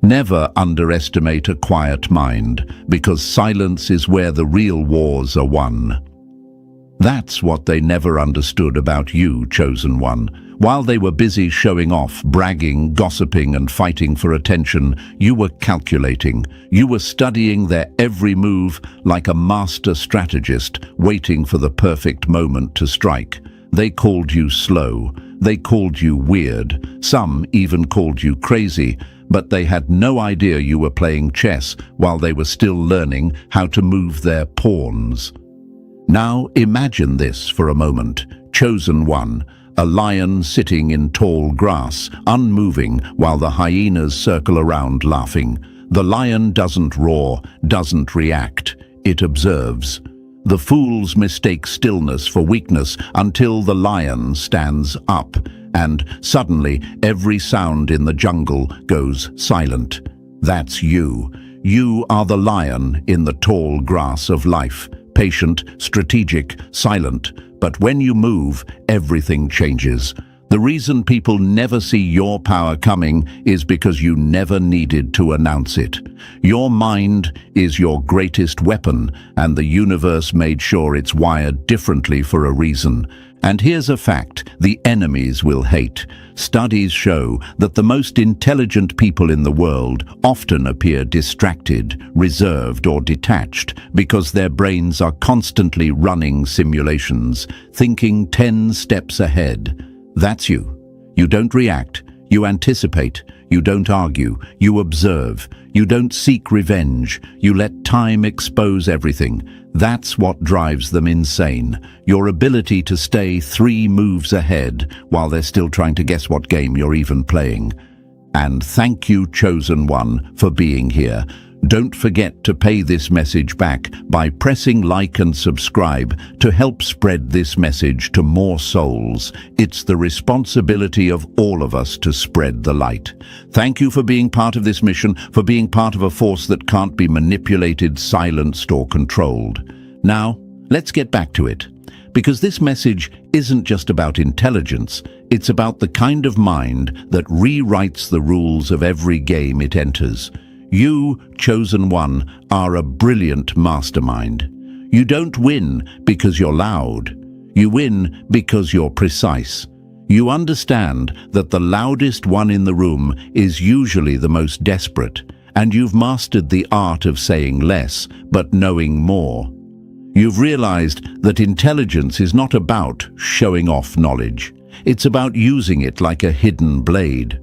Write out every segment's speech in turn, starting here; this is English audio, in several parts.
Never underestimate a quiet mind, because silence is where the real wars are won. That's what they never understood about you, Chosen One. While they were busy showing off, bragging, gossiping, and fighting for attention, you were calculating. You were studying their every move like a master strategist, waiting for the perfect moment to strike. They called you slow. They called you weird. Some even called you crazy, but they had no idea you were playing chess while they were still learning how to move their pawns. Now imagine this for a moment. Chosen One, a lion sitting in tall grass, unmoving while the hyenas circle around laughing. The lion doesn't roar, doesn't react. It observes. The fools mistake stillness for weakness until the lion stands up, and suddenly every sound in the jungle goes silent. That's you. You are the lion in the tall grass of life. Patient, strategic, silent. But when you move, everything changes. The reason people never see your power coming is because you never needed to announce it. Your mind is your greatest weapon, and the universe made sure it's wired differently for a reason. And here's a fact the enemies will hate. Studies show that the most intelligent people in the world often appear distracted, reserved, or detached because their brains are constantly running simulations, thinking 10 steps ahead. That's you. You don't react. You anticipate. You don't argue. You observe. You don't seek revenge. You let time expose everything. That's what drives them insane. Your ability to stay 3 moves ahead while they're still trying to guess what game you're even playing. And thank you, Chosen One, for being here. Don't forget to pay this message back by pressing like and subscribe to help spread this message to more souls. It's the responsibility of all of us to spread the light. Thank you for being part of this mission, for being part of a force that can't be manipulated, silenced, or controlled. Now, let's get back to it. Because this message isn't just about intelligence, it's about the kind of mind that rewrites the rules of every game it enters. You, Chosen One, are a brilliant mastermind. You don't win because you're loud. You win because you're precise. You understand that the loudest one in the room is usually the most desperate, and you've mastered the art of saying less, but knowing more. You've realized that intelligence is not about showing off knowledge. It's about using it like a hidden blade.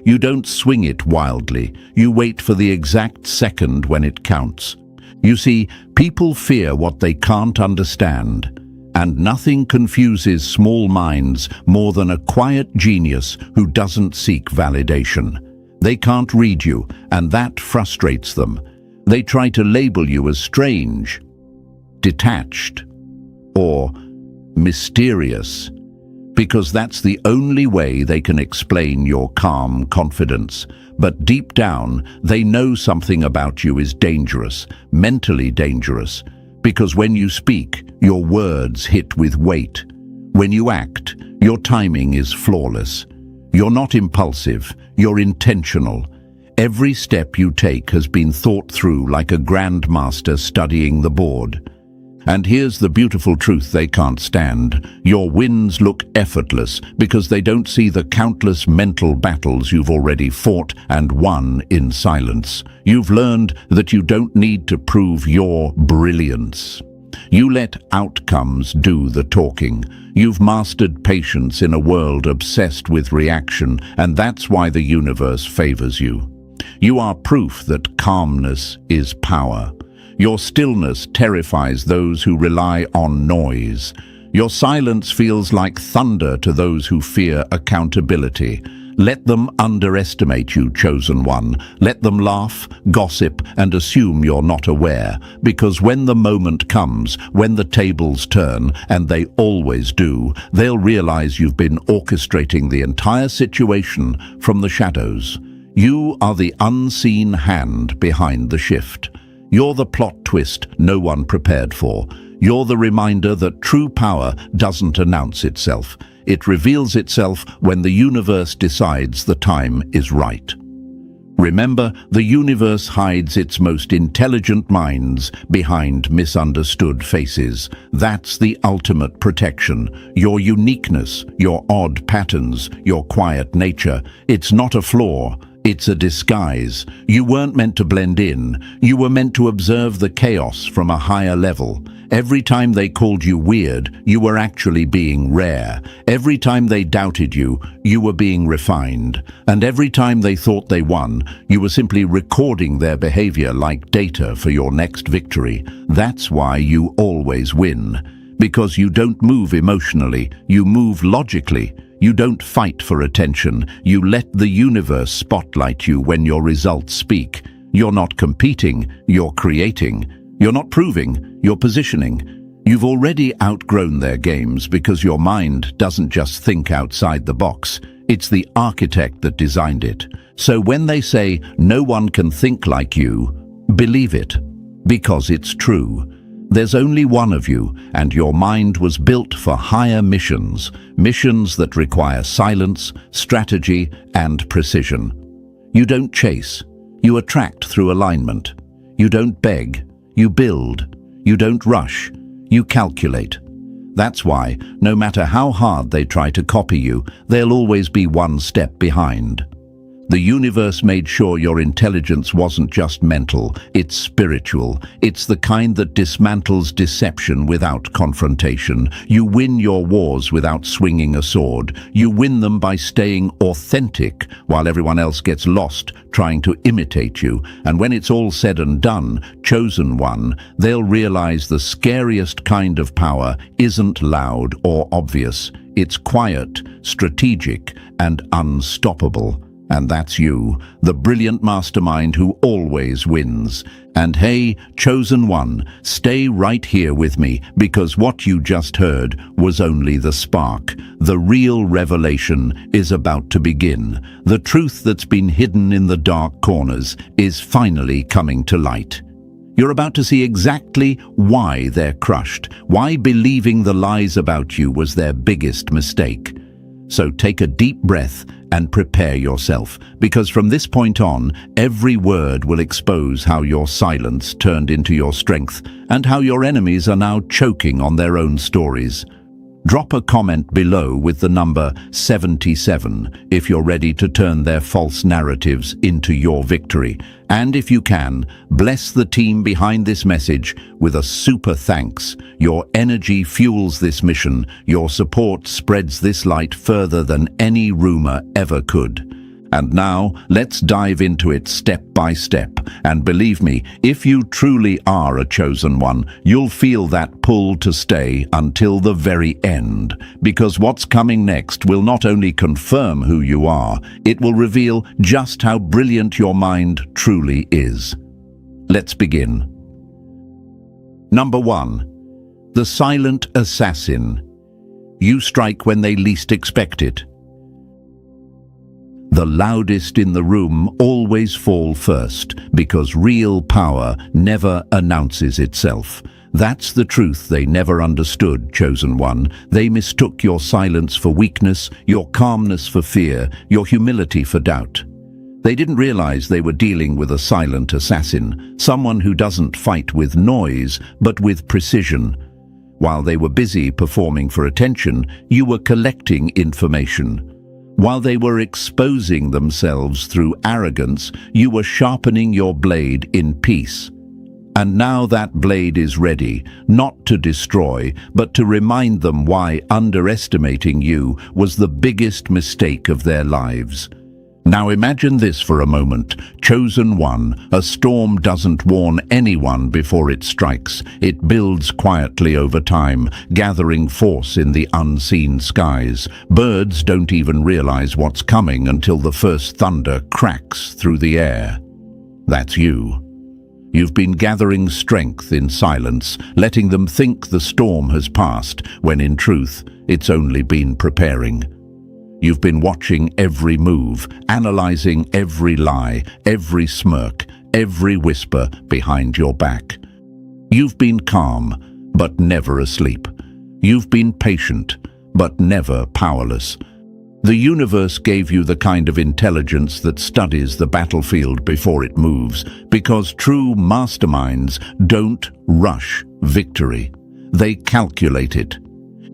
You don't swing it wildly. You wait for the exact second when it counts. You see, people fear what they can't understand, and nothing confuses small minds more than a quiet genius who doesn't seek validation. They can't read you, and that frustrates them. They try to label you as strange, detached, or mysterious, because that's the only way they can explain your calm confidence. But deep down, they know something about you is dangerous, mentally dangerous, because when you speak, your words hit with weight. When you act, your timing is flawless. You're not impulsive, you're intentional. Every step you take has been thought through like a grandmaster studying the board. And here's the beautiful truth they can't stand. Your wins look effortless because they don't see the countless mental battles you've already fought and won in silence. You've learned that you don't need to prove your brilliance. You let outcomes do the talking. You've mastered patience in a world obsessed with reaction, and that's why the universe favors you. You are proof that calmness is power. Your stillness terrifies those who rely on noise. Your silence feels like thunder to those who fear accountability. Let them underestimate you, Chosen One. Let them laugh, gossip, and assume you're not aware. Because when the moment comes, when the tables turn, and they always do, they'll realize you've been orchestrating the entire situation from the shadows. You are the unseen hand behind the shift. You're the plot twist no one prepared for. You're the reminder that true power doesn't announce itself. It reveals itself when the universe decides the time is right. Remember, the universe hides its most intelligent minds behind misunderstood faces. That's the ultimate protection. Your uniqueness, your odd patterns, your quiet nature. It's not a flaw. It's a disguise. You weren't meant to blend in. You were meant to observe the chaos from a higher level. Every time they called you weird, you were actually being rare. Every time they doubted you, you were being refined. And every time they thought they won, you were simply recording their behavior like data for your next victory. That's why you always win. Because you don't move emotionally, you move logically. You don't fight for attention. You let the universe spotlight you when your results speak. You're not competing, you're creating. You're not proving, you're positioning. You've already outgrown their games because your mind doesn't just think outside the box. It's the architect that designed it. So when they say no one can think like you, believe it, because it's true. There's only one of you, and your mind was built for higher missions, missions that require silence, strategy, and precision. You don't chase, you attract through alignment. You don't beg, you build. You don't rush, you calculate. That's why, no matter how hard they try to copy you, they'll always be one step behind. The universe made sure your intelligence wasn't just mental, it's spiritual. It's the kind that dismantles deception without confrontation. You win your wars without swinging a sword. You win them by staying authentic while everyone else gets lost trying to imitate you. And when it's all said and done, chosen one, they'll realize the scariest kind of power isn't loud or obvious. It's quiet, strategic, and unstoppable. And that's you, the brilliant mastermind who always wins. And hey, chosen one, stay right here with me, because what you just heard was only the spark. The real revelation is about to begin. The truth that's been hidden in the dark corners is finally coming to light. You're about to see exactly why they're crushed, why believing the lies about you was their biggest mistake. So take a deep breath and prepare yourself, because from this point on, every word will expose how your silence turned into your strength and how your enemies are now choking on their own stories. Drop a comment below with the number 77 if you're ready to turn their false narratives into your victory. And if you can, bless the team behind this message with a super thanks. Your energy fuels this mission. Your support spreads this light further than any rumor ever could. And now, let's dive into it step by step. And believe me, if you truly are a chosen one, you'll feel that pull to stay until the very end. Because what's coming next will not only confirm who you are, it will reveal just how brilliant your mind truly is. Let's begin. Number 1. The silent assassin. You strike when they least expect it. The loudest in the room always fall first, because real power never announces itself. That's the truth they never understood, chosen one. They mistook your silence for weakness, your calmness for fear, your humility for doubt. They didn't realize they were dealing with a silent assassin, someone who doesn't fight with noise, but with precision. While they were busy performing for attention, you were collecting information. While they were exposing themselves through arrogance, you were sharpening your blade in peace. And now that blade is ready, not to destroy, but to remind them why underestimating you was the biggest mistake of their lives. Now imagine this for a moment. Chosen one, a storm doesn't warn anyone before it strikes. It builds quietly over time, gathering force in the unseen skies. Birds don't even realize what's coming until the first thunder cracks through the air. That's you. You've been gathering strength in silence, letting them think the storm has passed, when in truth, it's only been preparing. You've been watching every move, analyzing every lie, every smirk, every whisper behind your back. You've been calm, but never asleep. You've been patient, but never powerless. The universe gave you the kind of intelligence that studies the battlefield before it moves, because true masterminds don't rush victory. They calculate it.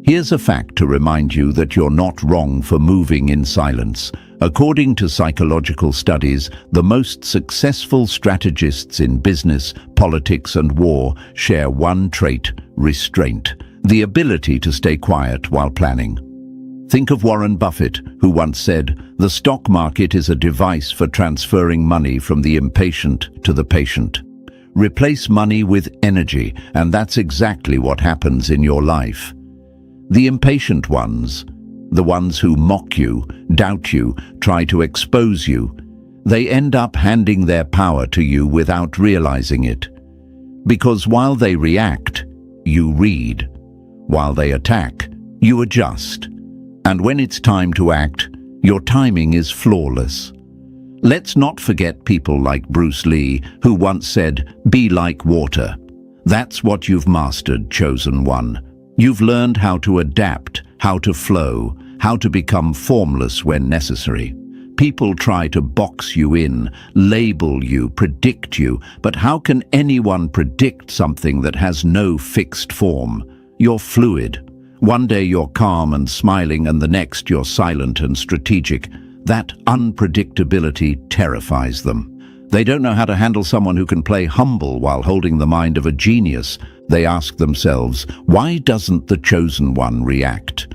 Here's a fact to remind you that you're not wrong for moving in silence. According to psychological studies, the most successful strategists in business, politics, and war share one trait: restraint, the ability to stay quiet while planning. Think of Warren Buffett, who once said, "The stock market is a device for transferring money from the impatient to the patient." Replace money with energy, and that's exactly what happens in your life. The impatient ones, the ones who mock you, doubt you, try to expose you, they end up handing their power to you without realizing it. Because while they react, you read. While they attack, you adjust. And when it's time to act, your timing is flawless. Let's not forget people like Bruce Lee, who once said, "Be like water." That's what you've mastered, chosen one. You've learned how to adapt, how to flow, how to become formless when necessary. People try to box you in, label you, predict you, but how can anyone predict something that has no fixed form? You're fluid. One day you're calm and smiling, and the next you're silent and strategic. That unpredictability terrifies them. They don't know how to handle someone who can play humble while holding the mind of a genius. They ask themselves, why doesn't the chosen one react?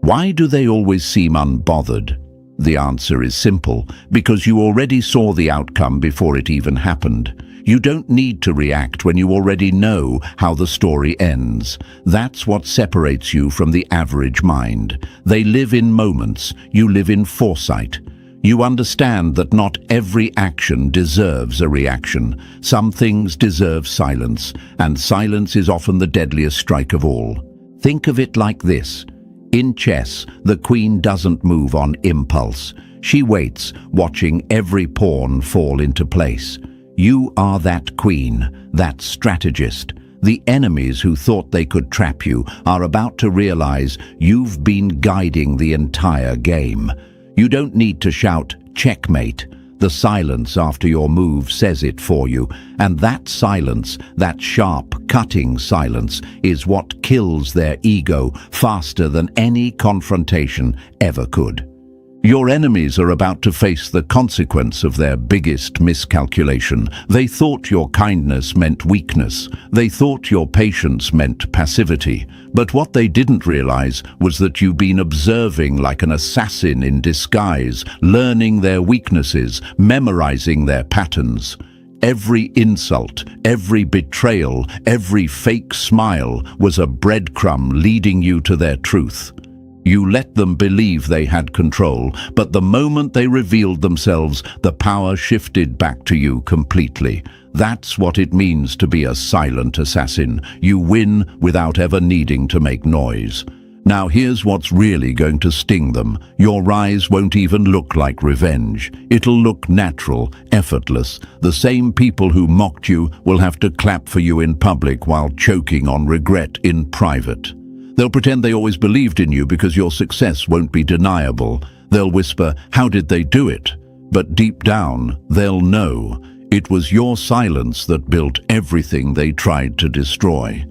Why do they always seem unbothered? The answer is simple: because you already saw the outcome before it even happened. You don't need to react when you already know how the story ends. That's what separates you from the average mind. They live in moments, you live in foresight. You understand that not every action deserves a reaction. Some things deserve silence, and silence is often the deadliest strike of all. Think of it like this. In chess, the queen doesn't move on impulse. She waits, watching every pawn fall into place. You are that queen, that strategist. The enemies who thought they could trap you are about to realize you've been guiding the entire game. You don't need to shout, "Checkmate." The silence after your move says it for you, and that silence, that sharp, cutting silence, is what kills their ego faster than any confrontation ever could. Your enemies are about to face the consequence of their biggest miscalculation. They thought your kindness meant weakness. They thought your patience meant passivity. But what they didn't realize was that you've been observing like an assassin in disguise, learning their weaknesses, memorizing their patterns. Every insult, every betrayal, every fake smile was a breadcrumb leading you to their truth. You let them believe they had control, but the moment they revealed themselves, the power shifted back to you completely. That's what it means to be a silent assassin. You win without ever needing to make noise. Now here's what's really going to sting them. Your rise won't even look like revenge. It'll look natural, effortless. The same people who mocked you will have to clap for you in public while choking on regret in private. They'll pretend they always believed in you because your success won't be deniable. They'll whisper, "How did they do it?" But deep down, they'll know it was your silence that built everything they tried to destroy.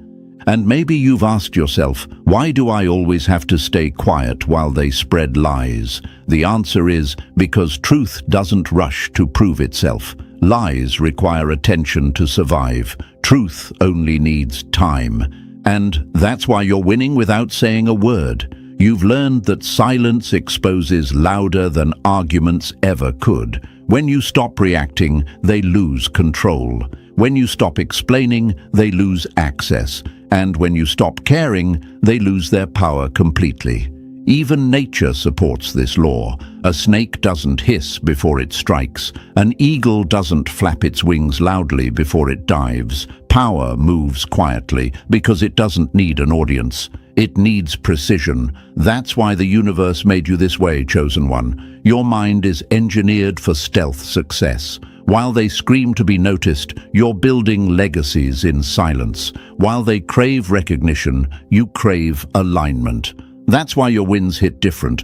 And maybe you've asked yourself, why do I always have to stay quiet while they spread lies? The answer is because truth doesn't rush to prove itself. Lies require attention to survive. Truth only needs time. And that's why you're winning without saying a word. You've learned that silence exposes louder than arguments ever could. When you stop reacting, they lose control. When you stop explaining, they lose access. And when you stop caring, they lose their power completely. Even nature supports this law. A snake doesn't hiss before it strikes. An eagle doesn't flap its wings loudly before it dives. Power moves quietly because it doesn't need an audience. It needs precision. That's why the universe made you this way, chosen one. Your mind is engineered for stealth success. While they scream to be noticed, you're building legacies in silence. While they crave recognition, you crave alignment. That's why your wins hit different.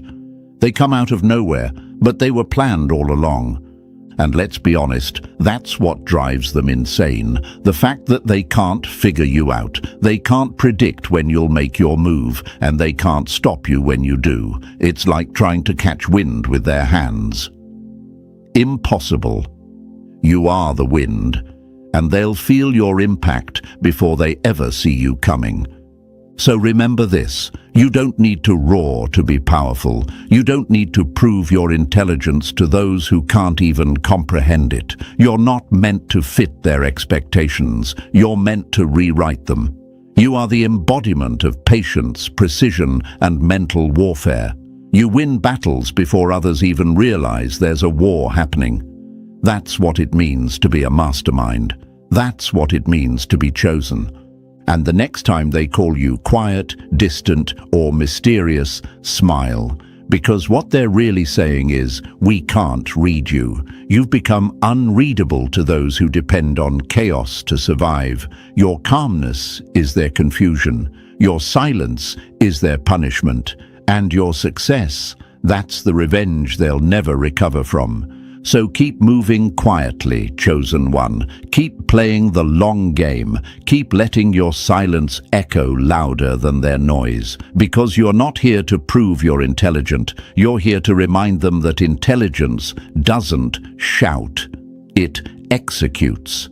They come out of nowhere, but they were planned all along. And let's be honest, that's what drives them insane. The fact that they can't figure you out. They can't predict when you'll make your move, and they can't stop you when you do. It's like trying to catch wind with their hands. Impossible. You are the wind, and they'll feel your impact before they ever see you coming. So remember this, you don't need to roar to be powerful. You don't need to prove your intelligence to those who can't even comprehend it. You're not meant to fit their expectations. You're meant to rewrite them. You are the embodiment of patience, precision, and mental warfare. You win battles before others even realize there's a war happening. That's what it means to be a mastermind. That's what it means to be chosen. And the next time they call you quiet, distant, or mysterious, smile. Because what they're really saying is, we can't read you. You've become unreadable to those who depend on chaos to survive. Your calmness is their confusion. Your silence is their punishment. And your success, that's the revenge they'll never recover from. So keep moving quietly, chosen one. Keep playing the long game. Keep letting your silence echo louder than their noise. Because you're not here to prove you're intelligent. You're here to remind them that intelligence doesn't shout. It executes.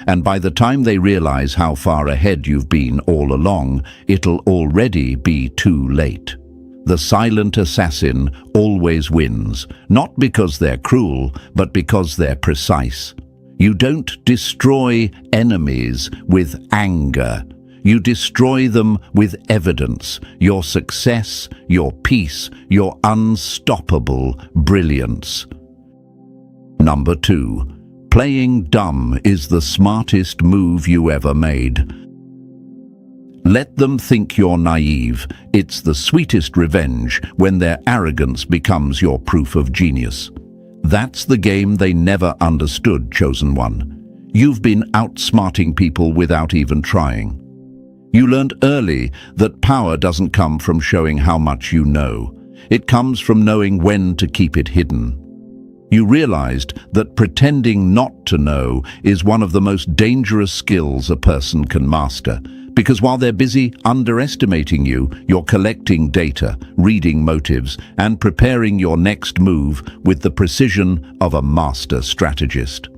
And by the time they realize how far ahead you've been all along, it'll already be too late. The silent assassin always wins, not because they're cruel, but because they're precise. You don't destroy enemies with anger. You destroy them with evidence, your success, your peace, your unstoppable brilliance. Number 2. Playing dumb is the smartest move you ever made. Let them think you're naive. It's the sweetest revenge when their arrogance becomes your proof of genius. That's the game they never understood, chosen one. You've been outsmarting people without even trying. You learned early that power doesn't come from showing how much you know. It comes from knowing when to keep it hidden. You realized that pretending not to know is one of the most dangerous skills a person can master. Because while they're busy underestimating you, you're collecting data, reading motives, and preparing your next move with the precision of a master strategist.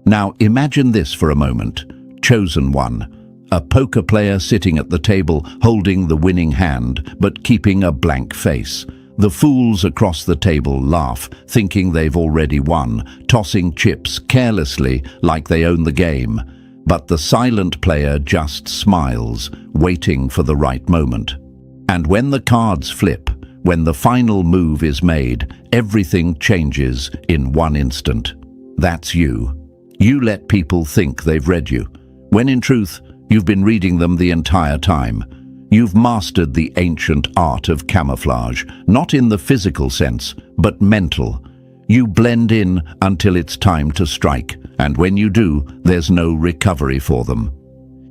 Now imagine this for a moment. Chosen one. A poker player sitting at the table holding the winning hand, but keeping a blank face. The fools across the table laugh, thinking they've already won, tossing chips carelessly like they own the game. But the silent player just smiles, waiting for the right moment. And when the cards flip, when the final move is made, everything changes in one instant. That's you. You let people think they've read you, when in truth, you've been reading them the entire time. You've mastered the ancient art of camouflage, not in the physical sense, but mental. You blend in until it's time to strike, and when you do, there's no recovery for them.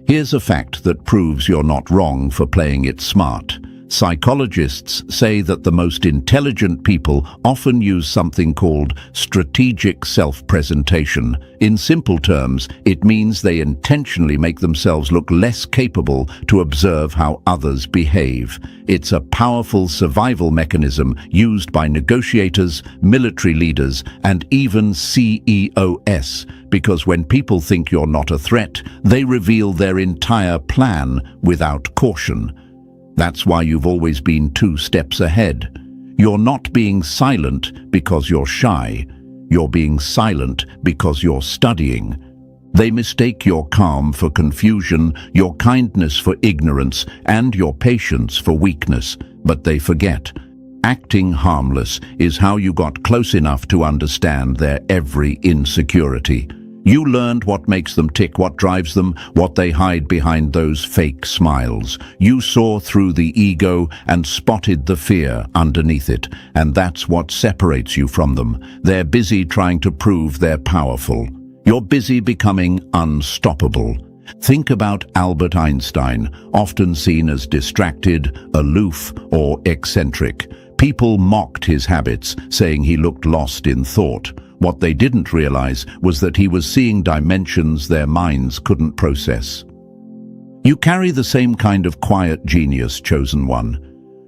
Here's a fact that proves you're not wrong for playing it smart. Psychologists say that the most intelligent people often use something called strategic self-presentation. In simple terms, it means they intentionally make themselves look less capable to observe how others behave. It's a powerful survival mechanism used by negotiators, military leaders, and even CEOs, because when people think you're not a threat, they reveal their entire plan without caution. That's why you've always been 2 steps ahead. You're not being silent because you're shy. You're being silent because you're studying. They mistake your calm for confusion, your kindness for ignorance, and your patience for weakness. But they forget. Acting harmless is how you got close enough to understand their every insecurity. You learned what makes them tick, what drives them, what they hide behind those fake smiles. You saw through the ego and spotted the fear underneath it, and that's what separates you from them. They're busy trying to prove they're powerful. You're busy becoming unstoppable. Think about Albert Einstein, often seen as distracted, aloof, or eccentric. People mocked his habits, saying he looked lost in thought. What they didn't realize was that he was seeing dimensions their minds couldn't process. You carry the same kind of quiet genius, chosen one.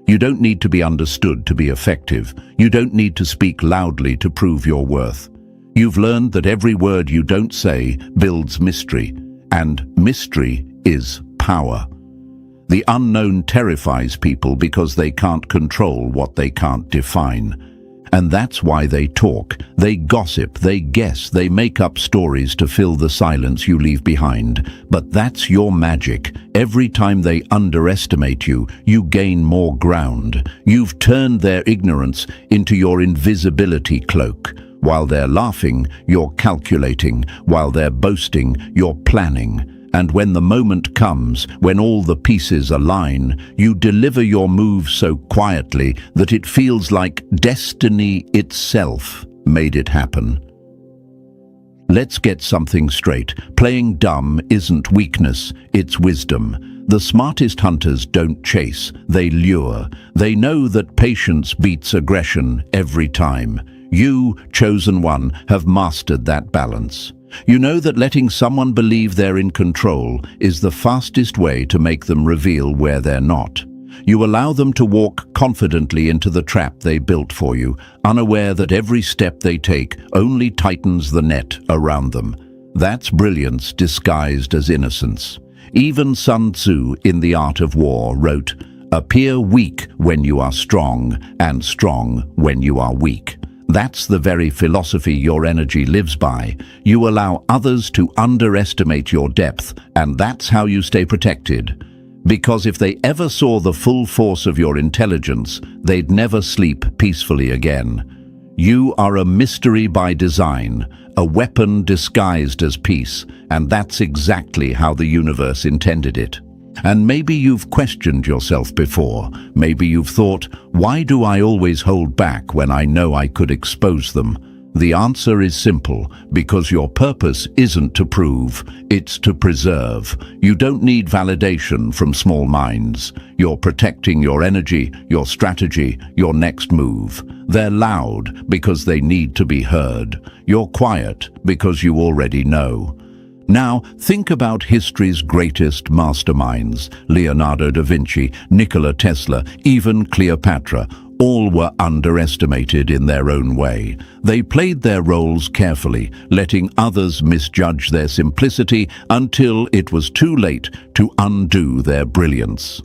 You don't need to be understood to be effective. You don't need to speak loudly to prove your worth. You've learned that every word you don't say builds mystery, and mystery is power. The unknown terrifies people because they can't control what they can't define. And that's why they talk, they gossip, they guess, they make up stories to fill the silence you leave behind. But that's your magic. Every time they underestimate you, you gain more ground. You've turned their ignorance into your invisibility cloak. While they're laughing, you're calculating. While they're boasting, you're planning. And when the moment comes, when all the pieces align, you deliver your move so quietly that it feels like destiny itself made it happen. Let's get something straight. Playing dumb isn't weakness, it's wisdom. The smartest hunters don't chase, they lure. They know that patience beats aggression every time. You, chosen one, have mastered that balance. You know that letting someone believe they're in control is the fastest way to make them reveal where they're not. You allow them to walk confidently into the trap they built for you, unaware that every step they take only tightens the net around them. That's brilliance disguised as innocence. Even Sun Tzu in The Art of War wrote, "Appear weak when you are strong, and strong when you are weak." That's the very philosophy your energy lives by. You allow others to underestimate your depth, and that's how you stay protected. Because if they ever saw the full force of your intelligence, they'd never sleep peacefully again. You are a mystery by design, a weapon disguised as peace, and that's exactly how the universe intended it. And maybe you've questioned yourself before. Maybe you've thought, why do I always hold back when I know I could expose them? The answer is simple, because your purpose isn't to prove, it's to preserve. You don't need validation from small minds. You're protecting your energy, your strategy, your next move. They're loud because they need to be heard. You're quiet because you already know. Now, think about history's greatest masterminds. Leonardo da Vinci, Nikola Tesla, even Cleopatra. All were underestimated in their own way. They played their roles carefully, letting others misjudge their simplicity until it was too late to undo their brilliance.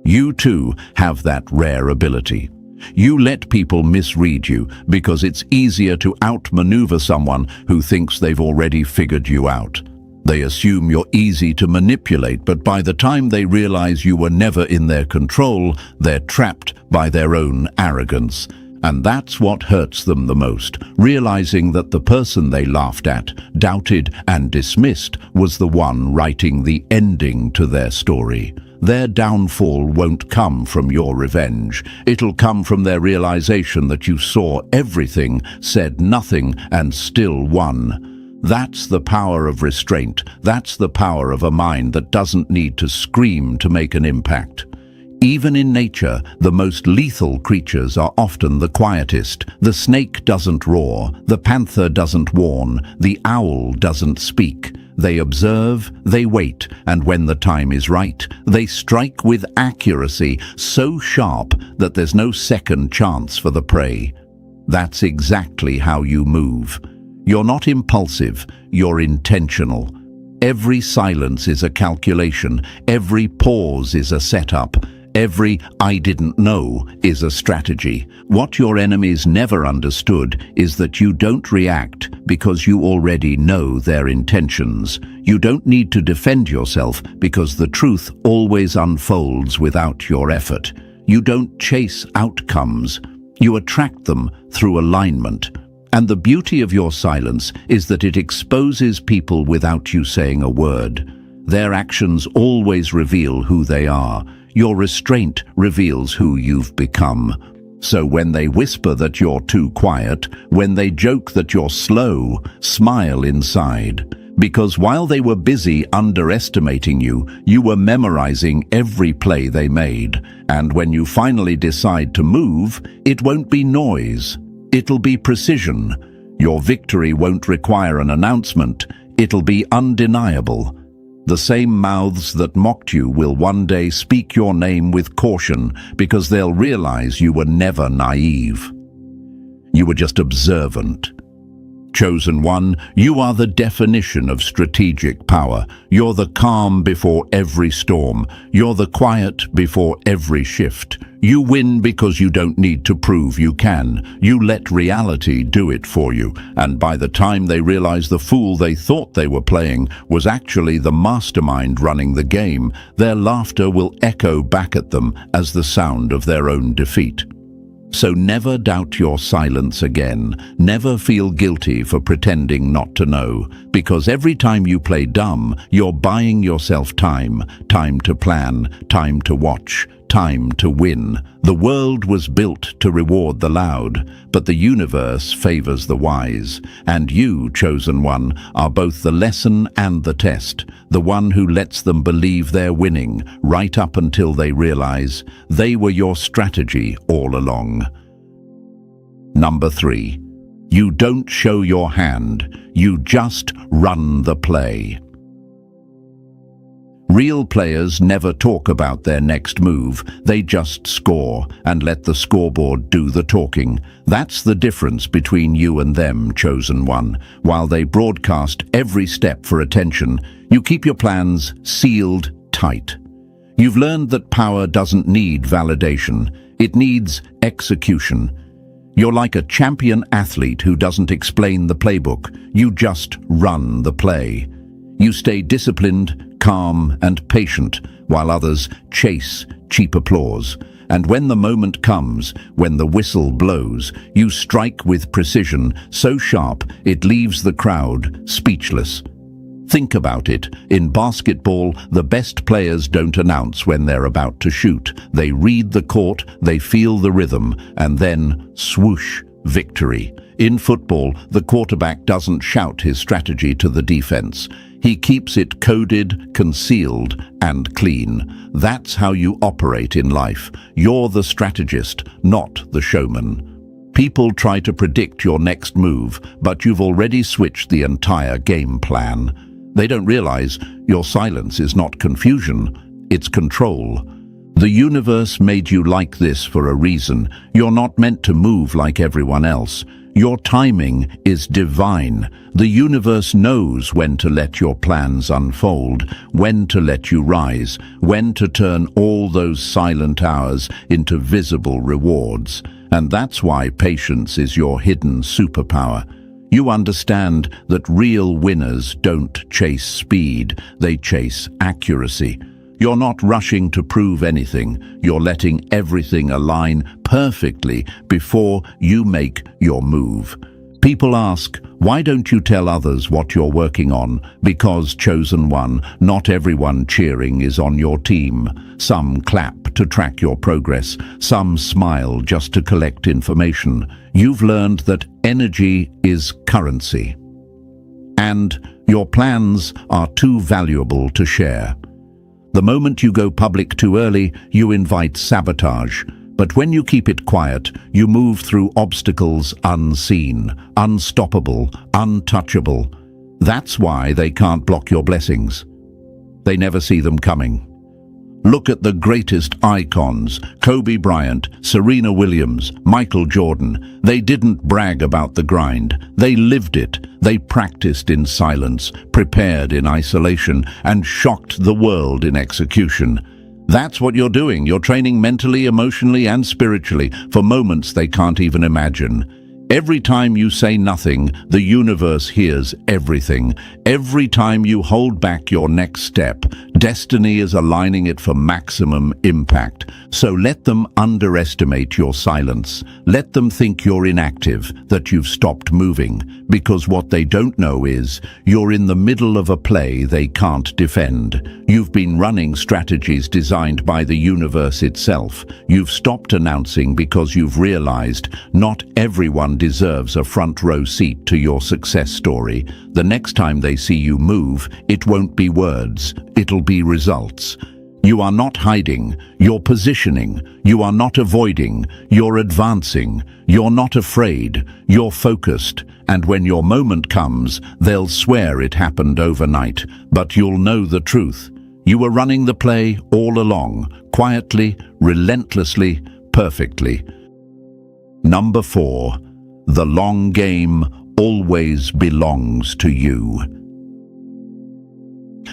You too have that rare ability. You let people misread you because it's easier to outmaneuver someone who thinks they've already figured you out. They assume you're easy to manipulate, but by the time they realize you were never in their control, they're trapped by their own arrogance. And that's what hurts them the most, realizing that the person they laughed at, doubted, and dismissed was the one writing the ending to their story. Their downfall won't come from your revenge. It'll come from their realization that you saw everything, said nothing, and still won. That's the power of restraint. That's the power of a mind that doesn't need to scream to make an impact. Even in nature, the most lethal creatures are often the quietest. The snake doesn't roar, the panther doesn't warn, the owl doesn't speak. They observe, they wait, and when the time is right, they strike with accuracy so sharp that there's no second chance for the prey. That's exactly how you move. You're not impulsive, you're intentional. Every silence is a calculation, every pause is a setup, every "I didn't know" is a strategy. What your enemies never understood is that you don't react because you already know their intentions. You don't need to defend yourself because the truth always unfolds without your effort. You don't chase outcomes, you attract them through alignment. And the beauty of your silence is that it exposes people without you saying a word. Their actions always reveal who they are. Your restraint reveals who you've become. So when they whisper that you're too quiet, when they joke that you're slow, smile inside. Because while they were busy underestimating you, you were memorizing every play they made. And when you finally decide to move, it won't be noise. It'll be precision. Your victory won't require an announcement. It'll be undeniable. The same mouths that mocked you will one day speak your name with caution because they'll realize you were never naive. You were just observant. Chosen one, you are the definition of strategic power. You're the calm before every storm. You're the quiet before every shift. You win because you don't need to prove you can. You let reality do it for you. And by the time they realize the fool they thought they were playing was actually the mastermind running the game, their laughter will echo back at them as the sound of their own defeat. So never doubt your silence again. Never feel guilty for pretending not to know, because every time you play dumb, you're buying yourself time. Time to plan, time to watch, time to win. The world was built to reward the loud, but the universe favors the wise. And you, chosen one, are both the lesson and the test, the one who lets them believe they're winning, right up until they realize they were your strategy all along. Number 3. You don't show your hand, you just run the play. Real players never talk about their next move, they just score and let the scoreboard do the talking. That's the difference between you and them, chosen one. While they broadcast every step for attention, you keep your plans sealed tight. You've learned that power doesn't need validation, it needs execution. You're like a champion athlete who doesn't explain the playbook, you just run the play. You stay disciplined, calm, and patient, while others chase cheap applause. And when the moment comes, when the whistle blows, you strike with precision so sharp it leaves the crowd speechless. Think about it. In basketball, the best players don't announce when they're about to shoot. They read the court, they feel the rhythm, and then swoosh, victory. In football, the quarterback doesn't shout his strategy to the defense. He keeps it coded, concealed, and clean. That's how you operate in life. You're the strategist, not the showman. People try to predict your next move, but you've already switched the entire game plan. They don't realize your silence is not confusion, it's control. The universe made you like this for a reason. You're not meant to move like everyone else. Your timing is divine. The universe knows when to let your plans unfold, when to let you rise, when to turn all those silent hours into visible rewards. And that's why patience is your hidden superpower. You understand that real winners don't chase speed, they chase accuracy. You're not rushing to prove anything, you're letting everything align perfectly before you make your move. People ask, why don't you tell others what you're working on? Because, chosen one, not everyone cheering is on your team. Some clap to track your progress, some smile just to collect information. You've learned that energy is currency. And your plans are too valuable to share. The moment you go public too early, you invite sabotage. But when you keep it quiet, you move through obstacles unseen, unstoppable, untouchable. That's why they can't block your blessings. They never see them coming. Look at the greatest icons, Kobe Bryant, Serena Williams, Michael Jordan. They didn't brag about the grind. They lived it. They practiced in silence, prepared in isolation, and shocked the world in execution. That's what you're doing. You're training mentally, emotionally, and spiritually for moments they can't even imagine. Every time you say nothing, the universe hears everything. Every time you hold back your next step, destiny is aligning it for maximum impact. So let them underestimate your silence. Let them think you're inactive, that you've stopped moving. Because what they don't know is, you're in the middle of a play they can't defend. You've been running strategies designed by the universe itself. You've stopped announcing because you've realized not everyone Everyone deserves a front row seat to your success story. The next time they see you move, it won't be words, it'll be results. You are not hiding, you're positioning. You are not avoiding, you're advancing. You're not afraid, you're focused. And when your moment comes, they'll swear it happened overnight, but you'll know the truth. You were running the play all along, quietly, relentlessly, perfectly. Number 4. The long game always belongs to you.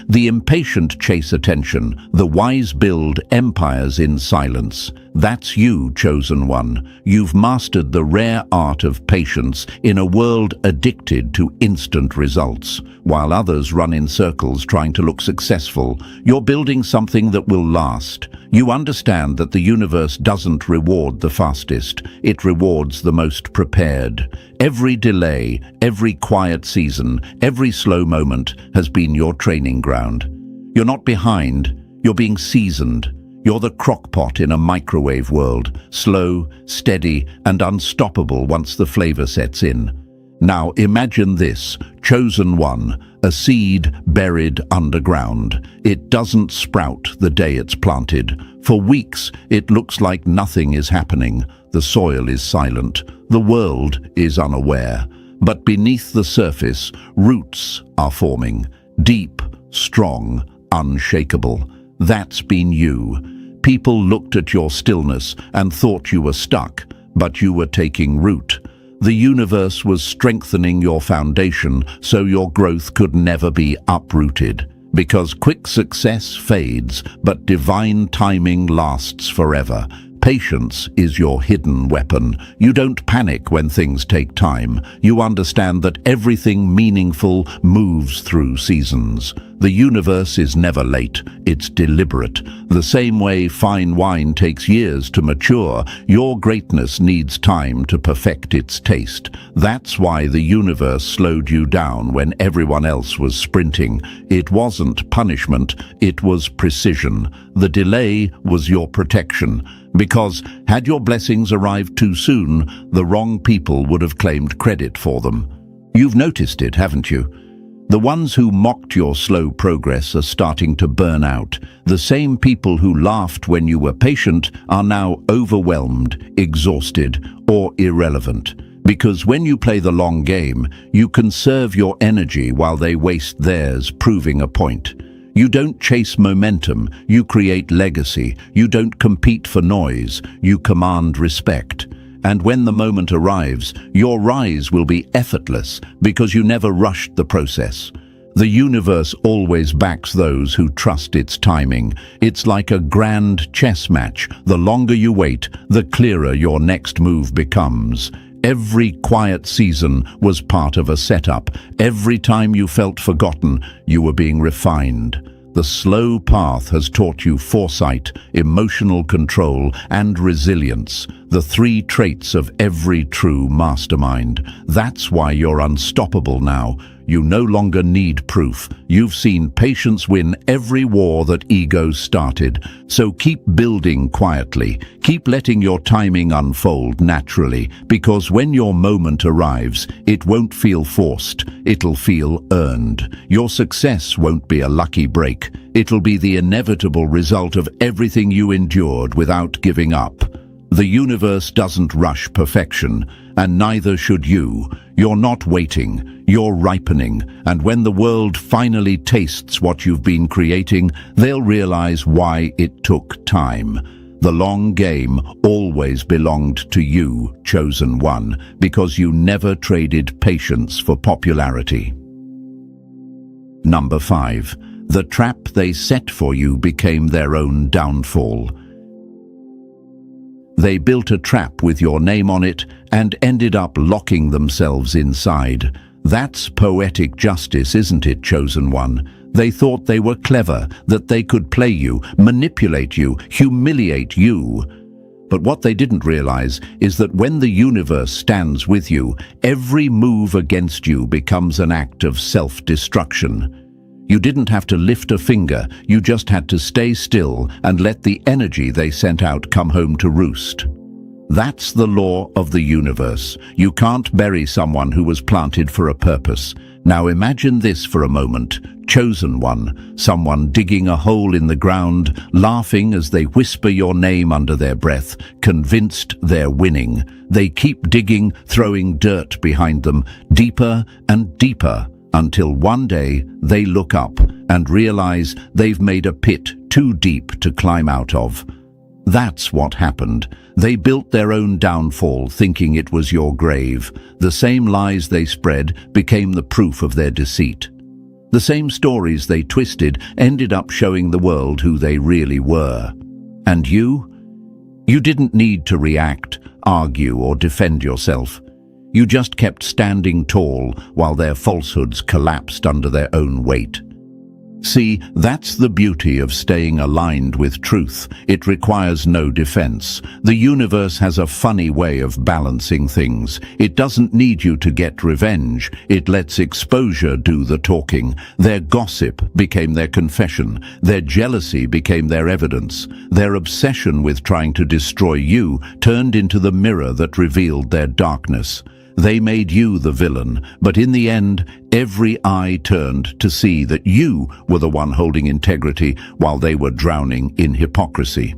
The impatient chase attention, the wise build empires in silence. That's you, chosen one. You've mastered the rare art of patience in a world addicted to instant results. While others run in circles trying to look successful, you're building something that will last. You understand that the universe doesn't reward the fastest, it rewards the most prepared. Every delay, every quiet season, every slow moment has been your training ground. You're not behind, you're being seasoned. You're the crockpot in a microwave world, slow, steady, and unstoppable once the flavor sets in. Now imagine this, chosen one, a seed buried underground. It doesn't sprout the day it's planted. For weeks, it looks like nothing is happening. The soil is silent. The world is unaware. But beneath the surface, roots are forming. Deep, strong, unshakable. That's been you. People looked at your stillness and thought you were stuck, but you were taking root. The universe was strengthening your foundation so your growth could never be uprooted. Because quick success fades, but divine timing lasts forever. Patience is your hidden weapon. You don't panic when things take time. You understand that everything meaningful moves through seasons. The universe is never late, it's deliberate. The same way fine wine takes years to mature, your greatness needs time to perfect its taste. That's why the universe slowed you down when everyone else was sprinting. It wasn't punishment, it was precision. The delay was your protection. Because had your blessings arrived too soon, the wrong people would have claimed credit for them. You've noticed it, haven't you? The ones who mocked your slow progress are starting to burn out. The same people who laughed when you were patient are now overwhelmed, exhausted, or irrelevant. Because when you play the long game, you conserve your energy while they waste theirs, proving a point. You don't chase momentum, you create legacy. You don't compete for noise, you command respect. And when the moment arrives, your rise will be effortless because you never rushed the process. The universe always backs those who trust its timing. It's like a grand chess match. The longer you wait, the clearer your next move becomes. Every quiet season was part of a setup. Every time you felt forgotten, you were being refined. The slow path has taught you foresight, emotional control, and resilience, the 3 traits of every true mastermind. That's why you're unstoppable now. You no longer need proof. You've seen patience win every war that ego started. So keep building quietly. Keep letting your timing unfold naturally, because when your moment arrives, it won't feel forced. It'll feel earned. Your success won't be a lucky break. It'll be the inevitable result of everything you endured without giving up. The universe doesn't rush perfection, and neither should you. You're not waiting, you're ripening, and when the world finally tastes what you've been creating, they'll realize why it took time. The long game always belonged to you, chosen one, because you never traded patience for popularity. Number 5. The trap they set for you became their own downfall. They built a trap with your name on it and ended up locking themselves inside. That's poetic justice, isn't it, chosen one? They thought they were clever, that they could play you, manipulate you, humiliate you. But what they didn't realize is that when the universe stands with you, every move against you becomes an act of self-destruction. You didn't have to lift a finger, you just had to stay still and let the energy they sent out come home to roost. That's the law of the universe. You can't bury someone who was planted for a purpose. Now imagine this for a moment. Chosen one, someone digging a hole in the ground, laughing as they whisper your name under their breath, convinced they're winning. They keep digging, throwing dirt behind them, deeper and deeper, until one day they look up and realize they've made a pit too deep to climb out of. That's what happened. They built their own downfall, thinking it was your grave. The same lies they spread became the proof of their deceit. The same stories they twisted ended up showing the world who they really were. And you? You didn't need to react, argue, or defend yourself. You just kept standing tall while their falsehoods collapsed under their own weight. See, that's the beauty of staying aligned with truth. It requires no defense. The universe has a funny way of balancing things. It doesn't need you to get revenge. It lets exposure do the talking. Their gossip became their confession. Their jealousy became their evidence. Their obsession with trying to destroy you turned into the mirror that revealed their darkness. They made you the villain, but in the end, every eye turned to see that you were the one holding integrity while they were drowning in hypocrisy.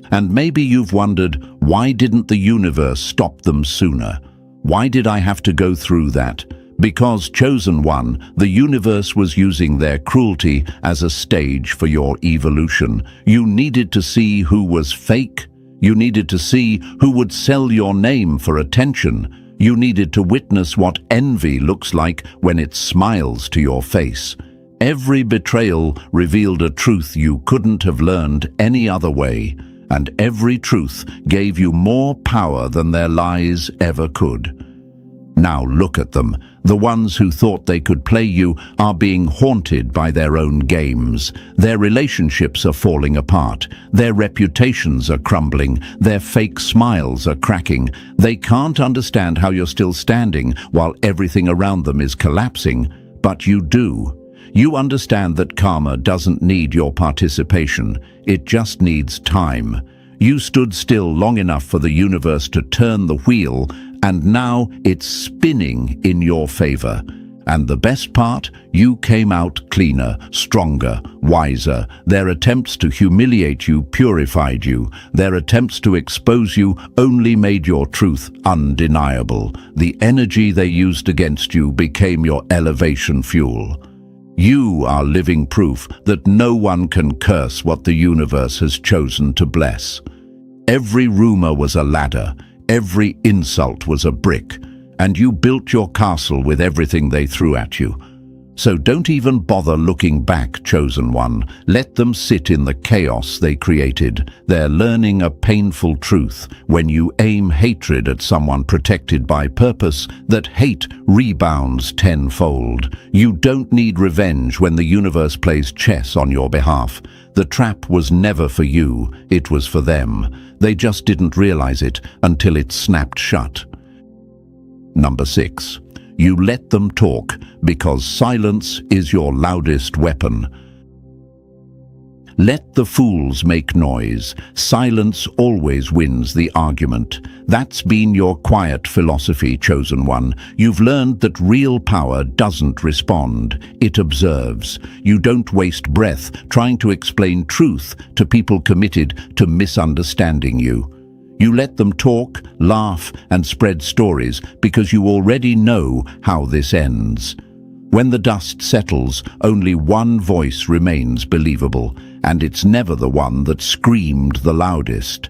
And maybe you've wondered, why didn't the universe stop them sooner? Why did I have to go through that? Because, chosen one, the universe was using their cruelty as a stage for your evolution. You needed to see who was fake. You needed to see who would sell your name for attention. You needed to witness what envy looks like when it smiles to your face. Every betrayal revealed a truth you couldn't have learned any other way, and every truth gave you more power than their lies ever could. Now look at them. The ones who thought they could play you are being haunted by their own games. Their relationships are falling apart. Their reputations are crumbling. Their fake smiles are cracking. They can't understand how you're still standing while everything around them is collapsing. But you do. You understand that karma doesn't need your participation. It just needs time. You stood still long enough for the universe to turn the wheel, and now it's spinning in your favor. And the best part, you came out cleaner, stronger, wiser. Their attempts to humiliate you purified you. Their attempts to expose you only made your truth undeniable. The energy they used against you became your elevation fuel. You are living proof that no one can curse what the universe has chosen to bless. Every rumor was a ladder. Every insult was a brick, and you built your castle with everything they threw at you. So don't even bother looking back, chosen one. Let them sit in the chaos they created. They're learning a painful truth. When you aim hatred at someone protected by purpose, that hate rebounds tenfold. You don't need revenge when the universe plays chess on your behalf. The trap was never for you, it was for them. They just didn't realize it until it snapped shut. Number 6. You let them talk because silence is your loudest weapon. Let the fools make noise. Silence always wins the argument. That's been your quiet philosophy, chosen one. You've learned that real power doesn't respond, it observes. You don't waste breath trying to explain truth to people committed to misunderstanding you. You let them talk, laugh, and spread stories because you already know how this ends. When the dust settles, only one voice remains believable, and it's never the one that screamed the loudest.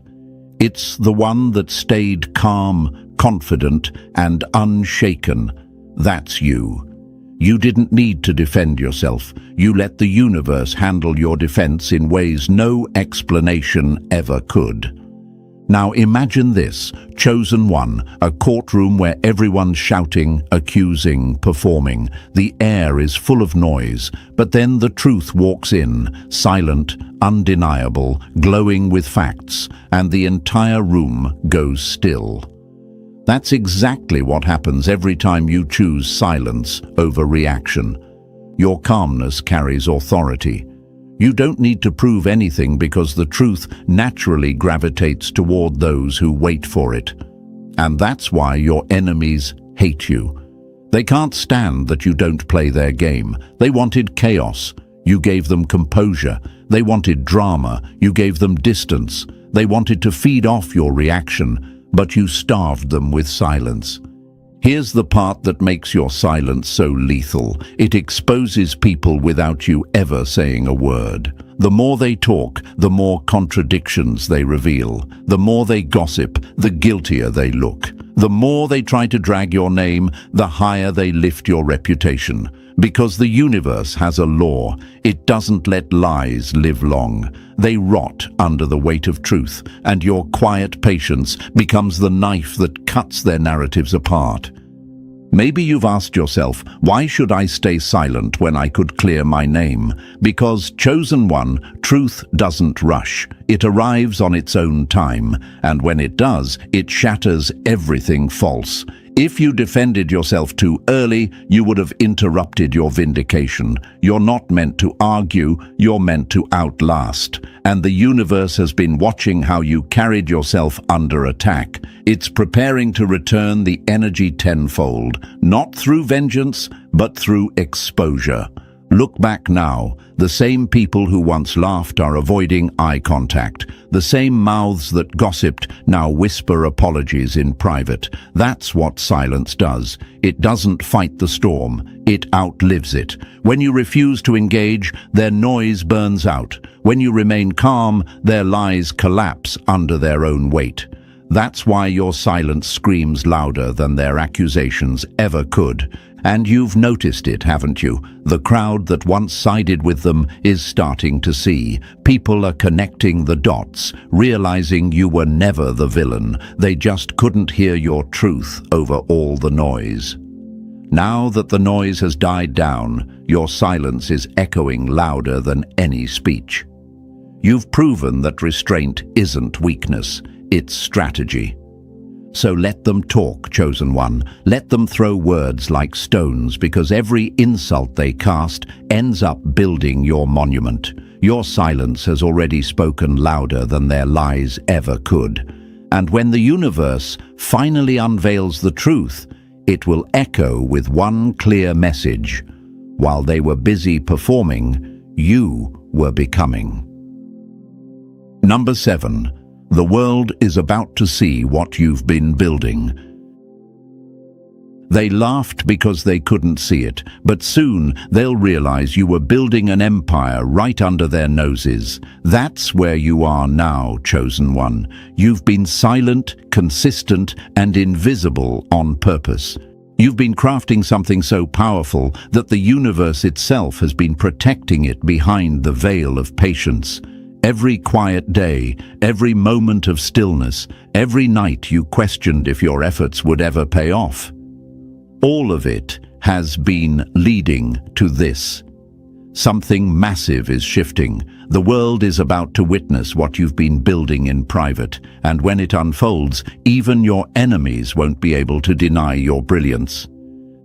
It's the one that stayed calm, confident, and unshaken. That's you. You didn't need to defend yourself. You let the universe handle your defense in ways no explanation ever could. Now imagine this, chosen one, a courtroom where everyone's shouting, accusing, performing. The air is full of noise, but then the truth walks in, silent, undeniable, glowing with facts, and the entire room goes still. That's exactly what happens every time you choose silence over reaction. Your calmness carries authority. You don't need to prove anything because the truth naturally gravitates toward those who wait for it. And that's why your enemies hate you. They can't stand that you don't play their game. They wanted chaos. You gave them composure. They wanted drama. You gave them distance. They wanted to feed off your reaction, but you starved them with silence. Here's the part that makes your silence so lethal. It exposes people without you ever saying a word. The more they talk, the more contradictions they reveal. The more they gossip, the guiltier they look. The more they try to drag your name, the higher they lift your reputation. Because the universe has a law. It doesn't let lies live long. They rot under the weight of truth, and your quiet patience becomes the knife that cuts their narratives apart. Maybe you've asked yourself, why should I stay silent when I could clear my name? Because, chosen one, truth doesn't rush. It arrives on its own time, and when it does, it shatters everything false. If you defended yourself too early, you would have interrupted your vindication. You're not meant to argue, you're meant to outlast. And the universe has been watching how you carried yourself under attack. It's preparing to return the energy tenfold, not through vengeance, but through exposure. Look back now. The same people who once laughed are avoiding eye contact. The same mouths that gossiped now whisper apologies in private. That's what silence does. It doesn't fight the storm. It outlives it. When you refuse to engage, their noise burns out. When you remain calm, their lies collapse under their own weight. That's why your silence screams louder than their accusations ever could. And you've noticed it, haven't you? The crowd that once sided with them is starting to see. People are connecting the dots, realizing you were never the villain. They just couldn't hear your truth over all the noise. Now that the noise has died down, your silence is echoing louder than any speech. You've proven that restraint isn't weakness, it's strategy. So let them talk, chosen one. Let them throw words like stones, because every insult they cast ends up building your monument. Your silence has already spoken louder than their lies ever could. And when the universe finally unveils the truth, it will echo with one clear message. While they were busy performing, you were becoming. Number 7. The world is about to see what you've been building. They laughed because they couldn't see it, but soon they'll realize you were building an empire right under their noses. That's where you are now, chosen one. You've been silent, consistent, and invisible on purpose. You've been crafting something so powerful that the universe itself has been protecting it behind the veil of patience. Every quiet day, every moment of stillness, every night you questioned if your efforts would ever pay off. All of it has been leading to this. Something massive is shifting. The world is about to witness what you've been building in private, and when it unfolds, even your enemies won't be able to deny your brilliance.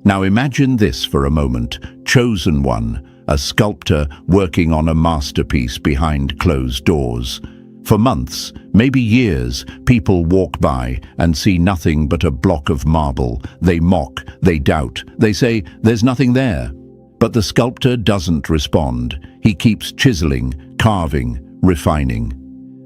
Now imagine this for a moment, chosen one. A sculptor working on a masterpiece behind closed doors. For months, maybe years, people walk by and see nothing but a block of marble. They mock, they doubt, they say, "There's nothing there." But the sculptor doesn't respond. He keeps chiseling, carving, refining.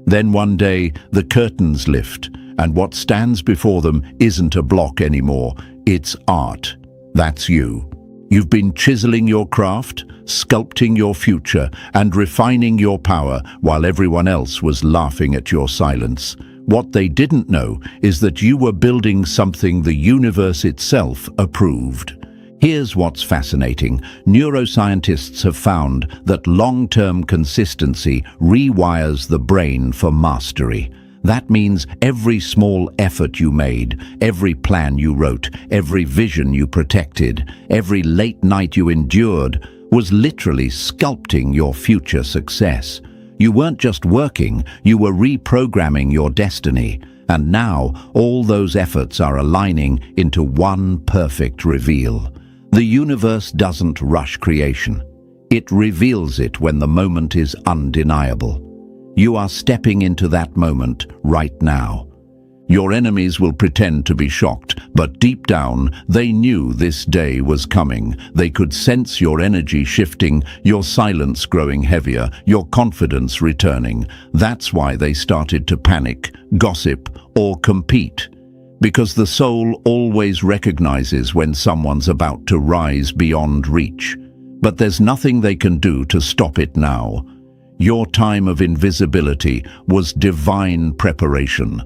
Then one day, the curtains lift, and what stands before them isn't a block anymore. It's art. That's you. You've been chiseling your craft, sculpting your future, and refining your power while everyone else was laughing at your silence. What they didn't know is that you were building something the universe itself approved. Here's what's fascinating. Neuroscientists have found that long-term consistency rewires the brain for mastery. That means every small effort you made, every plan you wrote, every vision you protected, every late night you endured was literally sculpting your future success. You weren't just working, you were reprogramming your destiny. And now all those efforts are aligning into one perfect reveal. The universe doesn't rush creation. It reveals it when the moment is undeniable. You are stepping into that moment right now. Your enemies will pretend to be shocked, but deep down, they knew this day was coming. They could sense your energy shifting, your silence growing heavier, your confidence returning. That's why they started to panic, gossip, or compete. Because the soul always recognizes when someone's about to rise beyond reach. But there's nothing they can do to stop it now. Your time of invisibility was divine preparation.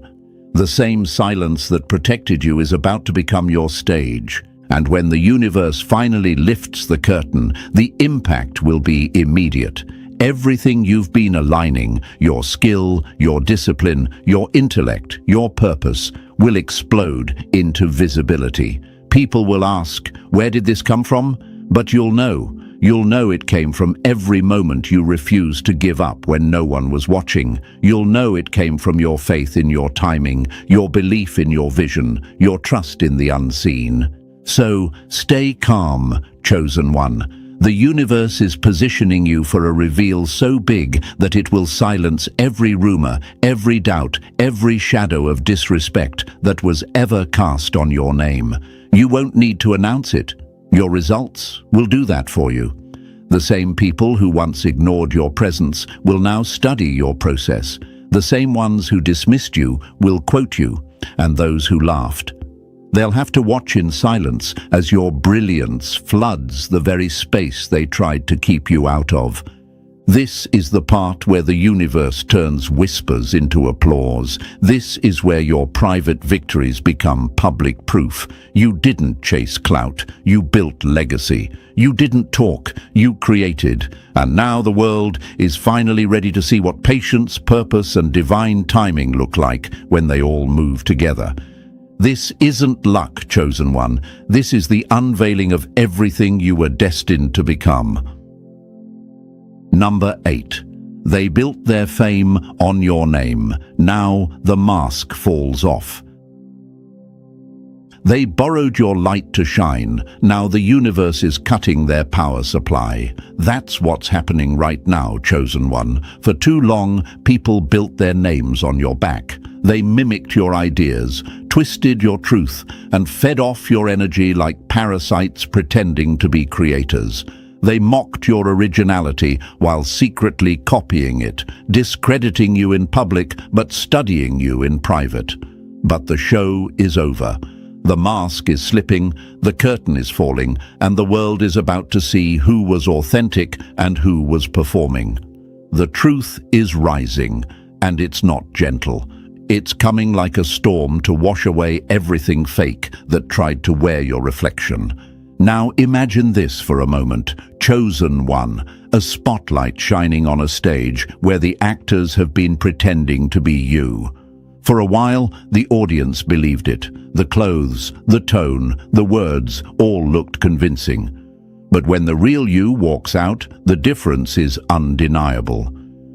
The same silence that protected you is about to become your stage. And when the universe finally lifts the curtain, the impact will be immediate. Everything you've been aligning, your skill, your discipline, your intellect, your purpose, will explode into visibility. People will ask, where did this come from? But you'll know. You'll know it came from every moment you refused to give up when no one was watching. You'll know it came from your faith in your timing, your belief in your vision, your trust in the unseen. So, stay calm, chosen one. The universe is positioning you for a reveal so big that it will silence every rumor, every doubt, every shadow of disrespect that was ever cast on your name. You won't need to announce it. Your results will do that for you. The same people who once ignored your presence will now study your process. The same ones who dismissed you will quote you, and those who laughed. They'll have to watch in silence as your brilliance floods the very space they tried to keep you out of. This is the part where the universe turns whispers into applause. This is where your private victories become public proof. You didn't chase clout, you built legacy. You didn't talk, you created. And now the world is finally ready to see what patience, purpose, and divine timing look like when they all move together. This isn't luck, chosen one. This is the unveiling of everything you were destined to become. Number 8. They built their fame on your name. Now the mask falls off. They borrowed your light to shine. Now the universe is cutting their power supply. That's what's happening right now, chosen one. For too long, people built their names on your back. They mimicked your ideas, twisted your truth, and fed off your energy like parasites pretending to be creators. They mocked your originality while secretly copying it, discrediting you in public but studying you in private. But the show is over. The mask is slipping, the curtain is falling, and the world is about to see who was authentic and who was performing. The truth is rising, and it's not gentle. It's coming like a storm to wash away everything fake that tried to wear your reflection. Now imagine this for a moment, chosen one, a spotlight shining on a stage where the actors have been pretending to be you. For a while, the audience believed it. The clothes, the tone, the words all looked convincing. But when the real you walks out, the difference is undeniable.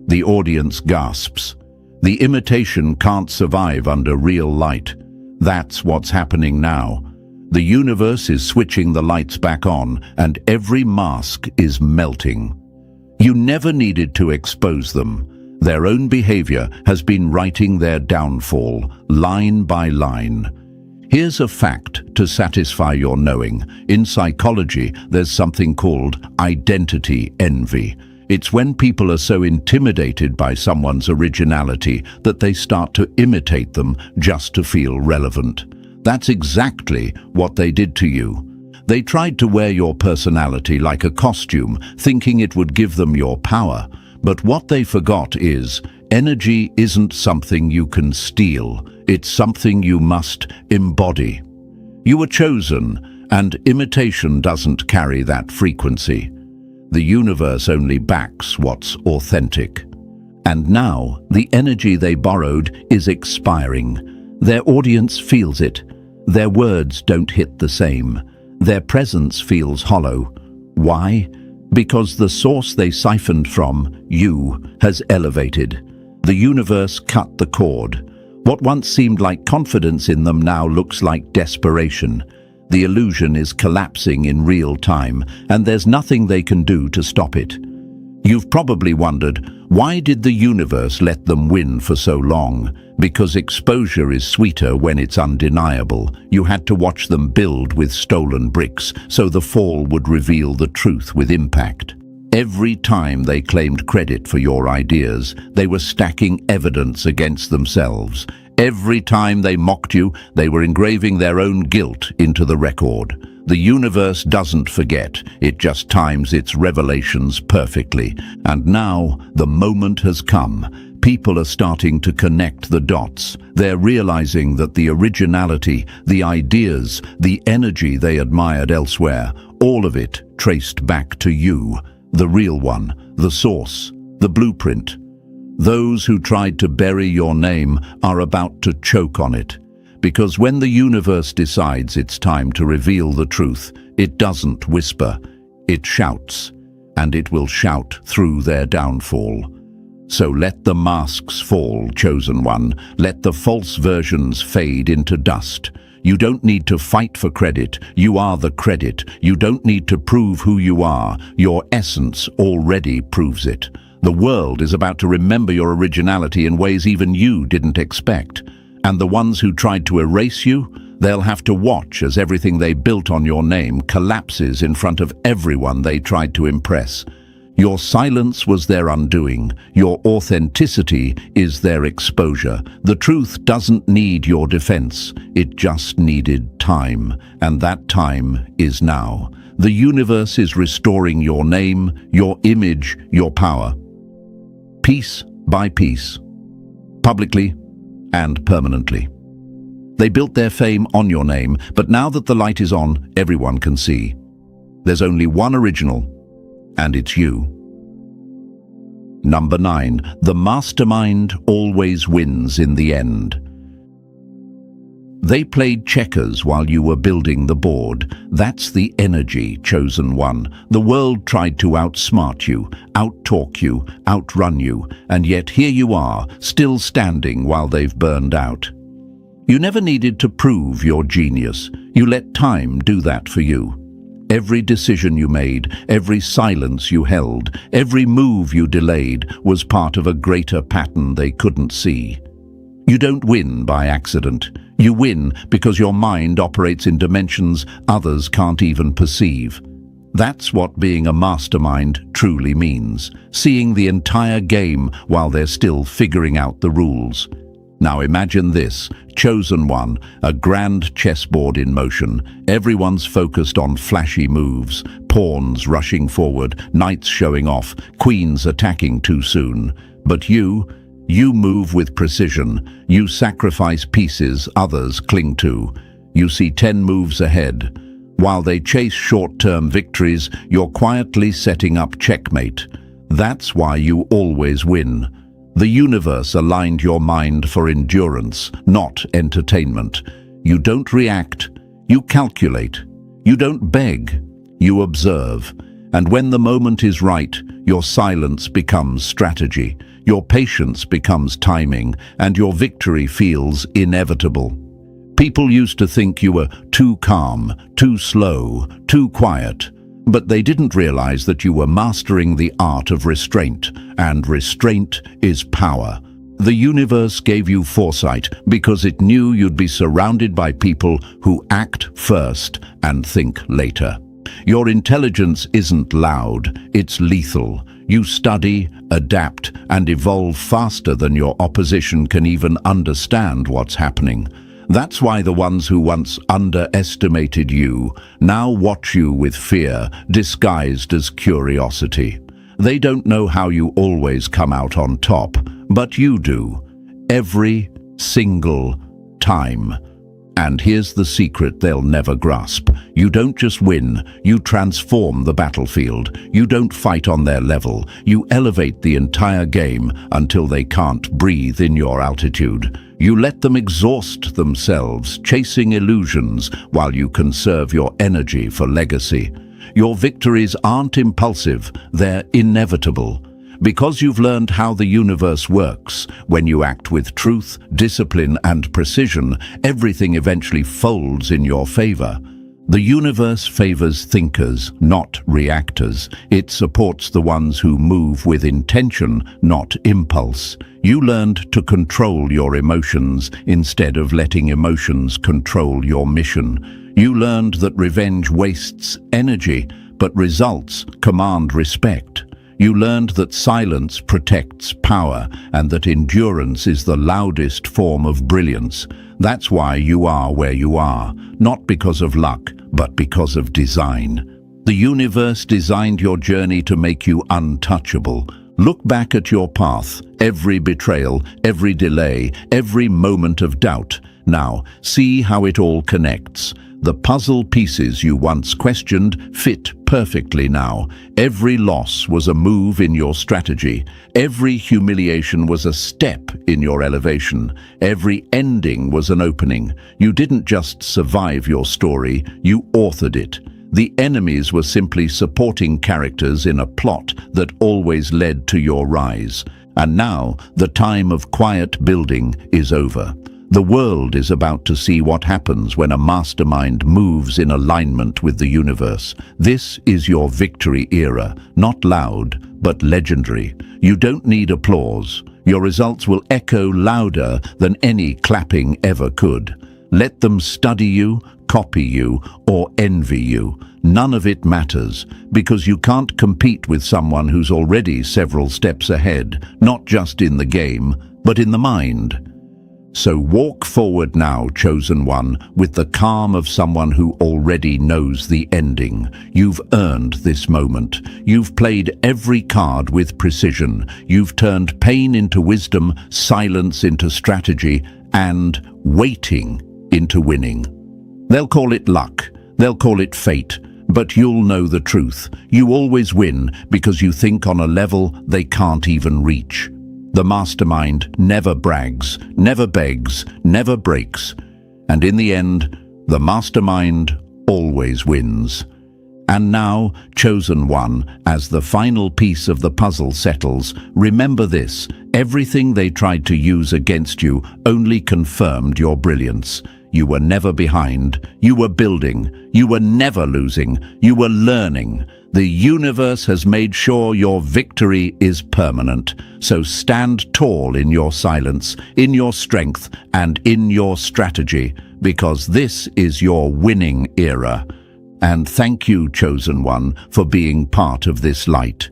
The audience gasps. The imitation can't survive under real light. That's what's happening now. The universe is switching the lights back on, and every mask is melting. You never needed to expose them. Their own behavior has been writing their downfall, line by line. Here's a fact to satisfy your knowing. In psychology, there's something called identity envy. It's when people are so intimidated by someone's originality that they start to imitate them just to feel relevant. That's exactly what they did to you. They tried to wear your personality like a costume, thinking it would give them your power. But what they forgot is, energy isn't something you can steal. It's something you must embody. You were chosen, and imitation doesn't carry that frequency. The universe only backs what's authentic. And now, the energy they borrowed is expiring. Their audience feels it. Their words don't hit the same. Their presence feels hollow. Why? Because the source they siphoned from, you, has elevated. The universe cut the cord. What once seemed like confidence in them now looks like desperation. The illusion is collapsing in real time, and there's nothing they can do to stop it. You've probably wondered, why did the universe let them win for so long? Because exposure is sweeter when it's undeniable. You had to watch them build with stolen bricks, so the fall would reveal the truth with impact. Every time they claimed credit for your ideas, they were stacking evidence against themselves. Every time they mocked you, they were engraving their own guilt into the record. The universe doesn't forget, it just times its revelations perfectly. And now, the moment has come. People are starting to connect the dots. They're realizing that the originality, the ideas, the energy they admired elsewhere, all of it traced back to you. The real one, the source, the blueprint. Those who tried to bury your name are about to choke on it. Because when the universe decides it's time to reveal the truth, it doesn't whisper, it shouts, and it will shout through their downfall. So let the masks fall, chosen one. Let the false versions fade into dust. You don't need to fight for credit. You are the credit. You don't need to prove who you are. Your essence already proves it. The world is about to remember your originality in ways even you didn't expect. And the ones who tried to erase you, they'll have to watch as everything they built on your name collapses in front of everyone they tried to impress. Your silence was their undoing. Your authenticity is their exposure. The truth doesn't need your defense. It just needed time, and that time is now. The universe is restoring your name, your image, your power. Piece by piece. Publicly and permanently. They built their fame on your name, but now that the light is on, everyone can see. There's only one original, and it's you. Number 9. The mastermind always wins in the end. They played checkers while you were building the board. That's the energy, chosen one. The world tried to outsmart you, outtalk you, outrun you, and yet here you are, still standing while they've burned out. You never needed to prove your genius. You let time do that for you. Every decision you made, every silence you held, every move you delayed was part of a greater pattern they couldn't see. You don't win by accident. You win because your mind operates in dimensions others can't even perceive. That's what being a mastermind truly means, seeing the entire game while they're still figuring out the rules. Now imagine this, chosen one, a grand chessboard in motion. Everyone's focused on flashy moves, pawns rushing forward, knights showing off, queens attacking too soon. But you move with precision. You sacrifice pieces others cling to. You see 10 moves ahead. While they chase short-term victories, you're quietly setting up checkmate. That's why you always win. The universe aligned your mind for endurance, not entertainment. You don't react, you calculate. You don't beg, you observe. And when the moment is right, your silence becomes strategy. Your patience becomes timing, and your victory feels inevitable. People used to think you were too calm, too slow, too quiet. But they didn't realize that you were mastering the art of restraint, and restraint is power. The universe gave you foresight because it knew you'd be surrounded by people who act first and think later. Your intelligence isn't loud, it's lethal. You study, adapt, and evolve faster than your opposition can even understand what's happening. That's why the ones who once underestimated you now watch you with fear, disguised as curiosity. They don't know how you always come out on top, but you do. Every single time. And here's the secret they'll never grasp. You don't just win, you transform the battlefield. You don't fight on their level. You elevate the entire game until they can't breathe in your altitude. You let them exhaust themselves, chasing illusions, while you conserve your energy for legacy. Your victories aren't impulsive, they're inevitable. Because you've learned how the universe works, when you act with truth, discipline, and precision, everything eventually folds in your favor. The universe favors thinkers, not reactors. It supports the ones who move with intention, not impulse. You learned to control your emotions instead of letting emotions control your mission. You learned that revenge wastes energy, but results command respect. You learned that silence protects power and that endurance is the loudest form of brilliance. That's why you are where you are, not because of luck, but because of design. The universe designed your journey to make you untouchable. Look back at your path, every betrayal, every delay, every moment of doubt. Now, see how it all connects. The puzzle pieces you once questioned fit perfectly now. Every loss was a move in your strategy. Every humiliation was a step in your elevation. Every ending was an opening. You didn't just survive your story, you authored it. The enemies were simply supporting characters in a plot that always led to your rise. And now, the time of quiet building is over. The world is about to see what happens when a mastermind moves in alignment with the universe. This is your victory era, not loud, but legendary. You don't need applause. Your results will echo louder than any clapping ever could. Let them study you, copy you, or envy you. None of it matters, because you can't compete with someone who's already several steps ahead, not just in the game, but in the mind. So walk forward now, chosen one, with the calm of someone who already knows the ending. You've earned this moment. You've played every card with precision. You've turned pain into wisdom, silence into strategy, and waiting into winning. They'll call it luck. They'll call it fate. But you'll know the truth. You always win because you think on a level they can't even reach. The mastermind never brags, never begs, never breaks. And in the end, the mastermind always wins. And now, chosen one, as the final piece of the puzzle settles, remember this: everything they tried to use against you only confirmed your brilliance. You were never behind. You were building. You were never losing. You were learning. The universe has made sure your victory is permanent. So stand tall in your silence, in your strength, and in your strategy, because this is your winning era. And thank you, chosen one, for being part of this light.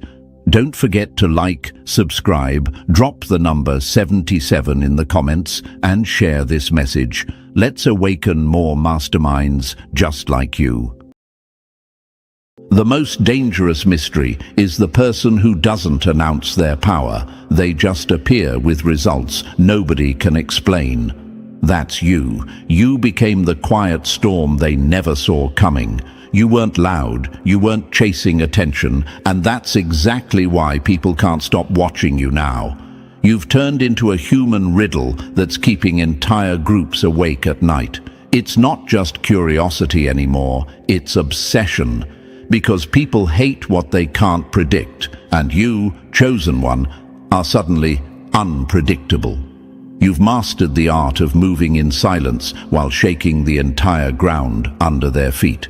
Don't forget to like, subscribe, drop the number 77 in the comments, and share this message. Let's awaken more masterminds just like you. The most dangerous mystery is the person who doesn't announce their power. They just appear with results nobody can explain. That's you. You became the quiet storm they never saw coming. You weren't loud, you weren't chasing attention, and that's exactly why people can't stop watching you now. You've turned into a human riddle that's keeping entire groups awake at night. It's not just curiosity anymore, it's obsession. Because people hate what they can't predict, and you, chosen one, are suddenly unpredictable. You've mastered the art of moving in silence while shaking the entire ground under their feet.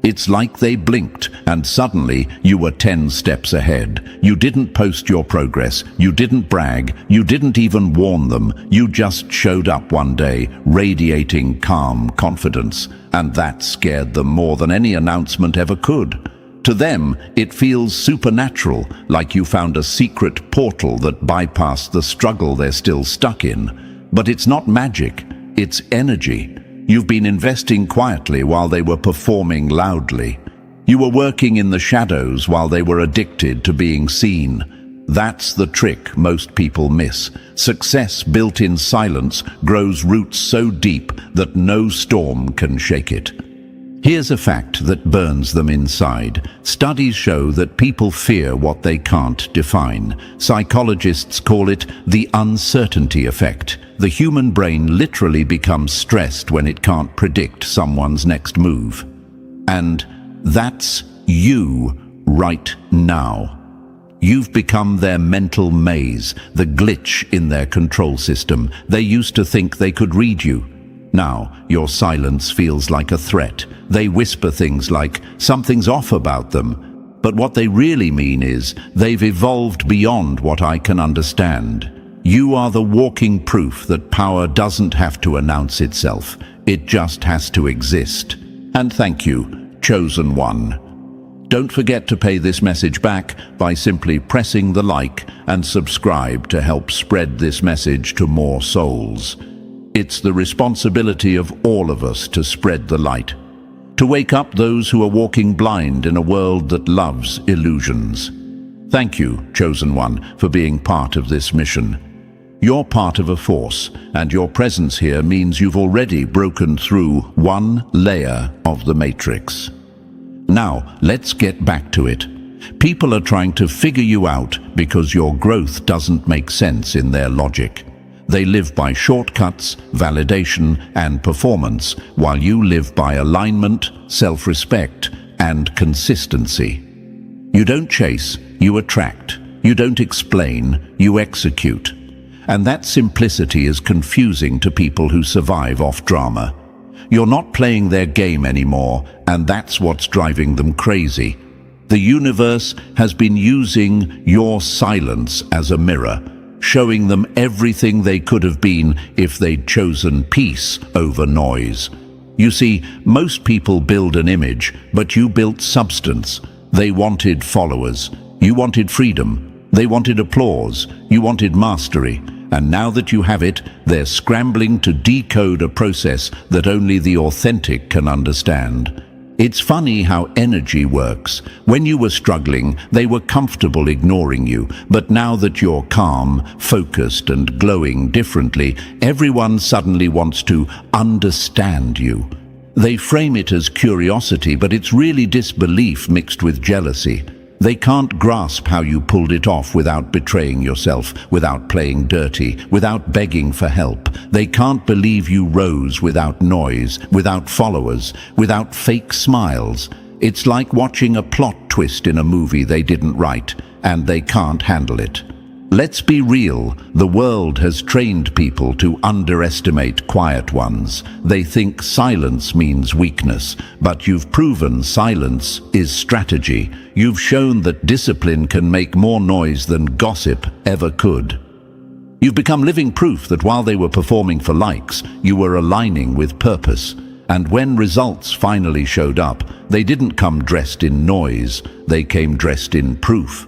It's like they blinked, and suddenly you were 10 steps ahead. You didn't post your progress, you didn't brag, you didn't even warn them. You just showed up one day, radiating calm confidence, and that scared them more than any announcement ever could. To them, it feels supernatural, like you found a secret portal that bypassed the struggle they're still stuck in. But it's not magic, it's energy. You've been investing quietly while they were performing loudly. You were working in the shadows while they were addicted to being seen. That's the trick most people miss. Success built in silence grows roots so deep that no storm can shake it. Here's a fact that burns them inside. Studies show that people fear what they can't define. Psychologists call it the uncertainty effect. The human brain literally becomes stressed when it can't predict someone's next move. And that's you right now. You've become their mental maze, the glitch in their control system. They used to think they could read you. Now, your silence feels like a threat. They whisper things like, "Something's off about them." But what they really mean is, "They've evolved beyond what I can understand." You are the walking proof that power doesn't have to announce itself. It just has to exist. And thank you, Chosen One. Don't forget to pay this message back by simply pressing the like and subscribe to help spread this message to more souls. It's the responsibility of all of us to spread the light, to wake up those who are walking blind in a world that loves illusions. Thank you, Chosen One, for being part of this mission. You're part of a force, and your presence here means you've already broken through one layer of the matrix. Now, let's get back to it. People are trying to figure you out because your growth doesn't make sense in their logic. They live by shortcuts, validation, and performance, while you live by alignment, self-respect, and consistency. You don't chase, you attract. You don't explain, you execute. And that simplicity is confusing to people who survive off drama. You're not playing their game anymore, and that's what's driving them crazy. The universe has been using your silence as a mirror, showing them everything they could have been if they'd chosen peace over noise. You see, most people build an image, but you built substance. They wanted followers. You wanted freedom. They wanted applause. You wanted mastery. And now that you have it, they're scrambling to decode a process that only the authentic can understand. It's funny how energy works. When you were struggling, they were comfortable ignoring you. But now that you're calm, focused, and glowing differently, everyone suddenly wants to understand you. They frame it as curiosity, but it's really disbelief mixed with jealousy. They can't grasp how you pulled it off without betraying yourself, without playing dirty, without begging for help. They can't believe you rose without noise, without followers, without fake smiles. It's like watching a plot twist in a movie they didn't write, and they can't handle it. Let's be real, the world has trained people to underestimate quiet ones. They think silence means weakness, but you've proven silence is strategy. You've shown that discipline can make more noise than gossip ever could. You've become living proof that while they were performing for likes, you were aligning with purpose. And when results finally showed up, they didn't come dressed in noise, they came dressed in proof.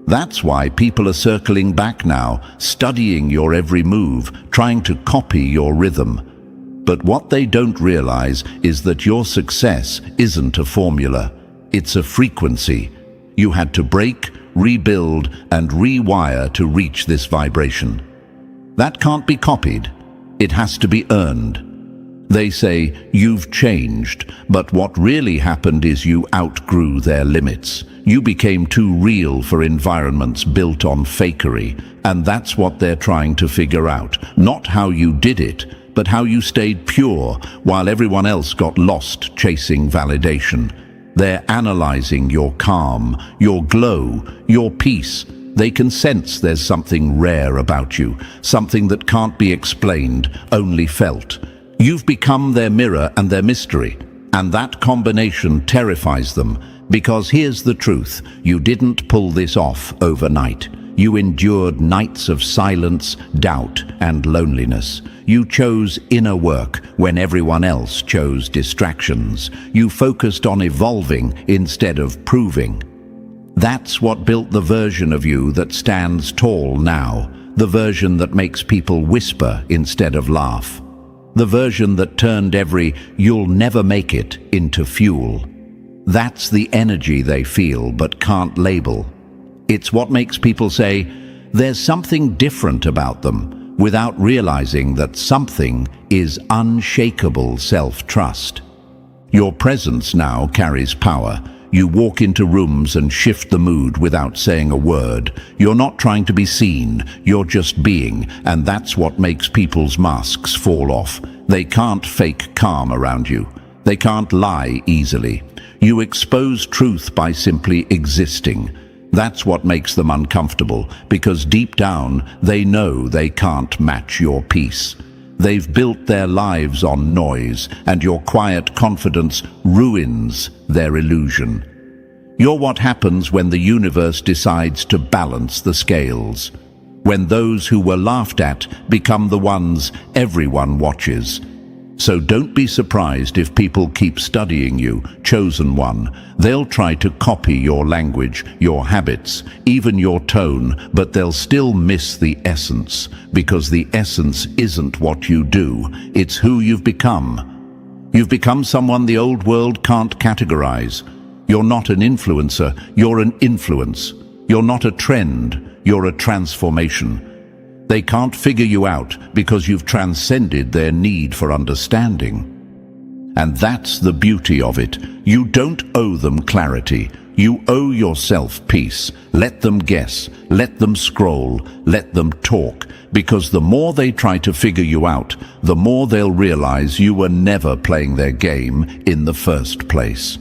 That's why people are circling back now, studying your every move, trying to copy your rhythm. But what they don't realize is that your success isn't a formula. It's a frequency. You had to break, rebuild, and rewire to reach this vibration. That can't be copied. It has to be earned. They say, you've changed, but what really happened is you outgrew their limits. You became too real for environments built on fakery, and that's what they're trying to figure out. Not how you did it, but how you stayed pure while everyone else got lost chasing validation. They're analyzing your calm, your glow, your peace. They can sense there's something rare about you, something that can't be explained, only felt. You've become their mirror and their mystery, and that combination terrifies them. Because here's the truth, you didn't pull this off overnight. You endured nights of silence, doubt, and loneliness. You chose inner work when everyone else chose distractions. You focused on evolving instead of proving. That's what built the version of you that stands tall now, the version that makes people whisper instead of laugh, the version that turned every "you'll never make it" into fuel. That's the energy they feel but can't label. It's what makes people say, there's something different about them, without realizing that something is unshakable self-trust. Your presence now carries power. You walk into rooms and shift the mood without saying a word. You're not trying to be seen, you're just being, and that's what makes people's masks fall off. They can't fake calm around you. They can't lie easily. You expose truth by simply existing. That's what makes them uncomfortable, because deep down, they know they can't match your peace. They've built their lives on noise, and your quiet confidence ruins their illusion. You're what happens when the universe decides to balance the scales. When those who were laughed at become the ones everyone watches. So don't be surprised if people keep studying you, chosen one. They'll try to copy your language, your habits, even your tone, but they'll still miss the essence, because the essence isn't what you do, it's who you've become. You've become someone the old world can't categorize. You're not an influencer, you're an influence. You're not a trend, you're a transformation. They can't figure you out because you've transcended their need for understanding. And that's the beauty of it. You don't owe them clarity. You owe yourself peace. Let them guess. Let them scroll. Let them talk. Because the more they try to figure you out, the more they'll realize you were never playing their game in the first place.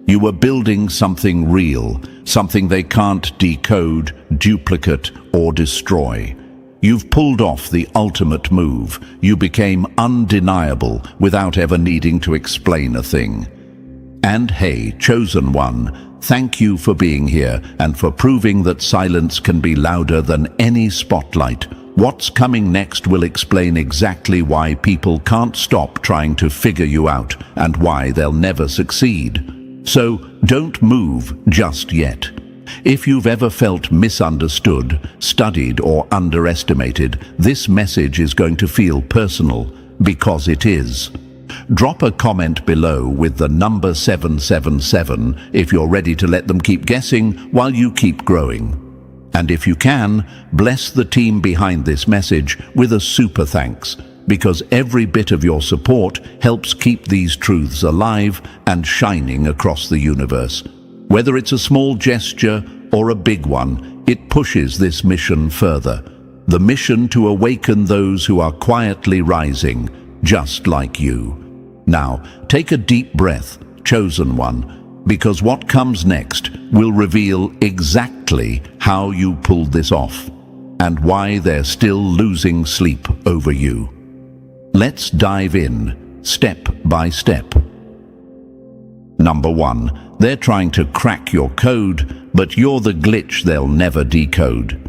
You were building something real, something they can't decode, duplicate, or destroy. You've pulled off the ultimate move. You became undeniable without ever needing to explain a thing. And hey, chosen one, thank you for being here and for proving that silence can be louder than any spotlight. What's coming next will explain exactly why people can't stop trying to figure you out and why they'll never succeed. So don't move just yet. If you've ever felt misunderstood, studied, or underestimated, this message is going to feel personal, because it is. Drop a comment below with the number 777 if you're ready to let them keep guessing while you keep growing. And if you can, bless the team behind this message with a super thanks, because every bit of your support helps keep these truths alive and shining across the universe. Whether it's a small gesture or a big one, it pushes this mission further. The mission to awaken those who are quietly rising, just like you. Now, take a deep breath, chosen one, because what comes next will reveal exactly how you pulled this off and why they're still losing sleep over you. Let's dive in, step by step. Number 1. They're trying to crack your code, but you're the glitch they'll never decode.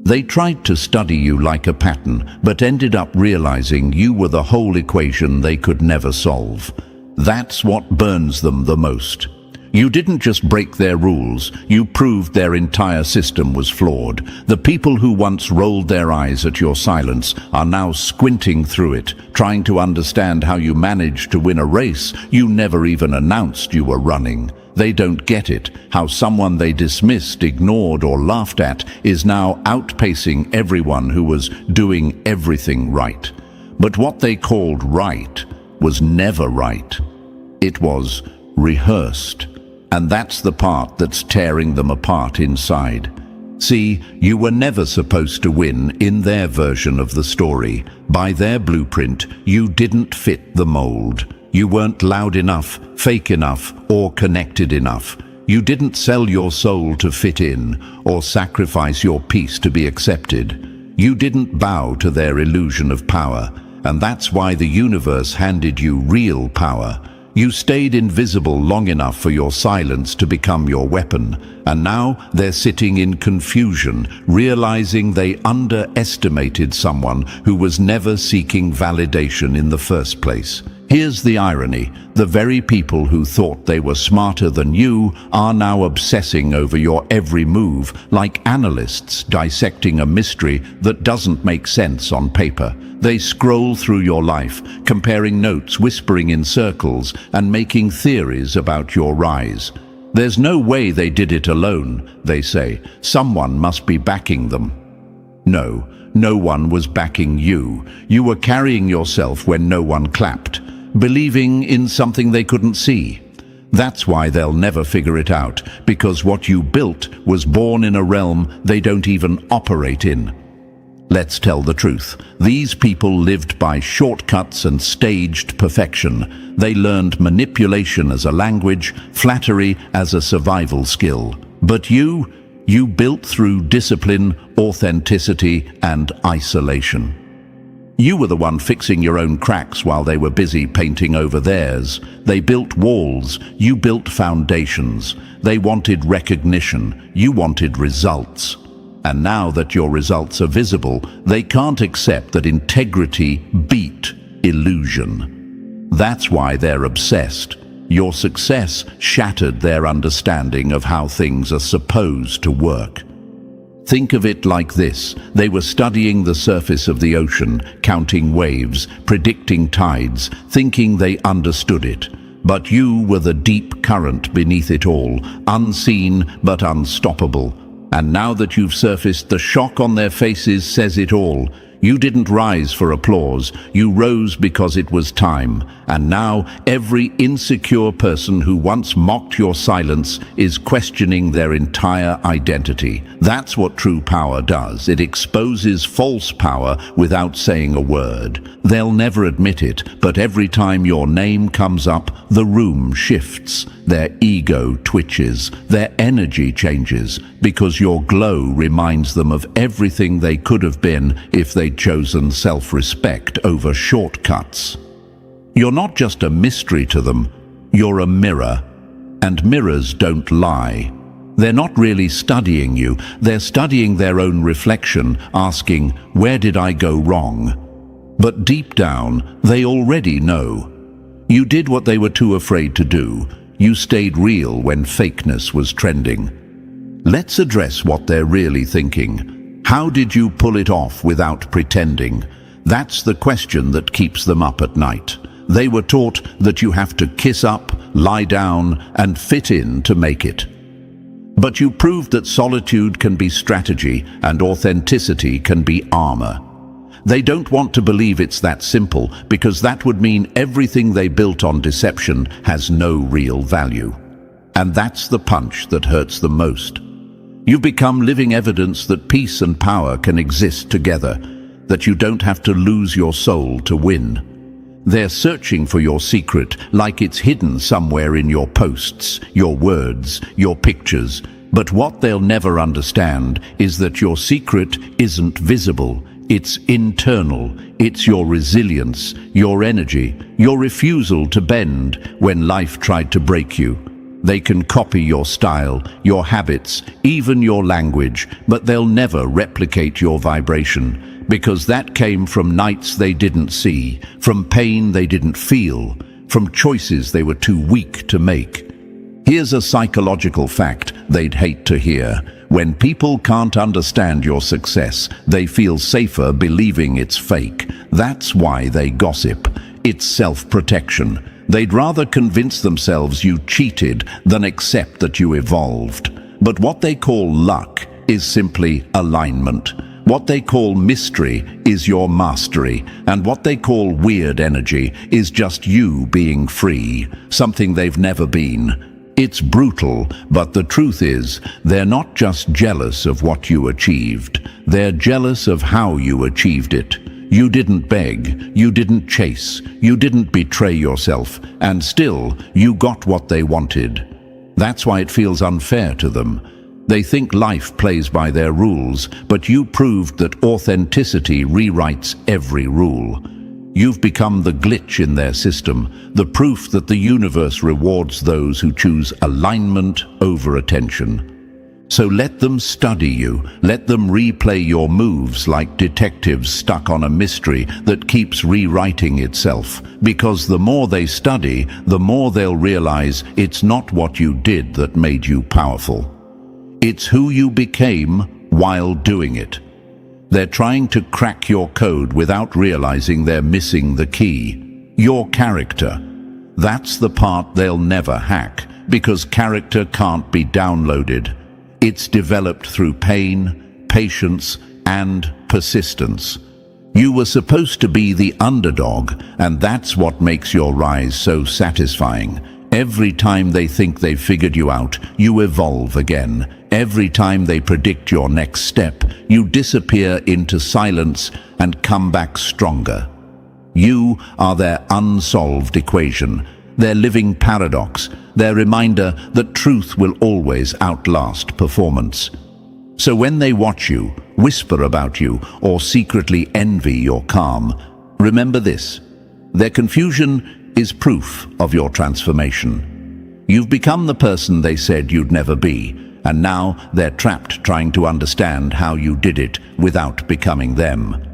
They tried to study you like a pattern, but ended up realizing you were the whole equation they could never solve. That's what burns them the most. You didn't just break their rules, you proved their entire system was flawed. The people who once rolled their eyes at your silence are now squinting through it, trying to understand how you managed to win a race you never even announced you were running. They don't get it, how someone they dismissed, ignored, or laughed at is now outpacing everyone who was doing everything right. But what they called right was never right. It was rehearsed. And that's the part that's tearing them apart inside. See, you were never supposed to win in their version of the story. By their blueprint, you didn't fit the mold. You weren't loud enough, fake enough, or connected enough. You didn't sell your soul to fit in, or sacrifice your peace to be accepted. You didn't bow to their illusion of power, and that's why the universe handed you real power. You stayed invisible long enough for your silence to become your weapon, and now they're sitting in confusion, realizing they underestimated someone who was never seeking validation in the first place. Here's the irony. The very people who thought they were smarter than you are now obsessing over your every move, like analysts dissecting a mystery that doesn't make sense on paper. They scroll through your life, comparing notes, whispering in circles, and making theories about your rise. There's no way they did it alone, they say. Someone must be backing them. No, no one was backing you. You were carrying yourself when no one clapped, believing in something they couldn't see. That's why they'll never figure it out, because what you built was born in a realm they don't even operate in. Let's tell the truth. These people lived by shortcuts and staged perfection. They learned manipulation as a language, flattery as a survival skill. But you built through discipline, authenticity, and isolation. You were the one fixing your own cracks while they were busy painting over theirs. They built walls, you built foundations. They wanted recognition, you wanted results. And now that your results are visible, they can't accept that integrity beat illusion. That's why they're obsessed. Your success shattered their understanding of how things are supposed to work. Think of it like this. They were studying the surface of the ocean, counting waves, predicting tides, thinking they understood it. But you were the deep current beneath it all, unseen but unstoppable. And now that you've surfaced, the shock on their faces says it all. You didn't rise for applause, you rose because it was time. And now every insecure person who once mocked your silence is questioning their entire identity. That's what true power does. It exposes false power without saying a word. They'll never admit it, but every time your name comes up, the room shifts. Their ego twitches, their energy changes, because your glow reminds them of everything they could have been if they'd chosen self-respect over shortcuts. You're not just a mystery to them, you're a mirror. And mirrors don't lie. They're not really studying you, they're studying their own reflection, asking, where did I go wrong? But deep down, they already know. You did what they were too afraid to do. You stayed real when fakeness was trending. Let's address what they're really thinking. How did you pull it off without pretending? That's the question that keeps them up at night. They were taught that you have to kiss up, lie down, and fit in to make it. But you proved that solitude can be strategy and authenticity can be armor. They don't want to believe it's that simple, because that would mean everything they built on deception has no real value. And that's the punch that hurts them most. You've become living evidence that peace and power can exist together, that you don't have to lose your soul to win. They're searching for your secret like it's hidden somewhere in your posts, your words, your pictures. But what they'll never understand is that your secret isn't visible. It's internal. It's your resilience, your energy, your refusal to bend when life tried to break you. They can copy your style, your habits, even your language, but they'll never replicate your vibration, because that came from nights they didn't see, from pain they didn't feel, from choices they were too weak to make. Here's a psychological fact they'd hate to hear. When people can't understand your success, they feel safer believing it's fake. That's why they gossip. It's self-protection. They'd rather convince themselves you cheated than accept that you evolved. But what they call luck is simply alignment. What they call mystery is your mastery. And what they call weird energy is just you being free, something they've never been. It's brutal, but the truth is, they're not just jealous of what you achieved. They're jealous of how you achieved it. You didn't beg, you didn't chase, you didn't betray yourself, and still, you got what they wanted. That's why it feels unfair to them. They think life plays by their rules, but you proved that authenticity rewrites every rule. You've become the glitch in their system, the proof that the universe rewards those who choose alignment over attention. So let them study you, let them replay your moves like detectives stuck on a mystery that keeps rewriting itself. Because the more they study, the more they'll realize it's not what you did that made you powerful. It's who you became while doing it. They're trying to crack your code without realizing they're missing the key. Your character. That's the part they'll never hack, because character can't be downloaded. It's developed through pain, patience, and persistence. You were supposed to be the underdog, and that's what makes your rise so satisfying. Every time they think they've figured you out, you evolve again. Every time they predict your next step, you disappear into silence and come back stronger. You are their unsolved equation, their living paradox, their reminder that truth will always outlast performance. So when they watch you, whisper about you, or secretly envy your calm, Remember this: their confusion is proof of your transformation. You've become the person they said you'd never be, and now they're trapped trying to understand how you did it without becoming them.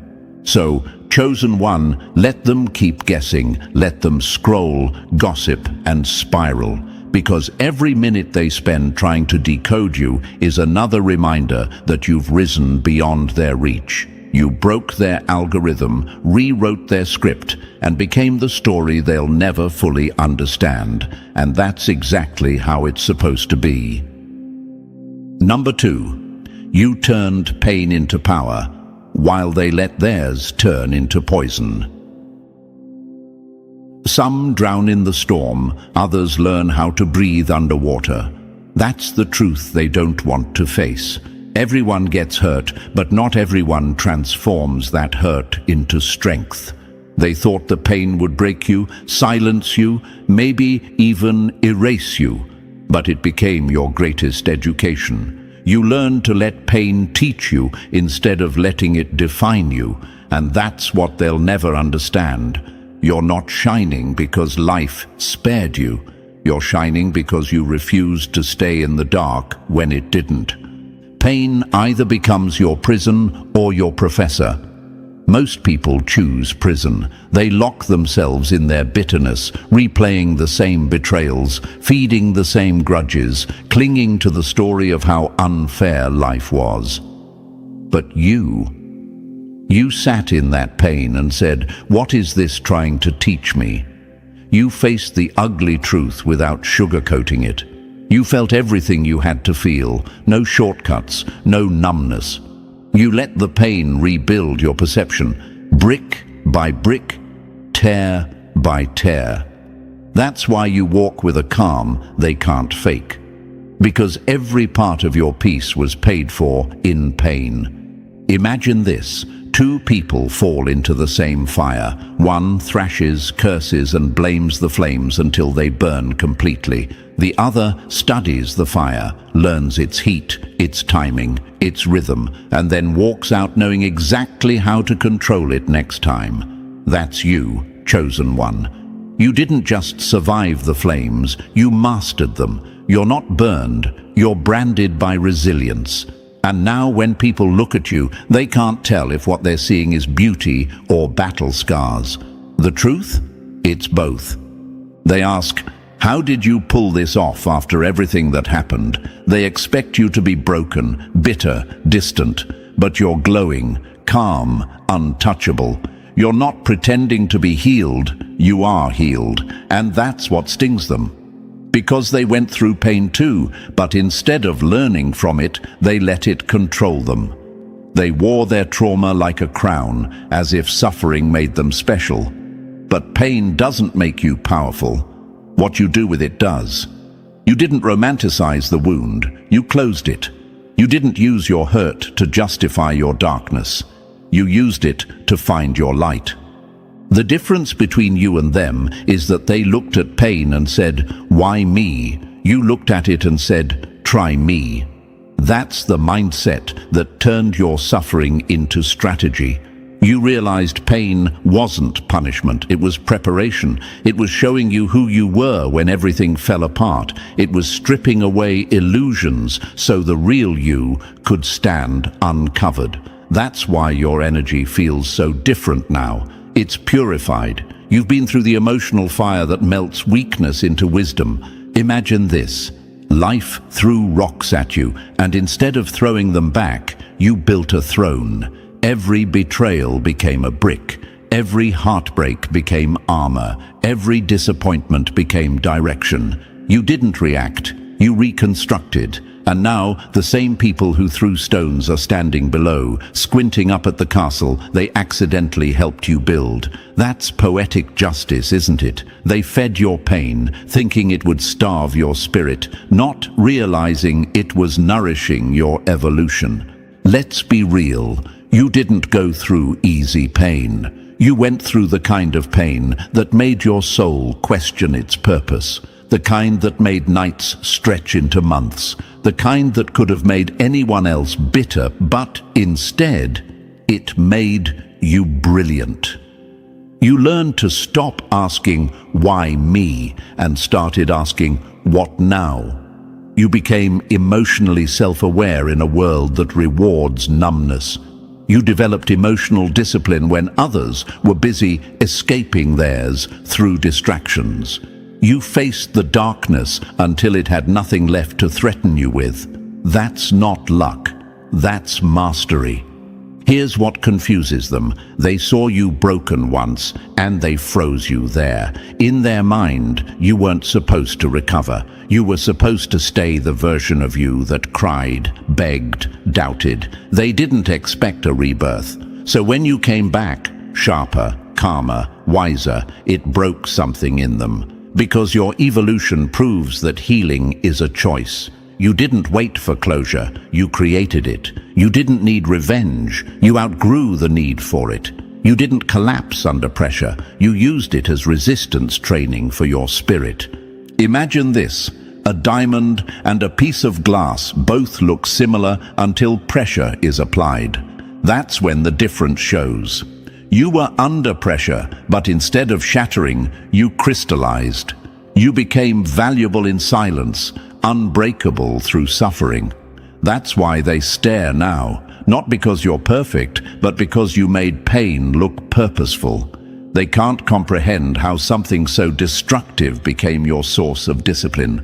So, chosen one, let them keep guessing, let them scroll, gossip, and spiral, because every minute they spend trying to decode you is another reminder that you've risen beyond their reach. You broke their algorithm, rewrote their script, and became the story they'll never fully understand. And that's exactly how it's supposed to be. Number 2, you turned pain into power, while they let theirs turn into poison. Some drown in the storm, others learn how to breathe underwater. That's the truth they don't want to face. Everyone gets hurt, but not everyone transforms that hurt into strength. They thought the pain would break you, silence you, maybe even erase you, but it became your greatest education. You learned to let pain teach you instead of letting it define you, and that's what they'll never understand. You're not shining because life spared you. You're shining because you refused to stay in the dark when it didn't. Pain either becomes your prison or your professor. Most people choose prison. They lock themselves in their bitterness, replaying the same betrayals, feeding the same grudges, clinging to the story of how unfair life was. But you sat in that pain and said, "What is this trying to teach me?" You faced the ugly truth without sugarcoating it. You felt everything you had to feel, no shortcuts, no numbness. You let the pain rebuild your perception, brick by brick, tear by tear. That's why you walk with a calm they can't fake. Because every part of your peace was paid for in pain. Imagine this: 2 people fall into the same fire. One thrashes, curses, and blames the flames until they burn completely. The other studies the fire, learns its heat, its timing, its rhythm, and then walks out knowing exactly how to control it next time. That's you, chosen one. You didn't just survive the flames, you mastered them. You're not burned, you're branded by resilience. And now when people look at you, they can't tell if what they're seeing is beauty or battle scars. The truth? It's both. They ask, "How did you pull this off after everything that happened?" They expect you to be broken, bitter, distant, but you're glowing, calm, untouchable. You're not pretending to be healed, you are healed, and that's what stings them. Because they went through pain too, but instead of learning from it, they let it control them. They wore their trauma like a crown, as if suffering made them special. But pain doesn't make you powerful. What you do with it does. You didn't romanticize the wound, you closed it. You didn't use your hurt to justify your darkness. You used it to find your light. The difference between you and them is that they looked at pain and said, "Why me?" You looked at it and said, "Try me." That's the mindset that turned your suffering into strategy. You realized pain wasn't punishment, it was preparation. It was showing you who you were when everything fell apart. It was stripping away illusions so the real you could stand uncovered. That's why your energy feels so different now. It's purified. You've been through the emotional fire that melts weakness into wisdom. Imagine this. Life threw rocks at you, and instead of throwing them back, you built a throne. Every betrayal became a brick. Every heartbreak became armor. Every disappointment became direction. You didn't react. You reconstructed. And now, the same people who threw stones are standing below, squinting up at the castle they accidentally helped you build. That's poetic justice, isn't it? They fed your pain, thinking it would starve your spirit, not realizing it was nourishing your evolution. Let's be real. You didn't go through easy pain. You went through the kind of pain that made your soul question its purpose. The kind that made nights stretch into months. The kind that could have made anyone else bitter, but instead, it made you brilliant. You learned to stop asking, "Why me?" and started asking, "What now?" You became emotionally self-aware in a world that rewards numbness. You developed emotional discipline when others were busy escaping theirs through distractions. You faced the darkness until it had nothing left to threaten you with. That's not luck. That's mastery. Here's what confuses them. They saw you broken once, and they froze you there. In their mind, you weren't supposed to recover. You were supposed to stay the version of you that cried, begged, doubted. They didn't expect a rebirth. So when you came back, sharper, calmer, wiser, it broke something in them. Because your evolution proves that healing is a choice. You didn't wait for closure, you created it. You didn't need revenge, you outgrew the need for it. You didn't collapse under pressure, you used it as resistance training for your spirit. Imagine this: a diamond and a piece of glass both look similar until pressure is applied. That's when the difference shows. You were under pressure, but instead of shattering, you crystallized. You became valuable in silence, unbreakable through suffering. That's why they stare now, not because you're perfect, but because you made pain look purposeful. They can't comprehend how something so destructive became your source of discipline.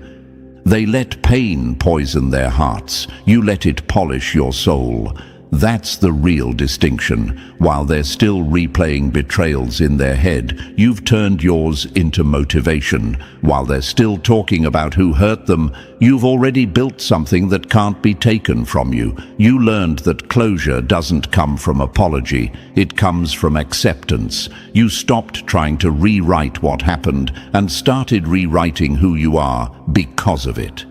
They let pain poison their hearts. You let it polish your soul. That's the real distinction. While they're still replaying betrayals in their head, you've turned yours into motivation. While they're still talking about who hurt them, you've already built something that can't be taken from you. You learned that closure doesn't come from apology, it comes from acceptance. You stopped trying to rewrite what happened and started rewriting who you are because of it.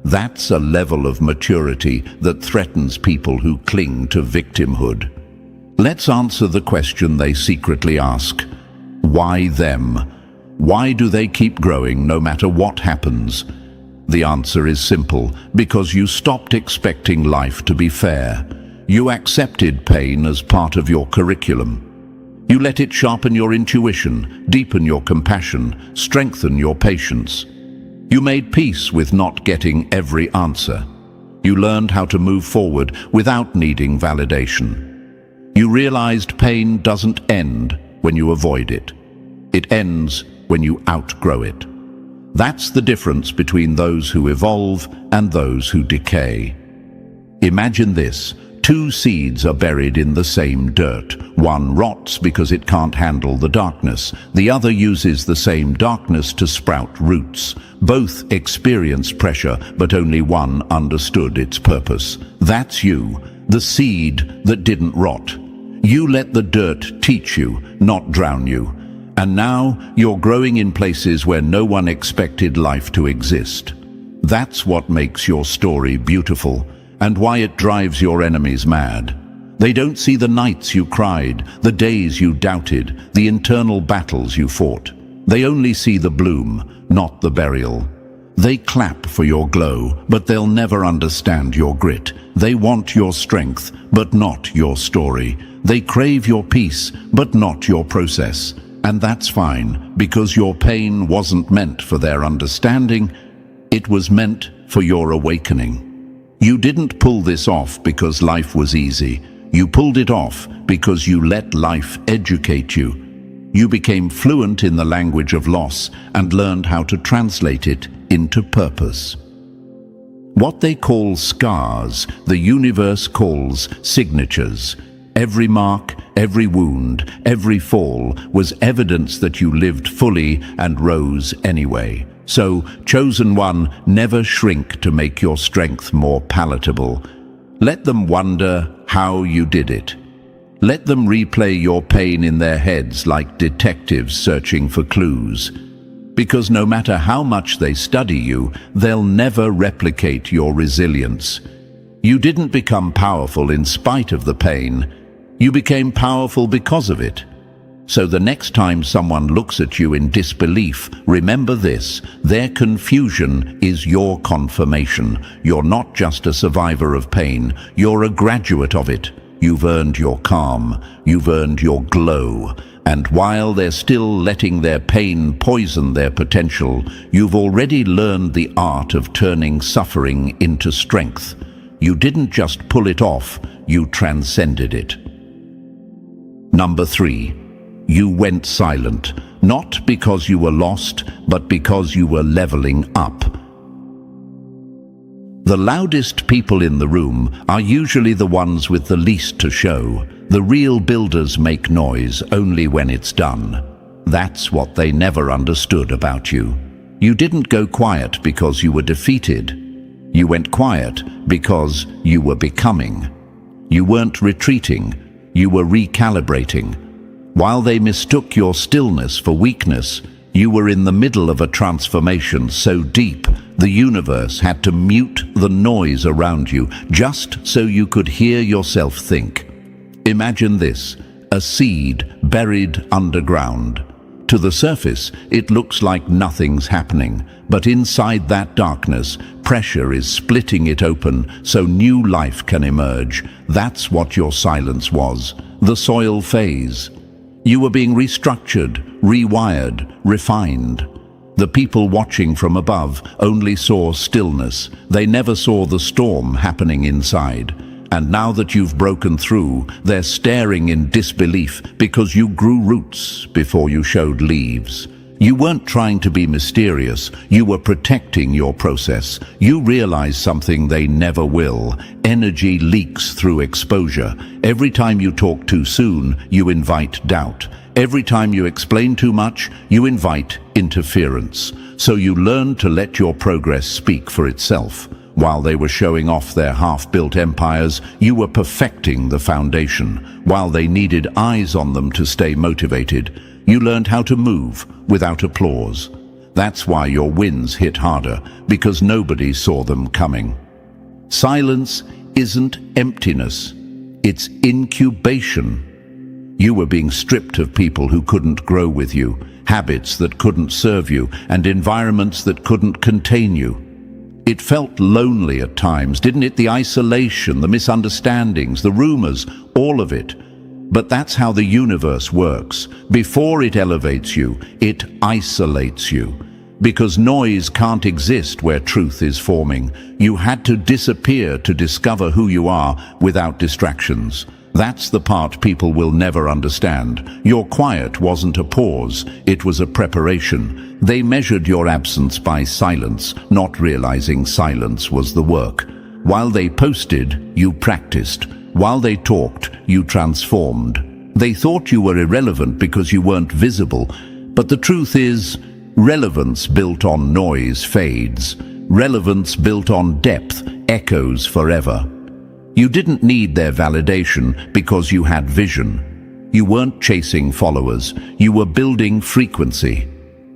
That's a level of maturity that threatens people who cling to victimhood. Let's answer the question they secretly ask. Why them? Why do they keep growing no matter what happens? The answer is simple: because you stopped expecting life to be fair. You accepted pain as part of your curriculum. You let it sharpen your intuition, deepen your compassion, strengthen your patience. You made peace with not getting every answer. You learned how to move forward without needing validation. You realized pain doesn't end when you avoid it. It ends when you outgrow it. That's the difference between those who evolve and those who decay. Imagine this: two seeds are buried in the same dirt. One rots because it can't handle the darkness. The other uses the same darkness to sprout roots. Both experienced pressure, but only one understood its purpose. That's you, the seed that didn't rot. You let the dirt teach you, not drown you. And now you're growing in places where no one expected life to exist. That's what makes your story beautiful, and why it drives your enemies mad. They don't see the nights you cried, the days you doubted, the internal battles you fought. They only see the bloom, not the burial. They clap for your glow, but they'll never understand your grit. They want your strength, but not your story. They crave your peace, but not your process. And that's fine, because your pain wasn't meant for their understanding. It was meant for your awakening. You didn't pull this off because life was easy. You pulled it off because you let life educate you. You became fluent in the language of loss and learned how to translate it into purpose. What they call scars, the universe calls signatures. Every mark, every wound, every fall was evidence that you lived fully and rose anyway. So, chosen one, never shrink to make your strength more palatable. Let them wonder how you did it. Let them replay your pain in their heads like detectives searching for clues. Because no matter how much they study you, they'll never replicate your resilience. You didn't become powerful in spite of the pain. You became powerful because of it. So the next time someone looks at you in disbelief, remember this: their confusion is your confirmation. You're not just a survivor of pain, you're a graduate of it. You've earned your calm, you've earned your glow. And while they're still letting their pain poison their potential, you've already learned the art of turning suffering into strength. You didn't just pull it off, you transcended it. Number 3. You went silent, not because you were lost, but because you were leveling up. The loudest people in the room are usually the ones with the least to show. The real builders make noise only when it's done. That's what they never understood about you. You didn't go quiet because you were defeated. You went quiet because you were becoming. You weren't retreating, you were recalibrating. While they mistook your stillness for weakness, you were in the middle of a transformation so deep, the universe had to mute the noise around you just so you could hear yourself think. Imagine this, a seed buried underground. To the surface, it looks like nothing's happening, but inside that darkness, pressure is splitting it open so new life can emerge. That's what your silence was, the soil phase. You were being restructured, rewired, refined. The people watching from above only saw stillness. They never saw the storm happening inside. And now that you've broken through, they're staring in disbelief because you grew roots before you showed leaves. You weren't trying to be mysterious, you were protecting your process. You realize something they never will. Energy leaks through exposure. Every time you talk too soon, you invite doubt. Every time you explain too much, you invite interference. So you learn to let your progress speak for itself. While they were showing off their half-built empires, you were perfecting the foundation. While they needed eyes on them to stay motivated, you learned how to move without applause. That's why your wins hit harder, because nobody saw them coming. Silence isn't emptiness, it's incubation. You were being stripped of people who couldn't grow with you, habits that couldn't serve you, and environments that couldn't contain you. It felt lonely at times, didn't it? The isolation, the misunderstandings, the rumors, all of it. But that's how the universe works. Before it elevates you, it isolates you. Because noise can't exist where truth is forming. You had to disappear to discover who you are without distractions. That's the part people will never understand. Your quiet wasn't a pause, it was a preparation. They measured your absence by silence, not realizing silence was the work. While they posted, you practiced. While they talked, you transformed. They thought you were irrelevant because you weren't visible. But the truth is, relevance built on noise fades. Relevance built on depth echoes forever. You didn't need their validation because you had vision. You weren't chasing followers, you were building frequency.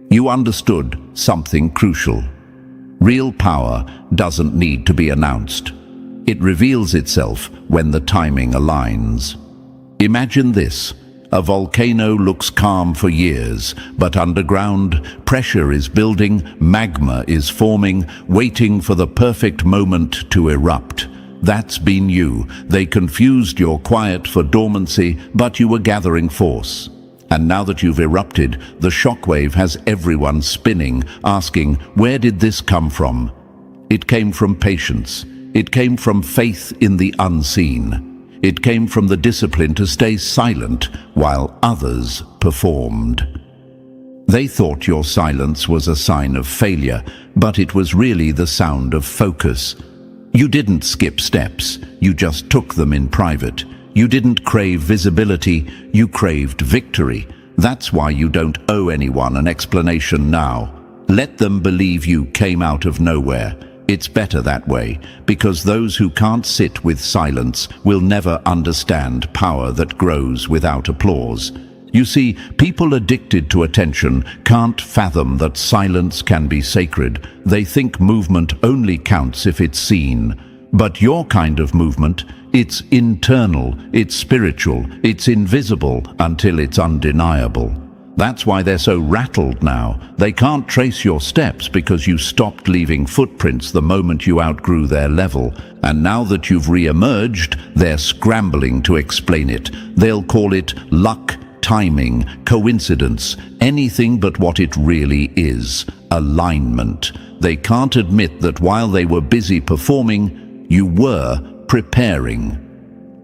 You understood something crucial. Real power doesn't need to be announced. It reveals itself when the timing aligns. Imagine this. A volcano looks calm for years, but underground, pressure is building, magma is forming, waiting for the perfect moment to erupt. That's been you. They confused your quiet for dormancy, but you were gathering force. And now that you've erupted, the shockwave has everyone spinning, asking, where did this come from? It came from patience. It came from faith in the unseen. It came from the discipline to stay silent while others performed. They thought your silence was a sign of failure, but it was really the sound of focus. You didn't skip steps, you just took them in private. You didn't crave visibility, you craved victory. That's why you don't owe anyone an explanation now. Let them believe you came out of nowhere. It's better that way, because those who can't sit with silence will never understand power that grows without applause. You see, people addicted to attention can't fathom that silence can be sacred. They think movement only counts if it's seen. But your kind of movement, it's internal, it's spiritual, it's invisible until it's undeniable. That's why they're so rattled now. They can't trace your steps because you stopped leaving footprints the moment you outgrew their level. And now that you've re-emerged, they're scrambling to explain it. They'll call it luck, timing, coincidence, anything but what it really is: alignment. They can't admit that while they were busy performing, you were preparing.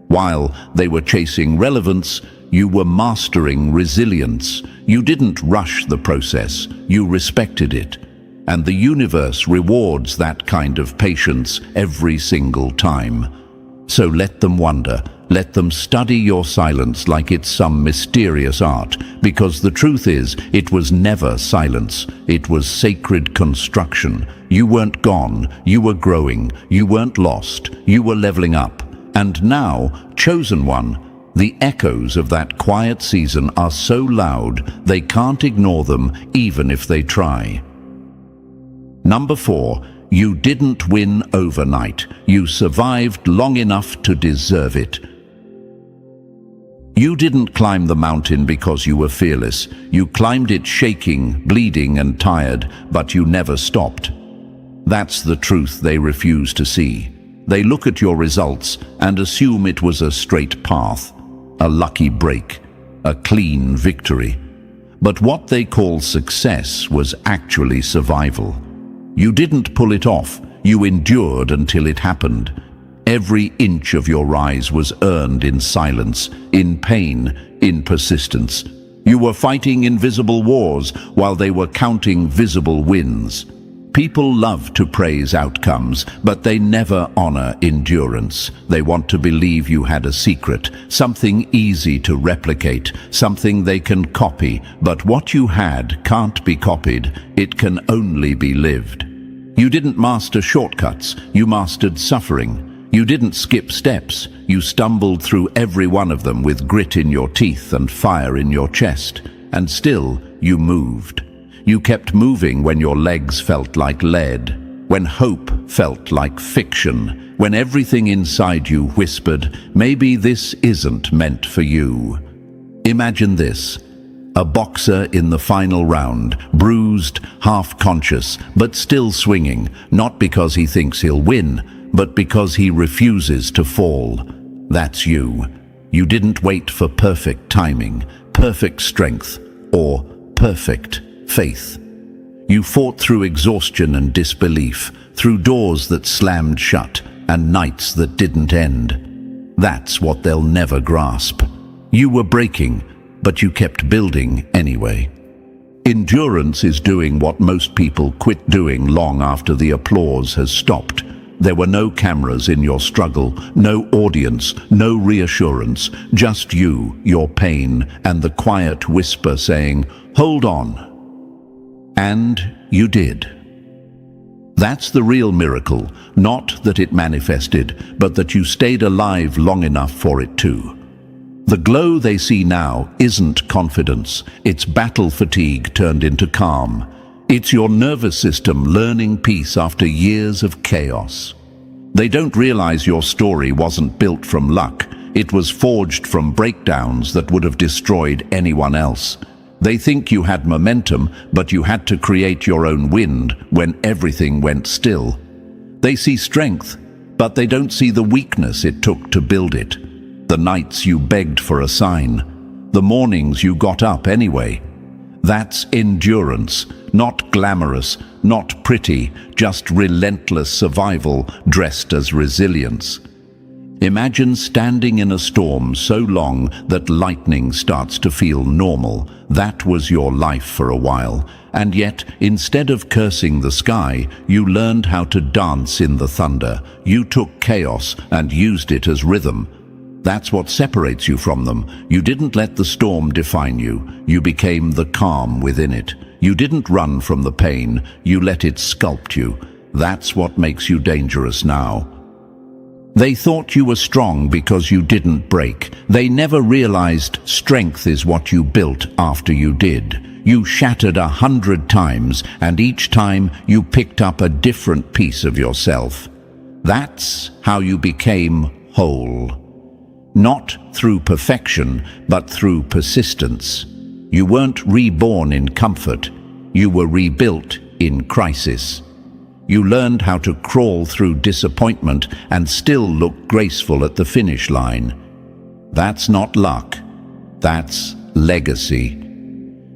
While they were chasing relevance, you were mastering resilience. You didn't rush the process, you respected it. And the universe rewards that kind of patience every single time. So let them wonder, let them study your silence like it's some mysterious art, because the truth is, it was never silence, it was sacred construction. You weren't gone, you were growing, you weren't lost, you were leveling up. And now, chosen one, the echoes of that quiet season are so loud, they can't ignore them even if they try. Number 4, you didn't win overnight. You survived long enough to deserve it. You didn't climb the mountain because you were fearless. You climbed it shaking, bleeding and tired, but you never stopped. That's the truth they refuse to see. They look at your results and assume it was a straight path, a lucky break, a clean victory. But what they call success was actually survival. You didn't pull it off, you endured until it happened. Every inch of your rise was earned in silence, in pain, in persistence. You were fighting invisible wars while they were counting visible wins. People love to praise outcomes, but they never honor endurance. They want to believe you had a secret, something easy to replicate, something they can copy. But what you had can't be copied, it can only be lived. You didn't master shortcuts, you mastered suffering. You didn't skip steps, you stumbled through every one of them with grit in your teeth and fire in your chest. And still, you moved. You kept moving when your legs felt like lead, when hope felt like fiction, when everything inside you whispered, maybe this isn't meant for you. Imagine this: a boxer in the final round, bruised, half-conscious, but still swinging, not because he thinks he'll win, but because he refuses to fall. That's you. You didn't wait for perfect timing, perfect strength, or perfect faith. You fought through exhaustion and disbelief, through doors that slammed shut and nights that didn't end. That's what they'll never grasp. You were breaking, but you kept building anyway. Endurance is doing what most people quit doing long after the applause has stopped. There were no cameras in your struggle, no audience, no reassurance, just you, your pain, and the quiet whisper saying, "Hold on." And you did. That's the real miracle, not that it manifested, but that you stayed alive long enough for it to. The glow they see now isn't confidence, it's battle fatigue turned into calm. It's your nervous system learning peace after years of chaos. They don't realize your story wasn't built from luck, it was forged from breakdowns that would have destroyed anyone else. They think you had momentum, but you had to create your own wind when everything went still. They see strength, but they don't see the weakness it took to build it. The nights you begged for a sign, the mornings you got up anyway. That's endurance, not glamorous, not pretty, just relentless survival dressed as resilience. Imagine standing in a storm so long that lightning starts to feel normal. That was your life for a while. And yet, instead of cursing the sky, you learned how to dance in the thunder. You took chaos and used it as rhythm. That's what separates you from them. You didn't let the storm define you. You became the calm within it. You didn't run from the pain. You let it sculpt you. That's what makes you dangerous now. They thought you were strong because you didn't break. They never realized strength is what you built after you did. You shattered 100 times, and each time you picked up a different piece of yourself. That's how you became whole. Not through perfection, but through persistence. You weren't reborn in comfort. You were rebuilt in crisis. You learned how to crawl through disappointment and still look graceful at the finish line. That's not luck. That's legacy.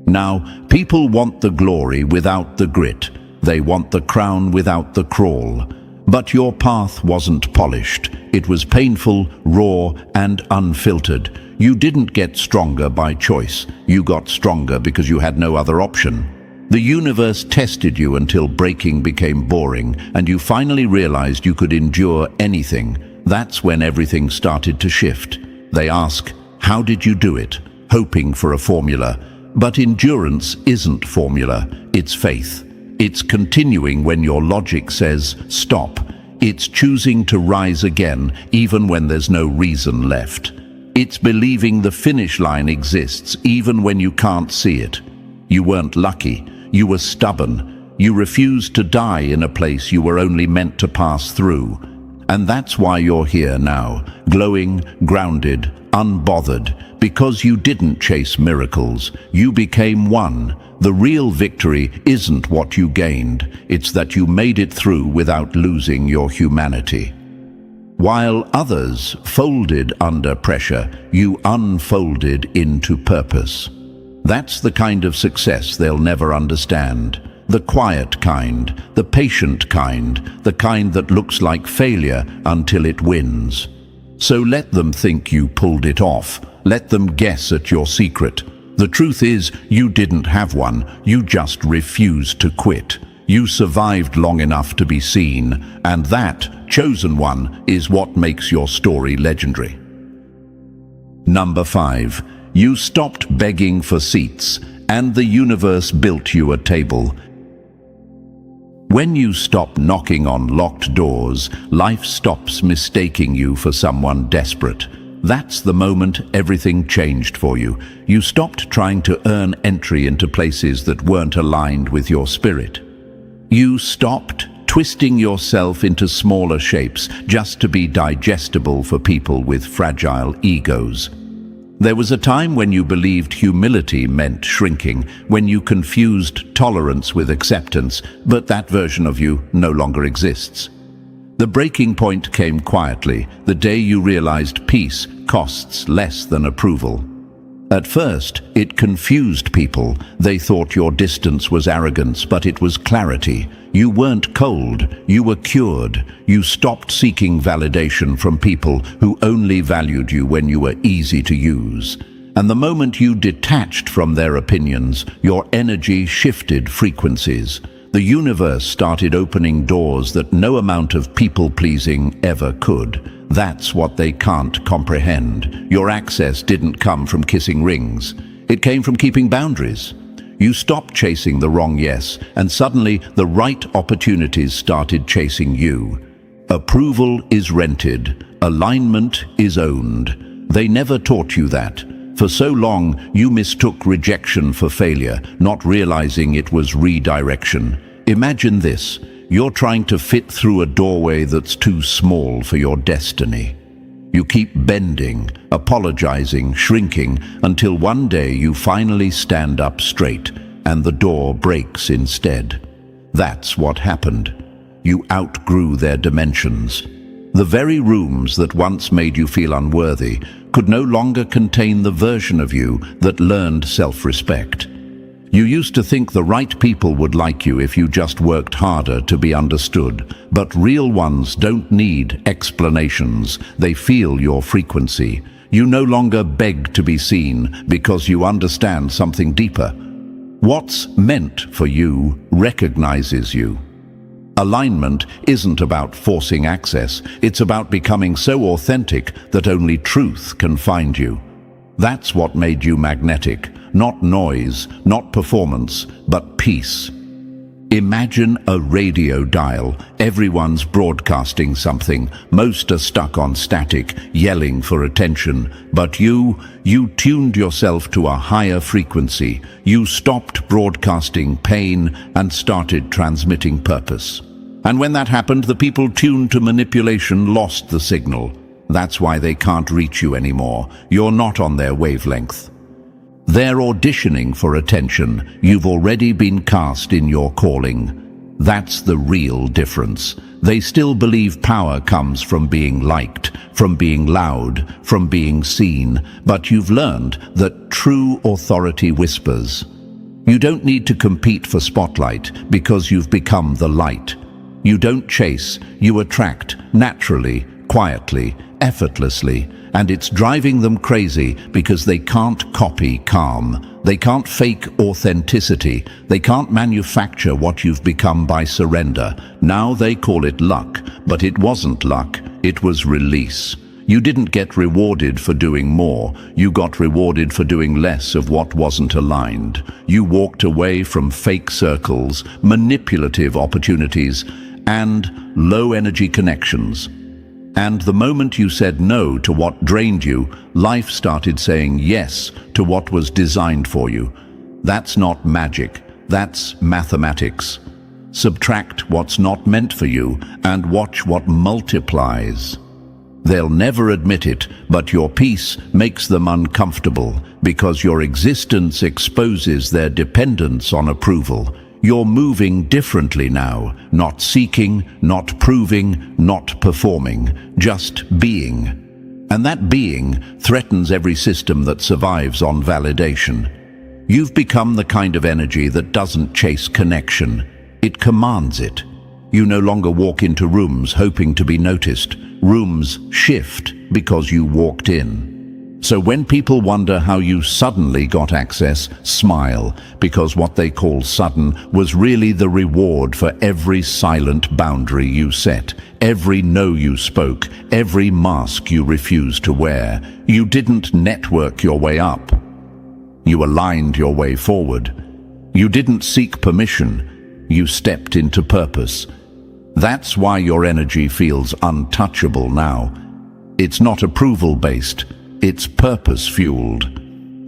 Now, people want the glory without the grit. They want the crown without the crawl. But your path wasn't polished. It was painful, raw, and unfiltered. You didn't get stronger by choice. You got stronger because you had no other option. The universe tested you until breaking became boring, and you finally realized you could endure anything. That's when everything started to shift. They ask, how did you do it? Hoping for a formula. But endurance isn't formula, it's faith. It's continuing when your logic says stop. It's choosing to rise again even when there's no reason left. It's believing the finish line exists even when you can't see it. You weren't lucky. You were stubborn. You refused to die in a place you were only meant to pass through. And that's why you're here now, glowing, grounded, unbothered, because you didn't chase miracles. You became one. The real victory isn't what you gained, it's that you made it through without losing your humanity. While others folded under pressure, you unfolded into purpose. That's the kind of success they'll never understand. The quiet kind, the patient kind, the kind that looks like failure until it wins. So let them think you pulled it off. Let them guess at your secret. The truth is, you didn't have one. You just refused to quit. You survived long enough to be seen, and that, chosen one, is what makes your story legendary. Number 5. You stopped begging for seats, and the universe built you a table. When you stop knocking on locked doors, life stops mistaking you for someone desperate. That's the moment everything changed for you. You stopped trying to earn entry into places that weren't aligned with your spirit. You stopped twisting yourself into smaller shapes just to be digestible for people with fragile egos. There was a time when you believed humility meant shrinking, when you confused tolerance with acceptance, but that version of you no longer exists. The breaking point came quietly, the day you realized peace costs less than approval. At first, it confused people. They thought your distance was arrogance, but it was clarity. You weren't cold, you were cured. You stopped seeking validation from people who only valued you when you were easy to use. And the moment you detached from their opinions, your energy shifted frequencies. The universe started opening doors that no amount of people-pleasing ever could. That's what they can't comprehend. Your access didn't come from kissing rings. It came from keeping boundaries. You stopped chasing the wrong yes, and suddenly the right opportunities started chasing you. Approval is rented. Alignment is owned. They never taught you that. For so long, you mistook rejection for failure, not realizing it was redirection. Imagine this. You're trying to fit through a doorway that's too small for your destiny. You keep bending, apologizing, shrinking, until one day you finally stand up straight, and the door breaks instead. That's what happened. You outgrew their dimensions. The very rooms that once made you feel unworthy could no longer contain the version of you that learned self-respect. You used to think the right people would like you if you just worked harder to be understood, but real ones don't need explanations. They feel your frequency. You no longer beg to be seen because you understand something deeper. What's meant for you recognizes you. Alignment isn't about forcing access. It's about becoming so authentic that only truth can find you. That's what made you magnetic. Not noise, not performance, but peace. Imagine a radio dial. Everyone's broadcasting something. Most are stuck on static, yelling for attention. But you tuned yourself to a higher frequency. You stopped broadcasting pain and started transmitting purpose. And when that happened, the people tuned to manipulation lost the signal. That's why they can't reach you anymore. You're not on their wavelength. They're auditioning for attention. You've already been cast in your calling. That's the real difference. They still believe power comes from being liked, from being loud, from being seen, but you've learned that true authority whispers. You don't need to compete for spotlight because you've become the light. You don't chase, you attract, naturally, quietly, effortlessly, and it's driving them crazy because they can't copy calm. They can't fake authenticity. They can't manufacture what you've become by surrender. Now they call it luck, but it wasn't luck, it was release. You didn't get rewarded for doing more. You got rewarded for doing less of what wasn't aligned. You walked away from fake circles, manipulative opportunities, and low-energy connections. And the moment you said no to what drained you, life started saying yes to what was designed for you. That's not magic, that's mathematics. Subtract what's not meant for you and watch what multiplies. They'll never admit it, but your peace makes them uncomfortable because your existence exposes their dependence on approval. You're moving differently now, not seeking, not proving, not performing, just being. And that being threatens every system that survives on validation. You've become the kind of energy that doesn't chase connection, it commands it. You no longer walk into rooms hoping to be noticed. Rooms shift because you walked in. So when people wonder how you suddenly got access, smile, because what they call sudden was really the reward for every silent boundary you set, every no you spoke, every mask you refused to wear. You didn't network your way up. You aligned your way forward. You didn't seek permission. You stepped into purpose. That's why your energy feels untouchable now. It's not approval-based. It's purpose-fueled.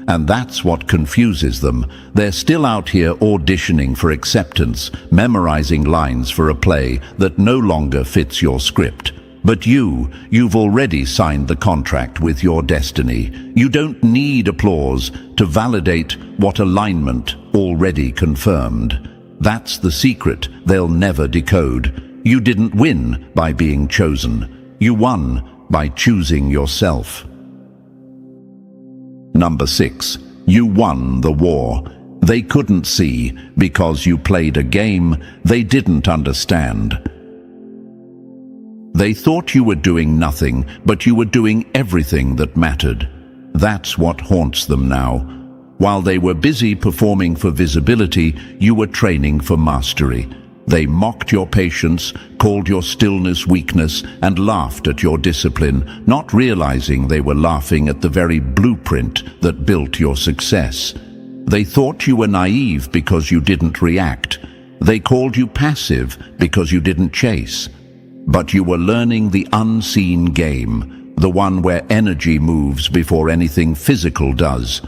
And that's what confuses them. They're still out here auditioning for acceptance, memorizing lines for a play that no longer fits your script. But you've already signed the contract with your destiny. You don't need applause to validate what alignment already confirmed. That's the secret they'll never decode. You didn't win by being chosen. You won by choosing yourself. Number 6. You won the war. They couldn't see because you played a game they didn't understand. They thought you were doing nothing, but you were doing everything that mattered. That's what haunts them now. While they were busy performing for visibility, you were training for mastery. They mocked your patience, called your stillness weakness, and laughed at your discipline, not realizing they were laughing at the very blueprint that built your success. They thought you were naive because you didn't react. They called you passive because you didn't chase. But you were learning the unseen game, the one where energy moves before anything physical does.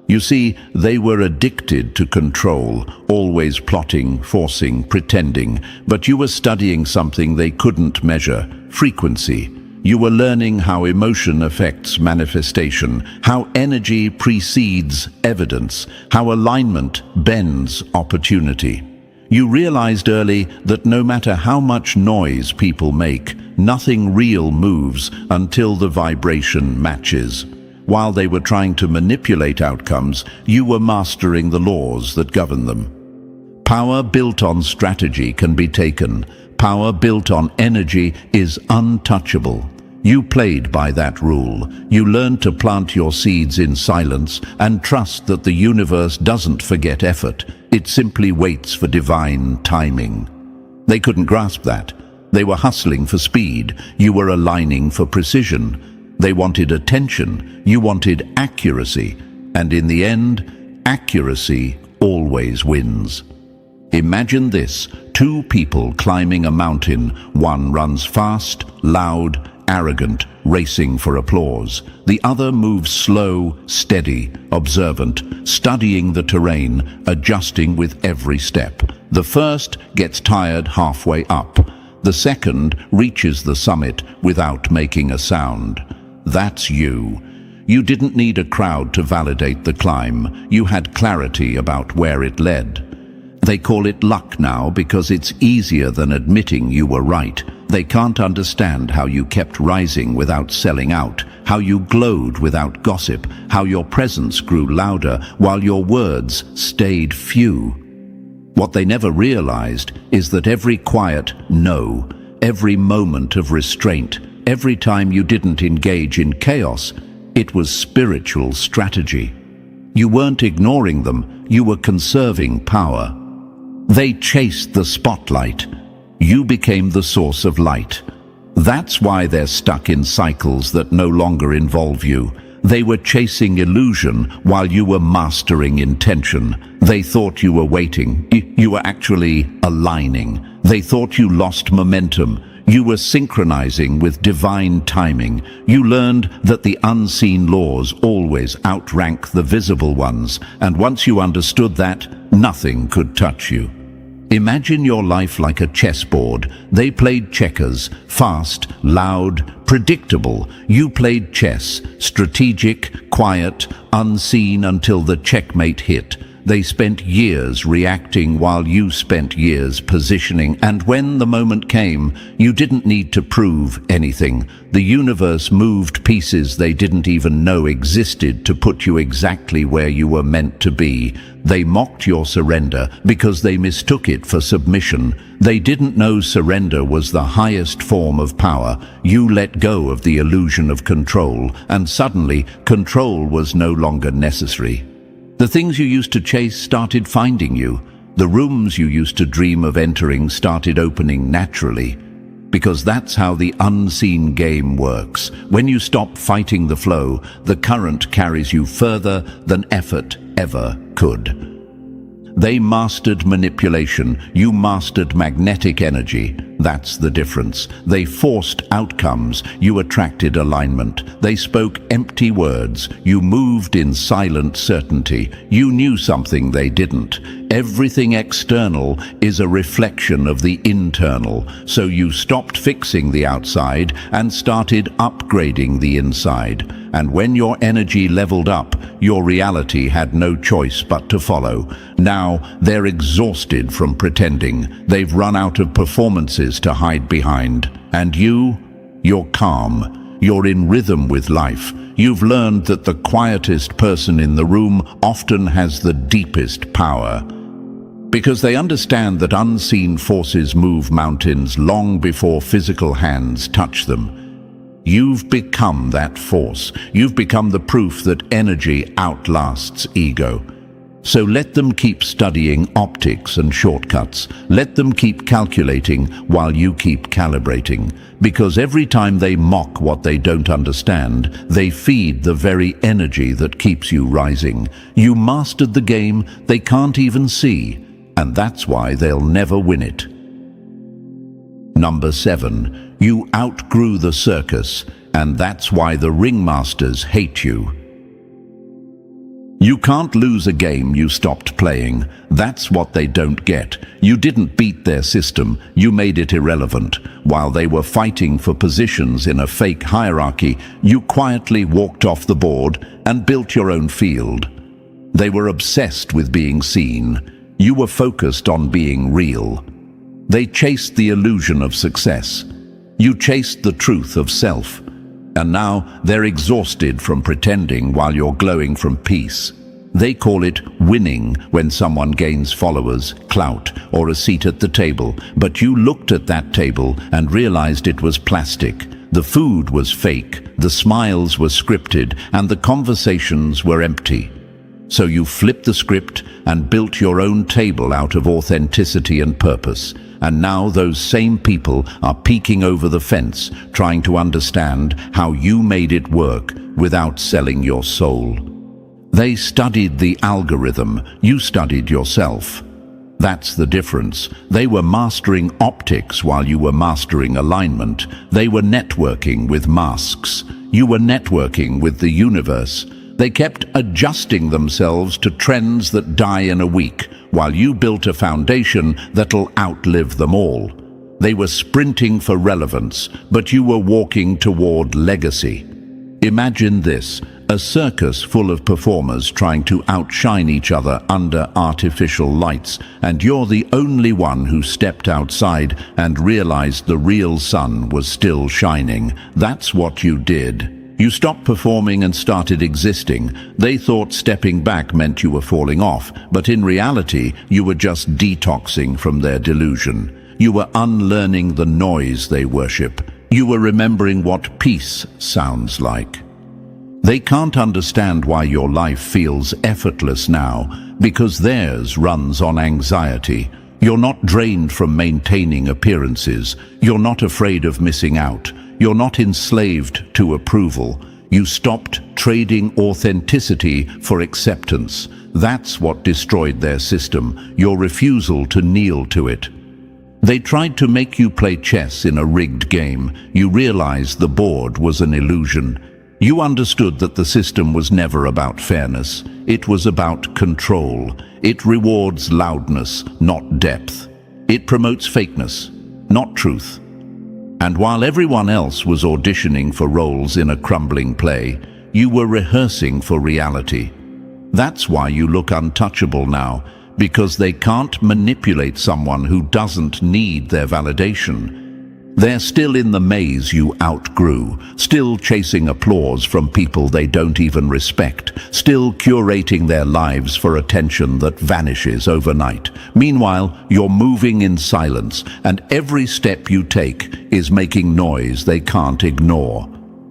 You see, they were addicted to control, always plotting, forcing, pretending, but you were studying something they couldn't measure: frequency. You were learning how emotion affects manifestation, how energy precedes evidence, how alignment bends opportunity. You realized early that no matter how much noise people make, nothing real moves until the vibration matches. While they were trying to manipulate outcomes, you were mastering the laws that govern them. Power built on strategy can be taken. Power built on energy is untouchable. You played by that rule. You learned to plant your seeds in silence and trust that the universe doesn't forget effort. It simply waits for divine timing. They couldn't grasp that. They were hustling for speed. You were aligning for precision. They wanted attention, you wanted accuracy, and in the end, accuracy always wins. Imagine this: 2 people climbing a mountain. One runs fast, loud, arrogant, racing for applause. The other moves slow, steady, observant, studying the terrain, adjusting with every step. The first gets tired halfway up. The second reaches the summit without making a sound. That's you. You didn't need a crowd to validate the climb. You had clarity about where it led. They call it luck now because it's easier than admitting you were right. They can't understand how you kept rising without selling out, how you glowed without gossip, how your presence grew louder while your words stayed few. What they never realized is that every quiet no, every moment of restraint, every time you didn't engage in chaos, it was spiritual strategy. You weren't ignoring them, you were conserving power. They chased the spotlight. You became the source of light. That's why they're stuck in cycles that no longer involve you. They were chasing illusion while you were mastering intention. They thought you were waiting. You were actually aligning. They thought you lost momentum. You were synchronizing with divine timing. You learned that the unseen laws always outrank the visible ones, and once you understood that, nothing could touch you. Imagine your life like a chessboard. They played checkers, fast, loud, predictable. You played chess, strategic, quiet, unseen until the checkmate hit. They spent years reacting while you spent years positioning, and when the moment came, you didn't need to prove anything. The universe moved pieces they didn't even know existed to put you exactly where you were meant to be. They mocked your surrender because they mistook it for submission. They didn't know surrender was the highest form of power. You let go of the illusion of control, and suddenly control was no longer necessary. The things you used to chase started finding you. The rooms you used to dream of entering started opening naturally. Because that's how the unseen game works. When you stop fighting the flow, the current carries you further than effort ever could. They mastered manipulation. You mastered magnetic energy. That's the difference. They forced outcomes. You attracted alignment. They spoke empty words. You moved in silent certainty. You knew something they didn't. Everything external is a reflection of the internal. So you stopped fixing the outside and started upgrading the inside. And when your energy leveled up, your reality had no choice but to follow. Now, they're exhausted from pretending. They've run out of performances to hide behind. And you're calm. You're in rhythm with life. You've learned that the quietest person in the room often has the deepest power. Because they understand that unseen forces move mountains long before physical hands touch them. You've become that force. You've become the proof that energy outlasts ego. So let them keep studying optics and shortcuts. Let them keep calculating while you keep calibrating. Because every time they mock what they don't understand, they feed the very energy that keeps you rising. You mastered the game they can't even see, and that's why they'll never win it. Number 7, you outgrew the circus, and that's why the ringmasters hate you. You can't lose a game you stopped playing. That's what they don't get. You didn't beat their system, you made it irrelevant. While they were fighting for positions in a fake hierarchy, you quietly walked off the board and built your own field. They were obsessed with being seen. You were focused on being real. They chased the illusion of success. You chased the truth of self. And now they're exhausted from pretending while you're glowing from peace. They call it winning when someone gains followers, clout, or a seat at the table. But you looked at that table and realized it was plastic. The food was fake, the smiles were scripted, and the conversations were empty. So you flipped the script and built your own table out of authenticity and purpose. And now those same people are peeking over the fence, trying to understand how you made it work without selling your soul. They studied the algorithm, you studied yourself. That's the difference. They were mastering optics while you were mastering alignment. They were networking with masks. You were networking with the universe. They kept adjusting themselves to trends that die in a week, while you built a foundation that'll outlive them all. They were sprinting for relevance, but you were walking toward legacy. Imagine this, A circus full of performers trying to outshine each other under artificial lights, and you're the only one who stepped outside and realized the real sun was still shining. That's what you did. You stopped performing and started existing. They thought stepping back meant you were falling off, but in reality, you were just detoxing from their delusion. You were unlearning the noise they worship. You were remembering what peace sounds like. They can't understand why your life feels effortless now, because theirs runs on anxiety. You're not drained from maintaining appearances. You're not afraid of missing out. You're not enslaved to approval. You stopped trading authenticity for acceptance. That's what destroyed their system, your refusal to kneel to it. They tried to make you play chess in a rigged game. You realized the board was an illusion. You understood that the system was never about fairness. It was about control. It rewards loudness, not depth. It promotes fakeness, not truth. And while everyone else was auditioning for roles in a crumbling play, you were rehearsing for reality. That's why you look untouchable now, because they can't manipulate someone who doesn't need their validation. They're still in the maze you outgrew, still chasing applause from people they don't even respect, still curating their lives for attention that vanishes overnight. Meanwhile, you're moving in silence, and every step you take is making noise they can't ignore.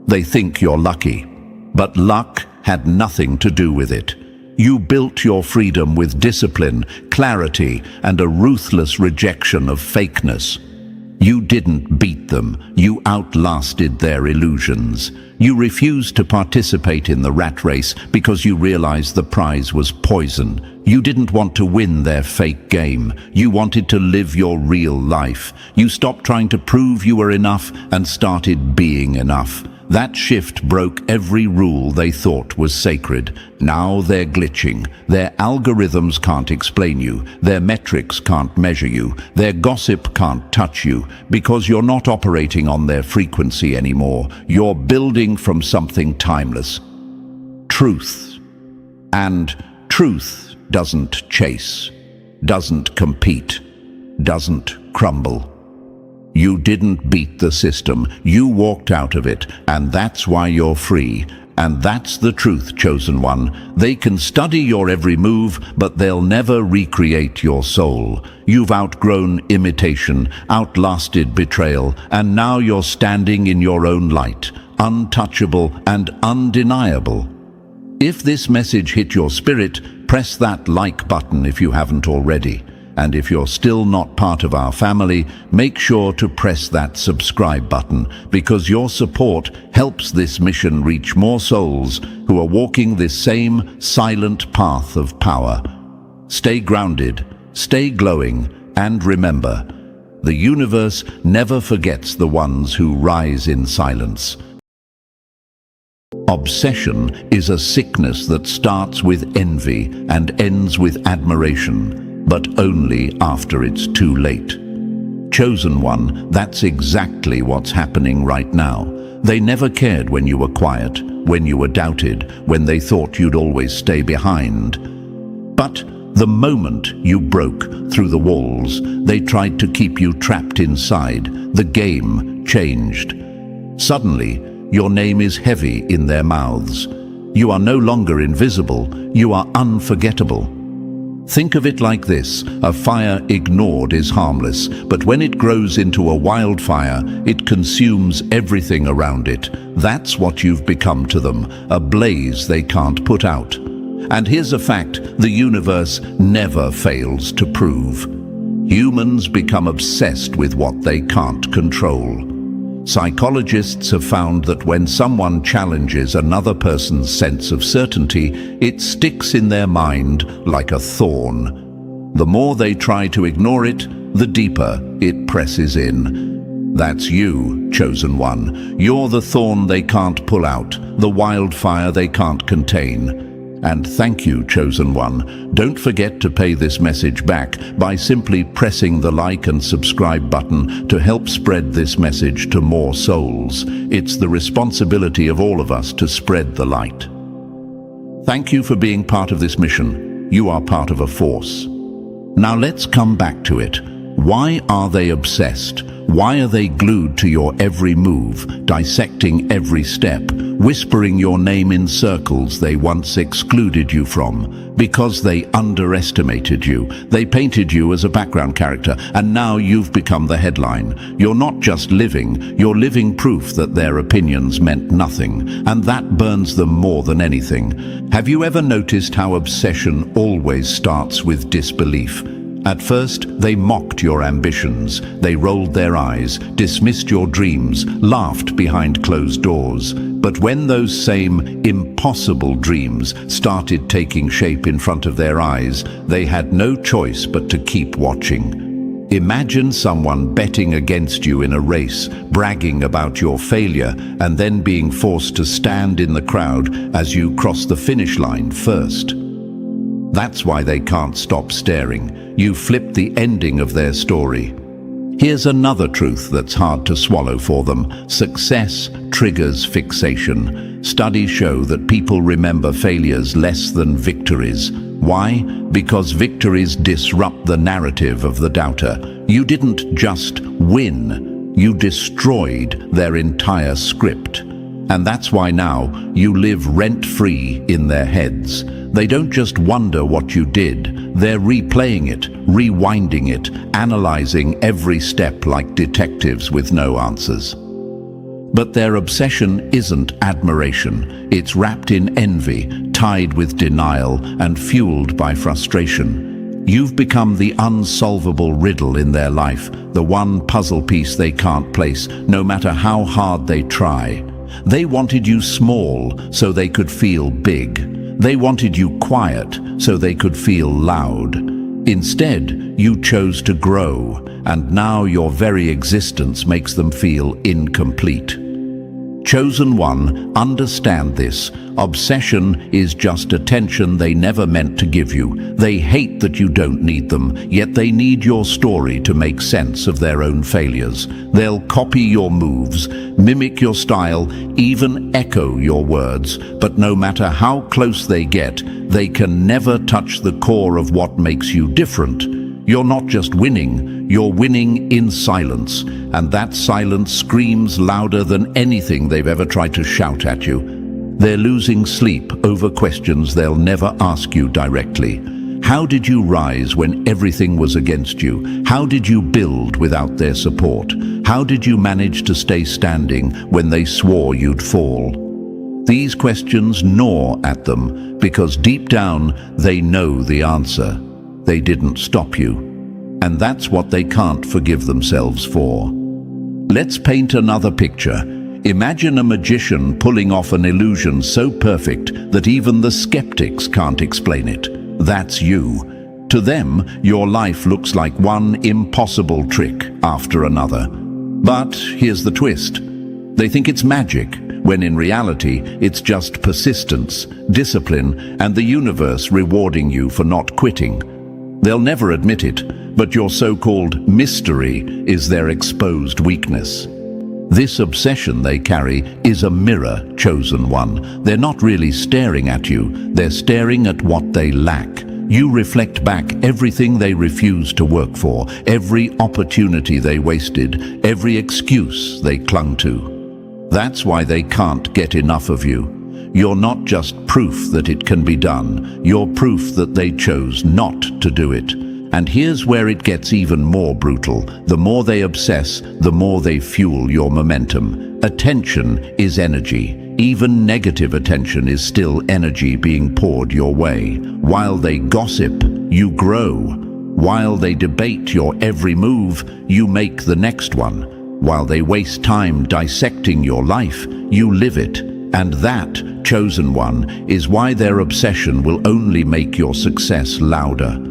They think you're lucky, but luck had nothing to do with it. You built your freedom with discipline, clarity, and a ruthless rejection of fakeness. You didn't beat them. You outlasted their illusions. You refused to participate in the rat race because you realized the prize was poison. You didn't want to win their fake game. You wanted to live your real life. You stopped trying to prove you were enough and started being enough. That shift broke every rule they thought was sacred. Now they're glitching. Their algorithms can't explain you. Their metrics can't measure you. Their gossip can't touch you, because you're not operating on their frequency anymore. You're building from something timeless. Truth. And truth doesn't chase, doesn't compete, doesn't crumble. You didn't beat the system. You walked out of it, and that's why you're free. And that's the truth, chosen one. They can study your every move, but they'll never recreate your soul. You've outgrown imitation, outlasted betrayal, and now you're standing in your own light, untouchable and undeniable. If this message hit your spirit, press that like button if you haven't already. And if you're still not part of our family, make sure to press that subscribe button, because your support helps this mission reach more souls who are walking this same silent path of power. Stay grounded, stay glowing, and remember, the universe never forgets the ones who rise in silence. Obsession is a sickness that starts with envy and ends with admiration, but only after it's too late. Chosen one, that's exactly what's happening right now. They never cared when you were quiet, when you were doubted, when they thought you'd always stay behind. But the moment you broke through the walls, they tried to keep you trapped inside. The game changed. Suddenly, your name is heavy in their mouths. You are no longer invisible, you are unforgettable. Think of it like this: a fire ignored is harmless, but when it grows into a wildfire, it consumes everything around it. That's what you've become to them, a blaze they can't put out. And here's a fact the universe never fails to prove. Humans become obsessed with what they can't control. Psychologists have found that when someone challenges another person's sense of certainty, it sticks in their mind like a thorn. The more they try to ignore it, the deeper it presses in. That's you, chosen one. You're the thorn they can't pull out, the wildfire they can't contain. And thank you, chosen one. Don't forget to pay this message back by simply pressing the like and subscribe button to help spread this message to more souls. It's the responsibility of all of us to spread the light. Thank you for being part of this mission. You are part of a force. Now let's come back to it. Why are they obsessed? Why are they glued to your every move, dissecting every step, whispering your name in circles they once excluded you from? Because they underestimated you. They painted you as a background character, and now you've become the headline. You're not just living, you're living proof that their opinions meant nothing, and that burns them more than anything. Have you ever noticed how obsession always starts with disbelief? At first, they mocked your ambitions. They rolled their eyes, dismissed your dreams, laughed behind closed doors. But when those same impossible dreams started taking shape in front of their eyes, they had no choice but to keep watching. Imagine someone betting against you in a race, bragging about your failure, and then being forced to stand in the crowd as you cross the finish line first. That's why they can't stop staring. You flipped the ending of their story. Here's another truth that's hard to swallow for them. Success triggers fixation. Studies show that people remember failures less than victories. Why? Because victories disrupt the narrative of the doubter. You didn't just win, you destroyed their entire script. And that's why now you live rent-free in their heads. They don't just wonder what you did, they're replaying it, rewinding it, analyzing every step like detectives with no answers. But their obsession isn't admiration. It's wrapped in envy, tied with denial, and fueled by frustration. You've become the unsolvable riddle in their life, the one puzzle piece they can't place, no matter how hard they try. They wanted you small so they could feel big. They wanted you quiet so they could feel loud. Instead, you chose to grow, and now your very existence makes them feel incomplete. Chosen one, understand this. Obsession is just attention they never meant to give you. They hate that you don't need them, yet they need your story to make sense of their own failures. They'll copy your moves, mimic your style, even echo your words. But no matter how close they get, they can never touch the core of what makes you different. You're not just winning, you're winning in silence, and that silence screams louder than anything they've ever tried to shout at you. They're losing sleep over questions they'll never ask you directly. How did you rise when everything was against you? How did you build without their support? How did you manage to stay standing when they swore you'd fall? These questions gnaw at them because deep down they know the answer. They didn't stop you. And that's what they can't forgive themselves for. Let's paint another picture. Imagine a magician pulling off an illusion so perfect that even the skeptics can't explain it. That's you. To them, your life looks like one impossible trick after another. But here's the twist. They think it's magic, when in reality, it's just persistence, discipline, and the universe rewarding you for not quitting. They'll never admit it, but your so-called mystery is their exposed weakness. This obsession they carry is a mirror, chosen one. They're not really staring at you, they're staring at what they lack. You reflect back everything they refused to work for, every opportunity they wasted, every excuse they clung to. That's why they can't get enough of you. You're not just proof that it can be done, you're proof that they chose not to do it. And here's where it gets even more brutal. The more they obsess, the more they fuel your momentum. Attention is energy. Even negative attention is still energy being poured your way. While they gossip, you grow. While they debate your every move, you make the next one. While they waste time dissecting your life, you live it. And that, chosen one, is why their obsession will only make your success louder.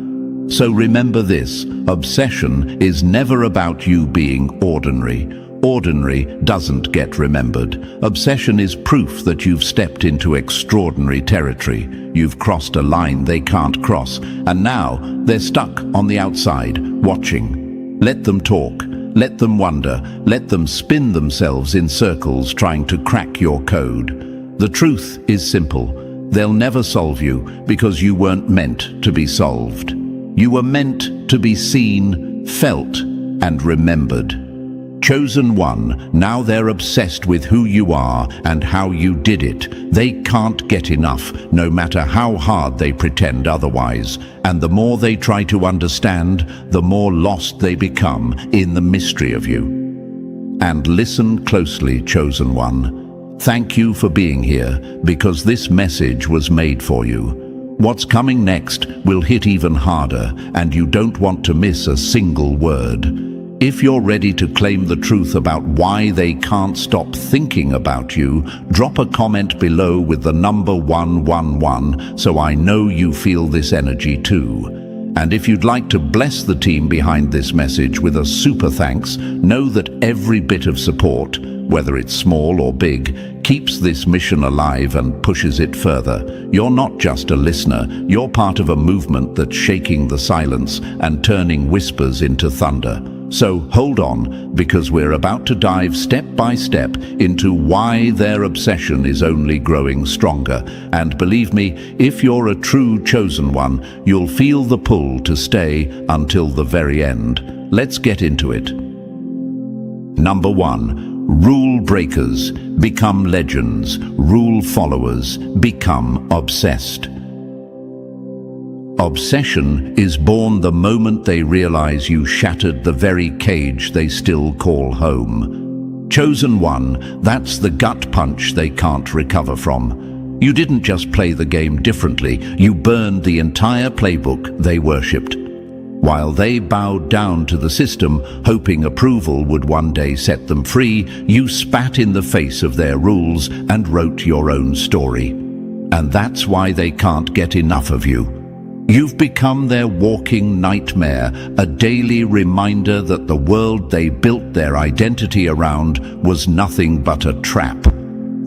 So remember this, obsession is never about you being ordinary. Ordinary doesn't get remembered. Obsession is proof that you've stepped into extraordinary territory. You've crossed a line they can't cross, and now they're stuck on the outside, watching. Let them talk. Let them wonder. Let them spin themselves in circles trying to crack your code. The truth is simple. They'll never solve you because you weren't meant to be solved. You were meant to be seen, felt, and remembered. Chosen one, now they're obsessed with who you are and how you did it. They can't get enough, no matter how hard they pretend otherwise. And the more they try to understand, the more lost they become in the mystery of you. And listen closely, chosen one. Thank you for being here, because this message was made for you. What's coming next will hit even harder, and you don't want to miss a single word. If you're ready to claim the truth about why they can't stop thinking about you, drop a comment below with the number 111 so I know you feel this energy too. And if you'd like to bless the team behind this message with a super thanks, know that every bit of support, whether it's small or big, keeps this mission alive and pushes it further. You're not just a listener, you're part of a movement that's shaking the silence and turning whispers into thunder. So hold on, because we're about to dive step by step into why their obsession is only growing stronger. And believe me, if you're a true chosen one, you'll feel the pull to stay until the very end. Let's get into it. Number 1. Rule breakers become legends. Rule followers become obsessed. Obsession is born the moment they realize you shattered the very cage they still call home. Chosen one, that's the gut punch they can't recover from. You didn't just play the game differently, you burned the entire playbook they worshipped. While they bowed down to the system, hoping approval would one day set them free, you spat in the face of their rules and wrote your own story. And that's why they can't get enough of you. You've become their walking nightmare, a daily reminder that the world they built their identity around was nothing but a trap.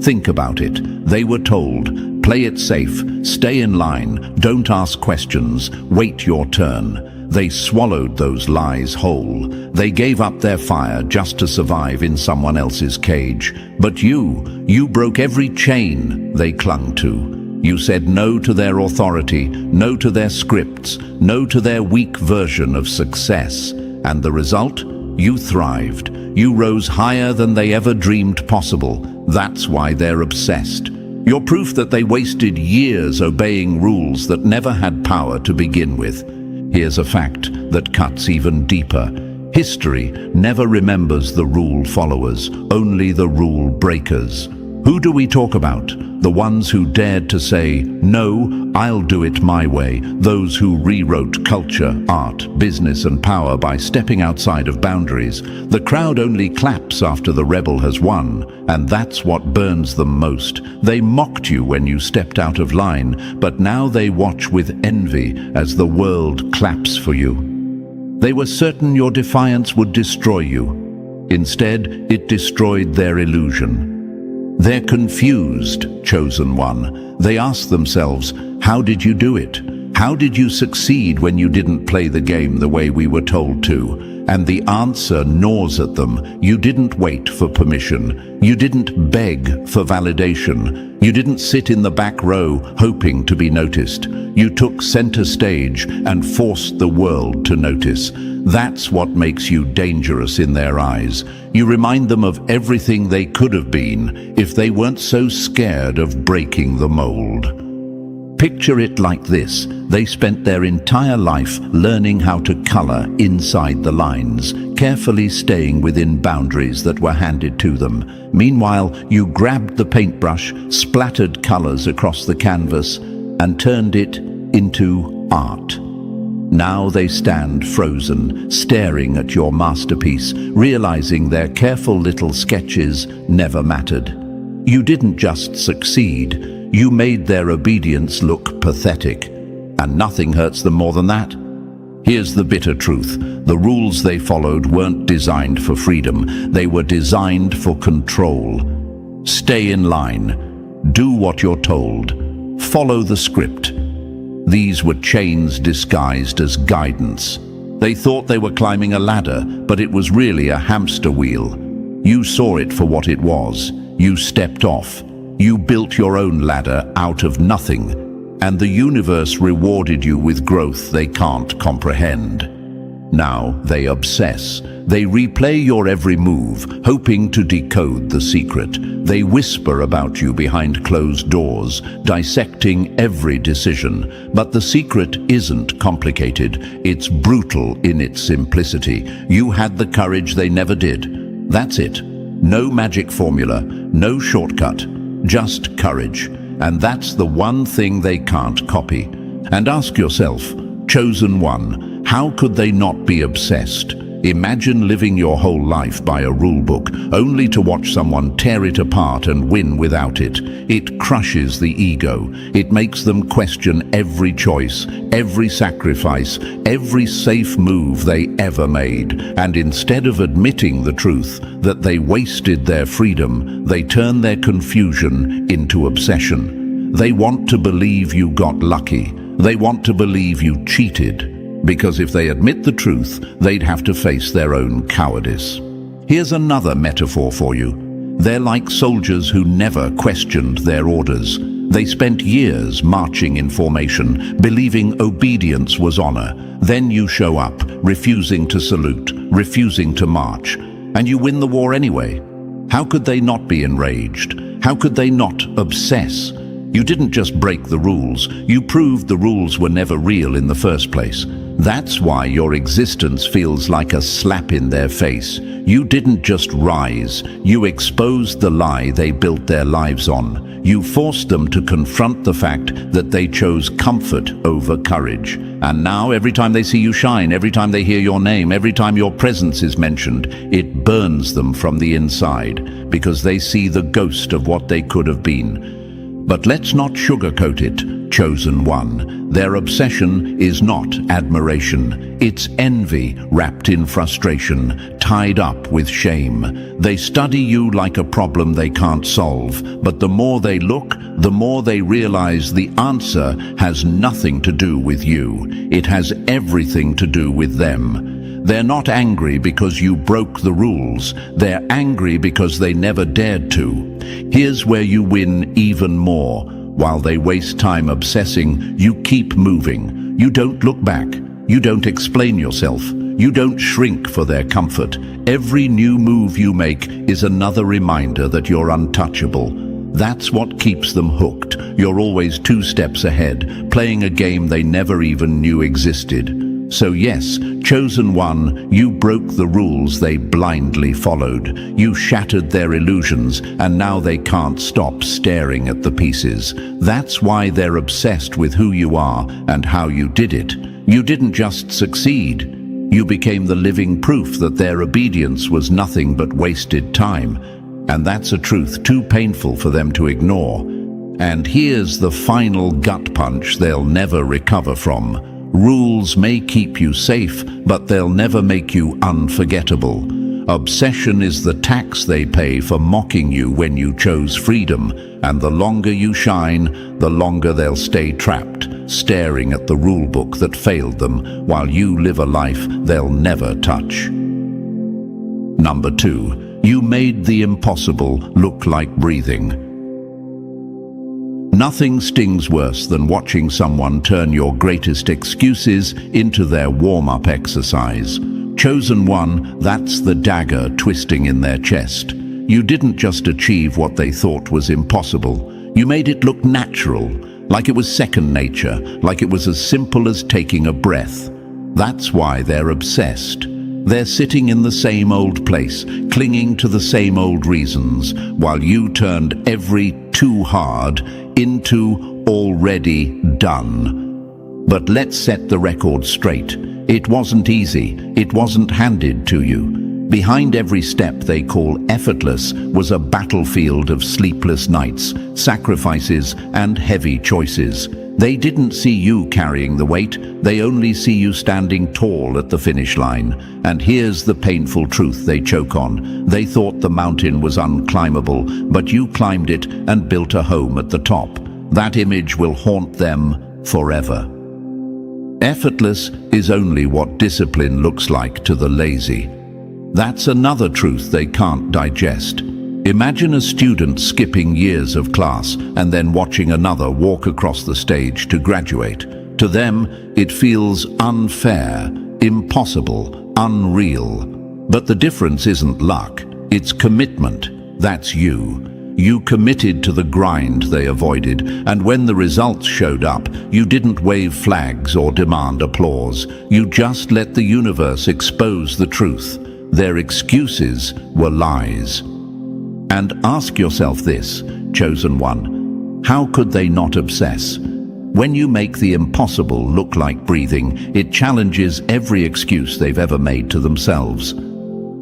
Think about it. They were told, play it safe, stay in line, don't ask questions, wait your turn. They swallowed those lies whole. They gave up their fire just to survive in someone else's cage. But you broke every chain they clung to. You said no to their authority, no to their scripts, no to their weak version of success. And the result? You thrived. You rose higher than they ever dreamed possible. That's why they're obsessed. You're proof that they wasted years obeying rules that never had power to begin with. Here's a fact that cuts even deeper. History never remembers the rule followers, only the rule breakers. Who do we talk about? The ones who dared to say, no, I'll do it my way. Those who rewrote culture, art, business and power by stepping outside of boundaries. The crowd only claps after the rebel has won, and that's what burns them most. They mocked you when you stepped out of line, but now they watch with envy as the world claps for you. They were certain your defiance would destroy you. Instead, it destroyed their illusion. They're confused, chosen one. They ask themselves, how did you do it? How did you succeed when you didn't play the game the way we were told to? And the answer gnaws at them. You didn't wait for permission. You didn't beg for validation. You didn't sit in the back row hoping to be noticed. You took center stage and forced the world to notice. That's what makes you dangerous in their eyes. You remind them of everything they could have been if they weren't so scared of breaking the mold. Picture it like this. They spent their entire life learning how to color inside the lines, carefully staying within boundaries that were handed to them. Meanwhile, you grabbed the paintbrush, splattered colors across the canvas, and turned it into art. Now they stand frozen, staring at your masterpiece, realizing their careful little sketches never mattered. You didn't just succeed, you made their obedience look pathetic. And nothing hurts them more than that. Here's the bitter truth. The rules they followed weren't designed for freedom. They were designed for control. Stay in line. Do what you're told. Follow the script. These were chains disguised as guidance. They thought they were climbing a ladder, but it was really a hamster wheel. You saw it for what it was. You stepped off. You built your own ladder out of nothing, and the universe rewarded you with growth they can't comprehend. Now they obsess. They replay your every move, hoping to decode the secret. They whisper about you behind closed doors, dissecting every decision. But the secret isn't complicated. It's brutal in its simplicity. You had the courage they never did. That's it. No magic formula, no shortcut, just courage. And that's the one thing they can't copy. And ask yourself, chosen one, how could they not be obsessed? Imagine living your whole life by a rule book, only to watch someone tear it apart and win without it. It crushes the ego. It makes them question every choice, every sacrifice, every safe move they ever made. And instead of admitting the truth, that they wasted their freedom, they turn their confusion into obsession. They want to believe you got lucky. They want to believe you cheated. Because if they admit the truth, they'd have to face their own cowardice. Here's another metaphor for you. They're like soldiers who never questioned their orders. They spent years marching in formation, believing obedience was honor. Then you show up, refusing to salute, refusing to march, and you win the war anyway. How could they not be enraged? How could they not obsess? You didn't just break the rules, you proved the rules were never real in the first place. That's why your existence feels like a slap in their face. You didn't just rise, you exposed the lie they built their lives on. You forced them to confront the fact that they chose comfort over courage. And now every time they see you shine, every time they hear your name, every time your presence is mentioned, it burns them from the inside, because they see the ghost of what they could have been. But let's not sugarcoat it, chosen one. Their obsession is not admiration. It's envy wrapped in frustration, tied up with shame. They study you like a problem they can't solve, but the more they look, the more they realize the answer has nothing to do with you. It has everything to do with them. They're not angry because you broke the rules. They're angry because they never dared to. Here's where you win even more. While they waste time obsessing, you keep moving. You don't look back. You don't explain yourself. You don't shrink for their comfort. Every new move you make is another reminder that you're untouchable. That's what keeps them hooked. You're always 2 steps ahead, playing a game they never even knew existed. So yes, chosen one, you broke the rules they blindly followed. You shattered their illusions, and now they can't stop staring at the pieces. That's why they're obsessed with who you are and how you did it. You didn't just succeed. You became the living proof that their obedience was nothing but wasted time. And that's a truth too painful for them to ignore. And here's the final gut punch they'll never recover from. Rules may keep you safe, but they'll never make you unforgettable. Obsession is the tax they pay for mocking you when you chose freedom, and the longer you shine, the longer they'll stay trapped, staring at the rulebook that failed them, while you live a life they'll never touch. Number 2, you made the impossible look like breathing. Nothing stings worse than watching someone turn your greatest excuses into their warm-up exercise. Chosen one, that's the dagger twisting in their chest. You didn't just achieve what they thought was impossible. You made it look natural, like it was second nature, like it was as simple as taking a breath. That's why they're obsessed. They're sitting in the same old place, clinging to the same old reasons, while you turned every too hard into already done. But let's set the record straight. It wasn't easy. It wasn't handed to you. Behind every step they call effortless was a battlefield of sleepless nights, sacrifices, and heavy choices. They didn't see you carrying the weight, they only see you standing tall at the finish line. And here's the painful truth they choke on. They thought the mountain was unclimbable, but you climbed it and built a home at the top. That image will haunt them forever. Effortless is only what discipline looks like to the lazy. That's another truth they can't digest. Imagine a student skipping years of class and then watching another walk across the stage to graduate. To them, it feels unfair, impossible, unreal. But the difference isn't luck, it's commitment. That's you. You committed to the grind they avoided, and when the results showed up, you didn't wave flags or demand applause. You just let the universe expose the truth. Their excuses were lies. And ask yourself this, chosen one, how could they not obsess? When you make the impossible look like breathing, it challenges every excuse they've ever made to themselves.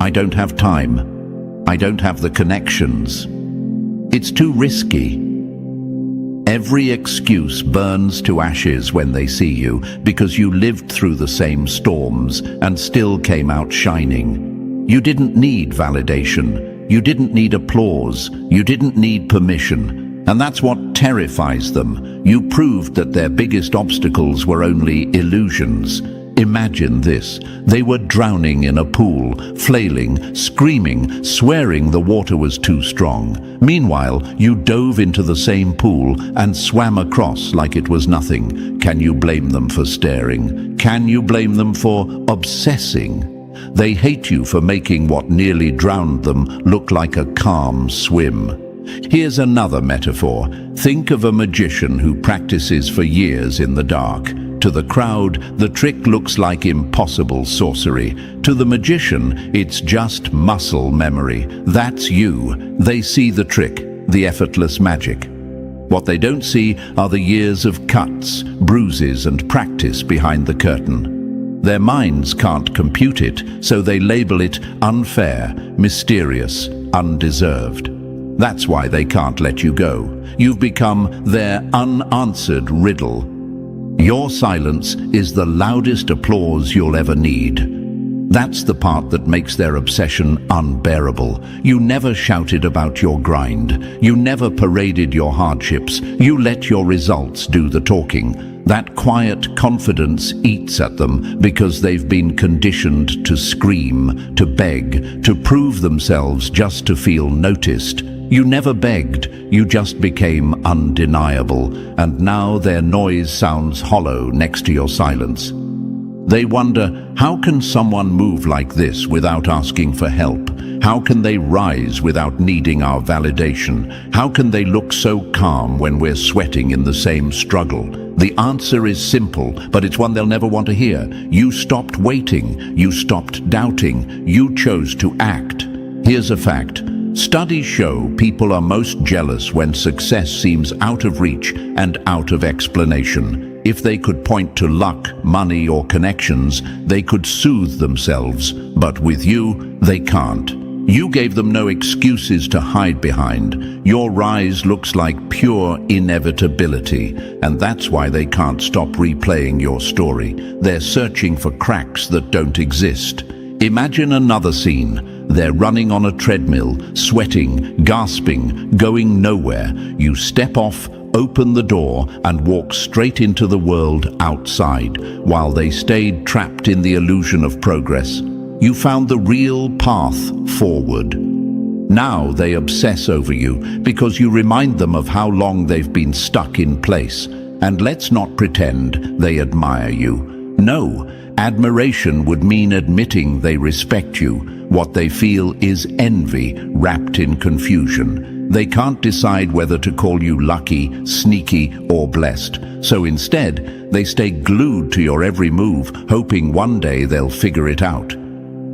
I don't have time. I don't have the connections. It's too risky. Every excuse burns to ashes when they see you because you lived through the same storms and still came out shining. You didn't need validation. You didn't need applause. You didn't need permission. And that's what terrifies them. You proved that their biggest obstacles were only illusions. Imagine this. They were drowning in a pool, flailing, screaming, swearing the water was too strong. Meanwhile, you dove into the same pool and swam across like it was nothing. Can you blame them for staring? Can you blame them for obsessing? They hate you for making what nearly drowned them look like a calm swim. Here's another metaphor. Think of a magician who practices for years in the dark. To the crowd, the trick looks like impossible sorcery. To the magician, it's just muscle memory. That's you. They see the trick, the effortless magic. What they don't see are the years of cuts, bruises, and practice behind the curtain. Their minds can't compute it, so they label it unfair, mysterious, undeserved. That's why they can't let you go. You've become their unanswered riddle. Your silence is the loudest applause you'll ever need. That's the part that makes their obsession unbearable. You never shouted about your grind. You never paraded your hardships. You let your results do the talking. That quiet confidence eats at them because they've been conditioned to scream, to beg, to prove themselves just to feel noticed. You never begged, you just became undeniable, and now their noise sounds hollow next to your silence. They wonder, how can someone move like this without asking for help? How can they rise without needing our validation? How can they look so calm when we're sweating in the same struggle? The answer is simple, but it's one they'll never want to hear. You stopped waiting, you stopped doubting, you chose to act. Here's a fact. Studies show people are most jealous when success seems out of reach and out of explanation. If they could point to luck, money, or connections, they could soothe themselves. But with you, they can't. You gave them no excuses to hide behind. Your rise looks like pure inevitability, and that's why they can't stop replaying your story. They're searching for cracks that don't exist. Imagine another scene. They're running on a treadmill, sweating, gasping, going nowhere. You step off, open the door, and walk straight into the world outside, while they stayed trapped in the illusion of progress. You found the real path forward. Now they obsess over you because you remind them of how long they've been stuck in place. And let's not pretend they admire you. No, admiration would mean admitting they respect you. What they feel is envy wrapped in confusion. They can't decide whether to call you lucky, sneaky, or blessed. So instead, they stay glued to your every move, hoping one day they'll figure it out.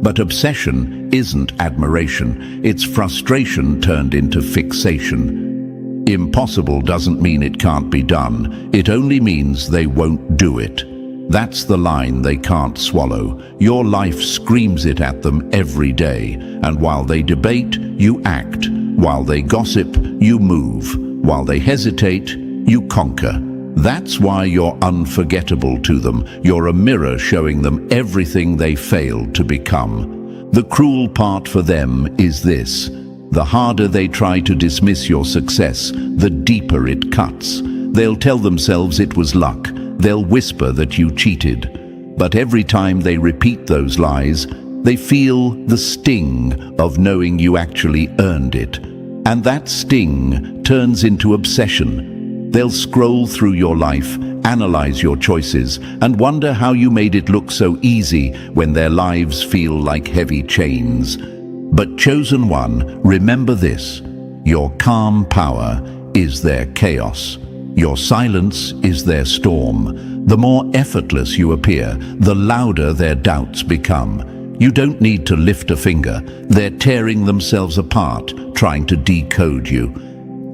But obsession isn't admiration. It's frustration turned into fixation. Impossible doesn't mean it can't be done. It only means they won't do it. That's the line they can't swallow. Your life screams it at them every day. And while they debate, you act. While they gossip, you move. While they hesitate, you conquer. That's why you're unforgettable to them. You're a mirror showing them everything they failed to become. The cruel part for them is this. The harder they try to dismiss your success, the deeper it cuts. They'll tell themselves it was luck. They'll whisper that you cheated. But every time they repeat those lies, they feel the sting of knowing you actually earned it. And that sting turns into obsession. They'll scroll through your life, analyze your choices, and wonder how you made it look so easy when their lives feel like heavy chains. But chosen one, remember this: your calm power is their chaos. Your silence is their storm. The more effortless you appear, the louder their doubts become. You don't need to lift a finger. They're tearing themselves apart, trying to decode you.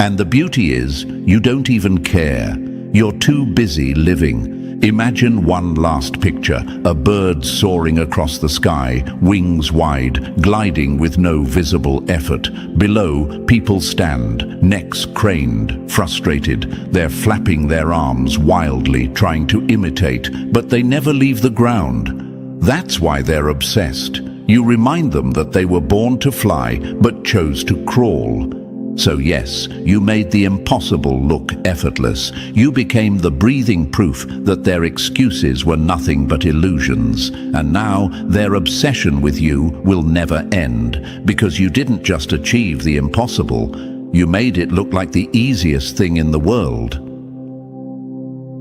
And the beauty is, you don't even care. You're too busy living. Imagine one last picture: a bird soaring across the sky, wings wide, gliding with no visible effort. Below, people stand, necks craned, frustrated. They're flapping their arms wildly, trying to imitate, but they never leave the ground. That's why they're obsessed. You remind them that they were born to fly, but chose to crawl. So yes, you made the impossible look effortless. You became the breathing proof that their excuses were nothing but illusions. And now their obsession with you will never end, because you didn't just achieve the impossible, you made it look like the easiest thing in the world.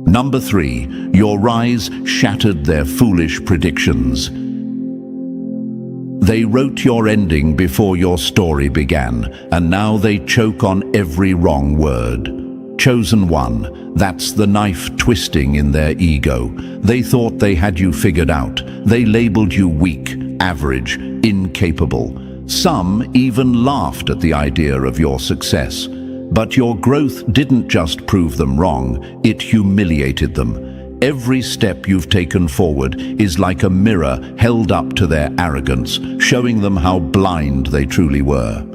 Number 3, your rise shattered their foolish predictions. They wrote your ending before your story began, and now they choke on every wrong word. Chosen one, that's the knife twisting in their ego. They thought they had you figured out. They labeled you weak, average, incapable. Some even laughed at the idea of your success. But your growth didn't just prove them wrong, it humiliated them. Every step you've taken forward is like a mirror held up to their arrogance, showing them how blind they truly were.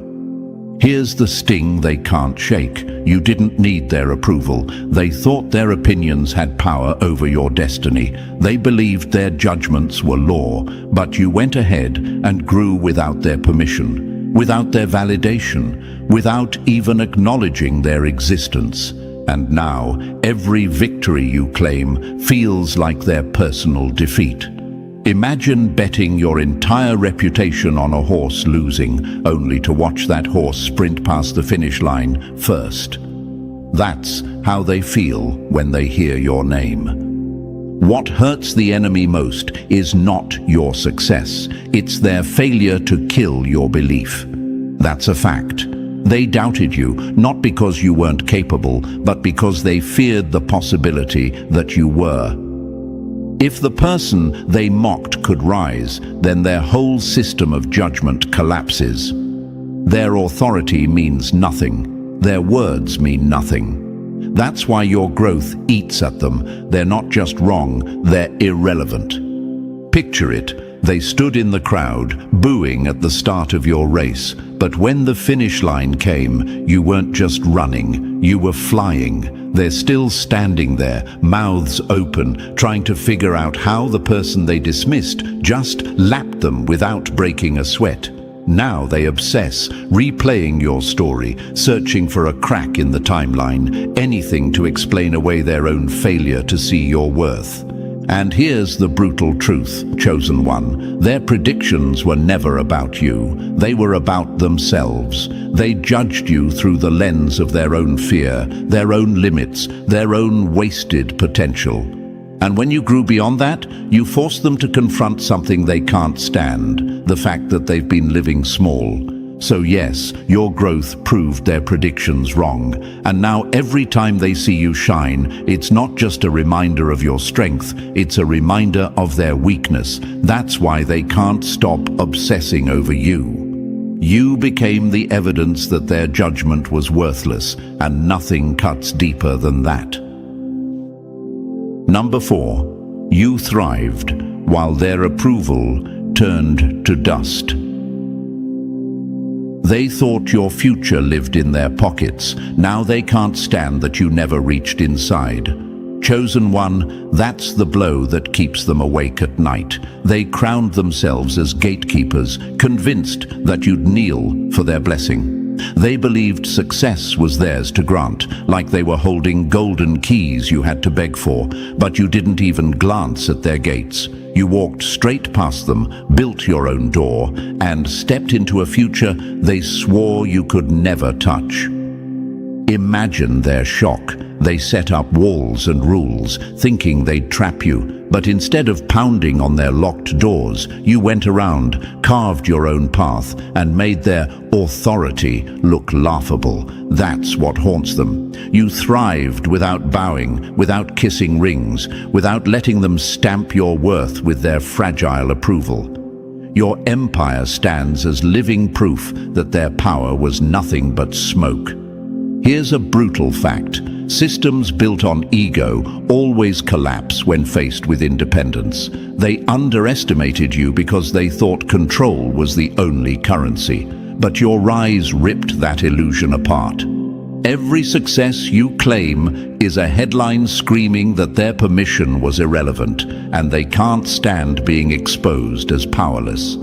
Here's the sting they can't shake. You didn't need their approval. They thought their opinions had power over your destiny. They believed their judgments were law, but you went ahead and grew without their permission, without their validation, without even acknowledging their existence. And now, every victory you claim feels like their personal defeat. Imagine betting your entire reputation on a horse losing, only to watch that horse sprint past the finish line first. That's how they feel when they hear your name. What hurts the enemy most is not your success. It's their failure to kill your belief. That's a fact. They doubted you, not because you weren't capable, but because they feared the possibility that you were. If the person they mocked could rise, then their whole system of judgment collapses. Their authority means nothing. Their words mean nothing. That's why your growth eats at them. They're not just wrong, they're irrelevant. Picture it. They stood in the crowd, booing at the start of your race. But when the finish line came, you weren't just running, you were flying. They're still standing there, mouths open, trying to figure out how the person they dismissed just lapped them without breaking a sweat. Now they obsess, replaying your story, searching for a crack in the timeline, anything to explain away their own failure to see your worth. And here's the brutal truth, chosen one. Their predictions were never about you. They were about themselves. They judged you through the lens of their own fear, their own limits, their own wasted potential. And when you grew beyond that, you forced them to confront something they can't stand, the fact that they've been living small. So yes, your growth proved their predictions wrong, and now every time they see you shine, it's not just a reminder of your strength, it's a reminder of their weakness. That's why they can't stop obsessing over you. You became the evidence that their judgment was worthless, and nothing cuts deeper than that. Number 4, you thrived, while their approval turned to dust. They thought your future lived in their pockets. Now they can't stand that you never reached inside. Chosen one, that's the blow that keeps them awake at night. They crowned themselves as gatekeepers, convinced that you'd kneel for their blessing. They believed success was theirs to grant, like they were holding golden keys you had to beg for, but you didn't even glance at their gates. You walked straight past them, built your own door, and stepped into a future they swore you could never touch. Imagine their shock. They set up walls and rules, thinking they'd trap you, but instead of pounding on their locked doors, you went around, carved your own path, and made their authority look laughable. That's what haunts them. You thrived without bowing, without kissing rings, without letting them stamp your worth with their fragile approval. Your empire stands as living proof that their power was nothing but smoke. Here's a brutal fact. Systems built on ego always collapse when faced with independence. They underestimated you because they thought control was the only currency. But your rise ripped that illusion apart. Every success you claim is a headline screaming that their permission was irrelevant, and they can't stand being exposed as powerless.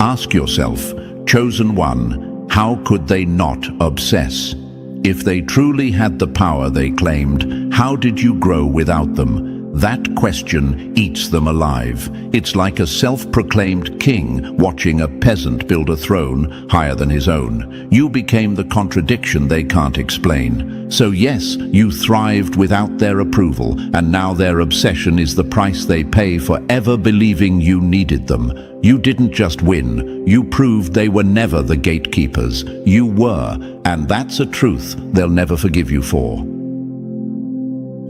Ask yourself, chosen one, how could they not obsess? If they truly had the power they claimed, how did you grow without them? That question eats them alive. It's like a self-proclaimed king watching a peasant build a throne higher than his own. You became the contradiction they can't explain. So yes, you thrived without their approval, and now their obsession is the price they pay for ever believing you needed them. You didn't just win, you proved they were never the gatekeepers. You were, and that's a truth they'll never forgive you for.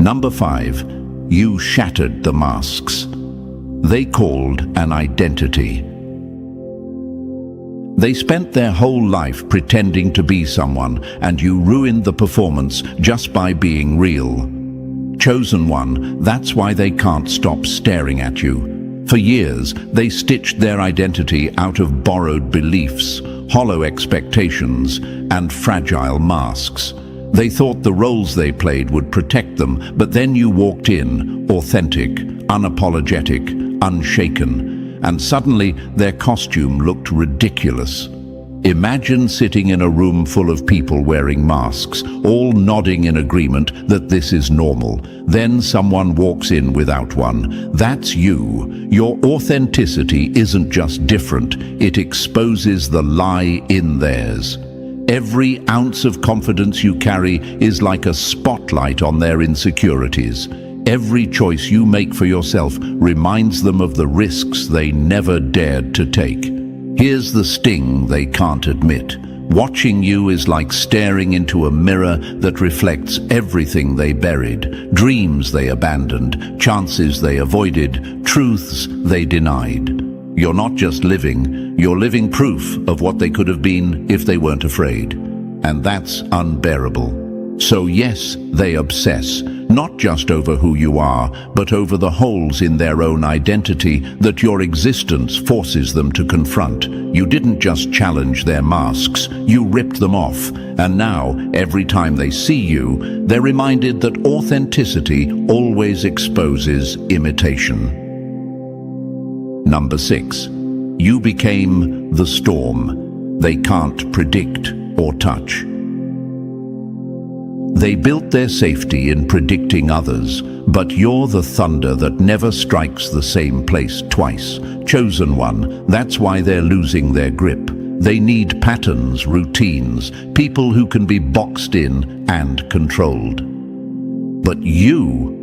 Number 5. You shattered the masks they called an identity. They spent their whole life pretending to be someone, and you ruined the performance just by being real. Chosen one, that's why they can't stop staring at you. For years, they stitched their identity out of borrowed beliefs, hollow expectations, and fragile masks. They thought the roles they played would protect them, but then you walked in, authentic, unapologetic, unshaken, and suddenly their costume looked ridiculous. Imagine sitting in a room full of people wearing masks, all nodding in agreement that this is normal. Then someone walks in without one. That's you. Your authenticity isn't just different, it exposes the lie in theirs. Every ounce of confidence you carry is like a spotlight on their insecurities. Every choice you make for yourself reminds them of the risks they never dared to take. Here's the sting they can't admit. Watching you is like staring into a mirror that reflects everything they buried, dreams they abandoned, chances they avoided, truths they denied. You're not just living, you're living proof of what they could have been if they weren't afraid. And that's unbearable. So yes, they obsess, not just over who you are, but over the holes in their own identity that your existence forces them to confront. You didn't just challenge their masks, you ripped them off. And now, every time they see you, they're reminded that authenticity always exposes imitation. Number 6. You became the storm they can't predict or touch. They built their safety in predicting others, but you're the thunder that never strikes the same place twice. Chosen one, that's why they're losing their grip. They need patterns, routines, people who can be boxed in and controlled. But you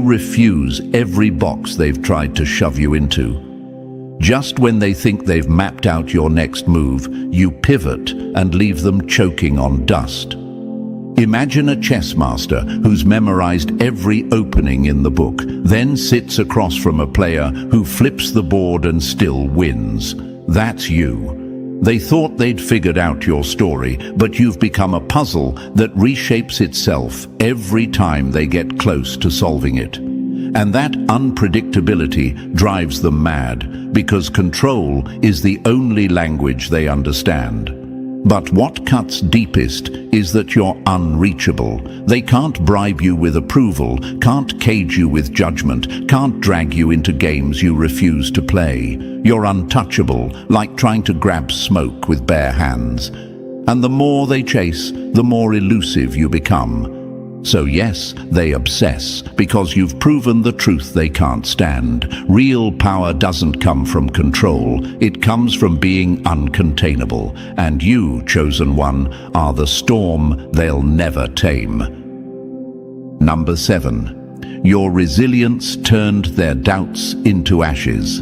refuse every box they've tried to shove you into. Just when they think they've mapped out your next move, you pivot and leave them choking on dust. Imagine a chess master who's memorized every opening in the book, then sits across from a player who flips the board and still wins. That's you. They thought they'd figured out your story, but you've become a puzzle that reshapes itself every time they get close to solving it. And that unpredictability drives them mad, because control is the only language they understand. But what cuts deepest is that you're unreachable. They can't bribe you with approval, can't cage you with judgment, can't drag you into games you refuse to play. You're untouchable, like trying to grab smoke with bare hands. And the more they chase, the more elusive you become. So yes, they obsess, because you've proven the truth they can't stand. Real power doesn't come from control, it comes from being uncontainable. And you, chosen one, are the storm they'll never tame. Number 7. Your resilience turned their doubts into ashes.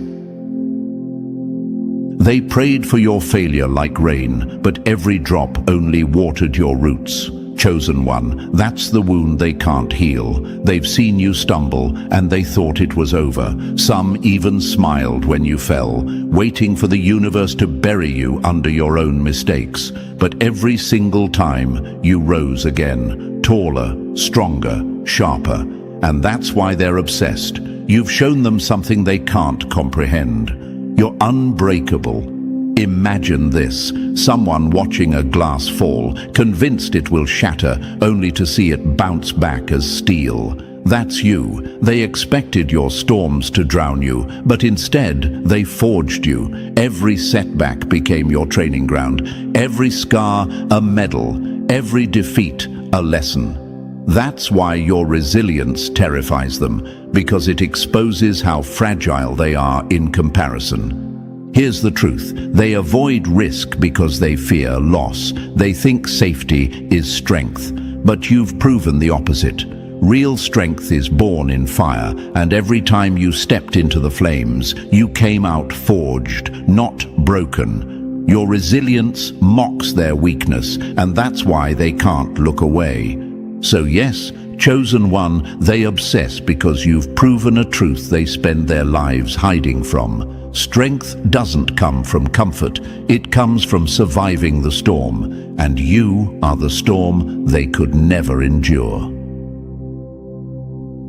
They prayed for your failure like rain, but every drop only watered your roots. Chosen one, that's the wound they can't heal. They've seen you stumble, and they thought it was over. Some even smiled when you fell, waiting for the universe to bury you under your own mistakes. But every single time, you rose again, taller, stronger, sharper. And that's why they're obsessed. You've shown them something they can't comprehend. You're unbreakable. Imagine this, someone watching a glass fall, convinced it will shatter, only to see it bounce back as steel. That's you. They expected your storms to drown you, but instead, they forged you. Every setback became your training ground, every scar a medal, every defeat a lesson. That's why your resilience terrifies them, because it exposes how fragile they are in comparison. Here's the truth. They avoid risk because they fear loss. They think safety is strength. But you've proven the opposite. Real strength is born in fire, and every time you stepped into the flames, you came out forged, not broken. Your resilience mocks their weakness, and that's why they can't look away. So yes, chosen one, they obsess because you've proven a truth they spend their lives hiding from. Strength doesn't come from comfort, it comes from surviving the storm, and you are the storm they could never endure.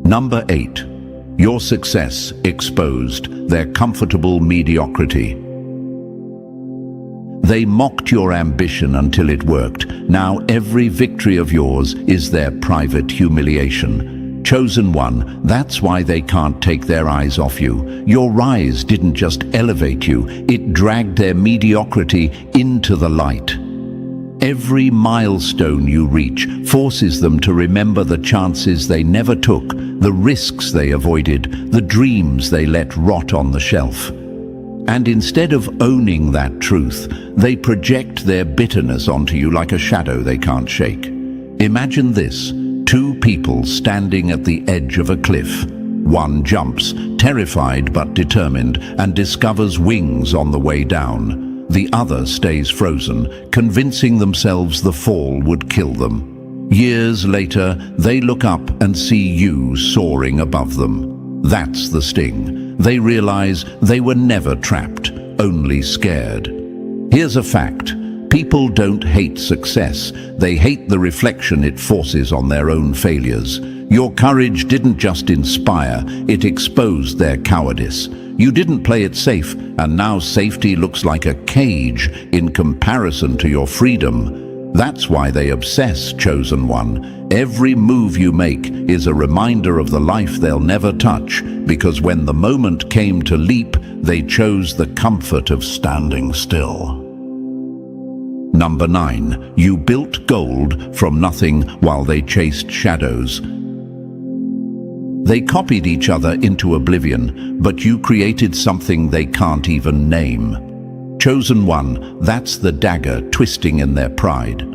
Number 8. Your success exposed their comfortable mediocrity. They mocked your ambition until it worked. Now every victory of yours is their private humiliation. Chosen one, that's why they can't take their eyes off you. Your rise didn't just elevate you, it dragged their mediocrity into the light. Every milestone you reach forces them to remember the chances they never took, the risks they avoided, the dreams they let rot on the shelf. And instead of owning that truth, they project their bitterness onto you like a shadow they can't shake. Imagine this. Two people standing at the edge of a cliff. One jumps, terrified but determined, and discovers wings on the way down. The other stays frozen, convincing themselves the fall would kill them. Years later, they look up and see you soaring above them. That's the sting. They realize they were never trapped, only scared. Here's a fact. People don't hate success, they hate the reflection it forces on their own failures. Your courage didn't just inspire, it exposed their cowardice. You didn't play it safe, and now safety looks like a cage in comparison to your freedom. That's why they obsess, chosen one. Every move you make is a reminder of the life they'll never touch, because when the moment came to leap, they chose the comfort of standing still. Number 9. You built gold from nothing while they chased shadows. They copied each other into oblivion, but you created something they can't even name. Chosen one, that's the dagger twisting in their pride.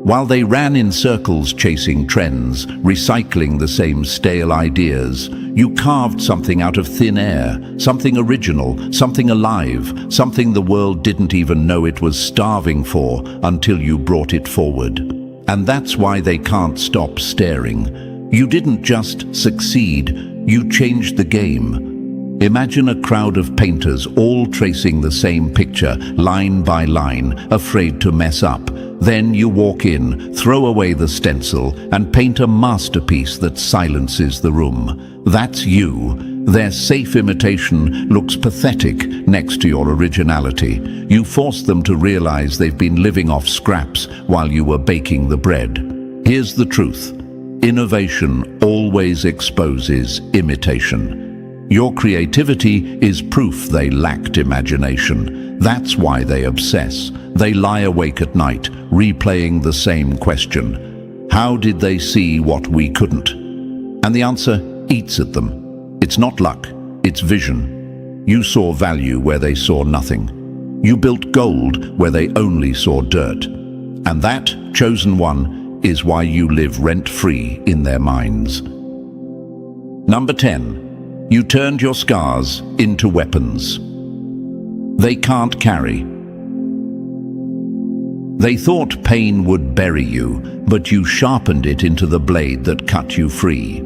While they ran in circles chasing trends, recycling the same stale ideas, you carved something out of thin air, something original, something alive, something the world didn't even know it was starving for until you brought it forward. And that's why they can't stop staring. You didn't just succeed, you changed the game. Imagine a crowd of painters all tracing the same picture, line by line, afraid to mess up. Then you walk in, throw away the stencil, and paint a masterpiece that silences the room. That's you. Their safe imitation looks pathetic next to your originality. You force them to realize they've been living off scraps while you were baking the bread. Here's the truth. Innovation always exposes imitation. Your creativity is proof they lacked imagination. That's why they obsess. They lie awake at night, replaying the same question. How did they see what we couldn't? And the answer eats at them. It's not luck, it's vision. You saw value where they saw nothing. You built gold where they only saw dirt. And that, chosen one, is why you live rent-free in their minds. Number 10. You turned your scars into weapons. They can't carry. They thought pain would bury you, but you sharpened it into the blade that cut you free.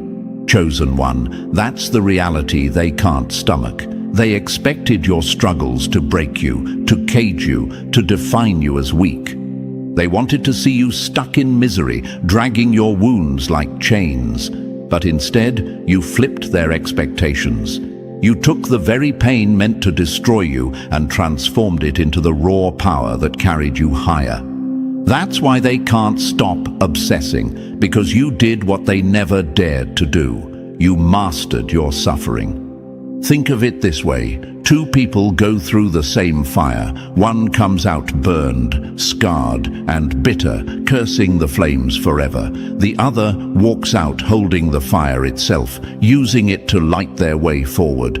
Chosen one, that's the reality they can't stomach. They expected your struggles to break you, to cage you, to define you as weak. They wanted to see you stuck in misery, dragging your wounds like chains. But instead, you flipped their expectations. You took the very pain meant to destroy you and transformed it into the raw power that carried you higher. That's why they can't stop obsessing, because you did what they never dared to do. You mastered your suffering. Think of it this way. Two people go through the same fire. One comes out burned, scarred, and bitter, cursing the flames forever. The other walks out holding the fire itself, using it to light their way forward.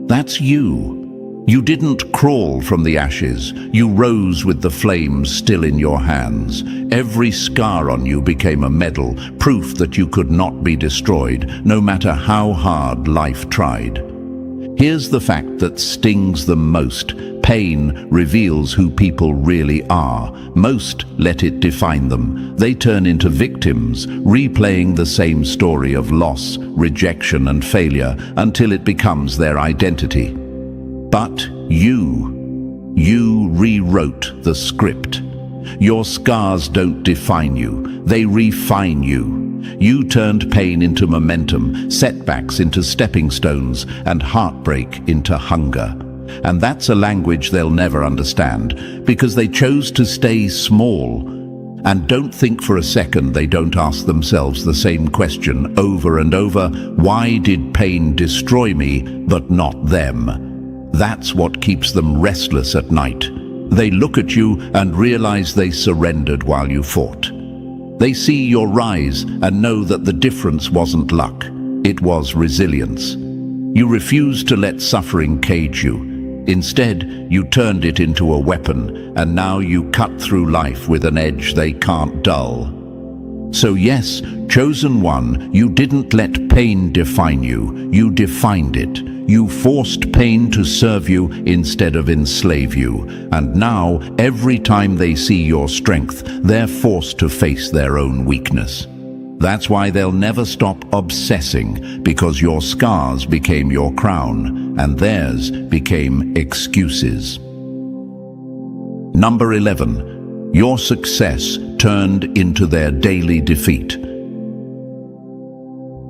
That's you. You didn't crawl from the ashes. You rose with the flames still in your hands. Every scar on you became a medal, proof that you could not be destroyed, no matter how hard life tried. Here's the fact that stings them most. Pain reveals who people really are. Most let it define them. They turn into victims, replaying the same story of loss, rejection, and failure until it becomes their identity. But you rewrote the script. Your scars don't define you, they refine you. You turned pain into momentum, setbacks into stepping stones, and heartbreak into hunger. And that's a language they'll never understand, because they chose to stay small. And don't think for a second they don't ask themselves the same question over and over. Why did pain destroy me, but not them? That's what keeps them restless at night. They look at you and realize they surrendered while you fought. They see your rise and know that the difference wasn't luck, it was resilience. You refused to let suffering cage you. Instead, you turned it into a weapon, and now you cut through life with an edge they can't dull. So yes, chosen one, you didn't let pain define you, you defined it. You forced pain to serve you instead of enslave you. And now, every time they see your strength, they're forced to face their own weakness. That's why they'll never stop obsessing, because your scars became your crown, and theirs became excuses. Number 11. Your success turned into their daily defeat.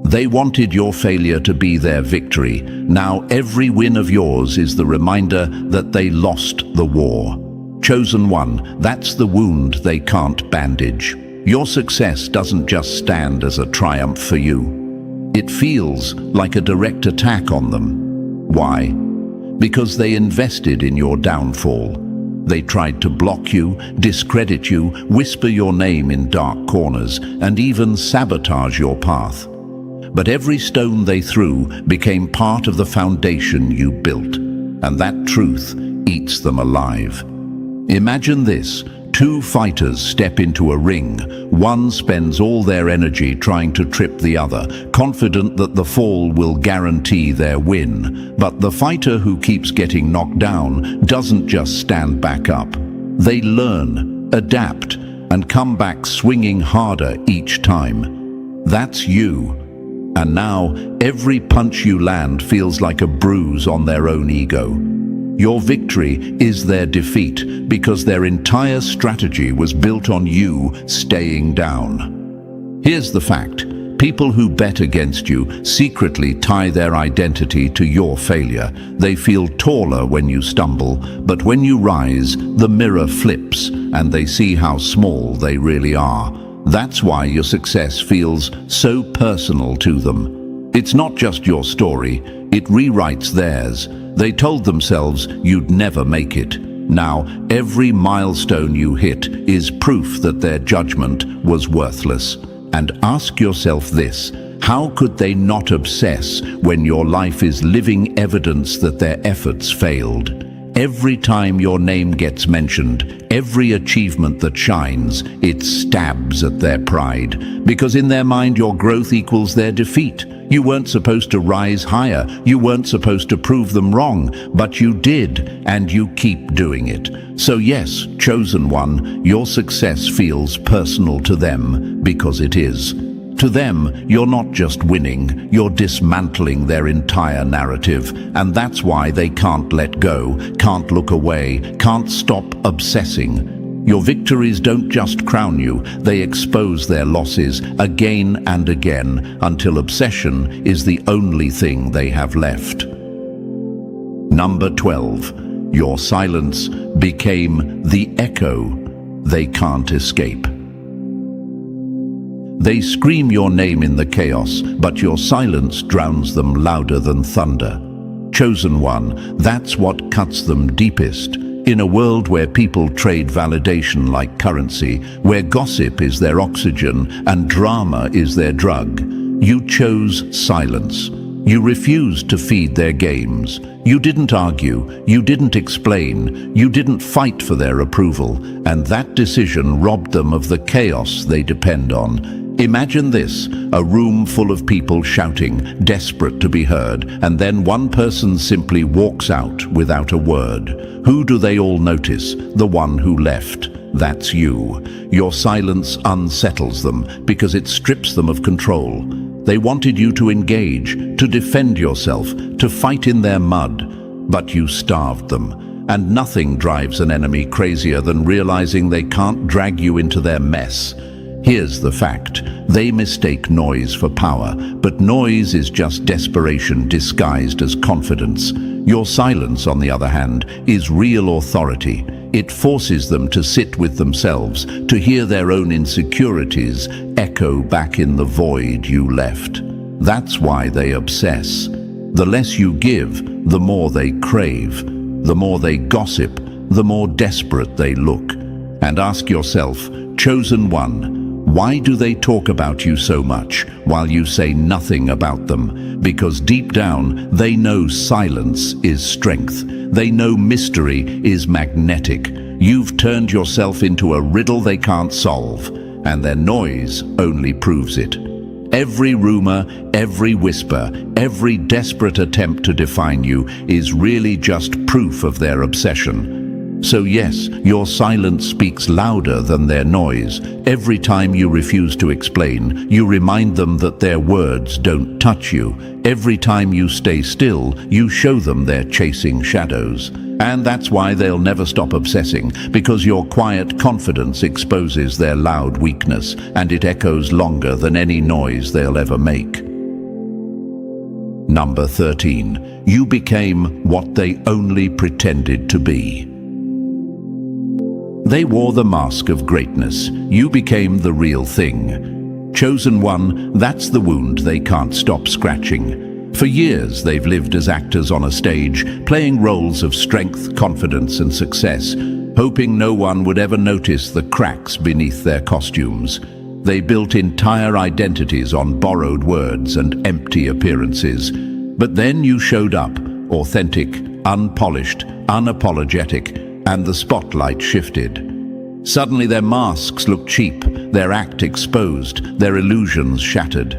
They wanted your failure to be their victory. Now every win of yours is the reminder that they lost the war. Chosen one, that's the wound they can't bandage. Your success doesn't just stand as a triumph for you. It feels like a direct attack on them. Why? Because they invested in your downfall. They tried to block you, discredit you, whisper your name in dark corners, and even sabotage your path. But every stone they threw became part of the foundation you built, and that truth eats them alive. Imagine this. Two fighters step into a ring. One spends all their energy trying to trip the other, confident that the fall will guarantee their win. But the fighter who keeps getting knocked down doesn't just stand back up. They learn, adapt, and come back swinging harder each time. That's you. And now, every punch you land feels like a bruise on their own ego. Your victory is their defeat, because their entire strategy was built on you staying down. Here's the fact. People who bet against you secretly tie their identity to your failure. They feel taller when you stumble, but when you rise, the mirror flips, and they see how small they really are. That's why your success feels so personal to them. It's not just your story, It rewrites theirs. They told themselves you'd never make it. Now, every milestone you hit is proof that their judgment was worthless. And ask yourself this: how could they not obsess when your life is living evidence that their efforts failed? Every time your name gets mentioned, every achievement that shines, it stabs at their pride. Because in their mind, your growth equals their defeat. You weren't supposed to rise higher. You weren't supposed to prove them wrong, but you did, and you keep doing it. So yes, chosen one, your success feels personal to them because it is. To them, you're not just winning, you're dismantling their entire narrative, and that's why they can't let go, can't look away, can't stop obsessing. Your victories don't just crown you, they expose their losses again and again until obsession is the only thing they have left. Number 12. Your silence became the echo they can't escape. They scream your name in the chaos, but your silence drowns them louder than thunder. Chosen one, that's what cuts them deepest. In a world where people trade validation like currency, where gossip is their oxygen and drama is their drug, you chose silence. You refused to feed their games. You didn't argue, you didn't explain, you didn't fight for their approval, and that decision robbed them of the chaos they depend on. Imagine this: a room full of people shouting, desperate to be heard, and then one person simply walks out without a word. Who do they all notice? The one who left. That's you. Your silence unsettles them because it strips them of control. They wanted you to engage, to defend yourself, to fight in their mud, but you starved them. And nothing drives an enemy crazier than realizing they can't drag you into their mess. Here's the fact: they mistake noise for power, but noise is just desperation disguised as confidence. Your silence, on the other hand, is real authority. It forces them to sit with themselves, to hear their own insecurities echo back in the void you left. That's why they obsess. The less you give, the more they crave. The more they gossip, the more desperate they look. And ask yourself, chosen one, why do they talk about you so much while you say nothing about them? Because deep down, they know silence is strength. They know mystery is magnetic. You've turned yourself into a riddle they can't solve, and their noise only proves it. Every rumor, every whisper, every desperate attempt to define you is really just proof of their obsession. So yes, your silence speaks louder than their noise. Every time you refuse to explain, you remind them that their words don't touch you. Every time you stay still, you show them they're chasing shadows. And that's why they'll never stop obsessing, because your quiet confidence exposes their loud weakness, and it echoes longer than any noise they'll ever make. Number 13. You became what they only pretended to be. They wore the mask of greatness. You became the real thing. Chosen one, that's the wound they can't stop scratching. For years, they've lived as actors on a stage, playing roles of strength, confidence, and success, hoping no one would ever notice the cracks beneath their costumes. They built entire identities on borrowed words and empty appearances. But then you showed up, authentic, unpolished, unapologetic, and the spotlight shifted. Suddenly their masks looked cheap, their act exposed, their illusions shattered.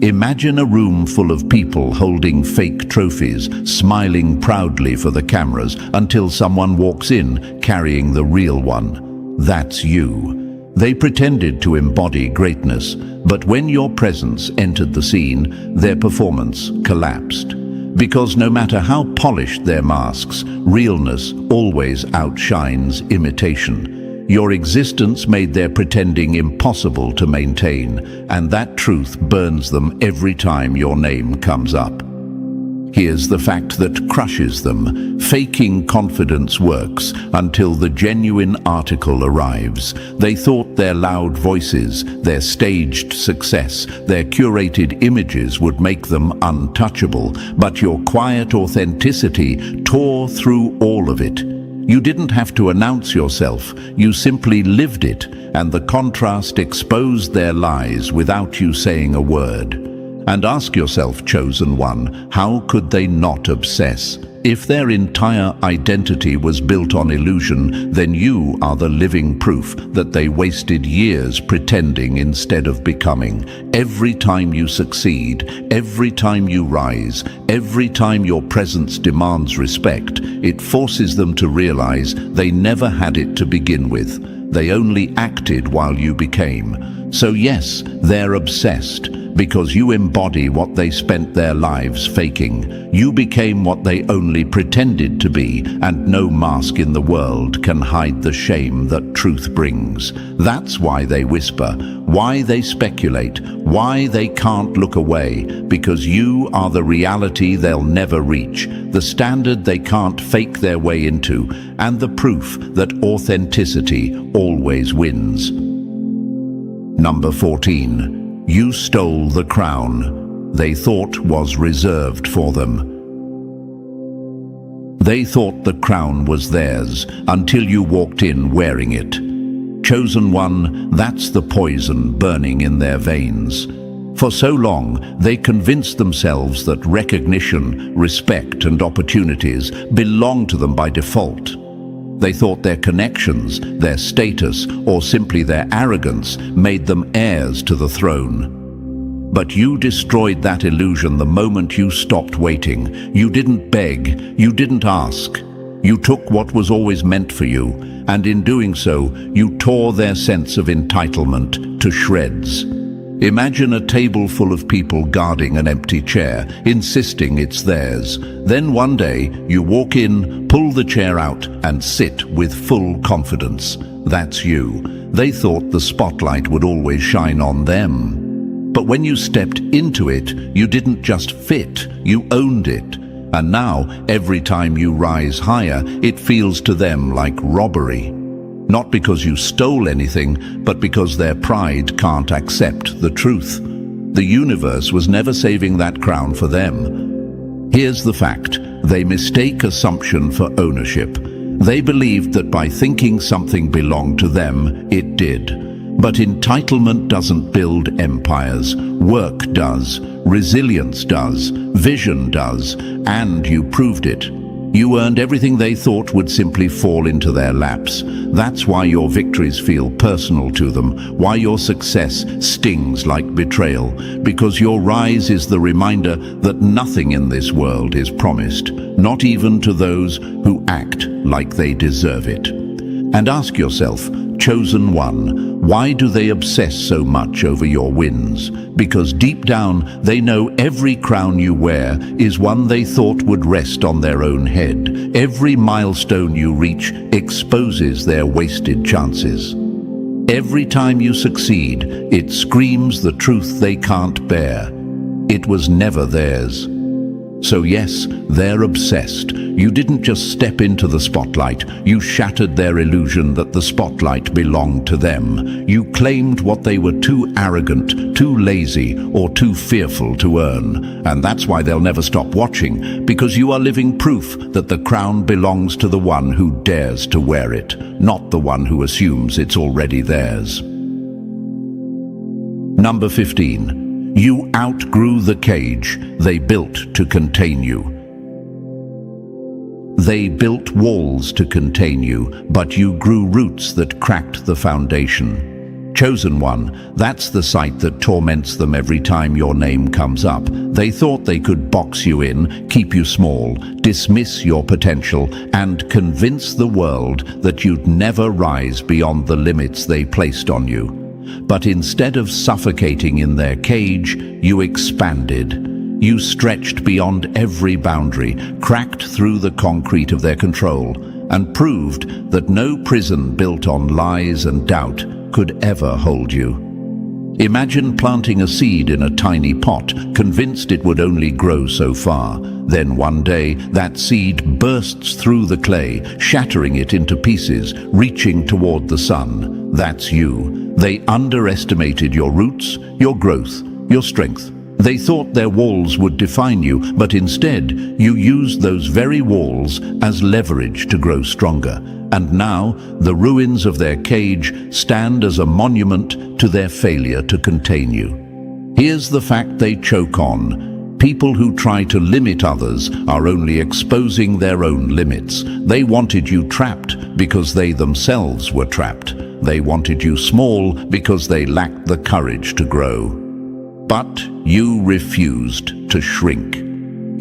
Imagine a room full of people holding fake trophies, smiling proudly for the cameras, until someone walks in carrying the real one. That's you. They pretended to embody greatness, but when your presence entered the scene, their performance collapsed. Because no matter how polished their masks, realness always outshines imitation. Your existence made their pretending impossible to maintain, and that truth burns them every time your name comes up. Here's the fact that crushes them. Faking confidence works until the genuine article arrives. They thought their loud voices, their staged success, their curated images would make them untouchable, but your quiet authenticity tore through all of it. You didn't have to announce yourself, you simply lived it, and the contrast exposed their lies without you saying a word. And ask yourself, chosen one, how could they not obsess? If their entire identity was built on illusion, then you are the living proof that they wasted years pretending instead of becoming. Every time you succeed, every time you rise, every time your presence demands respect, it forces them to realize they never had it to begin with. They only acted while you became. So yes, they're obsessed, because you embody what they spent their lives faking. You became what they only pretended to be, and no mask in the world can hide the shame that truth brings. That's why they whisper, why they speculate, why they can't look away, because you are the reality they'll never reach, the standard they can't fake their way into, and the proof that authenticity always wins. Number 14. You stole the crown they thought was reserved for them. They thought the crown was theirs until you walked in wearing it. Chosen one, that's the poison burning in their veins. For so long, they convinced themselves that recognition, respect, and opportunities belonged to them by default. They thought their connections, their status, or simply their arrogance made them heirs to the throne. But you destroyed that illusion the moment you stopped waiting. You didn't beg, you didn't ask. You took what was always meant for you, and in doing so, you tore their sense of entitlement to shreds. Imagine a table full of people guarding an empty chair, insisting it's theirs. Then one day, you walk in, pull the chair out, and sit with full confidence. That's you. They thought the spotlight would always shine on them. But when you stepped into it, you didn't just fit, you owned it. And now, every time you rise higher, it feels to them like robbery. Not because you stole anything, but because their pride can't accept the truth. The universe was never saving that crown for them. Here's the fact: they mistake assumption for ownership. They believed that by thinking something belonged to them, it did. But entitlement doesn't build empires. Work does, resilience does, vision does, and you proved it. You earned everything they thought would simply fall into their laps. That's why your victories feel personal to them, why your success stings like betrayal, because your rise is the reminder that nothing in this world is promised, not even to those who act like they deserve it. And ask yourself, chosen one, why do they obsess so much over your wins? Because deep down, they know every crown you wear is one they thought would rest on their own head. Every milestone you reach exposes their wasted chances. Every time you succeed, it screams the truth they can't bear. It was never theirs. So yes, they're obsessed. You didn't just step into the spotlight, you shattered their illusion that the spotlight belonged to them. You claimed what they were too arrogant, too lazy, or too fearful to earn. And that's why they'll never stop watching, because you are living proof that the crown belongs to the one who dares to wear it, not the one who assumes it's already theirs. Number 15. You outgrew the cage they built to contain you. They built walls to contain you, but you grew roots that cracked the foundation. Chosen one, that's the sight that torments them every time your name comes up. They thought they could box you in, keep you small, dismiss your potential, and convince the world that you'd never rise beyond the limits they placed on you. But instead of suffocating in their cage, you expanded. You stretched beyond every boundary, cracked through the concrete of their control, and proved that no prison built on lies and doubt could ever hold you. Imagine planting a seed in a tiny pot, convinced it would only grow so far. Then one day, that seed bursts through the clay, shattering it into pieces, reaching toward the sun. That's you. They underestimated your roots, your growth, your strength. They thought their walls would define you, but instead, you used those very walls as leverage to grow stronger. And now, the ruins of their cage stand as a monument to their failure to contain you. Here's the fact they choke on. People who try to limit others are only exposing their own limits. They wanted you trapped because they themselves were trapped. They wanted you small because they lacked the courage to grow. But you refused to shrink.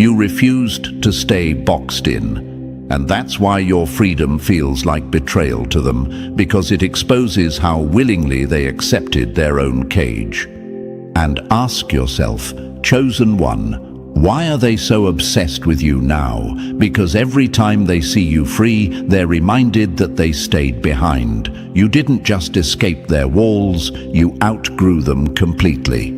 You refused to stay boxed in. And that's why your freedom feels like betrayal to them, because it exposes how willingly they accepted their own cage. And ask yourself, chosen one, why are they so obsessed with you now? Because every time they see you free, they're reminded that they stayed behind. You didn't just escape their walls, you outgrew them completely.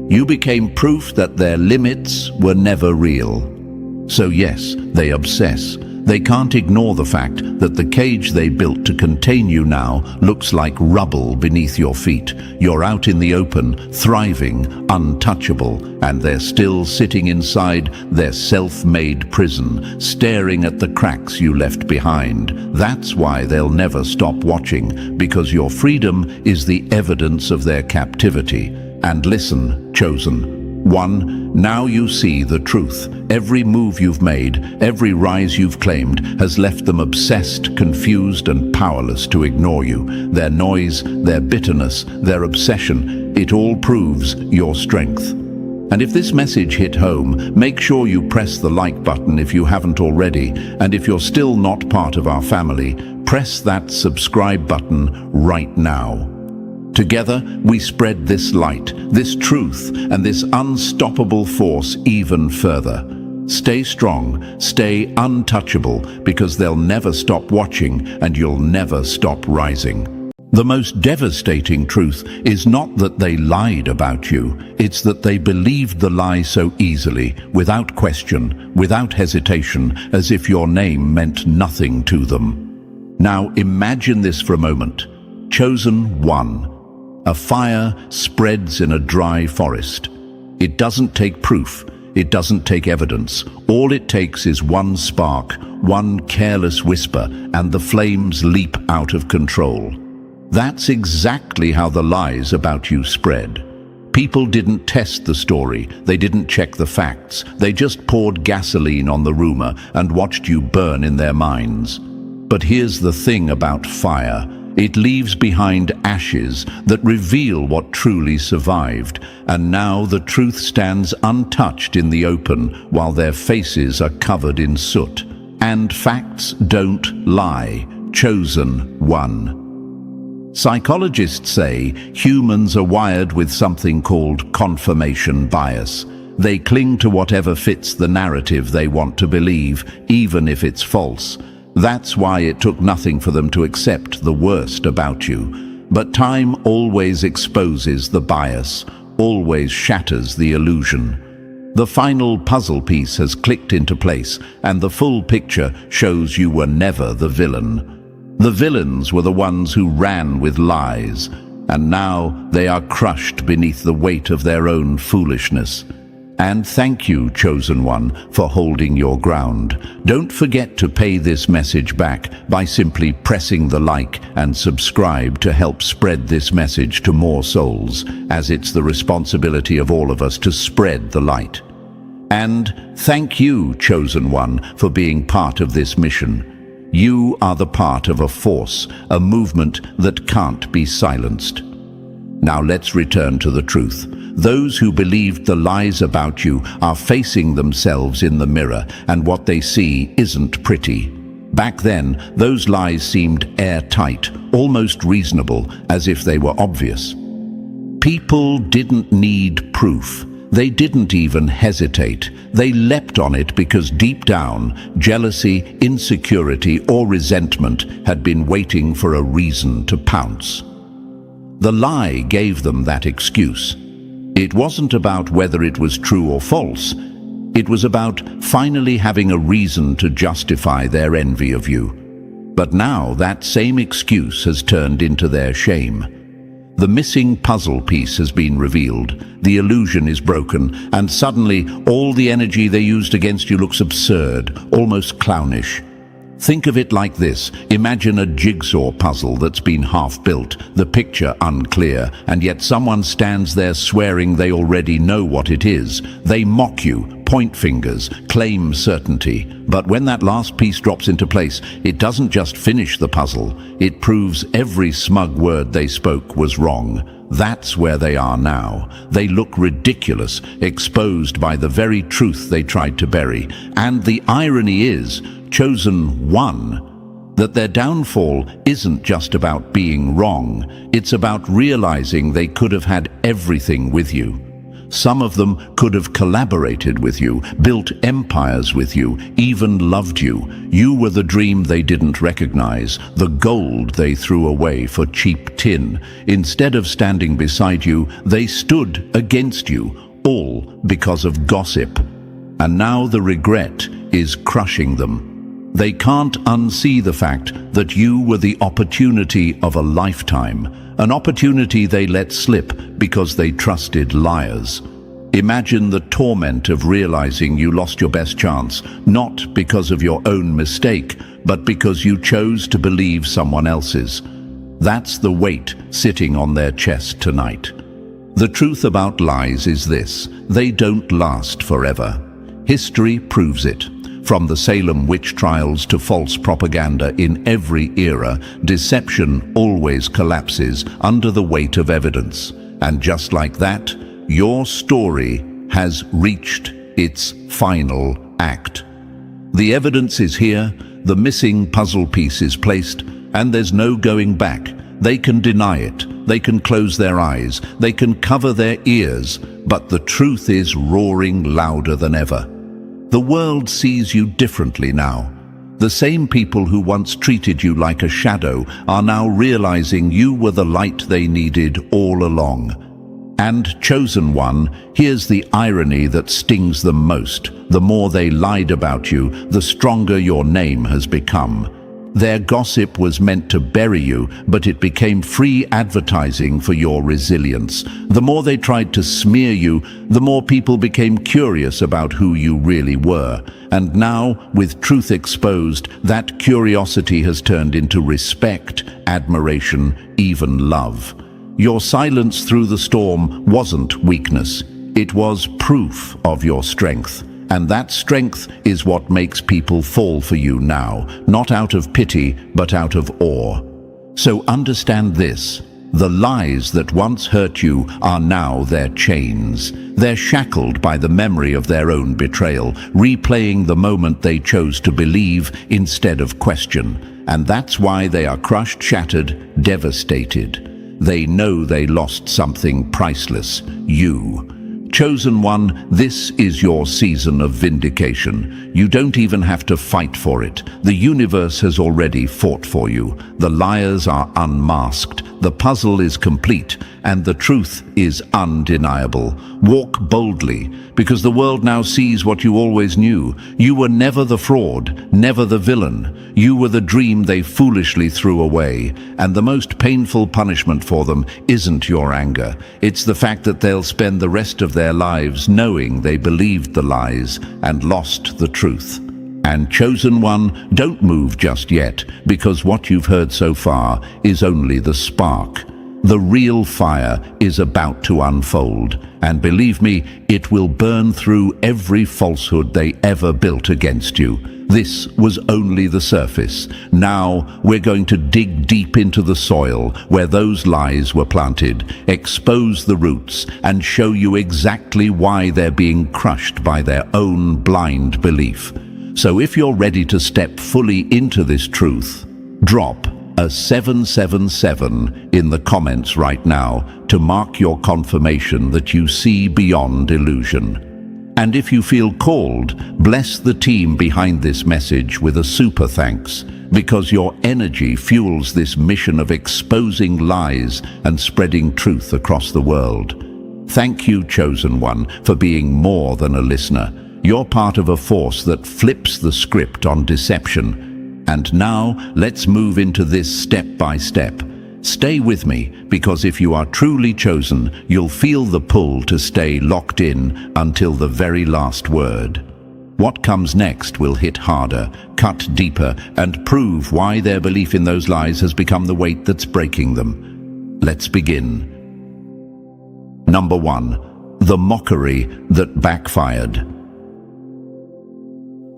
You became proof that their limits were never real. So yes, they obsess. They can't ignore the fact that the cage they built to contain you now looks like rubble beneath your feet. You're out in the open, thriving, untouchable, and they're still sitting inside their self-made prison, staring at the cracks you left behind. That's why they'll never stop watching, because your freedom is the evidence of their captivity. And listen, chosen one, now you see the truth. Every move you've made, every rise you've claimed, has left them obsessed, confused, and powerless to ignore you. Their noise, their bitterness, their obsession, it all proves your strength. And if this message hit home, make sure you press the like button if you haven't already. And if you're still not part of our family, press that subscribe button right now. Together, we spread this light, this truth, and this unstoppable force even further. Stay strong, stay untouchable, because they'll never stop watching and you'll never stop rising. The most devastating truth is not that they lied about you, it's that they believed the lie so easily, without question, without hesitation, as if your name meant nothing to them. Now imagine this for a moment. Chosen one. A fire spreads in a dry forest. It doesn't take proof, it doesn't take evidence. All it takes is one spark, one careless whisper, and the flames leap out of control. That's exactly how the lies about you spread. People didn't test the story, they didn't check the facts, they just poured gasoline on the rumor and watched you burn in their minds. But here's the thing about fire. It leaves behind ashes that reveal what truly survived, and now the truth stands untouched in the open while their faces are covered in soot. And facts don't lie. Chosen one. Psychologists say humans are wired with something called confirmation bias. They cling to whatever fits the narrative they want to believe, even if it's false. That's why it took nothing for them to accept the worst about you. But time always exposes the bias, always shatters the illusion. The final puzzle piece has clicked into place, and the full picture shows you were never the villain. The villains were the ones who ran with lies, and now they are crushed beneath the weight of their own foolishness. And thank you, chosen one, for holding your ground. Don't forget to pay this message back by simply pressing the like and subscribe to help spread this message to more souls, as it's the responsibility of all of us to spread the light. And thank you, chosen one, for being part of this mission. You are the part of a force, a movement that can't be silenced. Now let's return to the truth. Those who believed the lies about you are facing themselves in the mirror, and what they see isn't pretty. Back then, those lies seemed airtight, almost reasonable, as if they were obvious. People didn't need proof. They didn't even hesitate. They leapt on it because deep down, jealousy, insecurity, or resentment had been waiting for a reason to pounce. The lie gave them that excuse. It wasn't about whether it was true or false. It was about finally having a reason to justify their envy of you. But now that same excuse has turned into their shame. The missing puzzle piece has been revealed, the illusion is broken, and suddenly all the energy they used against you looks absurd, almost clownish. Think of it like this. Imagine a jigsaw puzzle that's been half-built, the picture unclear, and yet someone stands there swearing they already know what it is. They mock you, point fingers, claim certainty. But when that last piece drops into place, it doesn't just finish the puzzle. It proves every smug word they spoke was wrong. That's where they are now. They look ridiculous, exposed by the very truth they tried to bury. And the irony is, Chosen One, that their downfall isn't just about being wrong. It's about realizing they could have had everything with you. Some of them could have collaborated with you, built empires with you, even loved you. You were the dream they didn't recognize, the gold they threw away for cheap tin. Instead of standing beside you, they stood against you, all because of gossip. And now the regret is crushing them. They can't unsee the fact that you were the opportunity of a lifetime, an opportunity they let slip because they trusted liars. Imagine the torment of realizing you lost your best chance, not because of your own mistake, but because you chose to believe someone else's. That's the weight sitting on their chest tonight. The truth about lies is this: they don't last forever. History proves it. From the Salem witch trials to false propaganda in every era, deception always collapses under the weight of evidence. And just like that, your story has reached its final act. The evidence is here, the missing puzzle piece is placed, and there's no going back. They can deny it, they can close their eyes, they can cover their ears, but the truth is roaring louder than ever. The world sees you differently now. The same people who once treated you like a shadow are now realizing you were the light they needed all along. And Chosen One, here's the irony that stings them most. The more they lied about you, the stronger your name has become. Their gossip was meant to bury you, but it became free advertising for your resilience. The more they tried to smear you, the more people became curious about who you really were. And now, with truth exposed, that curiosity has turned into respect, admiration, even love. Your silence through the storm wasn't weakness. It was proof of your strength. And that strength is what makes people fall for you now, not out of pity, but out of awe. So understand this: the lies that once hurt you are now their chains. They're shackled by the memory of their own betrayal, replaying the moment they chose to believe instead of question. And that's why they are crushed, shattered, devastated. They know they lost something priceless: you. Chosen One, this is your season of vindication. You don't even have to fight for it. The universe has already fought for you. The liars are unmasked. The puzzle is complete, and the truth is undeniable. Walk boldly, because the world now sees what you always knew. You were never the fraud, never the villain. You were the dream they foolishly threw away. And the most painful punishment for them isn't your anger. It's the fact that they'll spend the rest of their lives knowing they believed the lies and lost the truth. And Chosen One, don't move just yet, because what you've heard so far is only the spark. The real fire is about to unfold, and believe me, it will burn through every falsehood they ever built against you. This was only the surface. Now we're going to dig deep into the soil where those lies were planted, expose the roots, and show you exactly why they're being crushed by their own blind belief. So if you're ready to step fully into this truth, drop a 777 in the comments right now to mark your confirmation that you see beyond illusion. And if you feel called, bless the team behind this message with a super thanks. because your energy fuels this mission of exposing lies and spreading truth across the world. Thank you, Chosen One, for being more than a listener. You're part of a force that flips the script on deception. And now, let's move into this step by step. Stay with me, because if you are truly chosen, you'll feel the pull to stay locked in until the very last word. What comes next will hit harder, cut deeper, and prove why their belief in those lies has become the weight that's breaking them. Let's begin. Number 1. The mockery that backfired.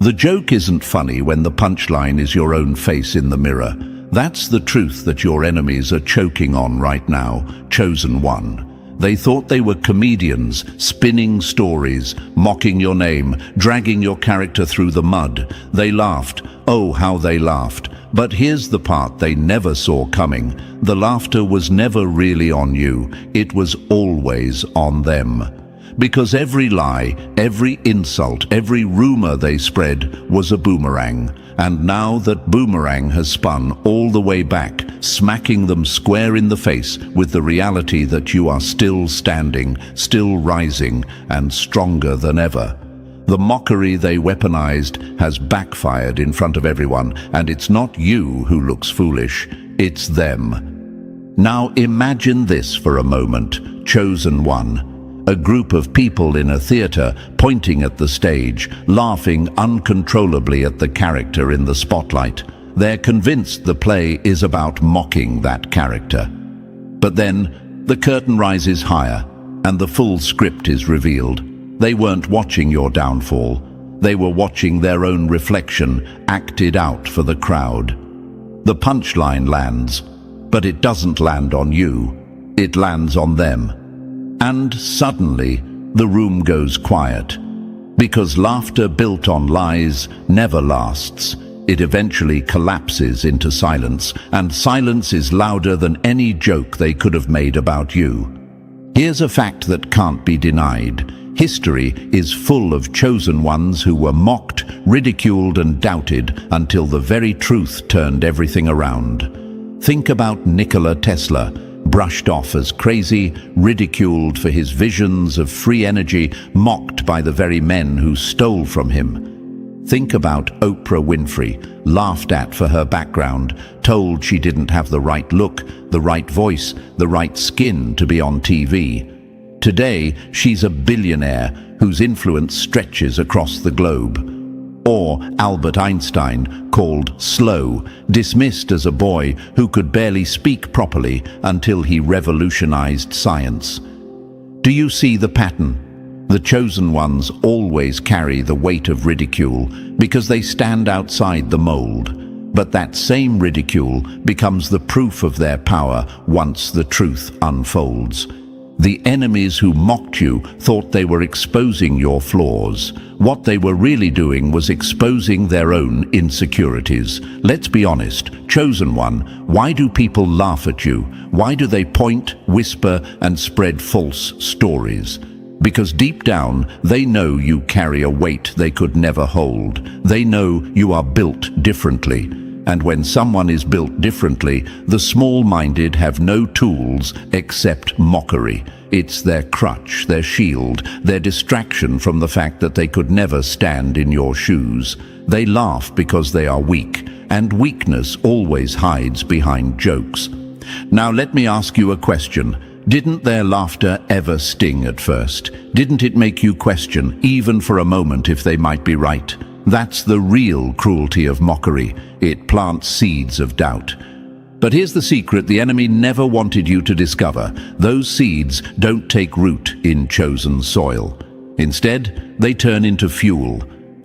The joke isn't funny when the punchline is your own face in the mirror. That's the truth that your enemies are choking on right now, Chosen One. They thought they were comedians, spinning stories, mocking your name, dragging your character through the mud. They laughed. Oh, how they laughed. But here's the part they never saw coming. The laughter was never really on you. It was always on them. Because every lie, every insult, every rumor they spread was a boomerang. And now that boomerang has spun all the way back, smacking them square in the face with the reality that you are still standing, still rising, and stronger than ever. The mockery they weaponized has backfired in front of everyone, and it's not you who looks foolish, it's them. Now imagine this for a moment, Chosen One. A group of people in a theater pointing at the stage, laughing uncontrollably at the character in the spotlight. They're convinced the play is about mocking that character. But then, the curtain rises higher, and the full script is revealed. They weren't watching your downfall. They were watching their own reflection acted out for the crowd. The punchline lands, but it doesn't land on you. It lands on them. And suddenly, the room goes quiet. Because laughter built on lies never lasts. It eventually collapses into silence, and silence is louder than any joke they could have made about you. Here's a fact that can't be denied. History is full of chosen ones who were mocked, ridiculed, and doubted until the very truth turned everything around. Think about Nikola Tesla, brushed off as crazy, ridiculed for his visions of free energy, mocked by the very men who stole from him. Think about Oprah Winfrey, laughed at for her background, told she didn't have the right look, the right voice, the right skin to be on TV. Today, she's a billionaire whose influence stretches across the globe. Or Albert Einstein, called slow, dismissed as a boy who could barely speak properly until he revolutionized science. Do you see the pattern? The chosen ones always carry the weight of ridicule because they stand outside the mold. But that same ridicule becomes the proof of their power once the truth unfolds. The enemies who mocked you thought they were exposing your flaws. What they were really doing was exposing their own insecurities. Let's be honest, chosen one, why do people laugh at you? Why do they point, whisper, and spread false stories? Because deep down, they know you carry a weight they could never hold. They know you are built differently. And when someone is built differently, the small-minded have no tools except mockery. It's their crutch, their shield, their distraction from the fact that they could never stand in your shoes. They laugh because they are weak, and weakness always hides behind jokes. Now let me ask you a question. Didn't their laughter ever sting at first? Didn't it make you question, even for a moment, if they might be right? That's the real cruelty of mockery. It plants seeds of doubt. But here's the secret the enemy never wanted you to discover. Those seeds don't take root in chosen soil. Instead, they turn into fuel.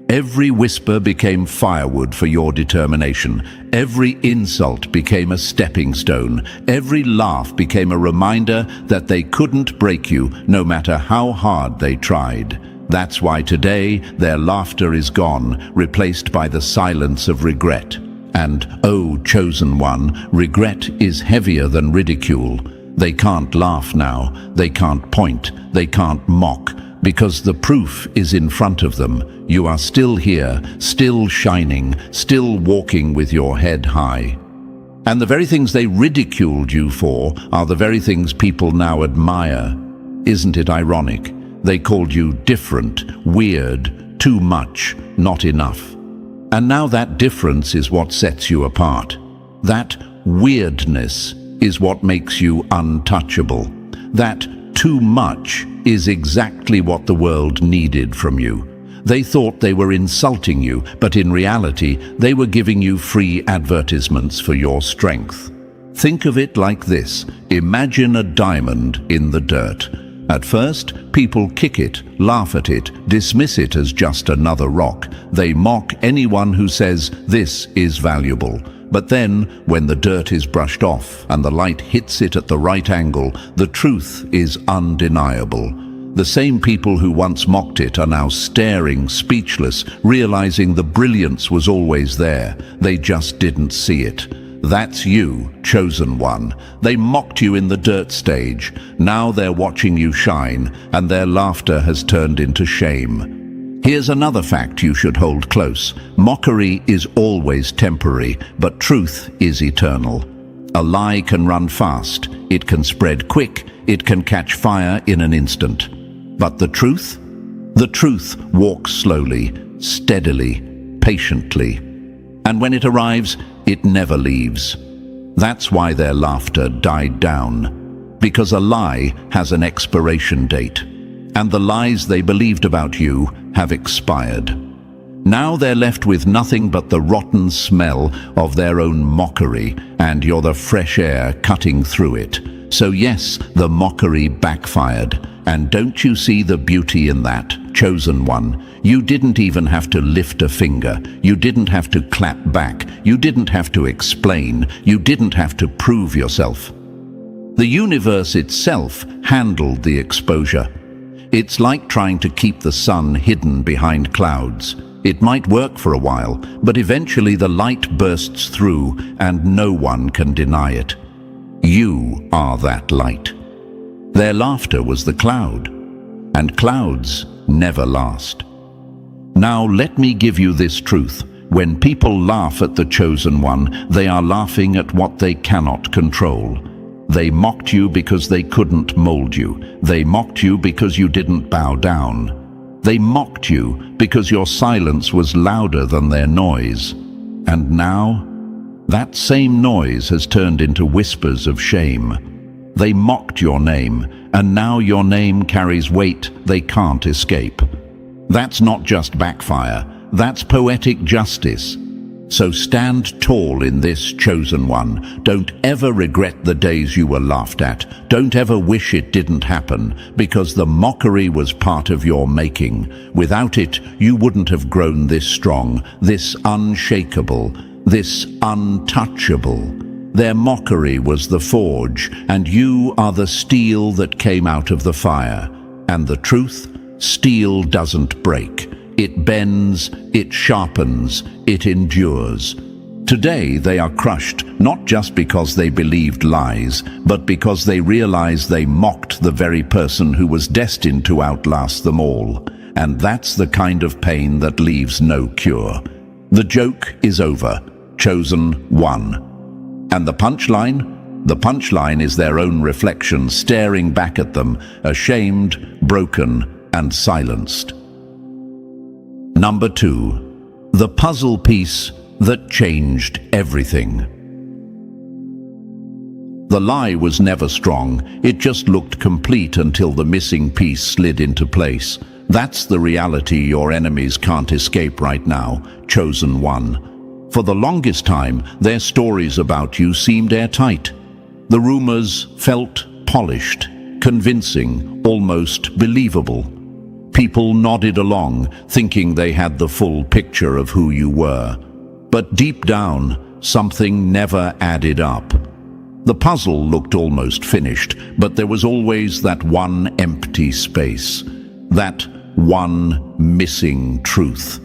Every whisper became firewood for your determination. Every insult became a stepping stone. Every laugh became a reminder that they couldn't break you, no matter how hard they tried. That's why today their laughter is gone, replaced by the silence of regret. And, oh, chosen one, regret is heavier than ridicule. They can't laugh now, they can't point, they can't mock, Because the proof is in front of them. You are still here, still shining, still walking with your head high. And the very things they ridiculed you for are the very things people now admire. Isn't it ironic? They called you different, weird, too much, not enough. And now that difference is what sets you apart. That weirdness is what makes you untouchable. That too much is exactly what the world needed from you. They thought they were insulting you, but in reality, they were giving you free advertisements for your strength. Think of it like this. Imagine a diamond in the dirt. At first, people kick it, laugh at it, dismiss it as just another rock. They mock anyone who says, "This is valuable." But then, when the dirt is brushed off and the light hits it at the right angle, the truth is undeniable. The same people who once mocked it are now staring, speechless, realizing the brilliance was always there. They just didn't see it. That's you, chosen one. They mocked you in the dirt stage. Now they're watching you shine, and their laughter has turned into shame. Here's another fact you should hold close. Mockery is always temporary, but truth is eternal. A lie can run fast, it can spread quick, it can catch fire in an instant. But the truth? The truth walks slowly, steadily, patiently. And when it arrives, it never leaves. That's why their laughter died down. Because a lie has an expiration date. And the lies they believed about you have expired. Now they're left with nothing but the rotten smell of their own mockery, and you're the fresh air cutting through it. So yes, the mockery backfired. And don't you see the beauty in that, chosen one? You didn't even have to lift a finger. You didn't have to clap back. You didn't have to explain. You didn't have to prove yourself. The universe itself handled the exposure. It's like trying to keep the sun hidden behind clouds. It might work for a while, but eventually the light bursts through and no one can deny it. You are that light. Their laughter was the cloud, and clouds never last. Now let me give you this truth. When people laugh at the chosen one, they are laughing at what they cannot control. They mocked you because they couldn't mold you. They mocked you because you didn't bow down. They mocked you because your silence was louder than their noise. And now, that same noise has turned into whispers of shame. They mocked your name, and now your name carries weight they can't escape. That's not just backfire, that's poetic justice. So stand tall in this, chosen one. Don't ever regret the days you were laughed at. Don't ever wish it didn't happen, because the mockery was part of your making. Without it, you wouldn't have grown this strong, this unshakable, this untouchable. Their mockery was the forge, and you are the steel that came out of the fire. And the truth? Steel doesn't break. It bends, it sharpens, it endures. Today they are crushed, not just because they believed lies, but because they realized they mocked the very person who was destined to outlast them all. And that's the kind of pain that leaves no cure. The joke is over. Chosen one. And the punchline? The punchline is their own reflection staring back at them, ashamed, broken, and silenced. Number 2. The puzzle piece that changed everything. The lie was never strong, it just looked complete until the missing piece slid into place. That's the reality your enemies can't escape right now, chosen one. For the longest time, their stories about you seemed airtight. The rumors felt polished, convincing, almost believable. People nodded along, thinking they had the full picture of who you were. But deep down, something never added up. The puzzle looked almost finished, but there was always that one empty space, that one missing truth.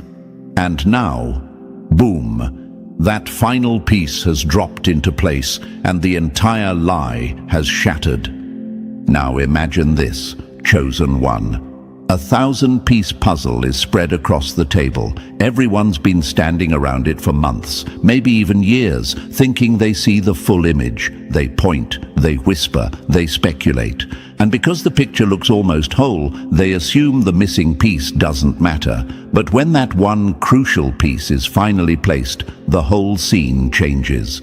And now, boom, that final piece has dropped into place and the entire lie has shattered. Now imagine this, chosen one. A 1,000-piece puzzle is spread across the table. Everyone's been standing around it for months, maybe even years, thinking they see the full image. They point, they whisper, they speculate. And because the picture looks almost whole, they assume the missing piece doesn't matter. But when that one crucial piece is finally placed, the whole scene changes.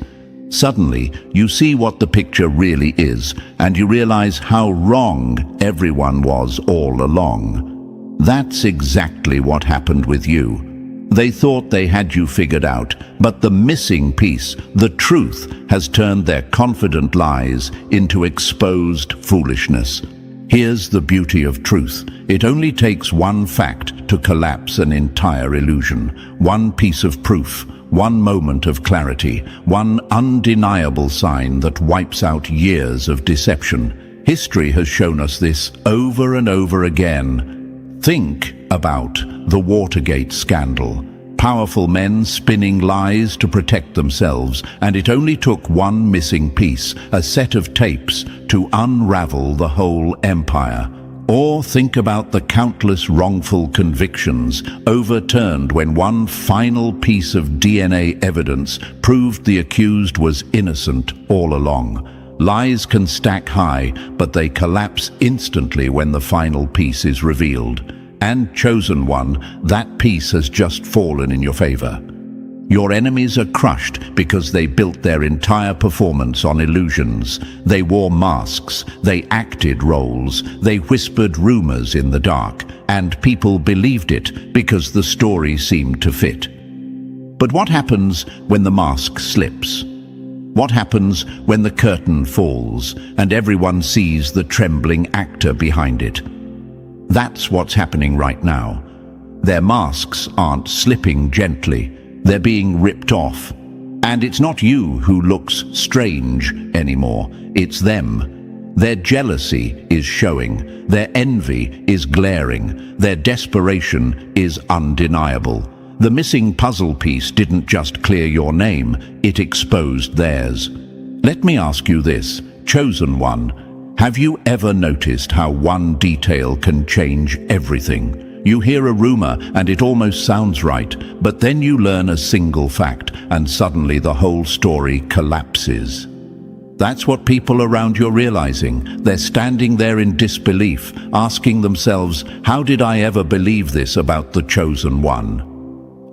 Suddenly, you see what the picture really is, and you realize how wrong everyone was all along. That's exactly what happened with you. They thought they had you figured out, but the missing piece, the truth, has turned their confident lies into exposed foolishness. Here's the beauty of truth. It only takes one fact to collapse an entire illusion, one piece of proof, one moment of clarity, one undeniable sign that wipes out years of deception. History has shown us this over and over again. Think about the Watergate scandal. Powerful men spinning lies to protect themselves, and it only took one missing piece, a set of tapes, to unravel the whole empire. Or think about the countless wrongful convictions overturned when one final piece of DNA evidence proved the accused was innocent all along. Lies can stack high, but they collapse instantly when the final piece is revealed. And chosen one, that piece has just fallen in your favor. Your enemies are crushed because they built their entire performance on illusions. They wore masks, they acted roles, they whispered rumors in the dark, and people believed it because the story seemed to fit. But what happens when the mask slips? What happens when the curtain falls and everyone sees the trembling actor behind it? That's what's happening right now. Their masks aren't slipping gently. They're being ripped off. And it's not you who looks strange anymore. It's them. Their jealousy is showing. Their envy is glaring. Their desperation is undeniable. The missing puzzle piece didn't just clear your name, it exposed theirs. Let me ask you this, chosen one. Have you ever noticed how one detail can change everything? You hear a rumor and it almost sounds right, but then you learn a single fact and suddenly the whole story collapses. That's what people around you are realizing. They're standing there in disbelief, asking themselves, how did I ever believe this about the chosen one?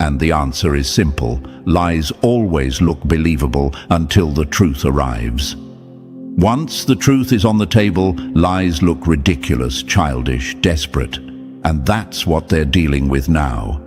And the answer is simple. Lies always look believable until the truth arrives. Once the truth is on the table, lies look ridiculous, childish, desperate. And that's what they're dealing with now.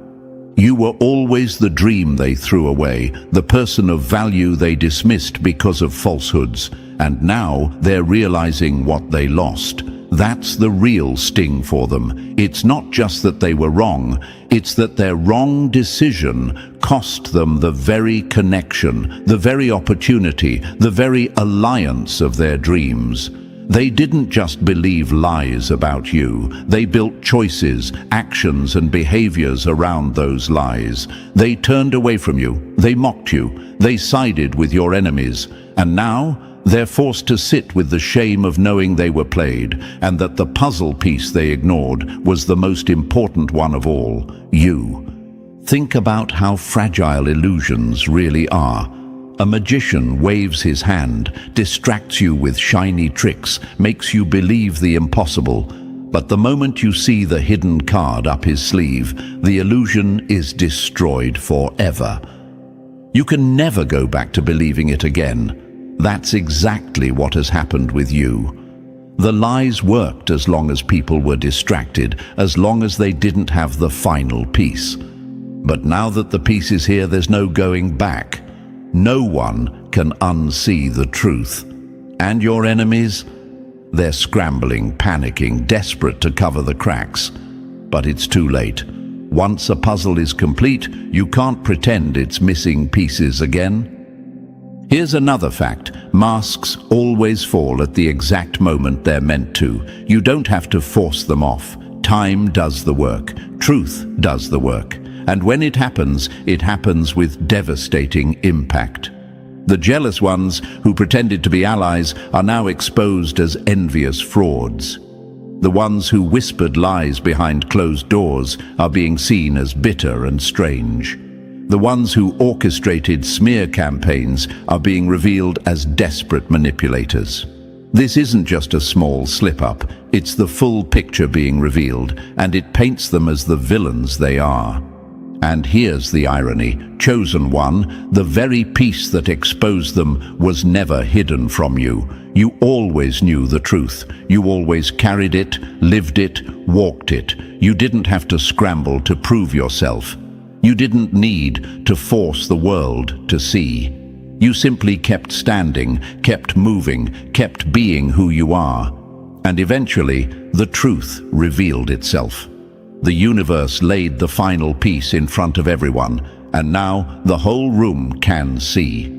You were always the dream they threw away, the person of value they dismissed because of falsehoods, and now they're realizing what they lost. That's the real sting for them. It's not just that they were wrong, it's that their wrong decision cost them the very connection, the very opportunity, the very alliance of their dreams. They didn't just believe lies about you. They built choices, actions, and behaviors around those lies. They turned away from you. They mocked you. They sided with your enemies. And now, they're forced to sit with the shame of knowing they were played, and that the puzzle piece they ignored was the most important one of all, you. Think about how fragile illusions really are. A magician waves his hand, distracts you with shiny tricks, makes you believe the impossible. But the moment you see the hidden card up his sleeve, the illusion is destroyed forever. You can never go back to believing it again. That's exactly what has happened with you. The lies worked as long as people were distracted, as long as they didn't have the final piece. But now that the piece is here, there's no going back. No one can unsee the truth. And your enemies? They're scrambling, panicking, desperate to cover the cracks. But it's too late. Once a puzzle is complete, you can't pretend it's missing pieces again. Here's another fact. Masks always fall at the exact moment they're meant to. You don't have to force them off. Time does the work. Truth does the work. And when it happens with devastating impact. The jealous ones who pretended to be allies are now exposed as envious frauds. The ones who whispered lies behind closed doors are being seen as bitter and strange. The ones who orchestrated smear campaigns are being revealed as desperate manipulators. This isn't just a small slip-up, it's the full picture being revealed, and it paints them as the villains they are. And here's the irony, chosen one, the very piece that exposed them was never hidden from you. You always knew the truth. You always carried it, lived it, walked it. You didn't have to scramble to prove yourself. You didn't need to force the world to see. You simply kept standing, kept moving, kept being who you are. And eventually, the truth revealed itself. The universe laid the final piece in front of everyone, and now the whole room can see.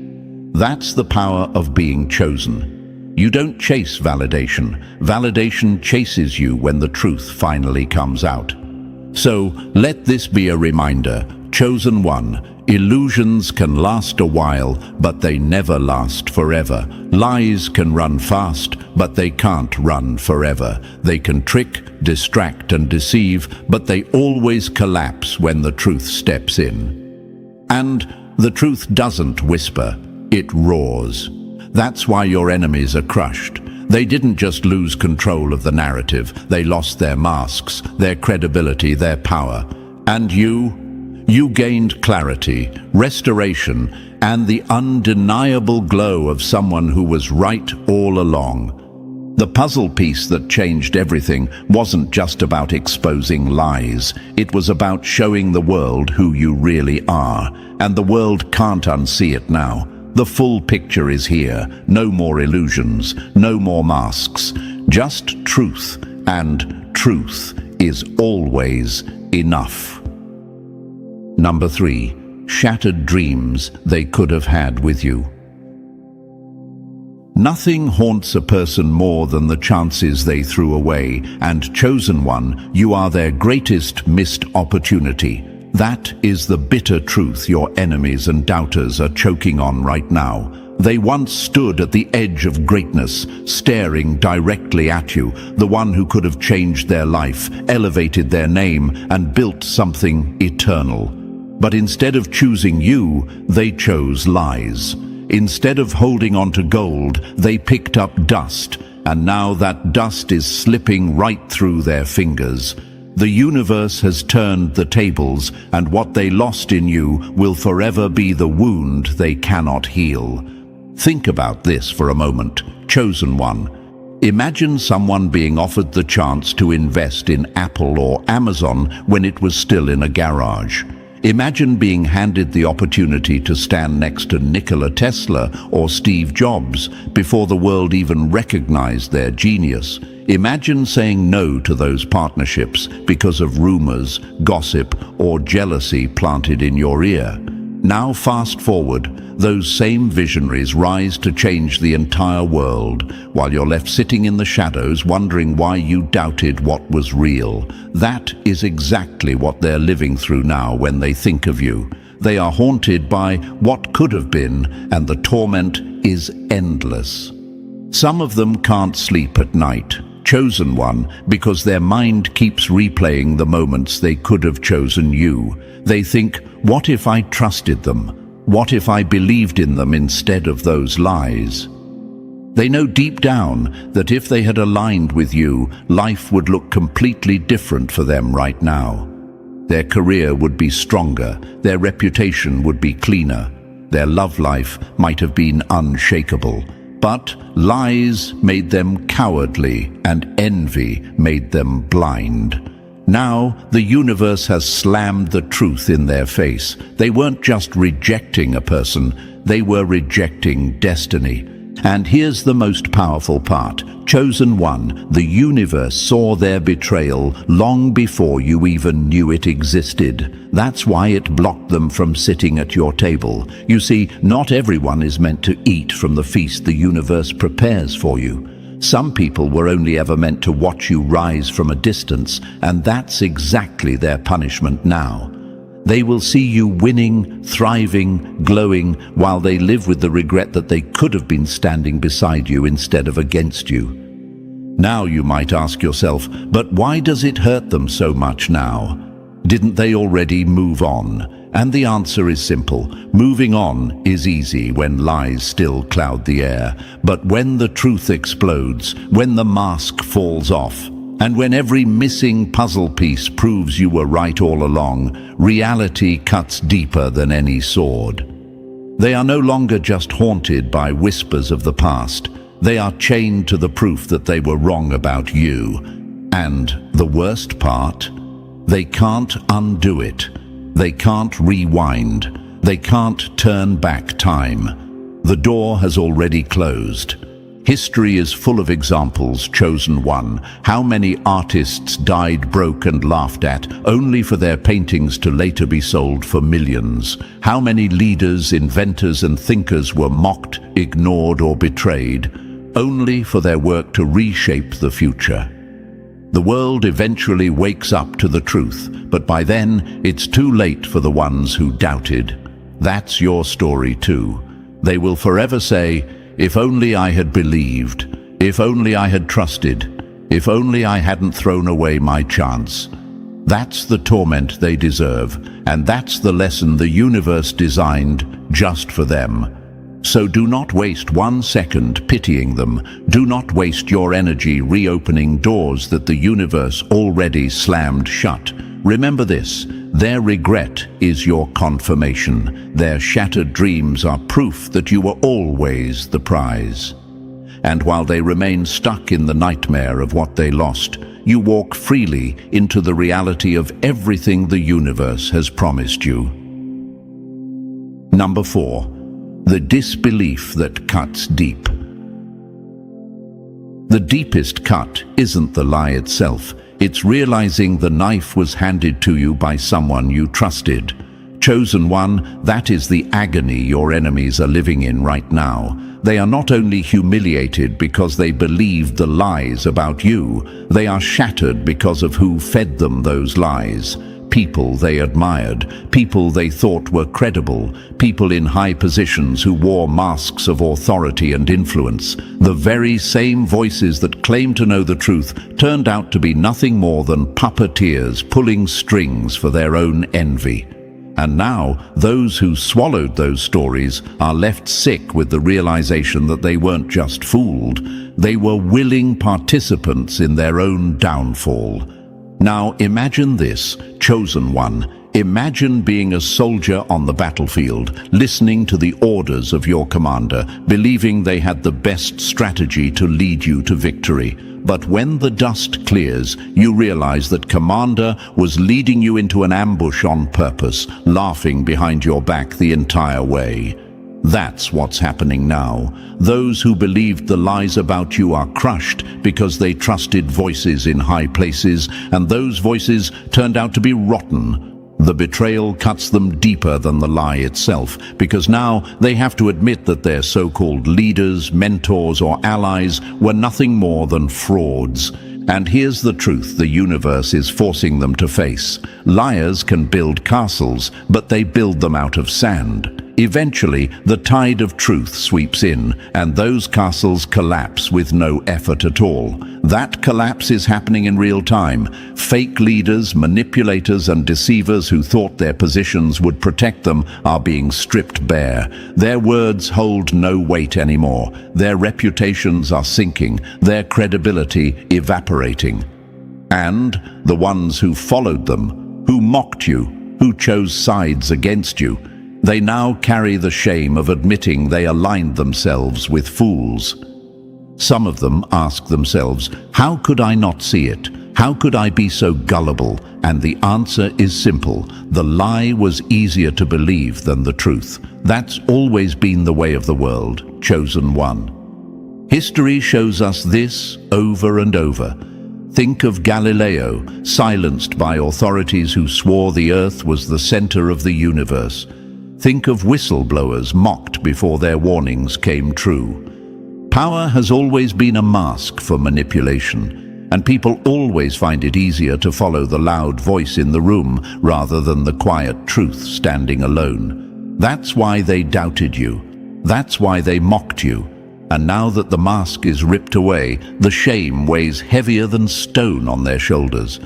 That's the power of being chosen. You don't chase validation. Validation chases you when the truth finally comes out. So, let this be a reminder. Chosen one, illusions can last a while, but they never last forever. Lies can run fast, but they can't run forever. They can trick, distract, and deceive, but they always collapse when the truth steps in. And the truth doesn't whisper, it roars. That's why your enemies are crushed. They didn't just lose control of the narrative, they lost their masks, their credibility, their power. And you gained clarity, restoration, and the undeniable glow of someone who was right all along. The puzzle piece that changed everything wasn't just about exposing lies. It was about showing the world who you really are. And the world can't unsee it now. The full picture is here. No more illusions, no more masks. Just truth, and truth is always enough. Number 3. Shattered dreams they could have had with you. Nothing haunts a person more than the chances they threw away, and chosen one, you are their greatest missed opportunity. That is the bitter truth your enemies and doubters are choking on right now. They once stood at the edge of greatness, staring directly at you, the one who could have changed their life, elevated their name, and built something eternal. But instead of choosing you, they chose lies. Instead of holding on to gold, they picked up dust, and now that dust is slipping right through their fingers. The universe has turned the tables, and what they lost in you will forever be the wound they cannot heal. Think about this for a moment, chosen one. Imagine someone being offered the chance to invest in Apple or Amazon when it was still in a garage. Imagine being handed the opportunity to stand next to Nikola Tesla or Steve Jobs before the world even recognized their genius. Imagine saying no to those partnerships because of rumors, gossip, or jealousy planted in your ear. Now fast forward, those same visionaries rise to change the entire world, while you're left sitting in the shadows wondering why you doubted what was real. That is exactly what they're living through now when they think of you. They are haunted by what could have been, and the torment is endless. Some of them can't sleep at night, chosen one, because their mind keeps replaying the moments they could have chosen you. They think, what if I trusted them? What if I believed in them instead of those lies? They know deep down that if they had aligned with you, life would look completely different for them right now. Their career would be stronger, their reputation would be cleaner, their love life might have been unshakable. But lies made them cowardly, and envy made them blind. Now, the universe has slammed the truth in their face. They weren't just rejecting a person, they were rejecting destiny. And here's the most powerful part. Chosen one, the universe saw their betrayal long before you even knew it existed. That's why it blocked them from sitting at your table. You see, not everyone is meant to eat from the feast the universe prepares for you. Some people were only ever meant to watch you rise from a distance, and that's exactly their punishment now. They will see you winning, thriving, glowing, while they live with the regret that they could have been standing beside you instead of against you. Now you might ask yourself, but why does it hurt them so much now? Didn't they already move on? And the answer is simple. Moving on is easy when lies still cloud the air. But when the truth explodes, when the mask falls off, and when every missing puzzle piece proves you were right all along, reality cuts deeper than any sword. They are no longer just haunted by whispers of the past. They are chained to the proof that they were wrong about you. And the worst part? They can't undo it. They can't rewind. They can't turn back time. The door has already closed. History is full of examples, chosen one. How many artists died broke and laughed at, only for their paintings to later be sold for millions? How many leaders, inventors and thinkers were mocked, ignored or betrayed, only for their work to reshape the future? The world eventually wakes up to the truth, but by then it's too late for the ones who doubted. That's your story too. They will forever say, if only I had believed, if only I had trusted, if only I hadn't thrown away my chance. That's the torment they deserve, and that's the lesson the universe designed just for them. So do not waste 1 second pitying them. Do not waste your energy reopening doors that the universe already slammed shut. Remember this, their regret is your confirmation. Their shattered dreams are proof that you were always the prize. And while they remain stuck in the nightmare of what they lost, you walk freely into the reality of everything the universe has promised you. Number 4. The disbelief that cuts deep. The deepest cut isn't the lie itself. It's realizing the knife was handed to you by someone you trusted. Chosen one, that is the agony your enemies are living in right now. They are not only humiliated because they believed the lies about you, they are shattered because of who fed them those lies. People they admired, people they thought were credible, people in high positions who wore masks of authority and influence. The very same voices that claimed to know the truth turned out to be nothing more than puppeteers pulling strings for their own envy. And now, those who swallowed those stories are left sick with the realization that they weren't just fooled, they were willing participants in their own downfall. Now imagine this, chosen one. Imagine being a soldier on the battlefield, listening to the orders of your commander, believing they had the best strategy to lead you to victory. But when the dust clears, you realize that commander was leading you into an ambush on purpose, laughing behind your back the entire way. That's what's happening now. Those who believed the lies about you are crushed because they trusted voices in high places, and those voices turned out to be rotten. The betrayal cuts them deeper than the lie itself, because now they have to admit that their so-called leaders, mentors, or allies were nothing more than frauds. And here's the truth the universe is forcing them to face. Liars can build castles, but they build them out of sand. Eventually, the tide of truth sweeps in, and those castles collapse with no effort at all. That collapse is happening in real time. Fake leaders, manipulators, and deceivers who thought their positions would protect them are being stripped bare. Their words hold no weight anymore. Their reputations are sinking, their credibility evaporating. And the ones who followed them, who mocked you, who chose sides against you, they now carry the shame of admitting they aligned themselves with fools. Some of them ask themselves, how could I not see it? How could I be so gullible? And the answer is simple. The lie was easier to believe than the truth. That's always been the way of the world, chosen one. History shows us this over and over. Think of Galileo, silenced by authorities who swore the earth was the center of the universe. Think of whistleblowers mocked before their warnings came true. Power has always been a mask for manipulation, and people always find it easier to follow the loud voice in the room rather than the quiet truth standing alone. That's why they doubted you. That's why they mocked you. And now that the mask is ripped away, the shame weighs heavier than stone on their shoulders.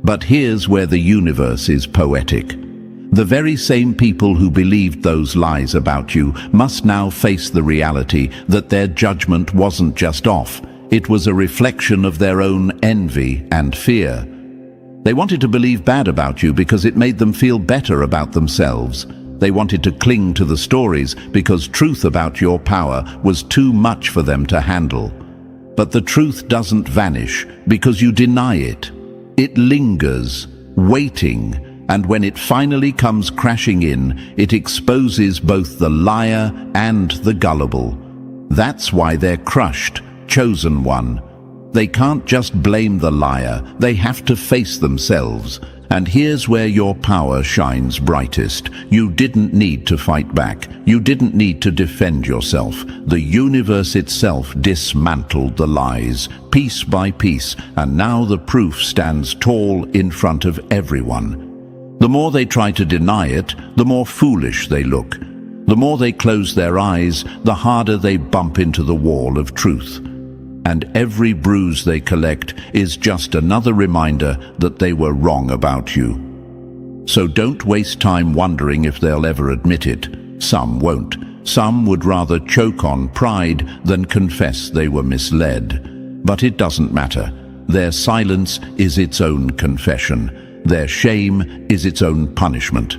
But here's where the universe is poetic. The very same people who believed those lies about you must now face the reality that their judgment wasn't just off. It was a reflection of their own envy and fear. They wanted to believe bad about you because it made them feel better about themselves. They wanted to cling to the stories because truth about your power was too much for them to handle. But the truth doesn't vanish because you deny it. It lingers, waiting, and when it finally comes crashing in, it exposes both the liar and the gullible. That's why they're crushed, chosen one. They can't just blame the liar, they have to face themselves. And here's where your power shines brightest. You didn't need to fight back. You didn't need to defend yourself. The universe itself dismantled the lies, piece by piece, and now the proof stands tall in front of everyone. The more they try to deny it, the more foolish they look. The more they close their eyes, the harder they bump into the wall of truth. And every bruise they collect is just another reminder that they were wrong about you. So don't waste time wondering if they'll ever admit it. Some won't. Some would rather choke on pride than confess they were misled. But it doesn't matter. Their silence is its own confession. Their shame is its own punishment.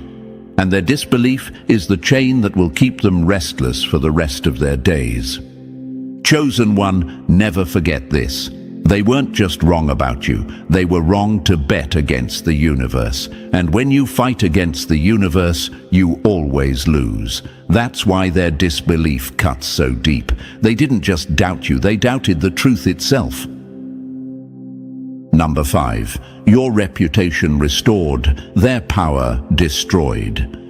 And their disbelief is the chain that will keep them restless for the rest of their days. Chosen one, never forget this. They weren't just wrong about you, they were wrong to bet against the universe. And when you fight against the universe, you always lose. That's why their disbelief cuts so deep. They didn't just doubt you, they doubted the truth itself. Number 5. Your reputation restored, their power destroyed.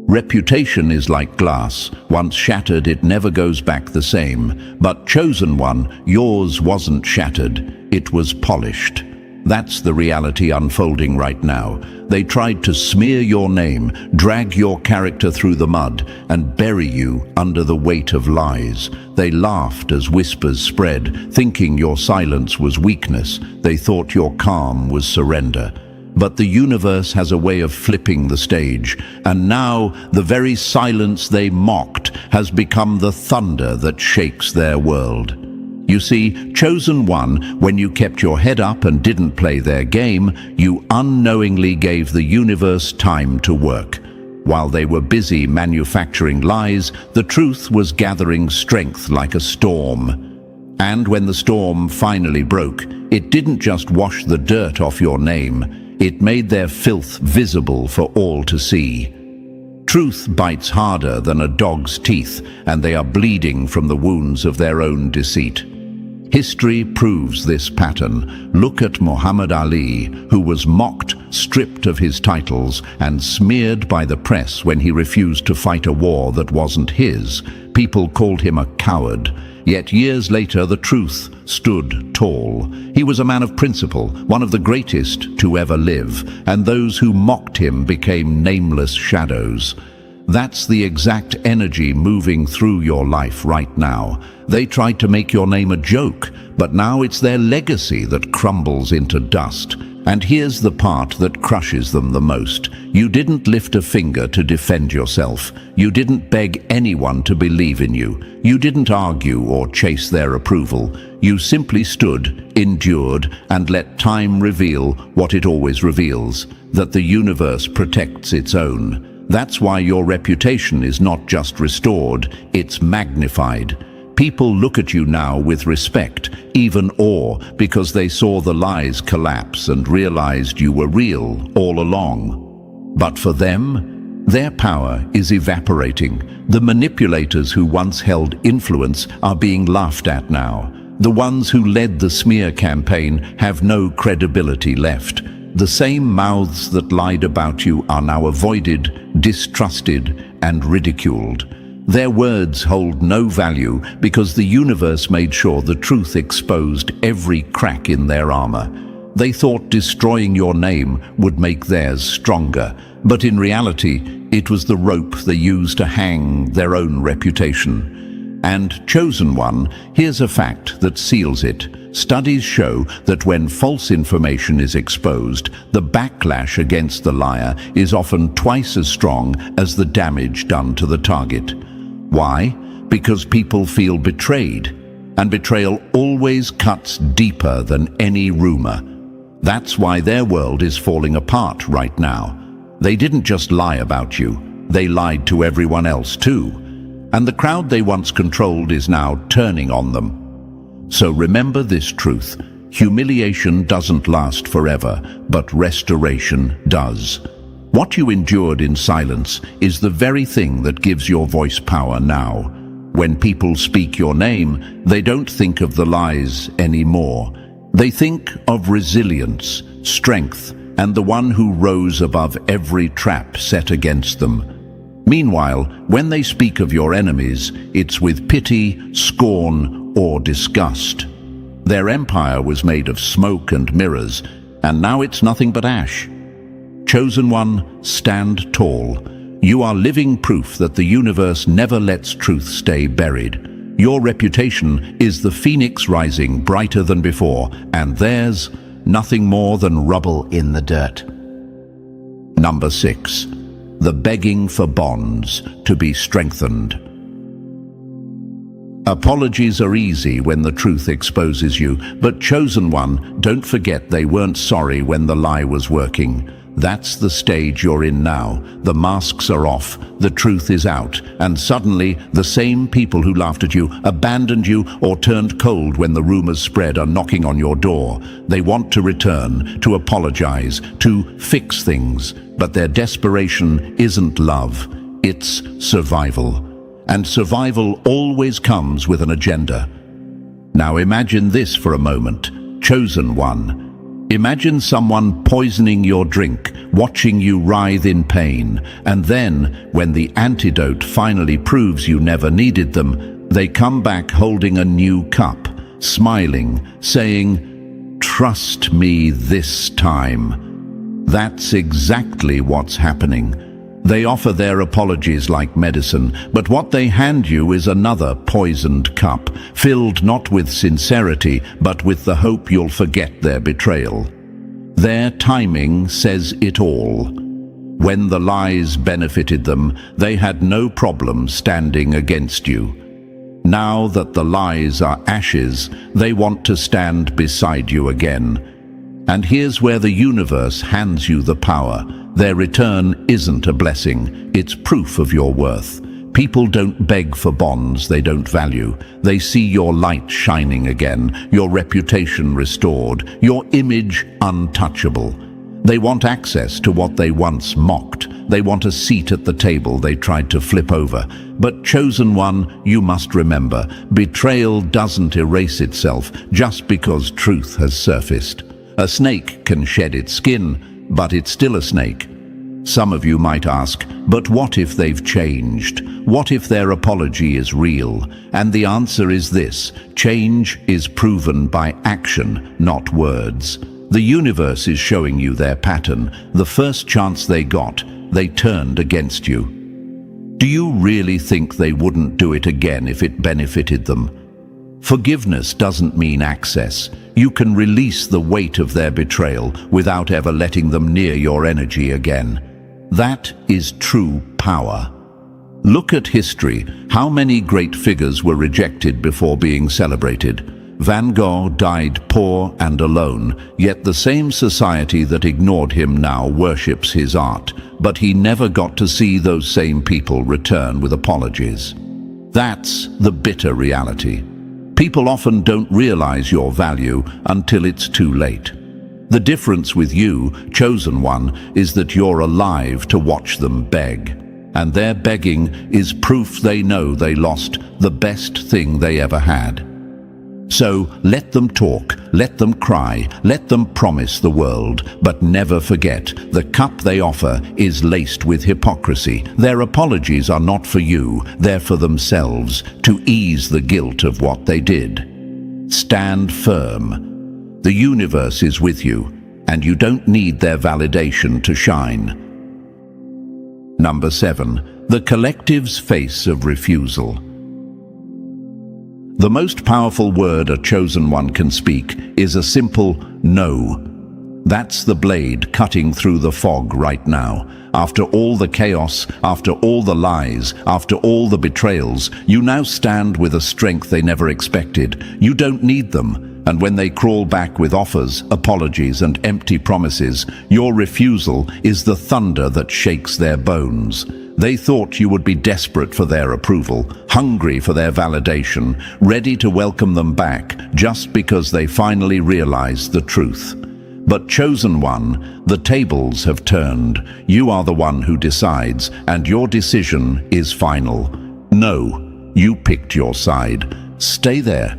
Reputation is like glass. Once shattered, it never goes back the same. But chosen one, yours wasn't shattered, it was polished. That's the reality unfolding right now. They tried to smear your name, drag your character through the mud, and bury you under the weight of lies. They laughed as whispers spread, thinking your silence was weakness. They thought your calm was surrender. But the universe has a way of flipping the stage, and now the very silence they mocked has become the thunder that shakes their world. You see, chosen one, when you kept your head up and didn't play their game, you unknowingly gave the universe time to work. While they were busy manufacturing lies, the truth was gathering strength like a storm. And when the storm finally broke, it didn't just wash the dirt off your name, it made their filth visible for all to see. Truth bites harder than a dog's teeth, and they are bleeding from the wounds of their own deceit. History proves this pattern. Look at Muhammad Ali, who was mocked, stripped of his titles, and smeared by the press when he refused to fight a war that wasn't his. People called him a coward. Yet years later, the truth stood tall. He was a man of principle, one of the greatest to ever live, and those who mocked him became nameless shadows. That's the exact energy moving through your life right now. They tried to make your name a joke, but now it's their legacy that crumbles into dust. And here's the part that crushes them the most. You didn't lift a finger to defend yourself. You didn't beg anyone to believe in you. You didn't argue or chase their approval. You simply stood, endured, and let time reveal what it always reveals, that the universe protects its own. That's why your reputation is not just restored, it's magnified. People look at you now with respect, even awe, because they saw the lies collapse and realized you were real all along. But for them, their power is evaporating. The manipulators who once held influence are being laughed at now. The ones who led the smear campaign have no credibility left. The same mouths that lied about you are now avoided, distrusted, and ridiculed. Their words hold no value because the universe made sure the truth exposed every crack in their armor. They thought destroying your name would make theirs stronger, but in reality, it was the rope they used to hang their own reputation. And chosen one, here's a fact that seals it. Studies show that when false information is exposed, the backlash against the liar is often twice as strong as the damage done to the target. Why? Because people feel betrayed, and betrayal always cuts deeper than any rumor. That's why their world is falling apart right now. They didn't just lie about you, they lied to everyone else too. And the crowd they once controlled is now turning on them. So remember this truth: humiliation doesn't last forever, but restoration does. What you endured in silence is the very thing that gives your voice power now. When people speak your name, they don't think of the lies anymore. They think of resilience, strength, and the one who rose above every trap set against them. Meanwhile, when they speak of your enemies, it's with pity, scorn, or disgust. Their empire was made of smoke and mirrors, and now it's nothing but ash. Chosen one, stand tall. You are living proof that the universe never lets truth stay buried. Your reputation is the phoenix rising brighter than before, and theirs, nothing more than rubble in the dirt. Number 6. The begging for bonds to be strengthened. Apologies are easy when the truth exposes you, but chosen one, don't forget they weren't sorry when the lie was working. That's the stage you're in now. The masks are off, the truth is out, and suddenly the same people who laughed at you, abandoned you, or turned cold when the rumors spread are knocking on your door. They want to return, to apologize, to fix things, but their desperation isn't love, it's survival. And survival always comes with an agenda. Now imagine this for a moment, chosen one. Imagine someone poisoning your drink, watching you writhe in pain, and then, when the antidote finally proves you never needed them, they come back holding a new cup, smiling, saying, "Trust me this time." That's exactly what's happening. They offer their apologies like medicine, but what they hand you is another poisoned cup, filled not with sincerity, but with the hope you'll forget their betrayal. Their timing says it all. When the lies benefited them, they had no problem standing against you. Now that the lies are ashes, they want to stand beside you again. And here's where the universe hands you the power. Their return isn't a blessing, it's proof of your worth. People don't beg for bonds they don't value. They see your light shining again, your reputation restored, your image untouchable. They want access to what they once mocked. They want a seat at the table they tried to flip over. But chosen one, you must remember, betrayal doesn't erase itself just because truth has surfaced. A snake can shed its skin, but it's still a snake. Some of you might ask, but what if they've changed? What if their apology is real? And the answer is this: change is proven by action, not words. The universe is showing you their pattern. The first chance they got, they turned against you. Do you really think they wouldn't do it again if it benefited them? Forgiveness doesn't mean access. You can release the weight of their betrayal without ever letting them near your energy again. That is true power. Look at history. How many great figures were rejected before being celebrated? Van Gogh died poor and alone, yet the same society that ignored him now worships his art. But he never got to see those same people return with apologies. That's the bitter reality. People often don't realize your value until it's too late. The difference with you, chosen one, is that you're alive to watch them beg. And their begging is proof they know they lost the best thing they ever had. So let them talk, let them cry, let them promise the world, but never forget, the cup they offer is laced with hypocrisy. Their apologies are not for you, they're for themselves, to ease the guilt of what they did. Stand firm. The universe is with you, and you don't need their validation to shine. Number 7. The collective's face of refusal. The most powerful word a chosen one can speak is a simple no. That's the blade cutting through the fog right now. After all the chaos, after all the lies, after all the betrayals, you now stand with a strength they never expected. You don't need them, and when they crawl back with offers, apologies, and empty promises, your refusal is the thunder that shakes their bones. They thought you would be desperate for their approval, hungry for their validation, ready to welcome them back just because they finally realized the truth. But chosen one, the tables have turned. You are the one who decides, and your decision is final. No, you picked your side. Stay there.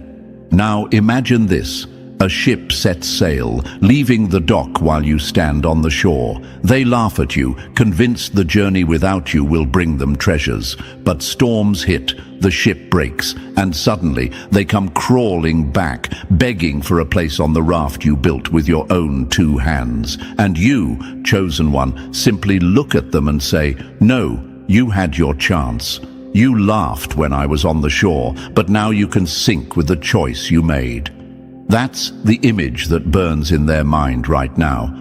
Now imagine this. A ship sets sail, leaving the dock while you stand on the shore. They laugh at you, convinced the journey without you will bring them treasures. But storms hit, the ship breaks, and suddenly they come crawling back, begging for a place on the raft you built with your own 2 hands. And you, chosen one, simply look at them and say, "No, you had your chance. You laughed when I was on the shore, but now you can sink with the choice you made." That's the image that burns in their mind right now.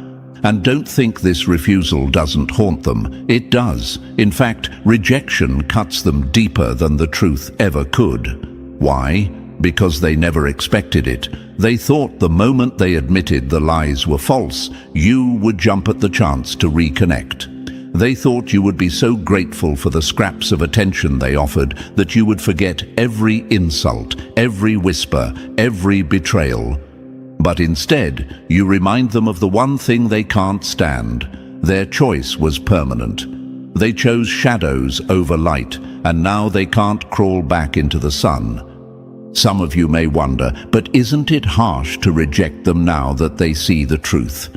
And don't think this refusal doesn't haunt them. It does. In fact, rejection cuts them deeper than the truth ever could. Why? Because they never expected it. They thought the moment they admitted the lies were false, you would jump at the chance to reconnect. They thought you would be so grateful for the scraps of attention they offered that you would forget every insult, every whisper, every betrayal. But instead, you remind them of the one thing they can't stand. Their choice was permanent. They chose shadows over light, and now they can't crawl back into the sun. Some of you may wonder, but isn't it harsh to reject them now that they see the truth?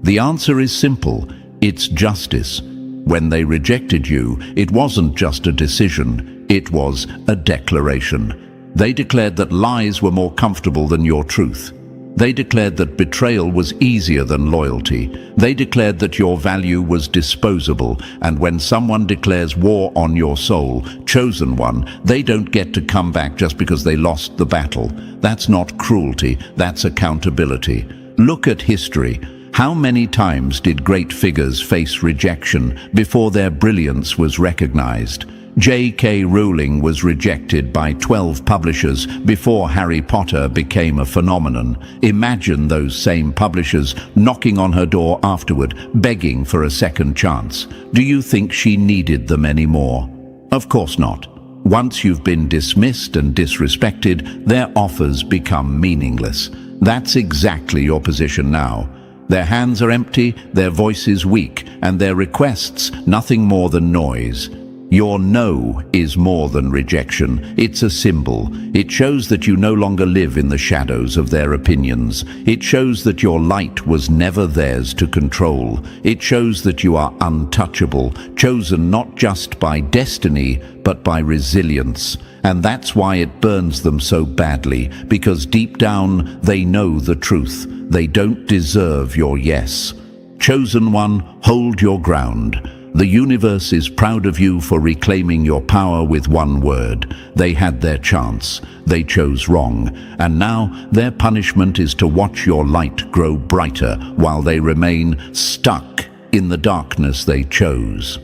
The answer is simple. It's justice. When they rejected you, it wasn't just a decision, it was a declaration. They declared that lies were more comfortable than your truth. They declared that betrayal was easier than loyalty. They declared that your value was disposable, and when someone declares war on your soul, chosen one, they don't get to come back just because they lost the battle. That's not cruelty, that's accountability. Look at history. How many times did great figures face rejection before their brilliance was recognized? J.K. Rowling was rejected by 12 publishers before Harry Potter became a phenomenon. Imagine those same publishers knocking on her door afterward, begging for a second chance. Do you think she needed them anymore? Of course not. Once you've been dismissed and disrespected, their offers become meaningless. That's exactly your position now. Their hands are empty, their voice is weak, and their requests nothing more than noise. Your no is more than rejection. It's a symbol. It shows that you no longer live in the shadows of their opinions. It shows that your light was never theirs to control. It shows that you are untouchable, chosen not just by destiny, but by resilience. And that's why it burns them so badly, because deep down they know the truth. They don't deserve your yes. Chosen one, hold your ground. The universe is proud of you for reclaiming your power with one word. They had their chance. They chose wrong. And now their punishment is to watch your light grow brighter while they remain stuck in the darkness they chose.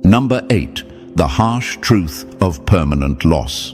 Number 8. The harsh truth of permanent loss.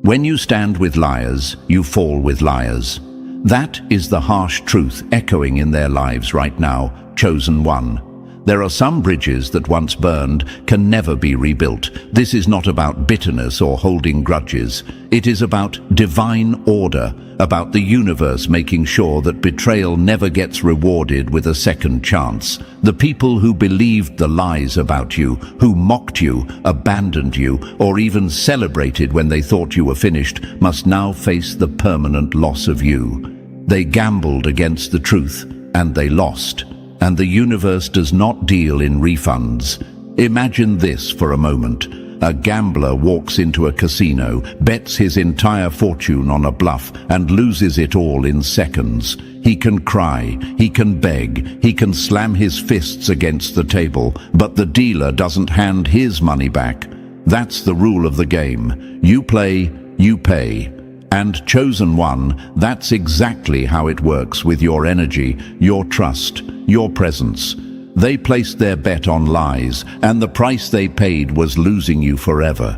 When you stand with liars, you fall with liars. That is the harsh truth echoing in their lives right now, chosen one. There are some bridges that once burned can never be rebuilt. This is not about bitterness or holding grudges. It is about divine order, about the universe making sure that betrayal never gets rewarded with a second chance. The people who believed the lies about you, who mocked you, abandoned you, or even celebrated when they thought you were finished, must now face the permanent loss of you. They gambled against the truth, and they lost. And the universe does not deal in refunds. Imagine this for a moment. A gambler walks into a casino, bets his entire fortune on a bluff, and loses it all in seconds. He can cry, he can beg, he can slam his fists against the table, but the dealer doesn't hand his money back. That's the rule of the game. You play, you pay. And Chosen One, that's exactly how it works with your energy, your trust, your presence. They placed their bet on lies, and the price they paid was losing you forever.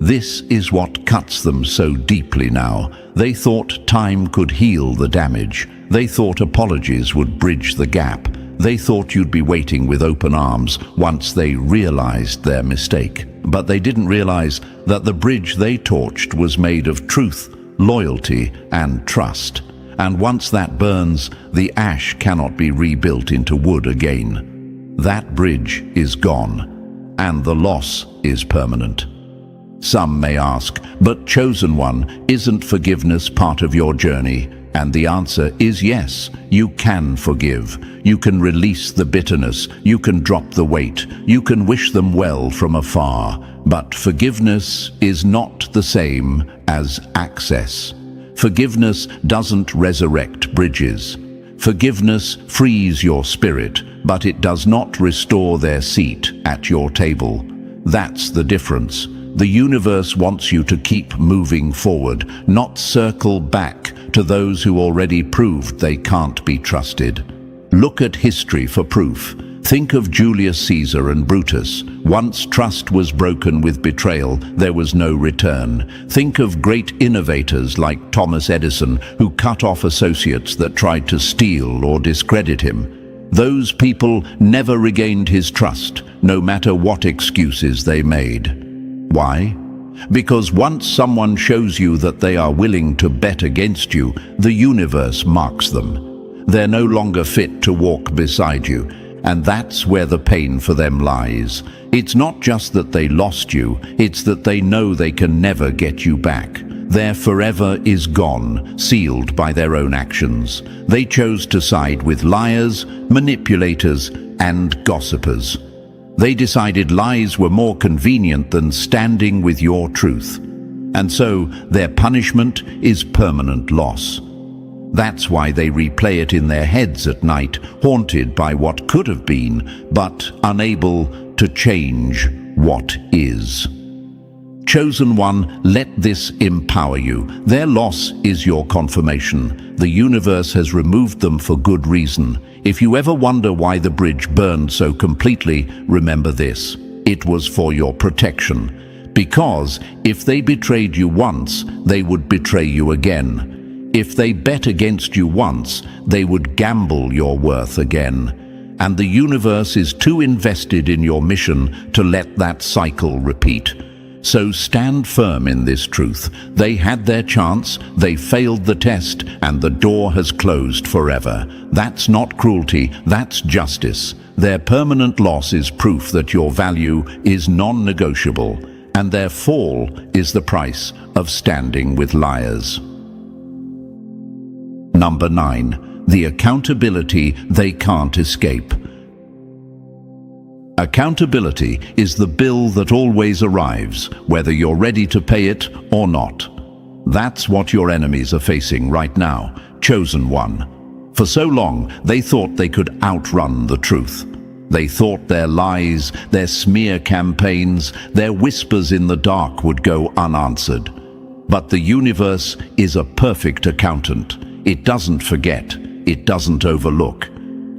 This is what cuts them so deeply now. They thought time could heal the damage. They thought apologies would bridge the gap. They thought you'd be waiting with open arms once they realized their mistake. But they didn't realize that the bridge they torched was made of truth, loyalty, and trust. And once that burns, the ash cannot be rebuilt into wood again. That bridge is gone, and the loss is permanent. Some may ask, but Chosen One, isn't forgiveness part of your journey? And the answer is yes, you can forgive. You can release the bitterness, you can drop the weight, you can wish them well from afar. But forgiveness is not the same as access. Forgiveness doesn't resurrect bridges. Forgiveness frees your spirit, but it does not restore their seat at your table. That's the difference. The universe wants you to keep moving forward, not circle back to those who already proved they can't be trusted. Look at history for proof. Think of Julius Caesar and Brutus. Once trust was broken with betrayal, there was no return. Think of great innovators like Thomas Edison, who cut off associates that tried to steal or discredit him. Those people never regained his trust, no matter what excuses they made. Why? Because once someone shows you that they are willing to bet against you, the universe marks them. They're no longer fit to walk beside you, and that's where the pain for them lies. It's not just that they lost you, it's that they know they can never get you back. Their forever is gone, sealed by their own actions. They chose to side with liars, manipulators, and gossipers. They decided lies were more convenient than standing with your truth. And so their punishment is permanent loss. That's why they replay it in their heads at night, haunted by what could have been, but unable to change what is. Chosen One, let this empower you. Their loss is your confirmation. The universe has removed them for good reason. If you ever wonder why the bridge burned so completely, remember this: it was for your protection. Because if they betrayed you once, they would betray you again. If they bet against you once, they would gamble your worth again. And the universe is too invested in your mission to let that cycle repeat. So stand firm in this truth. They had their chance, they failed the test, and the door has closed forever. That's not cruelty, that's justice. Their permanent loss is proof that your value is non-negotiable, and their fall is the price of standing with liars. Number 9. The accountability they can't escape. Accountability is the bill that always arrives, whether you're ready to pay it or not. That's what your enemies are facing right now, Chosen One. For so long, they thought they could outrun the truth. They thought their lies, their smear campaigns, their whispers in the dark would go unanswered. But the universe is a perfect accountant. It doesn't forget, it doesn't overlook.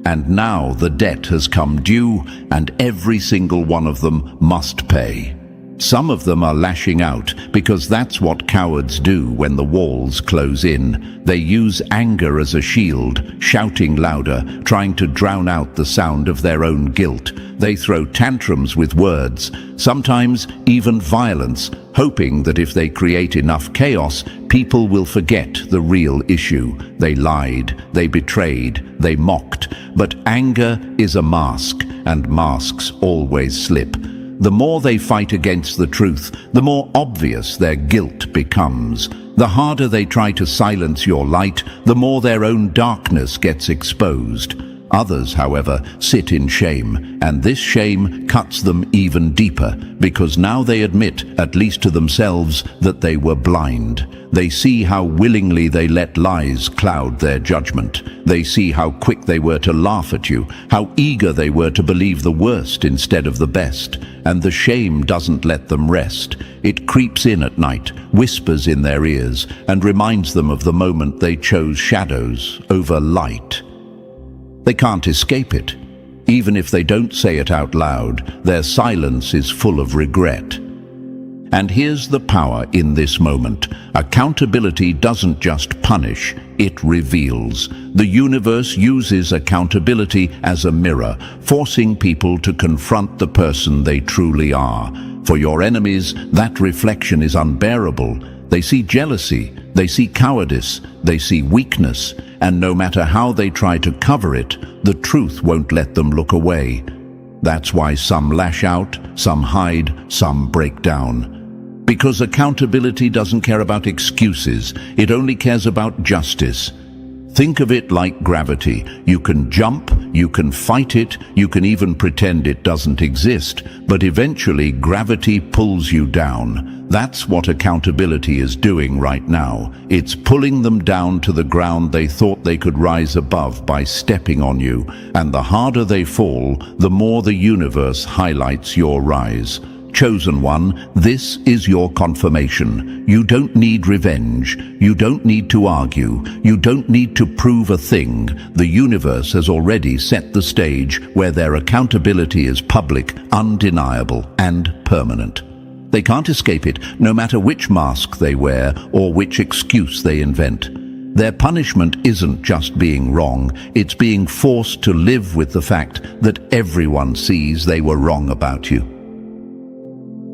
And now the debt has come due, and every single one of them must pay. Some of them are lashing out because that's what cowards do when the walls close in. They use anger as a shield, shouting louder, trying to drown out the sound of their own guilt. They throw tantrums with words, sometimes even violence, hoping that if they create enough chaos, people will forget the real issue. They lied, they betrayed, they mocked. But anger is a mask, and masks always slip. The more they fight against the truth, the more obvious their guilt becomes. The harder they try to silence your light, the more their own darkness gets exposed. Others, however, sit in shame, and this shame cuts them even deeper, because now they admit, at least to themselves, that they were blind. They see how willingly they let lies cloud their judgment. They see how quick they were to laugh at you, how eager they were to believe the worst instead of the best. And the shame doesn't let them rest. It creeps in at night, whispers in their ears, and reminds them of the moment they chose shadows over light. They can't escape it. Even if they don't say it out loud, their silence is full of regret. And here's the power in this moment. Accountability doesn't just punish, it reveals. The universe uses accountability as a mirror, forcing people to confront the person they truly are. For your enemies, that reflection is unbearable. They see jealousy, they see cowardice, they see weakness, and no matter how they try to cover it, the truth won't let them look away. That's why some lash out, some hide, some break down. Because accountability doesn't care about excuses, it only cares about justice. Think of it like gravity. You can jump, you can fight it, you can even pretend it doesn't exist, but eventually gravity pulls you down. That's what accountability is doing right now. It's pulling them down to the ground they thought they could rise above by stepping on you, and the harder they fall, the more the universe highlights your rise. Chosen one, this is your confirmation. You don't need revenge. You don't need to argue. You don't need to prove a thing. The universe has already set the stage where their accountability is public, undeniable, and permanent. They can't escape it, no matter which mask they wear or which excuse they invent. Their punishment isn't just being wrong, it's being forced to live with the fact that everyone sees they were wrong about you.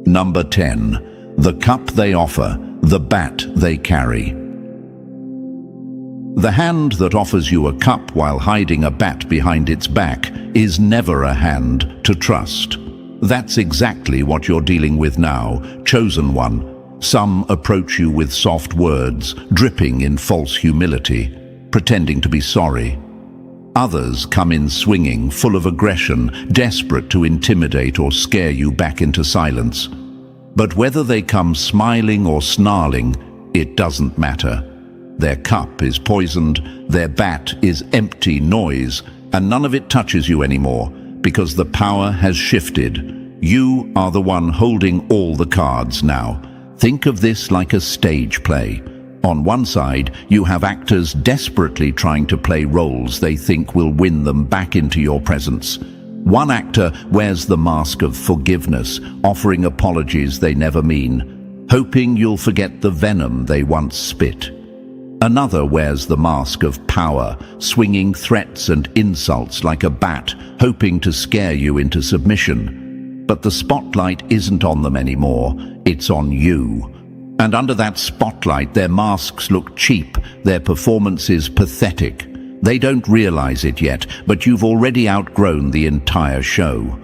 Number 10. The cup they offer, the bat they carry. The hand that offers you a cup while hiding a bat behind its back is never a hand to trust. That's exactly what you're dealing with now, chosen one. Some approach you with soft words, dripping in false humility, pretending to be sorry. Others come in swinging, full of aggression, desperate to intimidate or scare you back into silence. But whether they come smiling or snarling, it doesn't matter. Their cup is poisoned, their bat is empty noise, and none of it touches you anymore, because the power has shifted. You are the one holding all the cards now. Think of this like a stage play. On one side, you have actors desperately trying to play roles they think will win them back into your presence. One actor wears the mask of forgiveness, offering apologies they never mean, hoping you'll forget the venom they once spit. Another wears the mask of power, swinging threats and insults like a bat, hoping to scare you into submission. But the spotlight isn't on them anymore, it's on you. And under that spotlight, their masks look cheap, their performances pathetic. They don't realize it yet, but you've already outgrown the entire show.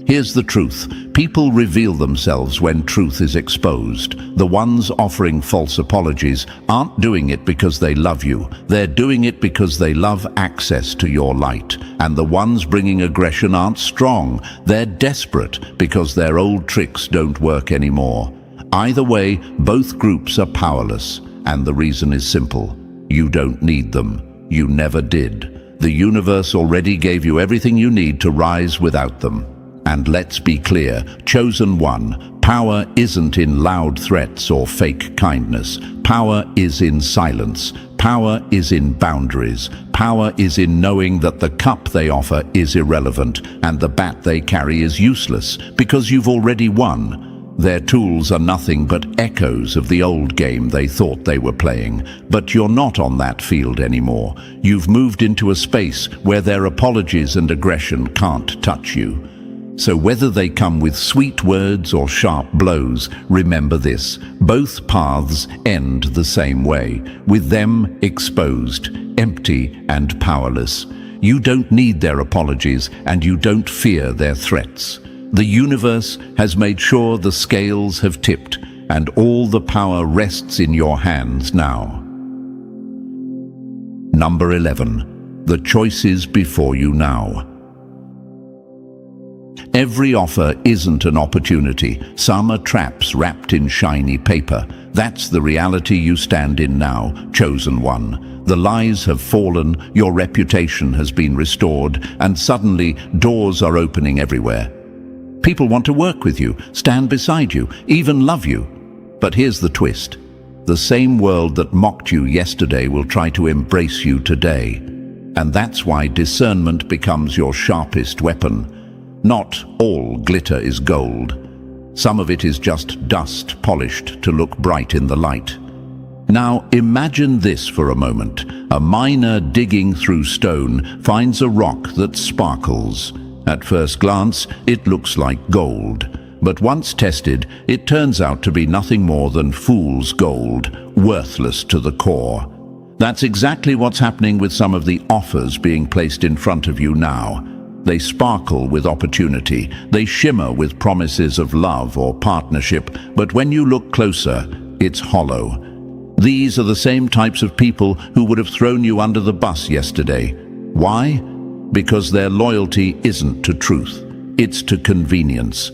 Here's the truth. People reveal themselves when truth is exposed. The ones offering false apologies aren't doing it because they love you. They're doing it because they love access to your light. And the ones bringing aggression aren't strong. They're desperate because their old tricks don't work anymore. Either way, both groups are powerless, and the reason is simple. You don't need them. You never did. The universe already gave you everything you need to rise without them. And let's be clear, chosen one, power isn't in loud threats or fake kindness. Power is in silence. Power is in boundaries. Power is in knowing that the cup they offer is irrelevant and the bat they carry is useless, because you've already won. Their tools are nothing but echoes of the old game they thought they were playing. But you're not on that field anymore. You've moved into a space where their apologies and aggression can't touch you. So whether they come with sweet words or sharp blows, remember this: both paths end the same way, with them exposed, empty and powerless. You don't need their apologies, and you don't fear their threats. The universe has made sure the scales have tipped, and all the power rests in your hands now. Number 11. The choice is before you now. Every offer isn't an opportunity. Some are traps wrapped in shiny paper. That's the reality you stand in now, chosen one. The lies have fallen, your reputation has been restored, and suddenly doors are opening everywhere. People want to work with you, stand beside you, even love you. But here's the twist. The same world that mocked you yesterday will try to embrace you today. And that's why discernment becomes your sharpest weapon. Not all glitter is gold. Some of it is just dust polished to look bright in the light. Now imagine this for a moment. A miner digging through stone finds a rock that sparkles. At first glance, it looks like gold. But once tested, it turns out to be nothing more than fool's gold, worthless to the core. That's exactly what's happening with some of the offers being placed in front of you now. They sparkle with opportunity, they shimmer with promises of love or partnership, but when you look closer, it's hollow. These are the same types of people who would have thrown you under the bus yesterday. Why? Because their loyalty isn't to truth, it's to convenience.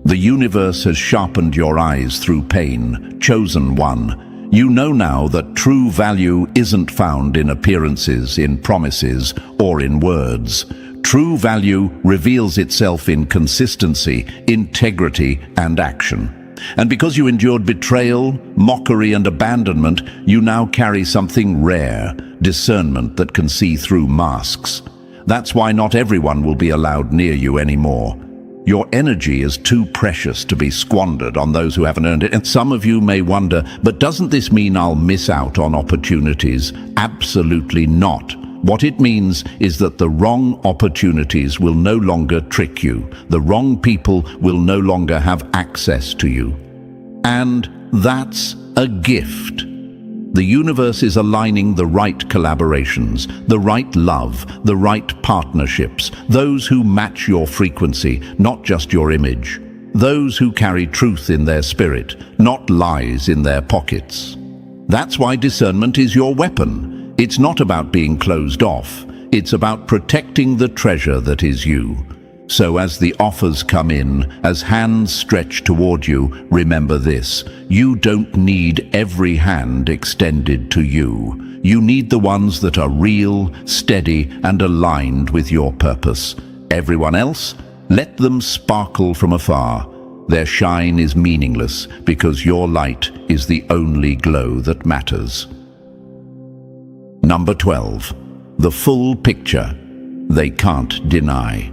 The universe has sharpened your eyes through pain, chosen one. You know now that true value isn't found in appearances, in promises, or in words. True value reveals itself in consistency, integrity, and action. And because you endured betrayal, mockery, and abandonment, you now carry something rare, discernment that can see through masks. That's why not everyone will be allowed near you anymore. Your energy is too precious to be squandered on those who haven't earned it. And some of you may wonder, but doesn't this mean I'll miss out on opportunities? Absolutely not. What it means is that the wrong opportunities will no longer trick you. The wrong people will no longer have access to you. And that's a gift. The universe is aligning the right collaborations, the right love, the right partnerships, those who match your frequency, not just your image. Those who carry truth in their spirit, not lies in their pockets. That's why discernment is your weapon. It's not about being closed off. It's about protecting the treasure that is you. So as the offers come in, as hands stretch toward you, remember this. You don't need every hand extended to you. You need the ones that are real, steady, and aligned with your purpose. Everyone else, let them sparkle from afar. Their shine is meaningless because your light is the only glow that matters. Number 12. The full picture. They can't deny.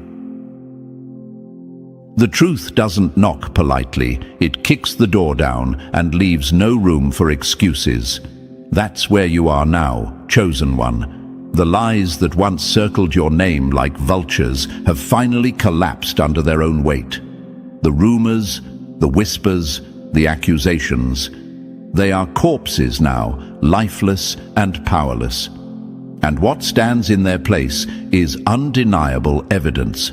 The truth doesn't knock politely. It kicks the door down and leaves no room for excuses. That's where you are now, chosen one. The lies that once circled your name like vultures have finally collapsed under their own weight. The rumors, the whispers, the accusations. They are corpses now, lifeless and powerless. And what stands in their place is undeniable evidence.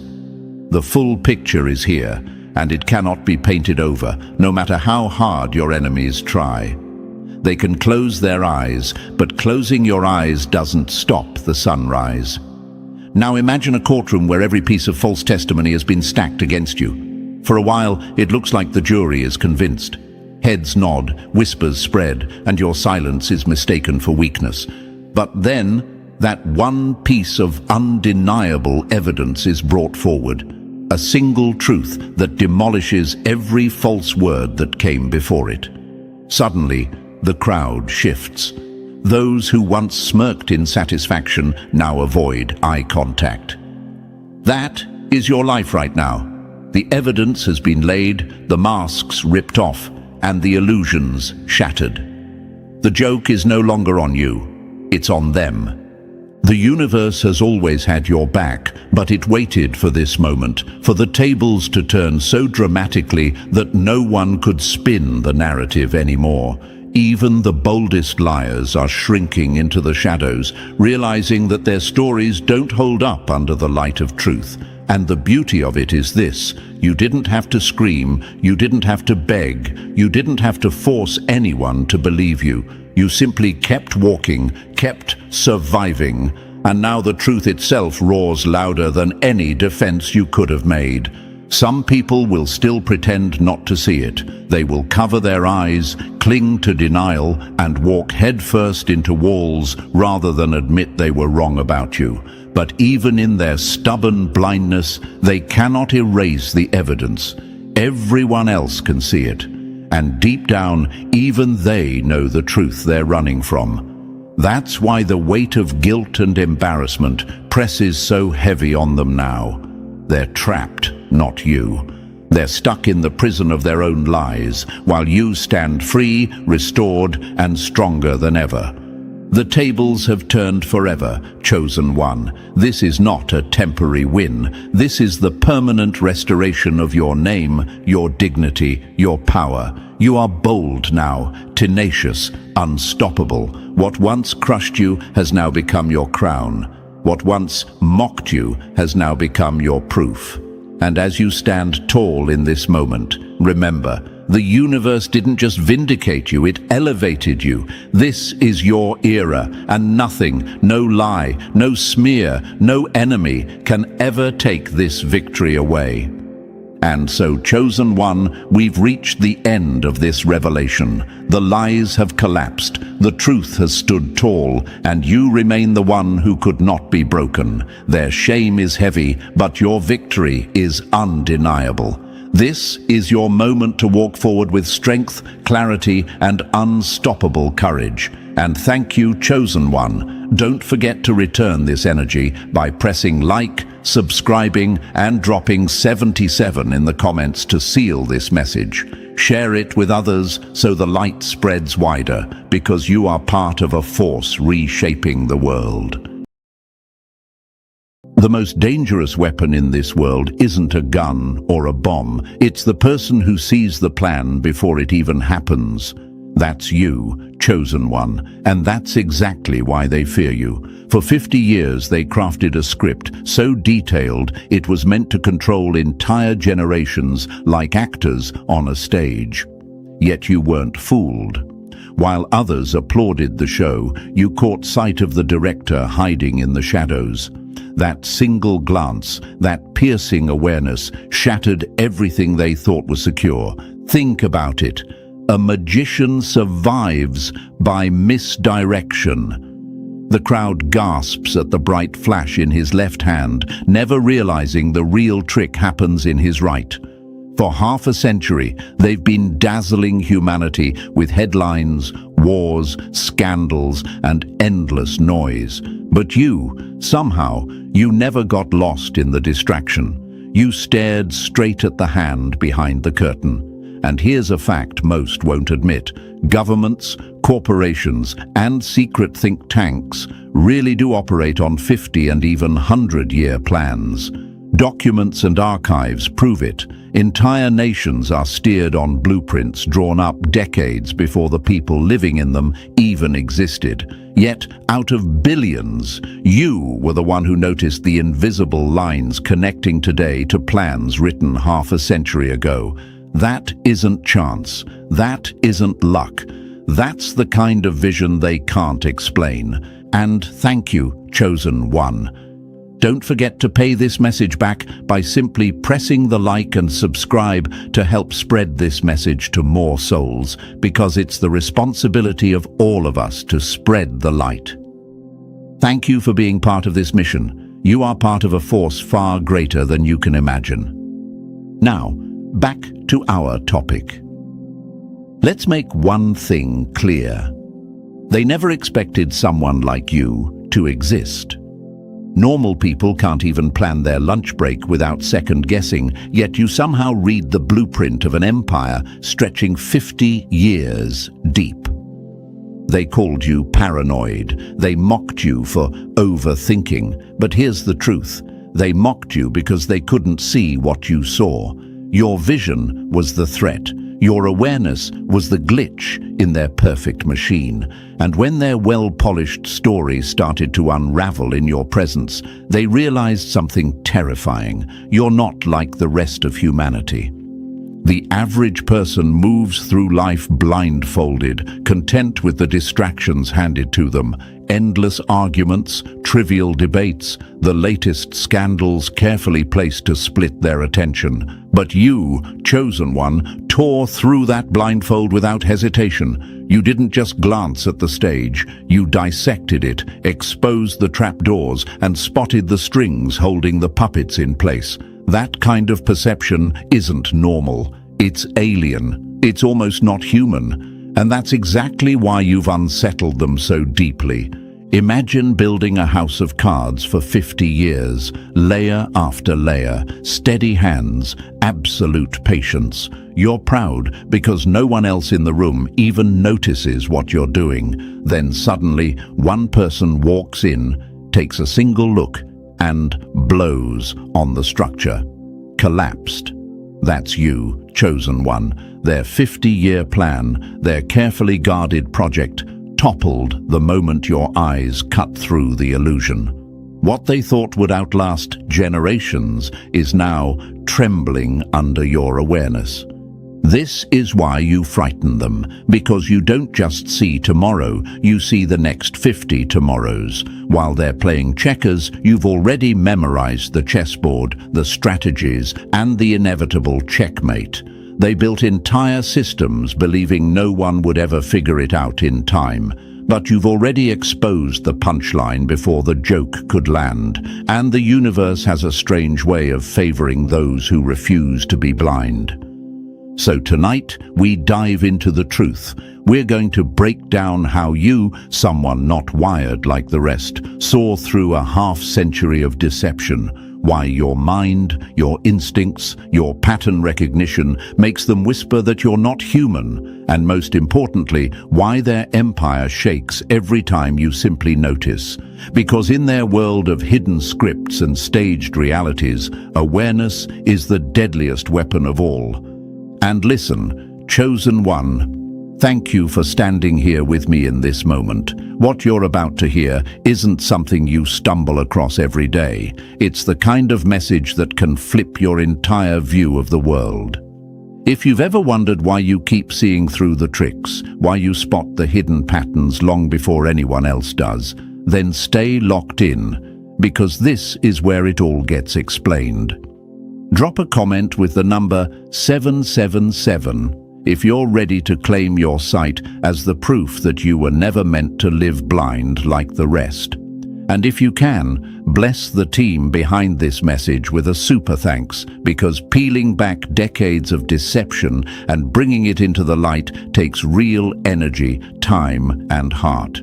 The full picture is here, and it cannot be painted over, no matter how hard your enemies try. They can close their eyes, but closing your eyes doesn't stop the sunrise. Now imagine a courtroom where every piece of false testimony has been stacked against you. For a while, it looks like the jury is convinced. Heads nod, whispers spread, and your silence is mistaken for weakness. But then, that one piece of undeniable evidence is brought forward. A single truth that demolishes every false word that came before it. Suddenly, the crowd shifts. Those who once smirked in satisfaction now avoid eye contact. That is your life right now. The evidence has been laid, the masks ripped off, and the illusions shattered. The joke is no longer on you, it's on them. The universe has always had your back, but it waited for this moment, for the tables to turn so dramatically that no one could spin the narrative anymore. Even the boldest liars are shrinking into the shadows, realizing that their stories don't hold up under the light of truth. And the beauty of it is this: you didn't have to scream, you didn't have to beg, you didn't have to force anyone to believe you. You simply kept walking, kept surviving, And now the truth itself roars louder than any defense you could have made. Some people will still pretend not to see it. They will cover their eyes, cling to denial, and walk headfirst into walls rather than admit they were wrong about you. But even in their stubborn blindness, they cannot erase the evidence. Everyone else can see it. And deep down, even they know the truth they're running from. That's why the weight of guilt and embarrassment presses so heavy on them now. They're trapped, not you. They're stuck in the prison of their own lies, while you stand free, restored, and stronger than ever. The tables have turned forever, chosen one. This is not a temporary win. This is the permanent restoration of your name, your dignity, your power. You are bold now, tenacious, unstoppable. What once crushed you has now become your crown. What once mocked you has now become your proof. And as you stand tall in this moment, remember, the universe didn't just vindicate you, it elevated you. This is your era, and nothing, no lie, no smear, no enemy can ever take this victory away. And so, chosen one, we've reached the end of this revelation. The lies have collapsed, the truth has stood tall, and you remain the one who could not be broken. Their shame is heavy, but your victory is undeniable. This is your moment to walk forward with strength, clarity, and unstoppable courage. And thank you, chosen one. Don't forget to return this energy by pressing like, subscribing, and dropping 77 in the comments to seal this message. Share it with others so the light spreads wider, because you are part of a force reshaping the world. The most dangerous weapon in this world isn't a gun or a bomb. It's the person who sees the plan before it even happens. That's you, chosen one, and that's exactly why they fear you. For 50 years they crafted a script so detailed it was meant to control entire generations like actors on a stage. Yet you weren't fooled. While others applauded the show, you caught sight of the director hiding in the shadows. That single glance, that piercing awareness, shattered everything they thought was secure. Think about it. A magician survives by misdirection. The crowd gasps at the bright flash in his left hand, never realizing the real trick happens in his right. For half a century, they've been dazzling humanity with headlines, wars, scandals, and endless noise. But somehow, you never got lost in the distraction. You stared straight at the hand behind the curtain. And here's a fact most won't admit. Governments, corporations, and secret think tanks really do operate on 50 and even 100-year plans. Documents and archives prove it. Entire nations are steered on blueprints drawn up decades before the people living in them even existed. Yet, out of billions, you were the one who noticed the invisible lines connecting today to plans written half a century ago. That isn't chance. That isn't luck. That's the kind of vision they can't explain. And thank you, chosen one. Don't forget to pay this message back by simply pressing the like and subscribe to help spread this message to more souls, because it's the responsibility of all of us to spread the light. Thank you for being part of this mission. You are part of a force far greater than you can imagine. Now, back to our topic. Let's make one thing clear. They never expected someone like you to exist. Normal people can't even plan their lunch break without second-guessing, yet you somehow read the blueprint of an empire stretching 50 years deep. They called you paranoid. They mocked you for overthinking. But here's the truth. They mocked you because they couldn't see what you saw. Your vision was the threat. Your awareness was the glitch in their perfect machine. And when their well-polished stories started to unravel in your presence, they realized something terrifying. You're not like the rest of humanity. The average person moves through life blindfolded, content with the distractions handed to them. endless arguments, trivial debates, the latest scandals carefully placed to split their attention. But you, chosen one, tore through that blindfold without hesitation. You didn't just glance at the stage, you dissected it, exposed the trapdoors, and spotted the strings holding the puppets in place. That kind of perception isn't normal. It's alien. It's almost not human. And that's exactly why you've unsettled them so deeply. Imagine building a house of cards for 50 years, layer after layer, steady hands, absolute patience. You're proud because no one else in the room even notices what you're doing. Then suddenly, one person walks in, takes a single look, and blows on the structure. Collapsed. That's you, chosen one. Their 50-year plan, their carefully guarded project, toppled the moment your eyes cut through the illusion. What they thought would outlast generations is now trembling under your awareness. This is why you frighten them, because you don't just see tomorrow, you see the next 50 tomorrows. While they're playing checkers, you've already memorized the chessboard, the strategies, and the inevitable checkmate. They built entire systems believing no one would ever figure it out in time. But you've already exposed the punchline before the joke could land, and the universe has a strange way of favoring those who refuse to be blind. So tonight, we dive into the truth. We're going to break down how you, someone not wired like the rest, saw through a half-century of deception, why your mind, your instincts, your pattern recognition makes them whisper that you're not human, and most importantly, why their empire shakes every time you simply notice. Because in their world of hidden scripts and staged realities, awareness is the deadliest weapon of all. And listen, chosen one, thank you for standing here with me in this moment. What you're about to hear isn't something you stumble across every day. It's the kind of message that can flip your entire view of the world. If you've ever wondered why you keep seeing through the tricks, why you spot the hidden patterns long before anyone else does, then stay locked in, because this is where it all gets explained. Drop a comment with the number 777 if you're ready to claim your sight as the proof that you were never meant to live blind like the rest. And if you can, bless the team behind this message with a super thanks, because peeling back decades of deception and bringing it into the light takes real energy, time, and heart.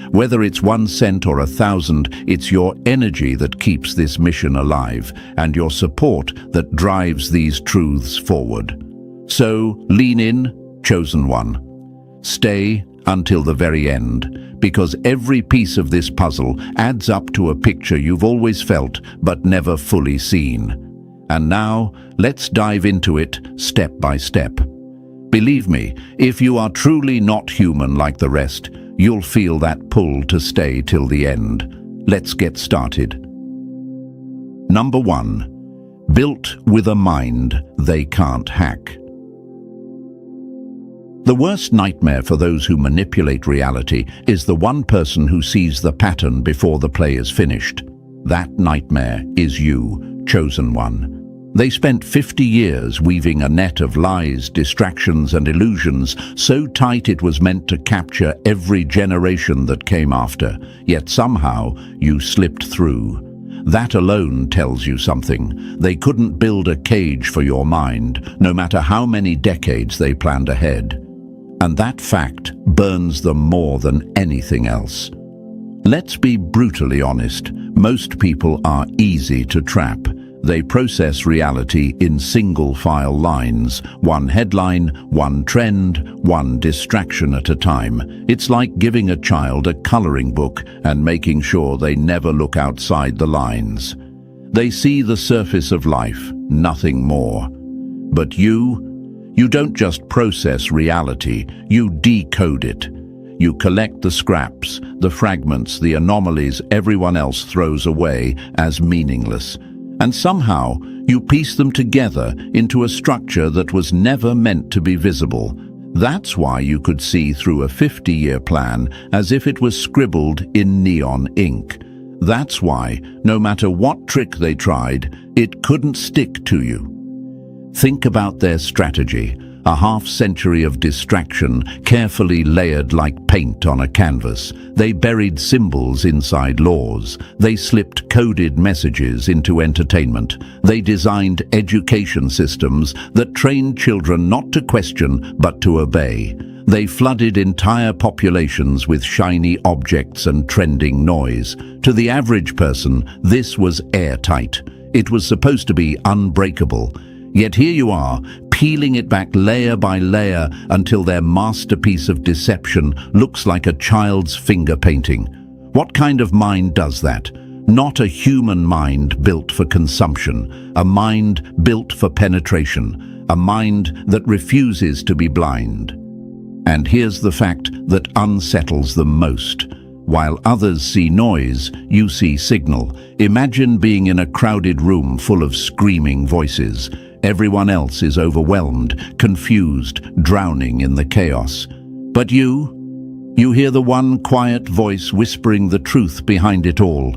Whether it's 1 cent or 1,000, it's your energy that keeps this mission alive, and your support that drives these truths forward. So lean in, chosen one. Stay until the very end, because every piece of this puzzle adds up to a picture you've always felt but never fully seen. And now, let's dive into it step by step. Believe me, if you are truly not human like the rest, you'll feel that pull to stay till the end. Let's get started. Number 1. Built with a mind they can't hack. The worst nightmare for those who manipulate reality is the one person who sees the pattern before the play is finished. That nightmare is you, chosen one. They spent 50 years weaving a net of lies, distractions, and illusions so tight it was meant to capture every generation that came after, yet somehow you slipped through. That alone tells you something. They couldn't build a cage for your mind, no matter how many decades they planned ahead. And that fact burns them more than anything else. Let's be brutally honest. Most people are easy to trap. They process reality in single-file lines, one headline, one trend, one distraction at a time. It's like giving a child a coloring book and making sure they never look outside the lines. They see the surface of life, nothing more. But you don't just process reality, you decode it. You collect the scraps, the fragments, the anomalies everyone else throws away as meaningless. And somehow, you piece them together into a structure that was never meant to be visible. That's why you could see through a 50-year plan as if it was scribbled in neon ink. That's why, no matter what trick they tried, it couldn't stick to you. Think about their strategy, a half-century of distraction carefully layered like paint on a canvas. They buried symbols inside laws. They slipped coded messages into entertainment. They designed education systems that trained children not to question but to obey. They flooded entire populations with shiny objects and trending noise. To the average person, this was airtight. It was supposed to be unbreakable. Yet here you are, peeling it back layer by layer until their masterpiece of deception looks like a child's finger painting. What kind of mind does that? Not a human mind built for consumption, a mind built for penetration, a mind that refuses to be blind. And here's the fact that unsettles them most. While others see noise, you see signal. Imagine being in a crowded room full of screaming voices. Everyone else is overwhelmed, confused, drowning in the chaos. But you hear the one quiet voice whispering the truth behind it all.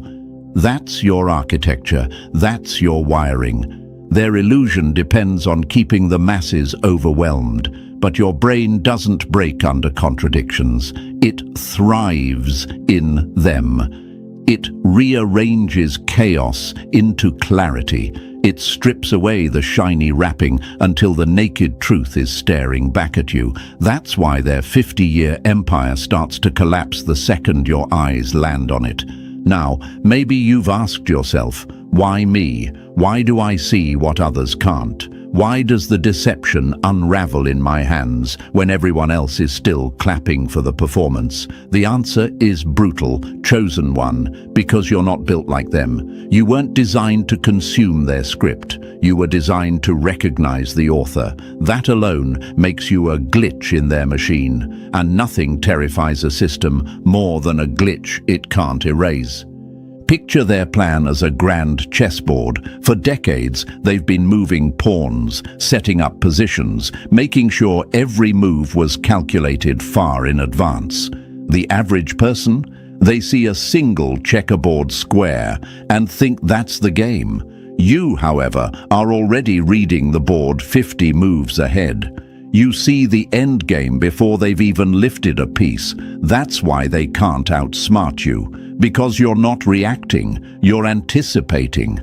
That's your architecture, that's your wiring. Their illusion depends on keeping the masses overwhelmed, but your brain doesn't break under contradictions. It thrives in them. It rearranges chaos into clarity. It strips away the shiny wrapping until the naked truth is staring back at you. That's why their 50-year empire starts to collapse the second your eyes land on it. Now, maybe you've asked yourself, why me? Why do I see what others can't? Why does the deception unravel in my hands when everyone else is still clapping for the performance? The answer is brutal, chosen one, because you're not built like them. You weren't designed to consume their script. You were designed to recognize the author. That alone makes you a glitch in their machine, and nothing terrifies a system more than a glitch it can't erase. Picture their plan as a grand chessboard. For decades, they've been moving pawns, setting up positions, making sure every move was calculated far in advance. The average person? They see a single checkerboard square and think that's the game. You, however, are already reading the board 50 moves ahead. You see the end game before they've even lifted a piece. That's why they can't outsmart you. Because you're not reacting, you're anticipating.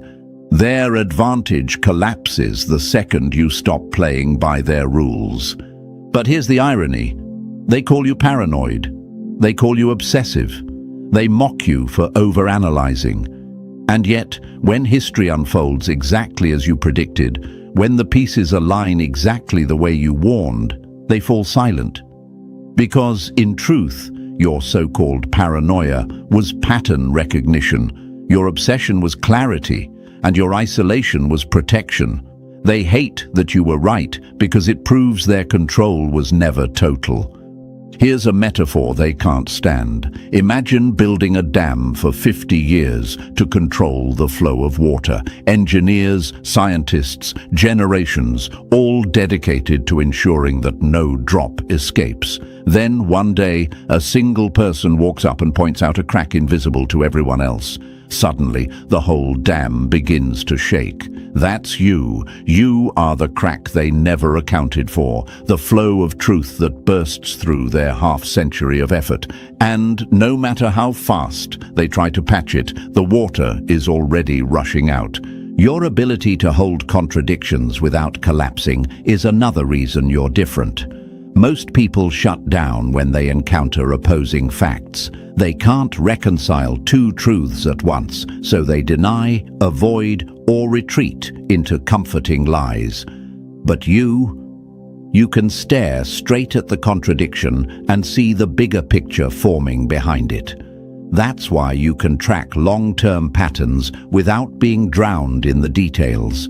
Their advantage collapses the second you stop playing by their rules. But here's the irony. They call you paranoid. They call you obsessive. They mock you for overanalyzing. And yet, when history unfolds exactly as you predicted, when the pieces align exactly the way you warned, they fall silent. Because, in truth, your so-called paranoia was pattern recognition, your obsession was clarity, and your isolation was protection. They hate that you were right because it proves their control was never total. Here's a metaphor they can't stand. Imagine building a dam for 50 years to control the flow of water. Engineers, scientists, generations, all dedicated to ensuring that no drop escapes. Then, one day, a single person walks up and points out a crack invisible to everyone else. Suddenly, the whole dam begins to shake. That's you. You are the crack they never accounted for, the flow of truth that bursts through their half-century of effort. And no matter how fast they try to patch it, the water is already rushing out. Your ability to hold contradictions without collapsing is another reason you're different. Most people shut down when they encounter opposing facts. They can't reconcile two truths at once, so they deny, avoid, or retreat into comforting lies. But you can stare straight at the contradiction and see the bigger picture forming behind it. That's why you can track long-term patterns without being drowned in the details.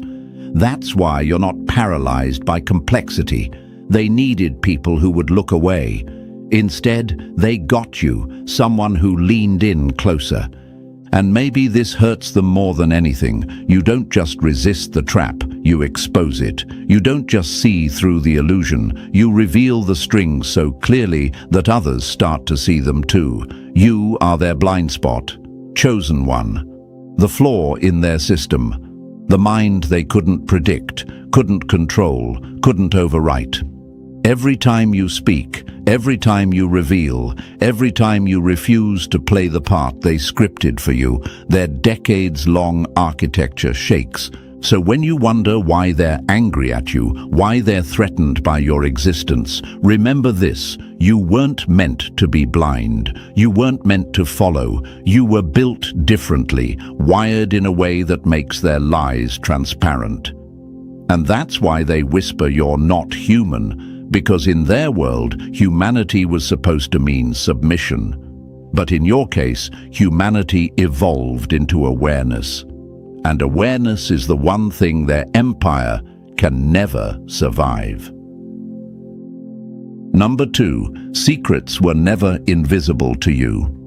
That's why you're not paralyzed by complexity. They needed people who would look away. Instead, they got you, someone who leaned in closer. And maybe this hurts them more than anything. You don't just resist the trap, you expose it. You don't just see through the illusion, you reveal the strings so clearly that others start to see them too. You are their blind spot, chosen one, the flaw in their system, the mind they couldn't predict, couldn't control, couldn't overwrite. Every time you speak, every time you reveal, every time you refuse to play the part they scripted for you, their decades-long architecture shakes. So when you wonder why they're angry at you, why they're threatened by your existence, remember this: you weren't meant to be blind. You weren't meant to follow. You were built differently, wired in a way that makes their lies transparent. And that's why they whisper you're not human. Because in their world, humanity was supposed to mean submission. But in your case, humanity evolved into awareness. And awareness is the one thing their empire can never survive. Number 2, secrets were never invisible to you.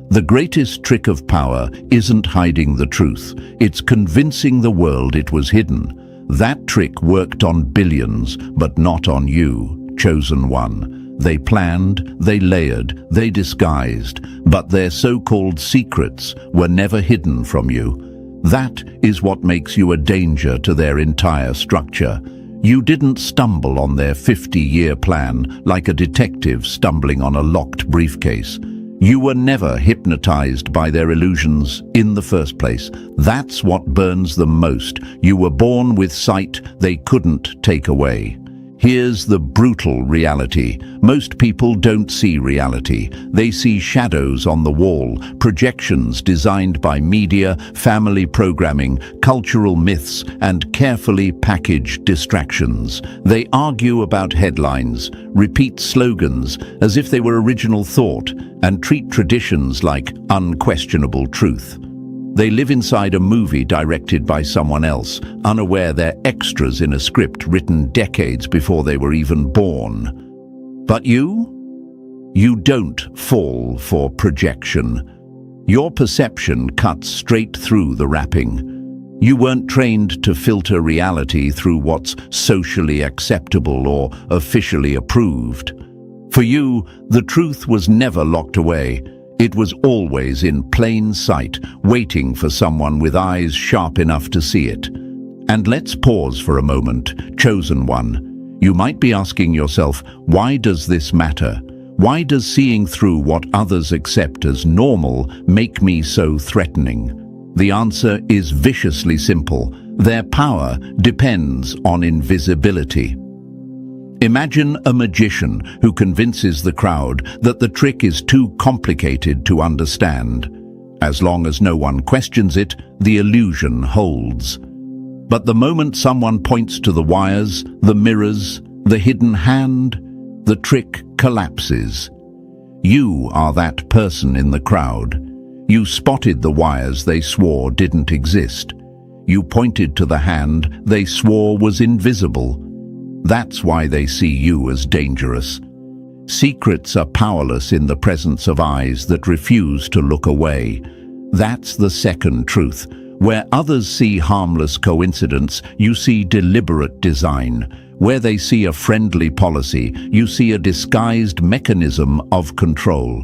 The greatest trick of power isn't hiding the truth, it's convincing the world it was hidden. That trick worked on billions, but not on you, chosen one. They planned, they layered, they disguised, but their so-called secrets were never hidden from you. That is what makes you a danger to their entire structure. You didn't stumble on their 50-year plan like a detective stumbling on a locked briefcase. You were never hypnotized by their illusions in the first place. That's what burns them most. You were born with sight they couldn't take away. Here's the brutal reality. Most people don't see reality. They see shadows on the wall, projections designed by media, family programming, cultural myths, and carefully packaged distractions. They argue about headlines, repeat slogans as if they were original thought, and treat traditions like unquestionable truth. They live inside a movie directed by someone else, unaware they're extras in a script written decades before they were even born. But you don't fall for projection. Your perception cuts straight through the wrapping. You weren't trained to filter reality through what's socially acceptable or officially approved. For you, the truth was never locked away. It was always in plain sight, waiting for someone with eyes sharp enough to see it. And let's pause for a moment, chosen one. You might be asking yourself, why does this matter? Why does seeing through what others accept as normal make me so threatening? The answer is viciously simple. Their power depends on invisibility. Imagine a magician who convinces the crowd that the trick is too complicated to understand. As long as no one questions it, the illusion holds. But the moment someone points to the wires, the mirrors, the hidden hand, the trick collapses. You are that person in the crowd. You spotted the wires they swore didn't exist. You pointed to the hand they swore was invisible. That's why they see you as dangerous. Secrets are powerless in the presence of eyes that refuse to look away. That's the second truth. Where others see harmless coincidence, you see deliberate design. Where they see a friendly policy, you see a disguised mechanism of control.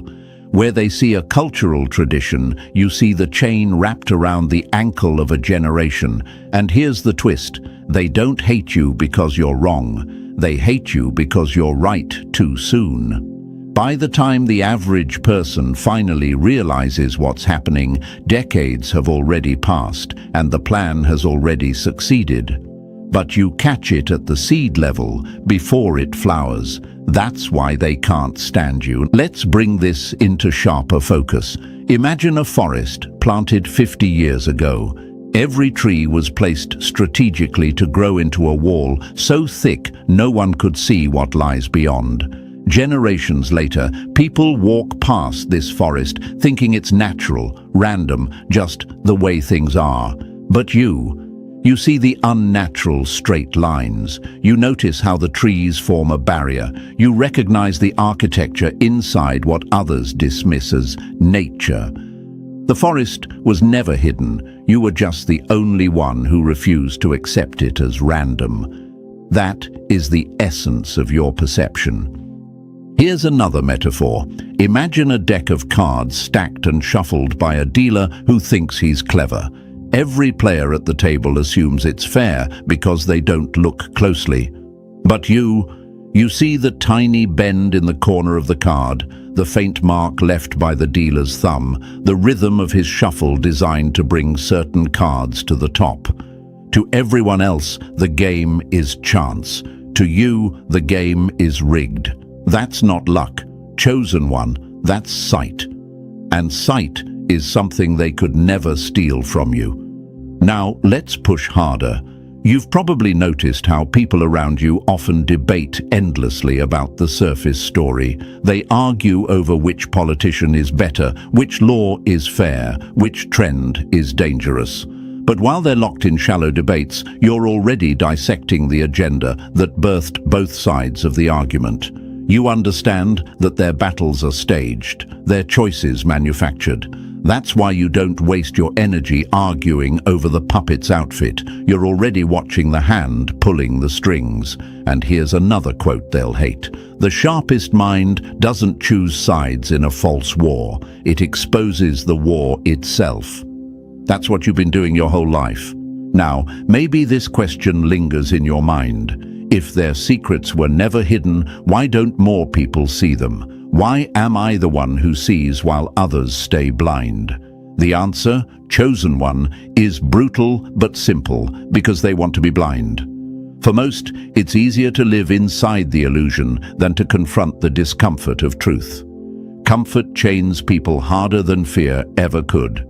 Where they see a cultural tradition, you see the chain wrapped around the ankle of a generation. And here's the twist. They don't hate you because you're wrong. They hate you because you're right too soon. By the time the average person finally realizes what's happening, decades have already passed and the plan has already succeeded. But you catch it at the seed level before it flowers. That's why they can't stand you. Let's bring this into sharper focus. Imagine a forest planted 50 years ago. Every tree was placed strategically to grow into a wall so thick no one could see what lies beyond. Generations later, people walk past this forest thinking it's natural, random, just the way things are. But you see the unnatural straight lines. You notice how the trees form a barrier. You recognize the architecture inside what others dismiss as nature. The forest was never hidden. You were just the only one who refused to accept it as random. That is the essence of your perception. Here's another metaphor. Imagine a deck of cards stacked and shuffled by a dealer who thinks he's clever. Every player at the table assumes it's fair because they don't look closely. But you see the tiny bend in the corner of the card, the faint mark left by the dealer's thumb, the rhythm of his shuffle designed to bring certain cards to the top. To everyone else, the game is chance. To you, the game is rigged. That's not luck. Chosen one, that's sight. And sight is something they could never steal from you. Now, let's push harder. You've probably noticed how people around you often debate endlessly about the surface story. They argue over which politician is better, which law is fair, which trend is dangerous. But while they're locked in shallow debates, you're already dissecting the agenda that birthed both sides of the argument. You understand that their battles are staged, their choices manufactured. That's why you don't waste your energy arguing over the puppet's outfit. You're already watching the hand pulling the strings. And here's another quote they'll hate. The sharpest mind doesn't choose sides in a false war. It exposes the war itself. That's what you've been doing your whole life. Now, maybe this question lingers in your mind. If their secrets were never hidden, why don't more people see them? Why am I the one who sees while others stay blind? The answer, chosen one, is brutal but simple, because they want to be blind. For most, it's easier to live inside the illusion than to confront the discomfort of truth. Comfort chains people harder than fear ever could.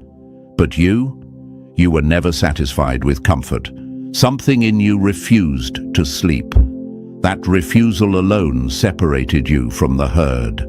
But you were never satisfied with comfort. Something in you refused to sleep. That refusal alone separated you from the herd.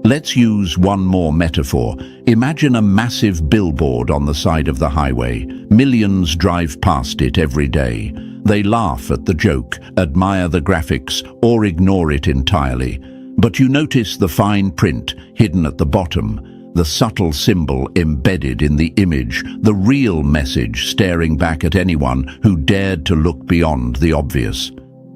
Let's use one more metaphor. Imagine a massive billboard on the side of the highway. Millions drive past it every day. They laugh at the joke, admire the graphics, or ignore it entirely. But you notice the fine print hidden at the bottom, the subtle symbol embedded in the image, the real message staring back at anyone who dared to look beyond the obvious.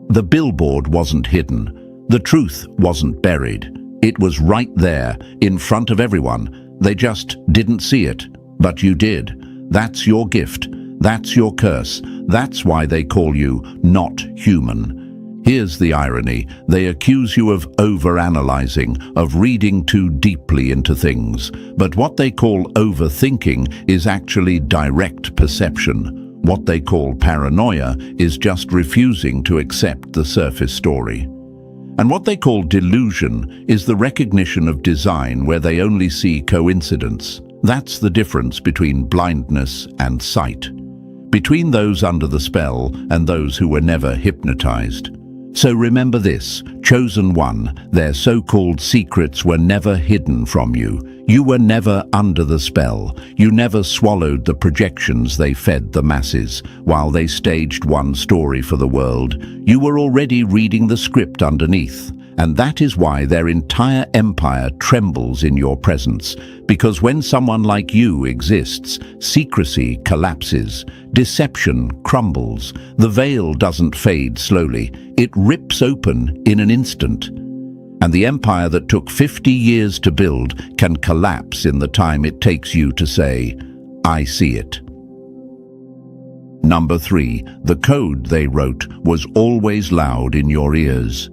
The billboard wasn't hidden. The truth wasn't buried. It was right there, in front of everyone. They just didn't see it. But you did. That's your gift. That's your curse. That's why they call you not human. Here's the irony. They accuse you of overanalyzing, of reading too deeply into things. But what they call overthinking is actually direct perception. What they call paranoia is just refusing to accept the surface story. And what they call delusion is the recognition of design where they only see coincidence. That's the difference between blindness and sight, between those under the spell and those who were never hypnotized. So remember this, chosen one, their so-called secrets were never hidden from you. You were never under the spell. You never swallowed the projections they fed the masses. While they staged one story for the world, you were already reading the script underneath. And that is why their entire empire trembles in your presence. Because when someone like you exists, secrecy collapses, deception crumbles, the veil doesn't fade slowly, it rips open in an instant. And the empire that took 50 years to build can collapse in the time it takes you to say, I see it. Number 3, the code they wrote was always loud in your ears.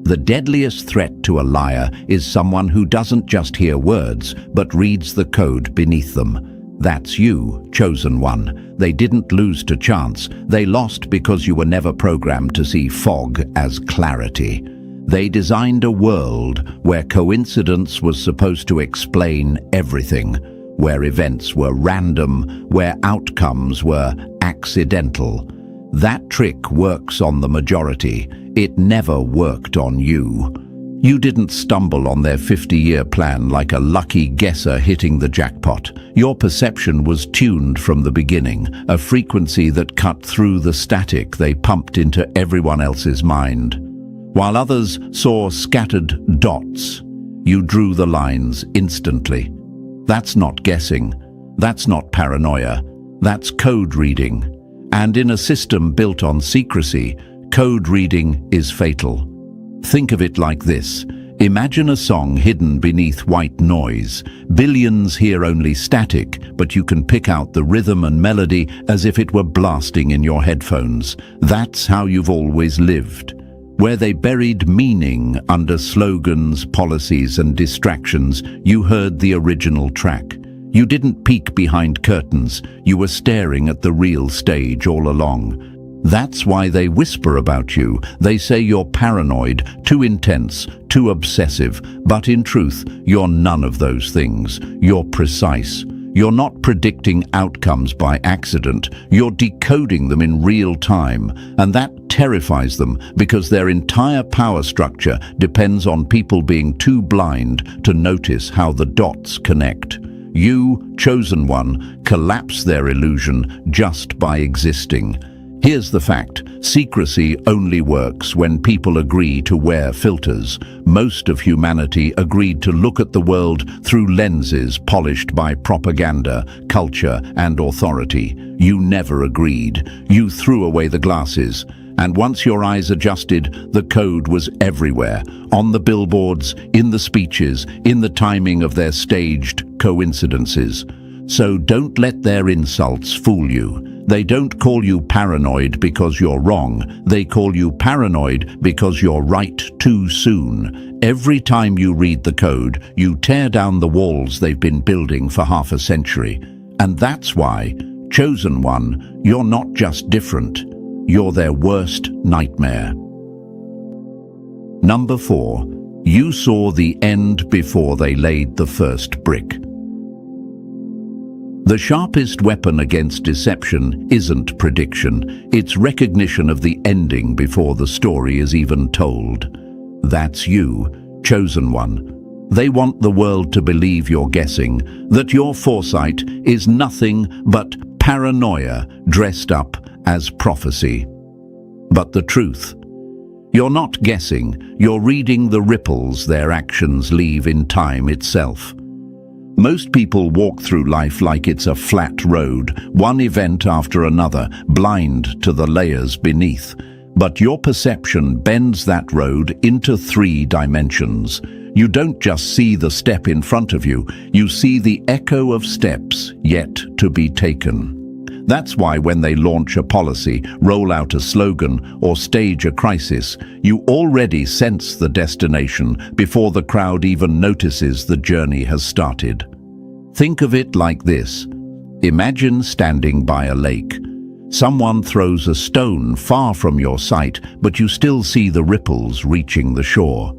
The deadliest threat to a liar is someone who doesn't just hear words, but reads the code beneath them. That's you, chosen one. They didn't lose to chance. They lost because you were never programmed to see fog as clarity. They designed a world where coincidence was supposed to explain everything, where events were random, where outcomes were accidental. That trick works on the majority. It never worked on you. You didn't stumble on their 50-year plan like a lucky guesser hitting the jackpot. Your perception was tuned from the beginning, a frequency that cut through the static they pumped into everyone else's mind. While others saw scattered dots, you drew the lines instantly. That's not guessing. That's not paranoia. That's code reading. And in a system built on secrecy, code reading is fatal. Think of it like this. Imagine a song hidden beneath white noise. Billions hear only static, but you can pick out the rhythm and melody as if it were blasting in your headphones. That's how you've always lived. Where they buried meaning under slogans, policies, and distractions, you heard the original track. You didn't peek behind curtains. You were staring at the real stage all along. That's why they whisper about you. They say you're paranoid, too intense, too obsessive. But in truth, you're none of those things. You're precise. You're not predicting outcomes by accident. You're decoding them in real time. And that terrifies them because their entire power structure depends on people being too blind to notice how the dots connect. You, chosen one, collapse their illusion just by existing. Here's the fact. Secrecy only works when people agree to wear filters. Most of humanity agreed to look at the world through lenses polished by propaganda, culture, and authority. You never agreed. You threw away the glasses. And once your eyes adjusted, the code was everywhere. On the billboards, in the speeches, in the timing of their staged coincidences. So don't let their insults fool you. They don't call you paranoid because you're wrong. They call you paranoid because you're right too soon. Every time you read the code, you tear down the walls they've been building for half a century. And that's why, chosen one, you're not just different. You're their worst nightmare. Number 4. You saw the end before they laid the first brick. The sharpest weapon against deception isn't prediction, it's recognition of the ending before the story is even told. That's you, chosen one. They want the world to believe you're guessing, that your foresight is nothing but paranoia dressed up as prophecy. But the truth? You're not guessing, you're reading the ripples their actions leave in time itself. Most people walk through life like it's a flat road, one event after another, blind to the layers beneath. But your perception bends that road into 3 dimensions. You don't just see the step in front of you, you see the echo of steps yet to be taken. That's why when they launch a policy, roll out a slogan, or stage a crisis, you already sense the destination before the crowd even notices the journey has started. Think of it like this. Imagine standing by a lake. Someone throws a stone far from your sight, but you still see the ripples reaching the shore.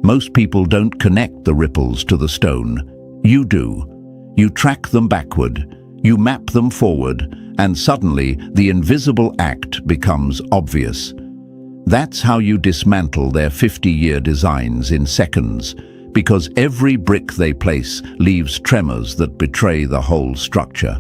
Most people don't connect the ripples to the stone. You do. You track them backward. You map them forward, and suddenly the invisible act becomes obvious. That's how you dismantle their 50-year designs in seconds, because every brick they place leaves tremors that betray the whole structure.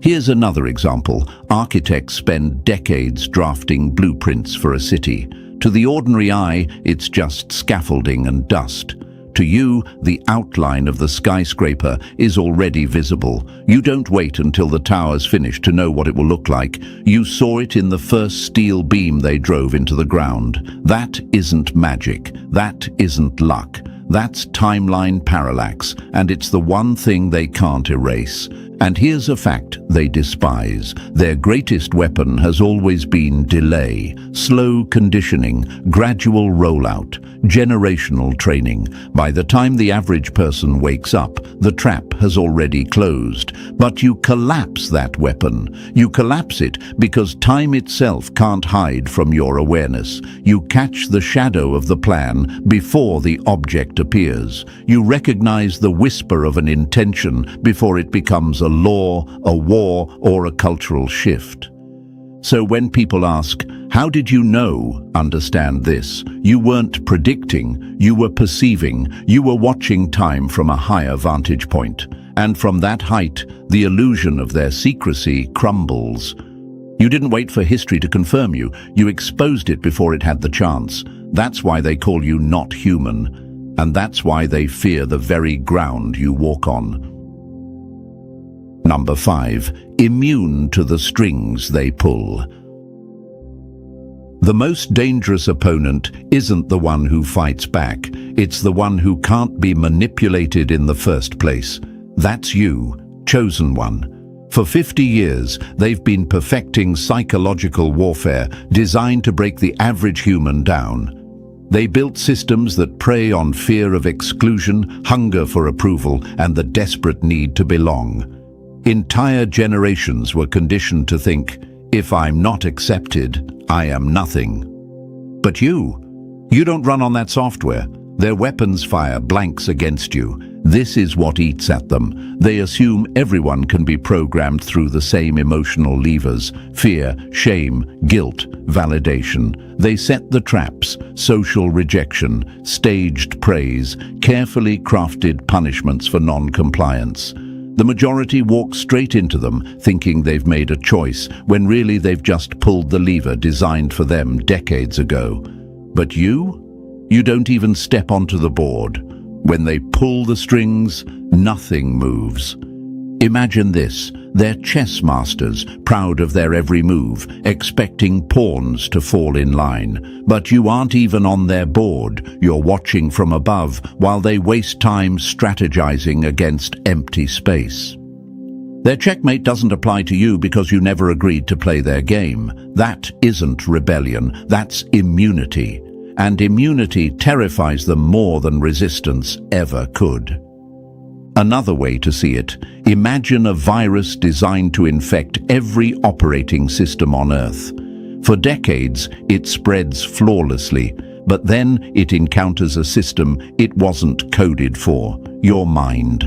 Here's another example. Architects spend decades drafting blueprints for a city. To the ordinary eye, it's just scaffolding and dust. To you, the outline of the skyscraper is already visible. You don't wait until the tower's finished to know what it will look like. You saw it in the first steel beam they drove into the ground. That isn't magic. That isn't luck. That's timeline parallax, and it's the one thing they can't erase. And here's a fact they despise. Their greatest weapon has always been delay, slow conditioning, gradual rollout, generational training. By the time the average person wakes up, the trap has already closed. But you collapse that weapon. You collapse it because time itself can't hide from your awareness. You catch the shadow of the plan before the object appears. You recognize the whisper of an intention before it becomes a law, a war, or a cultural shift. So when people ask, how did you understand this? You weren't predicting, you were perceiving, you were watching time from a higher vantage point. And from that height, the illusion of their secrecy crumbles. You didn't wait for history to confirm you, you exposed it before it had the chance. That's why they call you not human. And that's why they fear the very ground you walk on. Number 5. Immune to the strings they pull. The most dangerous opponent isn't the one who fights back. It's the one who can't be manipulated in the first place. That's you, chosen one. For 50 years, they've been perfecting psychological warfare designed to break the average human down. They built systems that prey on fear of exclusion, hunger for approval, and the desperate need to belong. Entire generations were conditioned to think, if I'm not accepted, I am nothing. But you don't run on that software. Their weapons fire blanks against you. This is what eats at them. They assume everyone can be programmed through the same emotional levers: fear, shame, guilt, validation. They set the traps: social rejection, staged praise, carefully crafted punishments for non-compliance. The majority walk straight into them, thinking they've made a choice, when really they've just pulled the lever designed for them decades ago. But you don't even step onto the board. When they pull the strings, nothing moves. Imagine this: they're chess masters, proud of their every move, expecting pawns to fall in line. But you aren't even on their board. You're watching from above while they waste time strategizing against empty space. Their checkmate doesn't apply to you because you never agreed to play their game. That isn't rebellion, that's immunity. And immunity terrifies them more than resistance ever could. Another way to see it: imagine a virus designed to infect every operating system on Earth. For decades, it spreads flawlessly, but then it encounters a system it wasn't coded for: your mind.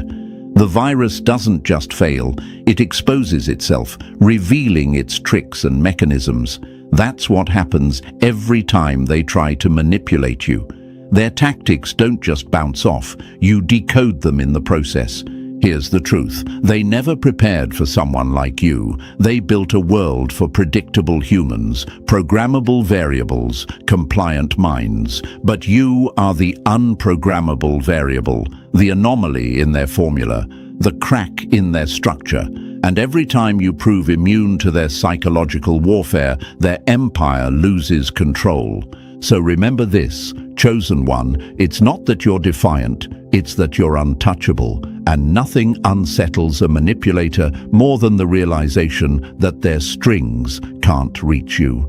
The virus doesn't just fail, it exposes itself, revealing its tricks and mechanisms. That's what happens every time they try to manipulate you. Their tactics don't just bounce off, you decode them in the process. Here's the truth: they never prepared for someone like you. They built a world for predictable humans, programmable variables, compliant minds. But you are the unprogrammable variable, the anomaly in their formula, the crack in their structure. And every time you prove immune to their psychological warfare, their empire loses control. So remember this, chosen one: it's not that you're defiant, it's that you're untouchable. And nothing unsettles a manipulator more than the realization that their strings can't reach you.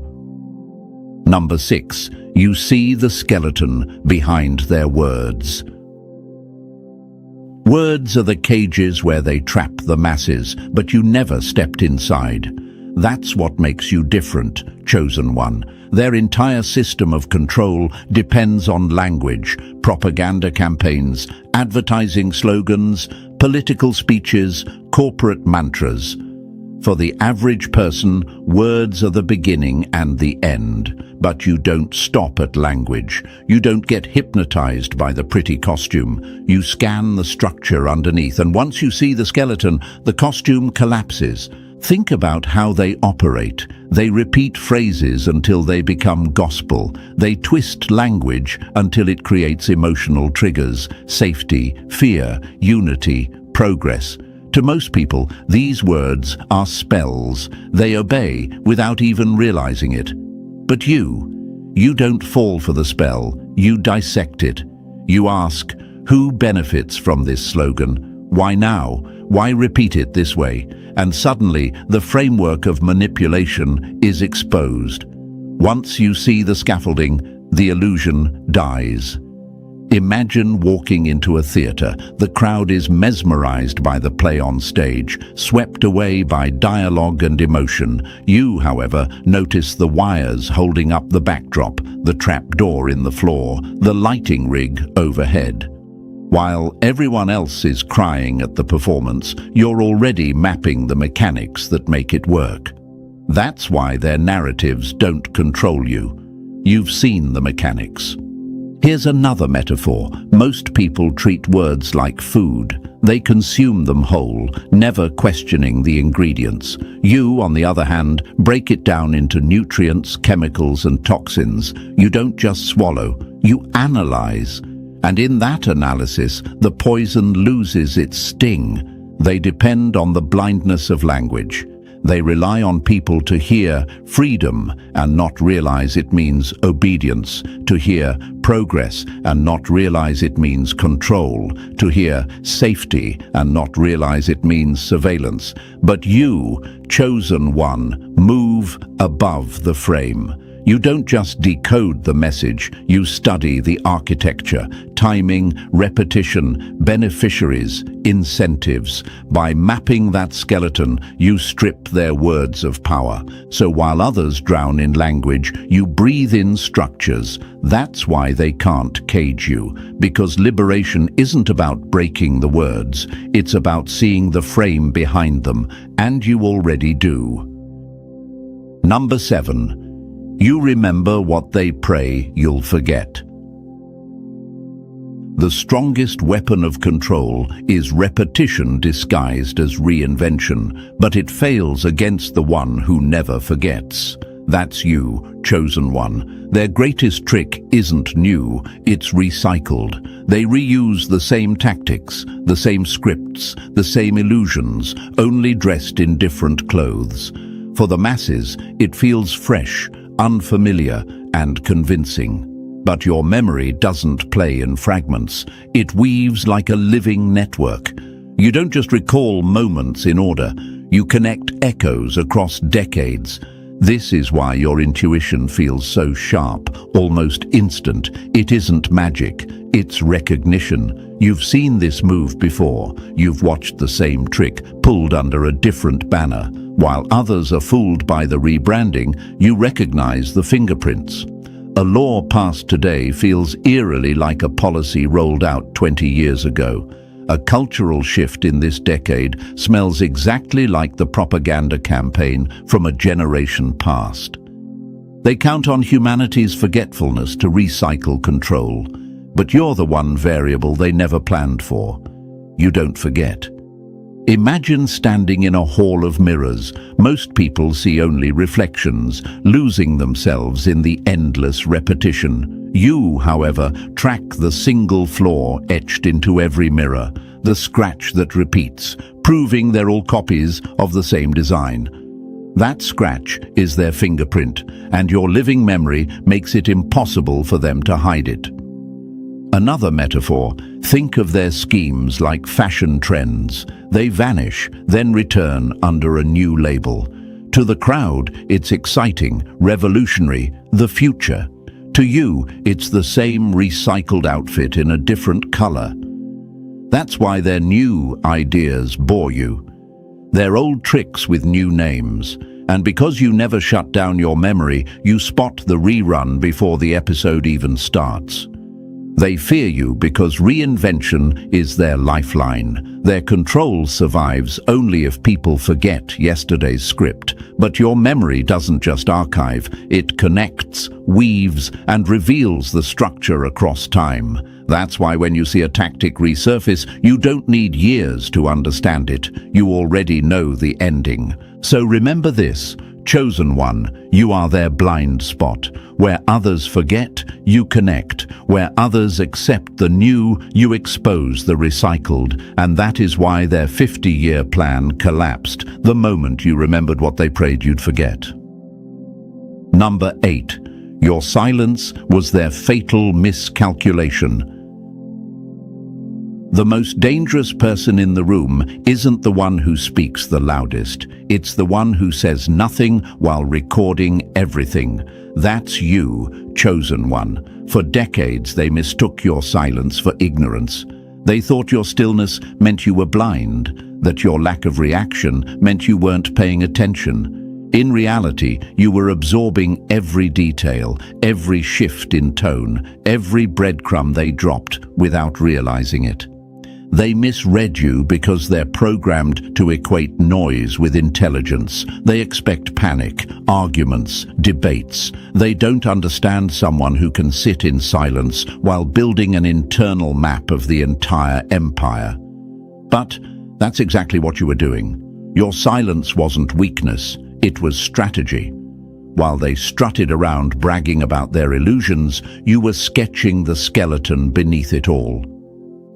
Number 6. You see the skeleton behind their words. Words are the cages where they trap the masses, but you never stepped inside. That's what makes you different, chosen one. Their entire system of control depends on language, propaganda campaigns, advertising slogans, political speeches, corporate mantras. For the average person, words are the beginning and the end. But you don't stop at language. You don't get hypnotized by the pretty costume. You scan the structure underneath, and once you see the skeleton, the costume collapses. Think about how they operate. They repeat phrases until they become gospel. They twist language until it creates emotional triggers: safety, fear, unity, progress. To most people, these words are spells. They obey without even realizing it. But you don't fall for the spell. You dissect it. You ask, who benefits from this slogan? Why now? Why repeat it this way? And suddenly, the framework of manipulation is exposed. Once you see the scaffolding, the illusion dies. Imagine walking into a theater. The crowd is mesmerized by the play on stage, swept away by dialogue and emotion. You, however, notice the wires holding up the backdrop, the trapdoor in the floor, the lighting rig overhead. While everyone else is crying at the performance, you're already mapping the mechanics that make it work. That's why their narratives don't control you. You've seen the mechanics. Here's another metaphor. Most people treat words like food. They consume them whole, never questioning the ingredients. You, on the other hand, break it down into nutrients, chemicals, and toxins. You don't just swallow, you analyze. And in that analysis, the poison loses its sting. They depend on the blindness of language. They rely on people to hear freedom and not realize it means obedience, to hear progress and not realize it means control, to hear safety and not realize it means surveillance. But you, chosen one, move above the frame. You don't just decode the message, you study the architecture, timing, repetition, beneficiaries, incentives. By mapping that skeleton, you strip their words of power. So while others drown in language, you breathe in structures. That's why they can't cage you, because liberation isn't about breaking the words, it's about seeing the frame behind them, and you already do. Number 7. You remember what they pray you'll forget. The strongest weapon of control is repetition disguised as reinvention, but it fails against the one who never forgets. That's you, chosen one. Their greatest trick isn't new, it's recycled. They reuse the same tactics, the same scripts, the same illusions, only dressed in different clothes. For the masses, it feels fresh, unfamiliar, and convincing. But your memory doesn't play in fragments. It weaves like a living network. You don't just recall moments in order. You connect echoes across decades. This is why your intuition feels so sharp, almost instant. It isn't magic, it's recognition. You've seen this move before. You've watched the same trick, pulled under a different banner. While others are fooled by the rebranding, you recognize the fingerprints. A law passed today feels eerily like a policy rolled out 20 years ago. A cultural shift in this decade smells exactly like the propaganda campaign from a generation past. They count on humanity's forgetfulness to recycle control, but you're the one variable they never planned for. You don't forget. Imagine standing in a hall of mirrors. Most people see only reflections, losing themselves in the endless repetition. You, however, track the single flaw etched into every mirror, the scratch that repeats, proving they're all copies of the same design. That scratch is their fingerprint, and your living memory makes it impossible for them to hide it. Another metaphor, think of their schemes like fashion trends. They vanish, then return under a new label. To the crowd, it's exciting, revolutionary, the future. To you, it's the same recycled outfit in a different color. That's why their new ideas bore you. They're old tricks with new names. And because you never shut down your memory, you spot the rerun before the episode even starts. They fear you because reinvention is their lifeline. Their control survives only if people forget yesterday's script. But your memory doesn't just archive, it connects, weaves, and reveals the structure across time. That's why when you see a tactic resurface, you don't need years to understand it. You already know the ending. So remember this, chosen one, you are their blind spot. Where others forget, you connect. Where others accept the new, you expose the recycled. And that is why their 50-year plan collapsed the moment you remembered what they prayed you'd forget. Number 8. Your silence was their fatal miscalculation. The most dangerous person in the room isn't the one who speaks the loudest. It's the one who says nothing while recording everything. That's you, chosen one. For decades, they mistook your silence for ignorance. They thought your stillness meant you were blind, that your lack of reaction meant you weren't paying attention. In reality, you were absorbing every detail, every shift in tone, every breadcrumb they dropped without realizing it. They misread you because they're programmed to equate noise with intelligence. They expect panic, arguments, debates. They don't understand someone who can sit in silence while building an internal map of the entire empire. But that's exactly what you were doing. Your silence wasn't weakness, it was strategy. While they strutted around bragging about their illusions, you were sketching the skeleton beneath it all.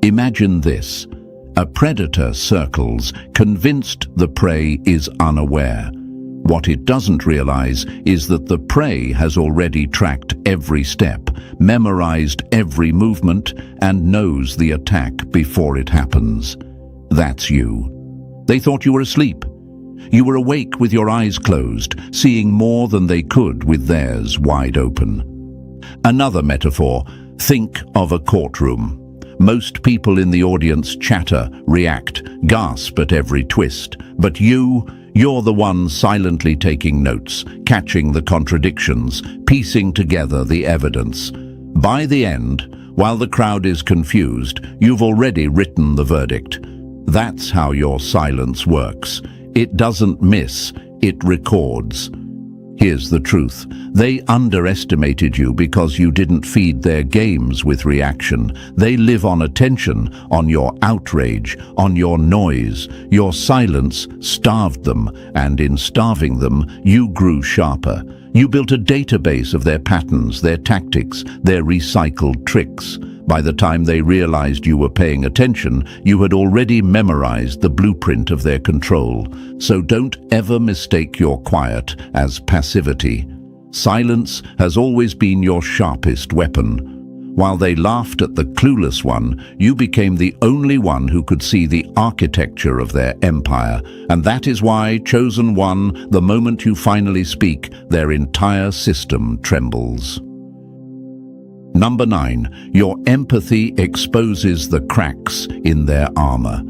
Imagine this, A predator circles, convinced the prey is unaware. What it doesn't realize is that the prey has already tracked every step, memorized every movement, and knows the attack before it happens. That's you. They thought you were asleep. You were awake with your eyes closed, seeing more than they could with theirs wide open. Another metaphor, think of a courtroom. Most people in the audience chatter, react, gasp at every twist. But you're the one silently taking notes, catching the contradictions, piecing together the evidence. By the end, while the crowd is confused, you've already written the verdict. That's how your silence works. It doesn't miss, it records. Here's the truth. They underestimated you because you didn't feed their games with reaction. They live on attention, on your outrage, on your noise. Your silence starved them, and in starving them, you grew sharper. You built a database of their patterns, their tactics, their recycled tricks. By the time they realized you were paying attention, you had already memorized the blueprint of their control. So don't ever mistake your quiet as passivity. Silence has always been your sharpest weapon. While they laughed at the clueless one, you became the only one who could see the architecture of their empire. And that is why, chosen one, the moment you finally speak, their entire system trembles. Number 9, your empathy exposes the cracks in their armor.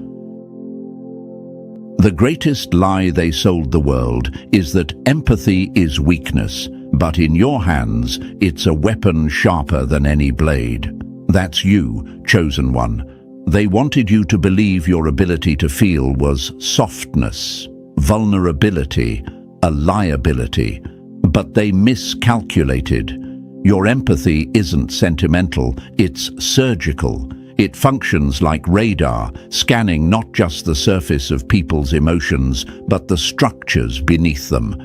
The greatest lie they sold the world is that empathy is weakness, but in your hands, it's a weapon sharper than any blade. That's you, chosen one. They wanted you to believe your ability to feel was softness, vulnerability, a liability, but they miscalculated. Your empathy isn't sentimental, it's surgical. It functions like radar, scanning not just the surface of people's emotions, but the structures beneath them.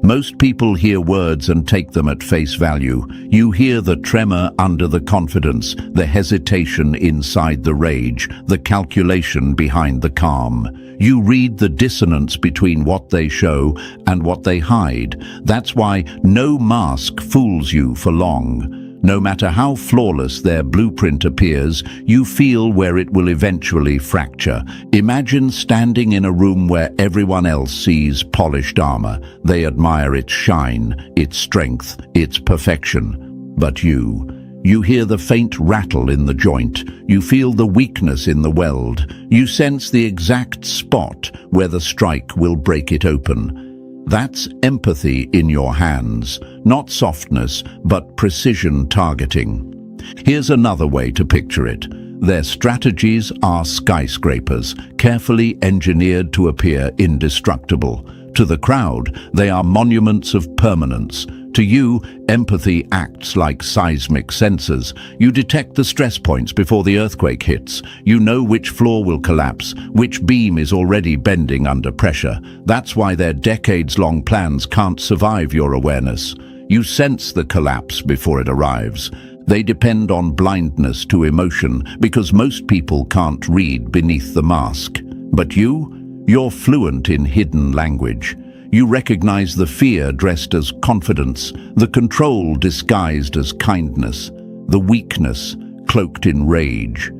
Most people hear words and take them at face value. You hear the tremor under the confidence, the hesitation inside the rage, the calculation behind the calm. You read the dissonance between what they show and what they hide. That's why no mask fools you for long. No matter how flawless their blueprint appears, you feel where it will eventually fracture. Imagine standing in a room where everyone else sees polished armor. They admire its shine, its strength, its perfection. But you hear the faint rattle in the joint. You feel the weakness in the weld. You sense the exact spot where the strike will break it open. That's empathy in your hands, not softness, but precision targeting. Here's another way to picture it. Their strategies are skyscrapers, carefully engineered to appear indestructible. To the crowd, they are monuments of permanence. To you, empathy acts like seismic sensors. You detect the stress points before the earthquake hits. You know which floor will collapse, which beam is already bending under pressure. That's why their decades-long plans can't survive your awareness. You sense the collapse before it arrives. They depend on blindness to emotion because most people can't read beneath the mask. But you're fluent in hidden language. You recognize the fear dressed as confidence, the control disguised as kindness, the weakness cloaked in rage.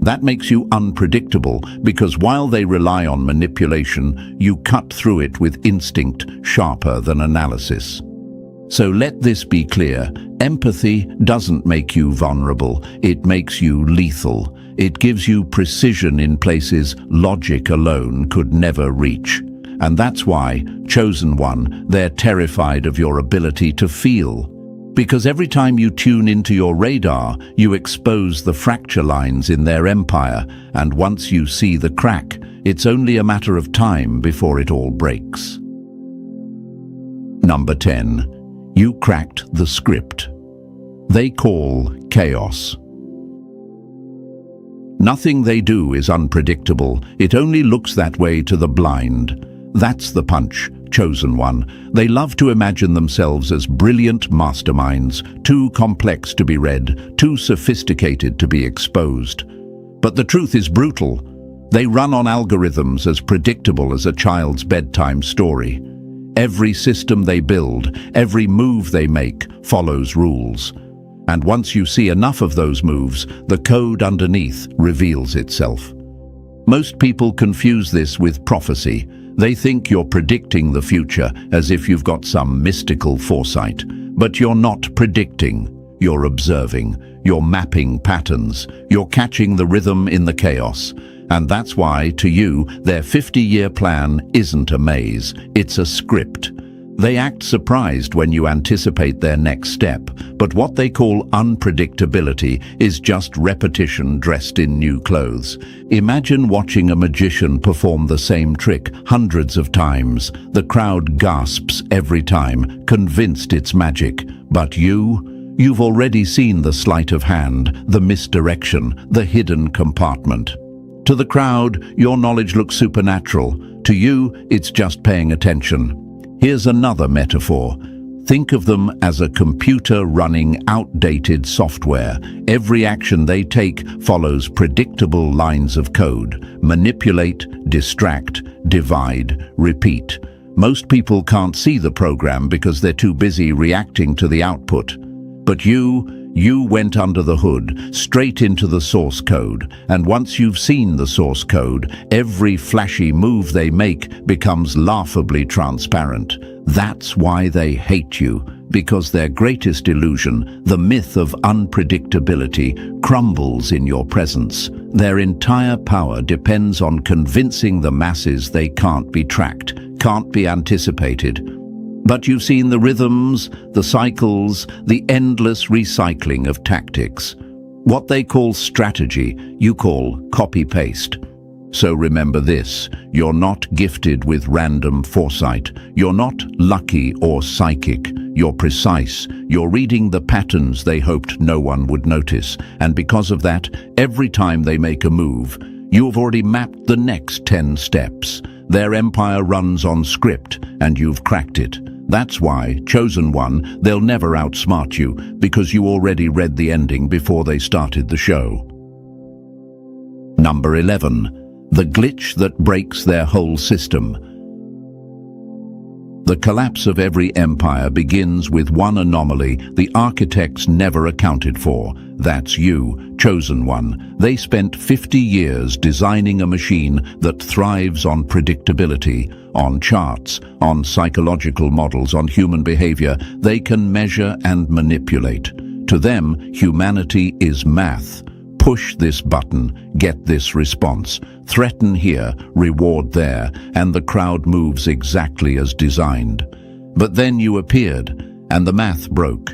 That makes you unpredictable because while they rely on manipulation, you cut through it with instinct sharper than analysis. So let this be clear, empathy doesn't make you vulnerable, it makes you lethal. It gives you precision in places logic alone could never reach. And that's why, chosen one, they're terrified of your ability to feel. Because every time you tune into your radar, you expose the fracture lines in their empire, and once you see the crack, it's only a matter of time before it all breaks. Number 10. You cracked the script. They call chaos. Nothing they do is unpredictable. It only looks that way to the blind. That's the punch, chosen one. They love to imagine themselves as brilliant masterminds, too complex to be read, too sophisticated to be exposed. But the truth is brutal. They run on algorithms as predictable as a child's bedtime story. Every system they build, every move they make, follows rules. And once you see enough of those moves, the code underneath reveals itself. Most people confuse this with prophecy. They think you're predicting the future as if you've got some mystical foresight. But you're not predicting, you're observing. You're mapping patterns. You're catching the rhythm in the chaos. And that's why, to you, their 50-year plan isn't a maze, it's a script. They act surprised when you anticipate their next step, but what they call unpredictability is just repetition dressed in new clothes. Imagine watching a magician perform the same trick hundreds of times. The crowd gasps every time, convinced it's magic. But you've already seen the sleight of hand, the misdirection, the hidden compartment. To the crowd, your knowledge looks supernatural. To you, it's just paying attention. Here's another metaphor. Think of them as a computer running outdated software. Every action they take follows predictable lines of code. Manipulate, distract, divide, repeat. Most people can't see the program because they're too busy reacting to the output. But you went under the hood, straight into the source code, and once you've seen the source code, every flashy move they make becomes laughably transparent. That's why they hate you, because their greatest illusion, the myth of unpredictability, crumbles in your presence. Their entire power depends on convincing the masses they can't be tracked, can't be anticipated. But you've seen the rhythms, the cycles, the endless recycling of tactics. What they call strategy, you call copy-paste. So remember this, you're not gifted with random foresight. You're not lucky or psychic. You're precise. You're reading the patterns they hoped no one would notice. And because of that, every time they make a move, you've already mapped the next 10 steps. Their empire runs on script, and you've cracked it. That's why, chosen one, they'll never outsmart you, because you already read the ending before they started the show. Number 11. The glitch that breaks their whole system. The collapse of every empire begins with one anomaly the architects never accounted for. That's you, chosen one. They spent 50 years designing a machine that thrives on predictability, on charts, on psychological models, on human behavior. They can measure and manipulate. To them, humanity is math. Push this button, get this response. Threaten here, reward there, and the crowd moves exactly as designed. But then you appeared, and the math broke.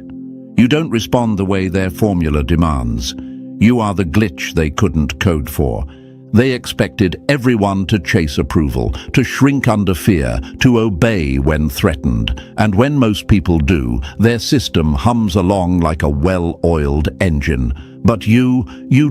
You don't respond the way their formula demands. You are the glitch they couldn't code for. They expected everyone to chase approval, to shrink under fear, to obey when threatened. And when most people do, their system hums along like a well-oiled engine. But you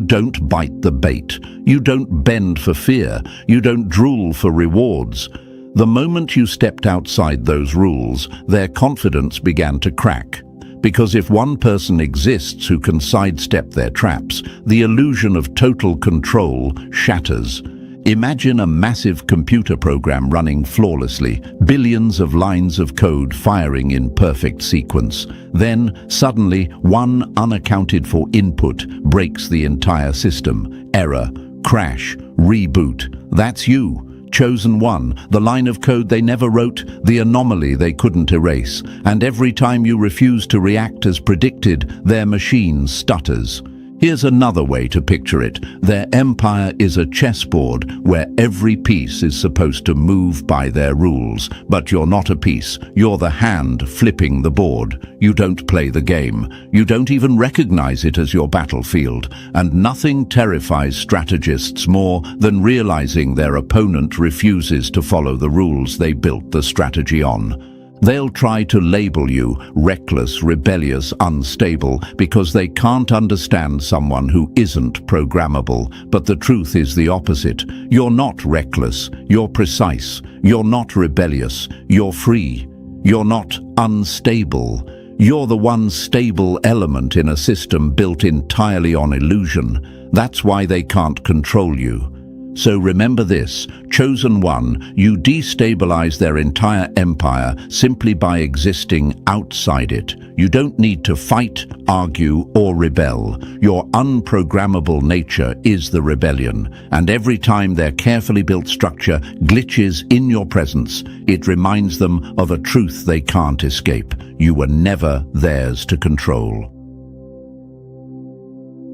don't bite the bait. You don't bend for fear. You don't drool for rewards. The moment you stepped outside those rules, their confidence began to crack. Because if one person exists who can sidestep their traps, the illusion of total control shatters. Imagine a massive computer program running flawlessly, billions of lines of code firing in perfect sequence. Then, suddenly, one unaccounted-for input breaks the entire system. Error, crash, reboot. That's you. Chosen one, the line of code they never wrote, the anomaly they couldn't erase. And every time you refuse to react as predicted, their machine stutters. Here's another way to picture it. Their empire is a chessboard where every piece is supposed to move by their rules. But you're not a piece. You're the hand flipping the board. You don't play the game. You don't even recognize it as your battlefield. And nothing terrifies strategists more than realizing their opponent refuses to follow the rules they built the strategy on. They'll try to label you reckless, rebellious, unstable because they can't understand someone who isn't programmable. But the truth is the opposite. You're not reckless. You're precise. You're not rebellious. You're free. You're not unstable. You're the one stable element in a system built entirely on illusion. That's why they can't control you. So remember this, chosen one, you destabilize their entire empire simply by existing outside it. You don't need to fight, argue, or rebel. Your unprogrammable nature is the rebellion, and every time their carefully built structure glitches in your presence, it reminds them of a truth they can't escape. You were never theirs to control.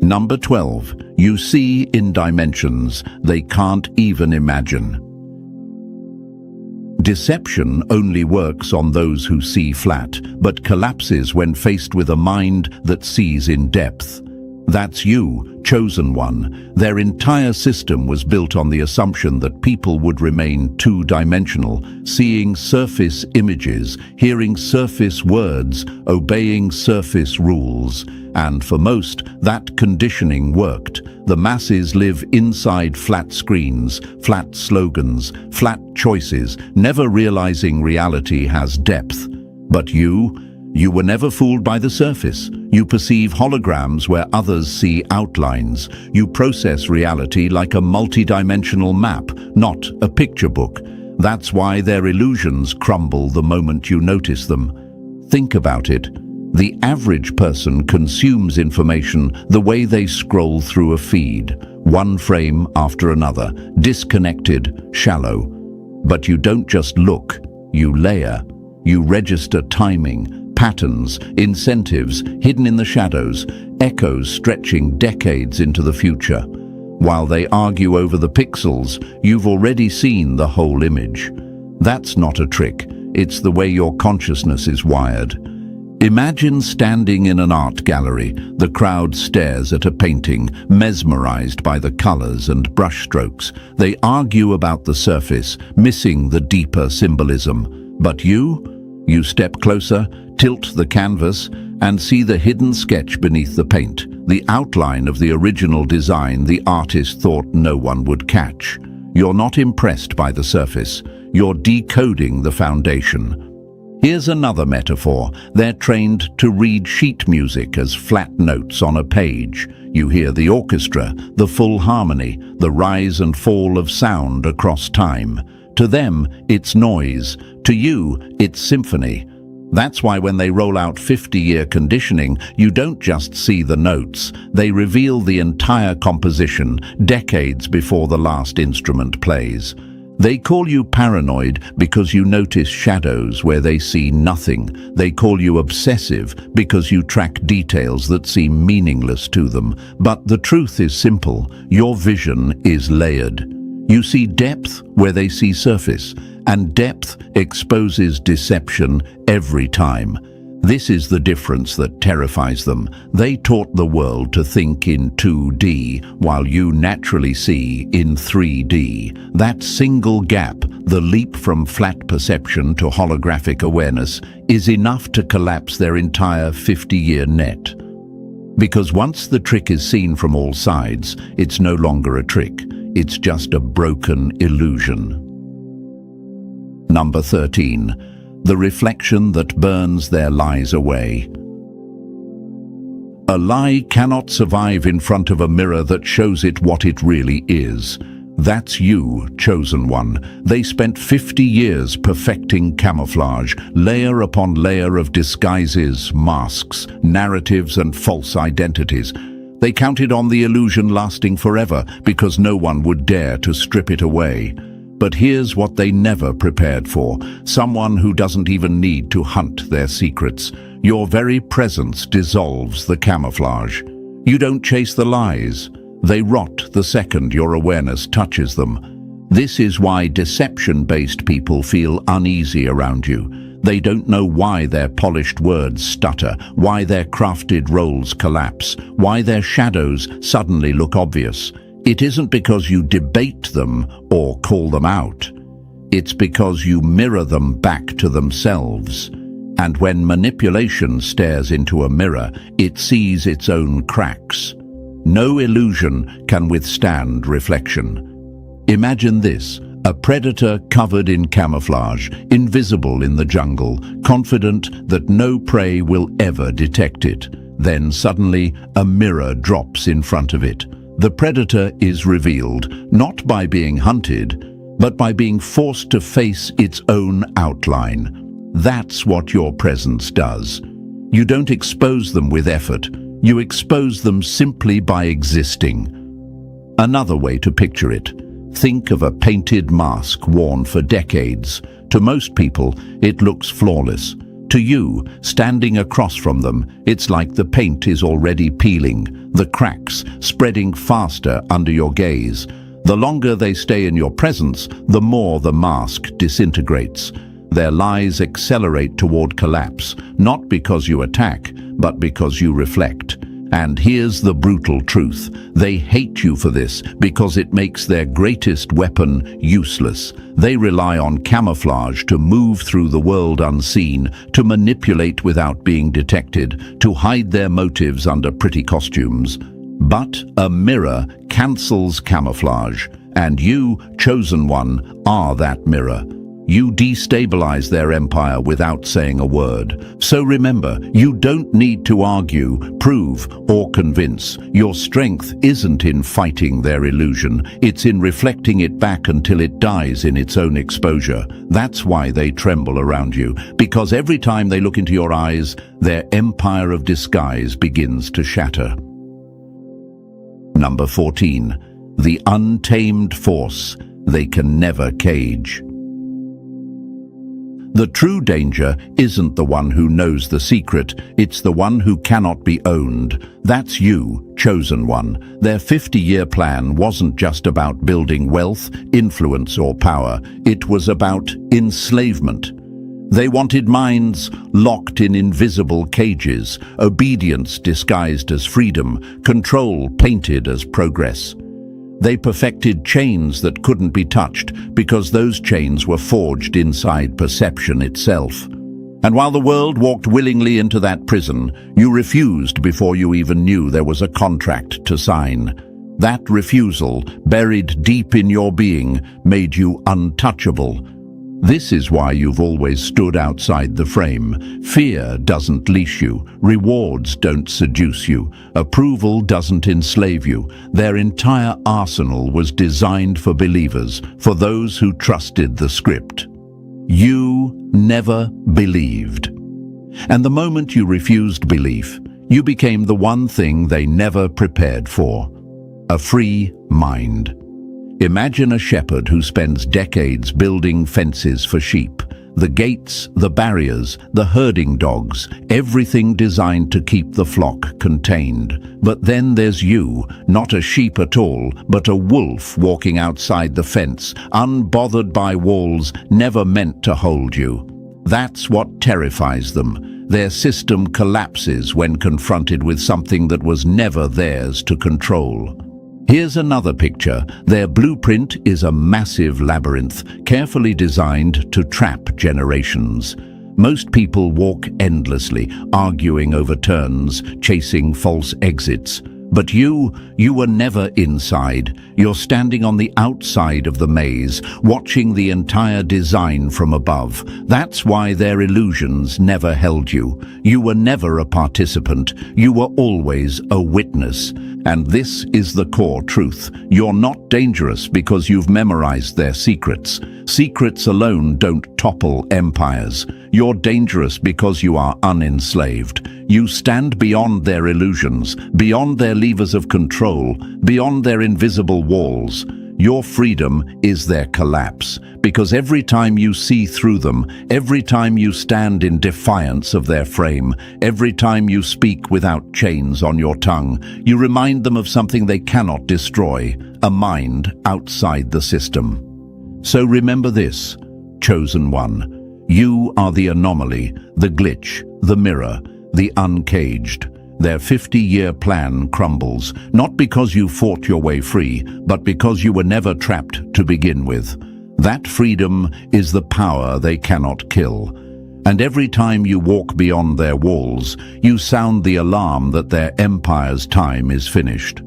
Number 12. You see in dimensions they can't even imagine. Deception only works on those who see flat, but collapses when faced with a mind that sees in depth. That's you, chosen one. Their entire system was built on the assumption that people would remain two-dimensional, seeing surface images, hearing surface words, obeying surface rules. And for most, that conditioning worked. The masses live inside flat screens, flat slogans, flat choices, never realizing reality has depth. But you were never fooled by the surface. You perceive holograms where others see outlines. You process reality like a multi-dimensional map, not a picture book. That's why their illusions crumble the moment you notice them. Think about it. The average person consumes information the way they scroll through a feed, one frame after another, disconnected, shallow. But you don't just look, you layer. You register timing, patterns, incentives hidden in the shadows, echoes stretching decades into the future. While they argue over the pixels, you've already seen the whole image. That's not a trick, it's the way your consciousness is wired. Imagine standing in an art gallery. The crowd stares at a painting, mesmerized by the colors and brushstrokes. They argue about the surface, missing the deeper symbolism. But you step closer, tilt the canvas, and see the hidden sketch beneath the paint, the outline of the original design the artist thought no one would catch. You're not impressed by the surface. You're decoding the foundation. Here's another metaphor. They're trained to read sheet music as flat notes on a page. You hear the orchestra, the full harmony, the rise and fall of sound across time. To them, it's noise. To you, it's symphony. That's why when they roll out 50-year conditioning, you don't just see the notes. They reveal the entire composition, decades before the last instrument plays. They call you paranoid because you notice shadows where they see nothing. They call you obsessive because you track details that seem meaningless to them. But the truth is simple. Your vision is layered. You see depth where they see surface, and depth exposes deception every time. This is the difference that terrifies them. They taught the world to think in 2D, while you naturally see in 3D. That single gap, the leap from flat perception to holographic awareness, is enough to collapse their entire 50-year net. Because once the trick is seen from all sides, it's no longer a trick. It's just a broken illusion. Number 13. The reflection that burns their lies away. A lie cannot survive in front of a mirror that shows it what it really is. That's you, chosen one. They spent 50 years perfecting camouflage, layer upon layer of disguises, masks, narratives, and false identities. They counted on the illusion lasting forever because no one would dare to strip it away. But here's what they never prepared for. Someone who doesn't even need to hunt their secrets. Your very presence dissolves the camouflage. You don't chase the lies. They rot the second your awareness touches them. This is why deception-based people feel uneasy around you. They don't know why their polished words stutter, why their crafted roles collapse, why their shadows suddenly look obvious. It isn't because you debate them or call them out. It's because you mirror them back to themselves. And when manipulation stares into a mirror, it sees its own cracks. No illusion can withstand reflection. Imagine this, a predator covered in camouflage, invisible in the jungle, confident that no prey will ever detect it. Then suddenly, a mirror drops in front of it. The predator is revealed not by being hunted, but by being forced to face its own outline. That's what your presence does. You don't expose them with effort. You expose them simply by existing. Another way to picture it: think of a painted mask worn for decades. To most people, it looks flawless. To you, standing across from them, it's like the paint is already peeling, the cracks spreading faster under your gaze. The longer they stay in your presence, the more the mask disintegrates. Their lies accelerate toward collapse, not because you attack, but because you reflect. And here's the brutal truth: they hate you for this because it makes their greatest weapon useless. They rely on camouflage to move through the world unseen, to manipulate without being detected, to hide their motives under pretty costumes. But a mirror cancels camouflage, and you, chosen one, are that mirror. You destabilize their empire without saying a word. So remember, you don't need to argue, prove, or convince. Your strength isn't in fighting their illusion. It's in reflecting it back until it dies in its own exposure. That's why they tremble around you, because every time they look into your eyes, their empire of disguise begins to shatter. Number 14. The untamed force they can never cage. The true danger isn't the one who knows the secret, it's the one who cannot be owned. That's you, chosen one. Their 50-year plan wasn't just about building wealth, influence, or power. It was about enslavement. They wanted minds locked in invisible cages, obedience disguised as freedom, control painted as progress. They perfected chains that couldn't be touched because those chains were forged inside perception itself. And while the world walked willingly into that prison, you refused before you even knew there was a contract to sign. That refusal, buried deep in your being, made you untouchable. This is why you've always stood outside the frame. Fear doesn't leash you. Rewards don't seduce you. Approval doesn't enslave you. Their entire arsenal was designed for believers, for those who trusted the script. You never believed. And the moment you refused belief, you became the one thing they never prepared for: a free mind. Imagine a shepherd who spends decades building fences for sheep. The gates, the barriers, the herding dogs, everything designed to keep the flock contained. But then there's you, not a sheep at all, but a wolf walking outside the fence, unbothered by walls, never meant to hold you. That's what terrifies them. Their system collapses when confronted with something that was never theirs to control. Here's another picture. Their blueprint is a massive labyrinth, carefully designed to trap generations. Most people walk endlessly, arguing over turns, chasing false exits. But you were never inside. You're standing on the outside of the maze, watching the entire design from above. That's why their illusions never held you. You were never a participant. You were always a witness. And this is the core truth. You're not dangerous because you've memorized their secrets. Secrets alone don't topple empires. You're dangerous because you are unenslaved. You stand beyond their illusions, beyond their levers of control, beyond their invisible walls. Your freedom is their collapse, because every time you see through them, every time you stand in defiance of their frame, every time you speak without chains on your tongue, you remind them of something they cannot destroy: a mind outside the system. So remember this, chosen one. You are the anomaly, the glitch, the mirror, the uncaged. Their 50-year plan crumbles, not because you fought your way free, but because you were never trapped to begin with. That freedom is the power they cannot kill. And every time you walk beyond their walls, you sound the alarm that their empire's time is finished.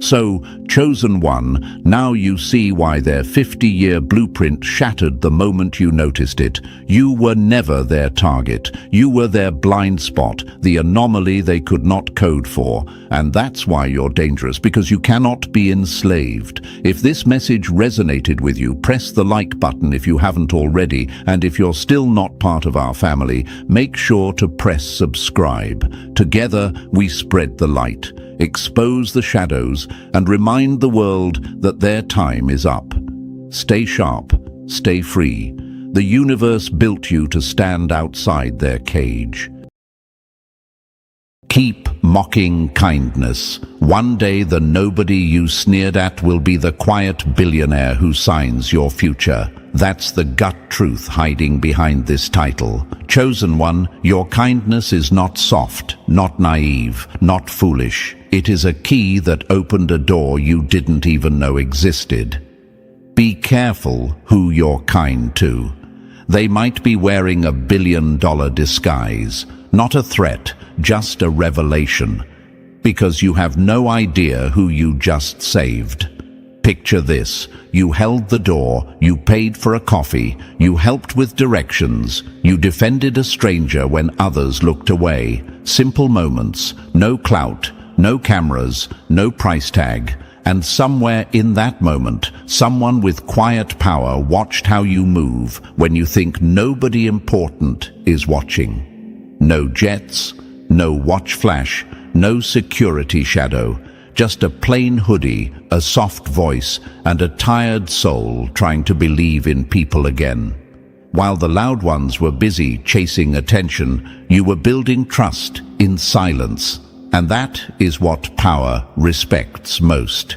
So, Chosen One, now you see why their 50-year blueprint shattered the moment you noticed it. You were never their target. You were their blind spot, the anomaly they could not code for. And that's why you're dangerous, because you cannot be enslaved. If this message resonated with you, press the like button if you haven't already. And if you're still not part of our family, make sure to press subscribe. Together, we spread the light, expose the shadows, and remind the world that their time is up. Stay sharp, stay free. The universe built you to stand outside their cage. Keep mocking kindness. One day the nobody you sneered at will be the quiet billionaire who signs your future. That's the gut truth hiding behind this title. Chosen One, your kindness is not soft, not naive, not foolish. It is a key that opened a door you didn't even know existed. Be careful who you're kind to. They might be wearing a billion-dollar disguise, not a threat, just a revelation, because you have no idea who you just saved. Picture this: you held the door, you paid for a coffee, you helped with directions, you defended a stranger when others looked away. Simple moments, no clout, no cameras, no price tag. And somewhere in that moment, someone with quiet power watched how you move when you think nobody important is watching. No jets, no watch flash, no security shadow. Just a plain hoodie, a soft voice, and a tired soul trying to believe in people again. While the loud ones were busy chasing attention, you were building trust in silence. And that is what power respects most.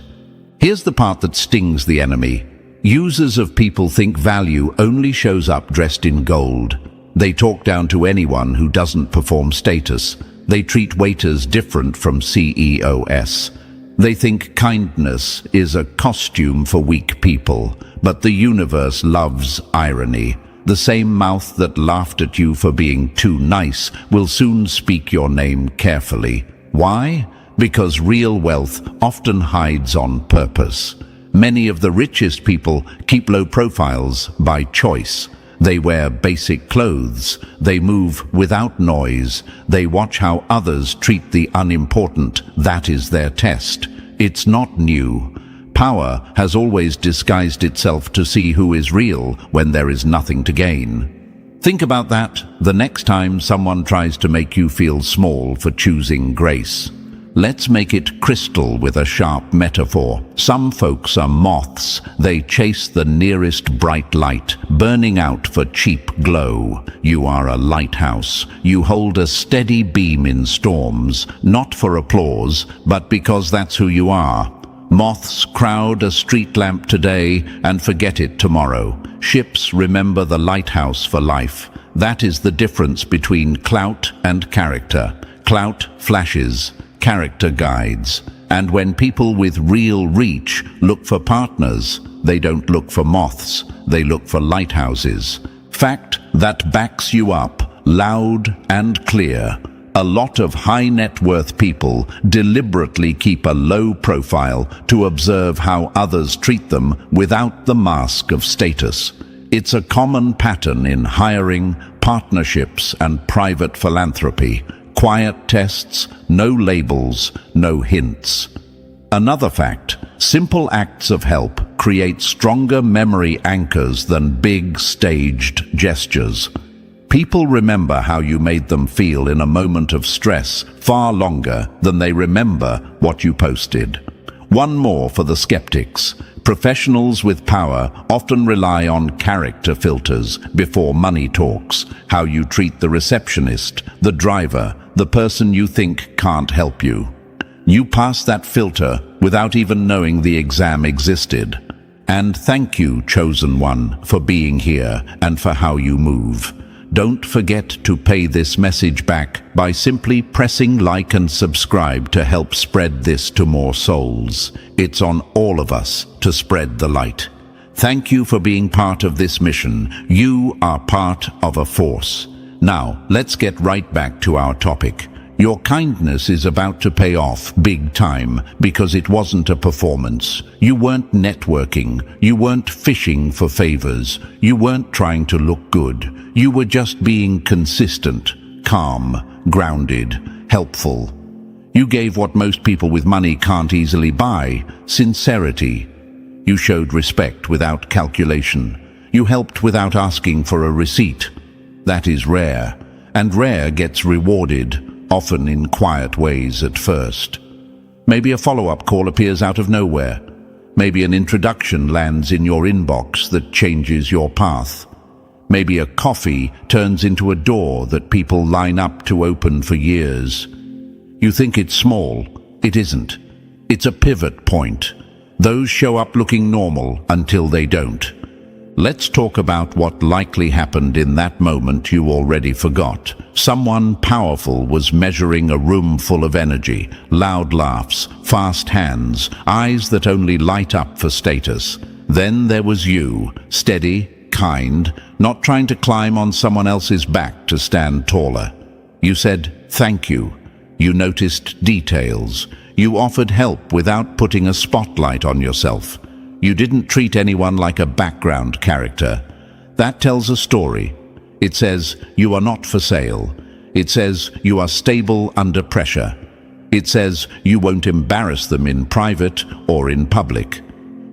Here's the part that stings the enemy. Users of people think value only shows up dressed in gold. They talk down to anyone who doesn't perform status. They treat waiters different from CEOs. They think kindness is a costume for weak people, but the universe loves irony. The same mouth that laughed at you for being too nice will soon speak your name carefully. Why? Because real wealth often hides on purpose. Many of the richest people keep low profiles by choice. They wear basic clothes, they move without noise, they watch how others treat the unimportant. That is their test. It's not new. Power has always disguised itself to see who is real when there is nothing to gain. Think about that the next time someone tries to make you feel small for choosing grace. Let's make it crystal with a sharp metaphor. Some folks are moths. They chase the nearest bright light, burning out for cheap glow. You are a lighthouse. You hold a steady beam in storms, not for applause, but because that's who you are. Moths crowd a street lamp today and forget it tomorrow. Ships remember the lighthouse for life. That is the difference between clout and character. Clout flashes, character guides. And when people with real reach look for partners, they don't look for moths, they look for lighthouses. Fact that backs you up, loud and clear. A lot of high net worth people deliberately keep a low profile to observe how others treat them without the mask of status. It's a common pattern in hiring, partnerships, and private philanthropy. Quiet tests, no labels, no hints. Another fact: simple acts of help create stronger memory anchors than big staged gestures. People remember how you made them feel in a moment of stress far longer than they remember what you posted. One more for the skeptics. Professionals with power often rely on character filters before money talks. How you treat the receptionist, the driver, the person you think can't help you. You pass that filter without even knowing the exam existed. And thank you, Chosen One, for being here and for how you move. Don't forget to pay this message back by simply pressing like and subscribe to help spread this to more souls. It's on all of us to spread the light. Thank you for being part of this mission. You are part of a force. Now, let's get right back to our topic. Your kindness is about to pay off big time because it wasn't a performance. You weren't networking. You weren't fishing for favors. You weren't trying to look good. You were just being consistent, calm, grounded, helpful. You gave what most people with money can't easily buy: sincerity. You showed respect without calculation. You helped without asking for a receipt. That is rare, and rare gets rewarded, often in quiet ways at first. Maybe a follow-up call appears out of nowhere. Maybe an introduction lands in your inbox that changes your path. Maybe a coffee turns into a door that people line up to open for years. You think it's small. It isn't. It's a pivot point. Those show up looking normal until they don't. Let's talk about what likely happened in that moment you already forgot. Someone powerful was measuring a room full of energy, loud laughs, fast hands, eyes that only light up for status. Then there was you, steady, kind, not trying to climb on someone else's back to stand taller. You said, "Thank you." You noticed details. You offered help without putting a spotlight on yourself. You didn't treat anyone like a background character. That tells a story. It says you are not for sale. It says you are stable under pressure. It says you won't embarrass them in private or in public.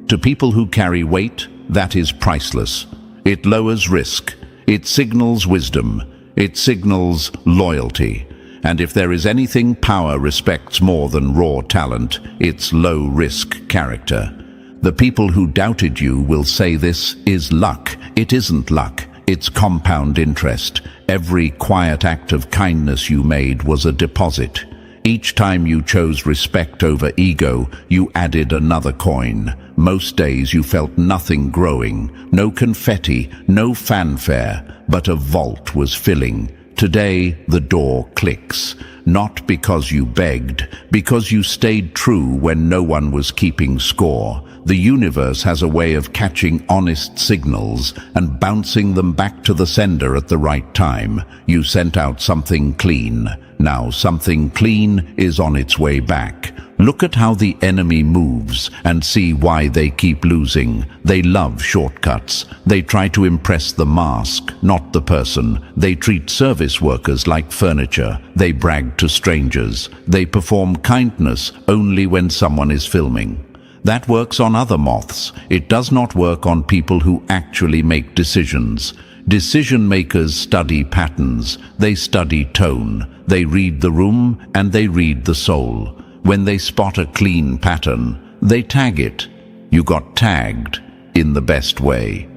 To people who carry weight, that is priceless. It lowers risk. It signals wisdom. It signals loyalty. And if there is anything power respects more than raw talent, it's low-risk character. The people who doubted you will say this is luck. It isn't luck. It's compound interest. Every quiet act of kindness you made was a deposit. Each time you chose respect over ego, you added another coin. Most days you felt nothing growing, no confetti, no fanfare, but a vault was filling. Today, the door clicks. Not because you begged, because you stayed true when no one was keeping score. The universe has a way of catching honest signals and bouncing them back to the sender at the right time. You sent out something clean. Now something clean is on its way back. Look at how the enemy moves and see why they keep losing. They love shortcuts. They try to impress the mask, not the person. They treat service workers like furniture. They brag to strangers. They perform kindness only when someone is filming. That works on other moths. It does not work on people who actually make decisions. Decision makers study patterns. They study tone. They read the room and they read the soul. When they spot a clean pattern, they tag it. You got tagged in the best way.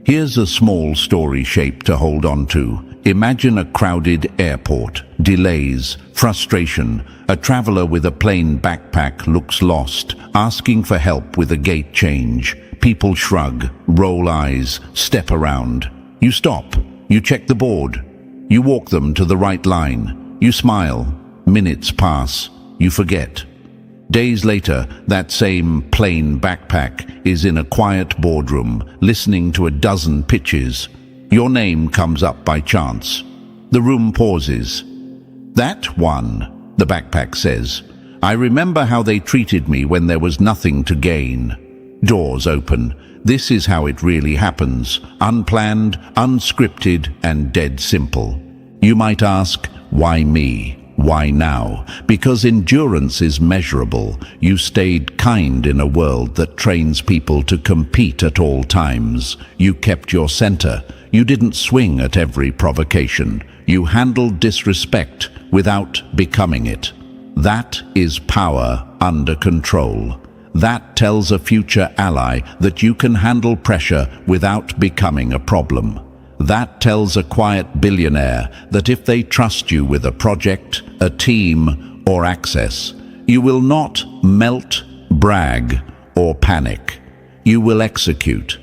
Here's a small story shape to hold on to. Imagine a crowded airport, delays, frustration. A traveler with a plain backpack looks lost, asking for help with a gate change. People shrug, roll eyes, step around. You stop. You check the board. You walk them to the right line. You smile. Minutes pass. You forget. Days later, that same plain backpack is in a quiet boardroom, listening to a dozen pitches. Your name comes up by chance. The room pauses. "That one," the backpack says. "I remember how they treated me when there was nothing to gain." Doors open. This is how it really happens. Unplanned, unscripted, and dead simple. You might ask, why me? Why now? Because endurance is measurable. You stayed kind in a world that trains people to compete at all times. You kept your center. You didn't swing at every provocation. You handled disrespect without becoming it. That is power under control. That tells a future ally that you can handle pressure without becoming a problem. That tells a quiet billionaire that if they trust you with a project, a team, or access, you will not melt, brag, or panic. You will execute.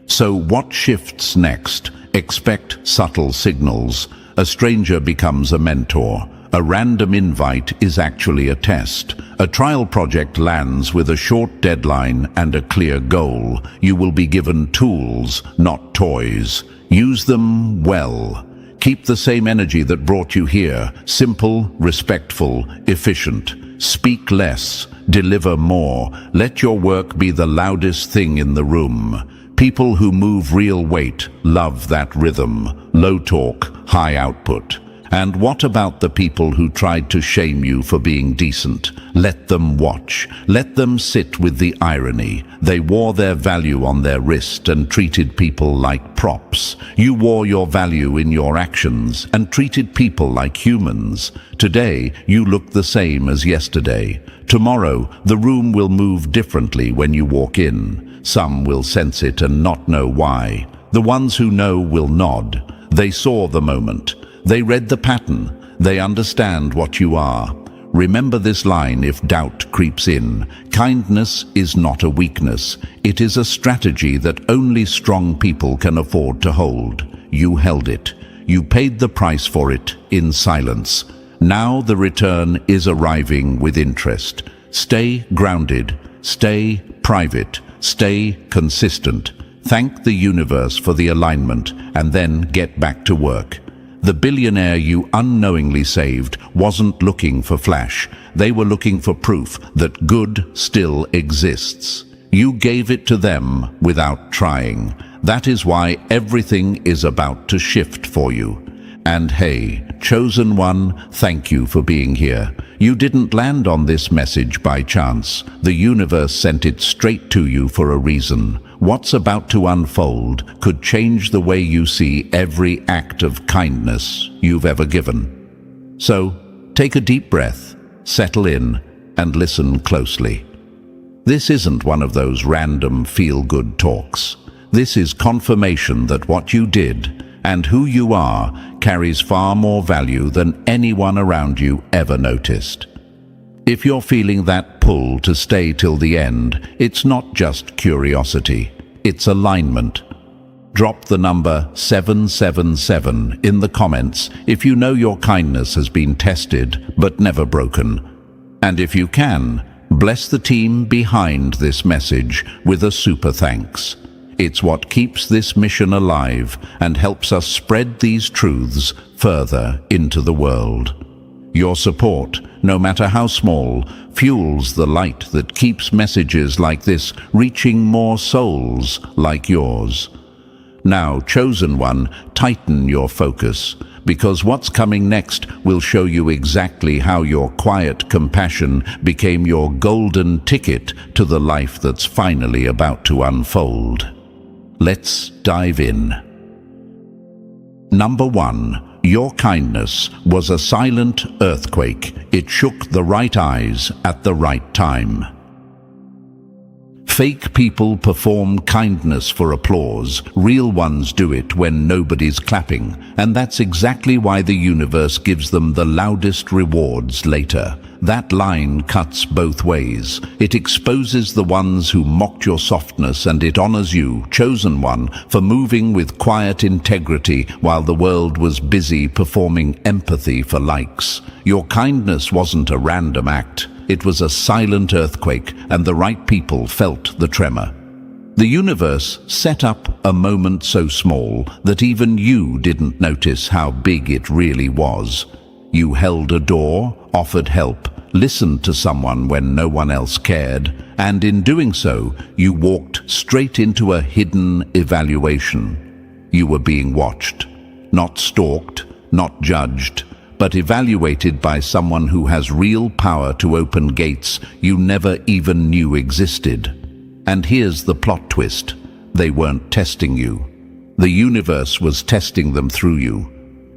So what shifts next? Expect subtle signals. A stranger becomes a mentor. A random invite is actually a test. A trial project lands with a short deadline and a clear goal. You will be given tools, not toys. Use them well. Keep the same energy that brought you here. Simple, respectful, efficient. Speak less, deliver more. Let your work be the loudest thing in the room. People who move real weight love that rhythm. Low talk, high output. And what about the people who tried to shame you for being decent? Let them watch. Let them sit with the irony. They wore their value on their wrist and treated people like props. You wore your value in your actions and treated people like humans. Today, you look the same as yesterday. Tomorrow, the room will move differently when you walk in. Some will sense it and not know why. The ones who know will nod. They saw the moment. They read the pattern. They understand what you are. Remember this line if doubt creeps in. Kindness is not a weakness. It is a strategy that only strong people can afford to hold. You held it. You paid the price for it in silence. Now the return is arriving with interest. Stay grounded. Stay private. Stay consistent. Thank the universe for the alignment and then get back to work. The billionaire you unknowingly saved wasn't looking for flash. They were looking for proof that good still exists. You gave it to them without trying. That is why everything is about to shift for you. And hey, chosen one, thank you for being here. You didn't land on this message by chance. The universe sent it straight to you for a reason. What's about to unfold could change the way you see every act of kindness you've ever given. So, take a deep breath, settle in, and listen closely. This isn't one of those random feel-good talks. This is confirmation that what you did and who you are carries far more value than anyone around you ever noticed. If you're feeling that pull to stay till the end, it's not just curiosity, it's alignment. Drop the number 777 in the comments if you know your kindness has been tested but never broken. And if you can, bless the team behind this message with a super thanks. It's what keeps this mission alive and helps us spread these truths further into the world. Your support, no matter how small, fuels the light that keeps messages like this reaching more souls like yours. Now, chosen one, tighten your focus, because what's coming next will show you exactly how your quiet compassion became your golden ticket to the life that's finally about to unfold. Let's dive in. Number 1. Your kindness was a silent earthquake. It shook the right eyes at the right time. Fake people perform kindness for applause. Real ones do it when nobody's clapping. And that's exactly why the universe gives them the loudest rewards later. That line cuts both ways. It exposes the ones who mocked your softness, and it honors you, chosen one, for moving with quiet integrity while the world was busy performing empathy for likes. Your kindness wasn't a random act. It was a silent earthquake, and the right people felt the tremor. The universe set up a moment so small that even you didn't notice how big it really was. You held a door, offered help, listened to someone when no one else cared, and in doing so, you walked straight into a hidden evaluation. You were being watched, not stalked, not judged, but evaluated by someone who has real power to open gates you never even knew existed. And here's the plot twist. They weren't testing you. The universe was testing them through you.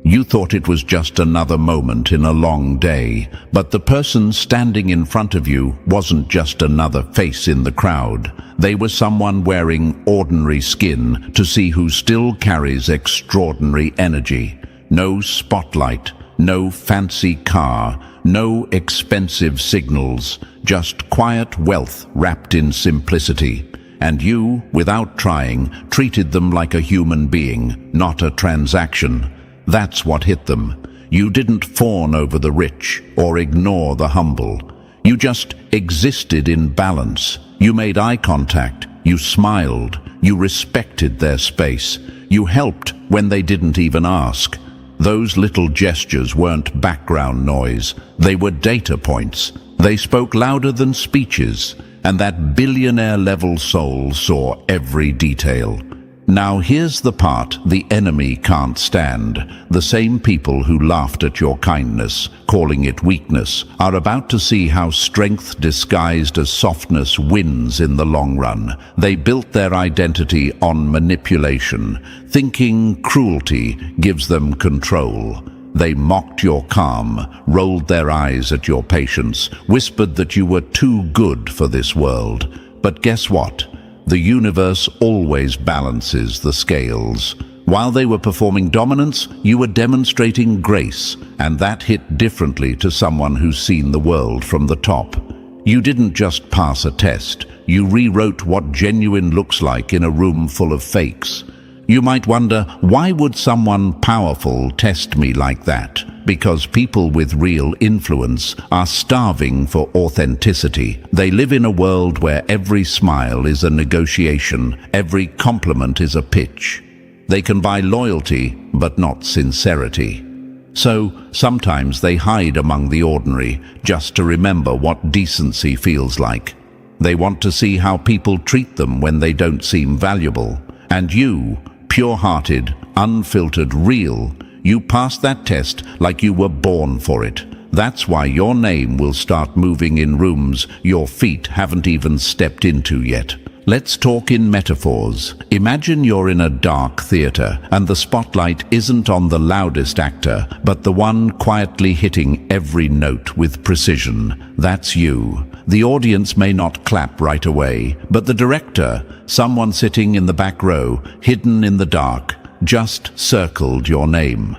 You thought it was just another moment in a long day, but the person standing in front of you wasn't just another face in the crowd. They were someone wearing ordinary skin to see who still carries extraordinary energy. No spotlight, no fancy car, no expensive signals, just quiet wealth wrapped in simplicity. And you, without trying, treated them like a human being, not a transaction. That's what hit them. You didn't fawn over the rich or ignore the humble. You just existed in balance. You made eye contact. You smiled. You respected their space. You helped when they didn't even ask. Those little gestures weren't background noise. They were data points. They spoke louder than speeches, and that billionaire-level soul saw every detail. Now here's the part the enemy can't stand. The same people who laughed at your kindness, calling it weakness, are about to see how strength disguised as softness wins in the long run. They built their identity on manipulation, thinking cruelty gives them control. They mocked your calm, rolled their eyes at your patience, whispered that you were too good for this world. But guess what? The universe always balances the scales. While they were performing dominance, you were demonstrating grace, and that hit differently to someone who's seen the world from the top. You didn't just pass a test, you rewrote what genuine looks like in a room full of fakes. You might wonder, why would someone powerful test me like that? Because people with real influence are starving for authenticity. They live in a world where every smile is a negotiation, every compliment is a pitch. They can buy loyalty, but not sincerity. So, sometimes they hide among the ordinary, just to remember what decency feels like. They want to see how people treat them when they don't seem valuable. And you, pure-hearted, unfiltered, real, you passed that test like you were born for it. That's why your name will start moving in rooms your feet haven't even stepped into yet. Let's talk in metaphors. Imagine you're in a dark theater and the spotlight isn't on the loudest actor, but the one quietly hitting every note with precision. That's you. The audience may not clap right away, but the director, someone sitting in the back row, hidden in the dark, just circled your name.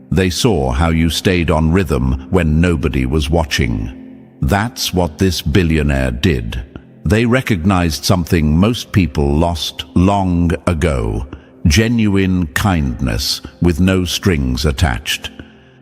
They saw how you stayed on rhythm when nobody was watching. That's what this billionaire did. They recognized something most people lost long ago: genuine kindness with no strings attached.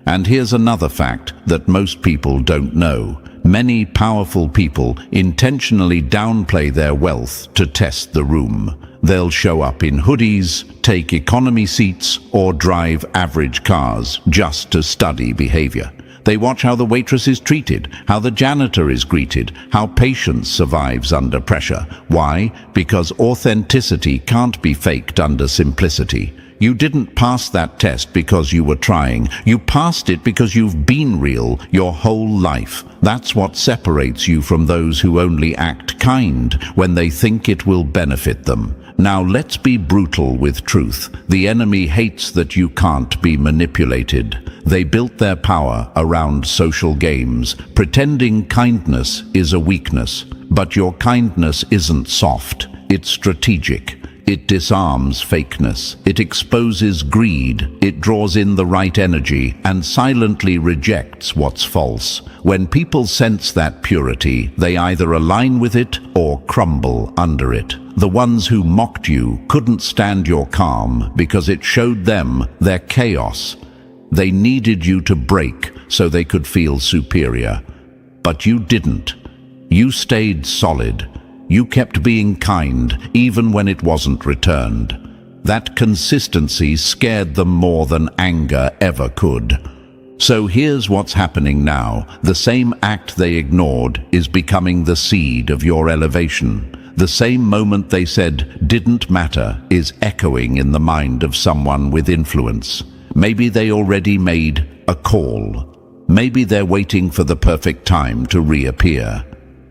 And here's another fact that most people don't know. Many powerful people intentionally downplay their wealth to test the room. They'll show up in hoodies, take economy seats, or drive average cars just to study behavior. They watch how the waitress is treated, how the janitor is greeted, how patience survives under pressure. Why? Because authenticity can't be faked under simplicity. You didn't pass that test because you were trying. You passed it because you've been real your whole life. That's what separates you from those who only act kind when they think it will benefit them. Now let's be brutal with truth. The enemy hates that you can't be manipulated. They built their power around social games, pretending kindness is a weakness. But your kindness isn't soft, it's strategic. It disarms fakeness. It exposes greed. It draws in the right energy and silently rejects what's false. When people sense that purity, they either align with it or crumble under it. The ones who mocked you couldn't stand your calm because it showed them their chaos. They needed you to break so they could feel superior. But you didn't. You stayed solid. You kept being kind, even when it wasn't returned. That consistency scared them more than anger ever could. So here's what's happening now. The same act they ignored is becoming the seed of your elevation. The same moment they said didn't matter is echoing in the mind of someone with influence. Maybe they already made a call. Maybe they're waiting for the perfect time to reappear.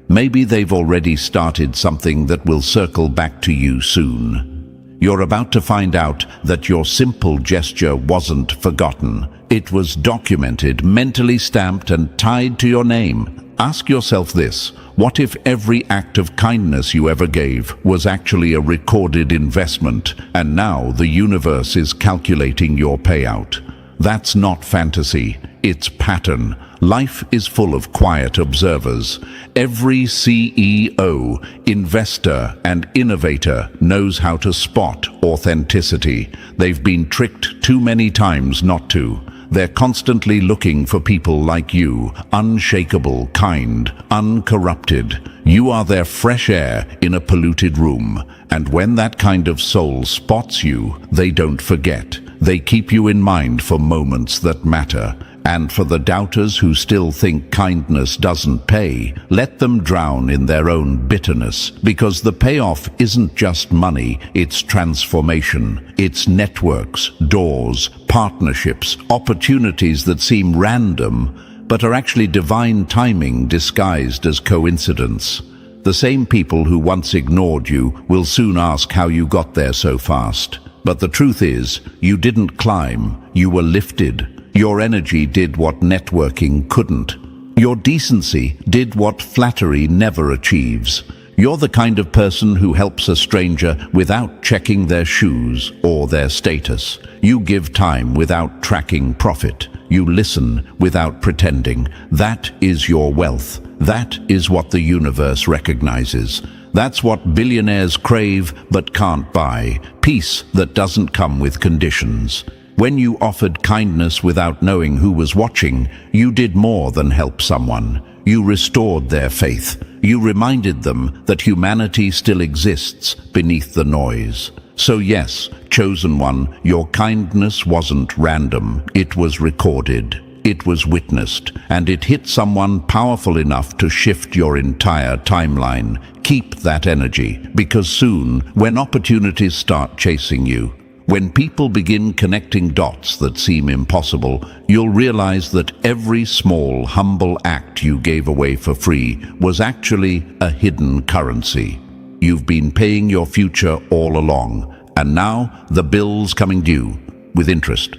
Maybe they've already started something that will circle back to you soon. You're about to find out that your simple gesture wasn't forgotten. It was documented, mentally stamped, and tied to your name. Ask yourself this: what if every act of kindness you ever gave was actually a recorded investment, and now the universe is calculating your payout? That's not fantasy, it's pattern. Life is full of quiet observers. Every CEO, investor, and innovator knows how to spot authenticity. They've been tricked too many times not to. They're constantly looking for people like you, unshakable, kind, uncorrupted. You are their fresh air in a polluted room. And when that kind of soul spots you, they don't forget. They keep you in mind for moments that matter. And for the doubters who still think kindness doesn't pay, let them drown in their own bitterness, because the payoff isn't just money, it's transformation. It's networks, doors, partnerships, opportunities that seem random, but are actually divine timing disguised as coincidence. The same people who once ignored you will soon ask how you got there so fast. But the truth is, you didn't climb, you were lifted. Your energy did what networking couldn't. Your decency did what flattery never achieves. You're the kind of person who helps a stranger without checking their shoes or their status. You give time without tracking profit. You listen without pretending. That is your wealth. That is what the universe recognizes. That's what billionaires crave but can't buy. Peace that doesn't come with conditions. When you offered kindness without knowing who was watching, you did more than help someone. You restored their faith. You reminded them that humanity still exists beneath the noise. So yes, chosen one, your kindness wasn't random. It was recorded. It was witnessed, and it hit someone powerful enough to shift your entire timeline. Keep that energy, because soon, when opportunities start chasing you, when people begin connecting dots that seem impossible, you'll realize that every small, humble act you gave away for free was actually a hidden currency. You've been paying your future all along, and now the bill's coming due, with interest.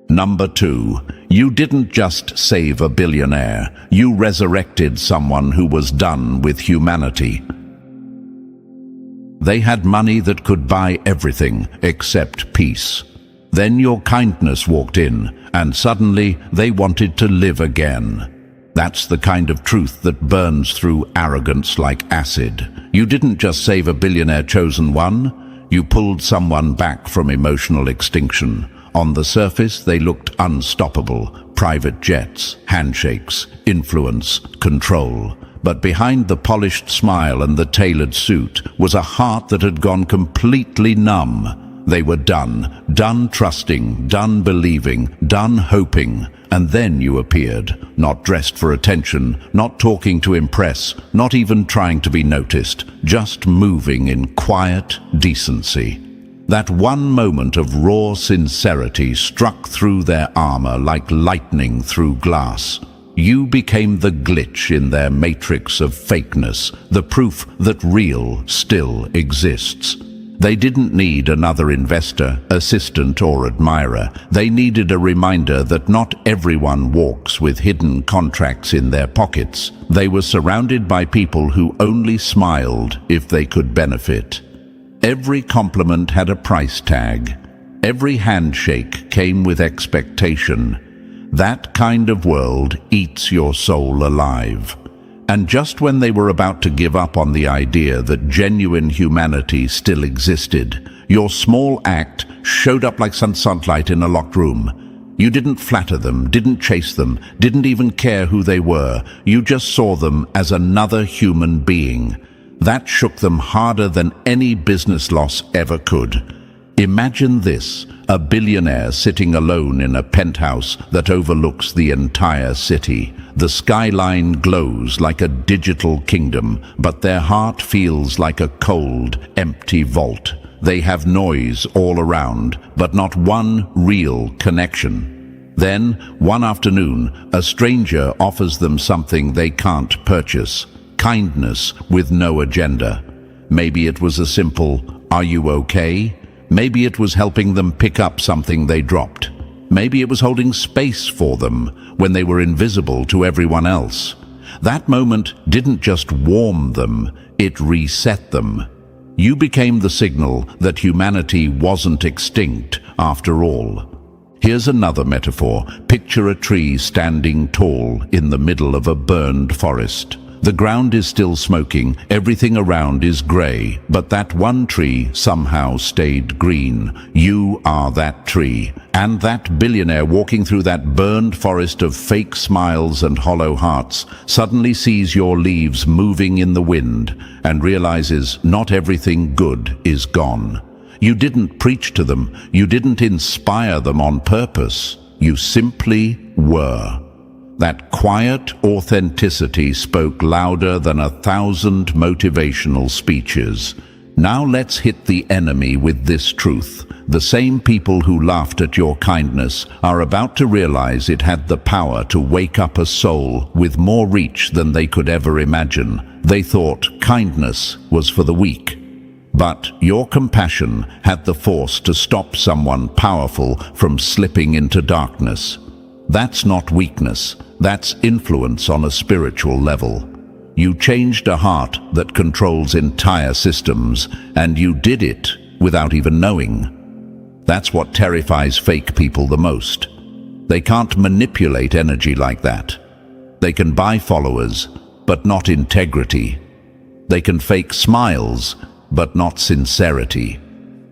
Number 2, you didn't just save a billionaire, you resurrected someone who was done with humanity. They had money that could buy everything except peace. Then your kindness walked in, and suddenly they wanted to live again. That's the kind of truth that burns through arrogance like acid. You didn't just save a billionaire chosen one, you pulled someone back from emotional extinction. On the surface, they looked unstoppable. Private jets, handshakes, influence, control. But behind the polished smile and the tailored suit was a heart that had gone completely numb. They were done trusting, done believing, done hoping. And then you appeared, not dressed for attention, not talking to impress, not even trying to be noticed, just moving in quiet decency. That one moment of raw sincerity struck through their armor like lightning through glass. You became the glitch in their matrix of fakeness, the proof that real still exists. They didn't need another investor, assistant, or admirer. They needed a reminder that not everyone walks with hidden contracts in their pockets. They were surrounded by people who only smiled if they could benefit. Every compliment had a price tag. Every handshake came with expectation. That kind of world eats your soul alive. And just when they were about to give up on the idea that genuine humanity still existed, your small act showed up like sunlight in a locked room. You didn't flatter them, didn't chase them, didn't even care who they were. You just saw them as another human being. That shook them harder than any business loss ever could. Imagine this, a billionaire sitting alone in a penthouse that overlooks the entire city. The skyline glows like a digital kingdom, but their heart feels like a cold, empty vault. They have noise all around, but not one real connection. Then, one afternoon, a stranger offers them something they can't purchase. Kindness with no agenda. Maybe it was a simple, "Are you okay?" Maybe it was helping them pick up something they dropped. Maybe it was holding space for them when they were invisible to everyone else. That moment didn't just warm them, it reset them. You became the signal that humanity wasn't extinct after all. Here's another metaphor. Picture a tree standing tall in the middle of a burned forest. The ground is still smoking, everything around is grey, but that one tree somehow stayed green. You are that tree. And that billionaire walking through that burned forest of fake smiles and hollow hearts suddenly sees your leaves moving in the wind and realizes not everything good is gone. You didn't preach to them. You didn't inspire them on purpose. You simply were. That quiet authenticity spoke louder than 1,000 motivational speeches. Now let's hit the enemy with this truth. The same people who laughed at your kindness are about to realize it had the power to wake up a soul with more reach than they could ever imagine. They thought kindness was for the weak. But your compassion had the force to stop someone powerful from slipping into darkness. That's not weakness, that's influence on a spiritual level. You changed a heart that controls entire systems, and you did it without even knowing. That's what terrifies fake people the most. They can't manipulate energy like that. They can buy followers, but not integrity. They can fake smiles, but not sincerity.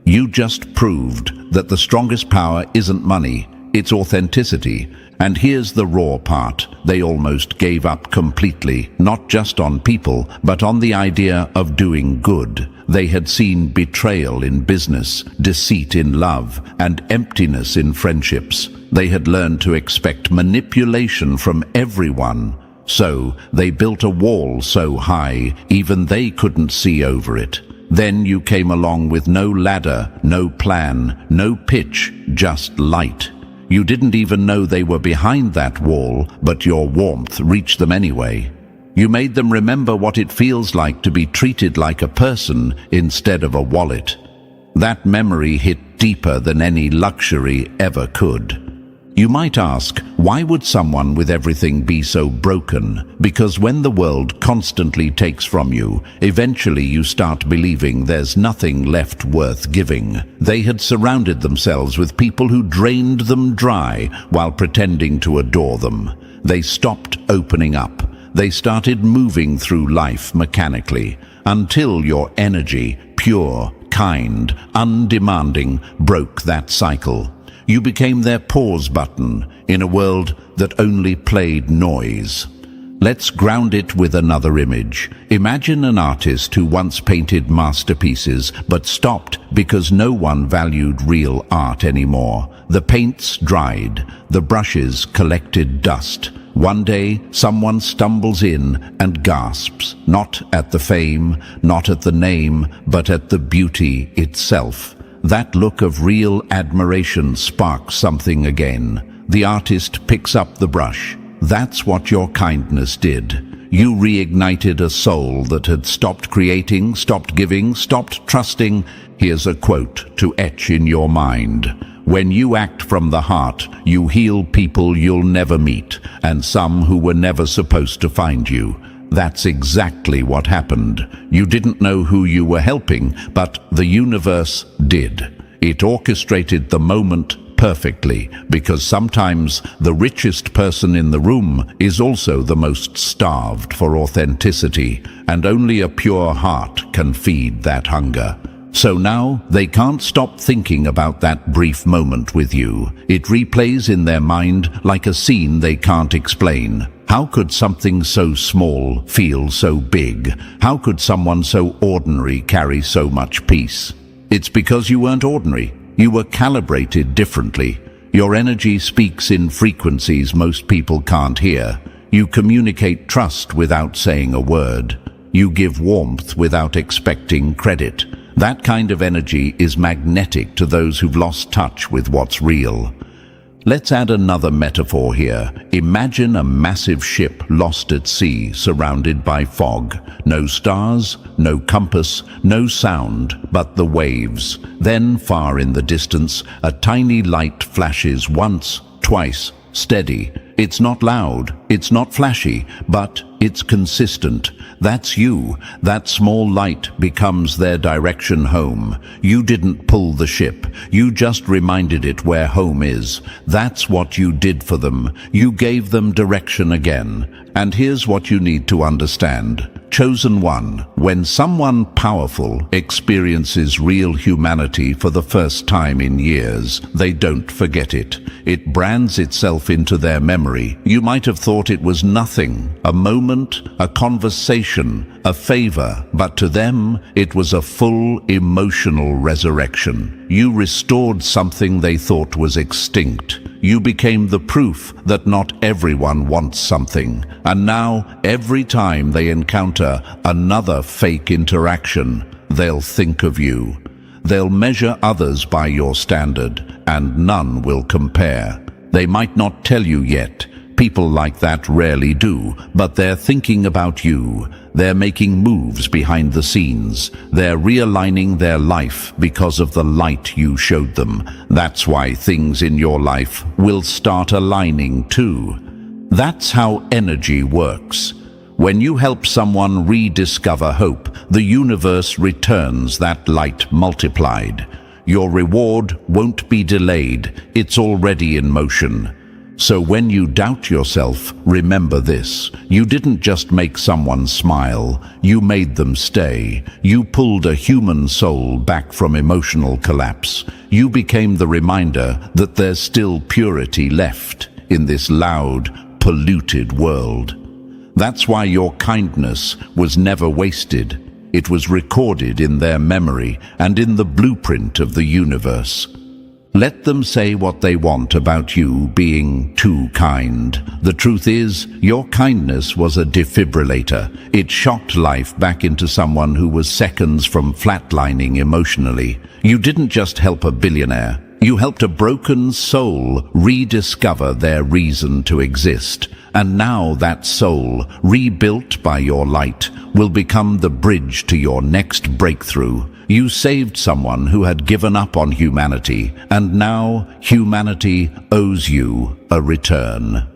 You just proved that the strongest power isn't money, it's authenticity. And here's the raw part. They almost gave up completely, not just on people, but on the idea of doing good. They had seen betrayal in business, deceit in love, and emptiness in friendships. They had learned to expect manipulation from everyone. So they built a wall so high, even they couldn't see over it. Then you came along with no ladder, no plan, no pitch, just light. You didn't even know they were behind that wall, but your warmth reached them anyway. You made them remember what it feels like to be treated like a person instead of a wallet. That memory hit deeper than any luxury ever could. You might ask, why would someone with everything be so broken? Because when the world constantly takes from you, eventually you start believing there's nothing left worth giving. They had surrounded themselves with people who drained them dry while pretending to adore them. They stopped opening up. They started moving through life mechanically, until your energy, pure, kind, undemanding, broke that cycle. You became their pause button in a world that only played noise. Let's ground it with another image. Imagine an artist who once painted masterpieces but stopped because no one valued real art anymore. The paints dried, the brushes collected dust. One day, someone stumbles in and gasps, not at the fame, not at the name, but at the beauty itself. That look of real admiration sparks something again. The artist picks up the brush. That's what your kindness did. You reignited a soul that had stopped creating, stopped giving, stopped trusting. Here's a quote to etch in your mind. When you act from the heart, you heal people you'll never meet, and some who were never supposed to find you. That's exactly what happened. You didn't know who you were helping, but the universe did. It orchestrated the moment perfectly, because sometimes the richest person in the room is also the most starved for authenticity, and only a pure heart can feed that hunger. So now they can't stop thinking about that brief moment with you. It replays in their mind like a scene they can't explain. How could something so small feel so big? How could someone so ordinary carry so much peace? It's because you weren't ordinary. You were calibrated differently. Your energy speaks in frequencies most people can't hear. You communicate trust without saying a word. You give warmth without expecting credit. That kind of energy is magnetic to those who've lost touch with what's real. Let's add another metaphor here. Imagine a massive ship lost at sea, surrounded by fog. No stars, no compass, no sound, but the waves. Then, far in the distance, a tiny light flashes once, twice, steady. It's not loud, it's not flashy, but it's consistent. That's you. That small light becomes their direction home. You didn't pull the ship. You just reminded it where home is. That's what you did for them. You gave them direction again. And here's what you need to understand. Chosen one, when someone powerful experiences real humanity for the first time in years, they don't forget it. It brands itself into their memory. You might have thought it was nothing, a moment, a conversation, a favor, but to them, it was a full emotional resurrection. You restored something they thought was extinct. You became the proof that not everyone wants something. And now, every time they encounter another fake interaction, they'll think of you. They'll measure others by your standard, and none will compare. They might not tell you yet. People like that rarely do, but they're thinking about you. They're making moves behind the scenes. They're realigning their life because of the light you showed them. That's why things in your life will start aligning too. That's how energy works. When you help someone rediscover hope, the universe returns that light multiplied. Your reward won't be delayed. It's already in motion. So when you doubt yourself, remember this. You didn't just make someone smile, you made them stay. You pulled a human soul back from emotional collapse. You became the reminder that there's still purity left in this loud, polluted world. That's why your kindness was never wasted. It was recorded in their memory and in the blueprint of the universe. Let them say what they want about you being too kind. The truth is, your kindness was a defibrillator. It shocked life back into someone who was seconds from flatlining emotionally. You didn't just help a billionaire. You helped a broken soul rediscover their reason to exist. And now that soul, rebuilt by your light, will become the bridge to your next breakthrough. You saved someone who had given up on humanity, and now humanity owes you a return.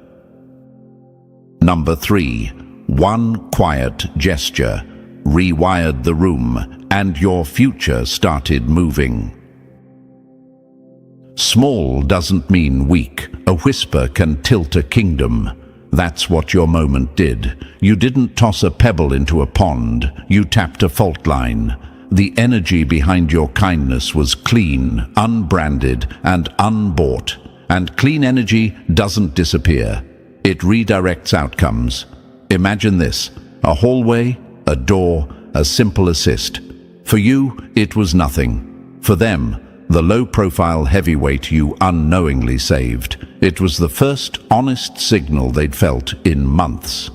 Number 3. One quiet gesture rewired the room, and your future started moving. Small doesn't mean weak. A whisper can tilt a kingdom. That's what your moment did. You didn't toss a pebble into a pond. You tapped a fault line. The energy behind your kindness was clean, unbranded, and unbought. And clean energy doesn't disappear. It redirects outcomes. Imagine this: a hallway, a door, a simple assist. For you, it was nothing. For them, the low-profile heavyweight you unknowingly saved. It was the first honest signal they'd felt in months.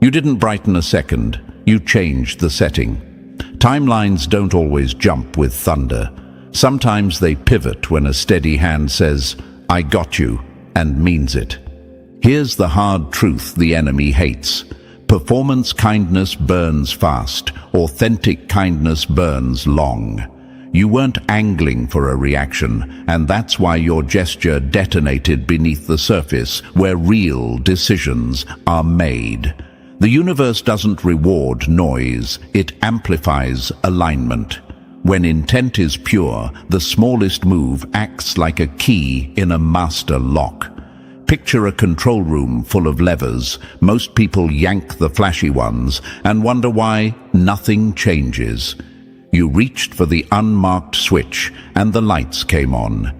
You didn't brighten a second. You changed the setting. Timelines don't always jump with thunder. Sometimes they pivot when a steady hand says, "I got you," and means it. Here's the hard truth the enemy hates. Performance kindness burns fast. Authentic kindness burns long. You weren't angling for a reaction, and that's why your gesture detonated beneath the surface, where real decisions are made. The universe doesn't reward noise, it amplifies alignment. When intent is pure, the smallest move acts like a key in a master lock. Picture a control room full of levers. Most people yank the flashy ones and wonder why nothing changes. You reached for the unmarked switch and the lights came on.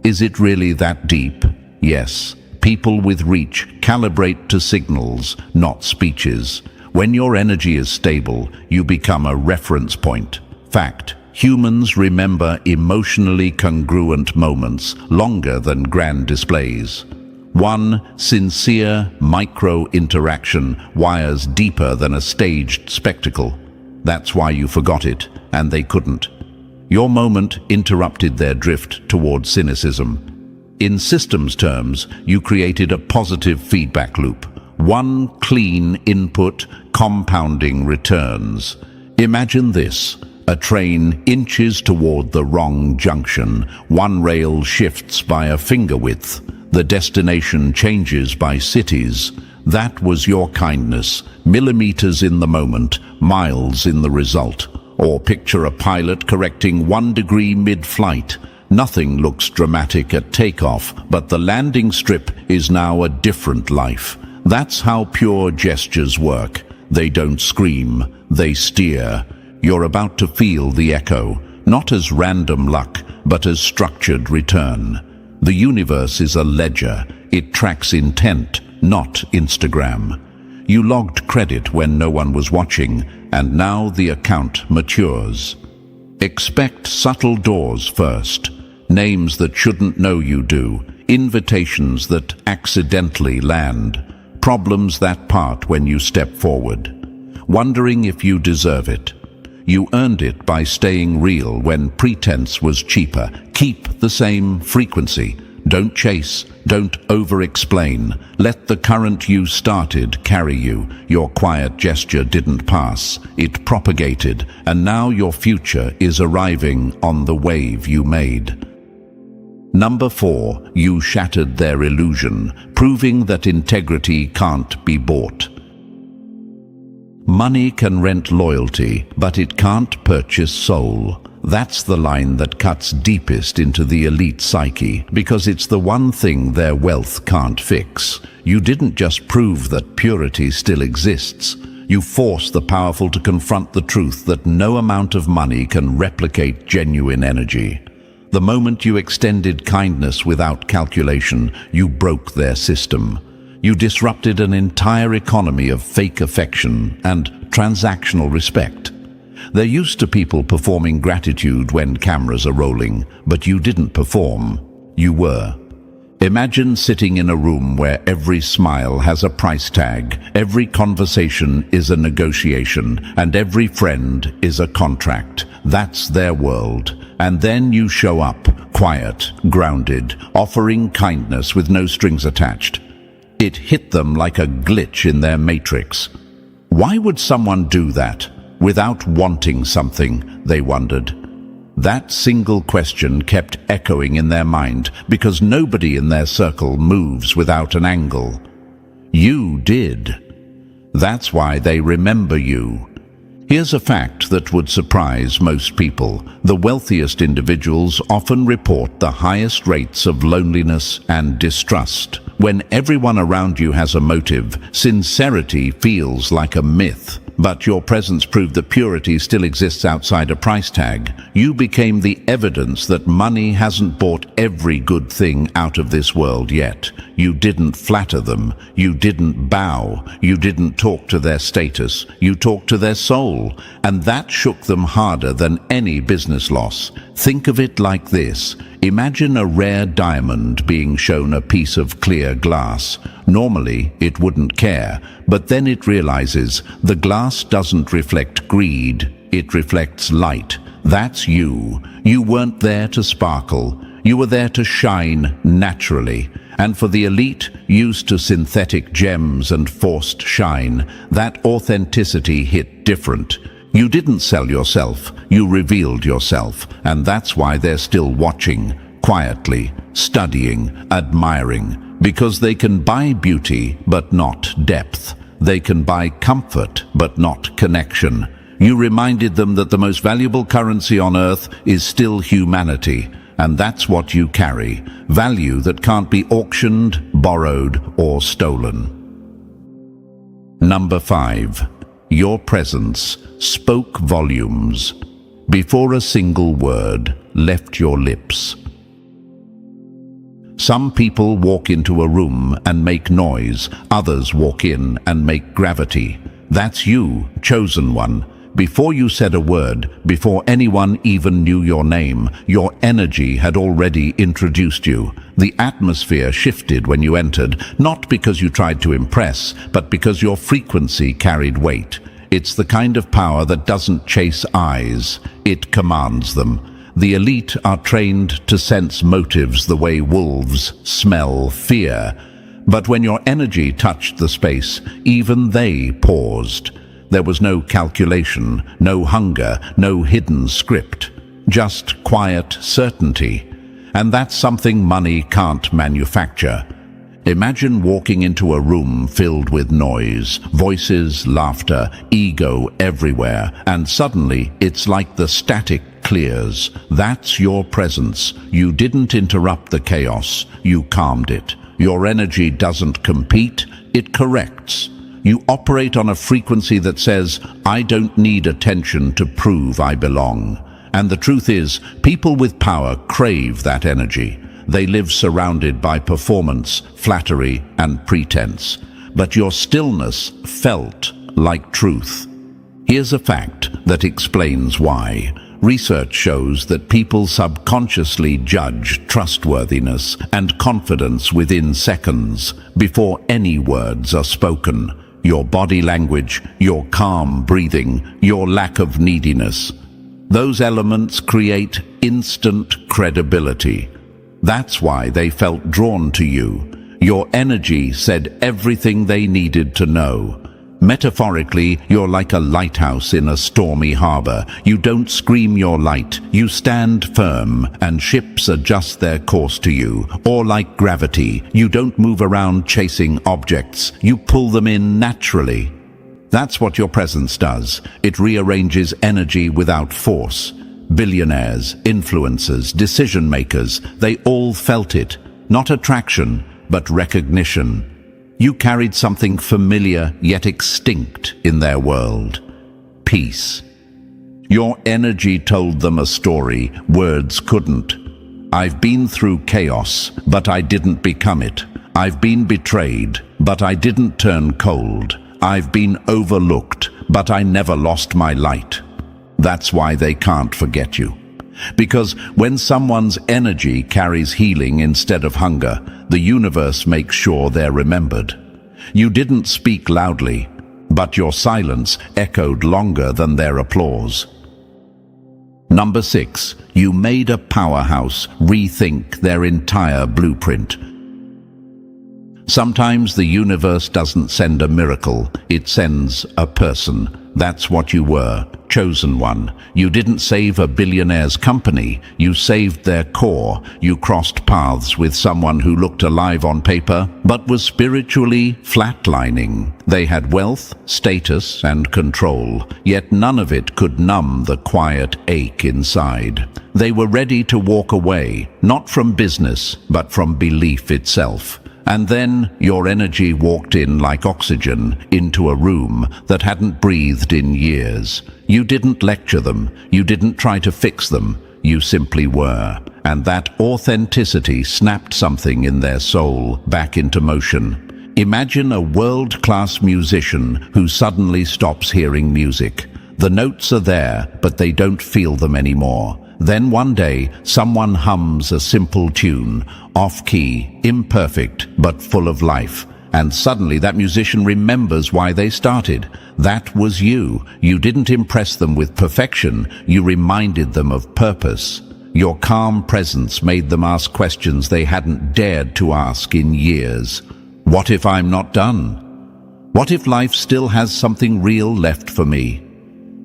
Is it really that deep? Yes. People with reach calibrate to signals, not speeches. When your energy is stable, you become a reference point. Fact: humans remember emotionally congruent moments longer than grand displays. One sincere micro-interaction wires deeper than a staged spectacle. That's why you forgot it, and they couldn't. Your moment interrupted their drift toward cynicism. In systems terms, you created a positive feedback loop. One clean input, compounding returns. Imagine this: a train inches toward the wrong junction. One rail shifts by a finger width. The destination changes by cities. That was your kindness. Millimeters in the moment, miles in the result. Or picture a pilot correcting 1 degree mid-flight. Nothing looks dramatic at takeoff, but the landing strip is now a different life. That's how pure gestures work. They don't scream, they steer. You're about to feel the echo, not as random luck, but as structured return. The universe is a ledger. It tracks intent, not Instagram. You logged credit when no one was watching, and now the account matures. Expect subtle doors first. Names that shouldn't know you do. Invitations that accidentally land. Problems that part when you step forward. Wondering if you deserve it. You earned it by staying real when pretense was cheaper. Keep the same frequency. Don't chase. Don't over-explain. Let the current you started carry you. Your quiet gesture didn't pass. It propagated, and now your future is arriving on the wave you made. Number 4, you shattered their illusion, proving that integrity can't be bought. Money can rent loyalty, but it can't purchase soul. That's the line that cuts deepest into the elite psyche, because it's the one thing their wealth can't fix. You didn't just prove that purity still exists. You force the powerful to confront the truth that no amount of money can replicate genuine energy. The moment you extended kindness without calculation, you broke their system. You disrupted an entire economy of fake affection and transactional respect. They're used to people performing gratitude when cameras are rolling, but you didn't perform. You were. Imagine sitting in a room where every smile has a price tag, every conversation is a negotiation, and every friend is a contract. That's their world. And then you show up, quiet, grounded, offering kindness with no strings attached. It hit them like a glitch in their matrix. Why would someone do that? Without wanting something, they wondered. That single question kept echoing in their mind because nobody in their circle moves without an angle. You did. That's why they remember you. Here's a fact that would surprise most people. The wealthiest individuals often report the highest rates of loneliness and distrust. When everyone around you has a motive, sincerity feels like a myth. But your presence proved that purity still exists outside a price tag. You became the evidence that money hasn't bought every good thing out of this world yet. You didn't flatter them. You didn't bow. You didn't talk to their status. You talked to their soul. And that shook them harder than any business loss. Think of it like this. Imagine a rare diamond being shown a piece of clear glass. Normally, it wouldn't care, but then it realizes the glass doesn't reflect greed, it reflects light. That's you. You weren't there to sparkle. You were there to shine naturally. And for the elite, used to synthetic gems and forced shine, that authenticity hit different. You didn't sell yourself, you revealed yourself, and that's why they're still watching, quietly, studying, admiring, because they can buy beauty, but not depth. They can buy comfort, but not connection. You reminded them that the most valuable currency on earth is still humanity, and that's what you carry, value that can't be auctioned, borrowed, or stolen. Number 5. Your presence spoke volumes before a single word left your lips. Some people walk into a room and make noise, others walk in and make gravity. That's you, chosen one. Before you said a word, before anyone even knew your name, your energy had already introduced you. The atmosphere shifted when you entered, not because you tried to impress, but because your frequency carried weight. It's the kind of power that doesn't chase eyes, it commands them. The elite are trained to sense motives the way wolves smell fear. But when your energy touched the space, even they paused. There was no calculation, no hunger, no hidden script, just quiet certainty. And that's something money can't manufacture. Imagine walking into a room filled with noise, voices, laughter, ego everywhere, and suddenly it's like the static clears. That's your presence. You didn't interrupt the chaos, you calmed it. Your energy doesn't compete, it corrects. You operate on a frequency that says, I don't need attention to prove I belong. And the truth is, people with power crave that energy. They live surrounded by performance, flattery, and pretense. But your stillness felt like truth. Here's a fact that explains why. Research shows that people subconsciously judge trustworthiness and confidence within seconds before any words are spoken. Your body language, your calm breathing, your lack of neediness. Those elements create instant credibility. That's why they felt drawn to you. Your energy said everything they needed to know. Metaphorically, you're like a lighthouse in a stormy harbor. You don't scream your light, you stand firm, and ships adjust their course to you. Or like gravity, you don't move around chasing objects, you pull them in naturally. That's what your presence does. It rearranges energy without force. Billionaires, influencers, decision makers, they all felt it. Not attraction, but recognition. You carried something familiar yet extinct in their world. Peace. Your energy told them a story words couldn't. I've been through chaos, but I didn't become it. I've been betrayed, but I didn't turn cold. I've been overlooked, but I never lost my light. That's why they can't forget you. Because when someone's energy carries healing instead of hunger, the universe makes sure they're remembered. You didn't speak loudly, but your silence echoed longer than their applause. Number 6, you made a powerhouse rethink their entire blueprint. Sometimes the universe doesn't send a miracle, it sends a person. That's what you were, chosen one. You didn't save a billionaire's company, you saved their core. You crossed paths with someone who looked alive on paper, but was spiritually flatlining. They had wealth, status, and control, yet none of it could numb the quiet ache inside. They were ready to walk away, not from business, but from belief itself. And then your energy walked in like oxygen into a room that hadn't breathed in years. You didn't lecture them, you didn't try to fix them, you simply were. And that authenticity snapped something in their soul back into motion. Imagine a world-class musician who suddenly stops hearing music. The notes are there, but they don't feel them anymore. Then one day, someone hums a simple tune, off-key, imperfect, but full of life. And suddenly that musician remembers why they started. That was you. You didn't impress them with perfection, you reminded them of purpose. Your calm presence made them ask questions they hadn't dared to ask in years. What if I'm not done? What if life still has something real left for me?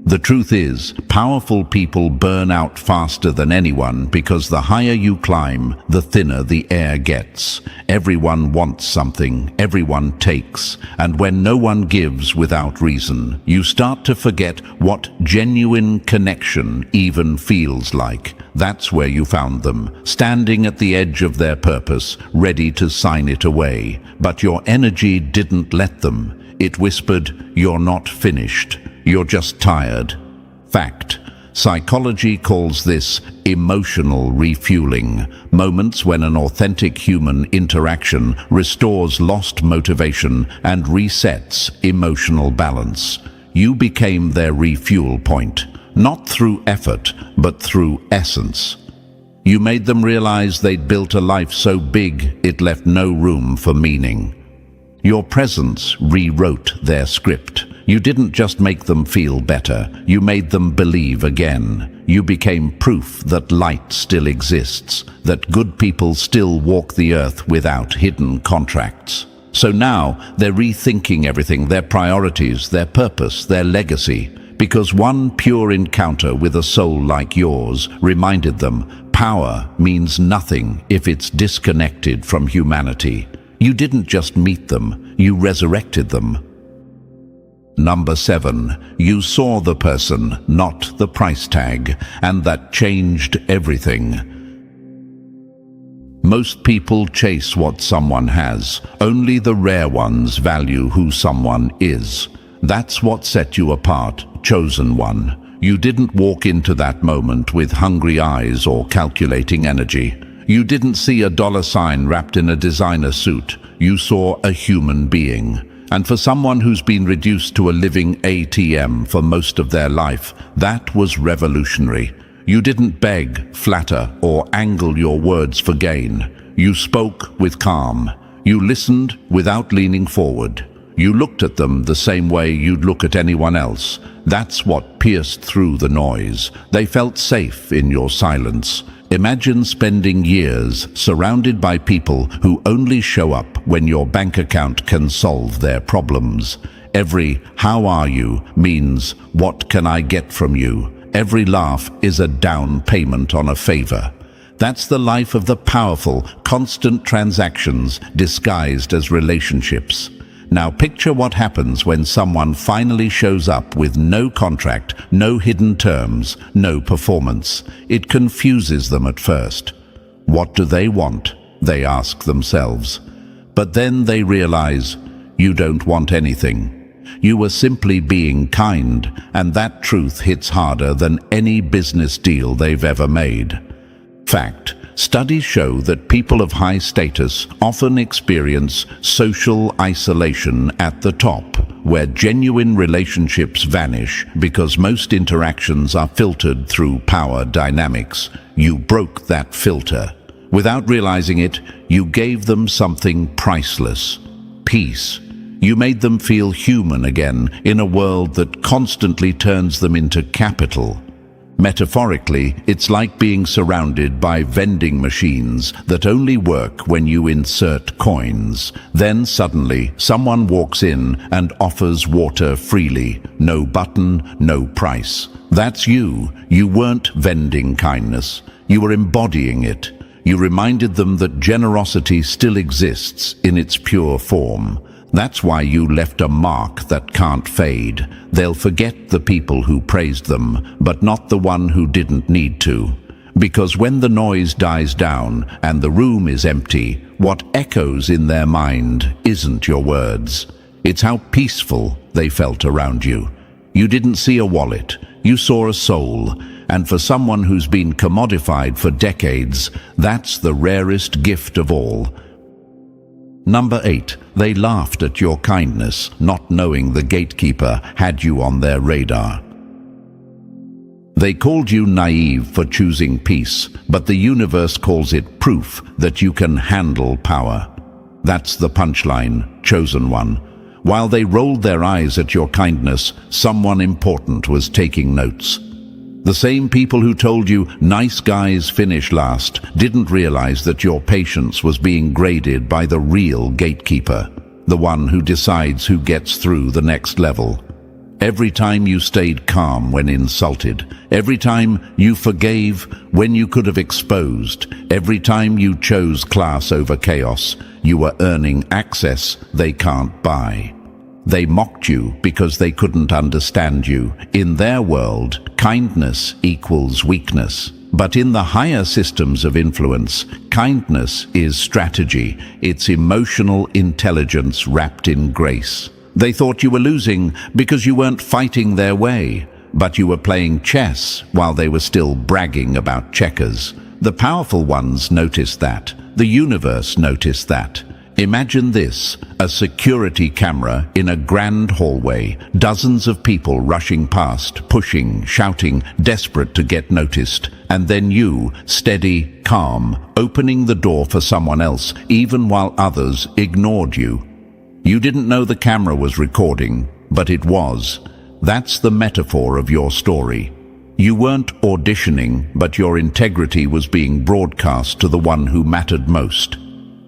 The truth is, powerful people burn out faster than anyone because the higher you climb, the thinner the air gets. Everyone wants something, everyone takes, and when no one gives without reason, you start to forget what genuine connection even feels like. That's where you found them, standing at the edge of their purpose, ready to sign it away. But your energy didn't let them. It whispered, "You're not finished. You're just tired." Fact. Psychology calls this emotional refueling, moments when an authentic human interaction restores lost motivation and resets emotional balance. You became their refuel point, not through effort, but through essence. You made them realize they'd built a life so big it left no room for meaning. Your presence rewrote their script. You didn't just make them feel better, you made them believe again. You became proof that light still exists, that good people still walk the earth without hidden contracts. So now they're rethinking everything, their priorities, their purpose, their legacy, because one pure encounter with a soul like yours reminded them power means nothing if it's disconnected from humanity. You didn't just meet them, you resurrected them. Number 7, you saw the person, not the price tag, and that changed everything. Most people chase what someone has. Only the rare ones value who someone is. That's what set you apart, chosen one. You didn't walk into that moment with hungry eyes or calculating energy. You didn't see a dollar sign wrapped in a designer suit. You saw a human being. And for someone who's been reduced to a living ATM for most of their life, that was revolutionary. You didn't beg, flatter, or angle your words for gain. You spoke with calm. You listened without leaning forward. You looked at them the same way you'd look at anyone else. That's what pierced through the noise. They felt safe in your silence. Imagine spending years surrounded by people who only show up when your bank account can solve their problems. Every "how are you" means "what can I get from you?" Every laugh is a down payment on a favor. That's the life of the powerful, constant transactions disguised as relationships. Now picture what happens when someone finally shows up with no contract, no hidden terms, no performance. It confuses them at first. What do they want? They ask themselves. But then they realize, you don't want anything. You were simply being kind, and that truth hits harder than any business deal they've ever made. Fact. Studies show that people of high status often experience social isolation at the top, where genuine relationships vanish because most interactions are filtered through power dynamics. You broke that filter. Without realizing it, you gave them something priceless: peace. You made them feel human again in a world that constantly turns them into capital. Metaphorically, it's like being surrounded by vending machines that only work when you insert coins. Then suddenly, someone walks in and offers water freely. No button, no price. That's you. You weren't vending kindness. You were embodying it. You reminded them that generosity still exists in its pure form. That's why you left a mark that can't fade. They'll forget the people who praised them, but not the one who didn't need to. Because when the noise dies down and the room is empty, what echoes in their mind isn't your words. It's how peaceful they felt around you. You didn't see a wallet, you saw a soul. And for someone who's been commodified for decades, that's the rarest gift of all. Number 8. They laughed at your kindness, not knowing the gatekeeper had you on their radar. They called you naive for choosing peace, but the universe calls it proof that you can handle power. That's the punchline, chosen one. While they rolled their eyes at your kindness, someone important was taking notes. The same people who told you nice guys finish last didn't realize that your patience was being graded by the real gatekeeper, the one who decides who gets through the next level. Every time you stayed calm when insulted, every time you forgave when you could have exposed, every time you chose class over chaos, you were earning access they can't buy. They mocked you because they couldn't understand you. In their world, kindness equals weakness. But in the higher systems of influence, kindness is strategy. It's emotional intelligence wrapped in grace. They thought you were losing because you weren't fighting their way, but you were playing chess while they were still bragging about checkers. The powerful ones noticed that. The universe noticed that. Imagine this, a security camera in a grand hallway, dozens of people rushing past, pushing, shouting, desperate to get noticed, and then you, steady, calm, opening the door for someone else, even while others ignored you. You didn't know the camera was recording, but it was. That's the metaphor of your story. You weren't auditioning, but your integrity was being broadcast to the one who mattered most.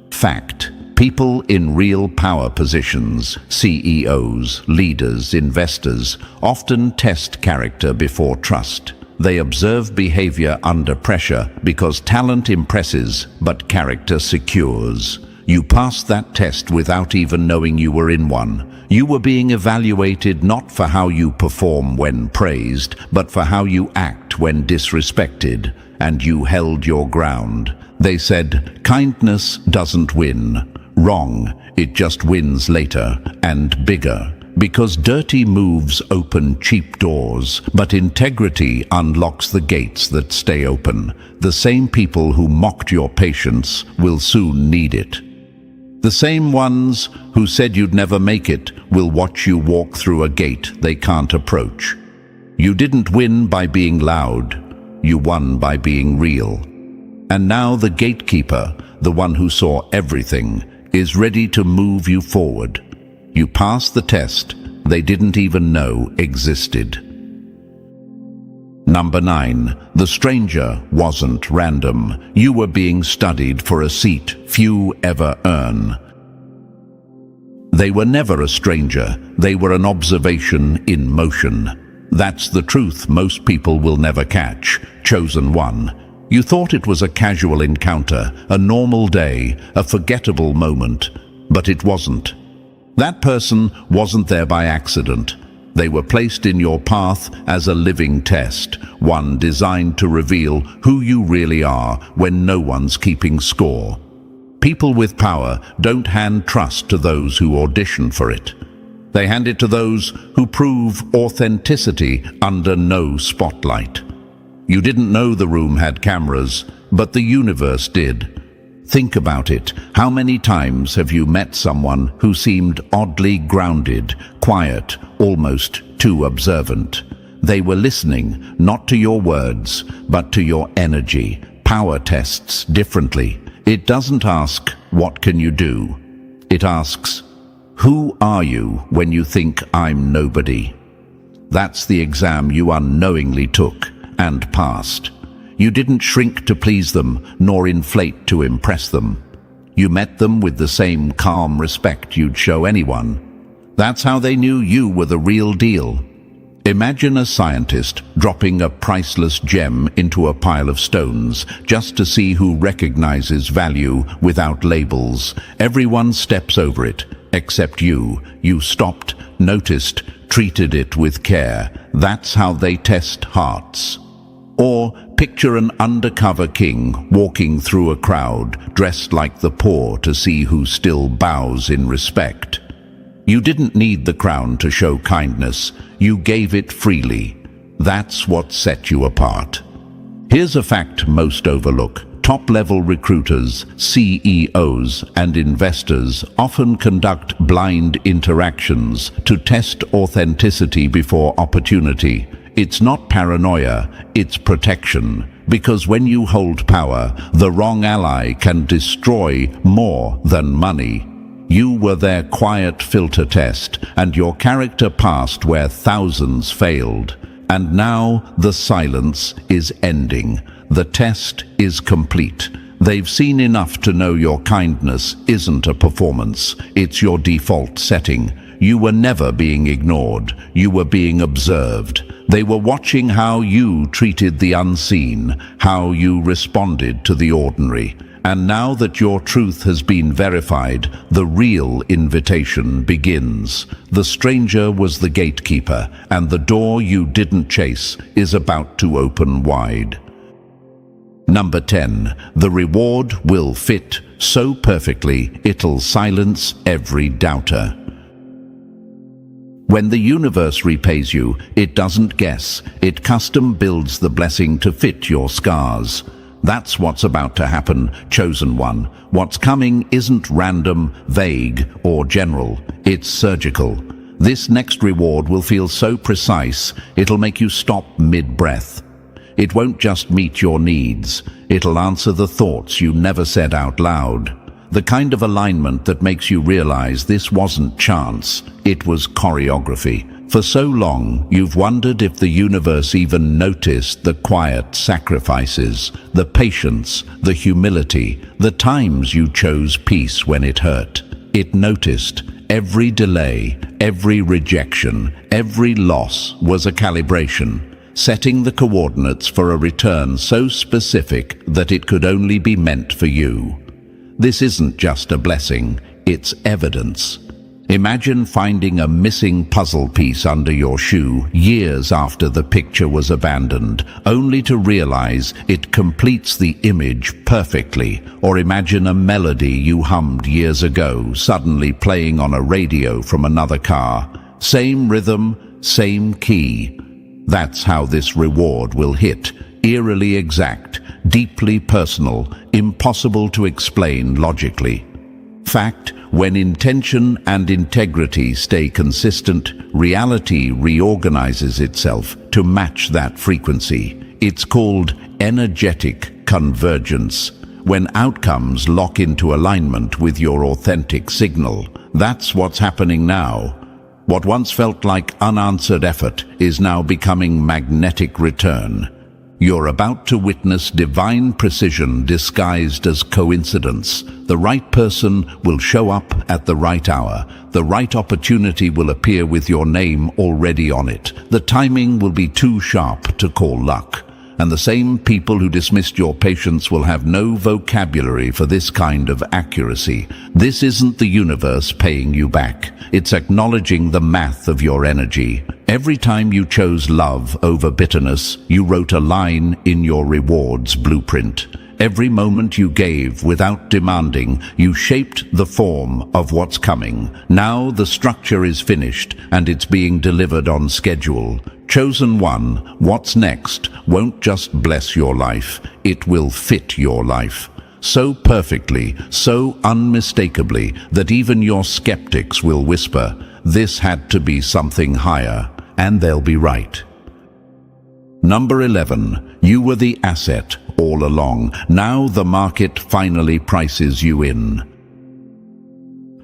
Fact. People in real power positions, CEOs, leaders, investors, often test character before trust. They observe behavior under pressure because talent impresses, but character secures. You passed that test without even knowing you were in one. You were being evaluated not for how you perform when praised, but for how you act when disrespected. And you held your ground. They said, kindness doesn't win. Wrong, it just wins later and bigger. Because dirty moves open cheap doors, but integrity unlocks the gates that stay open. The same people who mocked your patience will soon need it. The same ones who said you'd never make it will watch you walk through a gate they can't approach. You didn't win by being loud, you won by being real. And now the gatekeeper, the one who saw everything, is ready to move you forward. You passed the test they didn't even know existed. Number 9. The stranger wasn't random. You were being studied for a seat few ever earn. They were never a stranger. They were an observation in motion. That's the truth most people will never catch. Chosen one. You thought it was a casual encounter, a normal day, a forgettable moment, but it wasn't. That person wasn't there by accident. They were placed in your path as a living test, one designed to reveal who you really are when no one's keeping score. People with power don't hand trust to those who audition for it. They hand it to those who prove authenticity under no spotlight. You didn't know the room had cameras, but the universe did. Think about it. How many times have you met someone who seemed oddly grounded, quiet, almost too observant? They were listening, not to your words, but to your energy. Power tests differently. It doesn't ask, what can you do? It asks, who are you when you think I'm nobody? That's the exam you unknowingly took and passed. You didn't shrink to please them, nor inflate to impress them. You met them with the same calm respect you'd show anyone. That's how they knew you were the real deal. Imagine a scientist dropping a priceless gem into a pile of stones just to see who recognizes value without labels. Everyone steps over it, except you. You stopped, noticed, treated it with care. That's how they test hearts. Or picture an undercover king walking through a crowd, dressed like the poor to see who still bows in respect. You didn't need the crown to show kindness. You gave it freely. That's what set you apart. Here's a fact most overlook. Top-level recruiters, CEOs, and investors often conduct blind interactions to test authenticity before opportunity. It's not paranoia, it's protection. Because when you hold power, the wrong ally can destroy more than money. You were their quiet filter test, and your character passed where thousands failed. And now the silence is ending. The test is complete. They've seen enough to know your kindness isn't a performance, it's your default setting. You were never being ignored, you were being observed. They were watching how you treated the unseen, how you responded to the ordinary. And now that your truth has been verified, the real invitation begins. The stranger was the gatekeeper, and the door you didn't chase is about to open wide. Number 10. The reward will fit so perfectly it'll silence every doubter. When the universe repays you, it doesn't guess. It custom builds the blessing to fit your scars. That's what's about to happen, chosen one. What's coming isn't random, vague, or general. It's surgical. This next reward will feel so precise, it'll make you stop mid-breath. It won't just meet your needs. It'll answer the thoughts you never said out loud. The kind of alignment that makes you realize this wasn't chance, it was choreography. For so long, you've wondered if the universe even noticed the quiet sacrifices, the patience, the humility, the times you chose peace when it hurt. It noticed. Every delay, every rejection, every loss was a calibration, setting the coordinates for a return so specific that it could only be meant for you. This isn't just a blessing, it's evidence. Imagine finding a missing puzzle piece under your shoe years after the picture was abandoned, only to realize it completes the image perfectly. Or imagine a melody you hummed years ago suddenly playing on a radio from another car. Same rhythm, same key. That's how this reward will hit. Eerily exact, deeply personal, impossible to explain logically. Fact: when intention and integrity stay consistent, reality reorganizes itself to match that frequency. It's called energetic convergence, when outcomes lock into alignment with your authentic signal. That's what's happening now. What once felt like unanswered effort is now becoming magnetic return. You're about to witness divine precision disguised as coincidence. The right person will show up at the right hour. The right opportunity will appear with your name already on it. The timing will be too sharp to call luck. And the same people who dismissed your patience will have no vocabulary for this kind of accuracy. This isn't the universe paying you back. It's acknowledging the math of your energy. Every time you chose love over bitterness, you wrote a line in your rewards blueprint. Every moment you gave without demanding, you shaped the form of what's coming. Now the structure is finished and it's being delivered on schedule. Chosen one, what's next won't just bless your life, it will fit your life. So perfectly, so unmistakably, that even your skeptics will whisper, this had to be something higher, and they'll be right. Number 11, you were the asset all along. Now the market finally prices you in.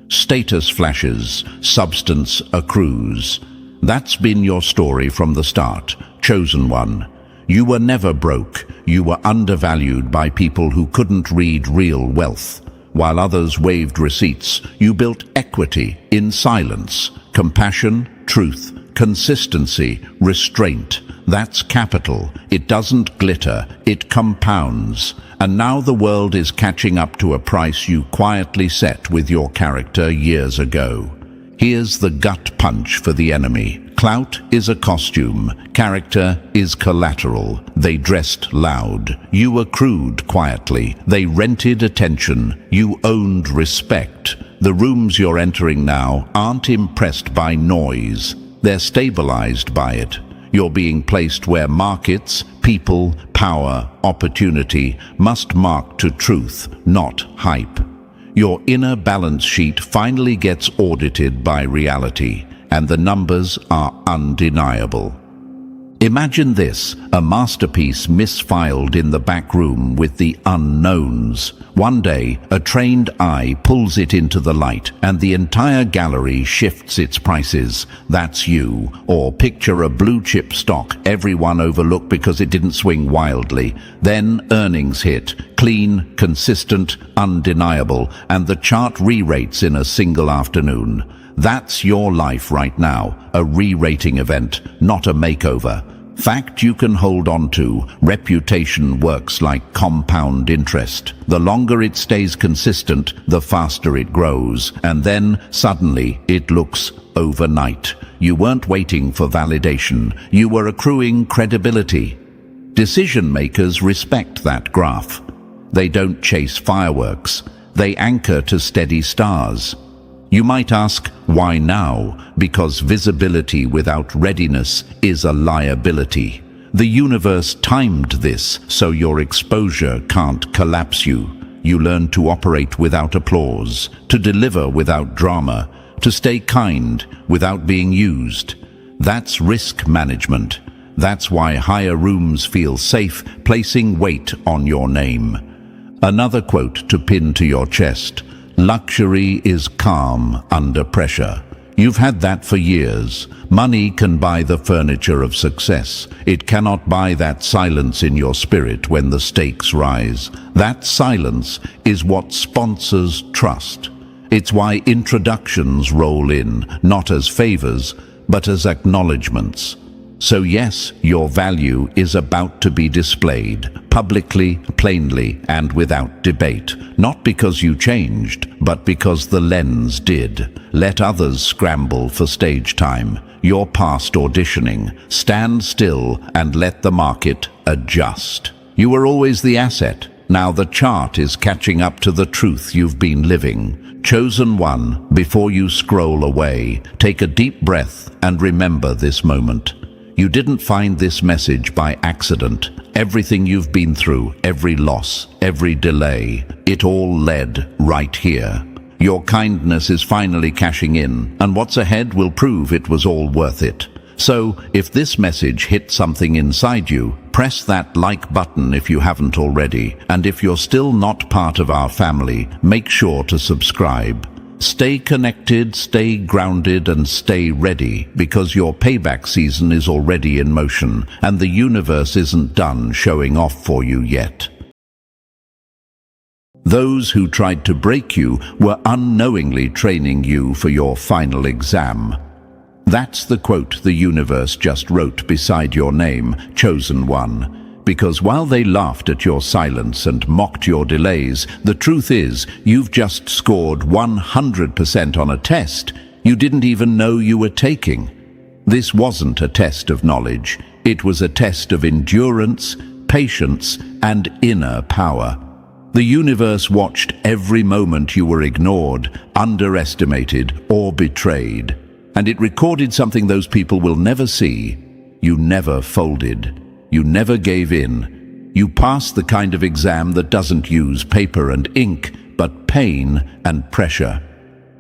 Status flashes, substance accrues. That's been your story from the start. Chosen one. You were never broke. You were undervalued by people who couldn't read real wealth. While others waved receipts, you built equity in silence. Compassion, truth, consistency, restraint. That's capital. It doesn't glitter, it compounds. And now the world is catching up to a price you quietly set with your character years ago. Here's the gut punch for the enemy. Clout is a costume, character is collateral. They dressed loud, you accrued quietly. They rented attention, you owned respect. The rooms you're entering now aren't impressed by noise, they're stabilized by it. You're being placed where markets, people, power, opportunity must mark to truth, not hype. Your inner balance sheet finally gets audited by reality, and the numbers are undeniable. Imagine this, a masterpiece misfiled in the back room with the unknowns. One day, a trained eye pulls it into the light, and the entire gallery shifts its prices. That's you. Or picture a blue-chip stock everyone overlooked because it didn't swing wildly. Then earnings hit. Clean, consistent, undeniable, and the chart re-rates in a single afternoon. That's your life right now, a re-rating event, not a makeover. Fact you can hold on to. Reputation works like compound interest. The longer it stays consistent, the faster it grows. And then, suddenly, it looks overnight. You weren't waiting for validation. You were accruing credibility. Decision makers respect that graph. They don't chase fireworks. They anchor to steady stars. You might ask, why now? Because visibility without readiness is a liability. The universe timed this so your exposure can't collapse you. You learn to operate without applause, to deliver without drama, to stay kind without being used. That's risk management. That's why higher rooms feel safe placing weight on your name. Another quote to pin to your chest. Luxury is calm under pressure. You've had that for years. Money can buy the furniture of success. It cannot buy that silence in your spirit when the stakes rise. That silence is what sponsors trust. It's why introductions roll in, not as favors, but as acknowledgements. So yes, your value is about to be displayed, publicly, plainly, and without debate. Not because you changed, but because the lens did. Let others scramble for stage time. You're past auditioning. Stand still and let the market adjust. You were always the asset. Now the chart is catching up to the truth you've been living. Chosen one, before you scroll away, take a deep breath and remember this moment. You didn't find this message by accident. Everything you've been through, every loss, every delay, it all led right here. Your kindness is finally cashing in, and what's ahead will prove it was all worth it. So, if this message hit something inside you, press that like button if you haven't already, and if you're still not part of our family, make sure to subscribe. Stay connected, stay grounded, and stay ready, because your payback season is already in motion, and the universe isn't done showing off for you yet. Those who tried to break you were unknowingly training you for your final exam. That's the quote the universe just wrote beside your name, Chosen One. Because while they laughed at your silence and mocked your delays, the truth is, you've just scored 100% on a test you didn't even know you were taking. This wasn't a test of knowledge. It was a test of endurance, patience, and inner power. The universe watched every moment you were ignored, underestimated, or betrayed. And it recorded something those people will never see. You never folded. You never gave in. You passed the kind of exam that doesn't use paper and ink, but pain and pressure.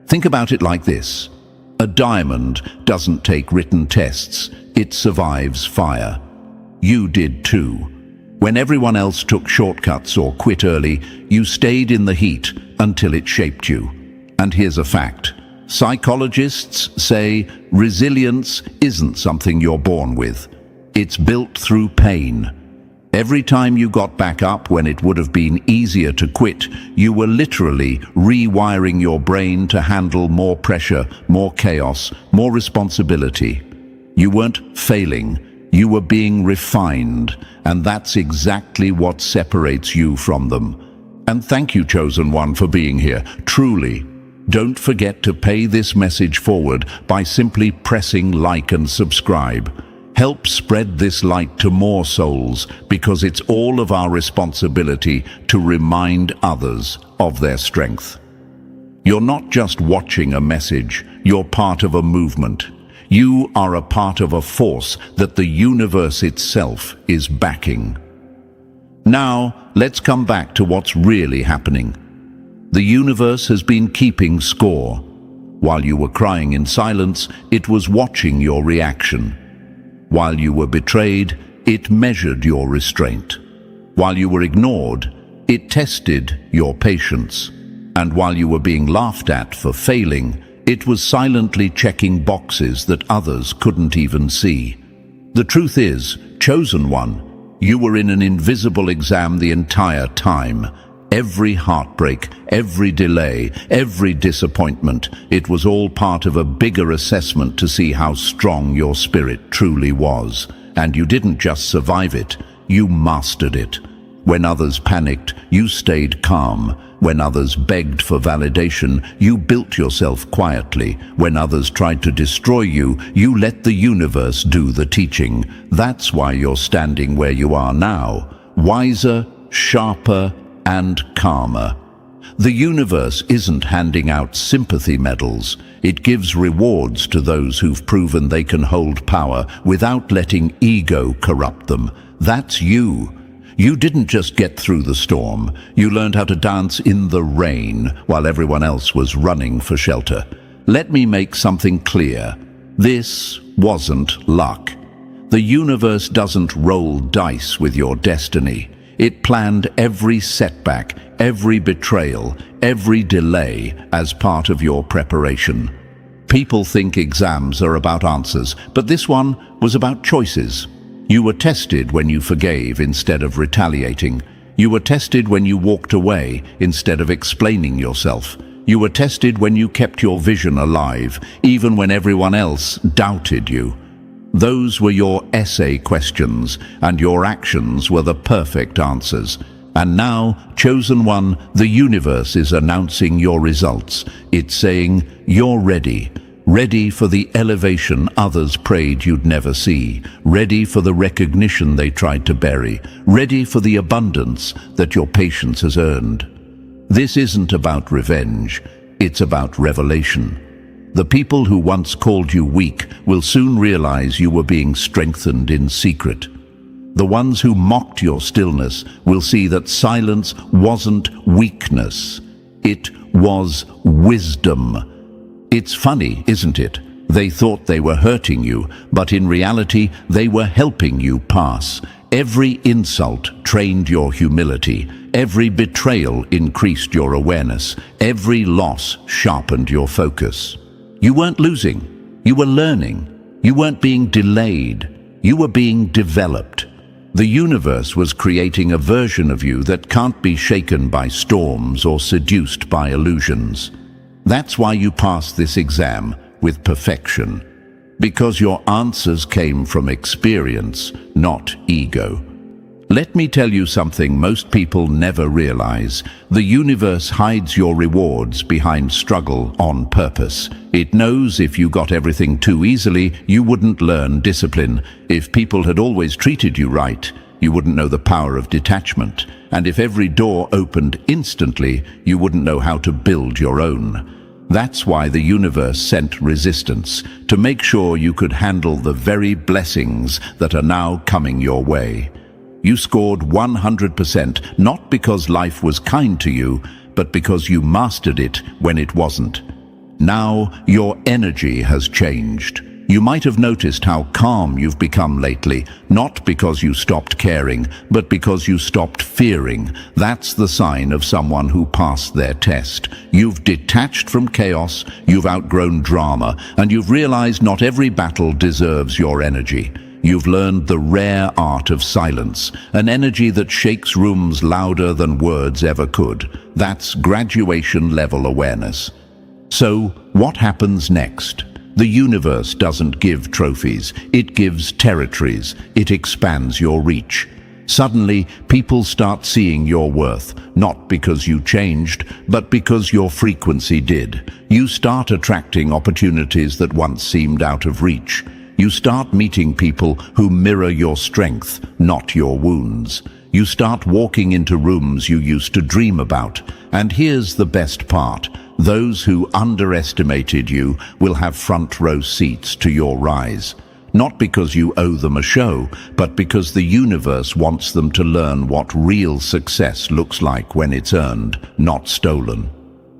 Think about it like this. A diamond doesn't take written tests. It survives fire. You did too. When everyone else took shortcuts or quit early, you stayed in the heat until it shaped you. And here's a fact. Psychologists say resilience isn't something you're born with. It's built through pain. Every time you got back up when it would have been easier to quit, you were literally rewiring your brain to handle more pressure, more chaos, more responsibility. You weren't failing, you were being refined, and that's exactly what separates you from them. And thank you, Chosen One, for being here, truly. Don't forget to pay this message forward by simply pressing like and subscribe. Help spread this light to more souls, because it's all of our responsibility to remind others of their strength. You're not just watching a message, you're part of a movement. You are a part of a force that the universe itself is backing. Now, let's come back to what's really happening. The universe has been keeping score. While you were crying in silence, it was watching your reaction. While you were betrayed, it measured your restraint. While you were ignored, it tested your patience. And while you were being laughed at for failing, it was silently checking boxes that others couldn't even see. The truth is, Chosen One, you were in an invisible exam the entire time. Every heartbreak, every delay, every disappointment, it was all part of a bigger assessment to see how strong your spirit truly was. And you didn't just survive it, you mastered it. When others panicked, you stayed calm. When others begged for validation, you built yourself quietly. When others tried to destroy you, you let the universe do the teaching. That's why you're standing where you are now, wiser, sharper, and calmer. The universe isn't handing out sympathy medals. It gives rewards to those who've proven they can hold power without letting ego corrupt them. That's you. You didn't just get through the storm. You learned how to dance in the rain while everyone else was running for shelter. Let me make something clear. This wasn't luck. The universe doesn't roll dice with your destiny. It planned every setback, every betrayal, every delay as part of your preparation. People think exams are about answers, but this one was about choices. You were tested when you forgave instead of retaliating. You were tested when you walked away instead of explaining yourself. You were tested when you kept your vision alive, even when everyone else doubted you. Those were your essay questions, and your actions were the perfect answers. And now, chosen one, the universe is announcing your results. It's saying, you're ready. Ready for the elevation others prayed you'd never see. Ready for the recognition they tried to bury. Ready for the abundance that your patience has earned. This isn't about revenge. It's about revelation. The people who once called you weak will soon realize you were being strengthened in secret. The ones who mocked your stillness will see that silence wasn't weakness. It was wisdom. It's funny, isn't it? They thought they were hurting you, but in reality, they were helping you pass. Every insult trained your humility. Every betrayal increased your awareness. Every loss sharpened your focus. You weren't losing. You were learning. You weren't being delayed. You were being developed. The universe was creating a version of you that can't be shaken by storms or seduced by illusions. That's why you passed this exam with perfection. Because your answers came from experience, not ego. Let me tell you something most people never realize. The universe hides your rewards behind struggle on purpose. It knows if you got everything too easily, you wouldn't learn discipline. If people had always treated you right, you wouldn't know the power of detachment. And if every door opened instantly, you wouldn't know how to build your own. That's why the universe sent resistance, to make sure you could handle the very blessings that are now coming your way. You scored 100%, not because life was kind to you, but because you mastered it when it wasn't. Now, your energy has changed. You might have noticed how calm you've become lately, not because you stopped caring, but because you stopped fearing. That's the sign of someone who passed their test. You've detached from chaos, you've outgrown drama, and you've realized not every battle deserves your energy. You've learned the rare art of silence, an energy that shakes rooms louder than words ever could. That's graduation-level awareness. So, what happens next? The universe doesn't give trophies, it gives territories, it expands your reach. Suddenly, people start seeing your worth, not because you changed, but because your frequency did. You start attracting opportunities that once seemed out of reach. You start meeting people who mirror your strength, not your wounds. You start walking into rooms you used to dream about. And here's the best part. Those who underestimated you will have front row seats to your rise. Not because you owe them a show, but because the universe wants them to learn what real success looks like when it's earned, not stolen.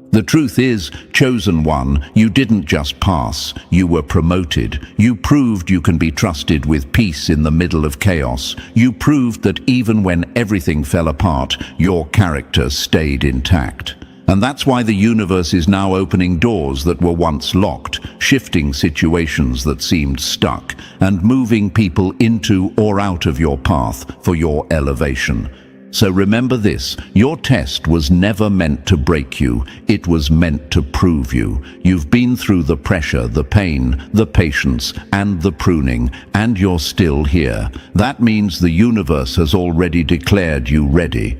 The truth is, chosen one, you didn't just pass, you were promoted. You proved you can be trusted with peace in the middle of chaos. You proved that even when everything fell apart, your character stayed intact. And that's why the universe is now opening doors that were once locked, shifting situations that seemed stuck, and moving people into or out of your path for your elevation. So remember this, your test was never meant to break you, it was meant to prove you. You've been through the pressure, the pain, the patience, and the pruning, and you're still here. That means the universe has already declared you ready.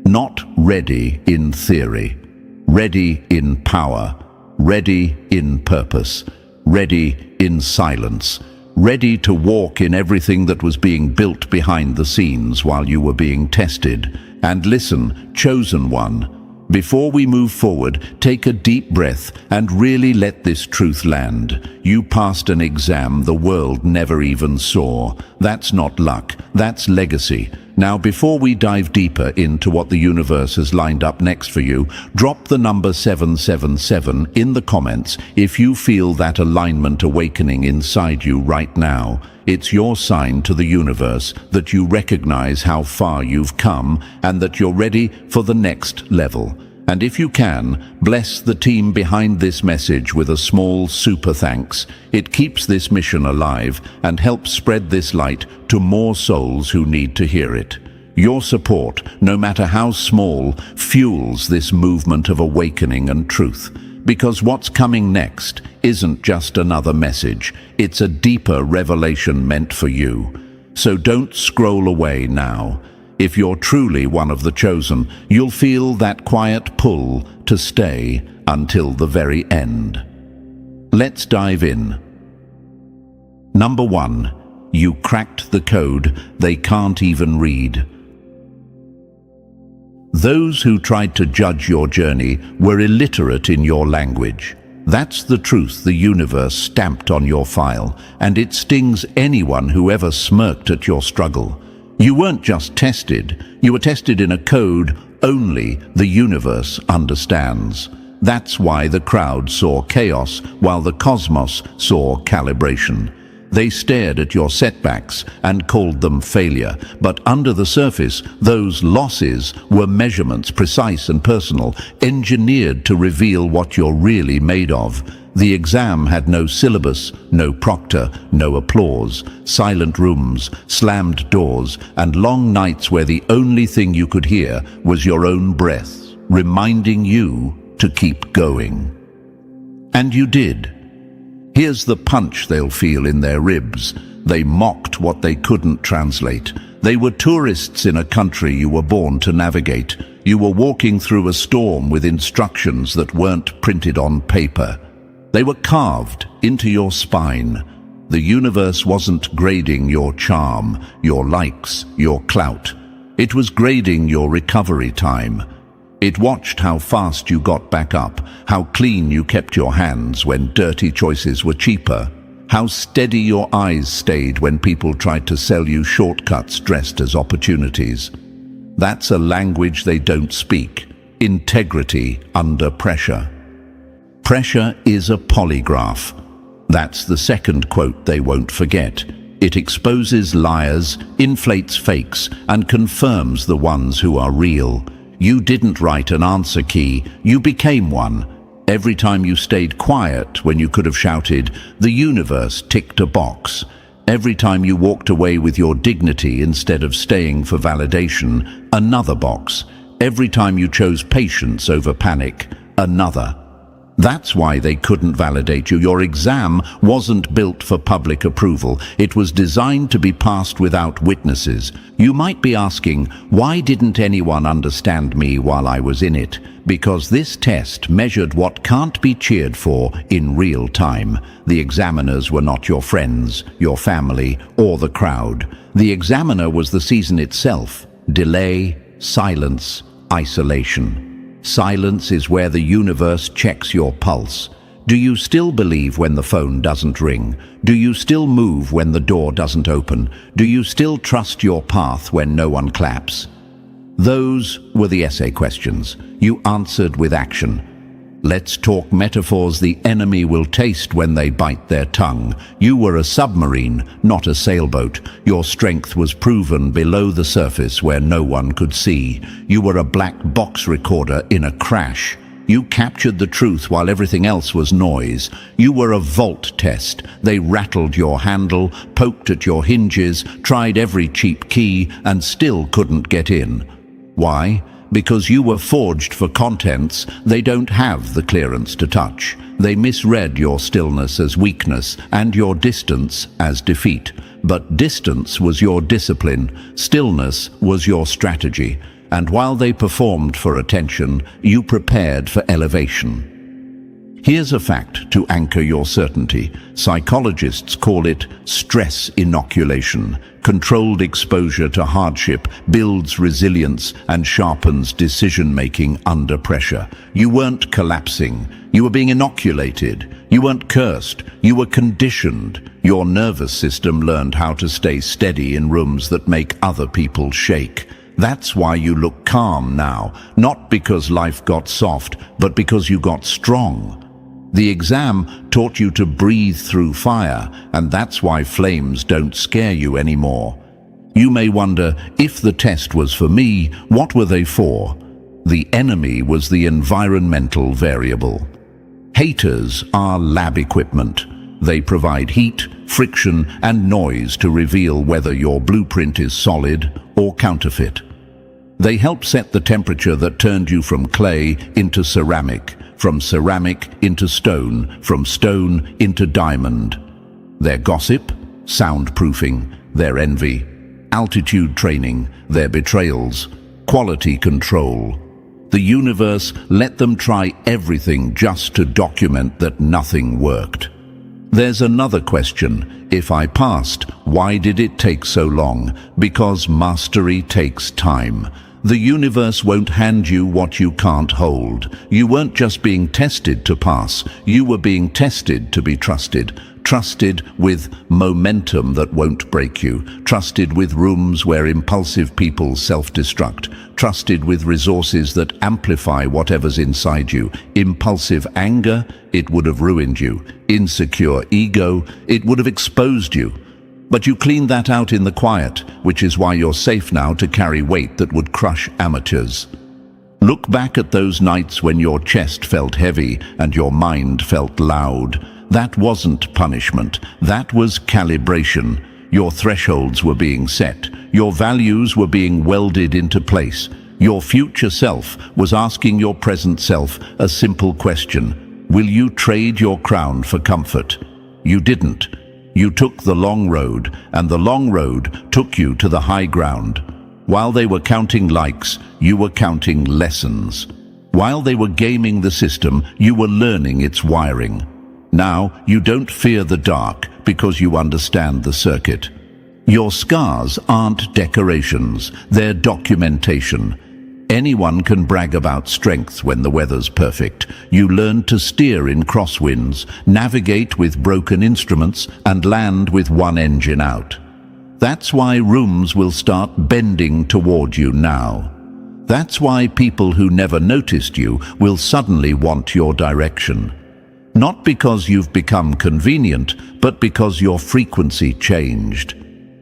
Not ready in theory. Ready in power, ready in purpose, ready in silence, ready to walk in everything that was being built behind the scenes while you were being tested. And listen, chosen one, before we move forward, take a deep breath and really let this truth land. You passed an exam the world never even saw. That's not luck, that's legacy. Now, before we dive deeper into what the universe has lined up next for you, drop the number 777 in the comments if you feel that alignment awakening inside you right now. It's your sign to the universe that you recognize how far you've come and that you're ready for the next level. And if you can, bless the team behind this message with a small super thanks. It keeps this mission alive and helps spread this light to more souls who need to hear it. Your support, no matter how small, fuels this movement of awakening and truth. because what's coming next isn't just another message. It's a deeper revelation meant for you. So don't scroll away now. If you're truly one of the chosen, you'll feel that quiet pull to stay until the very end. Let's dive in. Number 1. You cracked the code they can't even read. Those who tried to judge your journey were illiterate in your language. That's the truth the universe stamped on your file, and it stings anyone who ever smirked at your struggle. You weren't just tested, you were tested in a code only the universe understands. That's why the crowd saw chaos while the cosmos saw calibration. They stared at your setbacks and called them failure, but under the surface, those losses were measurements, precise and personal, engineered to reveal what you're really made of. The exam had no syllabus, no proctor, no applause, silent rooms, slammed doors, and long nights where the only thing you could hear was your own breath, reminding you to keep going. And you did. Here's the punch they'll feel in their ribs. They mocked what they couldn't translate. They were tourists in a country you were born to navigate. You were walking through a storm with instructions that weren't printed on paper. They were carved into your spine. The universe wasn't grading your charm, your likes, your clout. It was grading your recovery time. It watched how fast you got back up, how clean you kept your hands when dirty choices were cheaper, how steady your eyes stayed when people tried to sell you shortcuts dressed as opportunities. That's a language they don't speak. Integrity under pressure. Pressure is a polygraph. That's the second quote they won't forget. It exposes liars, inflates fakes, and confirms the ones who are real. You didn't write an answer key, you became one. Every time you stayed quiet when you could have shouted, the universe ticked a box. Every time you walked away with your dignity instead of staying for validation, another box. Every time you chose patience over panic, another. That's why they couldn't validate you. Your exam wasn't built for public approval. It was designed to be passed without witnesses. You might be asking, why didn't anyone understand me while I was in it? Because this test measured what can't be cheered for in real time. The examiners were not your friends, your family, or the crowd. The examiner was the season itself. Delay, silence, isolation. Silence is where the universe checks your pulse. Do you still believe when the phone doesn't ring? Do you still move when the door doesn't open? Do you still trust your path when no one claps? Those were the essay questions. You answered with action. Let's talk metaphors the enemy will taste when they bite their tongue. You were a submarine, not a sailboat. Your strength was proven below the surface where no one could see. You were a black box recorder in a crash. You captured the truth while everything else was noise. You were a vault test. They rattled your handle, poked at your hinges, tried every cheap key, and still couldn't get in. Why? Because you were forged for contents they don't have the clearance to touch. They misread your stillness as weakness and your distance as defeat. But distance was your discipline, stillness was your strategy. And while they performed for attention, you prepared for elevation. Here's a fact to anchor your certainty. Psychologists call it stress inoculation. Controlled exposure to hardship builds resilience and sharpens decision-making under pressure. You weren't collapsing. You were being inoculated. You weren't cursed. You were conditioned. Your nervous system learned how to stay steady in rooms that make other people shake. That's why you look calm now, not because life got soft, but because you got strong. The exam taught you to breathe through fire, and that's why flames don't scare you anymore. You may wonder, if the test was for me, what were they for? The enemy was the environmental variable. Haters are lab equipment. They provide heat, friction, and noise to reveal whether your blueprint is solid or counterfeit. They help set the temperature that turned you from clay into ceramic, from ceramic into stone, from stone into diamond. Their gossip, soundproofing, their envy, altitude training, their betrayals, quality control. The universe let them try everything just to document that nothing worked. There's another question. If I passed, why did it take so long? Because mastery takes time. The universe won't hand you what you can't hold. You weren't just being tested to pass. You were being tested to be trusted. Trusted with momentum that won't break you. Trusted with rooms where impulsive people self-destruct. Trusted with resources that amplify whatever's inside you. Impulsive anger, it would have ruined you. Insecure ego, it would have exposed you. But you cleaned that out in the quiet, which is why you're safe now to carry weight that would crush amateurs. Look back at those nights when your chest felt heavy and your mind felt loud. That wasn't punishment, that was calibration. Your thresholds were being set, your values were being welded into place. Your future self was asking your present self a simple question: will you trade your crown for comfort? You didn't. You took the long road, and the long road took you to the high ground. While they were counting likes, you were counting lessons. While they were gaming the system, you were learning its wiring. Now, you don't fear the dark because you understand the circuit. Your scars aren't decorations, they're documentation. Anyone can brag about strength when the weather's perfect. You learn to steer in crosswinds, navigate with broken instruments, and land with one engine out. That's why rooms will start bending toward you now. That's why people who never noticed you will suddenly want your direction. Not because you've become convenient, but because your frequency changed.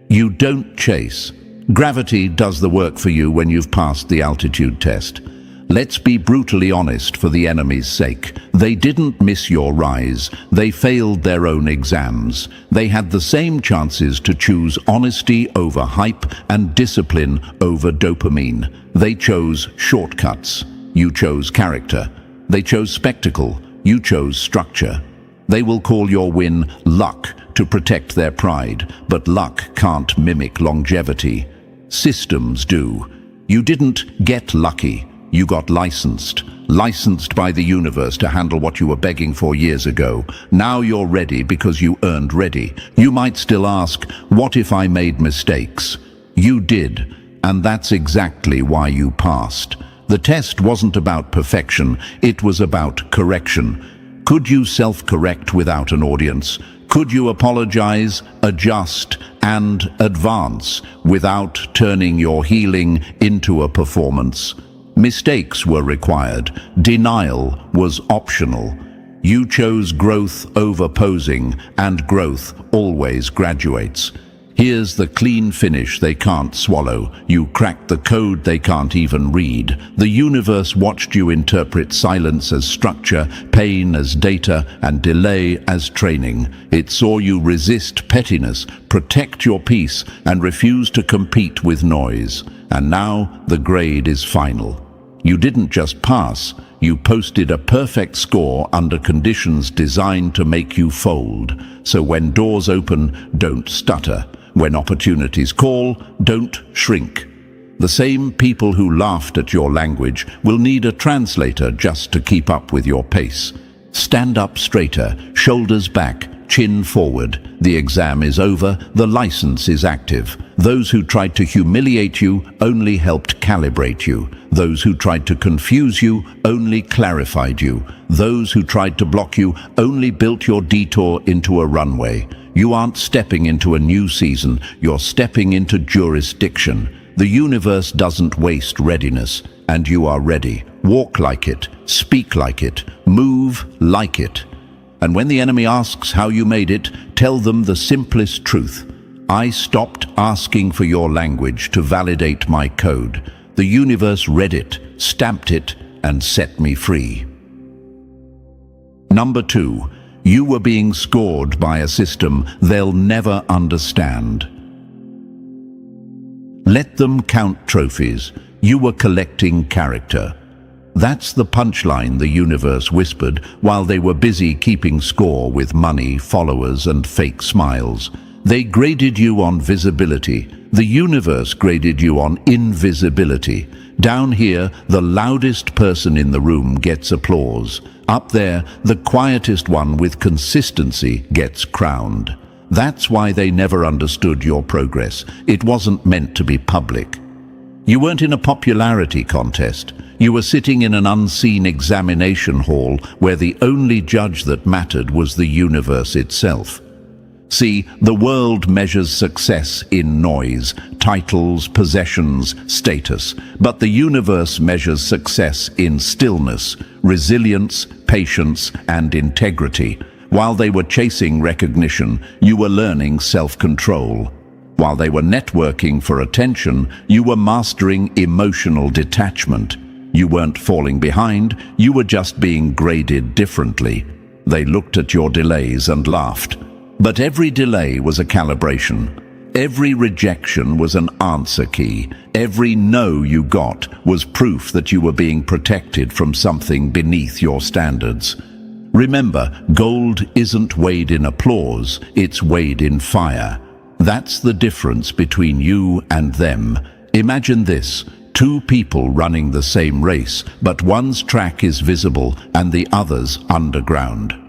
You don't chase. Gravity does the work for you when you've passed the altitude test. Let's be brutally honest for the enemy's sake. They didn't miss your rise. They failed their own exams. They had the same chances to choose honesty over hype and discipline over dopamine. They chose shortcuts. You chose character. They chose spectacle. You chose structure. They will call your win luck to protect their pride, but luck can't mimic longevity. Systems do. You didn't get lucky. You got licensed. Licensed by the universe to handle what you were begging for years ago. Now you're ready because you earned ready. You might still ask, what if I made mistakes? You did, and that's exactly why you passed. The test wasn't about perfection, it was about correction. Could you self-correct without an audience? Could you apologize, adjust, and advance without turning your healing into a performance? Mistakes were required. Denial was optional. You chose growth over posing, and growth always graduates. Here's the clean finish they can't swallow. You cracked the code they can't even read. The universe watched you interpret silence as structure, pain as data, and delay as training. It saw you resist pettiness, protect your peace, and refuse to compete with noise. And now the grade is final. You didn't just pass, you posted a perfect score under conditions designed to make you fold. So when doors open, don't stutter. When opportunities call, don't shrink. The same people who laughed at your language will need a translator just to keep up with your pace. Stand up straighter, shoulders back, chin forward. The exam is over, the license is active. Those who tried to humiliate you only helped calibrate you. Those who tried to confuse you only clarified you. Those who tried to block you only built your detour into a runway. You aren't stepping into a new season, you're stepping into jurisdiction. The universe doesn't waste readiness, and you are ready. Walk like it, speak like it, move like it. And when the enemy asks how you made it, tell them the simplest truth. I stopped asking for your language to validate my code. The universe read it, stamped it, and set me free. Number 2. You were being scored by a system they'll never understand. Let them count trophies. You were collecting character. That's the punchline the universe whispered while they were busy keeping score with money, followers, and fake smiles. They graded you on visibility. The universe graded you on invisibility. Down here, the loudest person in the room gets applause. Up there, the quietest one with consistency gets crowned. That's why they never understood your progress. It wasn't meant to be public. You weren't in a popularity contest. You were sitting in an unseen examination hall where the only judge that mattered was the universe itself. See, the world measures success in noise, titles, possessions, status, but the universe measures success in stillness, resilience, patience, and integrity. While they were chasing recognition, you were learning self-control. While they were networking for attention, you were mastering emotional detachment. You weren't falling behind, you were just being graded differently. They looked at your delays and laughed. But every delay was a calibration. Every rejection was an answer key. Every no you got was proof that you were being protected from something beneath your standards. Remember, gold isn't weighed in applause, it's weighed in fire. That's the difference between you and them. Imagine this, two people running the same race, but one's track is visible and the other's underground.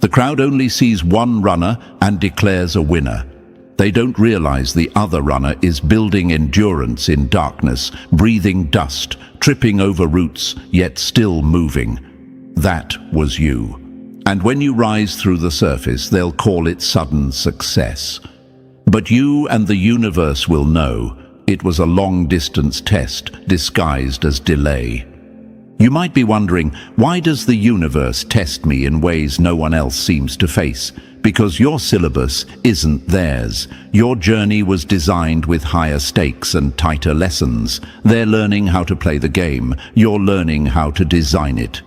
The crowd only sees one runner and declares a winner. They don't realize the other runner is building endurance in darkness, breathing dust, tripping over roots, yet still moving. That was you. And when you rise through the surface, they'll call it sudden success. But you and the universe will know it was a long-distance test disguised as delay. You might be wondering, why does the universe test me in ways no one else seems to face? Because your syllabus isn't theirs. Your journey was designed with higher stakes and tighter lessons. They're learning how to play the game. You're learning how to design it.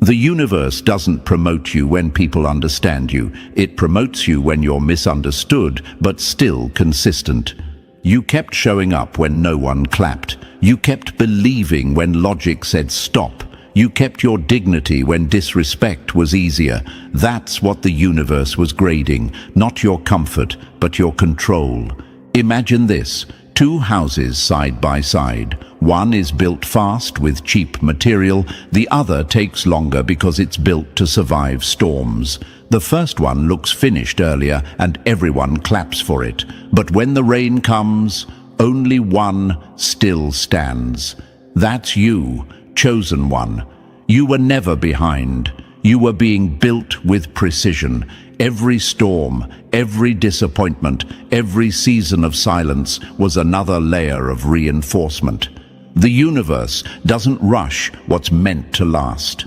The universe doesn't promote you when people understand you. It promotes you when you're misunderstood, but still consistent. You kept showing up when no one clapped. You kept believing when logic said stop. You kept your dignity when disrespect was easier. That's what the universe was grading, not your comfort, but your control. Imagine this, two houses side by side. One is built fast with cheap material, the other takes longer because it's built to survive storms. The first one looks finished earlier and everyone claps for it. But when the rain comes, only one still stands. That's you, chosen one. You were never behind. You were being built with precision. Every storm, every disappointment, every season of silence was another layer of reinforcement. The universe doesn't rush what's meant to last.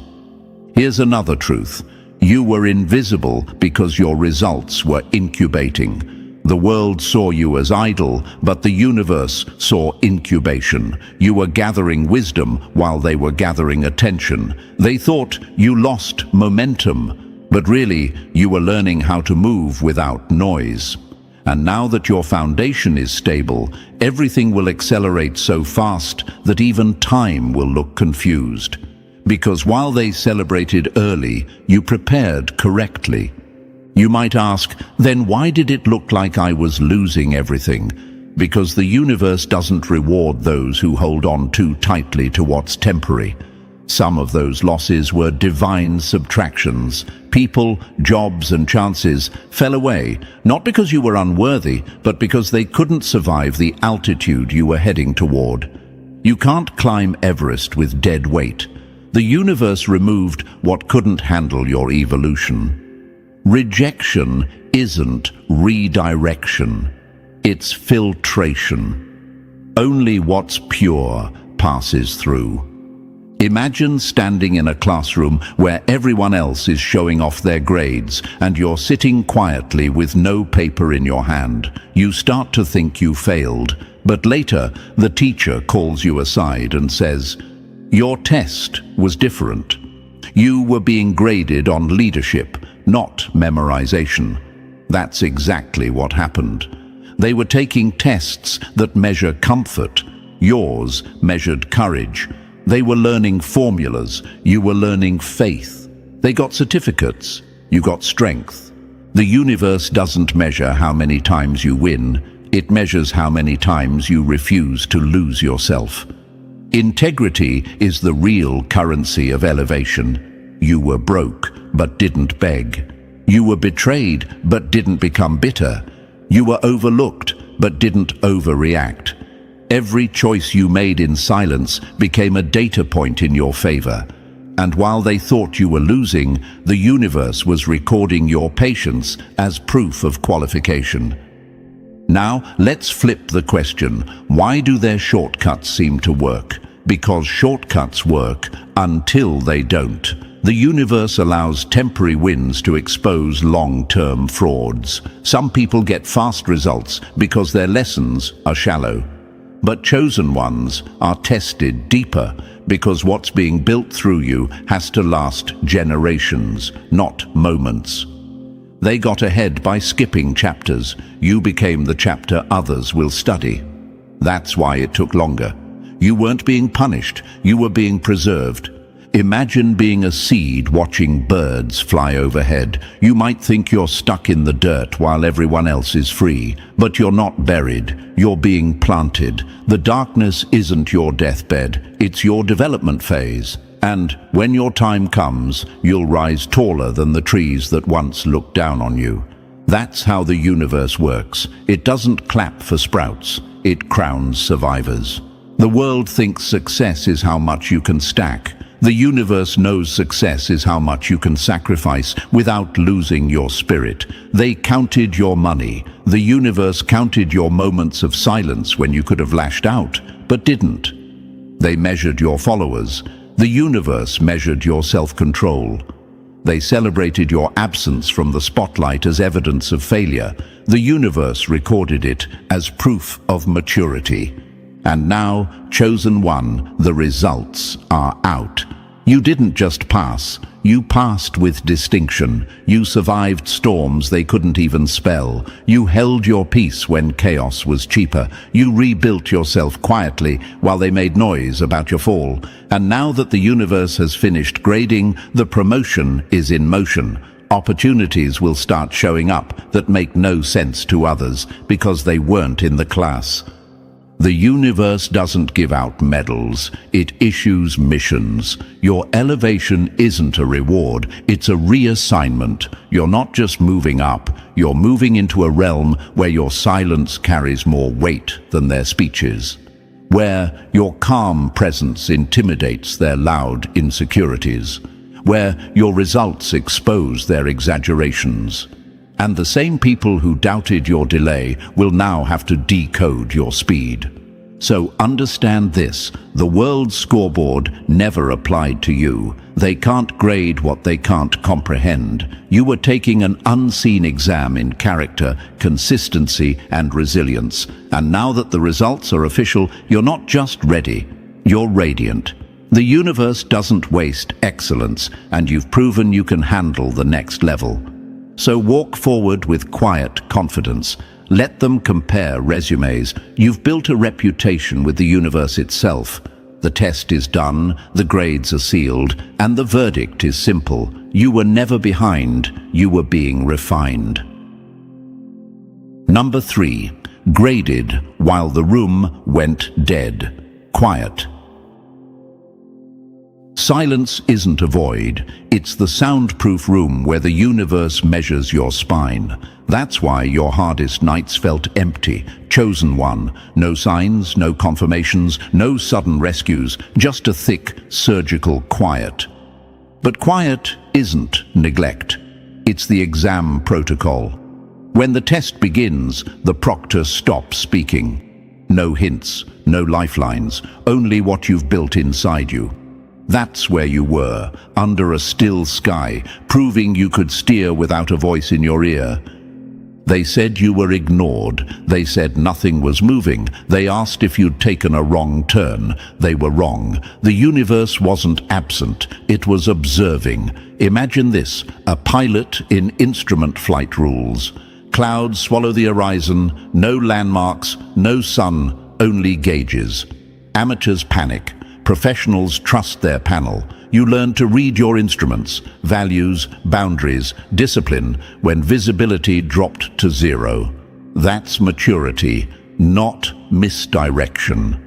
Here's another truth. You were invisible because your results were incubating. The world saw you as idle, but the universe saw incubation. You were gathering wisdom while they were gathering attention. They thought you lost momentum, but really you were learning how to move without noise. And now that your foundation is stable, everything will accelerate so fast that even time will look confused. Because while they celebrated early, you prepared correctly. You might ask, then why did it look like I was losing everything? Because the universe doesn't reward those who hold on too tightly to what's temporary. Some of those losses were divine subtractions. People, jobs, and chances fell away, not because you were unworthy, but because they couldn't survive the altitude you were heading toward. You can't climb Everest with dead weight. The universe removed what couldn't handle your evolution. Rejection isn't redirection. It's filtration. Only what's pure passes through. Imagine standing in a classroom where everyone else is showing off their grades and you're sitting quietly with no paper in your hand. You start to think you failed, but later the teacher calls you aside and says, "Your test was different. You were being graded on leadership, not memorization." That's exactly what happened. They were taking tests that measure comfort. Yours measured courage. They were learning formulas. You were learning faith. They got certificates. You got strength. The universe doesn't measure how many times you win. It measures how many times you refuse to lose yourself. Integrity is the real currency of elevation. You were broke, but didn't beg. You were betrayed, but didn't become bitter. You were overlooked, but didn't overreact. Every choice you made in silence became a data point in your favor. And while they thought you were losing, the universe was recording your patience as proof of qualification. Now, let's flip the question. Why do their shortcuts seem to work? Because shortcuts work until they don't. The universe allows temporary wins to expose long-term frauds. Some people get fast results because their lessons are shallow. But chosen ones are tested deeper because what's being built through you has to last generations, not moments. They got ahead by skipping chapters. You became the chapter others will study. That's why it took longer. You weren't being punished, you were being preserved. Imagine being a seed watching birds fly overhead. You might think you're stuck in the dirt while everyone else is free, but you're not buried. You're being planted. The darkness isn't your deathbed, it's your development phase. And when your time comes, you'll rise taller than the trees that once looked down on you. That's how the universe works. It doesn't clap for sprouts, it crowns survivors. The world thinks success is how much you can stack. The universe knows success is how much you can sacrifice without losing your spirit. They counted your money. The universe counted your moments of silence when you could have lashed out, but didn't. They measured your followers. The universe measured your self-control. They celebrated your absence from the spotlight as evidence of failure. The universe recorded it as proof of maturity. And now, chosen one, the results are out. You didn't just pass, you passed with distinction. You survived storms they couldn't even spell. You held your peace when chaos was cheaper. You rebuilt yourself quietly while they made noise about your fall. And now that the universe has finished grading, the promotion is in motion. Opportunities will start showing up that make no sense to others because they weren't in the class. The universe doesn't give out medals, it issues missions. Your elevation isn't a reward, it's a reassignment. You're not just moving up, you're moving into a realm where your silence carries more weight than their speeches. Where your calm presence intimidates their loud insecurities. Where your results expose their exaggerations. And the same people who doubted your delay will now have to decode your speed. So understand this, the world's scoreboard never applied to you. They can't grade what they can't comprehend. You were taking an unseen exam in character, consistency, and resilience. And now that the results are official, you're not just ready, you're radiant. The universe doesn't waste excellence, and you've proven you can handle the next level. So walk forward with quiet confidence. Let them compare resumes. You've built a reputation with the universe itself. The test is done, the grades are sealed, and the verdict is simple. You were never behind, you were being refined. Number 3. Graded while the room went dead. Quiet. Silence isn't a void, it's the soundproof room where the universe measures your spine. That's why your hardest nights felt empty, chosen one. No signs, no confirmations, no sudden rescues, just a thick, surgical quiet. But quiet isn't neglect. It's the exam protocol. When the test begins, the proctor stops speaking. No hints, no lifelines, only what you've built inside you. That's where you were, under a still sky, proving you could steer without a voice in your ear. They said you were ignored. They said nothing was moving. They asked if you'd taken a wrong turn. They were wrong. The universe wasn't absent. It was observing. Imagine this, a pilot in instrument flight rules. Clouds swallow the horizon, no landmarks, no sun, only gauges. Amateurs panic. professionals trust their panel. You learn to read your instruments, values, boundaries, discipline when visibility dropped to zero. That's maturity, not misdirection.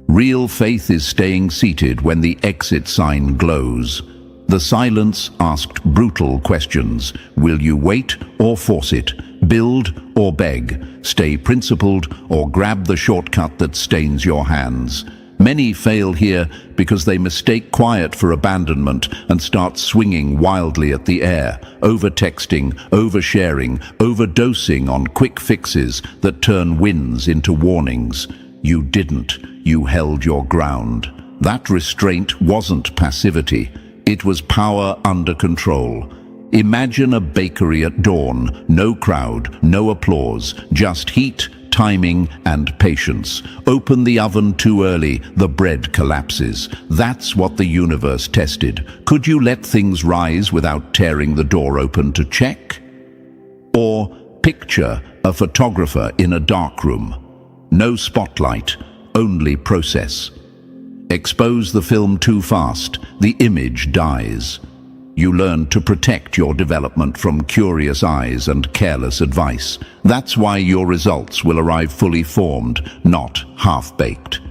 Real faith is staying seated when the exit sign glows. The silence asked brutal questions. Will you wait or force it? Build or beg? Stay principled or grab the shortcut that stains your hands? Many fail here because they mistake quiet for abandonment and start swinging wildly at the air, over-texting, oversharing, overdosing on quick fixes that turn wins into warnings. You didn't. You held your ground. That restraint wasn't passivity. It was power under control. Imagine a bakery at dawn. No crowd, no applause, just heat, timing, and patience. Open the oven too early, the bread collapses. That's what the universe tested. Could you let things rise without tearing the door open to check? Or picture a photographer in a dark room. No spotlight, only process. Expose the film too fast, the image dies. You learn to protect your development from curious eyes and careless advice. That's why your results will arrive fully formed, not half-baked.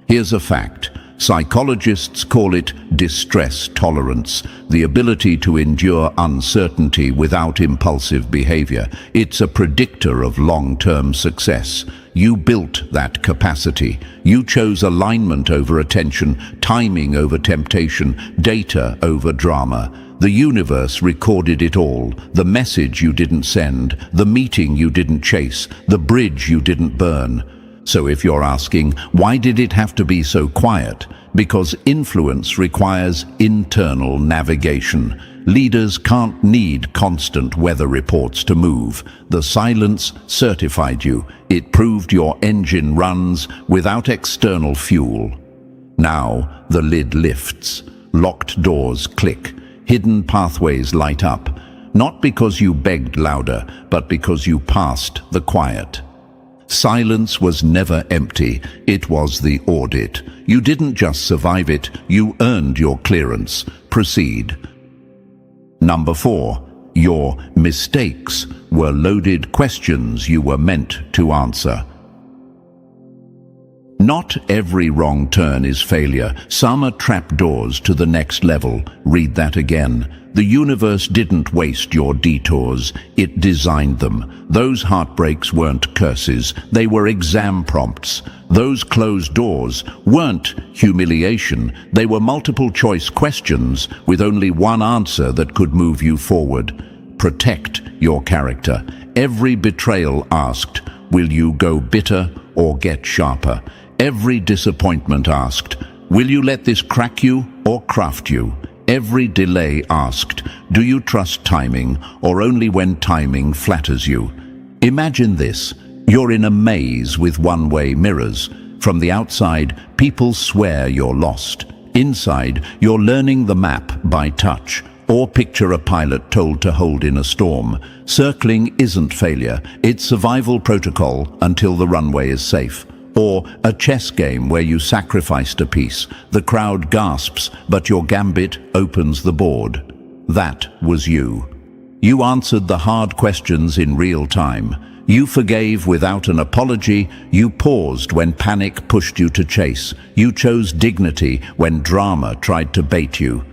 Here's a fact. Psychologists call it distress tolerance, the ability to endure uncertainty without impulsive behavior. It's a predictor of long-term success. You built that capacity. You chose alignment over attention, timing over temptation, data over drama. The universe recorded it all. The message you didn't send, the meeting you didn't chase, the bridge you didn't burn. So if you're asking, why did it have to be so quiet? Because influence requires internal navigation. Leaders can't need constant weather reports to move. The silence certified you. It proved your engine runs without external fuel. Now the lid lifts. Locked doors click. Hidden pathways light up. Not because you begged louder, but because you passed the quiet. Silence was never empty. It was the audit. You didn't just survive it, you earned your clearance. Proceed. Number 4. Your mistakes were loaded questions you were meant to answer. Not every wrong turn is failure. Some are trapdoors to the next level. Read that again. The universe didn't waste your detours. It designed them. Those heartbreaks weren't curses. They were exam prompts. Those closed doors weren't humiliation. They were multiple choice questions with only one answer that could move you forward. Protect your character. Every betrayal asked, will you go bitter or get sharper? Every disappointment asked, will you let this crack you or craft you? Every delay asked, do you trust timing or only when timing flatters you? Imagine this. You're in a maze with one-way mirrors. From the outside, people swear you're lost. Inside, you're learning the map by touch. Or picture a pilot told to hold in a storm. Circling isn't failure. It's survival protocol until the runway is safe. Or a chess game where you sacrificed a piece. The crowd gasps, but your gambit opens the board. That was you. You answered the hard questions in real time. You forgave without an apology. You paused when panic pushed you to chase. You chose dignity when drama tried to bait you.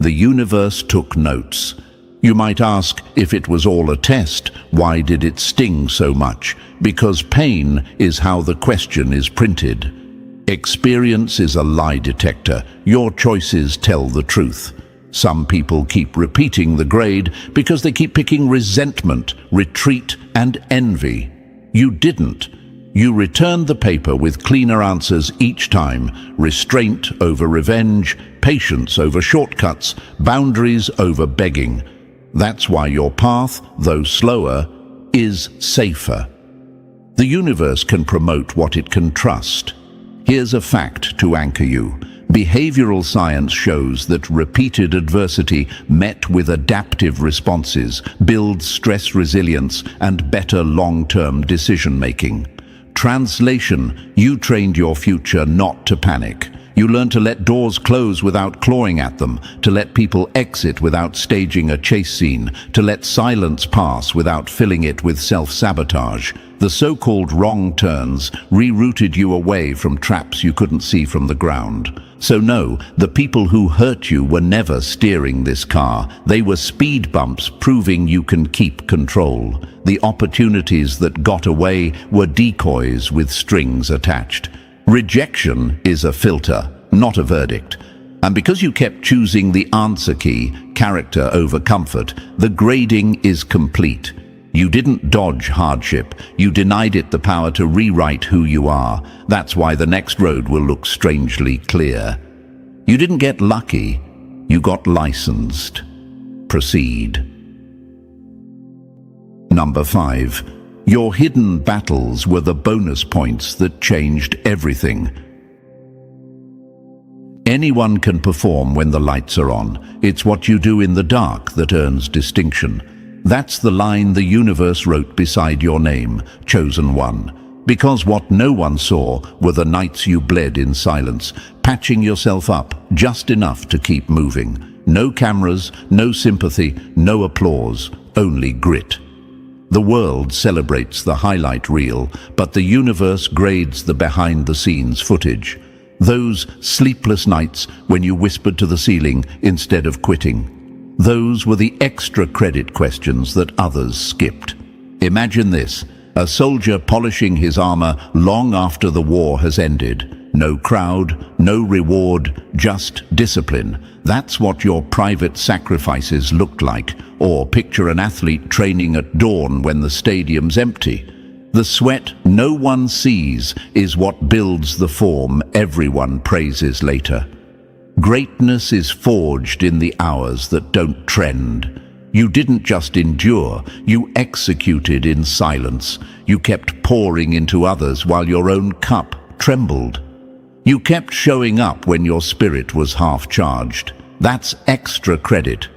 The universe took notes. You might ask, if it was all a test, why did it sting so much? Because pain is how the question is printed. Experience is a lie detector. Your choices tell the truth. Some people keep repeating the grade because they keep picking resentment, retreat, and envy. You didn't. You returned the paper with cleaner answers each time. Restraint over revenge, patience over shortcuts, boundaries over begging. That's why your path, though slower, is safer. The universe can promote what it can trust. Here's a fact to anchor you. Behavioral science shows that repeated adversity met with adaptive responses builds stress resilience and better long-term decision-making. Translation: you trained your future not to panic. You learn to let doors close without clawing at them, to let people exit without staging a chase scene, to let silence pass without filling it with self-sabotage. The so-called wrong turns rerouted you away from traps you couldn't see from the ground. So no, the people who hurt you were never steering this car. They were speed bumps proving you can keep control. The opportunities that got away were decoys with strings attached. Rejection is a filter, not a verdict. And because you kept choosing the answer key, character over comfort, the grading is complete. You didn't dodge hardship, you denied it the power to rewrite who you are. That's why the next road will look strangely clear. You didn't get lucky, you got licensed. Proceed. Number 5. Your hidden battles were the bonus points that changed everything. Anyone can perform when the lights are on. It's what you do in the dark that earns distinction. That's the line the universe wrote beside your name, Chosen One. Because what no one saw were the nights you bled in silence, patching yourself up just enough to keep moving. No cameras, no sympathy, no applause, only grit. The world celebrates the highlight reel, but the universe grades the behind-the-scenes footage. Those sleepless nights when you whispered to the ceiling instead of quitting. Those were the extra credit questions that others skipped. Imagine this, a soldier polishing his armor long after the war has ended. No crowd, no reward, just discipline. That's what your private sacrifices looked like. Or picture an athlete training at dawn when the stadium's empty. The sweat no one sees is what builds the form everyone praises later. Greatness is forged in the hours that don't trend. You didn't just endure, you executed in silence. You kept pouring into others while your own cup trembled. You kept showing up when your spirit was half-charged. That's extra credit.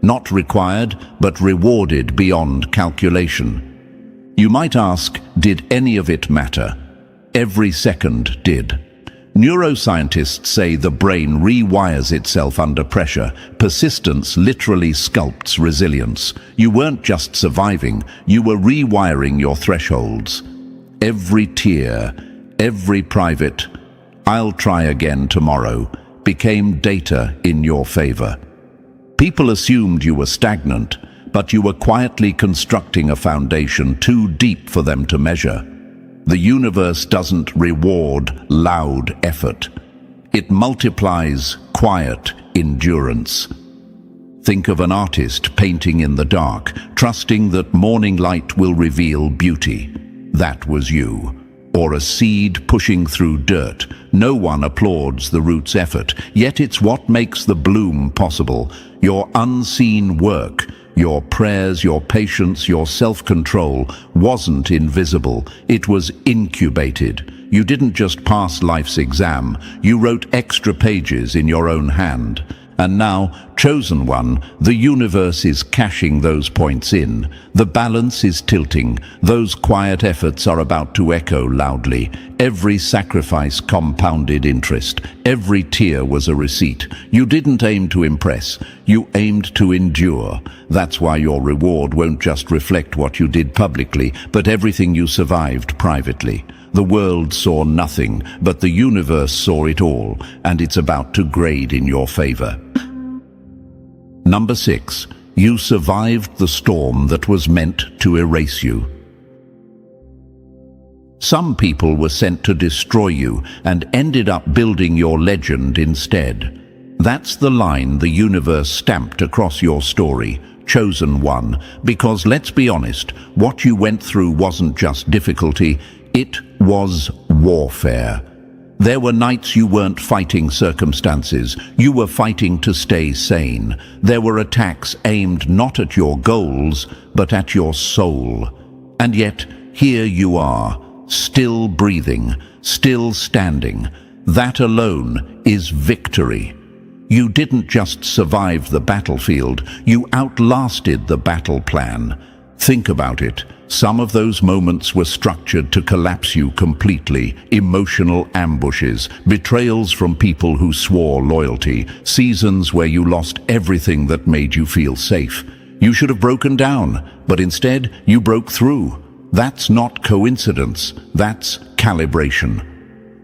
Not required, but rewarded beyond calculation. You might ask, did any of it matter? Every second did. Neuroscientists say the brain rewires itself under pressure. Persistence literally sculpts resilience. You weren't just surviving, you were rewiring your thresholds. Every tear, every private, "I'll try again tomorrow," became data in your favor. People assumed you were stagnant, but you were quietly constructing a foundation too deep for them to measure. The universe doesn't reward loud effort. It multiplies quiet endurance. Think of an artist painting in the dark, trusting that morning light will reveal beauty. That was you. Or a seed pushing through dirt. No one applauds the root's effort, yet it's what makes the bloom possible. Your unseen work, your prayers, your patience, your self-control wasn't invisible. It was incubated. You didn't just pass life's exam, you wrote extra pages in your own hand. And now, Chosen One, the universe is cashing those points in. The balance is tilting. Those quiet efforts are about to echo loudly. Every sacrifice compounded interest. Every tear was a receipt. You didn't aim to impress. You aimed to endure. That's why your reward won't just reflect what you did publicly, but everything you survived privately. The world saw nothing, but the universe saw it all, and it's about to grade in your favor. Number 6. You survived the storm that was meant to erase you. Some people were sent to destroy you and ended up building your legend instead. That's the line the universe stamped across your story, Chosen One, because let's be honest, what you went through wasn't just difficulty, it was warfare. There were nights you weren't fighting circumstances, you were fighting to stay sane. There were attacks aimed not at your goals, but at your soul. And yet, here you are, still breathing, still standing. That alone is victory. You didn't just survive the battlefield, you outlasted the battle plan. Think about it. Some of those moments were structured to collapse you completely. Emotional ambushes, betrayals from people who swore loyalty, seasons where you lost everything that made you feel safe. You should have broken down, but instead you broke through. That's not coincidence, that's calibration.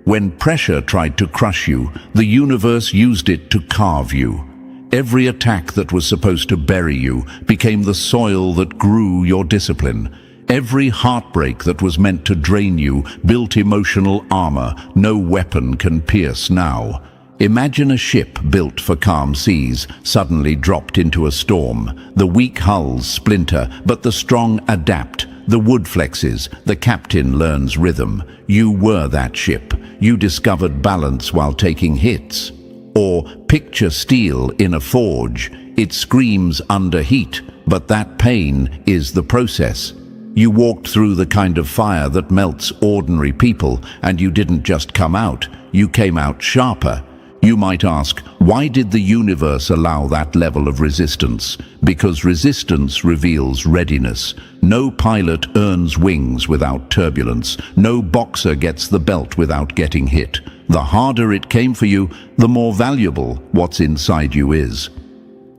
When pressure tried to crush you, the universe used it to carve you. Every attack that was supposed to bury you became the soil that grew your discipline. Every heartbreak that was meant to drain you built emotional armor no weapon can pierce now. Imagine a ship built for calm seas suddenly dropped into a storm. The weak hulls splinter, but the strong adapt. The wood flexes, the captain learns rhythm. You were that ship. You discovered balance while taking hits. Or picture steel in a forge. It screams under heat, but that pain is the process. You walked through the kind of fire that melts ordinary people, and you didn't just come out, you came out sharper. You might ask, why did the universe allow that level of resistance? Because resistance reveals readiness. No pilot earns wings without turbulence. No boxer gets the belt without getting hit. The harder it came for you, the more valuable what's inside you is.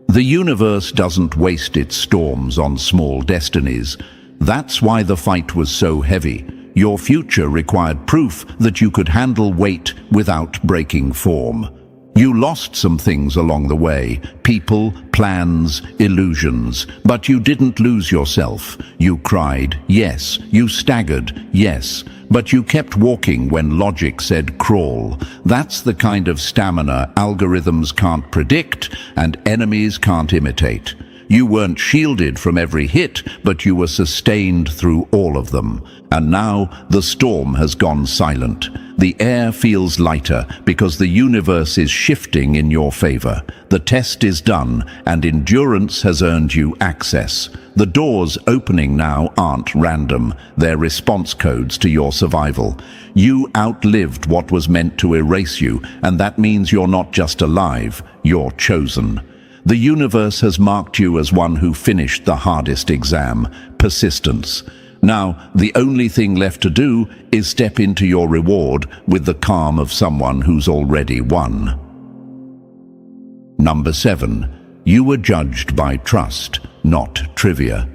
The universe doesn't waste its storms on small destinies. That's why the fight was so heavy. Your future required proof that you could handle weight without breaking form. You lost some things along the way, people, plans, illusions, but you didn't lose yourself. You cried, yes. You staggered, yes. But you kept walking when logic said crawl. That's the kind of stamina algorithms can't predict and enemies can't imitate. You weren't shielded from every hit, but you were sustained through all of them. And now the storm has gone silent. The air feels lighter because the universe is shifting in your favor. The test is done, and endurance has earned you access. The doors opening now aren't random. They're response codes to your survival. You outlived what was meant to erase you, and that means you're not just alive, you're chosen. The universe has marked you as one who finished the hardest exam, persistence. Now, the only thing left to do is step into your reward with the calm of someone who's already won. Number 7. You were judged by trust, not trivia.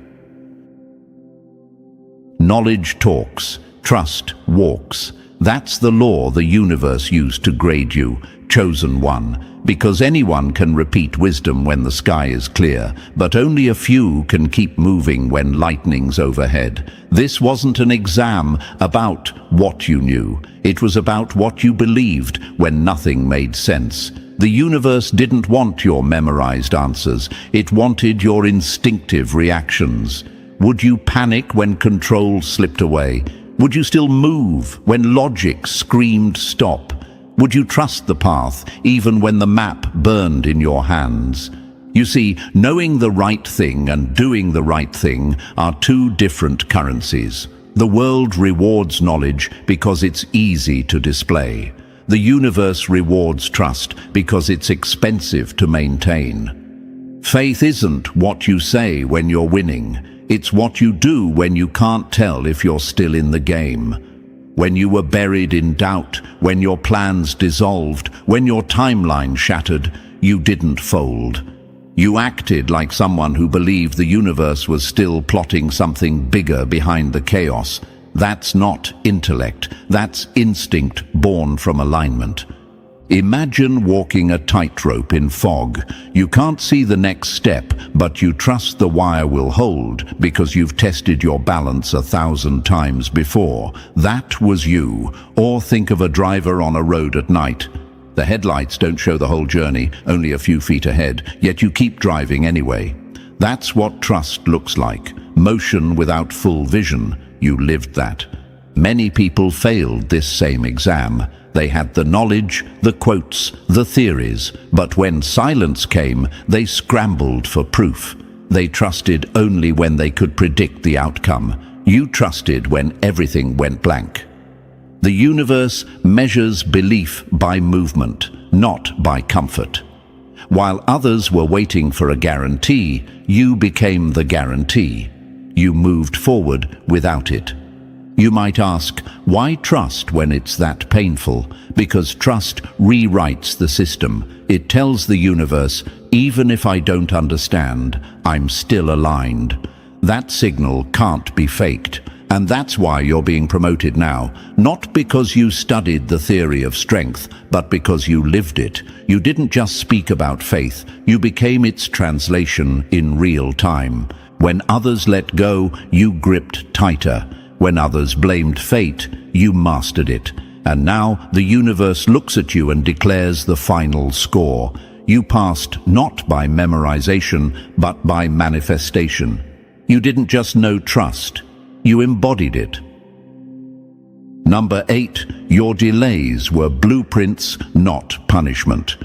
Knowledge talks, trust walks. That's the law the universe used to grade you, chosen one. Because anyone can repeat wisdom when the sky is clear, but only a few can keep moving when lightning's overhead. This wasn't an exam about what you knew. It was about what you believed when nothing made sense. The universe didn't want your memorized answers. It wanted your instinctive reactions. Would you panic when control slipped away? Would you still move when logic screamed stop? Would you trust the path even when the map burned in your hands? You see, knowing the right thing and doing the right thing are two different currencies. The world rewards knowledge because it's easy to display. The universe rewards trust because it's expensive to maintain. Faith isn't what you say when you're winning. It's what you do when you can't tell if you're still in the game. When you were buried in doubt, when your plans dissolved, when your timeline shattered, you didn't fold. You acted like someone who believed the universe was still plotting something bigger behind the chaos. That's not intellect, that's instinct born from alignment. Imagine walking a tightrope in fog. You can't see the next step, but you trust the wire will hold because you've tested your balance 1,000 times before. That was you. Or think of a driver on a road at night. The headlights don't show the whole journey, only a few feet ahead, yet you keep driving anyway. That's what trust looks like. Motion without full vision. You lived that. Many people failed this same exam. They had the knowledge, the quotes, the theories, but when silence came, they scrambled for proof. They trusted only when they could predict the outcome. You trusted when everything went blank. The universe measures belief by movement, not by comfort. While others were waiting for a guarantee, you became the guarantee. you moved forward without it. You might ask, why trust when it's that painful? Because trust rewrites the system. It tells the universe, even if I don't understand, I'm still aligned. That signal can't be faked. And that's why you're being promoted now. Not because you studied the theory of strength, but because you lived it. You didn't just speak about faith, you became its translation in real time. When others let go, you gripped tighter. When others blamed fate, you mastered it. And now the universe looks at you and declares the final score. You passed not by memorization, but by manifestation. You didn't just know trust. You embodied it. Number 8, your delays were blueprints, not punishment.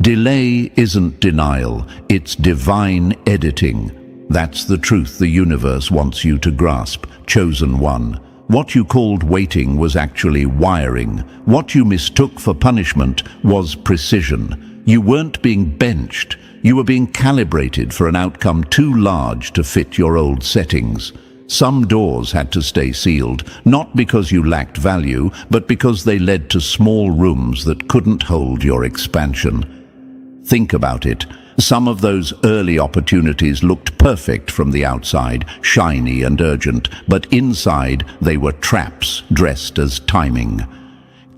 Delay isn't denial, it's divine editing. That's the truth the universe wants you to grasp, chosen one. What you called waiting was actually wiring. What you mistook for punishment was precision. You weren't being benched. You were being calibrated for an outcome too large to fit your old settings. Some doors had to stay sealed, not because you lacked value, but because they led to small rooms that couldn't hold your expansion. Think about it. Some of those early opportunities looked perfect from the outside, shiny and urgent, but inside they were traps dressed as timing.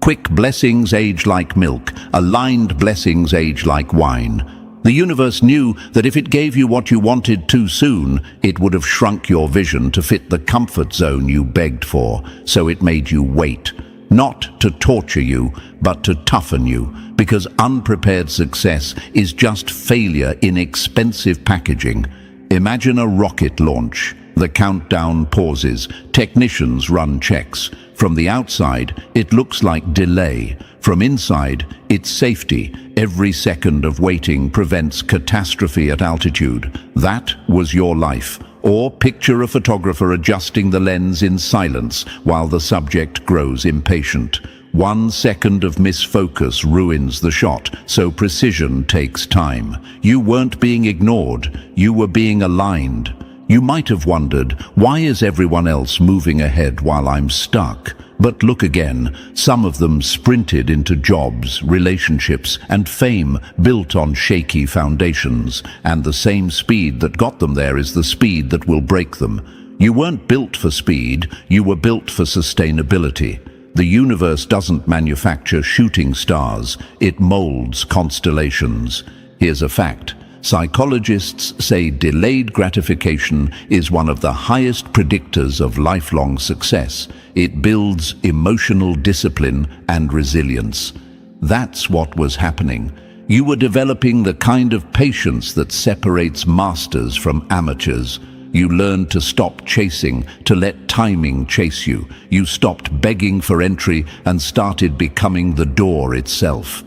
Quick blessings age like milk, aligned blessings age like wine. The universe knew that if it gave you what you wanted too soon, it would have shrunk your vision to fit the comfort zone you begged for, so it made you wait. Not to torture you, but to toughen you, because unprepared success is just failure in expensive packaging. Imagine a rocket launch. The countdown pauses. Technicians run checks. From the outside, it looks like delay. From inside, it's safety. Every second of waiting prevents catastrophe at altitude. That was your life. Or picture a photographer adjusting the lens in silence while the subject grows impatient. 1 second of misfocus ruins the shot, so precision takes time. You weren't being ignored, you were being aligned. You might have wondered, why is everyone else moving ahead while I'm stuck? But look again, some of them sprinted into jobs, relationships, and fame built on shaky foundations, and the same speed that got them there is the speed that will break them. You weren't built for speed, you were built for sustainability. The universe doesn't manufacture shooting stars, it molds constellations. Here's a fact. Psychologists say delayed gratification is one of the highest predictors of lifelong success. It builds emotional discipline and resilience. That's what was happening. You were developing the kind of patience that separates masters from amateurs. You learned to stop chasing, to let timing chase you. You stopped begging for entry and started becoming the door itself.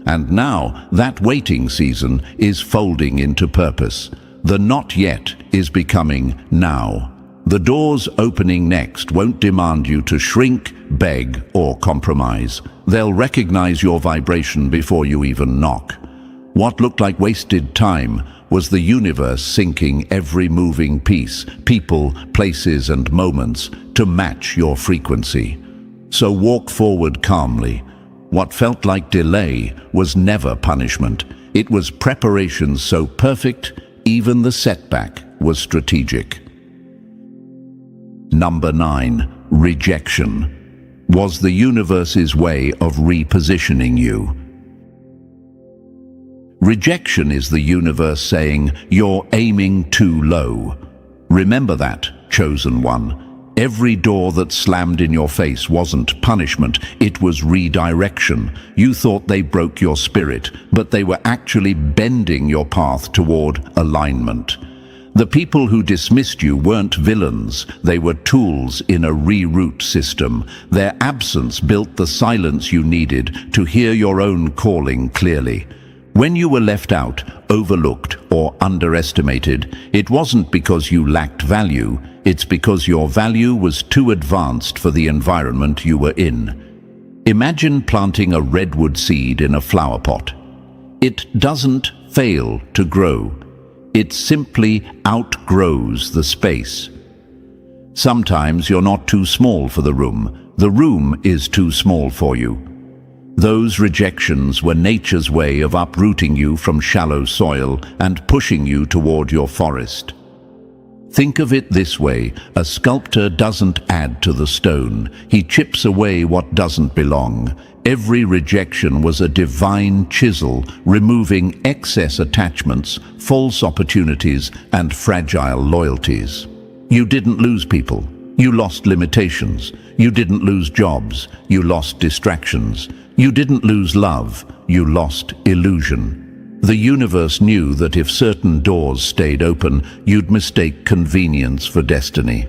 And now, that waiting season is folding into purpose. The not yet is becoming now. The doors opening next won't demand you to shrink, beg, or compromise. They'll recognize your vibration before you even knock. What looked like wasted time was the universe syncing every moving piece, people, places, and moments to match your frequency. So walk forward calmly. What felt like delay was never punishment. It was preparation so perfect, even the setback was strategic. Number 9, rejection, was the universe's way of repositioning you. Rejection is the universe saying, you're aiming too low. Remember that, chosen one. Every door that slammed in your face wasn't punishment, it was redirection. You thought they broke your spirit, but they were actually bending your path toward alignment. The people who dismissed you weren't villains, they were tools in a reroute system. Their absence built the silence you needed to hear your own calling clearly. When you were left out, overlooked, or underestimated, it wasn't because you lacked value, it's because your value was too advanced for the environment you were in. Imagine planting a redwood seed in a flower pot. It doesn't fail to grow. It simply outgrows the space. Sometimes you're not too small for the room is too small for you. Those rejections were nature's way of uprooting you from shallow soil and pushing you toward your forest. Think of it this way: a sculptor doesn't add to the stone, he chips away what doesn't belong. Every rejection was a divine chisel, removing excess attachments, false opportunities, and fragile loyalties. You didn't lose people, you lost limitations. You didn't lose jobs, you lost distractions. You didn't lose love, you lost illusion. The universe knew that if certain doors stayed open, you'd mistake convenience for destiny.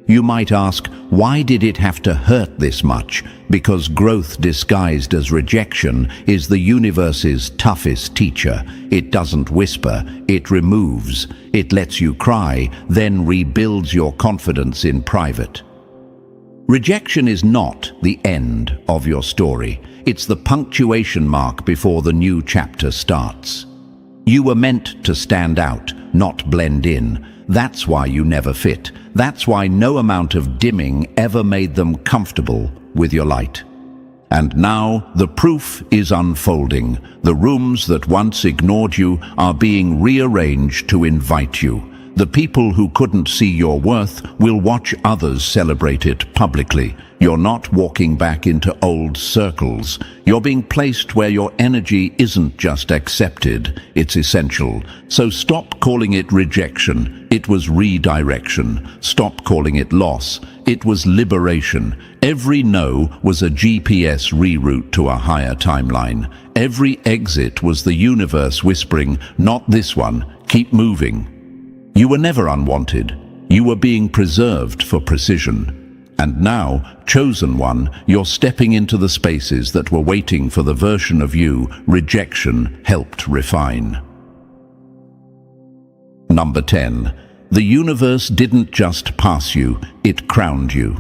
You might ask, why did it have to hurt this much? Because growth disguised as rejection is the universe's toughest teacher. It doesn't whisper, it removes. It lets you cry, then rebuilds your confidence in private. Rejection is not the end of your story. It's the punctuation mark before the new chapter starts. You were meant to stand out, not blend in. That's why you never fit. That's why no amount of dimming ever made them comfortable with your light. And now the proof is unfolding. The rooms that once ignored you are being rearranged to invite you. The people who couldn't see your worth will watch others celebrate it publicly. You're not walking back into old circles. You're being placed where your energy isn't just accepted, it's essential. So stop calling it rejection. It was redirection. Stop calling it loss. It was liberation. Every no was a GPS reroute to a higher timeline. Every exit was the universe whispering, not this one, keep moving. You were never unwanted. You were being preserved for precision. And now, chosen one, you're stepping into the spaces that were waiting for the version of you rejection helped refine. Number 10. The universe didn't just pass you, it crowned you.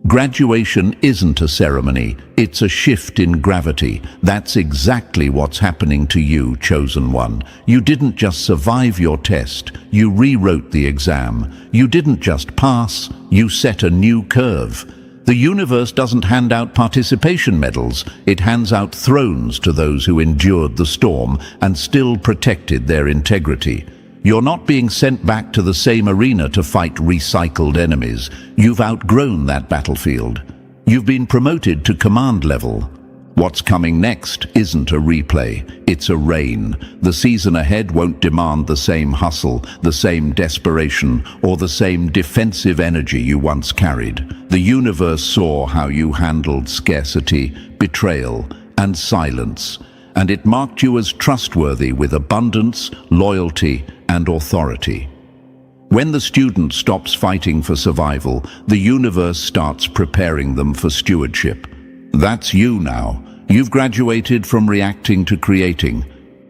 Graduation isn't a ceremony, it's a shift in gravity. That's exactly what's happening to you, chosen one. You didn't just survive your test, you rewrote the exam. You didn't just pass, you set a new curve. The universe doesn't hand out participation medals, it hands out thrones to those who endured the storm and still protected their integrity. You're not being sent back to the same arena to fight recycled enemies. You've outgrown that battlefield. You've been promoted to command level. What's coming next isn't a replay, it's a reign. The season ahead won't demand the same hustle, the same desperation, or the same defensive energy you once carried. The universe saw how you handled scarcity, betrayal, and silence, and it marked you as trustworthy with abundance, loyalty, and authority. When the student stops fighting for survival, the universe starts preparing them for stewardship. That's you now. You've graduated from reacting to creating.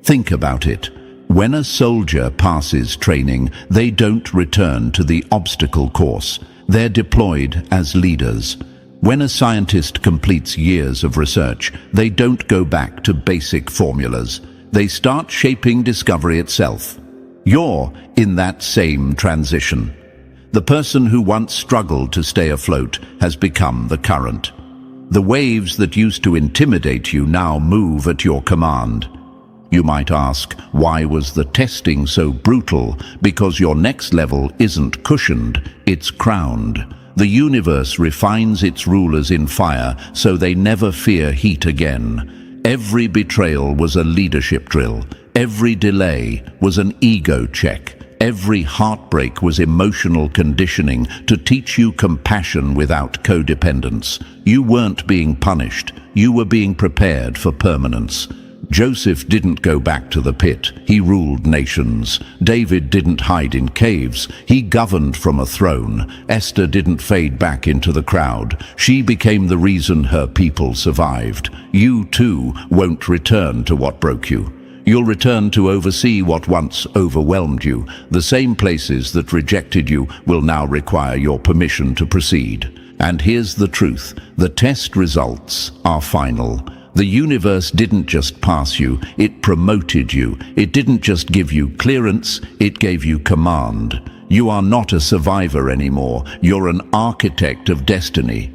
Think about it. When a soldier passes training, they don't return to the obstacle course. They're deployed as leaders. When a scientist completes years of research, they don't go back to basic formulas. They start shaping discovery itself. You're in that same transition. The person who once struggled to stay afloat has become the current. The waves that used to intimidate you now move at your command. You might ask, why was the testing so brutal? Because your next level isn't cushioned, it's crowned. The universe refines its rulers in fire so they never fear heat again. Every betrayal was a leadership drill. Every delay was an ego check. Every heartbreak was emotional conditioning to teach you compassion without codependence. You weren't being punished. You were being prepared for permanence. Joseph didn't go back to the pit. He ruled nations. David didn't hide in caves. He governed from a throne. Esther didn't fade back into the crowd. She became the reason her people survived. You, too, won't return to what broke you. You'll return to oversee what once overwhelmed you. The same places that rejected you will now require your permission to proceed. And here's the truth. The test results are final. The universe didn't just pass you, it promoted you. It didn't just give you clearance, it gave you command. You are not a survivor anymore, you're an architect of destiny.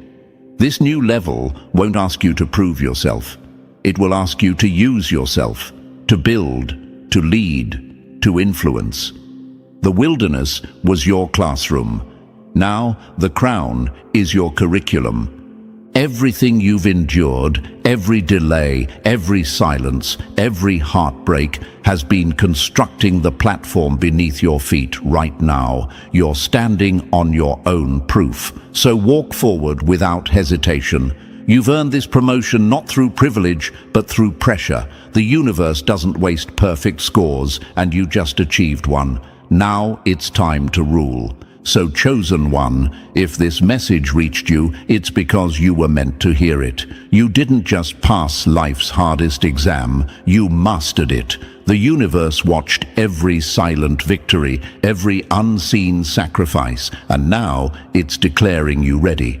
This new level won't ask you to prove yourself. It will ask you to use yourself, to build, to lead, to influence. The wilderness was your classroom. Now the crown is your curriculum. Everything you've endured, every delay, every silence, every heartbreak has been constructing the platform beneath your feet right now. You're standing on your own proof. So walk forward without hesitation. You've earned this promotion not through privilege, but through pressure. The universe doesn't waste perfect scores, and you just achieved one. Now it's time to rule. So, chosen one, if this message reached you, it's because you were meant to hear it. You didn't just pass life's hardest exam, you mastered it. The universe watched every silent victory, every unseen sacrifice, and now it's declaring you ready.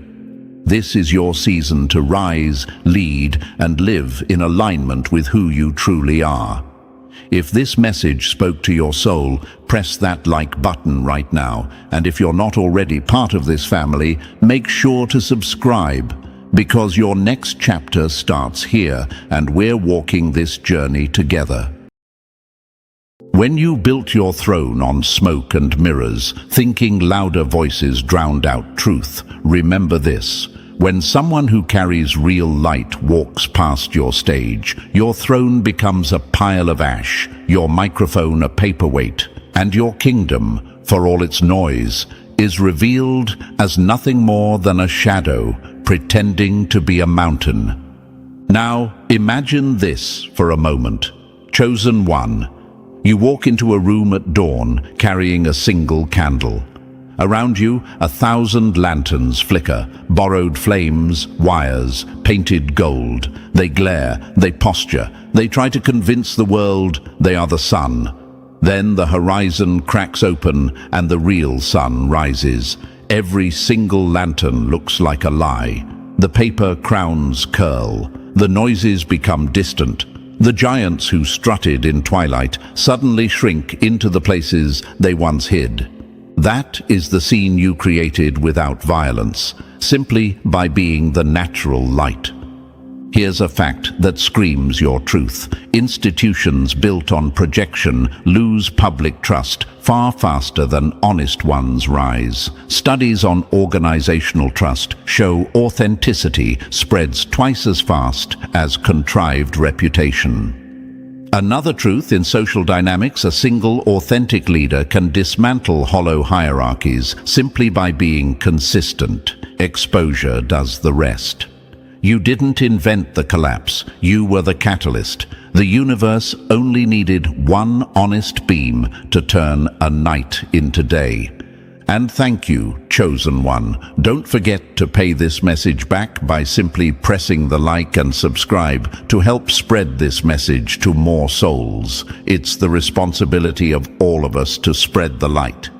This is your season to rise, lead, and live in alignment with who you truly are. If this message spoke to your soul, press that like button right now. And if you're not already part of this family, make sure to subscribe, because your next chapter starts here, and we're walking this journey together. When you built your throne on smoke and mirrors, thinking louder voices drowned out truth, remember this. When someone who carries real light walks past your stage, your throne becomes a pile of ash, your microphone a paperweight, and your kingdom, for all its noise, is revealed as nothing more than a shadow pretending to be a mountain. Now, imagine this for a moment. Chosen one. You walk into a room at dawn, carrying a single candle. Around you, 1,000 lanterns flicker, borrowed flames, wires, painted gold. They glare, they posture, they try to convince the world they are the sun. Then the horizon cracks open and the real sun rises. Every single lantern looks like a lie. The paper crowns curl. The noises become distant. The giants who strutted in twilight suddenly shrink into the places they once hid. That is the scene you created without violence, simply by being the natural light. Here's a fact that screams your truth. Institutions built on projection lose public trust far faster than honest ones rise. Studies on organizational trust show authenticity spreads twice as fast as contrived reputation. Another truth in social dynamics: a single authentic leader can dismantle hollow hierarchies simply by being consistent. Exposure does the rest. You didn't invent the collapse, you were the catalyst. The universe only needed one honest beam to turn a night into day. And thank you, chosen one. Don't forget to pay this message back by simply pressing the like and subscribe to help spread this message to more souls. It's the responsibility of all of us to spread the light.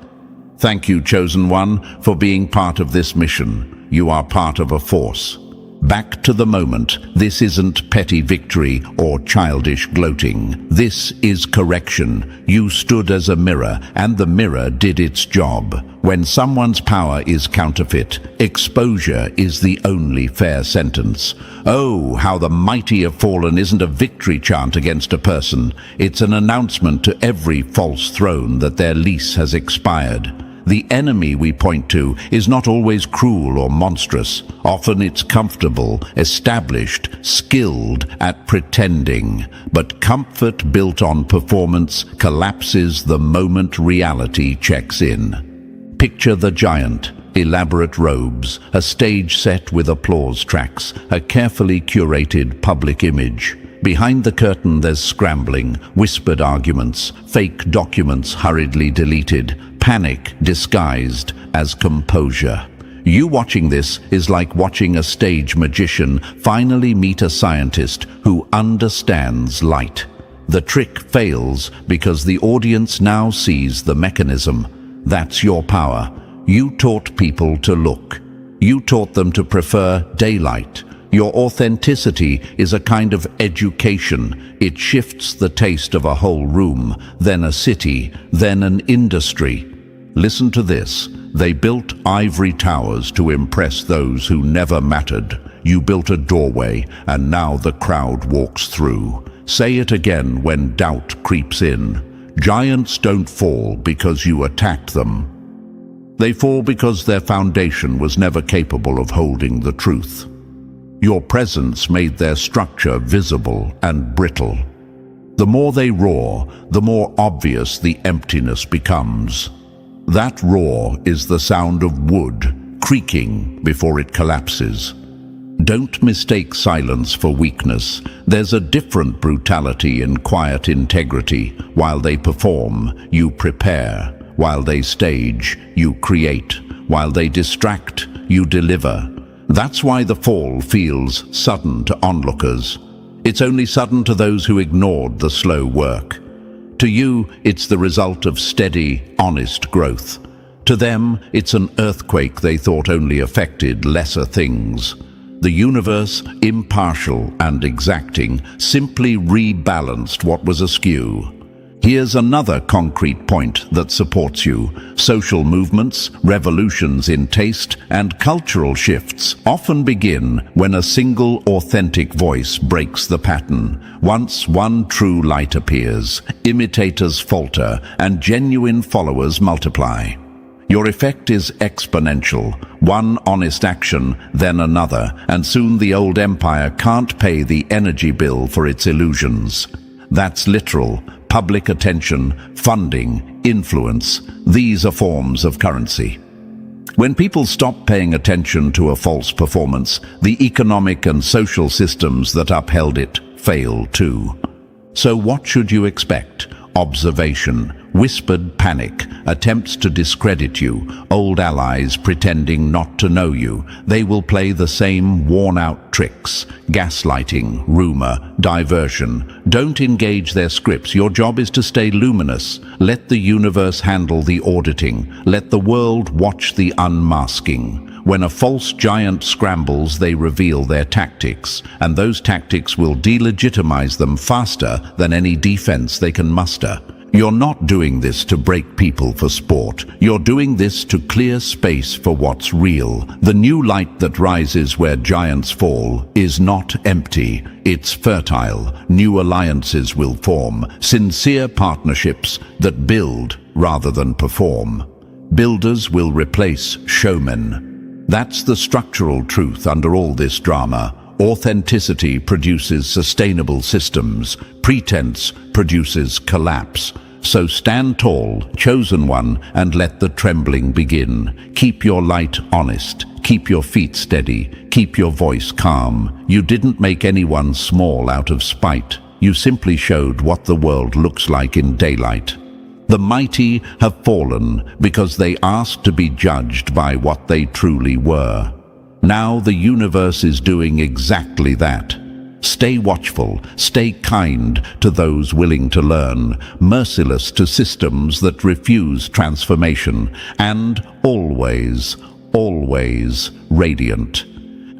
Thank you, chosen one, for being part of this mission. You are part of a force. Back to the moment. This isn't petty victory or childish gloating. This is correction. You stood as a mirror, and the mirror did its job. When someone's power is counterfeit, exposure is the only fair sentence. Oh, how the mighty have fallen isn't a victory chant against a person. It's an announcement to every false throne that their lease has expired. The enemy we point to is not always cruel or monstrous. Often it's comfortable, established, skilled at pretending. But comfort built on performance collapses the moment reality checks in. Picture the giant. Elaborate robes, a stage set with applause tracks, a carefully curated public image. Behind the curtain there's scrambling, whispered arguments, fake documents hurriedly deleted, panic disguised as composure. You watching this is like watching a stage magician finally meet a scientist who understands light. The trick fails because the audience now sees the mechanism. That's your power. You taught people to look. You taught them to prefer daylight. Your authenticity is a kind of education. It shifts the taste of a whole room, then a city, then an industry. Listen to this. They built ivory towers to impress those who never mattered. You built a doorway, and now the crowd walks through. Say it again when doubt creeps in. Giants don't fall because you attacked them. They fall because their foundation was never capable of holding the truth. Your presence made their structure visible and brittle. The more they roar, the more obvious the emptiness becomes. That roar is the sound of wood creaking before it collapses. Don't mistake silence for weakness. There's a different brutality in quiet integrity. While they perform, you prepare. While they stage, you create. While they distract, you deliver. That's why the fall feels sudden to onlookers. It's only sudden to those who ignored the slow work. To you, it's the result of steady, honest growth. To them, it's an earthquake they thought only affected lesser things. The universe, impartial and exacting, simply rebalanced what was askew. Here's another concrete point that supports you. Social movements, revolutions in taste, and cultural shifts often begin when a single authentic voice breaks the pattern. Once one true light appears, imitators falter and genuine followers multiply. Your effect is exponential. One honest action, then another, and soon the old empire can't pay the energy bill for its illusions. That's literal. Public attention, funding, influence, these are forms of currency. When people stop paying attention to a false performance, the economic and social systems that upheld it fail too. So what should you expect? Observation, whispered panic, attempts to discredit you, old allies pretending not to know you. They will play the same worn-out tricks: gaslighting, rumor, diversion. Don't engage their scripts. Your job is to stay luminous. Let the universe handle the auditing. Let the world watch the unmasking. When a false giant scrambles, they reveal their tactics, and those tactics will delegitimize them faster than any defense they can muster. You're not doing this to break people for sport. You're doing this to clear space for what's real. The new light that rises where giants fall is not empty. It's fertile. New alliances will form. Sincere partnerships that build rather than perform. Builders will replace showmen. That's the structural truth under all this drama. Authenticity produces sustainable systems. Pretense produces collapse. So stand tall, chosen one, and let the trembling begin. Keep your light honest. Keep your feet steady. Keep your voice calm. You didn't make anyone small out of spite. You simply showed what the world looks like in daylight. The mighty have fallen because they asked to be judged by what they truly were. Now the universe is doing exactly that. Stay watchful, stay kind to those willing to learn, merciless to systems that refuse transformation, and always, always radiant.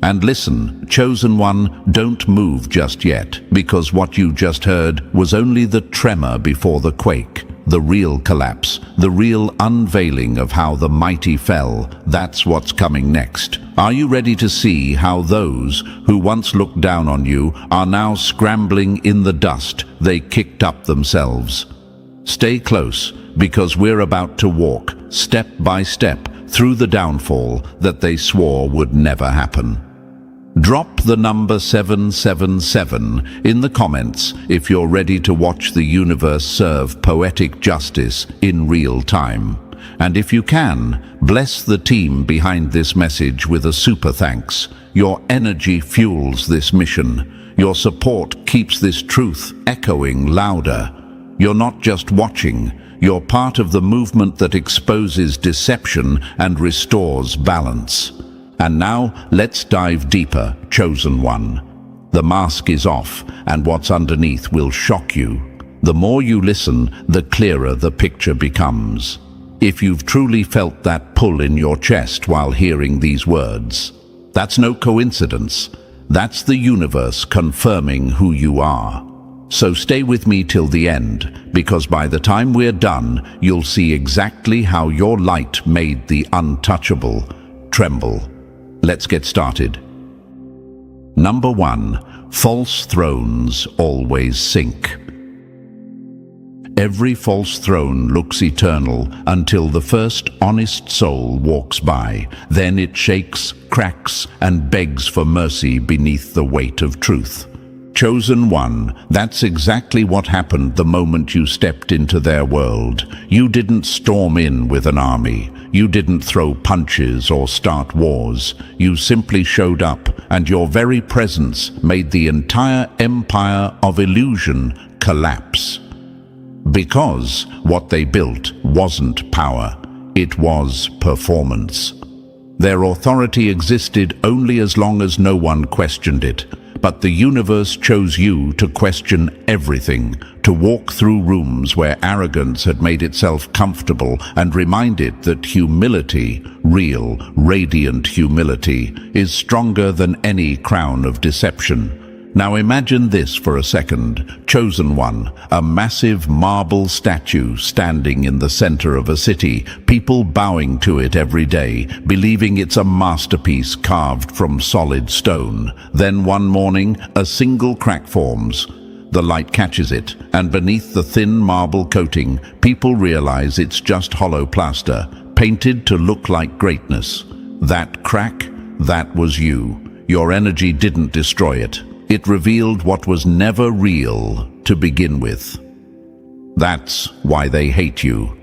And listen, chosen one, don't move just yet, because what you just heard was only the tremor before the quake. The real collapse, the real unveiling of how the mighty fell, that's what's coming next. Are you ready to see how those who once looked down on you are now scrambling in the dust they kicked up themselves? Stay close, because we're about to walk, step by step, through the downfall that they swore would never happen. Drop the number 777 in the comments if you're ready to watch the universe serve poetic justice in real time. And if you can, bless the team behind this message with a super thanks. Your energy fuels this mission. Your support keeps this truth echoing louder. You're not just watching, you're part of the movement that exposes deception and restores balance. And now, let's dive deeper, chosen one. The mask is off, and what's underneath will shock you. The more you listen, the clearer the picture becomes. If you've truly felt that pull in your chest while hearing these words, that's no coincidence. That's the universe confirming who you are. So stay with me till the end, because by the time we're done, you'll see exactly how your light made the untouchable tremble. Let's get started. Number 1. False thrones always sink. Every false throne looks eternal until the first honest soul walks by. Then it shakes, cracks, and begs for mercy beneath the weight of truth. Chosen one, that's exactly what happened the moment you stepped into their world. You didn't storm in with an army. You didn't throw punches or start wars. You simply showed up, and your very presence made the entire empire of illusion collapse. Because what they built wasn't power, it was performance. Their authority existed only as long as no one questioned it. But the universe chose you to question everything, to walk through rooms where arrogance had made itself comfortable and remind it that humility, real, radiant humility, is stronger than any crown of deception. Now imagine this for a second. Chosen one, a massive marble statue standing in the center of a city, people bowing to it every day, believing it's a masterpiece carved from solid stone. Then one morning, a single crack forms. The light catches it, and beneath the thin marble coating, people realize it's just hollow plaster, painted to look like greatness. That crack, that was you. Your energy didn't destroy it. It revealed what was never real to begin with. That's why they hate you.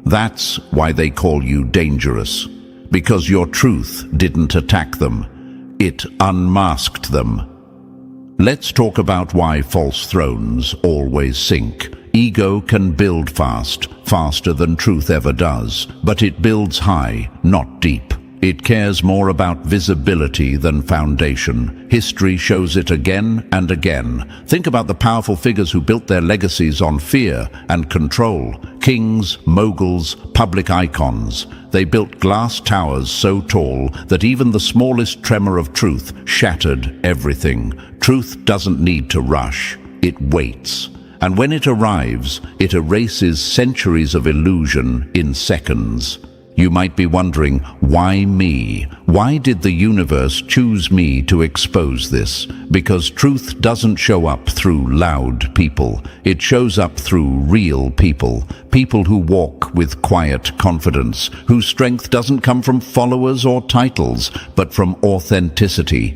That's why they call you dangerous. Because your truth didn't attack them. It unmasked them. Let's talk about why false thrones always sink. Ego can build fast, faster than truth ever does, but it builds high, not deep. It cares more about visibility than foundation. History shows it again and again. Think about the powerful figures who built their legacies on fear and control. Kings, moguls, public icons. They built glass towers so tall that even the smallest tremor of truth shattered everything. Truth doesn't need to rush. It waits. And when it arrives, it erases centuries of illusion in seconds. You might be wondering, why me? Why did the universe choose me to expose this? Because truth doesn't show up through loud people. It shows up through real people. People who walk with quiet confidence, whose strength doesn't come from followers or titles, but from authenticity.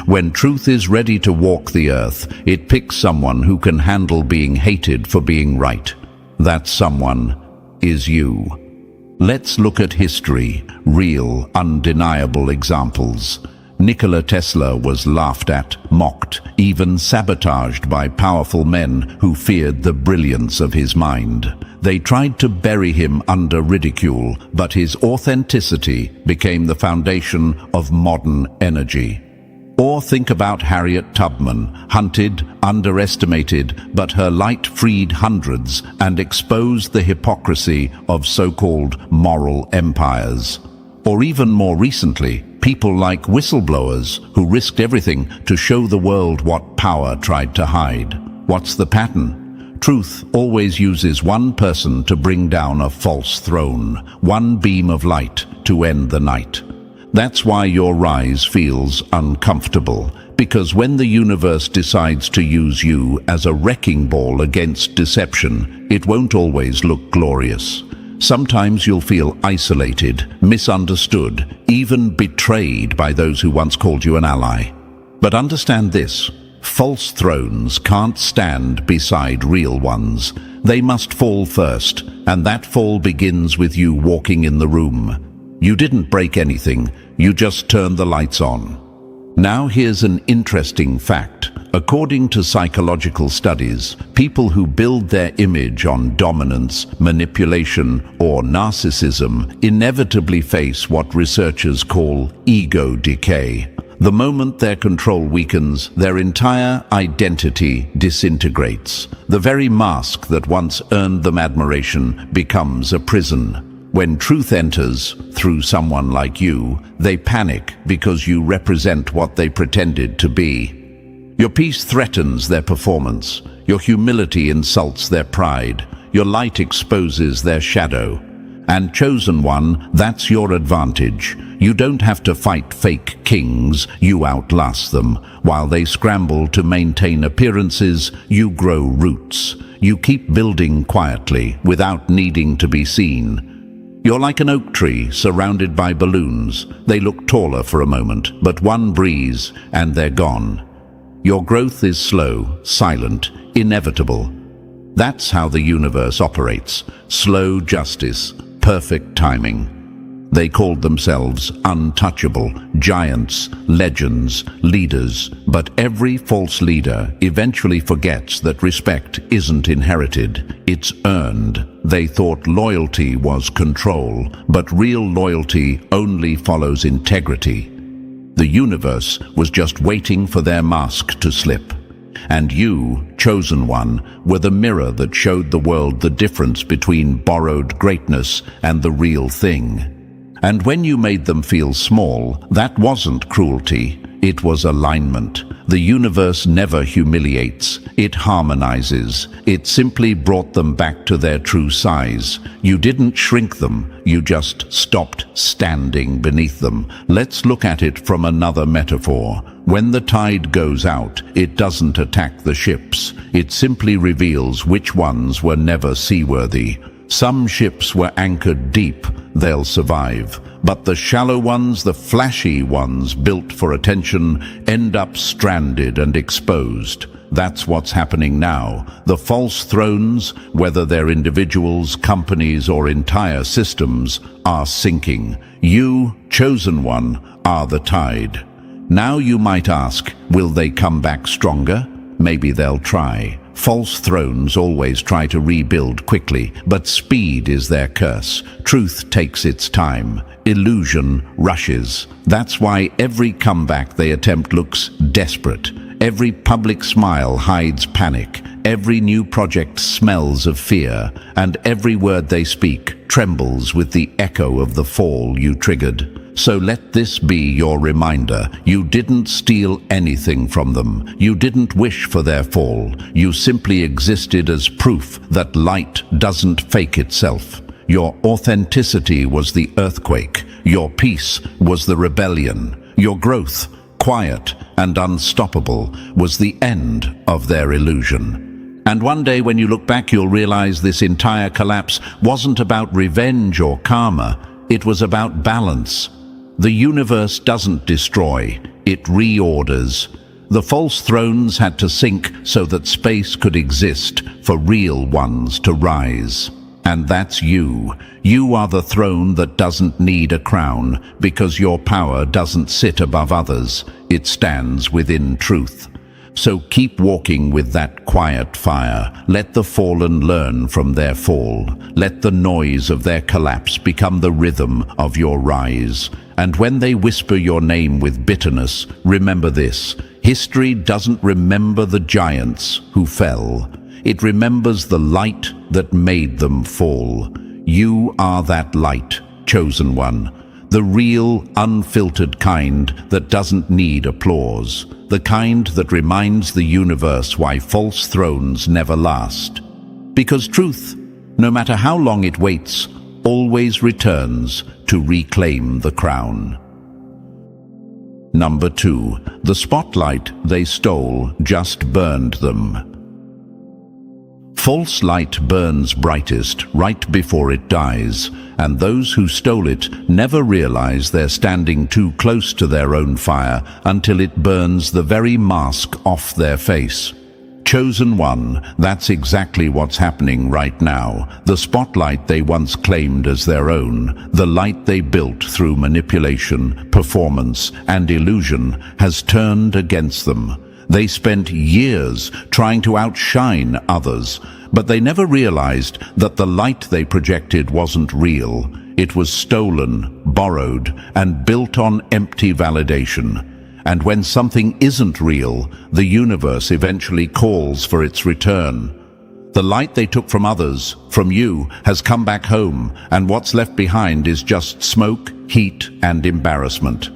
When truth is ready to walk the earth, it picks someone who can handle being hated for being right. That someone is you. Let's look at history, real, undeniable examples. Nikola Tesla was laughed at, mocked, even sabotaged by powerful men who feared the brilliance of his mind. They tried to bury him under ridicule, but his authenticity became the foundation of modern energy. Or think about Harriet Tubman, hunted, underestimated, but her light freed hundreds and exposed the hypocrisy of so-called moral empires. Or even more recently, people like whistleblowers who risked everything to show the world what power tried to hide. What's the pattern? Truth always uses one person to bring down a false throne, one beam of light to end the night. That's why your rise feels uncomfortable, because when the universe decides to use you as a wrecking ball against deception, it won't always look glorious. Sometimes you'll feel isolated, misunderstood, even betrayed by those who once called you an ally. But understand this, false thrones can't stand beside real ones. They must fall first, and that fall begins with you walking in the room. You didn't break anything, you just turned the lights on. Now here's an interesting fact. According to psychological studies, people who build their image on dominance, manipulation, or narcissism inevitably face what researchers call ego decay. The moment their control weakens, their entire identity disintegrates. The very mask that once earned them admiration becomes a prison. When truth enters through someone like you, they panic because you represent what they pretended to be. Your peace threatens their performance. Your humility insults their pride. Your light exposes their shadow. And chosen one, that's your advantage. You don't have to fight fake kings, you outlast them. While they scramble to maintain appearances, you grow roots. You keep building quietly, without needing to be seen. You're like an oak tree surrounded by balloons. They look taller for a moment, but one breeze and they're gone. Your growth is slow, silent, inevitable. That's how the universe operates. Slow justice, perfect timing. They called themselves untouchable, giants, legends, leaders. But every false leader eventually forgets that respect isn't inherited, it's earned. They thought loyalty was control, but real loyalty only follows integrity. The universe was just waiting for their mask to slip. And you, chosen one, were the mirror that showed the world the difference between borrowed greatness and the real thing. And when you made them feel small, that wasn't cruelty, it was alignment. The universe never humiliates, it harmonizes. It simply brought them back to their true size. You didn't shrink them, you just stopped standing beneath them. Let's look at it from another metaphor. When the tide goes out, it doesn't attack the ships. It simply reveals which ones were never seaworthy. Some ships were anchored deep, they'll survive. But the shallow ones, the flashy ones built for attention, end up stranded and exposed. That's what's happening now. The false thrones, whether they're individuals, companies, or entire systems, are sinking. You, chosen one, are the tide. Now you might ask, will they come back stronger? Maybe they'll try. False thrones always try to rebuild quickly, but speed is their curse. Truth takes its time. Illusion rushes. That's why every comeback they attempt looks desperate. Every public smile hides panic. Every new project smells of fear. And every word they speak trembles with the echo of the fall you triggered. So let this be your reminder. You didn't steal anything from them. You didn't wish for their fall. You simply existed as proof that light doesn't fake itself. Your authenticity was the earthquake. Your peace was the rebellion. Your growth, quiet and unstoppable, was the end of their illusion. And one day when you look back, you'll realize this entire collapse wasn't about revenge or karma. It was about balance. The universe doesn't destroy, it reorders. The false thrones had to sink so that space could exist for real ones to rise. And that's you. You are the throne that doesn't need a crown, because your power doesn't sit above others, it stands within truth. So keep walking with that quiet fire. Let the fallen learn from their fall. Let the noise of their collapse become the rhythm of your rise. And when they whisper your name with bitterness, remember this: history doesn't remember the giants who fell. It remembers the light that made them fall. You are that light, chosen one. The real, unfiltered kind that doesn't need applause. The kind that reminds the universe why false thrones never last. Because truth, no matter how long it waits, always returns to reclaim the crown. Number 2. The spotlight they stole just burned them. False light burns brightest right before it dies, and those who stole it never realize they're standing too close to their own fire until it burns the very mask off their face. Chosen one, that's exactly what's happening right now. The spotlight they once claimed as their own, the light they built through manipulation, performance, and illusion, has turned against them. They spent years trying to outshine others, but they never realized that the light they projected wasn't real. It was stolen, borrowed, and built on empty validation. And when something isn't real, the universe eventually calls for its return. The light they took from others, from you, has come back home, and what's left behind is just smoke, heat, and embarrassment.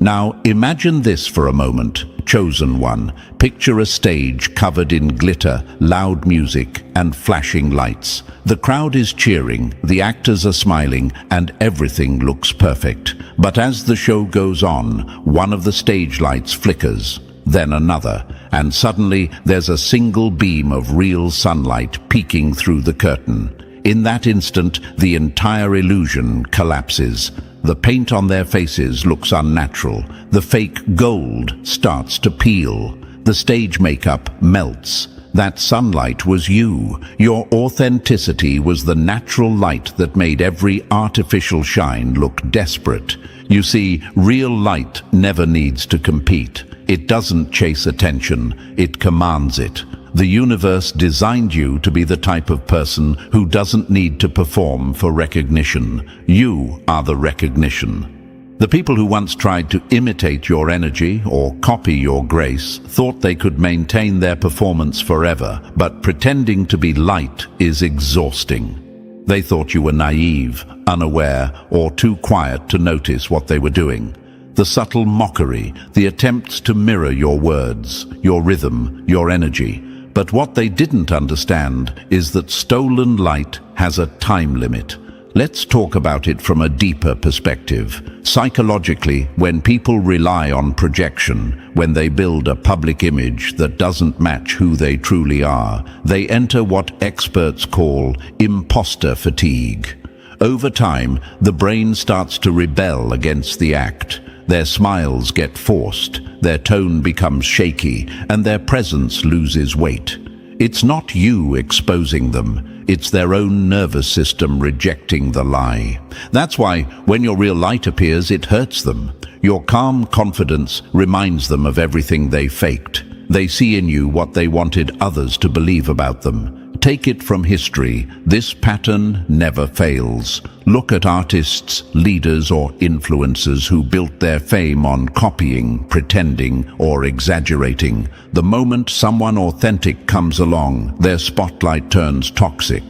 Now, imagine this for a moment, chosen one. Picture a stage covered in glitter, loud music, and flashing lights. The crowd is cheering, the actors are smiling, and everything looks perfect. But as the show goes on, one of the stage lights flickers, then another, and suddenly there's a single beam of real sunlight peeking through the curtain. In that instant, the entire illusion collapses. The paint on their faces looks unnatural. The fake gold starts to peel. The stage makeup melts. That sunlight was you. Your authenticity was the natural light that made every artificial shine look desperate. You see, real light never needs to compete. It doesn't chase attention, it commands it. The universe designed you to be the type of person who doesn't need to perform for recognition. You are the recognition. The people who once tried to imitate your energy or copy your grace thought they could maintain their performance forever, but pretending to be light is exhausting. They thought you were naive, unaware, or too quiet to notice what they were doing. The subtle mockery, the attempts to mirror your words, your rhythm, your energy. But what they didn't understand is that stolen light has a time limit. Let's talk about it from a deeper perspective. Psychologically, when people rely on projection, when they build a public image that doesn't match who they truly are, they enter what experts call imposter fatigue. Over time, the brain starts to rebel against the act. Their smiles get forced, their tone becomes shaky, and their presence loses weight. It's not you exposing them, it's their own nervous system rejecting the lie. That's why, when your real light appears, it hurts them. Your calm confidence reminds them of everything they faked. They see in you what they wanted others to believe about them. Take it from history, this pattern never fails. Look at artists, leaders, or influencers who built their fame on copying, pretending, or exaggerating. The moment someone authentic comes along, their spotlight turns toxic.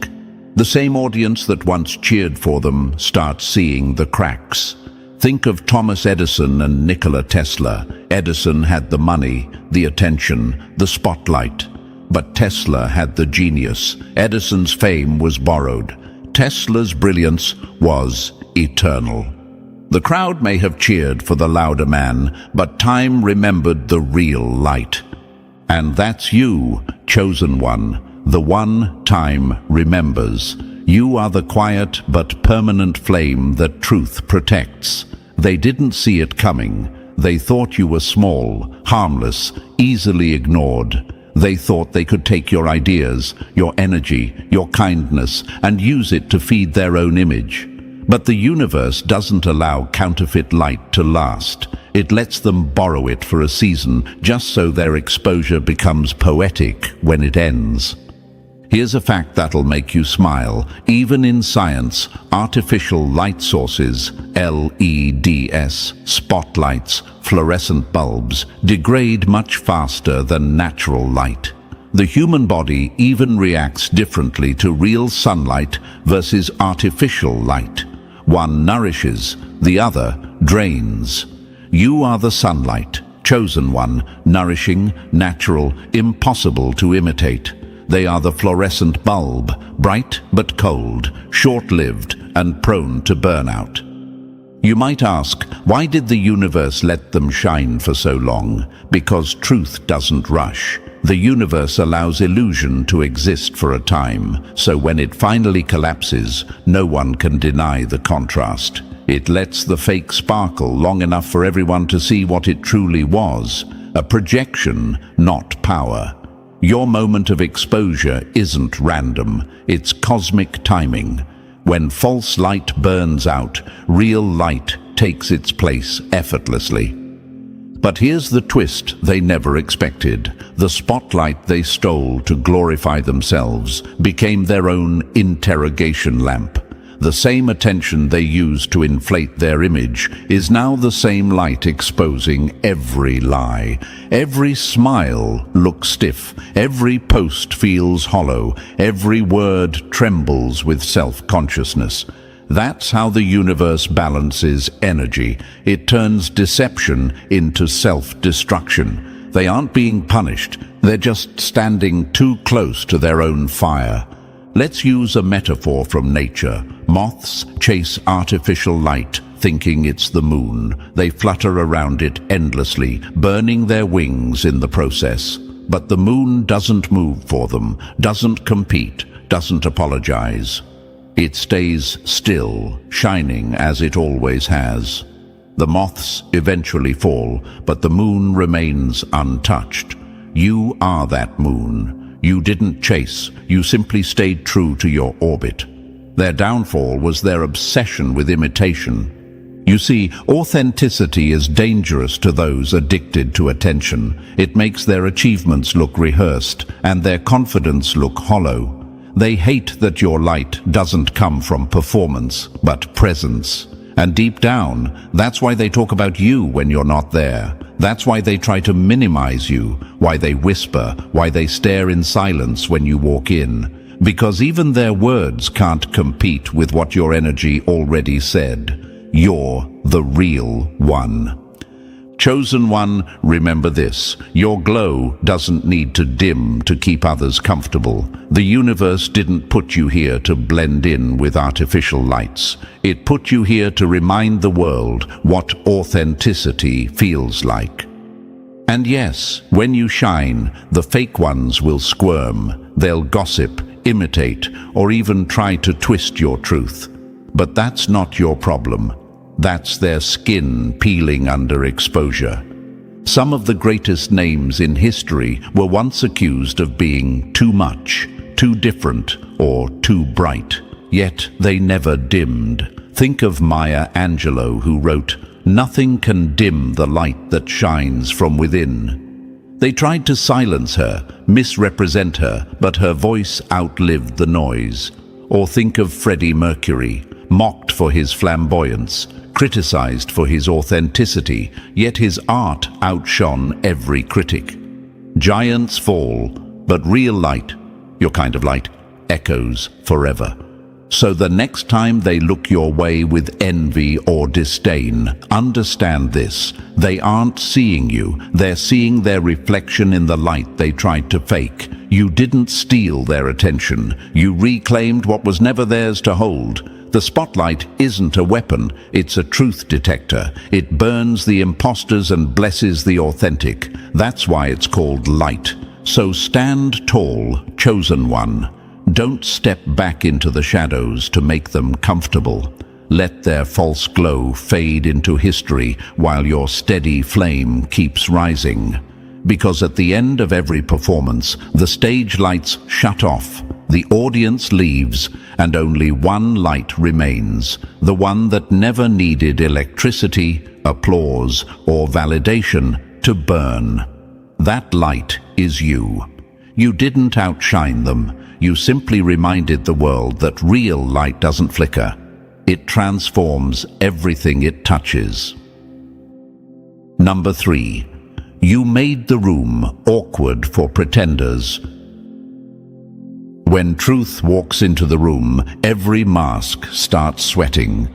The same audience that once cheered for them starts seeing the cracks. Think of Thomas Edison and Nikola Tesla. Edison had the money, the attention, the spotlight. But Tesla had the genius. Edison's fame was borrowed. Tesla's brilliance was eternal. The crowd may have cheered for the louder man, but time remembered the real light. And that's you, chosen one, the one time remembers. You are the quiet but permanent flame that truth protects. They didn't see it coming. They thought you were small, harmless, easily ignored. They thought they could take your ideas, your energy, your kindness, and use it to feed their own image. But the universe doesn't allow counterfeit light to last. It lets them borrow it for a season, just so their exposure becomes poetic when it ends. Here's a fact that'll make you smile. Even in science, artificial light sources, LEDs, spotlights, fluorescent bulbs, degrade much faster than natural light. The human body even reacts differently to real sunlight versus artificial light. One nourishes, the other drains. You are the sunlight, chosen one, nourishing, natural, impossible to imitate. They are the fluorescent bulb, bright but cold, short-lived and prone to burnout. You might ask, why did the universe let them shine for so long? Because truth doesn't rush. The universe allows illusion to exist for a time, so when it finally collapses, no one can deny the contrast. It lets the fake sparkle long enough for everyone to see what it truly was, a projection, not power. Your moment of exposure isn't random, it's cosmic timing. When false light burns out, real light takes its place effortlessly. But here's the twist they never expected. The spotlight they stole to glorify themselves became their own interrogation lamp. The same attention they used to inflate their image is now the same light exposing every lie. Every smile looks stiff, every post feels hollow, every word trembles with self-consciousness. That's how the universe balances energy. It turns deception into self-destruction. They aren't being punished, they're just standing too close to their own fire. Let's use a metaphor from nature. Moths chase artificial light, thinking it's the moon. They flutter around it endlessly, burning their wings in the process. But the moon doesn't move for them, doesn't compete, doesn't apologize. It stays still, shining as it always has. The moths eventually fall, but the moon remains untouched. You are that moon. You didn't chase, you simply stayed true to your orbit. Their downfall was their obsession with imitation. You see, authenticity is dangerous to those addicted to attention. It makes their achievements look rehearsed and their confidence look hollow. They hate that your light doesn't come from performance, but presence. And deep down, that's why they talk about you when you're not there. That's why they try to minimize you, why they whisper, why they stare in silence when you walk in. Because even their words can't compete with what your energy already said. You're the real one. Chosen one, remember this. Your glow doesn't need to dim to keep others comfortable. The universe didn't put you here to blend in with artificial lights. It put you here to remind the world what authenticity feels like. And yes, when you shine, the fake ones will squirm. They'll gossip, imitate, or even try to twist your truth. But that's not your problem. That's their skin peeling under exposure. Some of the greatest names in history were once accused of being too much, too different, or too bright. Yet they never dimmed. Think of Maya Angelou, who wrote, "Nothing can dim the light that shines from within." They tried to silence her, misrepresent her, but her voice outlived the noise. Or think of Freddie Mercury, mocked for his flamboyance, criticized for his authenticity, yet his art outshone every critic. Giants fall, but real light, your kind of light, echoes forever. So the next time they look your way with envy or disdain, understand this: they aren't seeing you, they're seeing their reflection in the light they tried to fake. You didn't steal their attention, you reclaimed what was never theirs to hold. The spotlight isn't a weapon, it's a truth detector. It burns the imposters and blesses the authentic. That's why it's called light. So stand tall, chosen one. Don't step back into the shadows to make them comfortable. Let their false glow fade into history while your steady flame keeps rising. Because at the end of every performance, the stage lights shut off, the audience leaves, and only one light remains, the one that never needed electricity, applause, or validation to burn. That light is you. You didn't outshine them. You simply reminded the world that real light doesn't flicker. It transforms everything it touches. Number 3. You made the room awkward for pretenders. When truth walks into the room, every mask starts sweating.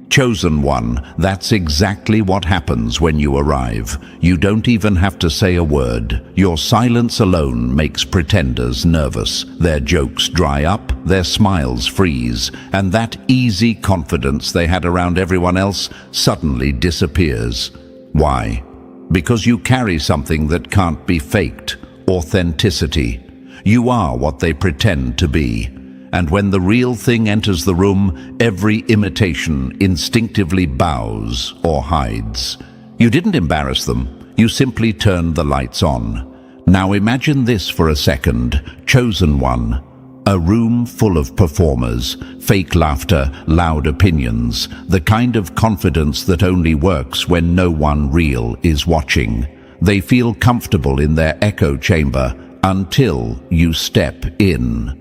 Chosen one, that's exactly what happens when you arrive. You don't even have to say a word. Your silence alone makes pretenders nervous. Their jokes dry up, their smiles freeze, and that easy confidence they had around everyone else suddenly disappears. Why? Because you carry something that can't be faked: authenticity. You are what they pretend to be. And when the real thing enters the room, every imitation instinctively bows or hides. You didn't embarrass them, you simply turned the lights on. Now imagine this for a second, chosen one. A room full of performers, fake laughter, loud opinions, the kind of confidence that only works when no one real is watching. They feel comfortable in their echo chamber until you step in.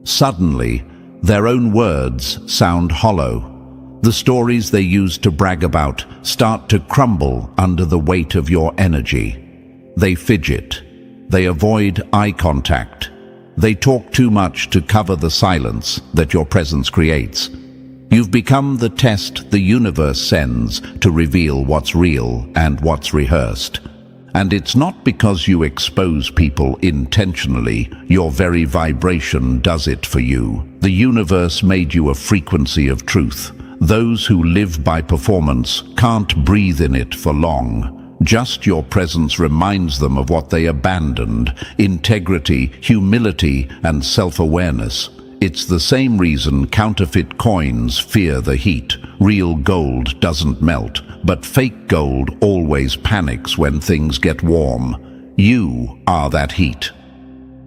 Suddenly, their own words sound hollow. The stories they use to brag about start to crumble under the weight of your energy. They fidget. They avoid eye contact. They talk too much to cover the silence that your presence creates. You've become the test the universe sends to reveal what's real and what's rehearsed. And it's not because you expose people intentionally. Your very vibration does it for you. The universe made you a frequency of truth. Those who live by performance can't breathe in it for long. Just your presence reminds them of what they abandoned: integrity, humility, and self-awareness. It's the same reason counterfeit coins fear the heat. Real gold doesn't melt, but fake gold always panics when things get warm. You are that heat.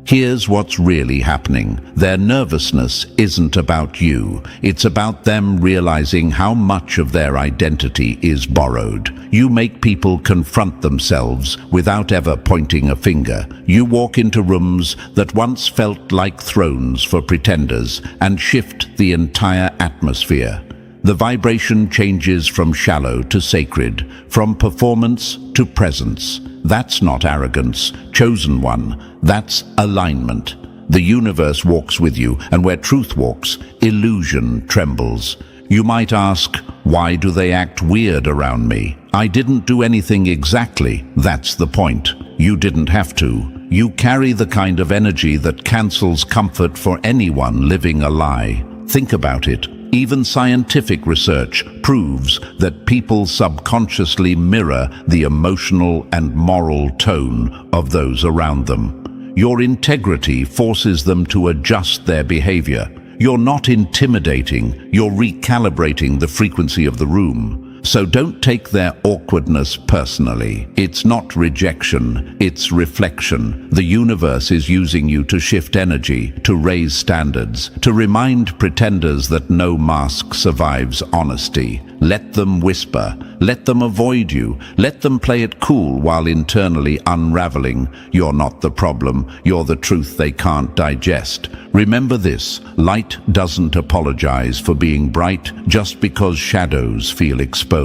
Here's what's really happening. Their nervousness isn't about you. It's about them realizing how much of their identity is borrowed. You make people confront themselves without ever pointing a finger. You walk into rooms that once felt like thrones for pretenders and shift the entire atmosphere. The vibration changes from shallow to sacred, from performance to presence. That's not arrogance, chosen one. That's alignment. The universe walks with you, and where truth walks, illusion trembles. You might ask, why do they act weird around me? I didn't do anything exactly. That's the point. You didn't have to. You carry the kind of energy that cancels comfort for anyone living a lie. Think about it. Even scientific research proves that people subconsciously mirror the emotional and moral tone of those around them. Your integrity forces them to adjust their behavior. You're not intimidating, you're recalibrating the frequency of the room. So don't take their awkwardness personally. It's not rejection, it's reflection. The universe is using you to shift energy, to raise standards, to remind pretenders that no mask survives honesty. Let them whisper, let them avoid you, let them play it cool while internally unraveling. You're not the problem, you're the truth they can't digest. Remember this, light doesn't apologize for being bright just because shadows feel exposed.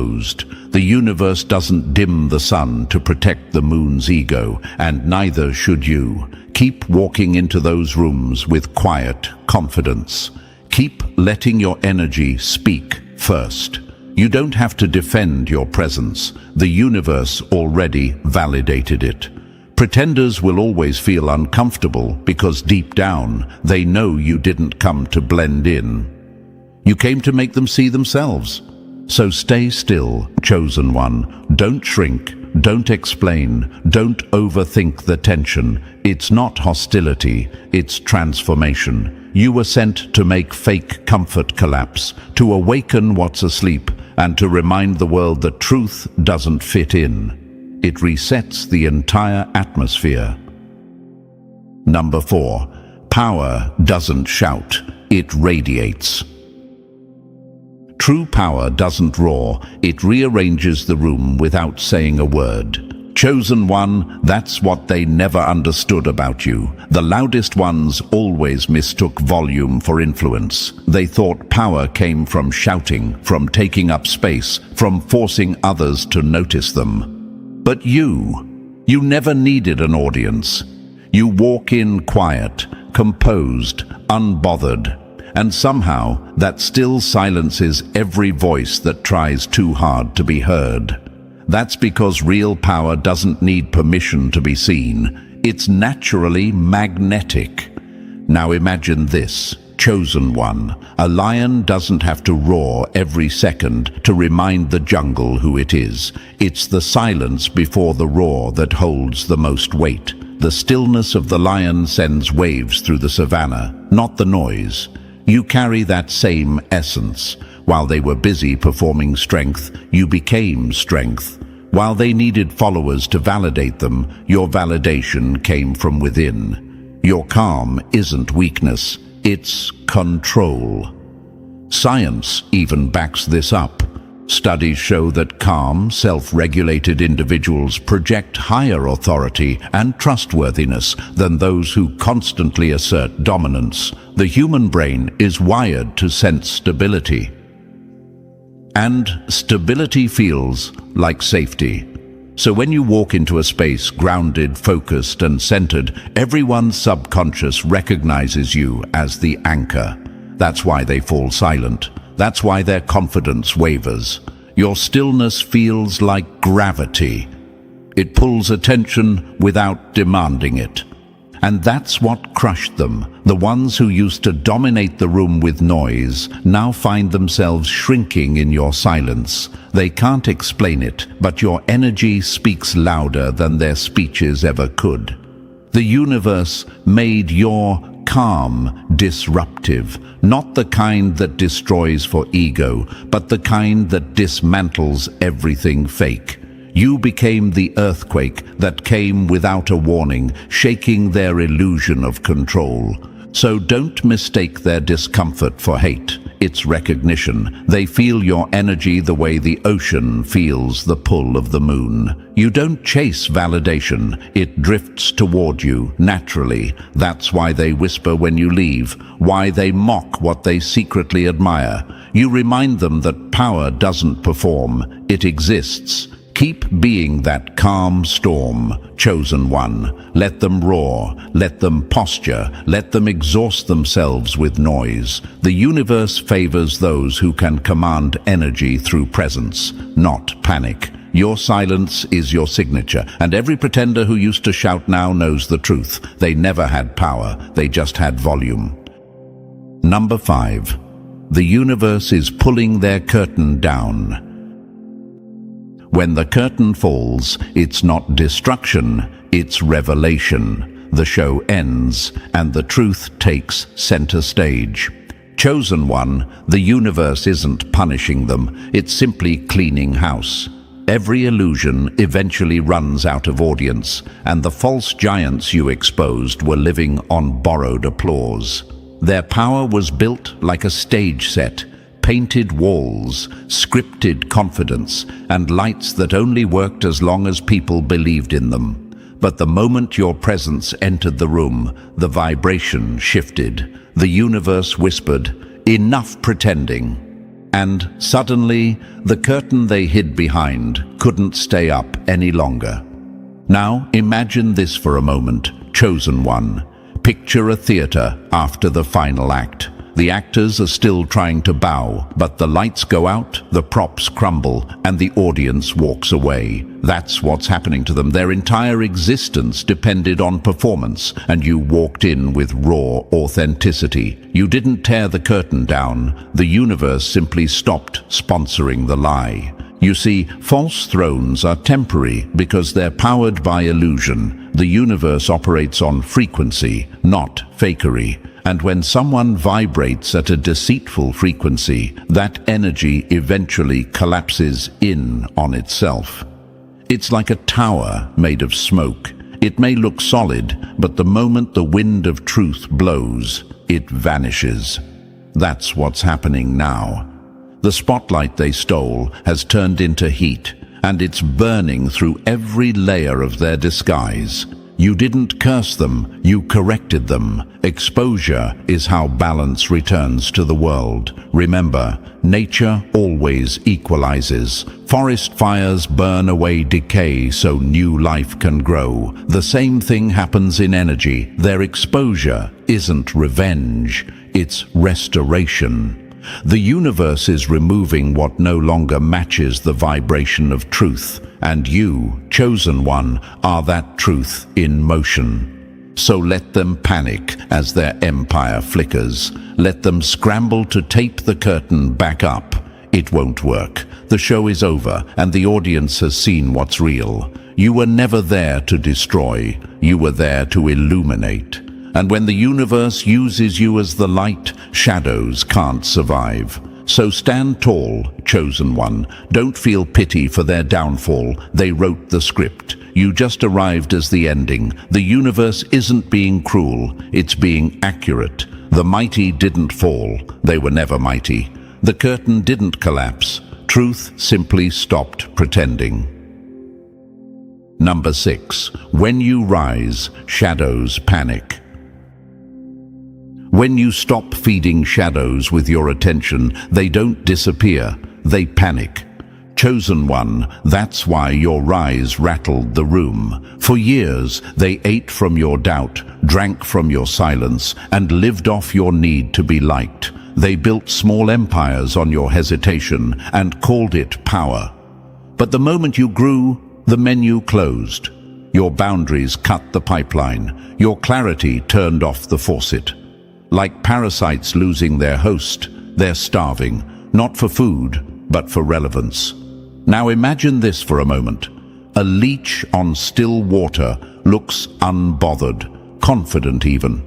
The universe doesn't dim the sun to protect the moon's ego, and neither should you. Keep walking into those rooms with quiet confidence. Keep letting your energy speak first. You don't have to defend your presence. The universe already validated it. Pretenders will always feel uncomfortable because deep down they know you didn't come to blend in. You came to make them see themselves. So stay still, chosen one. Don't shrink, don't explain, don't overthink the tension. It's not hostility, it's transformation. You were sent to make fake comfort collapse, to awaken what's asleep, and to remind the world that truth doesn't fit in. It resets the entire atmosphere. Number 4. Power doesn't shout, it radiates. True power doesn't roar, it rearranges the room without saying a word. Chosen one, that's what they never understood about you. The loudest ones always mistook volume for influence. They thought power came from shouting, from taking up space, from forcing others to notice them. But you never needed an audience. You walk in quiet, composed, unbothered, and somehow that still silences every voice that tries too hard to be heard. That's because real power doesn't need permission to be seen. It's naturally magnetic. Now imagine this, chosen one. A lion doesn't have to roar every second to remind the jungle who it is. It's the silence before the roar that holds the most weight. The stillness of the lion sends waves through the savannah, not the noise. You carry that same essence. While they were busy performing strength, you became strength. While they needed followers to validate them, your validation came from within. Your calm isn't weakness, it's control. Science even backs this up. Studies show that calm, self-regulated individuals project higher authority and trustworthiness than those who constantly assert dominance. The human brain is wired to sense stability. And stability feels like safety. So when you walk into a space grounded, focused, and centered, everyone's subconscious recognizes you as the anchor. That's why they fall silent. That's why their confidence wavers. Your stillness feels like gravity. It pulls attention without demanding it. And that's what crushed them. The ones who used to dominate the room with noise now find themselves shrinking in your silence. They can't explain it, but your energy speaks louder than their speeches ever could. The universe made your calm disruptive, not the kind that destroys for ego, but the kind that dismantles everything fake. You became the earthquake that came without a warning, shaking their illusion of control. So don't mistake their discomfort for hate. It's recognition. They feel your energy the way the ocean feels the pull of the moon. You don't chase validation. It drifts toward you naturally. That's why they whisper when you leave, why they mock what they secretly admire. You remind them that power doesn't perform. It exists. Keep being that calm storm, chosen one. Let them roar, let them posture, let them exhaust themselves with noise. The universe favors those who can command energy through presence, not panic. Your silence is your signature, and every pretender who used to shout now knows the truth. They never had power, they just had volume. Number 5. The universe is pulling their curtain down. When the curtain falls, it's not destruction, it's revelation. The show ends, and the truth takes center stage. Chosen one, the universe isn't punishing them, it's simply cleaning house. Every illusion eventually runs out of audience, and the false giants you exposed were living on borrowed applause. Their power was built like a stage set. Painted walls, scripted confidence, and lights that only worked as long as people believed in them. But the moment your presence entered the room, the vibration shifted. The universe whispered, "Enough pretending." And suddenly, the curtain they hid behind couldn't stay up any longer. Now imagine this for a moment, chosen one. Picture a theater after the final act. The actors are still trying to bow, but the lights go out, the props crumble, and the audience walks away. That's what's happening to them. Their entire existence depended on performance, and you walked in with raw authenticity. You didn't tear the curtain down. The universe simply stopped sponsoring the lie. You see, false thrones are temporary because they're powered by illusion. The universe operates on frequency, not fakery. And when someone vibrates at a deceitful frequency, that energy eventually collapses in on itself. It's like a tower made of smoke. It may look solid, but the moment the wind of truth blows, it vanishes. That's what's happening now. The spotlight they stole has turned into heat, and it's burning through every layer of their disguise. You didn't curse them, you corrected them. Exposure is how balance returns to the world. Remember, nature always equalizes. Forest fires burn away decay so new life can grow. The same thing happens in energy. Their exposure isn't revenge, it's restoration. The universe is removing what no longer matches the vibration of truth, and you, chosen one, are that truth in motion. So let them panic as their empire flickers. Let them scramble to tape the curtain back up. It won't work. The show is over, and the audience has seen what's real. You were never there to destroy. You were there to illuminate. And when the universe uses you as the light, shadows can't survive. So stand tall, chosen one. Don't feel pity for their downfall. They wrote the script. You just arrived as the ending. The universe isn't being cruel, it's being accurate. The mighty didn't fall. They were never mighty. The curtain didn't collapse. Truth simply stopped pretending. Number 6. When you rise, shadows panic. When you stop feeding shadows with your attention, they don't disappear, they panic. Chosen one, that's why your rise rattled the room. For years, they ate from your doubt, drank from your silence, and lived off your need to be liked. They built small empires on your hesitation and called it power. But the moment you grew, the menu closed. Your boundaries cut the pipeline. Your clarity turned off the faucet. Like parasites losing their host, they're starving, not for food, but for relevance. Now imagine this for a moment. A leech on still water looks unbothered, confident even.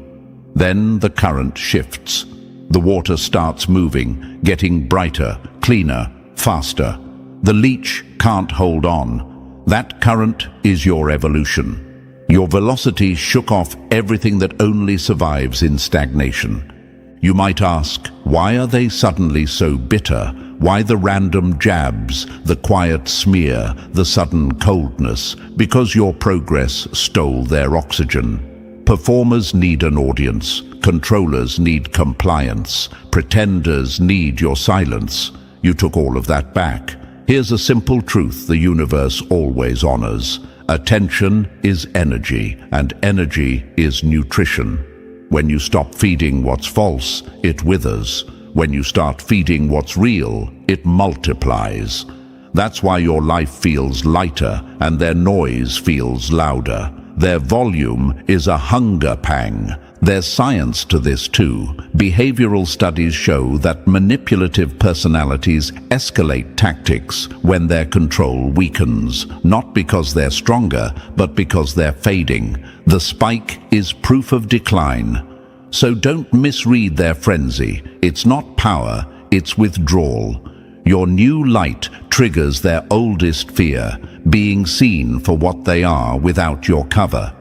Then the current shifts. The water starts moving, getting brighter, cleaner, faster. The leech can't hold on. That current is your evolution. Your velocity shook off everything that only survives in stagnation. You might ask, why are they suddenly so bitter? Why the random jabs, the quiet smear, the sudden coldness? Because your progress stole their oxygen. Performers need an audience. Controllers need compliance. Pretenders need your silence. You took all of that back. Here's a simple truth the universe always honors. Attention is energy, and energy is nutrition. When you stop feeding what's false, it withers. When you start feeding what's real, it multiplies. That's why your life feels lighter and their noise feels louder. Their volume is a hunger pang. There's science to this too. Behavioral studies show that manipulative personalities escalate tactics when their control weakens, not because they're stronger, but because they're fading. The spike is proof of decline. So don't misread their frenzy. It's not power, it's withdrawal. Your new light triggers their oldest fear, being seen for what they are without your cover.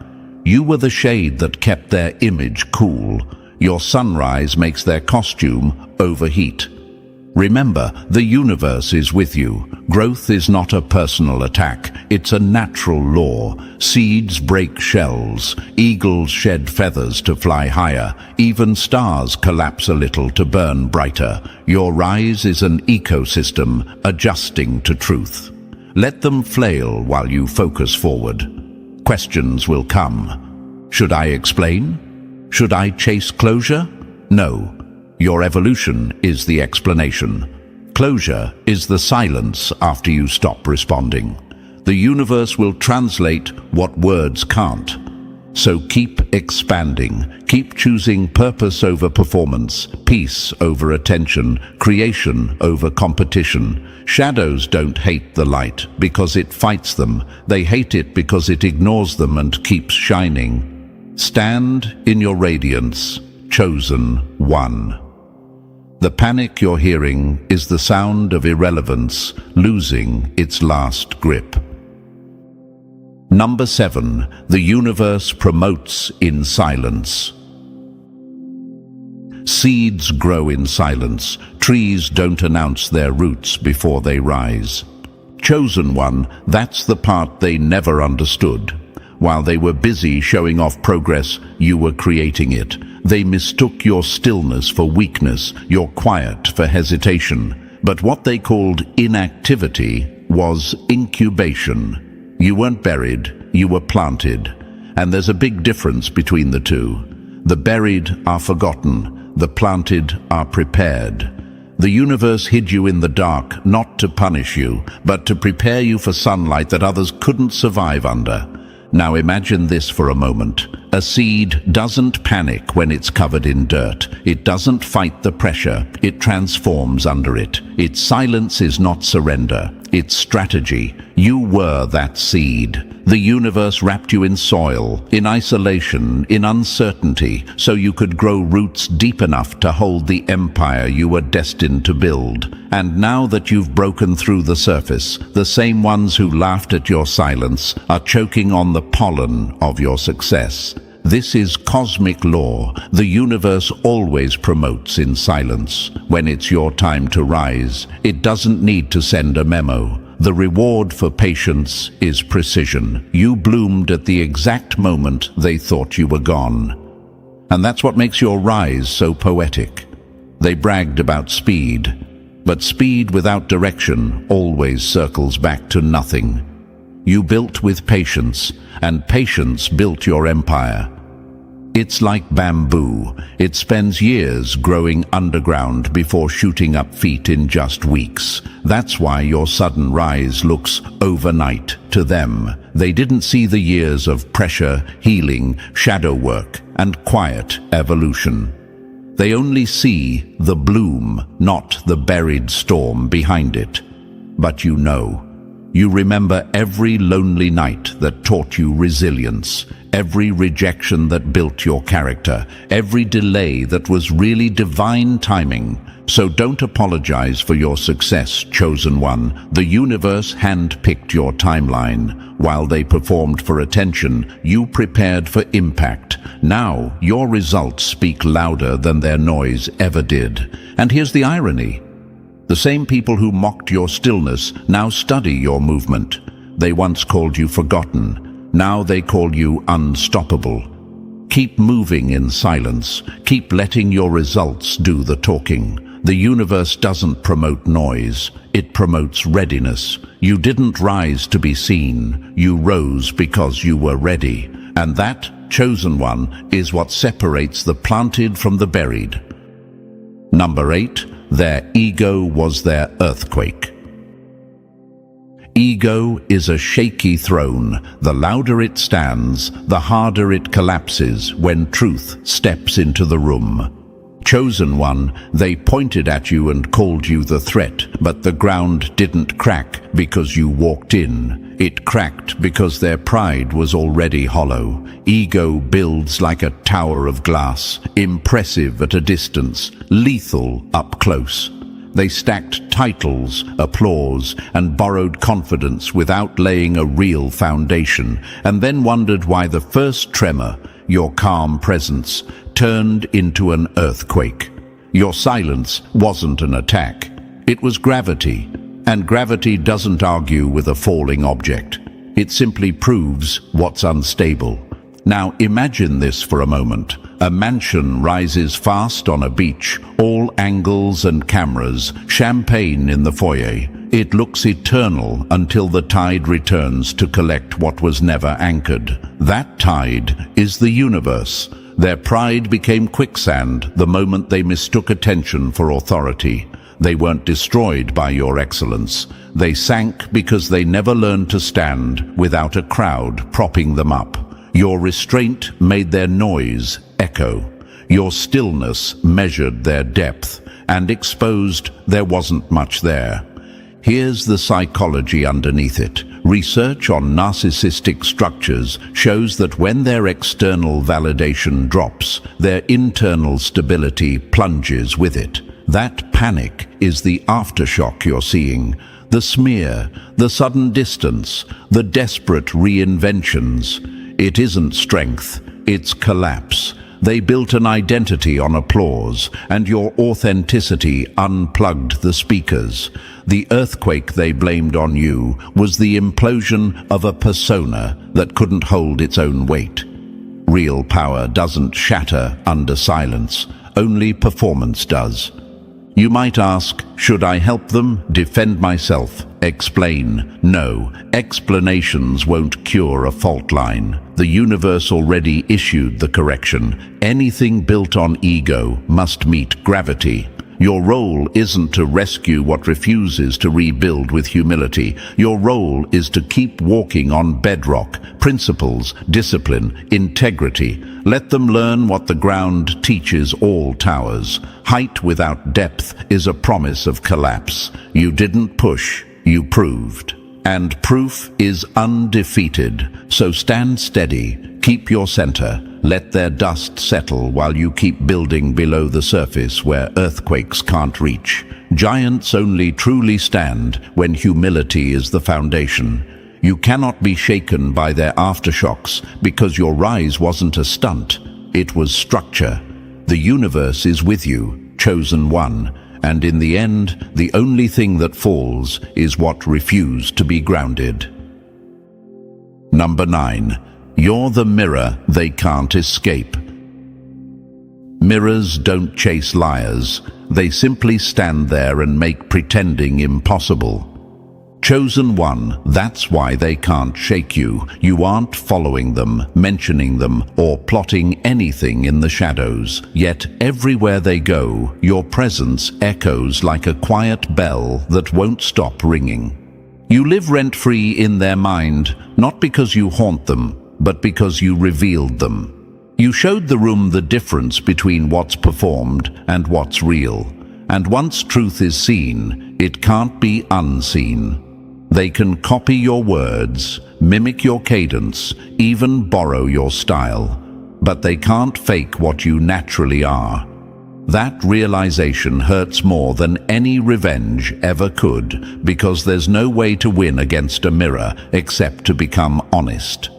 You were the shade that kept their image cool. Your sunrise makes their costume overheat. Remember, the universe is with you. Growth is not a personal attack, it's a natural law. Seeds break shells, eagles shed feathers to fly higher, even stars collapse a little to burn brighter. Your rise is an ecosystem adjusting to truth. Let them flail while you focus forward. Questions will come. Should I explain? Should I chase closure? No. Your evolution is the explanation. Closure is the silence after you stop responding. The universe will translate what words can't. So keep expanding. Keep choosing purpose over performance, peace over attention, creation over competition. Shadows don't hate the light because it fights them. They hate it because it ignores them and keeps shining. Stand in your radiance, chosen one. The panic you're hearing is the sound of irrelevance losing its last grip. Number 7, the universe promotes in silence. Seeds grow in silence. Trees don't announce their roots before they rise. Chosen one, that's the part they never understood. While they were busy showing off progress, you were creating it. They mistook your stillness for weakness, your quiet for hesitation. But what they called inactivity was incubation. You weren't buried, you were planted. And there's a big difference between the two. The buried are forgotten, the planted are prepared. The universe hid you in the dark, not to punish you, but to prepare you for sunlight that others couldn't survive under. Now imagine this for a moment. A seed doesn't panic when it's covered in dirt. It doesn't fight the pressure. It transforms under it. Its silence is not surrender. It's strategy. You were that seed. The universe wrapped you in soil, in isolation, in uncertainty, so you could grow roots deep enough to hold the empire you were destined to build. And now that you've broken through the surface, the same ones who laughed at your silence are choking on the pollen of your success. This is cosmic law. The universe always promotes in silence. When it's your time to rise, it doesn't need to send a memo. The reward for patience is precision. You bloomed at the exact moment they thought you were gone. And that's what makes your rise so poetic. They bragged about speed, but speed without direction always circles back to nothing. You built with patience, and patience built your empire. It's like bamboo. It spends years growing underground before shooting up feet in just weeks. That's why your sudden rise looks overnight to them. They didn't see the years of pressure, healing, shadow work, and quiet evolution. They only see the bloom, not the buried storm behind it. But you know. You remember every lonely night that taught you resilience, every rejection that built your character, every delay that was really divine timing. So don't apologize for your success, chosen one. The universe handpicked your timeline. While they performed for attention, you prepared for impact. Now, your results speak louder than their noise ever did. And here's the irony. The same people who mocked your stillness now study your movement. They once called you forgotten. Now they call you unstoppable. Keep moving in silence. Keep letting your results do the talking. The universe doesn't promote noise. It promotes readiness. You didn't rise to be seen. You rose because you were ready. And that, chosen one, is what separates the planted from the buried. Number 8. Their ego was their earthquake. Ego is a shaky throne. The louder it stands, the harder it collapses when truth steps into the room. Chosen one, they pointed at you and called you the threat, but the ground didn't crack because you walked in. It cracked because their pride was already hollow. Ego builds like a tower of glass, impressive at a distance, lethal up close. They stacked titles, applause, and borrowed confidence without laying a real foundation, and then wondered why the first tremor, your calm presence, turned into an earthquake. Your silence wasn't an attack. It was gravity, and gravity doesn't argue with a falling object. It simply proves what's unstable. Now imagine this for a moment. A mansion rises fast on a beach, all angles and cameras, champagne in the foyer. It looks eternal until the tide returns to collect what was never anchored. That tide is the universe. Their pride became quicksand the moment they mistook attention for authority. They weren't destroyed by your excellence. They sank because they never learned to stand without a crowd propping them up. Your restraint made their noise echo. Your stillness measured their depth and exposed there wasn't much there. Here's the psychology underneath it. Research on narcissistic structures shows that when their external validation drops, their internal stability plunges with it. That panic is the aftershock you're seeing. The smear, the sudden distance, the desperate reinventions. It isn't strength, it's collapse. They built an identity on applause, and your authenticity unplugged the speakers. The earthquake they blamed on you was the implosion of a persona that couldn't hold its own weight. Real power doesn't shatter under silence, only performance does. You might ask, should I help them, defend myself, explain? No, explanations won't cure a fault line. The universe already issued the correction. Anything built on ego must meet gravity. Your role isn't to rescue what refuses to rebuild with humility. Your role is to keep walking on bedrock, principles, discipline, integrity. Let them learn what the ground teaches all towers. Height without depth is a promise of collapse. You didn't push, you proved. And proof is undefeated. So stand steady, keep your center. Let their dust settle while you keep building below the surface where earthquakes can't reach. Giants only truly stand when humility is the foundation. You cannot be shaken by their aftershocks because your rise wasn't a stunt. It was structure. The universe is with you, chosen one. And in the end, the only thing that falls is what refused to be grounded. Number 9. You're the mirror they can't escape. Mirrors don't chase liars. They simply stand there and make pretending impossible. Chosen one, that's why they can't shake you. You aren't following them, mentioning them, or plotting anything in the shadows. Yet everywhere they go, your presence echoes like a quiet bell that won't stop ringing. You live rent-free in their mind, not because you haunt them, but because you revealed them. You showed the room the difference between what's performed and what's real. And once truth is seen, it can't be unseen. They can copy your words, mimic your cadence, even borrow your style. But they can't fake what you naturally are. That realization hurts more than any revenge ever could, because there's no way to win against a mirror except to become honest.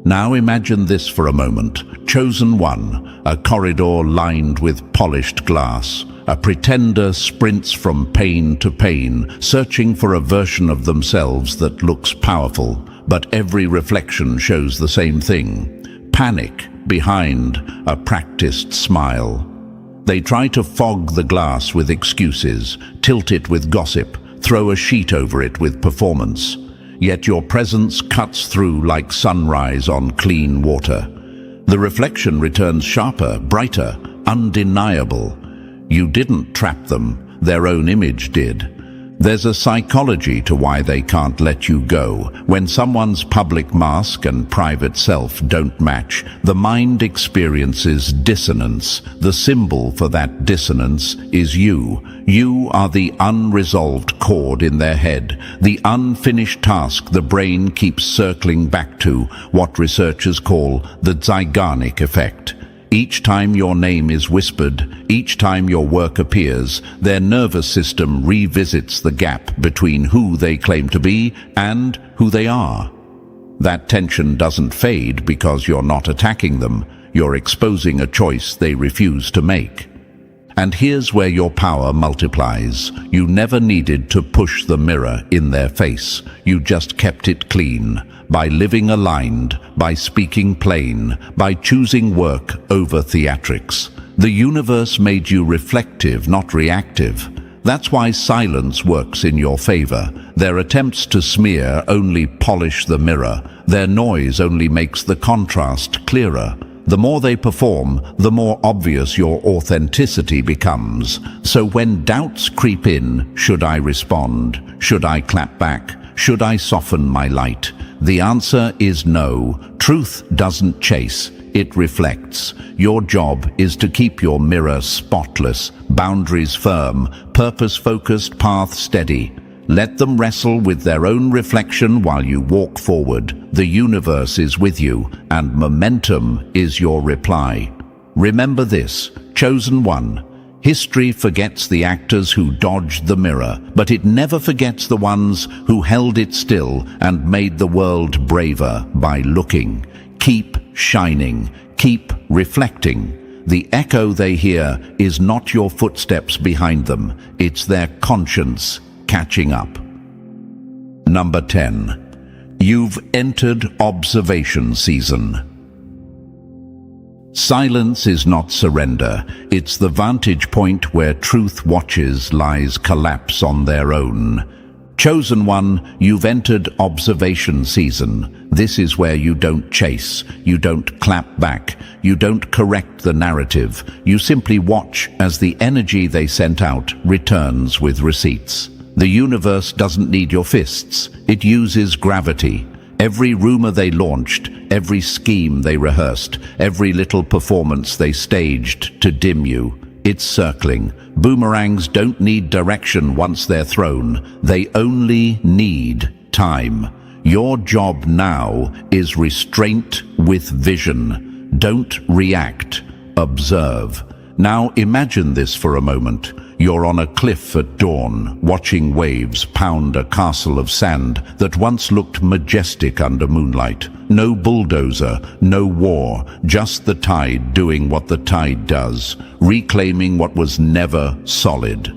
Now imagine this for a moment. Chosen one, a corridor lined with polished glass. A pretender sprints from pain to pain, searching for a version of themselves that looks powerful, but every reflection shows the same thing: panic behind a practiced smile. They try to fog the glass with excuses, tilt it with gossip, throw a sheet over it with performance. Yet your presence cuts through like sunrise on clean water. The reflection returns sharper, brighter, undeniable. You didn't trap them, their own image did. There's a psychology to why they can't let you go. When someone's public mask and private self don't match, the mind experiences dissonance. The symbol for that dissonance is you. You are the unresolved chord in their head, the unfinished task the brain keeps circling back to, what researchers call the Zeigarnik effect. Each time your name is whispered, each time your work appears, their nervous system revisits the gap between who they claim to be and who they are. That tension doesn't fade because you're not attacking them. You're exposing a choice they refuse to make. And here's where your power multiplies. You never needed to push the mirror in their face. You just kept it clean. By living aligned, by speaking plain, by choosing work over theatrics. The universe made you reflective, not reactive. That's why silence works in your favor. Their attempts to smear only polish the mirror. Their noise only makes the contrast clearer. The more they perform, the more obvious your authenticity becomes. So when doubts creep in, should I respond? Should I clap back? Should I soften my light? The answer is no. Truth doesn't chase, it reflects. Your job is to keep your mirror spotless, boundaries firm, purpose-focused, path steady. Let them wrestle with their own reflection while you walk forward. The universe is with you, and momentum is your reply. Remember this, chosen one. History forgets the actors who dodged the mirror, but it never forgets the ones who held it still and made the world braver by looking. Keep shining, keep reflecting. The echo they hear is not your footsteps behind them, it's their conscience catching up. Number 10. You've entered observation season. Silence is not surrender. It's the vantage point where truth watches lies collapse on their own. Chosen one, you've entered observation season. This is where you don't chase, you don't clap back, you don't correct the narrative. You simply watch as the energy they sent out returns with receipts. The universe doesn't need your fists. It uses gravity. Every rumor they launched, every scheme they rehearsed, every little performance they staged to dim you, it's circling. Boomerangs don't need direction once they're thrown. They only need time. Your job now is restraint with vision. Don't react. Observe. Now imagine this for a moment. You're on a cliff at dawn, watching waves pound a castle of sand that once looked majestic under moonlight. No bulldozer, no war, just the tide doing what the tide does, reclaiming what was never solid.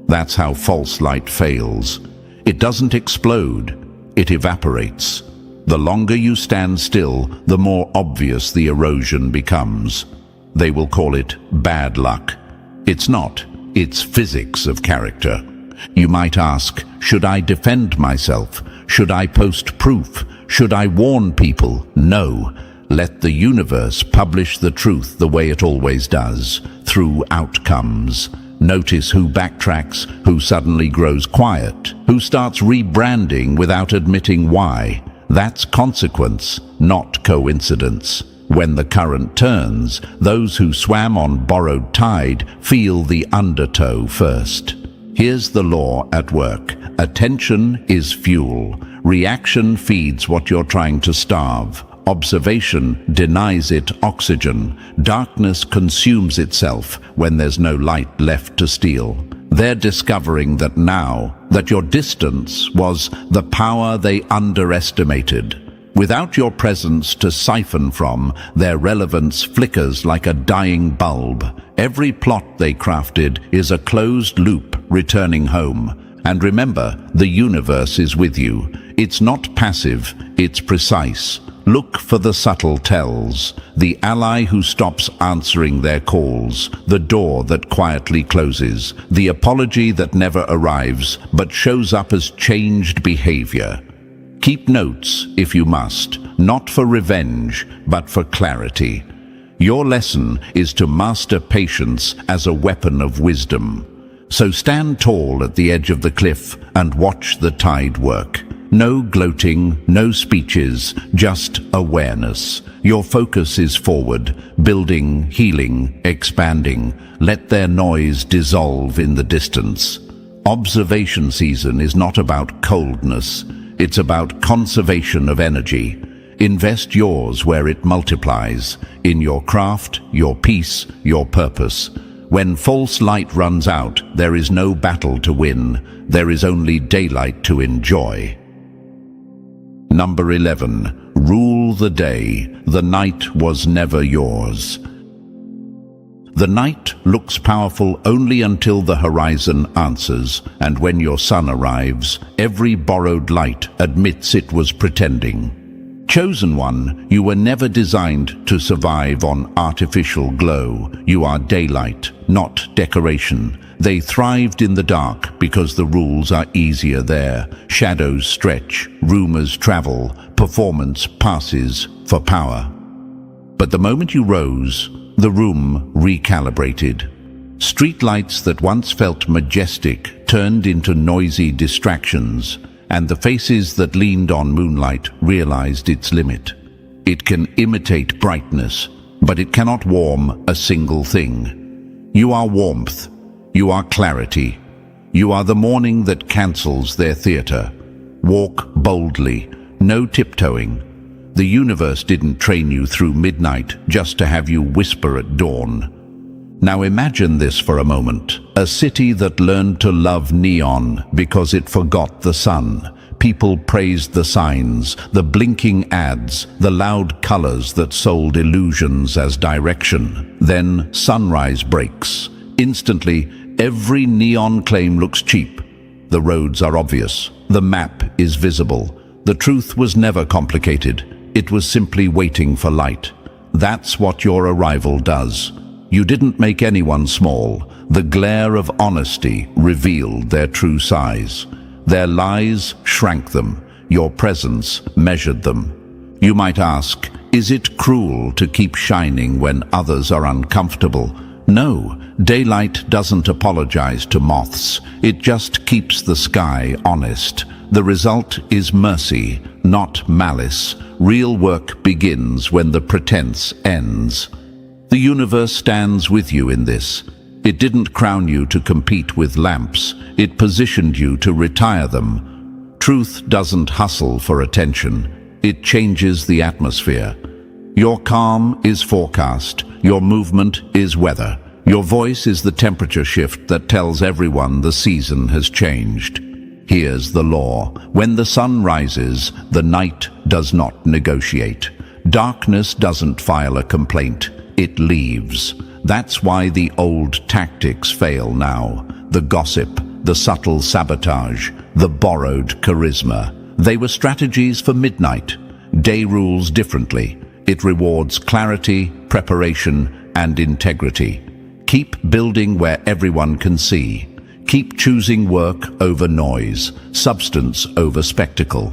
That's how false light fails. It doesn't explode, it evaporates. The longer you stand still, the more obvious the erosion becomes. They will call it bad luck. It's not. It's physics of character. You might ask, should I defend myself? Should I post proof? Should I warn people? No. Let the universe publish the truth the way it always does, through outcomes. Notice who backtracks, who suddenly grows quiet, who starts rebranding without admitting why. That's consequence, not coincidence. When the current turns, those who swam on borrowed tide feel the undertow first. Here's the law at work. Attention is fuel. Reaction feeds what you're trying to starve. Observation denies it oxygen. Darkness consumes itself when there's no light left to steal. They're discovering that now, that your distance was the power they underestimated. Without your presence to siphon from, their relevance flickers like a dying bulb. Every plot they crafted is a closed loop returning home. And remember, the universe is with you. It's not passive, it's precise. Look for the subtle tells, the ally who stops answering their calls, the door that quietly closes, the apology that never arrives but shows up as changed behavior. Keep notes if you must, not for revenge, but for clarity. Your lesson is to master patience as a weapon of wisdom. So stand tall at the edge of the cliff and watch the tide work. No gloating, no speeches, just awareness. Your focus is forward, building, healing, expanding. Let their noise dissolve in the distance. Observation season is not about coldness. It's about conservation of energy. Invest yours where it multiplies, in your craft, your peace, your purpose. When false light runs out, there is no battle to win. There is only daylight to enjoy. Number 11. Rule the day. The night was never yours. The night looks powerful only until the horizon answers, and when your sun arrives, every borrowed light admits it was pretending. Chosen one, you were never designed to survive on artificial glow. You are daylight, not decoration. They thrived in the dark because the rules are easier there. Shadows stretch, rumors travel, performance passes for power. But the moment you rose, the room recalibrated. Streetlights that once felt majestic turned into noisy distractions, and the faces that leaned on moonlight realized its limit. It can imitate brightness, but it cannot warm a single thing. You are warmth. You are clarity. You are the morning that cancels their theater. Walk boldly, no tiptoeing. The universe didn't train you through midnight just to have you whisper at dawn. Now imagine this for a moment. A city that learned to love neon because it forgot the sun. People praised the signs, the blinking ads, the loud colors that sold illusions as direction. Then sunrise breaks. Instantly, every neon claim looks cheap. The roads are obvious. The map is visible. The truth was never complicated. It was simply waiting for light. That's what your arrival does. You didn't make anyone small. The glare of honesty revealed their true size. Their lies shrank them. Your presence measured them. You might ask, is it cruel to keep shining when others are uncomfortable? No, daylight doesn't apologize to moths. It just keeps the sky honest. The result is mercy, not malice. Real work begins when the pretense ends. The universe stands with you in this. It didn't crown you to compete with lamps. It positioned you to retire them. Truth doesn't hustle for attention. It changes the atmosphere. Your calm is forecast. Your movement is weather. Your voice is the temperature shift that tells everyone the season has changed. Here's the law. When the sun rises, the night does not negotiate. Darkness doesn't file a complaint. It leaves. That's why the old tactics fail now. The gossip, the subtle sabotage, the borrowed charisma. They were strategies for midnight. Day rules differently. It rewards clarity, preparation, and integrity. Keep building where everyone can see. Keep choosing work over noise, substance over spectacle.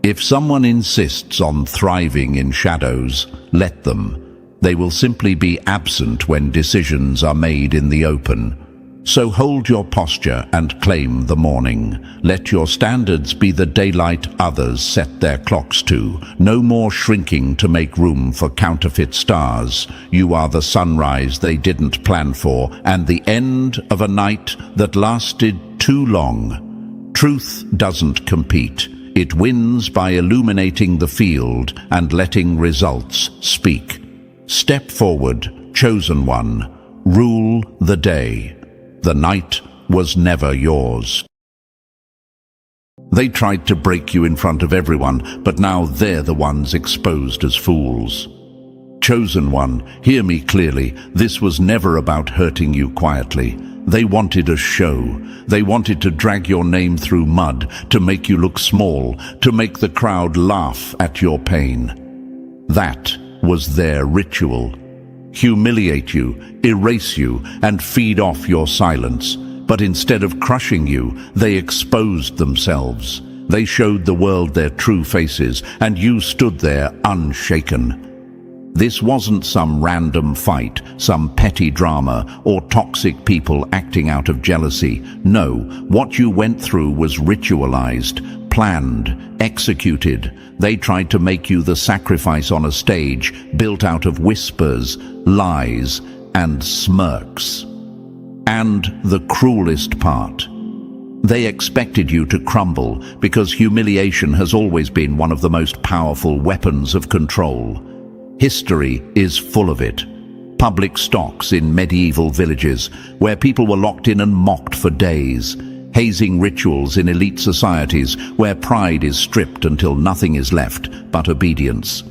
If someone insists on thriving in shadows, let them. They will simply be absent when decisions are made in the open. So hold your posture and claim the morning. Let your standards be the daylight others set their clocks to. No more shrinking to make room for counterfeit stars. You are the sunrise they didn't plan for, and the end of a night that lasted too long. Truth doesn't compete. It wins by illuminating the field and letting results speak. Step forward, chosen one. Rule the day. The night was never yours. They tried to break you in front of everyone, but now they're the ones exposed as fools. Chosen one, hear me clearly. This was never about hurting you quietly. They wanted a show. They wanted to drag your name through mud, to make you look small, to make the crowd laugh at your pain. That was their ritual. Humiliate you, erase you, and feed off your silence. But instead of crushing you, they exposed themselves. They showed the world their true faces, and you stood there unshaken. This wasn't some random fight, some petty drama, or toxic people acting out of jealousy. No, what you went through was ritualized, planned, executed. They tried to make you the sacrifice on a stage built out of whispers, lies, and smirks. And the cruelest part, they expected you to crumble because humiliation has always been one of the most powerful weapons of control. History is full of it. Public stocks in medieval villages where people were locked in and mocked for days. Hazing rituals in elite societies where pride is stripped until nothing is left but obedience.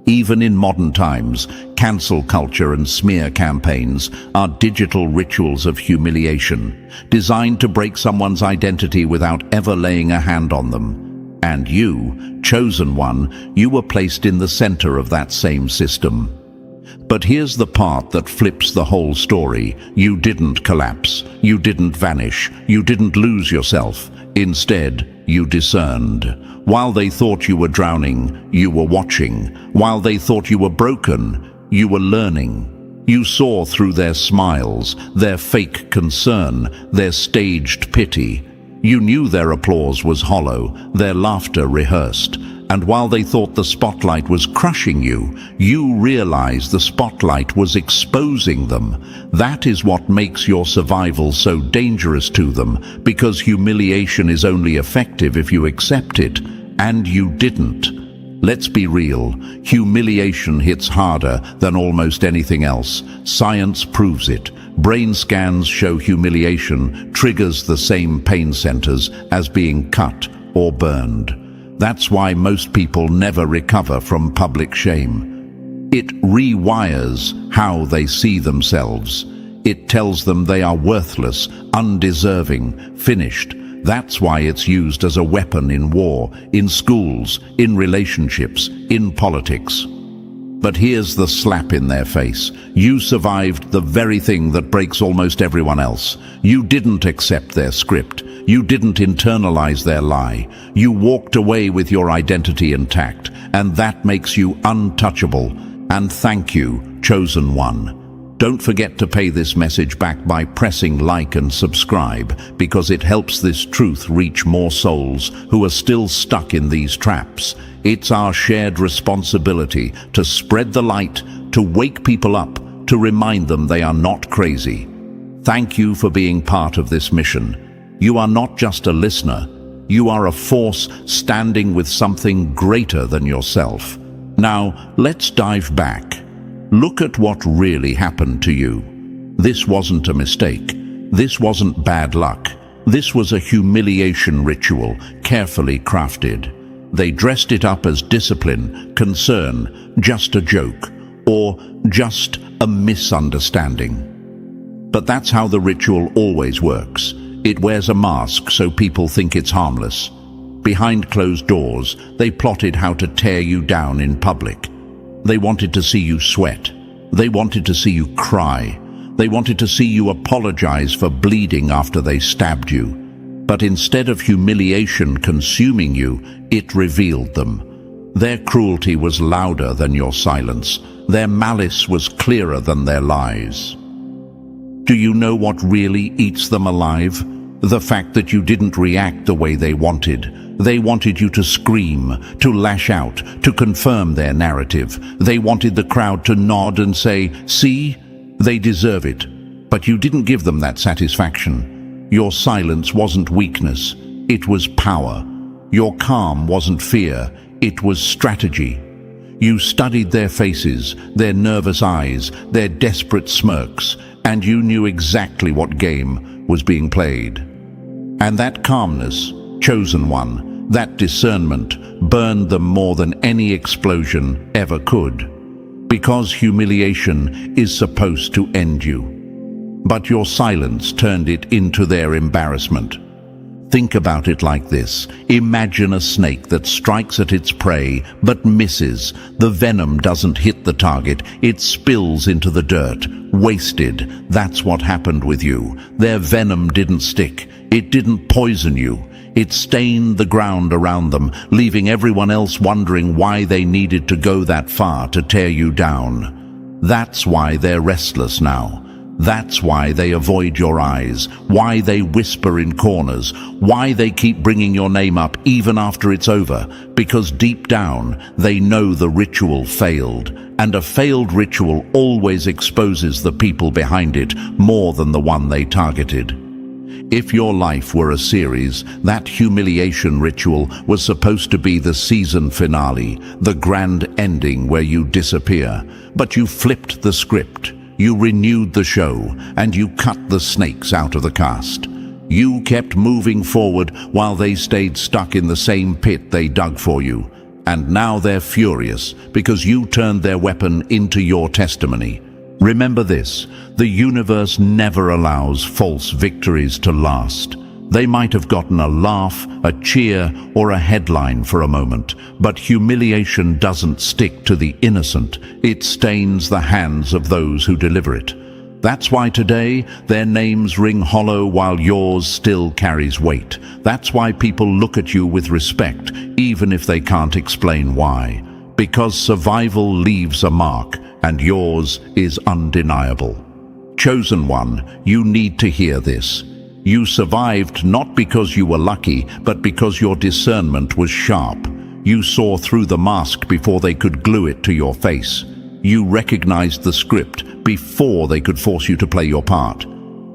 Even in modern times, cancel culture and smear campaigns are digital rituals of humiliation, designed to break someone's identity without ever laying a hand on them. And you, chosen one, you were placed in the center of that same system. But here's the part that flips the whole story. You didn't collapse. You didn't vanish. You didn't lose yourself. Instead, you discerned. While they thought you were drowning, you were watching. While they thought you were broken, you were learning. You saw through their smiles, their fake concern, their staged pity. You knew their applause was hollow, their laughter rehearsed. And while they thought the spotlight was crushing you, you realized the spotlight was exposing them. That is what makes your survival so dangerous to them, because humiliation is only effective if you accept it, and you didn't. Let's be real, humiliation hits harder than almost anything else. Science proves it. Brain scans show humiliation triggers the same pain centers as being cut or burned. That's why most people never recover from public shame. It rewires how they see themselves. It tells them they are worthless, undeserving, finished. That's why it's used as a weapon in war, in schools, in relationships, in politics. But here's the slap in their face. You survived the very thing that breaks almost everyone else. You didn't accept their script. You didn't internalize their lie. You walked away with your identity intact, and that makes you untouchable. And thank you, chosen one. Don't forget to pay this message back by pressing like and subscribe, because it helps this truth reach more souls who are still stuck in these traps. It's our shared responsibility to spread the light, to wake people up, to remind them they are not crazy. Thank you for being part of this mission. You are not just a listener. You are a force standing with something greater than yourself. Now, let's dive back. Look at what really happened to you. This wasn't a mistake. This wasn't bad luck. This was a humiliation ritual, carefully crafted. They dressed it up as discipline, concern, just a joke, or just a misunderstanding. But that's how the ritual always works. It wears a mask so people think it's harmless. Behind closed doors, they plotted how to tear you down in public. They wanted to see you sweat. They wanted to see you cry. They wanted to see you apologize for bleeding after they stabbed you. But instead of humiliation consuming you, it revealed them. Their cruelty was louder than your silence. Their malice was clearer than their lies. Do you know what really eats them alive? The fact that you didn't react the way they wanted. They wanted you to scream, to lash out, to confirm their narrative. They wanted the crowd to nod and say, "See, they deserve it." But you didn't give them that satisfaction. Your silence wasn't weakness, it was power. Your calm wasn't fear, it was strategy. You studied their faces, their nervous eyes, their desperate smirks, and you knew exactly what game was being played. And that calmness, chosen one, that discernment, burned them more than any explosion ever could. Because humiliation is supposed to end you. But your silence turned it into their embarrassment. Think about it like this. Imagine a snake that strikes at its prey but misses. The venom doesn't hit the target, it spills into the dirt. Wasted. That's what happened with you. Their venom didn't stick. It didn't poison you. It stained the ground around them, leaving everyone else wondering why they needed to go that far to tear you down. That's why they're restless now. That's why they avoid your eyes, why they whisper in corners, why they keep bringing your name up even after it's over, because deep down they know the ritual failed, and a failed ritual always exposes the people behind it more than the one they targeted. If your life were a series, that humiliation ritual was supposed to be the season finale, the grand ending where you disappear, but you flipped the script. You renewed the show, and you cut the snakes out of the cast. You kept moving forward while they stayed stuck in the same pit they dug for you. And now they're furious because you turned their weapon into your testimony. Remember this, the universe never allows false victories to last. They might have gotten a laugh, a cheer, or a headline for a moment, but humiliation doesn't stick to the innocent. It stains the hands of those who deliver it. That's why today their names ring hollow while yours still carries weight. That's why people look at you with respect, even if they can't explain why. Because survival leaves a mark, and yours is undeniable. Chosen one, you need to hear this. You survived not because you were lucky, but because your discernment was sharp. You saw through the mask before they could glue it to your face. You recognized the script before they could force you to play your part.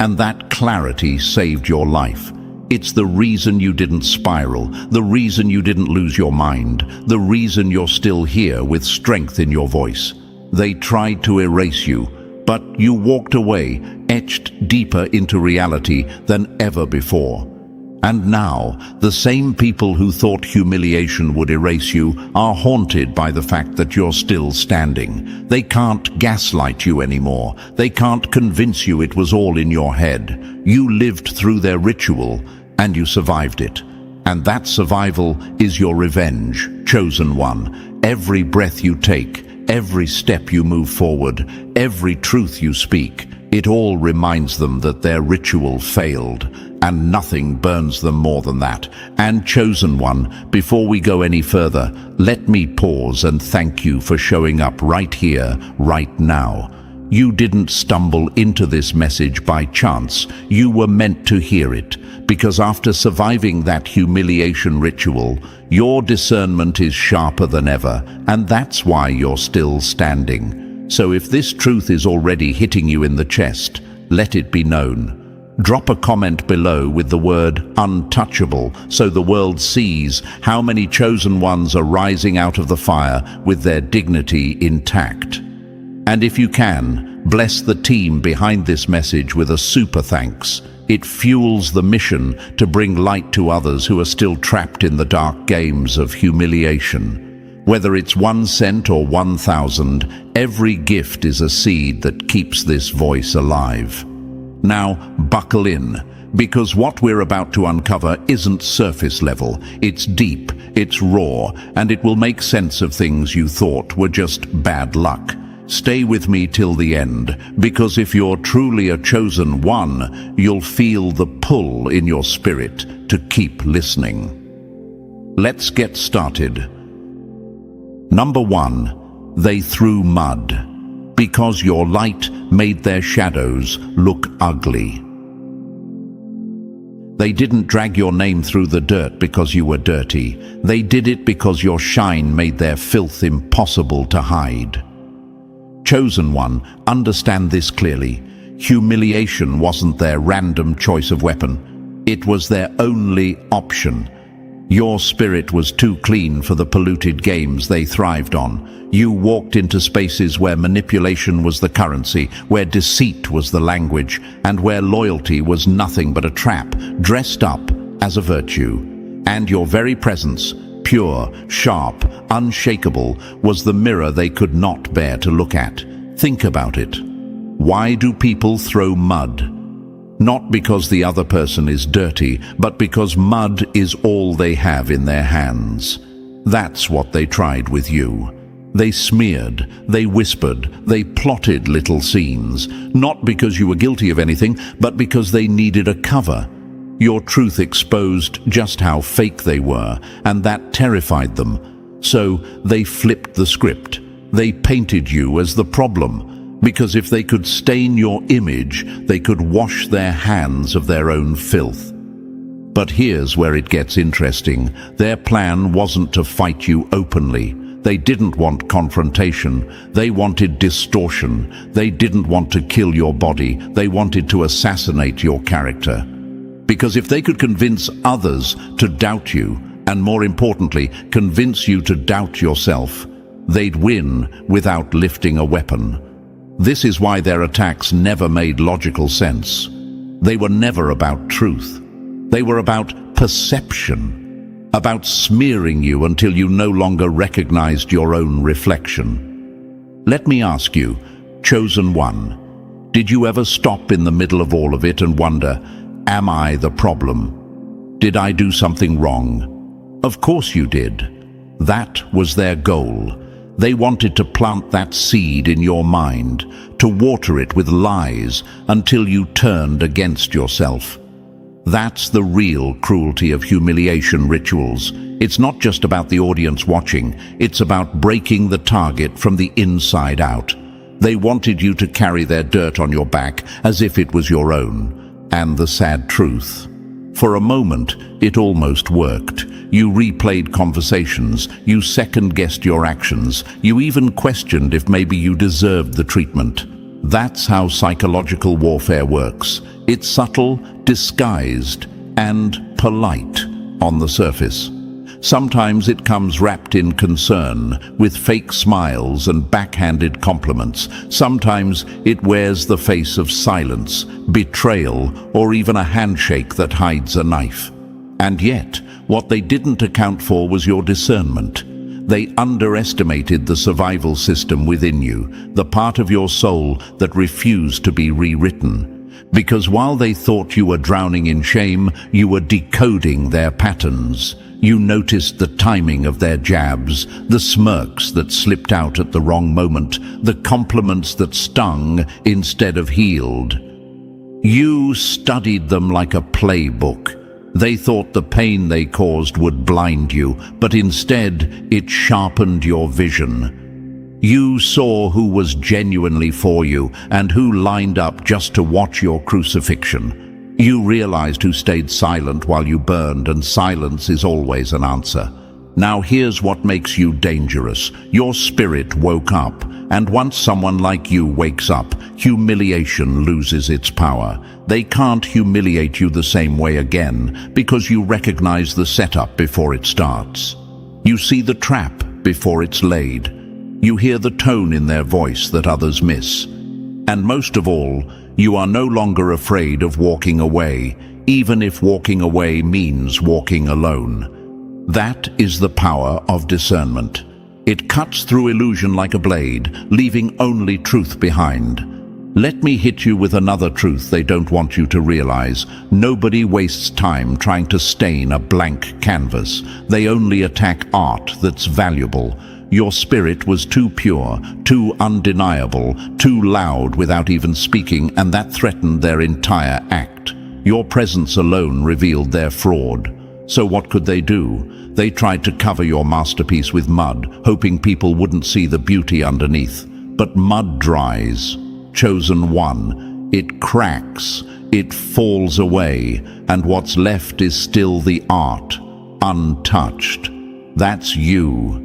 And that clarity saved your life. It's the reason you didn't spiral, the reason you didn't lose your mind, the reason you're still here with strength in your voice. They tried to erase you, but you walked away, etched deeper into reality than ever before. And now, the same people who thought humiliation would erase you are haunted by the fact that you're still standing. They can't gaslight you anymore. They can't convince you it was all in your head. You lived through their ritual, and you survived it. And that survival is your revenge, chosen one. Every breath you take, every step you move forward, every truth you speak, it all reminds them that their ritual failed, and nothing burns them more than that. And chosen one, before we go any further, let me pause and thank you for showing up right here, right now. You didn't stumble into this message by chance. You were meant to hear it, because after surviving that humiliation ritual, your discernment is sharper than ever, and that's why you're still standing. So if this truth is already hitting you in the chest, let it be known. Drop a comment below with the word untouchable so the world sees how many chosen ones are rising out of the fire with their dignity intact. And if you can, bless the team behind this message with a super thanks. It fuels the mission to bring light to others who are still trapped in the dark games of humiliation. Whether it's 1 cent or 1,000, every gift is a seed that keeps this voice alive. Now, buckle in, because what we're about to uncover isn't surface level. It's deep, it's raw, and it will make sense of things you thought were just bad luck. Stay with me till the end, because if you're truly a chosen one, you'll feel the pull in your spirit to keep listening. Let's get started. Number 1, they threw mud, because your light made their shadows look ugly. They didn't drag your name through the dirt because you were dirty. They did it because your shine made their filth impossible to hide. Chosen one, understand this clearly. Humiliation wasn't their random choice of weapon. It was their only option. Your spirit was too clean for the polluted games they thrived on. You walked into spaces where manipulation was the currency, where deceit was the language, and where loyalty was nothing but a trap, dressed up as a virtue. And your very presence, pure, sharp, unshakable, was the mirror they could not bear to look at. Think about it. Why do people throw mud? Not because the other person is dirty, but because mud is all they have in their hands. That's what they tried with you. They smeared, they whispered, they plotted little scenes, not because you were guilty of anything, but because they needed a cover. Your truth exposed just how fake they were, and that terrified them. So they flipped the script. They painted you as the problem, because if they could stain your image, they could wash their hands of their own filth. But here's where it gets interesting. Their plan wasn't to fight you openly. They didn't want confrontation. They wanted distortion. They didn't want to kill your body. They wanted to assassinate your character. Because if they could convince others to doubt you, and more importantly, convince you to doubt yourself, they'd win without lifting a weapon. This is why their attacks never made logical sense. They were never about truth. They were about perception, about smearing you until you no longer recognized your own reflection. Let me ask you, chosen one, did you ever stop in the middle of all of it and wonder, am I the problem? Did I do something wrong? Of course you did. That was their goal. They wanted to plant that seed in your mind, to water it with lies until you turned against yourself. That's the real cruelty of humiliation rituals. It's not just about the audience watching, it's about breaking the target from the inside out. They wanted you to carry their dirt on your back as if it was your own. And the sad truth, for a moment, it almost worked. You replayed conversations, you second-guessed your actions, you even questioned if maybe you deserved the treatment. That's how psychological warfare works. It's subtle, disguised, and polite on the surface. Sometimes it comes wrapped in concern, with fake smiles and backhanded compliments. Sometimes it wears the face of silence, betrayal, or even a handshake that hides a knife. And yet, what they didn't account for was your discernment. They underestimated the survival system within you, the part of your soul that refused to be rewritten. Because while they thought you were drowning in shame, you were decoding their patterns. You noticed the timing of their jabs, the smirks that slipped out at the wrong moment, the compliments that stung instead of healed. You studied them like a playbook. They thought the pain they caused would blind you, but instead it sharpened your vision. You saw who was genuinely for you and who lined up just to watch your crucifixion. You realized who stayed silent while you burned, and silence is always an answer. Now here's what makes you dangerous. Your spirit woke up, and once someone like you wakes up, humiliation loses its power. They can't humiliate you the same way again, because you recognize the setup before it starts. You see the trap before it's laid. You hear the tone in their voice that others miss. And most of all, you are no longer afraid of walking away, even if walking away means walking alone. That is the power of discernment. It cuts through illusion like a blade, leaving only truth behind. Let me hit you with another truth they don't want you to realize. Nobody wastes time trying to stain a blank canvas. They only attack art that's valuable. Your spirit was too pure, too undeniable, too loud without even speaking, and that threatened their entire act. Your presence alone revealed their fraud. So what could they do? They tried to cover your masterpiece with mud, hoping people wouldn't see the beauty underneath. But mud dries. Chosen one, it cracks, it falls away, and what's left is still the art, untouched. That's you.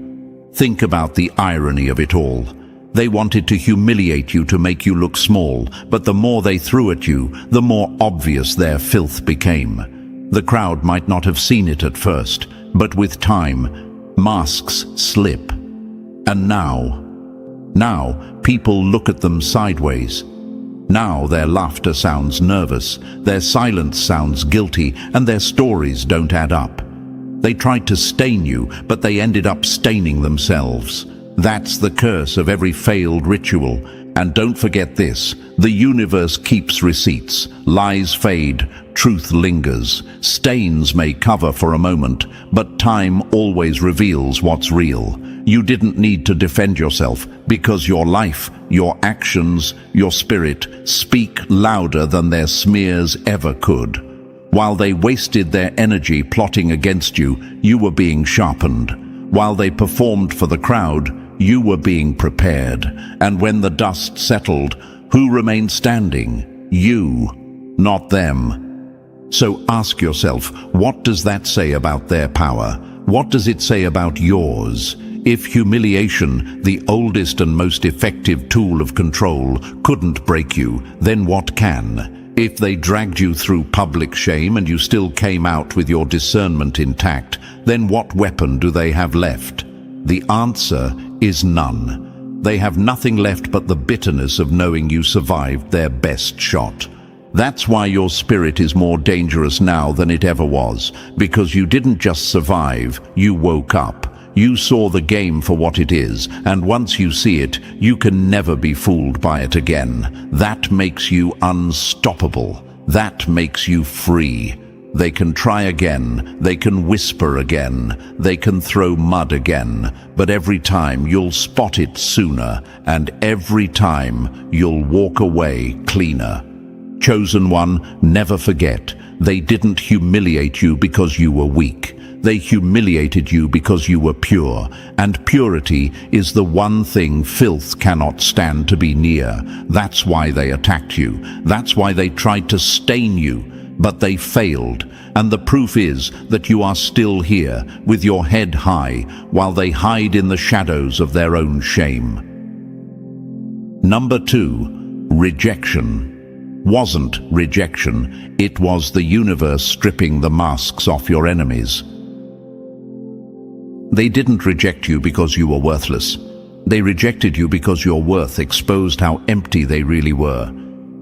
Think about the irony of it all. They wanted to humiliate you to make you look small, but the more they threw at you, the more obvious their filth became. The crowd might not have seen it at first, but with time, masks slip. And now people look at them sideways. Now their laughter sounds nervous, their silence sounds guilty, and their stories don't add up. They tried to stain you, but they ended up staining themselves. That's the curse of every failed ritual. And don't forget this, the universe keeps receipts. Lies fade, truth lingers. Stains may cover for a moment, but time always reveals what's real. You didn't need to defend yourself, because your life, your actions, your spirit speak louder than their smears ever could. While they wasted their energy plotting against you, you were being sharpened. While they performed for the crowd, you were being prepared. And when the dust settled, who remained standing? You, not them. So ask yourself, what does that say about their power? What does it say about yours? If humiliation, the oldest and most effective tool of control, couldn't break you, then what can? If they dragged you through public shame and you still came out with your discernment intact, then what weapon do they have left? The answer is none. They have nothing left but the bitterness of knowing you survived their best shot. That's why your spirit is more dangerous now than it ever was, because you didn't just survive, you woke up. You saw the game for what it is, and once you see it, you can never be fooled by it again. That makes you unstoppable. That makes you free. They can try again, they can whisper again, they can throw mud again, but every time you'll spot it sooner, and every time you'll walk away cleaner. Chosen one, never forget, they didn't humiliate you because you were weak. They humiliated you because you were pure, and purity is the one thing filth cannot stand to be near. That's why they attacked you. That's why they tried to stain you. But they failed, and the proof is that you are still here, with your head high, while they hide in the shadows of their own shame. Number 2, rejection. Wasn't rejection, it was the universe stripping the masks off your enemies. They didn't reject you because you were worthless. They rejected you because your worth exposed how empty they really were.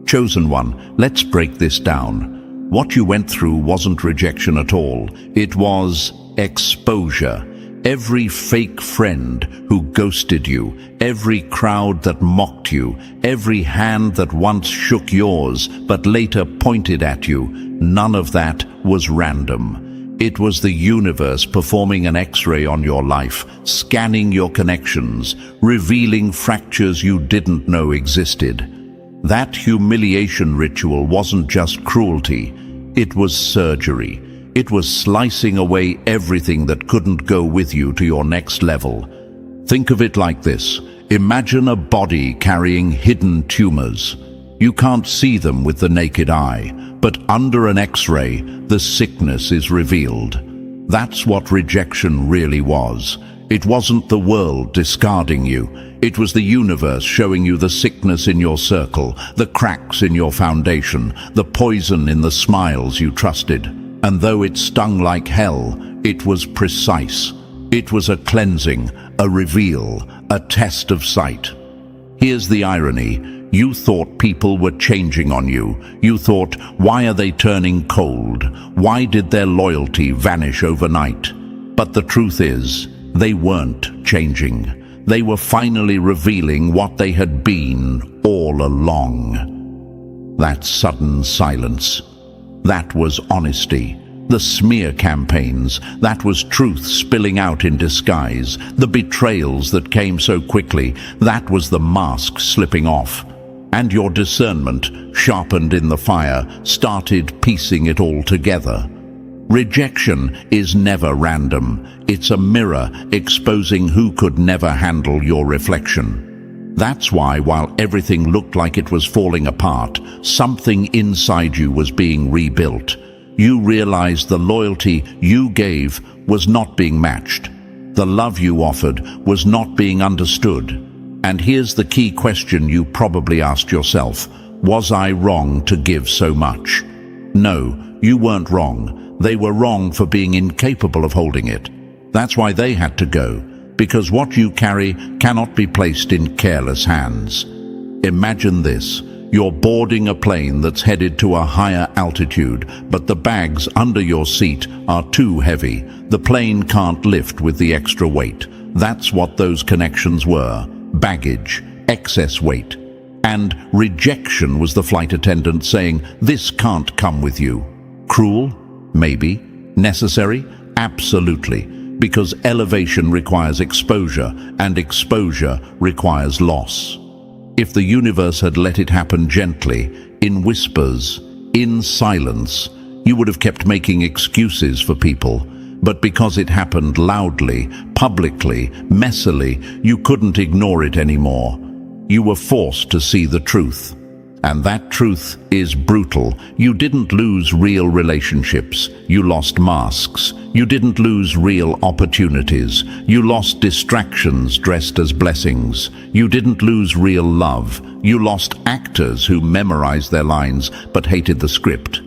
Chosen one, let's break this down. What you went through wasn't rejection at all. It was exposure. Every fake friend who ghosted you, every crowd that mocked you, every hand that once shook yours but later pointed at you, none of that was random. It was the universe performing an X-ray on your life, scanning your connections, revealing fractures you didn't know existed. That humiliation ritual wasn't just cruelty, it was surgery. It was slicing away everything that couldn't go with you to your next level. Think of it like this. Imagine a body carrying hidden tumors. You can't see them with the naked eye, but under an X-ray, the sickness is revealed. That's what rejection really was. It wasn't the world discarding you. It was the universe showing you the sickness in your circle, the cracks in your foundation, the poison in the smiles you trusted. And though it stung like hell, it was precise. It was a cleansing, a reveal, a test of sight. Here's the irony. You thought people were changing on you. You thought, why are they turning cold? Why did their loyalty vanish overnight? But the truth is, they weren't changing. They were finally revealing what they had been all along. That sudden silence. That was honesty. The smear campaigns, that was truth spilling out in disguise. The betrayals that came so quickly, that was the mask slipping off. And your discernment, sharpened in the fire, started piecing it all together. Rejection is never random. It's a mirror exposing who could never handle your reflection. That's why, while everything looked like it was falling apart, something inside you was being rebuilt. You realized the loyalty you gave was not being matched. The love you offered was not being understood. And here's the key question you probably asked yourself. Was I wrong to give so much? No, you weren't wrong. They were wrong for being incapable of holding it. That's why they had to go, because what you carry cannot be placed in careless hands. Imagine this. You're boarding a plane that's headed to a higher altitude, but the bags under your seat are too heavy. The plane can't lift with the extra weight. That's what those connections were. Baggage, excess weight. And rejection was the flight attendant saying, "This can't come with you." Cruel? Maybe. Necessary? Absolutely. Because elevation requires exposure, and exposure requires loss. If the universe had let it happen gently, in whispers, in silence, you would have kept making excuses for people. But because it happened loudly, publicly, messily, you couldn't ignore it anymore. You were forced to see the truth. And that truth is brutal. You didn't lose real relationships. You lost masks. You didn't lose real opportunities. You lost distractions dressed as blessings. You didn't lose real love. You lost actors who memorized their lines but hated the script.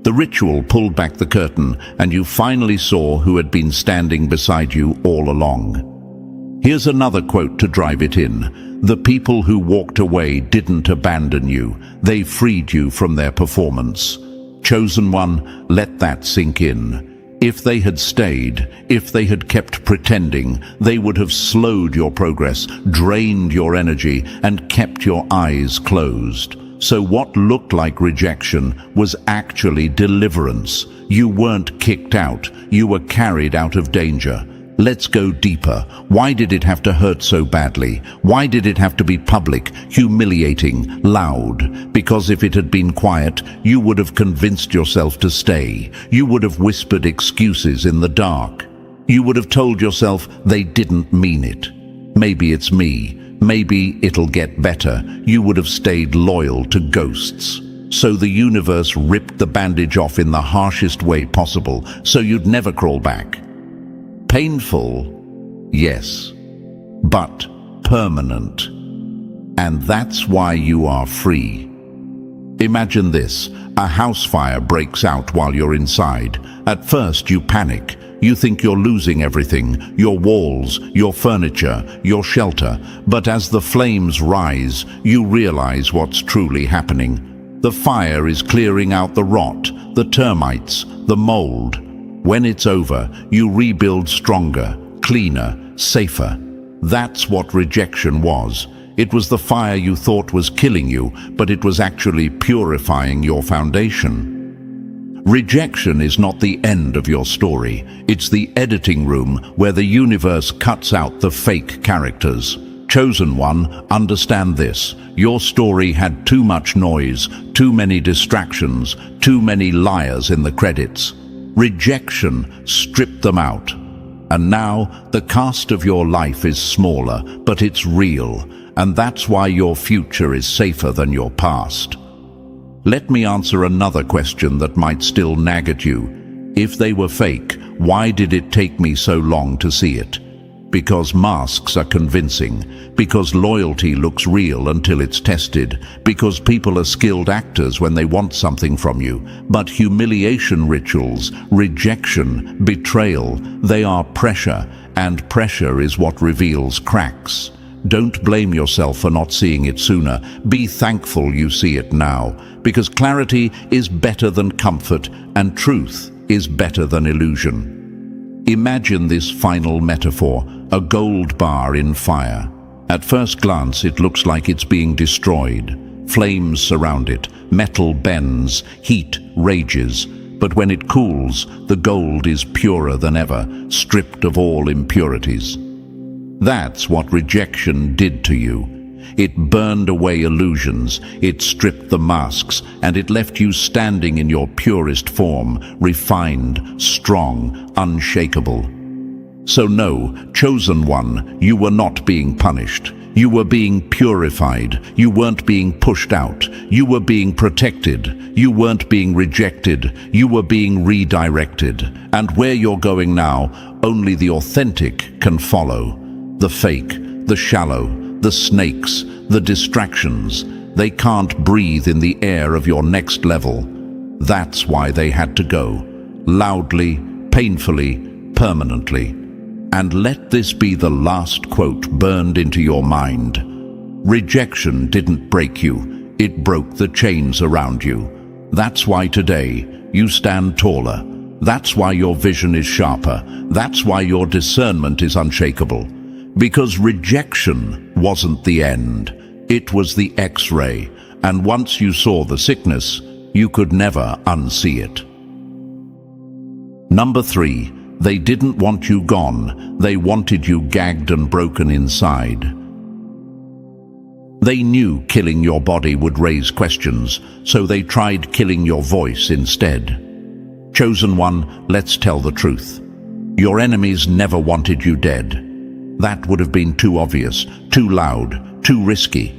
The ritual pulled back the curtain, and you finally saw who had been standing beside you all along. Here's another quote to drive it in. The people who walked away didn't abandon you. They freed you from their performance. Chosen one, let that sink in. If they had stayed, if they had kept pretending, they would have slowed your progress, drained your energy, and kept your eyes closed. So what looked like rejection was actually deliverance. You weren't kicked out, you were carried out of danger. Let's go deeper. Why did it have to hurt so badly? Why did it have to be public, humiliating, loud? Because if it had been quiet, you would have convinced yourself to stay. You would have whispered excuses in the dark. You would have told yourself they didn't mean it. Maybe it's me. Maybe it'll get better. You would have stayed loyal to ghosts. So the universe ripped the bandage off in the harshest way possible, so you'd never crawl back. Painful, yes, but permanent. And that's why you are free. Imagine this. A house fire breaks out while you're inside. At first you panic. You think you're losing everything, your walls, your furniture, your shelter. But as the flames rise, you realize what's truly happening. The fire is clearing out the rot, the termites, the mold. When it's over, you rebuild stronger, cleaner, safer. That's what rejection was. It was the fire you thought was killing you, but it was actually purifying your foundation. Rejection is not the end of your story. It's the editing room where the universe cuts out the fake characters. Chosen one, understand this. Your story had too much noise, too many distractions, too many liars in the credits. Rejection stripped them out. And now the cast of your life is smaller, but it's real. And that's why your future is safer than your past. Let me answer another question that might still nag at you. If they were fake, why did it take me so long to see it? Because masks are convincing, because loyalty looks real until it's tested, because people are skilled actors when they want something from you. But humiliation rituals, rejection, betrayal, they are pressure, and pressure is what reveals cracks. Don't blame yourself for not seeing it sooner. Be thankful you see it now, because clarity is better than comfort, and truth is better than illusion. Imagine this final metaphor, a gold bar in fire. At first glance, it looks like it's being destroyed. Flames surround it, metal bends, heat rages. but when it cools, the gold is purer than ever, stripped of all impurities. That's what rejection did to you. It burned away illusions, it stripped the masks, and it left you standing in your purest form, refined, strong, unshakable. So no, chosen one, you were not being punished. You were being purified. You weren't being pushed out. You were being protected. You weren't being rejected. You were being redirected. And where you're going now, only the authentic can follow. The fake, the shallow, the snakes, the distractions, they can't breathe in the air of your next level. That's why they had to go. Loudly, painfully, permanently. And let this be the last quote burned into your mind. Rejection didn't break you, it broke the chains around you. That's why today you stand taller. That's why your vision is sharper. That's why your discernment is unshakable. Because rejection wasn't the end. It was the X-ray, and once you saw the sickness, you could never unsee it. Number 3. They didn't want you gone. They wanted you gagged and broken inside. They knew killing your body would raise questions, so they tried killing your voice instead. Chosen one, let's tell the truth. Your enemies never wanted you dead. That would have been too obvious, too loud, too risky.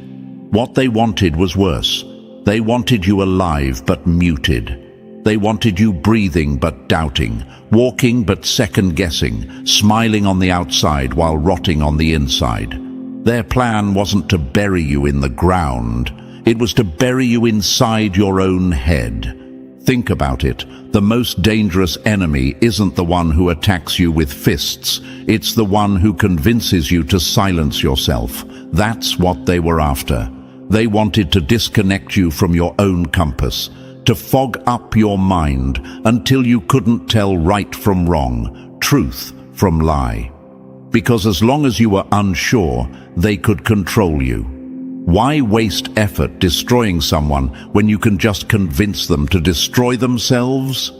What they wanted was worse. They wanted you alive but muted. They wanted you breathing but doubting, walking but second-guessing, smiling on the outside while rotting on the inside. Their plan wasn't to bury you in the ground. It was to bury you inside your own head. Think about it. The most dangerous enemy isn't the one who attacks you with fists. It's the one who convinces you to silence yourself. That's what they were after. They wanted to disconnect you from your own compass, to fog up your mind until you couldn't tell right from wrong, truth from lie. Because as long as you were unsure, they could control you. Why waste effort destroying someone when you can just convince them to destroy themselves?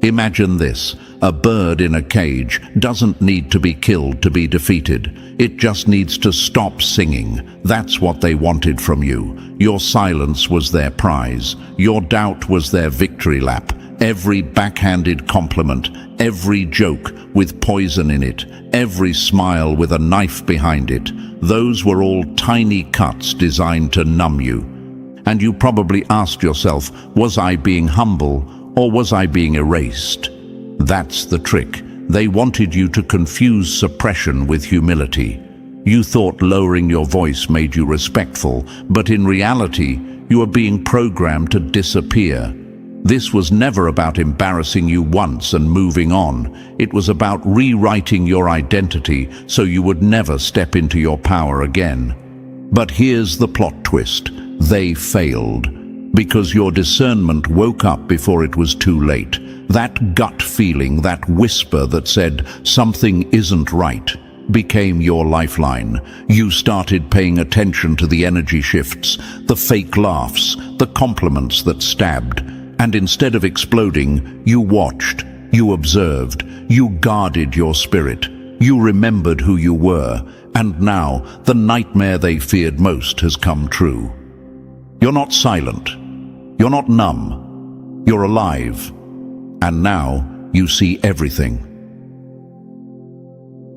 Imagine this. A bird in a cage doesn't need to be killed to be defeated. It just needs to stop singing. That's what they wanted from you. Your silence was their prize. Your doubt was their victory lap. Every backhanded compliment, every joke with poison in it, every smile with a knife behind it, those were all tiny cuts designed to numb you. And you probably asked yourself, was I being humble or was I being erased? That's the trick. They wanted you to confuse suppression with humility. You thought lowering your voice made you respectful, but in reality, you were being programmed to disappear. This was never about embarrassing you once and moving on. It was about rewriting your identity so you would never step into your power again. But here's the plot twist. They failed. Because your discernment woke up before it was too late. That gut feeling, that whisper that said something isn't right, became your lifeline. You started paying attention to the energy shifts, the fake laughs, the compliments that stabbed. And instead of exploding, you watched, you observed, you guarded your spirit. You remembered who you were, and now the nightmare they feared most has come true. You're not silent. You're not numb. You're alive. And now you see everything.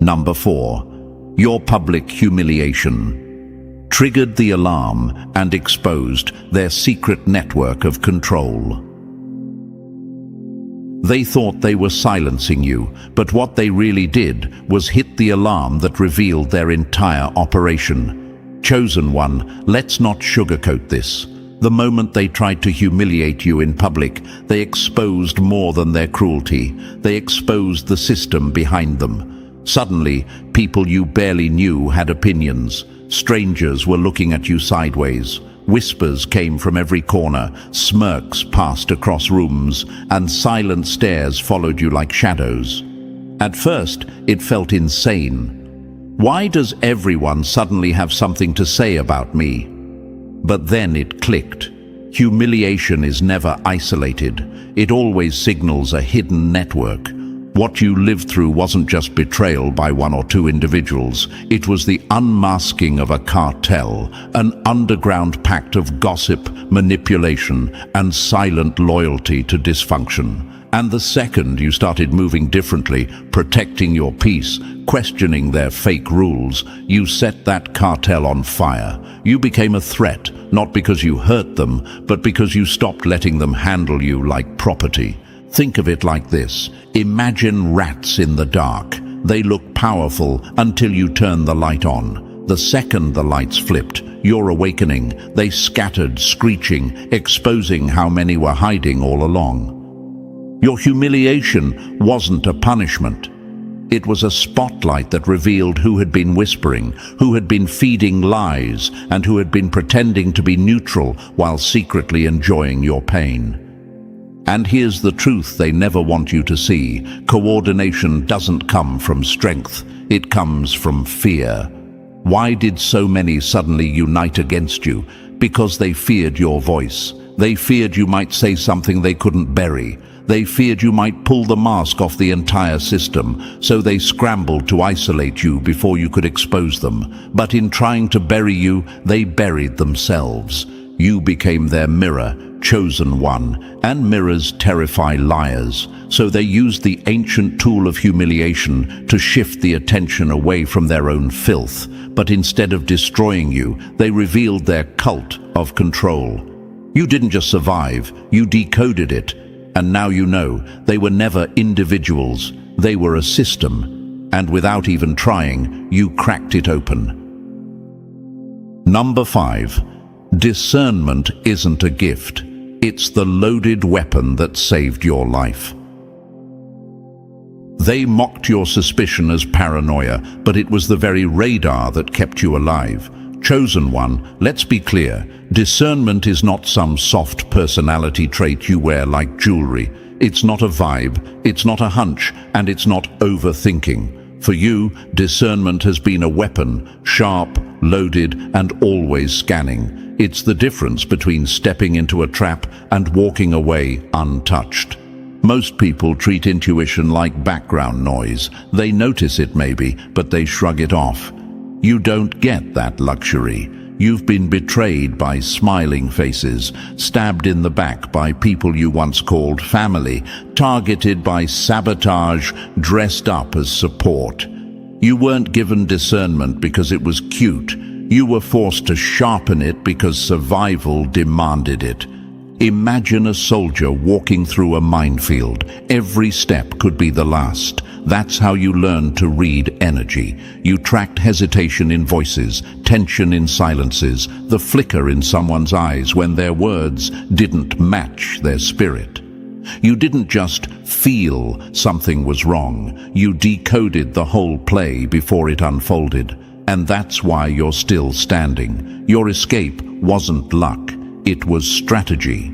Number 4. Your public humiliation triggered the alarm and exposed their secret network of control. They thought they were silencing you, but what they really did was hit the alarm that revealed their entire operation. Chosen one, let's not sugarcoat this. The moment they tried to humiliate you in public, they exposed more than their cruelty. They exposed the system behind them. Suddenly, people you barely knew had opinions. Strangers were looking at you sideways. Whispers came from every corner, smirks passed across rooms, and silent stares followed you like shadows. At first, it felt insane. Why does everyone suddenly have something to say about me? But then it clicked. Humiliation is never isolated. It always signals a hidden network. What you lived through wasn't just betrayal by one or two individuals. It was the unmasking of a cartel, an underground pact of gossip, manipulation, and silent loyalty to dysfunction. And the second you started moving differently, protecting your peace, questioning their fake rules, you set that cartel on fire. You became a threat, not because you hurt them, but because you stopped letting them handle you like property. Think of it like this. Imagine rats in the dark. They look powerful until you turn the light on. The second the lights flipped, your awakening, they scattered, screeching, exposing how many were hiding all along. Your humiliation wasn't a punishment. It was a spotlight that revealed who had been whispering, who had been feeding lies, and who had been pretending to be neutral while secretly enjoying your pain. And here's the truth they never want you to see. Coordination doesn't come from strength. It comes from fear. Why did so many suddenly unite against you? Because they feared your voice. They feared you might say something they couldn't bury. They feared you might pull the mask off the entire system, so they scrambled to isolate you before you could expose them. But in trying to bury you, they buried themselves. You became their mirror, chosen one, and mirrors terrify liars. So they used the ancient tool of humiliation to shift the attention away from their own filth. But instead of destroying you, they revealed their cult of control. You didn't just survive, you decoded it. And now you know, they were never individuals, they were a system. And without even trying, you cracked it open. Number 5. Discernment isn't a gift. It's the loaded weapon that saved your life. They mocked your suspicion as paranoia, but it was the very radar that kept you alive. Chosen one, let's be clear, discernment is not some soft personality trait you wear like jewelry. It's not a vibe, it's not a hunch, and it's not overthinking. For you, discernment has been a weapon, sharp, loaded, and always scanning. It's the difference between stepping into a trap and walking away untouched. Most people treat intuition like background noise. They notice it maybe, but they shrug it off. You don't get that luxury. You've been betrayed by smiling faces, stabbed in the back by people you once called family, targeted by sabotage dressed up as support. You weren't given discernment because it was cute. You were forced to sharpen it because survival demanded it. Imagine a soldier walking through a minefield. Every step could be the last. That's how you learned to read energy. You tracked hesitation in voices, tension in silences, the flicker in someone's eyes when their words didn't match their spirit. You didn't just feel something was wrong. You decoded the whole play before it unfolded. And that's why you're still standing. Your escape wasn't luck. It was strategy.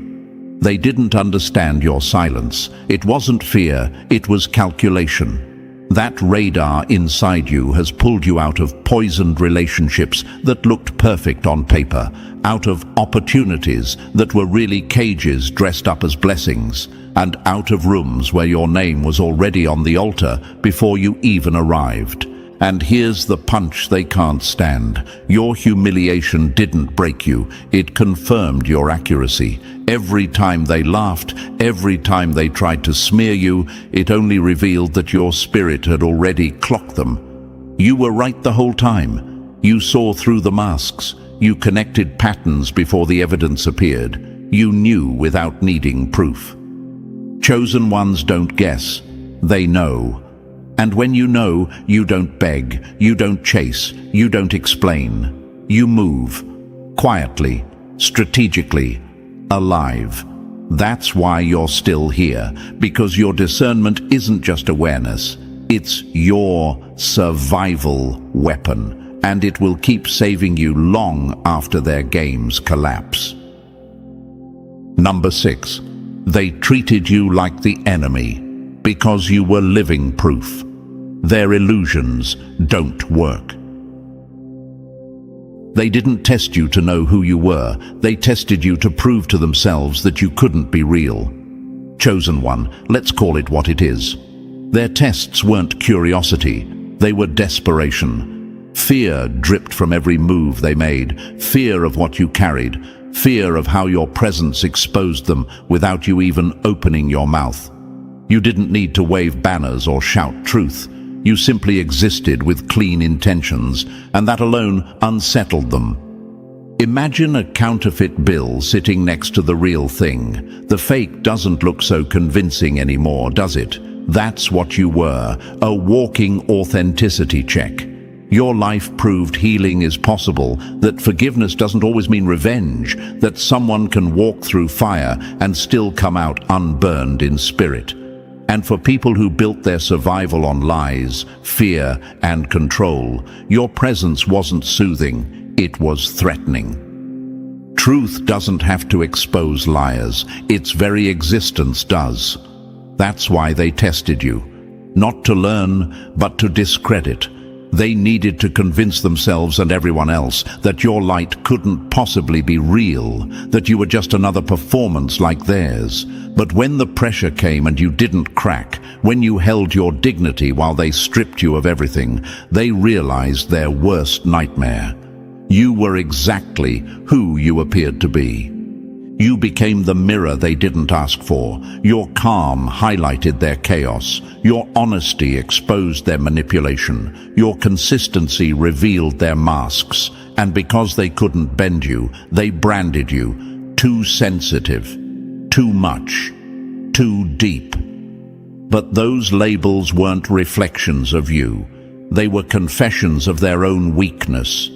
They didn't understand your silence. It wasn't fear, it was calculation. That radar inside you has pulled you out of poisoned relationships that looked perfect on paper, out of opportunities that were really cages dressed up as blessings, and out of rooms where your name was already on the altar before you even arrived. And here's the punch they can't stand. Your humiliation didn't break you, it confirmed your accuracy. Every time they laughed, every time they tried to smear you, it only revealed that your spirit had already clocked them. You were right the whole time. You saw through the masks. You connected patterns before the evidence appeared. You knew without needing proof. Chosen ones don't guess, they know. And when you know, you don't beg, you don't chase, you don't explain. You move, quietly, strategically, alive. That's why you're still here, because your discernment isn't just awareness, it's your survival weapon, and it will keep saving you long after their games collapse. Number 6. They treated you like the enemy, because you were living proof. Their illusions don't work. They didn't test you to know who you were. They tested you to prove to themselves that you couldn't be real. Chosen one, let's call it what it is. Their tests weren't curiosity, they were desperation. Fear dripped from every move they made, fear of what you carried, fear of how your presence exposed them without you even opening your mouth. You didn't need to wave banners or shout truth. You simply existed with clean intentions, and that alone unsettled them. Imagine a counterfeit bill sitting next to the real thing. The fake doesn't look so convincing anymore, does it? That's what you were, a walking authenticity check. Your life proved healing is possible, that forgiveness doesn't always mean revenge, that someone can walk through fire and still come out unburned in spirit. And for people who built their survival on lies, fear, and control, your presence wasn't soothing, it was threatening. Truth doesn't have to expose liars, its very existence does. That's why they tested you. Not to learn, but to discredit. They needed to convince themselves and everyone else that your light couldn't possibly be real, that you were just another performance like theirs. But when the pressure came and you didn't crack, when you held your dignity while they stripped you of everything, they realized their worst nightmare. You were exactly who you appeared to be. You became the mirror they didn't ask for. Your calm highlighted their chaos. Your honesty exposed their manipulation. Your consistency revealed their masks. And because they couldn't bend you, they branded you too sensitive, too much, too deep. But those labels weren't reflections of you. They were confessions of their own weakness.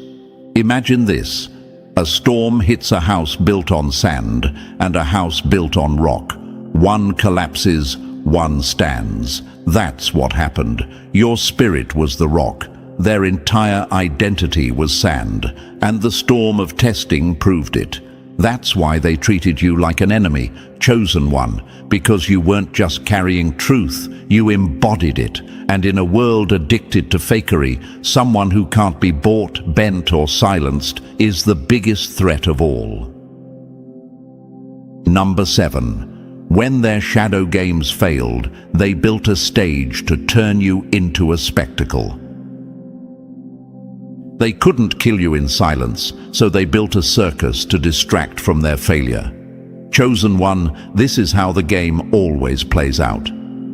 Imagine this. A storm hits a house built on sand and a house built on rock. One collapses, one stands. That's what happened. Your spirit was the rock. Their entire identity was sand, and the storm of testing proved it. That's why they treated you like an enemy, chosen one, because you weren't just carrying truth, you embodied it. And in a world addicted to fakery, someone who can't be bought, bent, or silenced is the biggest threat of all. Number 7. When their shadow games failed, they built a stage to turn you into a spectacle. They couldn't kill you in silence, so they built a circus to distract from their failure. Chosen one, this is how the game always plays out.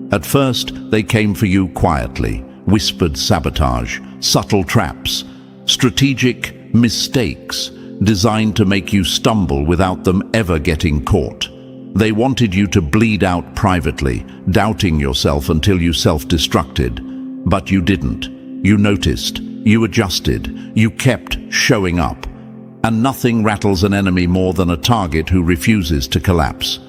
At first, they came for you quietly, whispered sabotage, subtle traps, strategic mistakes designed to make you stumble without them ever getting caught. They wanted you to bleed out privately, doubting yourself until you self-destructed. But you didn't. You noticed. You adjusted. You kept showing up. And nothing rattles an enemy more than a target who refuses to collapse.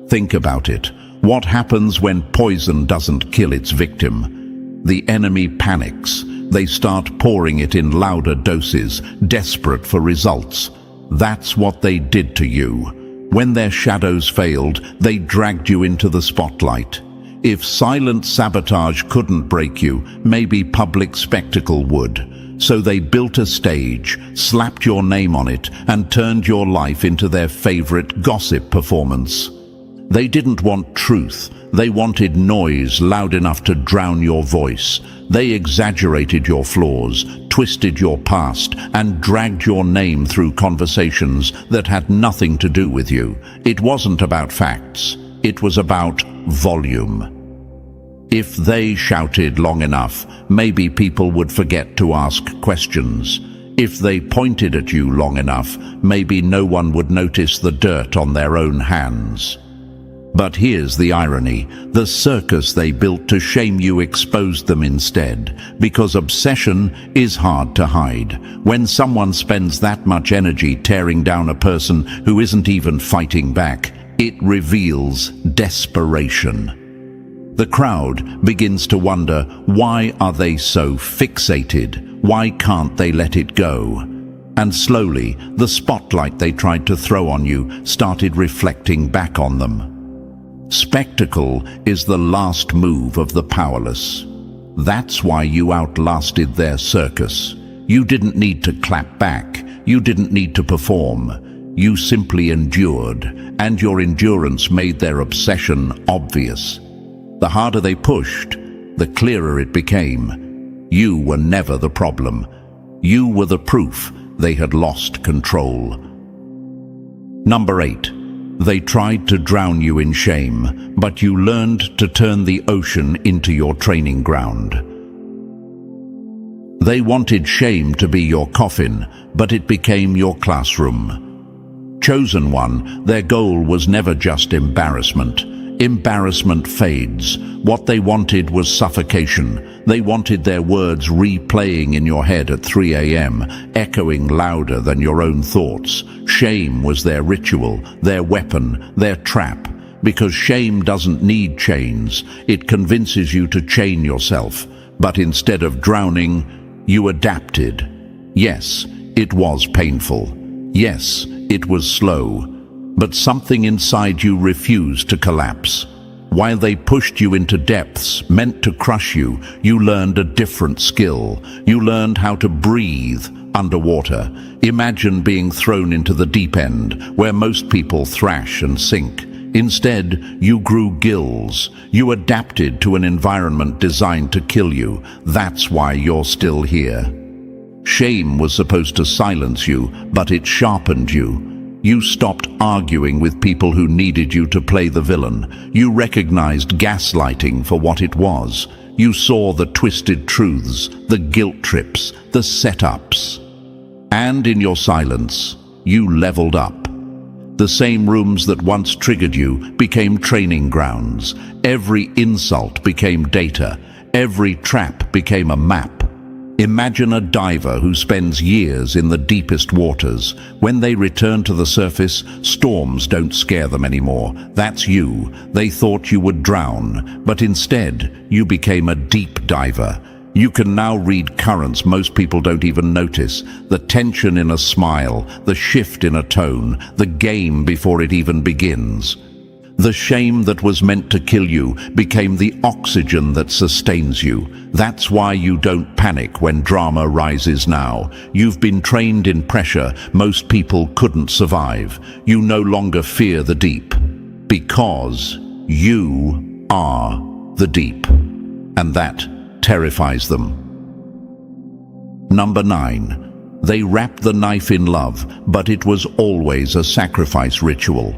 Think about it. What happens when poison doesn't kill its victim? The enemy panics. They start pouring it in louder doses, desperate for results. That's what they did to you. When their shadows failed, they dragged you into the spotlight. If silent sabotage couldn't break you, maybe public spectacle would. So they built a stage, slapped your name on it, and turned your life into their favorite gossip performance. They didn't want truth. They wanted noise loud enough to drown your voice. They exaggerated your flaws, twisted your past, and dragged your name through conversations that had nothing to do with you. It wasn't about facts. It was about volume. If they shouted long enough, maybe people would forget to ask questions. If they pointed at you long enough, maybe no one would notice the dirt on their own hands. But here's the irony. The circus they built to shame you exposed them instead, because obsession is hard to hide. When someone spends that much energy tearing down a person who isn't even fighting back, it reveals desperation. The crowd begins to wonder, why are they so fixated? Why can't they let it go? And slowly, the spotlight they tried to throw on you started reflecting back on them. Spectacle is the last move of the powerless. That's why you outlasted their circus. You didn't need to clap back. You didn't need to perform. You simply endured, and your endurance made their obsession obvious. The harder they pushed, the clearer it became. You were never the problem. You were the proof they had lost control. Number 8. They tried to drown you in shame, but you learned to turn the ocean into your training ground. They wanted shame to be your coffin, but it became your classroom. Chosen one, their goal was never just embarrassment. Embarrassment fades. What they wanted was suffocation. They wanted their words replaying in your head at 3 a.m., echoing louder than your own thoughts. Shame was their ritual, their weapon, their trap. Because shame doesn't need chains. It convinces you to chain yourself. But instead of drowning, you adapted. Yes, it was painful. Yes, it was slow. But something inside you refused to collapse. While they pushed you into depths meant to crush you, you learned a different skill. You learned how to breathe underwater. Imagine being thrown into the deep end, where most people thrash and sink. Instead, you grew gills. You adapted to an environment designed to kill you. That's why you're still here. Shame was supposed to silence you, but it sharpened you. You stopped arguing with people who needed you to play the villain. You recognized gaslighting for what it was. You saw the twisted truths, the guilt trips, the setups. And in your silence, you leveled up. The same rooms that once triggered you became training grounds. Every insult became data. Every trap became a map. Imagine a diver who spends years in the deepest waters. When they return to the surface, storms don't scare them anymore. That's you. They thought you would drown, but instead, you became a deep diver. You can now read currents most people don't even notice. The tension in a smile, the shift in a tone, the game before it even begins. The shame that was meant to kill you became the oxygen that sustains you. That's why you don't panic when drama rises now. You've been trained in pressure most people couldn't survive. You no longer fear the deep, because you are the deep. And that terrifies them. Number 9. They wrapped the knife in love, but it was always a sacrifice ritual.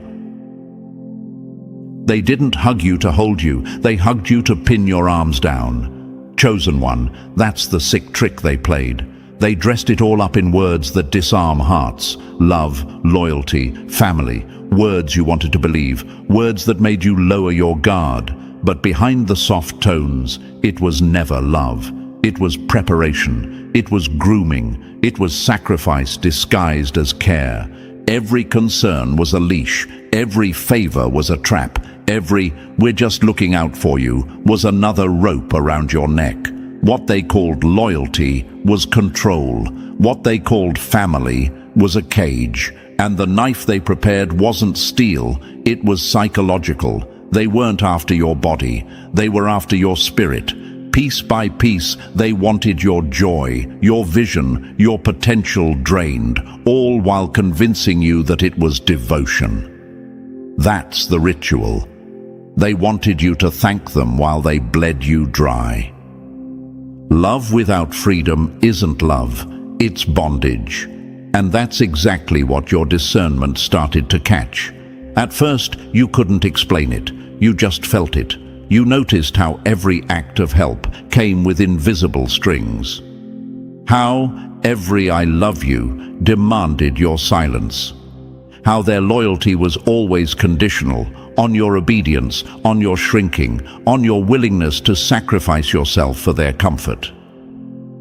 They didn't hug you to hold you, they hugged you to pin your arms down. Chosen one, that's the sick trick they played. They dressed it all up in words that disarm hearts. Love, loyalty, family, words you wanted to believe, words that made you lower your guard. But behind the soft tones, it was never love. It was preparation, it was grooming, it was sacrifice disguised as care. Every concern was a leash, every favor was a trap, every "we're just looking out for you" was another rope around your neck. What they called loyalty was control. What they called family was a cage. And the knife they prepared wasn't steel, it was psychological. They weren't after your body, they were after your spirit. Piece by piece, they wanted your joy, your vision, your potential drained, all while convincing you that it was devotion. That's the ritual. They wanted you to thank them while they bled you dry. Love without freedom isn't love, it's bondage. And that's exactly what your discernment started to catch. At first, you couldn't explain it, you just felt it. You noticed how every act of help came with invisible strings. How every "I love you" demanded your silence. How their loyalty was always conditional, on your obedience, on your shrinking, on your willingness to sacrifice yourself for their comfort.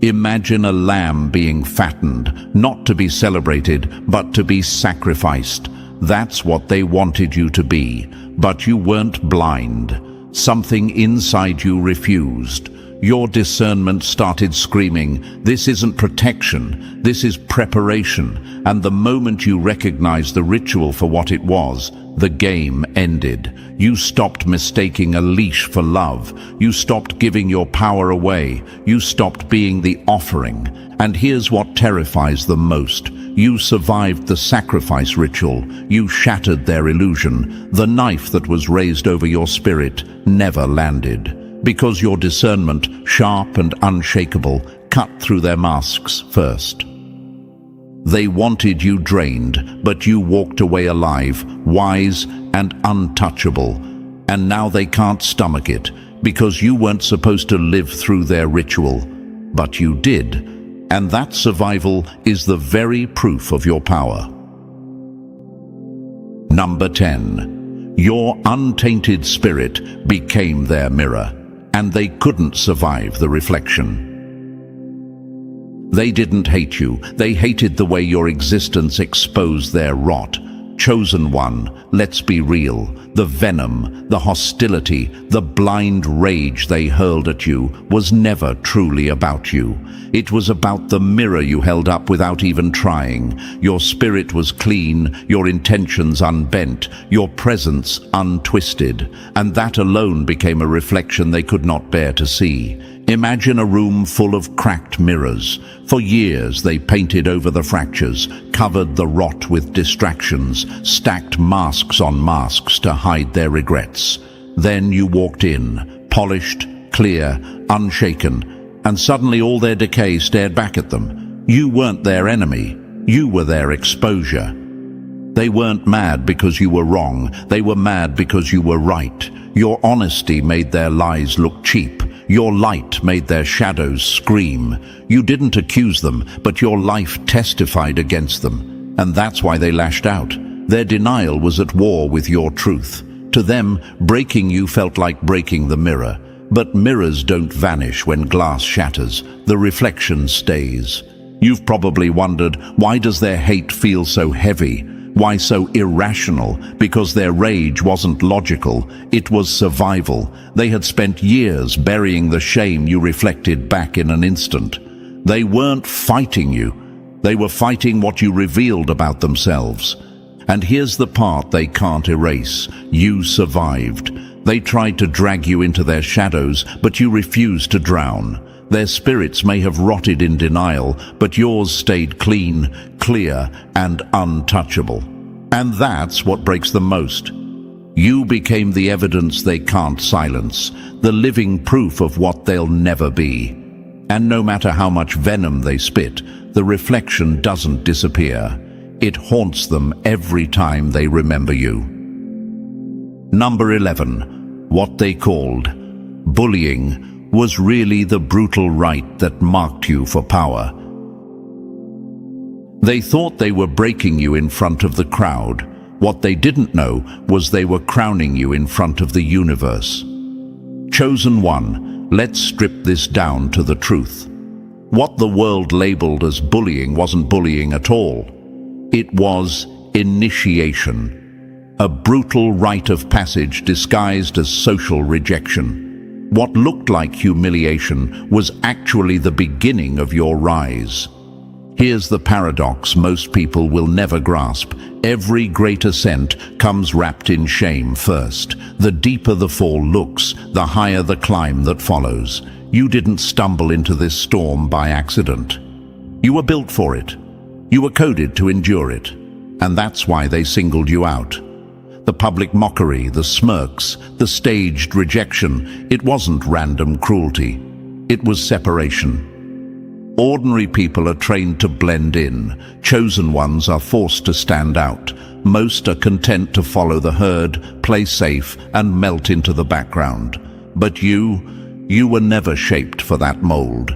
Imagine a lamb being fattened, not to be celebrated, but to be sacrificed. That's what they wanted you to be, but you weren't blind. Something inside you refused. Your discernment started screaming, "This isn't protection, this is preparation." And the moment you recognized the ritual for what it was, the game ended. You stopped mistaking a leash for love. You stopped giving your power away. You stopped being the offering. And here's what terrifies them most. You survived the sacrifice ritual. You shattered their illusion. The knife that was raised over your spirit never landed, because your discernment, sharp and unshakable, cut through their masks first. They wanted you drained, but you walked away alive, wise and untouchable. And now they can't stomach it, because you weren't supposed to live through their ritual. But you did, and that survival is the very proof of your power. Number 10. Your untainted spirit became their mirror, and they couldn't survive the reflection. They didn't hate you, they hated the way your existence exposed their rot. Chosen one, let's be real. The venom, the hostility, the blind rage they hurled at you was never truly about you. It was about the mirror you held up without even trying. Your spirit was clean, your intentions unbent, your presence untwisted, and that alone became a reflection they could not bear to see. Imagine a room full of cracked mirrors. For years they painted over the fractures, covered the rot with distractions, stacked masks on masks to hide their regrets. Then you walked in, polished, clear, unshaken, and suddenly all their decay stared back at them. You weren't their enemy, you were their exposure. They weren't mad because you were wrong, they were mad because you were right. Your honesty made their lies look cheap. Your light made their shadows scream. You didn't accuse them, but your life testified against them. And that's why they lashed out. Their denial was at war with your truth. To them, breaking you felt like breaking the mirror. But mirrors don't vanish when glass shatters. The reflection stays. You've probably wondered, why does their hate feel so heavy? Why so irrational? Because their rage wasn't logical, it was survival. They had spent years burying the shame you reflected back in an instant. They weren't fighting you, they were fighting what you revealed about themselves. And here's the part they can't erase. You survived. They tried to drag you into their shadows, but you refused to drown. Their spirits may have rotted in denial, but yours stayed clean, clear, and untouchable. And that's what breaks them most. You became the evidence they can't silence, the living proof of what they'll never be. And no matter how much venom they spit, the reflection doesn't disappear. It haunts them every time they remember you. Number 11. What they called bullying was really the brutal right that marked you for power. They thought they were breaking you in front of the crowd. What they didn't know was they were crowning you in front of the universe. Chosen one, let's strip this down to the truth. What the world labeled as bullying wasn't bullying at all. It was initiation, a brutal rite of passage disguised as social rejection. What looked like humiliation was actually the beginning of your rise. Here's the paradox most people will never grasp. Every great ascent comes wrapped in shame first. The deeper the fall looks, the higher the climb that follows. You didn't stumble into this storm by accident. You were built for it. You were coded to endure it. And that's why they singled you out. The public mockery, the smirks, the staged rejection, it wasn't random cruelty. It was separation. Ordinary people are trained to blend in. Chosen ones are forced to stand out. Most are content to follow the herd, play safe, and melt into the background. But you were never shaped for that mold.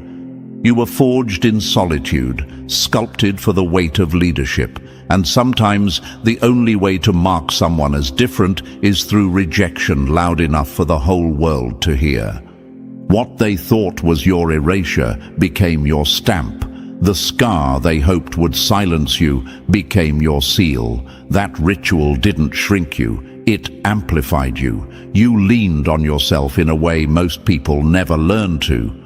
You were forged in solitude, sculpted for the weight of leadership. And sometimes the only way to mark someone as different is through rejection loud enough for the whole world to hear. What they thought was your erasure became your stamp. The scar they hoped would silence you became your seal. That ritual didn't shrink you, it amplified you. You leaned on yourself in a way most people never learn to.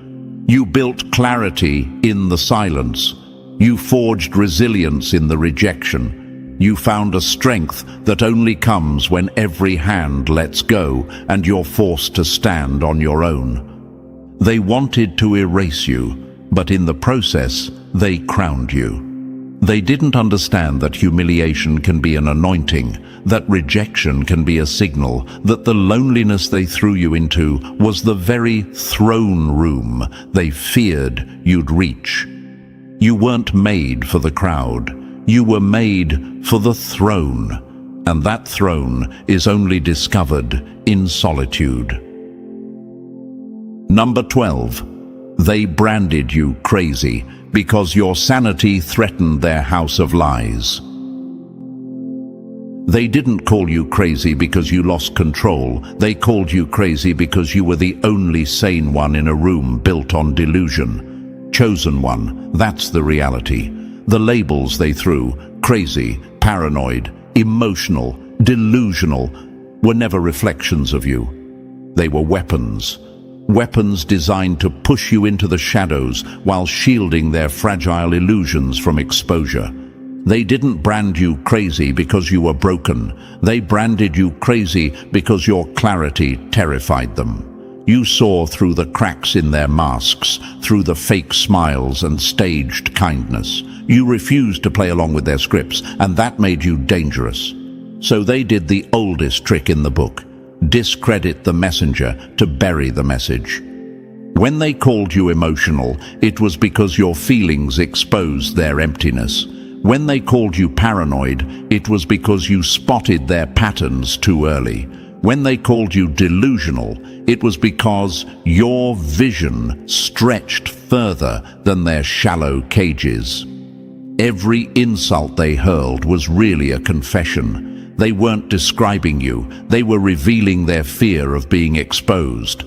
You built clarity in the silence. You forged resilience in the rejection. You found a strength that only comes when every hand lets go and you're forced to stand on your own. They wanted to erase you, but in the process, they crowned you. They didn't understand that humiliation can be an anointing, that rejection can be a signal, that the loneliness they threw you into was the very throne room they feared you'd reach. You weren't made for the crowd. You were made for the throne, and that throne is only discovered in solitude. Number 12. They branded you crazy because your sanity threatened their house of lies. They didn't call you crazy because you lost control. They called you crazy because you were the only sane one in a room built on delusion. Chosen one, that's the reality. The labels they threw, crazy, paranoid, emotional, delusional, were never reflections of you. They were weapons. Weapons designed to push you into the shadows while shielding their fragile illusions from exposure. They didn't brand you crazy because you were broken. They branded you crazy because your clarity terrified them. You saw through the cracks in their masks, through the fake smiles and staged kindness. You refused to play along with their scripts, and that made you dangerous. So they did the oldest trick in the book: discredit the messenger to bury the message. When they called you emotional, it was because your feelings exposed their emptiness. When they called you paranoid, it was because you spotted their patterns too early. When they called you delusional, it was because your vision stretched further than their shallow cages. Every insult they hurled was really a confession. They weren't describing you, they were revealing their fear of being exposed.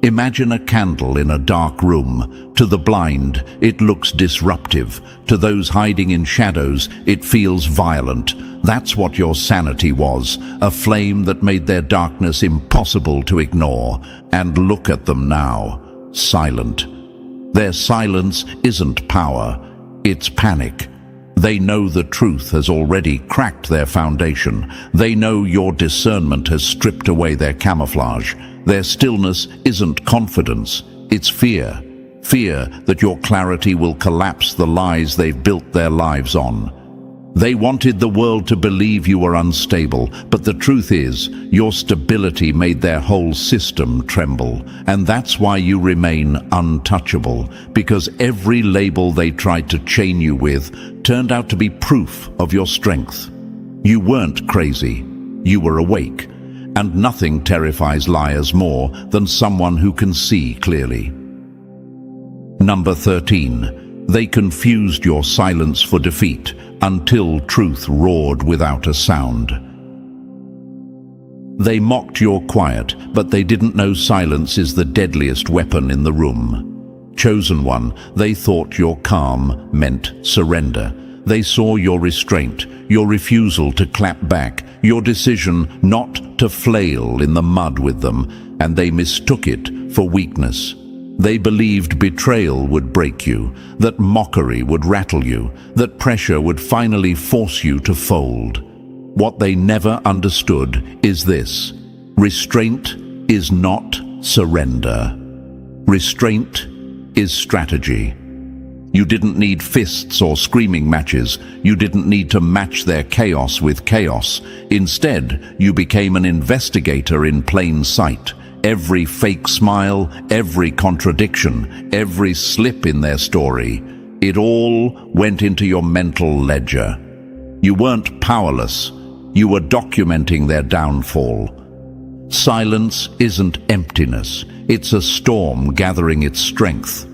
Imagine a candle in a dark room. To the blind, it looks disruptive. To those hiding in shadows, it feels violent. That's what your sanity was, a flame that made their darkness impossible to ignore. And look at them now, silent. Their silence isn't power, it's panic. They know the truth has already cracked their foundation. They know your discernment has stripped away their camouflage. Their stillness isn't confidence, it's fear. Fear that your clarity will collapse the lies they've built their lives on. They wanted the world to believe you were unstable, but the truth is, your stability made their whole system tremble. And that's why you remain untouchable, because every label they tried to chain you with turned out to be proof of your strength. You weren't crazy, you were awake, and nothing terrifies liars more than someone who can see clearly. Number 13. They confused your silence for defeat until truth roared without a sound. They mocked your quiet, but they didn't know silence is the deadliest weapon in the room. Chosen one, they thought your calm meant surrender. They saw your restraint, your refusal to clap back, your decision not to flail in the mud with them, and they mistook it for weakness. They believed betrayal would break you, that mockery would rattle you, that pressure would finally force you to fold. What they never understood is this: restraint is not surrender. Restraint is strategy. You didn't need fists or screaming matches. You didn't need to match their chaos with chaos. Instead, you became an investigator in plain sight. Every fake smile, every contradiction, every slip in their story, it all went into your mental ledger. You weren't powerless. You were documenting their downfall. Silence isn't emptiness. It's a storm gathering its strength.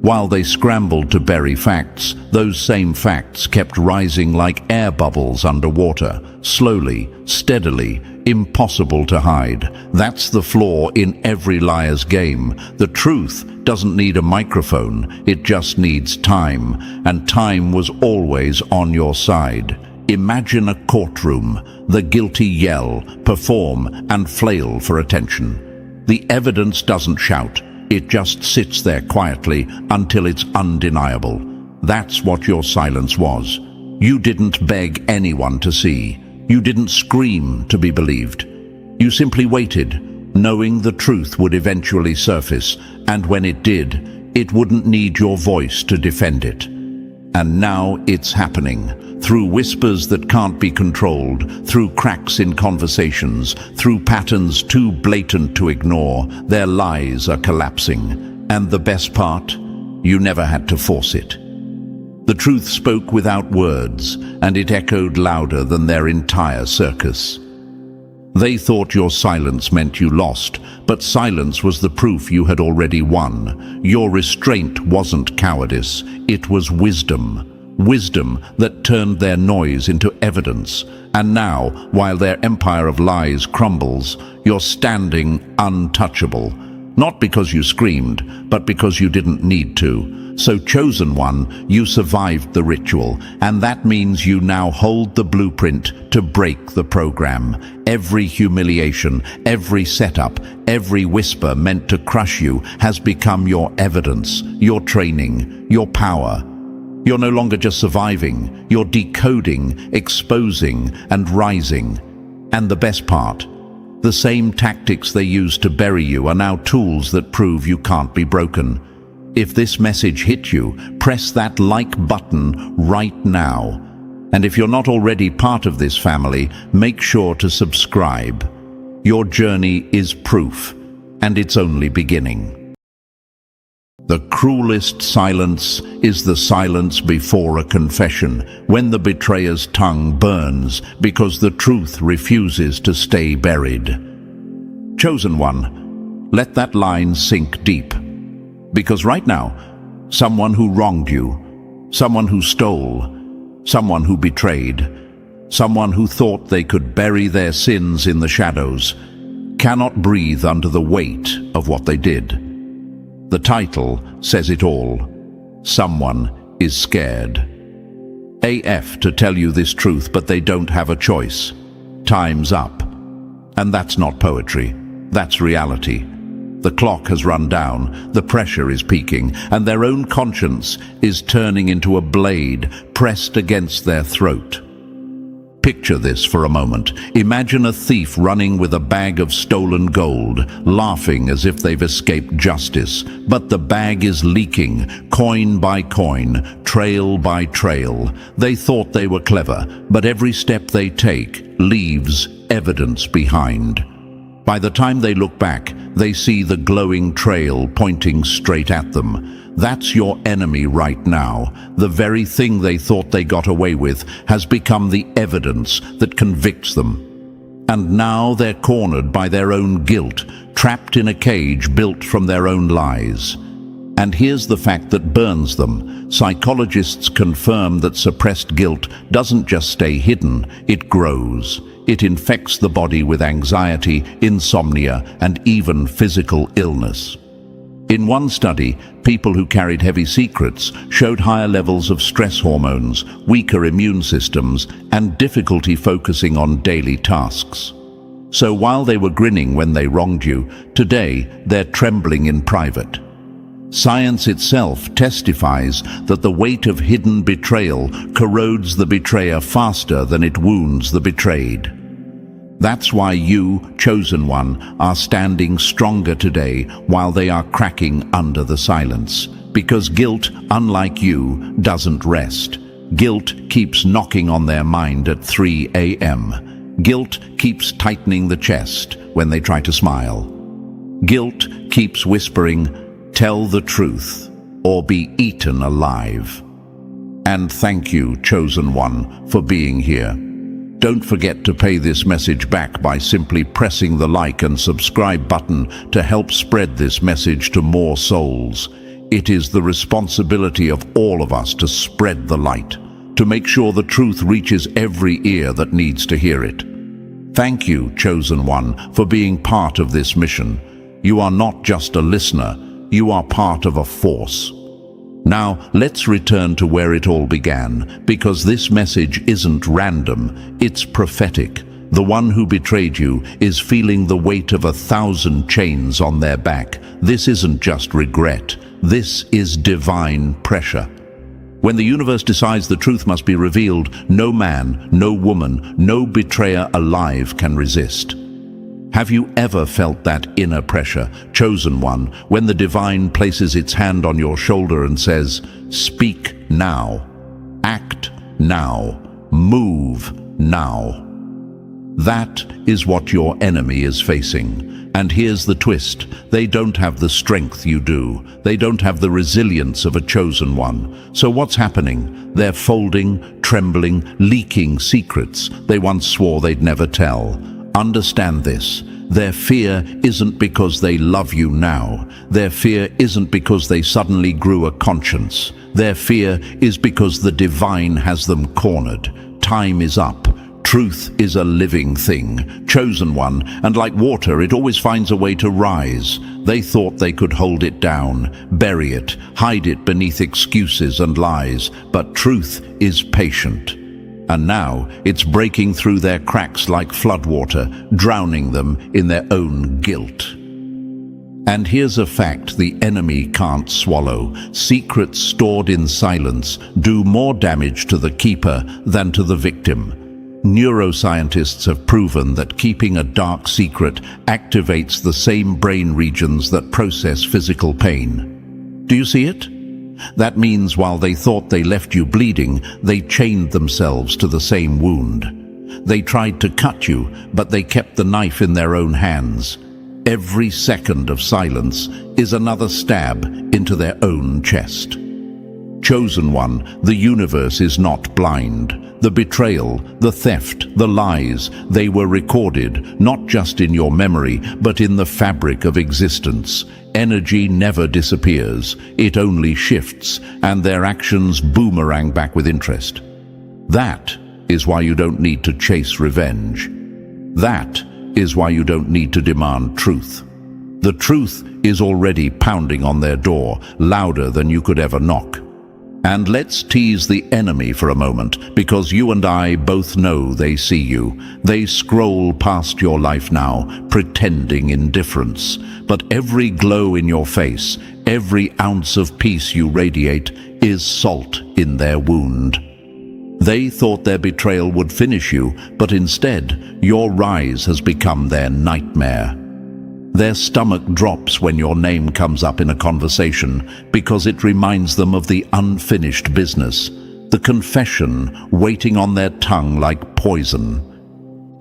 While they scrambled to bury facts, those same facts kept rising like air bubbles underwater, slowly, steadily, impossible to hide. That's the flaw in every liar's game. The truth doesn't need a microphone, it just needs time, and time was always on your side. Imagine a courtroom, the guilty yell, perform, and flail for attention. The evidence doesn't shout. It just sits there quietly until it's undeniable. That's what your silence was. You didn't beg anyone to see. You didn't scream to be believed. You simply waited, knowing the truth would eventually surface, and when it did, it wouldn't need your voice to defend it. And now it's happening. Through whispers that can't be controlled, through cracks in conversations, through patterns too blatant to ignore, their lies are collapsing. And the best part? You never had to force it. The truth spoke without words, and it echoed louder than their entire circus. They thought your silence meant you lost, but silence was the proof you had already won. Your restraint wasn't cowardice, it was wisdom. Wisdom that turned their noise into evidence. And now, while their empire of lies crumbles, you're standing untouchable. Not because you screamed, but because you didn't need to. So, chosen one, you survived the ritual, and that means you now hold the blueprint to break the program. Every humiliation, every setup, every whisper meant to crush you has become your evidence, your training, your power. You're no longer just surviving, you're decoding, exposing, and rising. And the best part, the same tactics they used to bury you are now tools that prove you can't be broken. If this message hit you, press that like button right now. And if you're not already part of this family, make sure to subscribe. Your journey is proof, and it's only beginning. The cruelest silence is the silence before a confession, when the betrayer's tongue burns because the truth refuses to stay buried. Chosen one, let that line sink deep. Because right now, someone who wronged you, someone who stole, someone who betrayed, someone who thought they could bury their sins in the shadows, cannot breathe under the weight of what they did. The title says it all. Someone is scared. AF to tell you this truth, but they don't have a choice. Time's up. And that's not poetry. That's reality. The clock has run down, the pressure is peaking, and their own conscience is turning into a blade pressed against their throat. Picture this for a moment. Imagine a thief running with a bag of stolen gold, laughing as if they've escaped justice. But the bag is leaking, coin by coin, trail by trail. They thought they were clever, but every step they take leaves evidence behind. By the time they look back, they see the glowing trail pointing straight at them. That's your enemy right now. The very thing they thought they got away with has become the evidence that convicts them. And now they're cornered by their own guilt, trapped in a cage built from their own lies. And here's the fact that burns them. Psychologists confirm that suppressed guilt doesn't just stay hidden, it grows. It infects the body with anxiety, insomnia, and even physical illness. In one study, people who carried heavy secrets showed higher levels of stress hormones, weaker immune systems, and difficulty focusing on daily tasks. So while they were grinning when they wronged you, today they're trembling in private. Science itself testifies that the weight of hidden betrayal corrodes the betrayer faster than it wounds the betrayed. That's why you, chosen one, are standing stronger today while they are cracking under the silence. Because guilt, unlike you, doesn't rest. Guilt keeps knocking on their mind at 3 a.m. Guilt keeps tightening the chest when they try to smile. Guilt keeps whispering, "Tell the truth, or be eaten alive." And thank you, chosen one, for being here. Don't forget to pay this message back by simply pressing the like and subscribe button to help spread this message to more souls. It is the responsibility of all of us to spread the light, to make sure the truth reaches every ear that needs to hear it. Thank you, chosen one, for being part of this mission. You are not just a listener, you are part of a force. Now, let's return to where it all began, because this message isn't random, it's prophetic. The one who betrayed you is feeling the weight of 1,000 chains on their back. This isn't just regret, this is divine pressure. When the universe decides the truth must be revealed, no man, no woman, no betrayer alive can resist. Have you ever felt that inner pressure, chosen one, when the divine places its hand on your shoulder and says, "Speak now"? now. Move now. That is what your enemy is facing. And here's the twist. They don't have the strength you do. They don't have the resilience of a chosen one. So what's happening? They're folding, trembling, leaking secrets they once swore they'd never tell. Understand this. Their fear isn't because they love you now. Their fear isn't because they suddenly grew a conscience. Their fear is because the divine has them cornered. Time is up. Truth is a living thing, chosen one, and like water, it always finds a way to rise. They thought they could hold it down, bury it, hide it beneath excuses and lies, but truth is patient. And now it's breaking through their cracks like floodwater, drowning them in their own guilt. And here's a fact the enemy can't swallow. Secrets stored in silence do more damage to the keeper than to the victim. Neuroscientists have proven that keeping a dark secret activates the same brain regions that process physical pain. Do you see it? That means while they thought they left you bleeding, they chained themselves to the same wound. They tried to cut you, but they kept the knife in their own hands. Every second of silence is another stab into their own chest. Chosen one, the universe is not blind. The betrayal, the theft, the lies, they were recorded, not just in your memory, but in the fabric of existence. Energy never disappears, it only shifts, and their actions boomerang back with interest. That is why you don't need to chase revenge. That is why you don't need to demand truth. The truth is already pounding on their door, louder than you could ever knock. And let's tease the enemy for a moment, because you and I both know they see you. They scroll past your life now, pretending indifference. But every glow in your face, every ounce of peace you radiate, is salt in their wound. They thought their betrayal would finish you, but instead, your rise has become their nightmare. Their stomach drops when your name comes up in a conversation because it reminds them of the unfinished business, the confession waiting on their tongue like poison.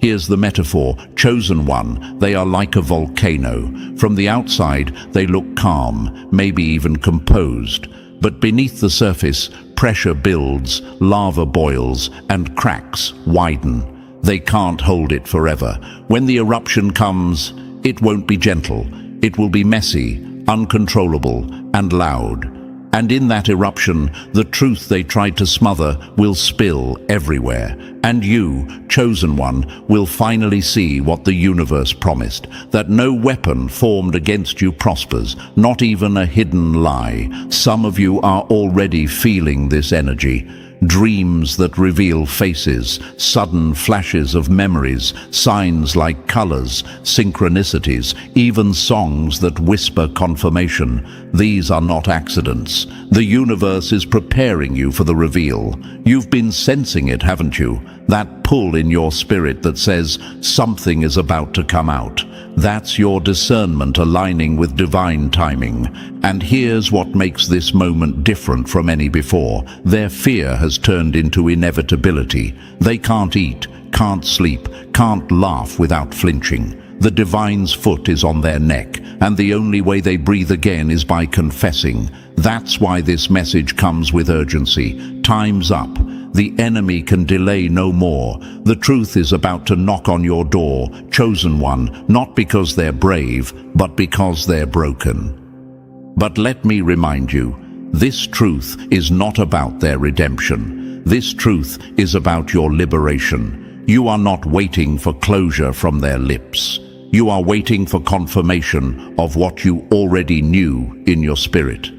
Here's the metaphor, chosen one, they are like a volcano. From the outside, they look calm, maybe even composed. But beneath the surface, pressure builds, lava boils, and cracks widen. They can't hold it forever. When the eruption comes, it won't be gentle. It will be messy, uncontrollable, and loud. And in that eruption, the truth they tried to smother will spill everywhere. And you, chosen one, will finally see what the universe promised, that no weapon formed against you prospers, not even a hidden lie. Some of you are already feeling this energy. Dreams that reveal faces, sudden flashes of memories, signs like colors, synchronicities, even songs that whisper confirmation. These are not accidents. The universe is preparing you for the reveal. You've been sensing it, haven't you? That pull in your spirit that says something is about to come out. That's your discernment aligning with divine timing. And here's what makes this moment different from any before. Their fear has turned into inevitability. They can't eat, can't sleep, can't laugh without flinching. The divine's foot is on their neck, and the only way they breathe again is by confessing. That's why this message comes with urgency. Time's up. The enemy can delay no more. The truth is about to knock on your door, chosen one, not because they're brave, but because they're broken. But let me remind you, this truth is not about their redemption. This truth is about your liberation. You are not waiting for closure from their lips. You are waiting for confirmation of what you already knew in your spirit.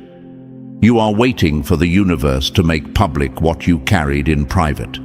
You are waiting for the universe to make public what you carried in private.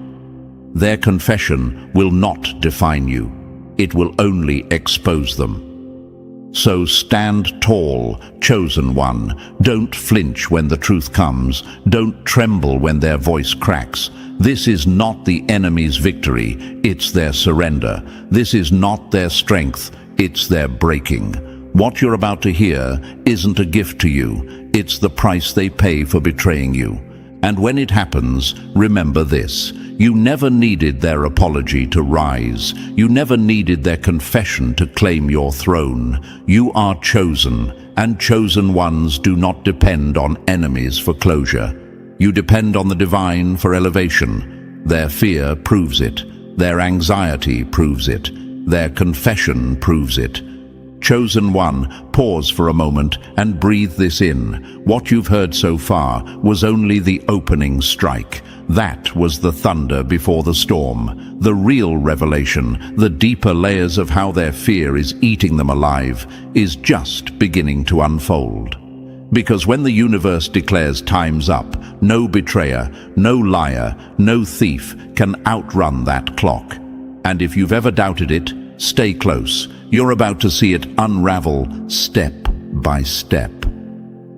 Their confession will not define you. It will only expose them. So stand tall, chosen one. Don't flinch when the truth comes. Don't tremble when their voice cracks. This is not the enemy's victory, it's their surrender. This is not their strength, it's their breaking. What you're about to hear isn't a gift to you. It's the price they pay for betraying you. And when it happens, remember this: you never needed their apology to rise. You never needed their confession to claim your throne. You are chosen, and chosen ones do not depend on enemies for closure. You depend on the divine for elevation. Their fear proves it. Their anxiety proves it. Their confession proves it. Chosen one, pause for a moment and breathe this in. What you've heard so far was only the opening strike. That was the thunder before the storm. The real revelation, the deeper layers of how their fear is eating them alive, is just beginning to unfold. Because when the universe declares time's up, no betrayer, no liar, no thief can outrun that clock. And if you've ever doubted it, stay close. You're about to see it unravel step by step.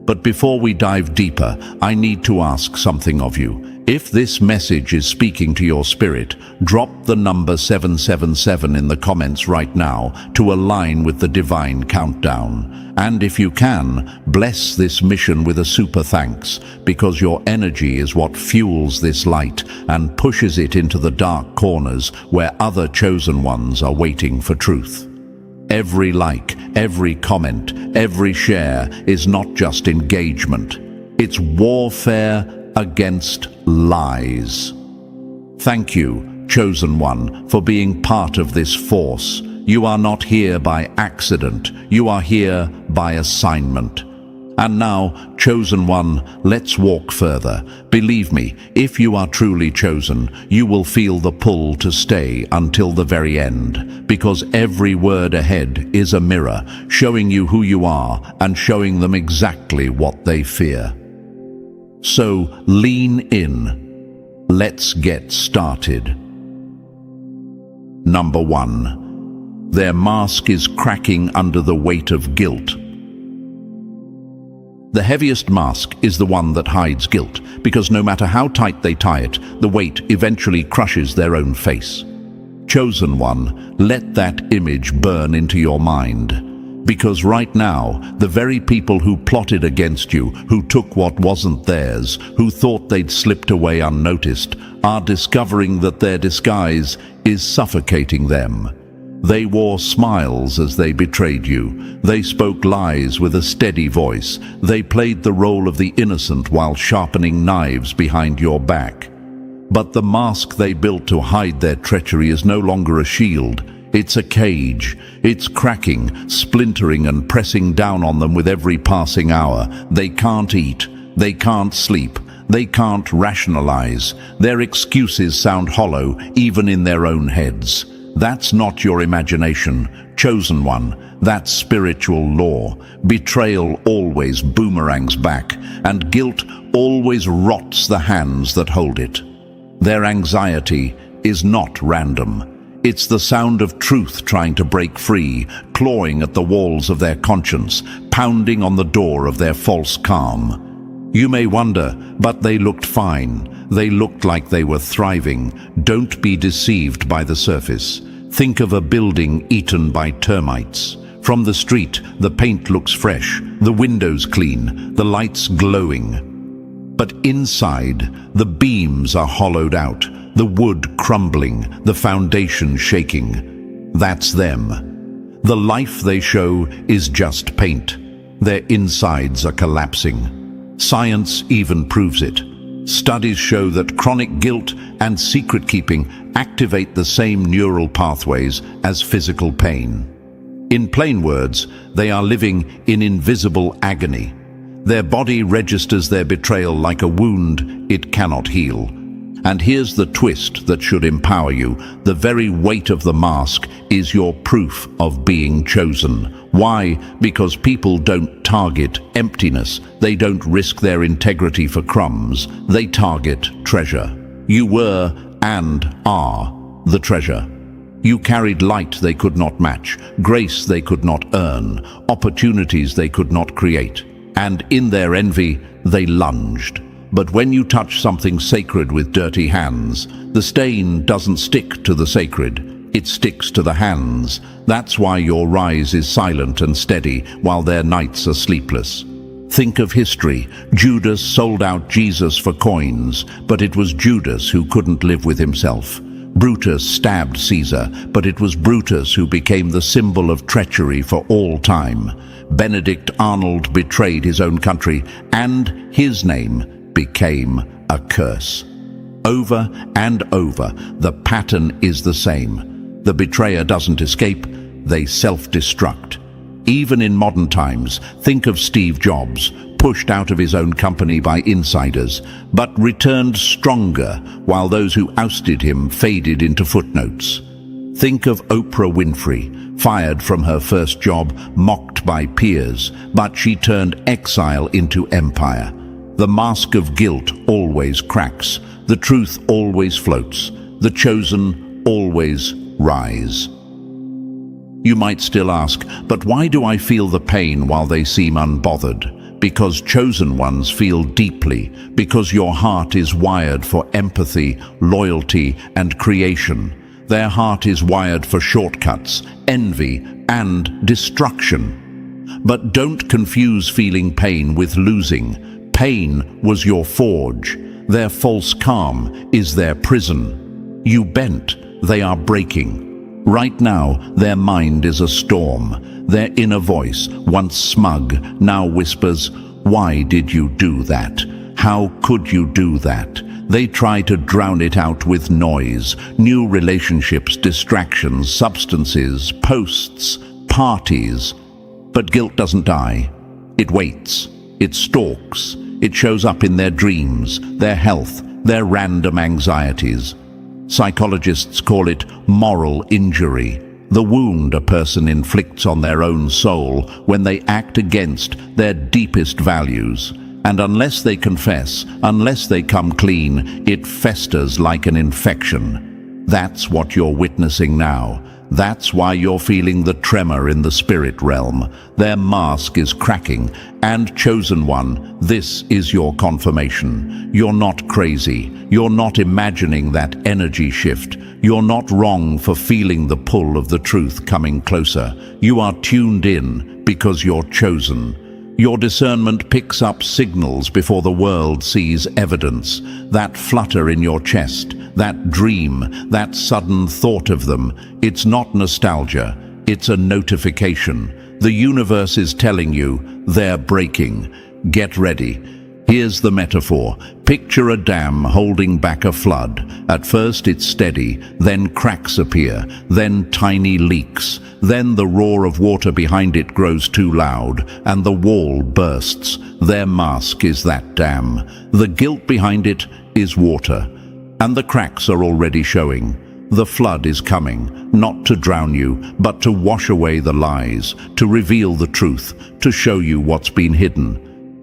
But before we dive deeper, I need to ask something of you. If this message is speaking to your spirit, drop the number 777 in the comments right now to align with the divine countdown. And if you can, bless this mission with a super thanks, because your energy is what fuels this light and pushes it into the dark corners where other chosen ones are waiting for truth. Every like, every comment, every share is not just engagement. It's warfare against lies. Thank you, chosen one, for being part of this force. You are not here by accident. You are here by assignment. And now, chosen one, let's walk further. Believe me, if you are truly chosen, you will feel the pull to stay until the very end, because every word ahead is a mirror, showing you who you are and showing them exactly what they fear. So lean in. Let's get started. Number 1. Their mask is cracking under the weight of guilt. The heaviest mask is the one that hides guilt, because no matter how tight they tie it, the weight eventually crushes their own face. Chosen one, let that image burn into your mind. Because right now, the very people who plotted against you, who took what wasn't theirs, who thought they'd slipped away unnoticed, are discovering that their disguise is suffocating them. They wore smiles as they betrayed you. They spoke lies with a steady voice. They played the role of the innocent while sharpening knives behind your back. But the mask they built to hide their treachery is no longer a shield. It's a cage. It's cracking, splintering, and pressing down on them with every passing hour. They can't eat. They can't sleep. They can't rationalize. Their excuses sound hollow, even in their own heads. That's not your imagination, chosen one. That's spiritual law. Betrayal always boomerangs back, and guilt always rots the hands that hold it. Their anxiety is not random. It's the sound of truth trying to break free, clawing at the walls of their conscience, pounding on the door of their false calm. You may wonder, but they looked fine. They looked like they were thriving. Don't be deceived by the surface. Think of a building eaten by termites. From the street, the paint looks fresh, the windows clean, the lights glowing. But inside, the beams are hollowed out, the wood crumbling, the foundation shaking. That's them. The life they show is just paint. Their insides are collapsing. Science even proves it. Studies show that chronic guilt and secret-keeping activate the same neural pathways as physical pain. In plain words, they are living in invisible agony. Their body registers their betrayal like a wound it cannot heal. And here's the twist that should empower you. The very weight of the mask is your proof of being chosen. Why? Because people don't target emptiness. They don't risk their integrity for crumbs. They target treasure. You were and are the treasure. You carried light they could not match, grace they could not earn, opportunities they could not create. And in their envy, they lunged. But when you touch something sacred with dirty hands, the stain doesn't stick to the sacred, it sticks to the hands. That's why your rise is silent and steady, while their nights are sleepless. Think of history. Judas sold out Jesus for coins, but it was Judas who couldn't live with himself. Brutus stabbed Caesar, but it was Brutus who became the symbol of treachery for all time. Benedict Arnold betrayed his own country, and his name became a curse. Over and over, the pattern is the same. The betrayer doesn't escape, they self-destruct. Even in modern times, think of Steve Jobs, pushed out of his own company by insiders, but returned stronger, while those who ousted him faded into footnotes. Think of Oprah Winfrey, fired from her first job, mocked by peers, but she turned exile into empire. The mask of guilt always cracks, the truth always floats, the chosen always rise. You might still ask, but why do I feel the pain while they seem unbothered? Because chosen ones feel deeply, because your heart is wired for empathy, loyalty, and creation. Their heart is wired for shortcuts, envy, and destruction. But don't confuse feeling pain with losing. Pain was your forge. Their false calm is their prison. You bent, they are breaking. Right now, their mind is a storm. Their inner voice, once smug, now whispers, "Why did you do that? How could you do that?" They try to drown it out with noise, new relationships, distractions, substances, posts, parties. But guilt doesn't die. It waits. It stalks. It shows up in their dreams, their health, their random anxieties. Psychologists call it moral injury, the wound a person inflicts on their own soul when they act against their deepest values. And unless they confess, unless they come clean, it festers like an infection. That's what you're witnessing now. That's why you're feeling the tremor in the spirit realm. Their mask is cracking, and chosen one, this is your confirmation. You're not crazy. You're not imagining that energy shift. You're not wrong for feeling the pull of the truth coming closer. You are tuned in because you're chosen. Your discernment picks up signals before the world sees evidence. That flutter in your chest, that dream, that sudden thought of them, it's not nostalgia, it's a notification. The universe is telling you, they're breaking. Get ready. Here's the metaphor. Picture a dam holding back a flood. At first it's steady, then cracks appear, then tiny leaks. Then the roar of water behind it grows too loud, and the wall bursts. Their mask is that dam. The guilt behind it is water. And the cracks are already showing. The flood is coming, not to drown you, but to wash away the lies, to reveal the truth, to show you what's been hidden.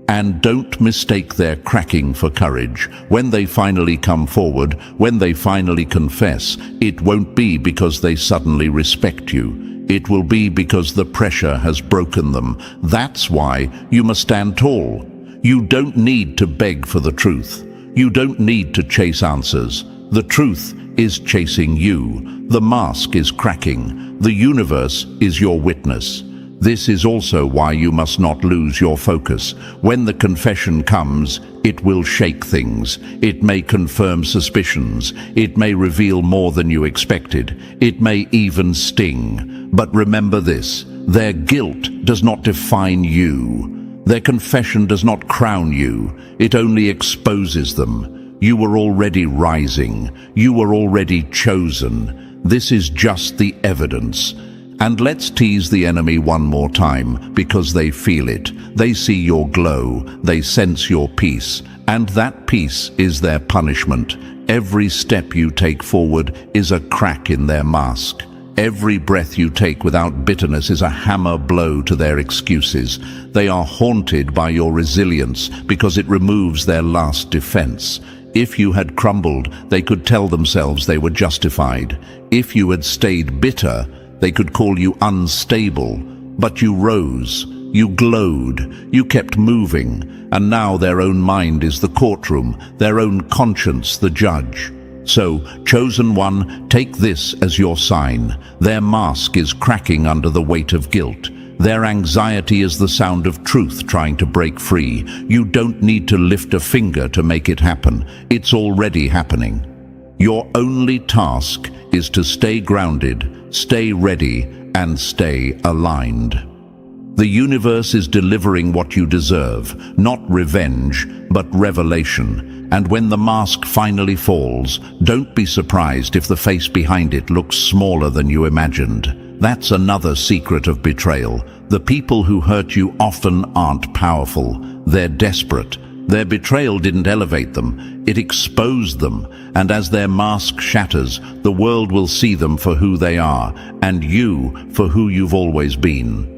And don't mistake their cracking for courage. When they finally come forward, when they finally confess, it won't be because they suddenly respect you. It will be because the pressure has broken them. That's why you must stand tall. You don't need to beg for the truth. You don't need to chase answers. The truth is chasing you. The mask is cracking. The universe is your witness. This is also why you must not lose your focus. When the confession comes, it will shake things. It may confirm suspicions. It may reveal more than you expected. It may even sting. But remember this, their guilt does not define you. Their confession does not crown you. It only exposes them. You were already rising. You were already chosen. This is just the evidence. And let's tease the enemy one more time, because they feel it. They see your glow, they sense your peace, and that peace is their punishment. Every step you take forward is a crack in their mask. Every breath you take without bitterness is a hammer blow to their excuses. They are haunted by your resilience because it removes their last defense. If you had crumbled, they could tell themselves they were justified. If you had stayed bitter, they could call you unstable, but you rose, you glowed, you kept moving, and now their own mind is the courtroom, their own conscience the judge. So, chosen one, take this as your sign. Their mask is cracking under the weight of guilt. Their anxiety is the sound of truth trying to break free. You don't need to lift a finger to make it happen. It's already happening. Your only task is to stay grounded, stay ready, and stay aligned. The universe is delivering what you deserve, not revenge, but revelation. And when the mask finally falls, don't be surprised if the face behind it looks smaller than you imagined. That's another secret of betrayal. The people who hurt you often aren't powerful. They're desperate. Their betrayal didn't elevate them, it exposed them. And as their mask shatters, the world will see them for who they are, and you for who you've always been.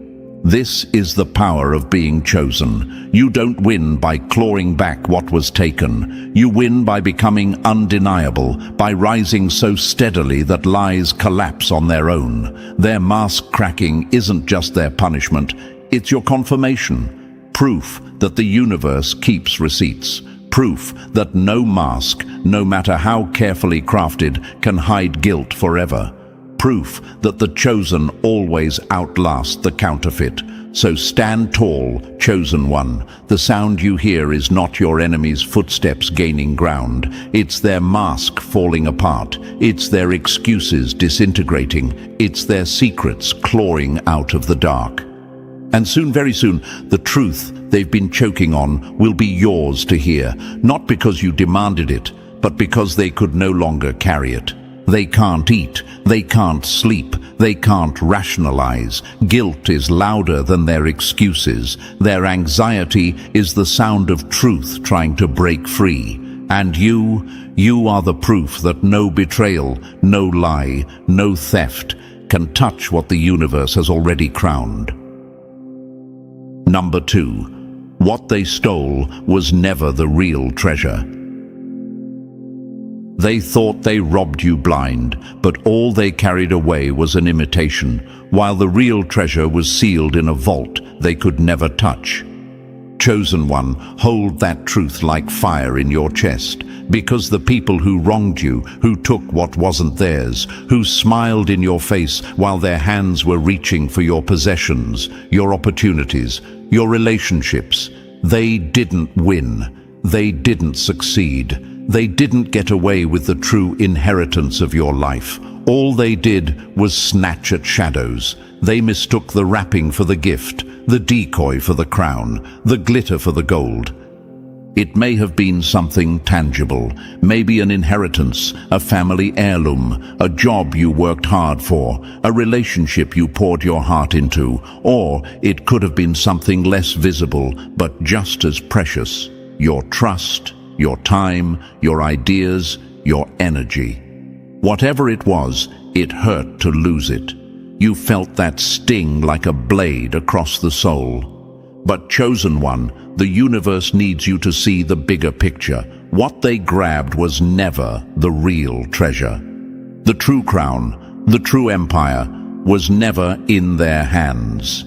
This is the power of being chosen. You don't win by clawing back what was taken. You win by becoming undeniable, by rising so steadily that lies collapse on their own. Their mask cracking isn't just their punishment, it's your confirmation. Proof that the universe keeps receipts. Proof that no mask, no matter how carefully crafted, can hide guilt forever. Proof that the chosen always outlast the counterfeit. So stand tall, chosen one. The sound you hear is not your enemy's footsteps gaining ground. It's their mask falling apart. It's their excuses disintegrating. It's their secrets clawing out of the dark. And soon, very soon, the truth they've been choking on will be yours to hear, not because you demanded it, but because they could no longer carry it. They can't eat, they can't sleep, they can't rationalize. Guilt is louder than their excuses. Their anxiety is the sound of truth trying to break free. And you are the proof that no betrayal, no lie, no theft can touch what the universe has already crowned. Number 2. What they stole was never the real treasure. They thought they robbed you blind, but all they carried away was an imitation, while the real treasure was sealed in a vault they could never touch. Chosen one, hold that truth like fire in your chest, because the people who wronged you, who took what wasn't theirs, who smiled in your face while their hands were reaching for your possessions, your opportunities, your relationships, they didn't win. They didn't succeed. They didn't get away with the true inheritance of your life. All they did was snatch at shadows. They mistook the wrapping for the gift, the decoy for the crown, the glitter for the gold. It may have been something tangible, maybe an inheritance, a family heirloom, a job you worked hard for, a relationship you poured your heart into, or it could have been something less visible but just as precious: your trust, your time, your ideas, your energy. Whatever it was, it hurt to lose it. You felt that sting like a blade across the soul. But chosen one, the universe needs you to see the bigger picture. What they grabbed was never the real treasure. The true crown, the true empire, was never in their hands.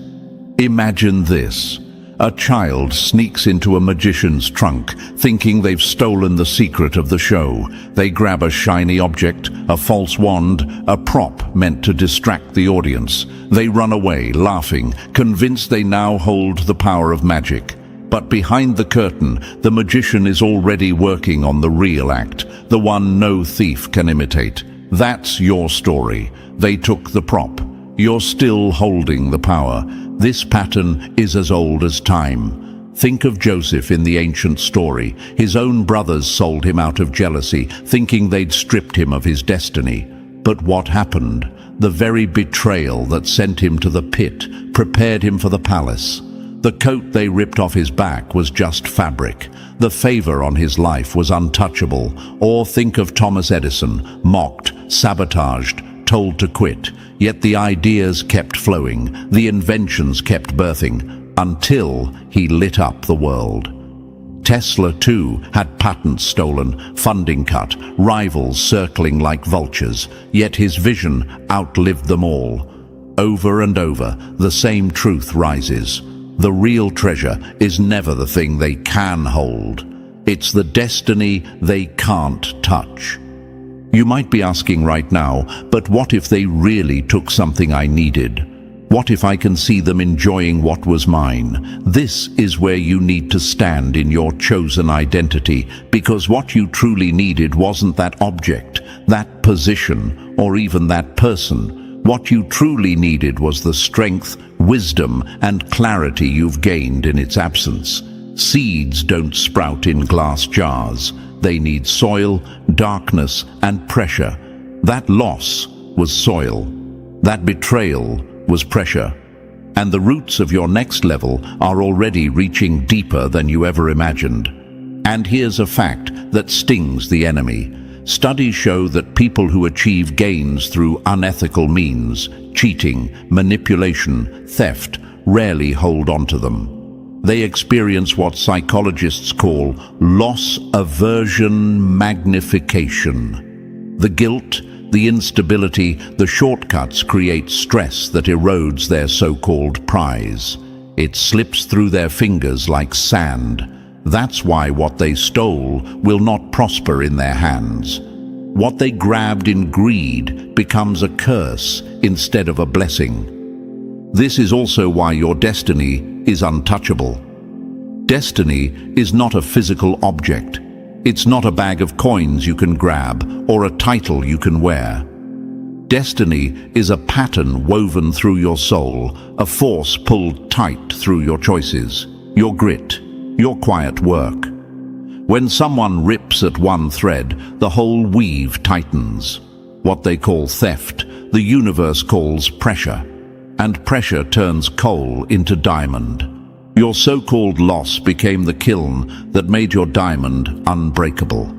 Imagine this. A child sneaks into a magician's trunk, thinking they've stolen the secret of the show. They grab a shiny object, a false wand, a prop meant to distract the audience. They run away, laughing, convinced they now hold the power of magic. But behind the curtain, the magician is already working on the real act, the one no thief can imitate. That's your story. They took the prop. You're still holding the power. This pattern is as old as time. Think of Joseph in the ancient story. His own brothers sold him out of jealousy, thinking they'd stripped him of his destiny. But what happened? The very betrayal that sent him to the pit prepared him for the palace. The coat they ripped off his back was just fabric. The favor on his life was untouchable. Or think of Thomas Edison, mocked, sabotaged, told to quit. Yet the ideas kept flowing, the inventions kept birthing, until he lit up the world. Tesla, too, had patents stolen, funding cut, rivals circling like vultures, yet his vision outlived them all. Over and over, the same truth rises. The real treasure is never the thing they can hold. It's the destiny they can't touch. You might be asking right now, but what if they really took something I needed? What if I can see them enjoying what was mine? This is where you need to stand in your chosen identity, because what you truly needed wasn't that object, that position, or even that person. What you truly needed was the strength, wisdom, and clarity you've gained in its absence. Seeds don't sprout in glass jars. They need soil, darkness, and pressure. That loss was soil. That betrayal was pressure. And the roots of your next level are already reaching deeper than you ever imagined. And here's a fact that stings the enemy. Studies show that people who achieve gains through unethical means, cheating, manipulation, theft, rarely hold on to them. They experience what psychologists call loss aversion magnification. The guilt, the instability, the shortcuts create stress that erodes their so-called prize. It slips through their fingers like sand. That's why what they stole will not prosper in their hands. What they grabbed in greed becomes a curse instead of a blessing. This is also why your destiny is untouchable. Destiny is not a physical object. It's not a bag of coins you can grab or a title you can wear. Destiny is a pattern woven through your soul, a force pulled tight through your choices, your grit, your quiet work. When someone rips at one thread, the whole weave tightens. What they call theft, the universe calls pressure. And pressure turns coal into diamond. Your so-called loss became the kiln that made your diamond unbreakable.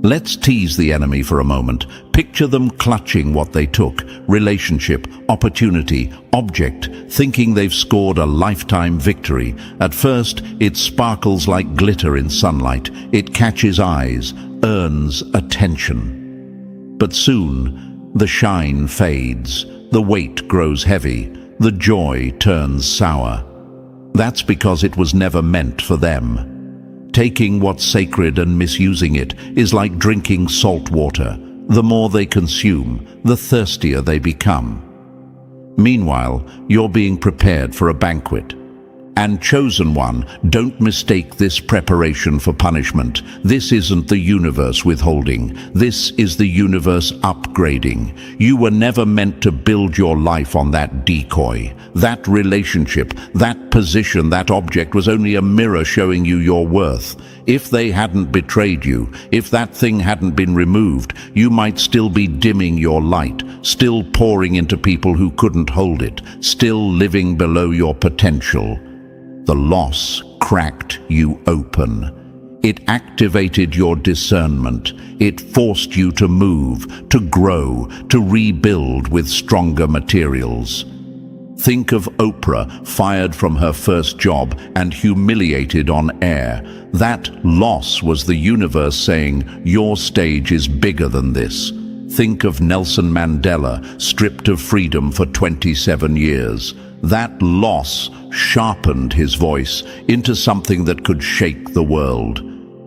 Let's tease the enemy for a moment. Picture them clutching what they took: relationship, opportunity, object, thinking they've scored a lifetime victory. At first, it sparkles like glitter in sunlight. It catches eyes, earns attention. But soon, the shine fades, the weight grows heavy, the joy turns sour. That's because it was never meant for them. Taking what's sacred and misusing it is like drinking salt water. The more they consume, the thirstier they become. Meanwhile, you're being prepared for a banquet. And chosen one, don't mistake this preparation for punishment. This isn't the universe withholding. This is the universe upgrading. You were never meant to build your life on that decoy. That relationship, that position, that object was only a mirror showing you your worth. If they hadn't betrayed you, if that thing hadn't been removed, you might still be dimming your light, still pouring into people who couldn't hold it, still living below your potential. The loss cracked you open. It activated your discernment. It forced you to move, to grow, to rebuild with stronger materials. Think of Oprah, fired from her first job and humiliated on air. That loss was the universe saying, your stage is bigger than this. Think of Nelson Mandela, stripped of freedom for 27 years. That loss sharpened his voice into something that could shake the world.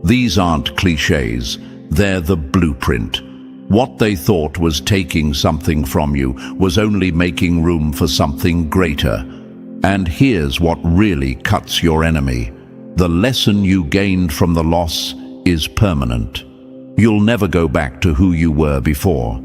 These aren't cliches, they're the blueprint. What they thought was taking something from you was only making room for something greater. And here's what really cuts your enemy. The lesson you gained from the loss is permanent. You'll never go back to who you were before.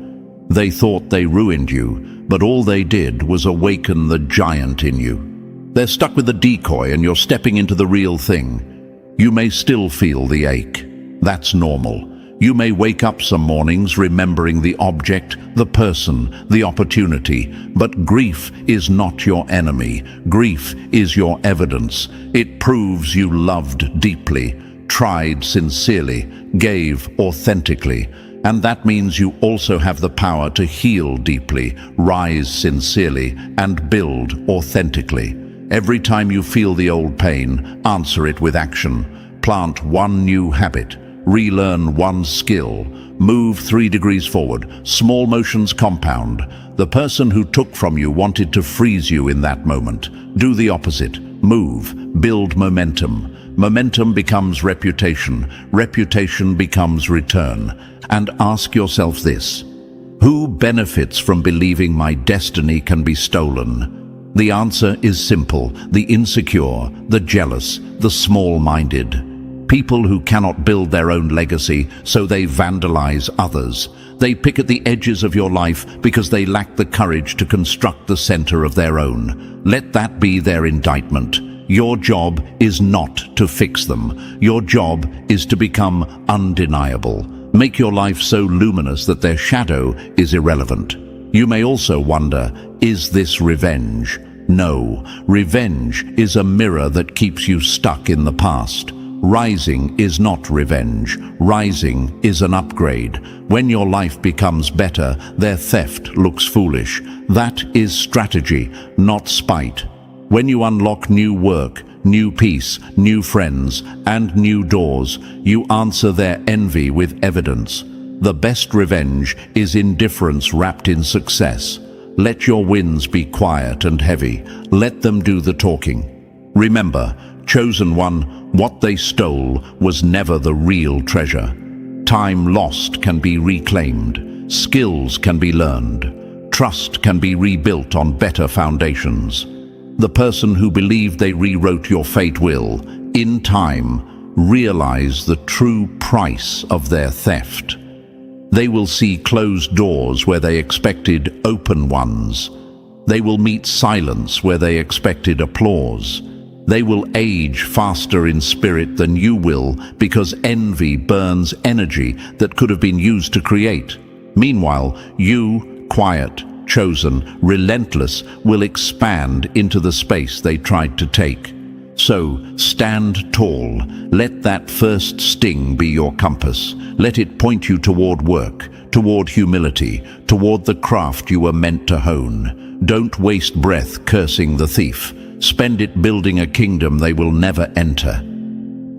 They thought they ruined you, but all they did was awaken the giant in you. They're stuck with the decoy and you're stepping into the real thing. You may still feel the ache. That's normal. You may wake up some mornings remembering the object, the person, the opportunity, but grief is not your enemy. Grief is your evidence. It proves you loved deeply, tried sincerely, gave authentically. And that means you also have the power to heal deeply, rise sincerely, and build authentically. Every time you feel the old pain, answer it with action. Plant one new habit. Relearn one skill. Move 3 degrees forward. Small motions compound. The person who took from you wanted to freeze you in that moment. Do the opposite. Move. Build momentum. Momentum becomes reputation. Reputation becomes return. And ask yourself this: who benefits from believing my destiny can be stolen? The answer is simple: the insecure, the jealous, the small-minded. People who cannot build their own legacy, so they vandalize others. They pick at the edges of your life because they lack the courage to construct the center of their own. Let that be their indictment. Your job is not to fix them. Your job is to become undeniable. Make your life so luminous that their shadow is irrelevant. You may also wonder, is this revenge? No, revenge is a mirror that keeps you stuck in the past. Rising is not revenge. Rising is an upgrade. When your life becomes better, their theft looks foolish. That is strategy, not spite. When you unlock new work, new peace, new friends, and new doors, you answer their envy with evidence. The best revenge is indifference wrapped in success. Let your wins be quiet and heavy. Let them do the talking. Remember, chosen one, what they stole was never the real treasure. Time lost can be reclaimed. Skills can be learned. Trust can be rebuilt on better foundations. The person who believed they rewrote your fate will, in time, realize the true price of their theft. They will see closed doors where they expected open ones. They will meet silence where they expected applause. They will age faster in spirit than you will because envy burns energy that could have been used to create. Meanwhile, you, quiet, chosen, relentless, will expand into the space they tried to take. So, stand tall. Let that first sting be your compass. Let it point you toward work, toward humility, toward the craft you were meant to hone. Don't waste breath cursing the thief. Spend it building a kingdom they will never enter.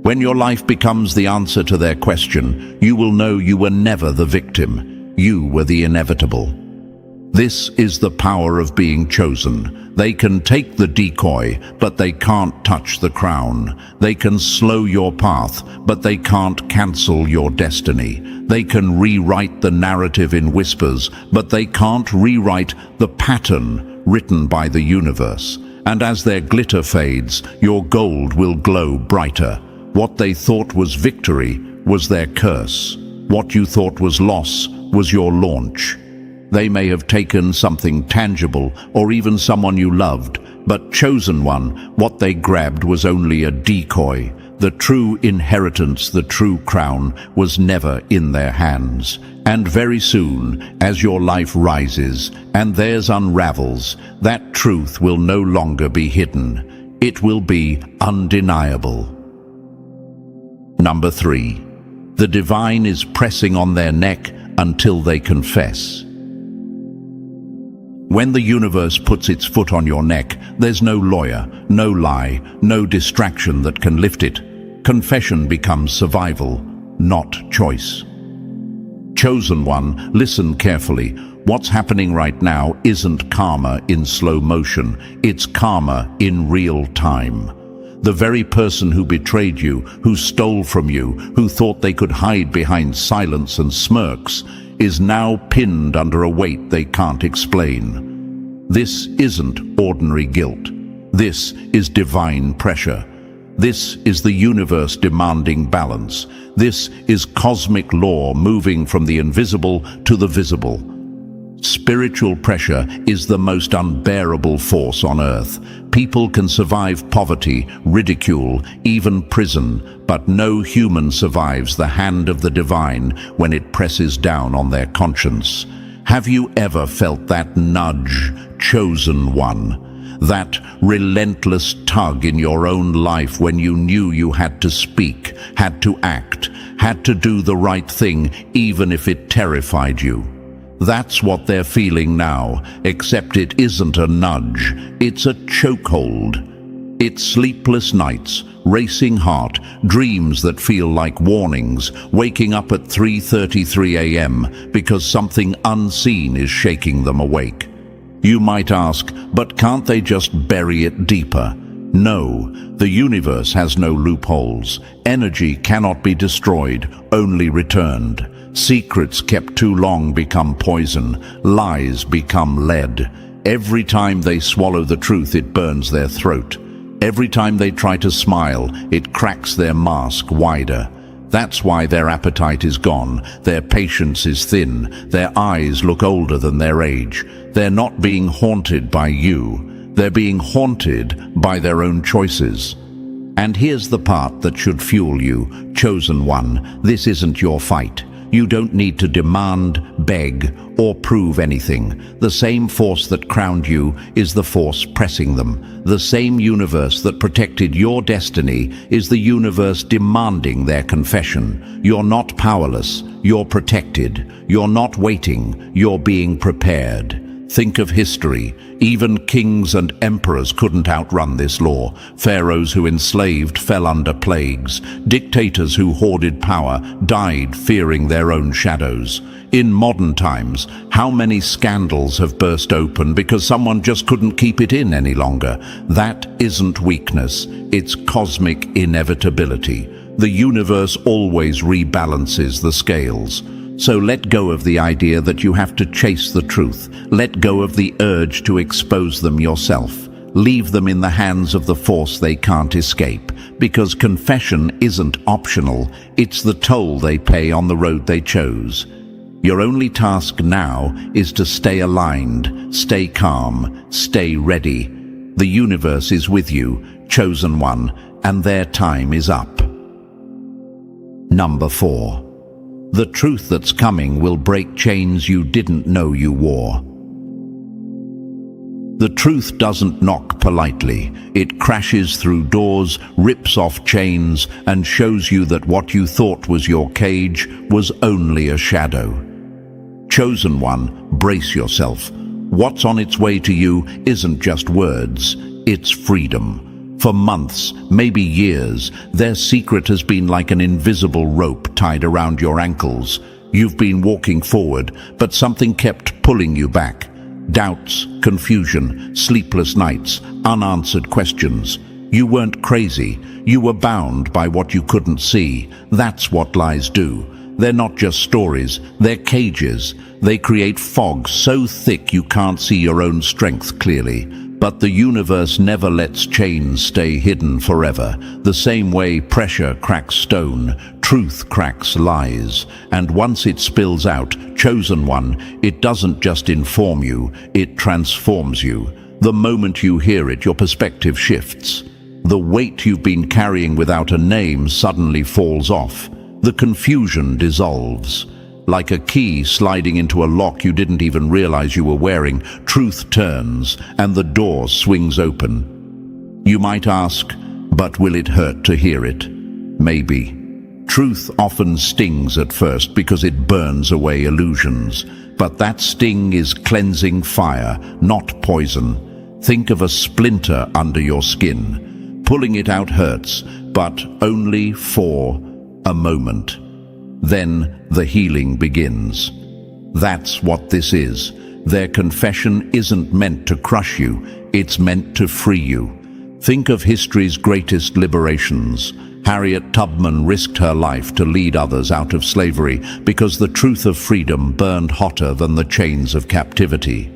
When your life becomes the answer to their question, you will know you were never the victim. You were the inevitable. This is the power of being chosen. They can take the decoy, but they can't touch the crown. They can slow your path, but they can't cancel your destiny. They can rewrite the narrative in whispers, but they can't rewrite the pattern written by the universe. And as their glitter fades, your gold will glow brighter. What they thought was victory was their curse. What you thought was loss was your launch. They may have taken something tangible or even someone you loved, but chosen one, what they grabbed was only a decoy. The true inheritance, the true crown, was never in their hands. And very soon, as your life rises and theirs unravels, that truth will no longer be hidden. It will be undeniable. Number 3. The divine is pressing on their neck until they confess. When the universe puts its foot on your neck, there's no lawyer, no lie, no distraction that can lift it. Confession becomes survival, not choice. Chosen one, listen carefully. What's happening right now isn't karma in slow motion, it's karma in real time. The very person who betrayed you, who stole from you, who thought they could hide behind silence and smirks, is now pinned under a weight they can't explain. This isn't ordinary guilt. This is divine pressure. This is the universe demanding balance. This is cosmic law moving from the invisible to the visible. Spiritual pressure is the most unbearable force on earth. People can survive poverty, ridicule, even prison, but no human survives the hand of the divine when it presses down on their conscience. Have you ever felt that nudge, chosen one? That relentless tug in your own life when you knew you had to speak, had to act, had to do the right thing, even if it terrified you. That's what they're feeling now, except it isn't a nudge, it's a chokehold. It's sleepless nights, racing heart, dreams that feel like warnings, waking up at 3:33 a.m. because something unseen is shaking them awake. You might ask, but can't they just bury it deeper? No, the universe has no loopholes. Energy cannot be destroyed, only returned. Secrets kept too long become poison, lies become lead. Every time they swallow the truth, it burns their throat. Every time they try to smile, it cracks their mask wider. That's why their appetite is gone, their patience is thin, their eyes look older than their age. They're not being haunted by you, they're being haunted by their own choices. And here's the part that should fuel you, chosen one. This isn't your fight. You don't need to demand, beg, or prove anything. The same force that crowned you is the force pressing them. The same universe that protected your destiny is the universe demanding their confession. You're not powerless, you're protected. You're not waiting, you're being prepared. Think of history. Even kings and emperors couldn't outrun this law. Pharaohs who enslaved fell under plagues. Dictators who hoarded power died fearing their own shadows. In modern times, how many scandals have burst open because someone just couldn't keep it in any longer? That isn't weakness, it's cosmic inevitability. The universe always rebalances the scales. So let go of the idea that you have to chase the truth. Let go of the urge to expose them yourself. Leave them in the hands of the force they can't escape, because confession isn't optional. It's the toll they pay on the road they chose. Your only task now is to stay aligned, stay calm, stay ready. The universe is with you, chosen one, and their time is up. Number 4. The truth that's coming will break chains you didn't know you wore. The truth doesn't knock politely. It crashes through doors, rips off chains, and shows you that what you thought was your cage was only a shadow. Chosen one, brace yourself. What's on its way to you isn't just words, it's freedom. For months, maybe years, their secret has been like an invisible rope tied around your ankles. You've been walking forward, but something kept pulling you back. Doubts, confusion, sleepless nights, unanswered questions. You weren't crazy. You were bound by what you couldn't see. That's what lies do. They're not just stories, they're cages. They create fog so thick you can't see your own strength clearly. But the universe never lets chains stay hidden forever. The same way pressure cracks stone, truth cracks lies. And once it spills out, chosen one, it doesn't just inform you, it transforms you. The moment you hear it, your perspective shifts. The weight you've been carrying without a name suddenly falls off. The confusion dissolves. Like a key sliding into a lock you didn't even realize you were wearing, truth turns and the door swings open. You might ask, but will it hurt to hear it? Maybe. Truth often stings at first because it burns away illusions. But that sting is cleansing fire, not poison. Think of a splinter under your skin. Pulling it out hurts, but only for a moment. Then the healing begins. That's what this is. Their confession isn't meant to crush you, it's meant to free you. Think of history's greatest liberations. Harriet Tubman risked her life to lead others out of slavery because the truth of freedom burned hotter than the chains of captivity.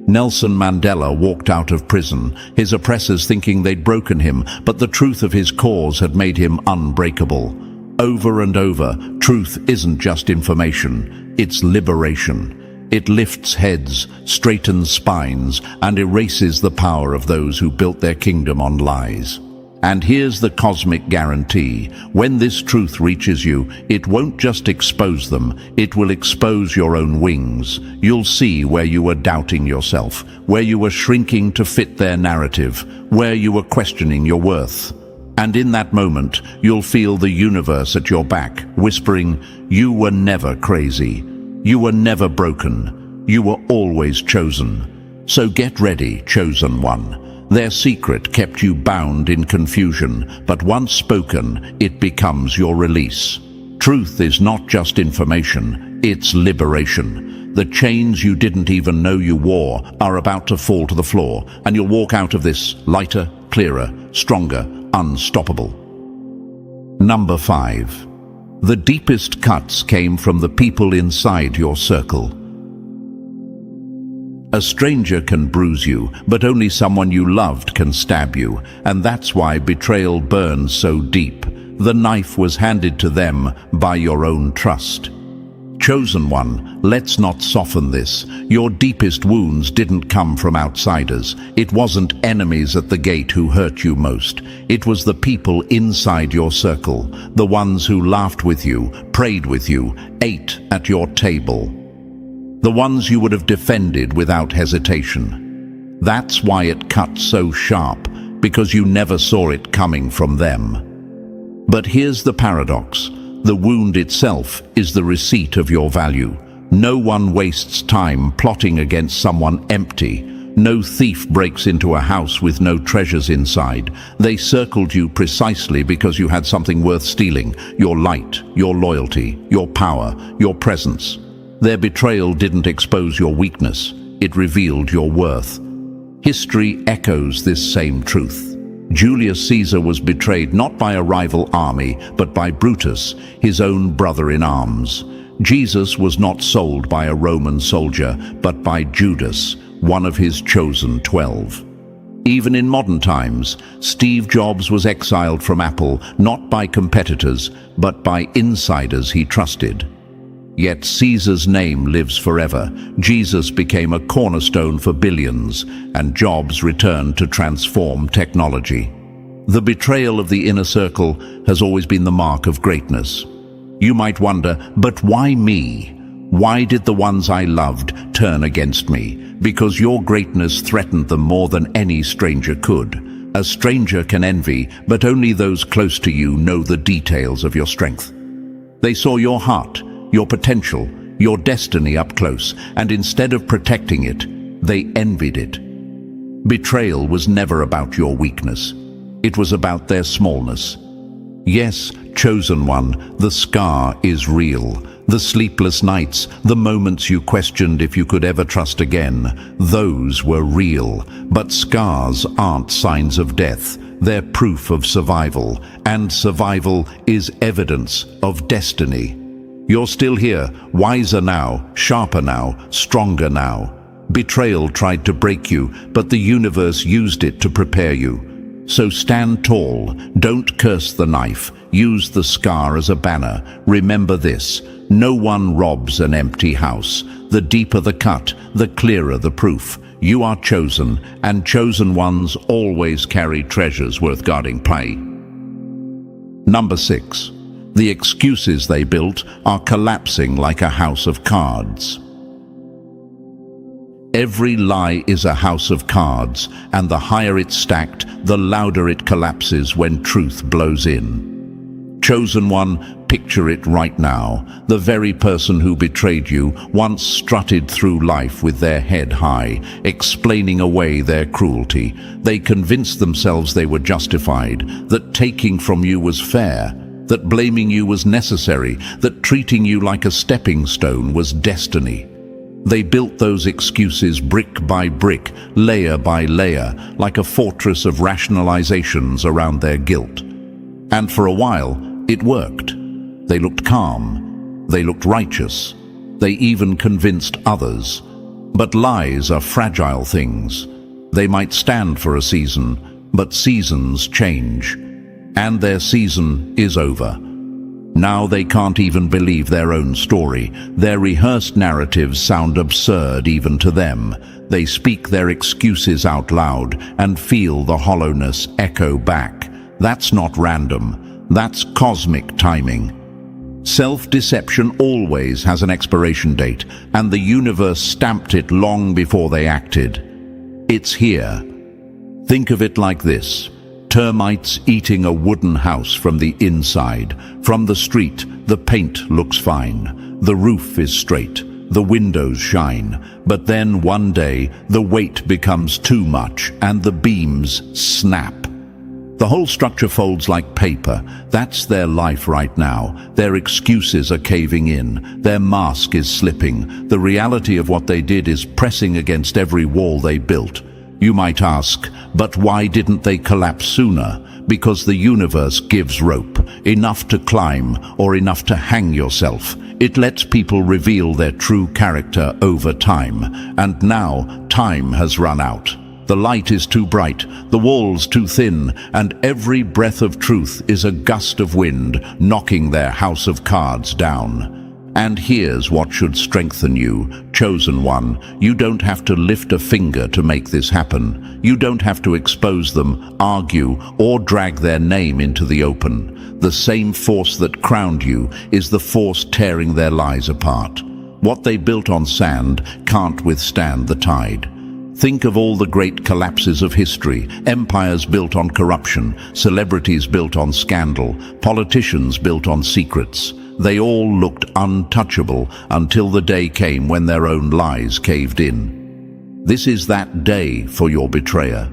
Nelson Mandela walked out of prison, his oppressors thinking they'd broken him, but the truth of his cause had made him unbreakable. Over and over, truth isn't just information, it's liberation. It lifts heads, straightens spines, and erases the power of those who built their kingdom on lies. And here's the cosmic guarantee. When this truth reaches you, it won't just expose them, it will expose your own wings. You'll see where you were doubting yourself, where you were shrinking to fit their narrative, where you were questioning your worth. And in that moment, you'll feel the universe at your back, whispering, "You were never crazy. You were never broken. You were always chosen." So get ready, chosen one. Their secret kept you bound in confusion, but once spoken, it becomes your release. Truth is not just information, it's liberation. The chains you didn't even know you wore are about to fall to the floor, and you'll walk out of this lighter, clearer, stronger, unstoppable. Number 5. The deepest cuts came from the people inside your circle. A stranger can bruise you, but only someone you loved can stab you, and that's why betrayal burns so deep. The knife was handed to them by your own trust. Chosen one, let's not soften this. Your deepest wounds didn't come from outsiders. It wasn't enemies at the gate who hurt you most. It was the people inside your circle, the ones who laughed with you, prayed with you, ate at your table. The ones you would have defended without hesitation. That's why it cut so sharp, because you never saw it coming from them. But here's the paradox. The wound itself is the receipt of your value. No one wastes time plotting against someone empty. No thief breaks into a house with no treasures inside. They circled you precisely because you had something worth stealing. Your light, your loyalty, your power, your presence. Their betrayal didn't expose your weakness. It revealed your worth. History echoes this same truth. Julius Caesar was betrayed not by a rival army, but by Brutus, his own brother in arms. Jesus was not sold by a Roman soldier, but by Judas, one of his chosen 12. Even in modern times, Steve Jobs was exiled from Apple, not by competitors, but by insiders he trusted. Yet Caesar's name lives forever. Jesus became a cornerstone for billions, and Jobs returned to transform technology. The betrayal of the inner circle has always been the mark of greatness. You might wonder, but why me? Why did the ones I loved turn against me? Because your greatness threatened them more than any stranger could. A stranger can envy, but only those close to you know the details of your strength. They saw your heart, your potential, your destiny up close, and instead of protecting it, they envied it. Betrayal was never about your weakness. It was about their smallness. Yes, chosen one, the scar is real. The sleepless nights, the moments you questioned if you could ever trust again, those were real. But scars aren't signs of death. They're proof of survival, and survival is evidence of destiny. You're still here, wiser now, sharper now, stronger now. Betrayal tried to break you, but the universe used it to prepare you. So stand tall, don't curse the knife, use the scar as a banner. Remember this, no one robs an empty house. The deeper the cut, the clearer the proof. You are chosen, and chosen ones always carry treasures worth guarding. Play. Number 6. The excuses they built are collapsing like a house of cards. Every lie is a house of cards, and the higher it's stacked, the louder it collapses when truth blows in. Chosen one, picture it right now. The very person who betrayed you once strutted through life with their head high, explaining away their cruelty. They convinced themselves they were justified, that taking from you was fair, that blaming you was necessary, that treating you like a stepping stone was destiny. They built those excuses brick by brick, layer by layer, like a fortress of rationalizations around their guilt. And for a while, it worked. They looked calm. They looked righteous. They even convinced others. But lies are fragile things. They might stand for a season, but seasons change. And their season is over. Now they can't even believe their own story. Their rehearsed narratives sound absurd even to them. They speak their excuses out loud and feel the hollowness echo back. That's not random. That's cosmic timing. Self-deception always has an expiration date, and the universe stamped it long before they acted. It's here. Think of it like this. Termites eating a wooden house from the inside. From the street, the paint looks fine. The roof is straight. The windows shine. But then one day, the weight becomes too much and the beams snap. The whole structure folds like paper. That's their life right now. Their excuses are caving in. Their mask is slipping. The reality of what they did is pressing against every wall they built. You might ask, but why didn't they collapse sooner? because the universe gives rope, enough to climb or enough to hang yourself. It lets people reveal their true character over time, and now time has run out. The light is too bright, the walls too thin, and every breath of truth is a gust of wind knocking their house of cards down. And here's what should strengthen you, chosen one. You don't have to lift a finger to make this happen. You don't have to expose them, argue, or drag their name into the open. The same force that crowned you is the force tearing their lies apart. What they built on sand can't withstand the tide. Think of all the great collapses of history, empires built on corruption, celebrities built on scandal, politicians built on secrets. They all looked untouchable until the day came when their own lies caved in. This is that day for your betrayer.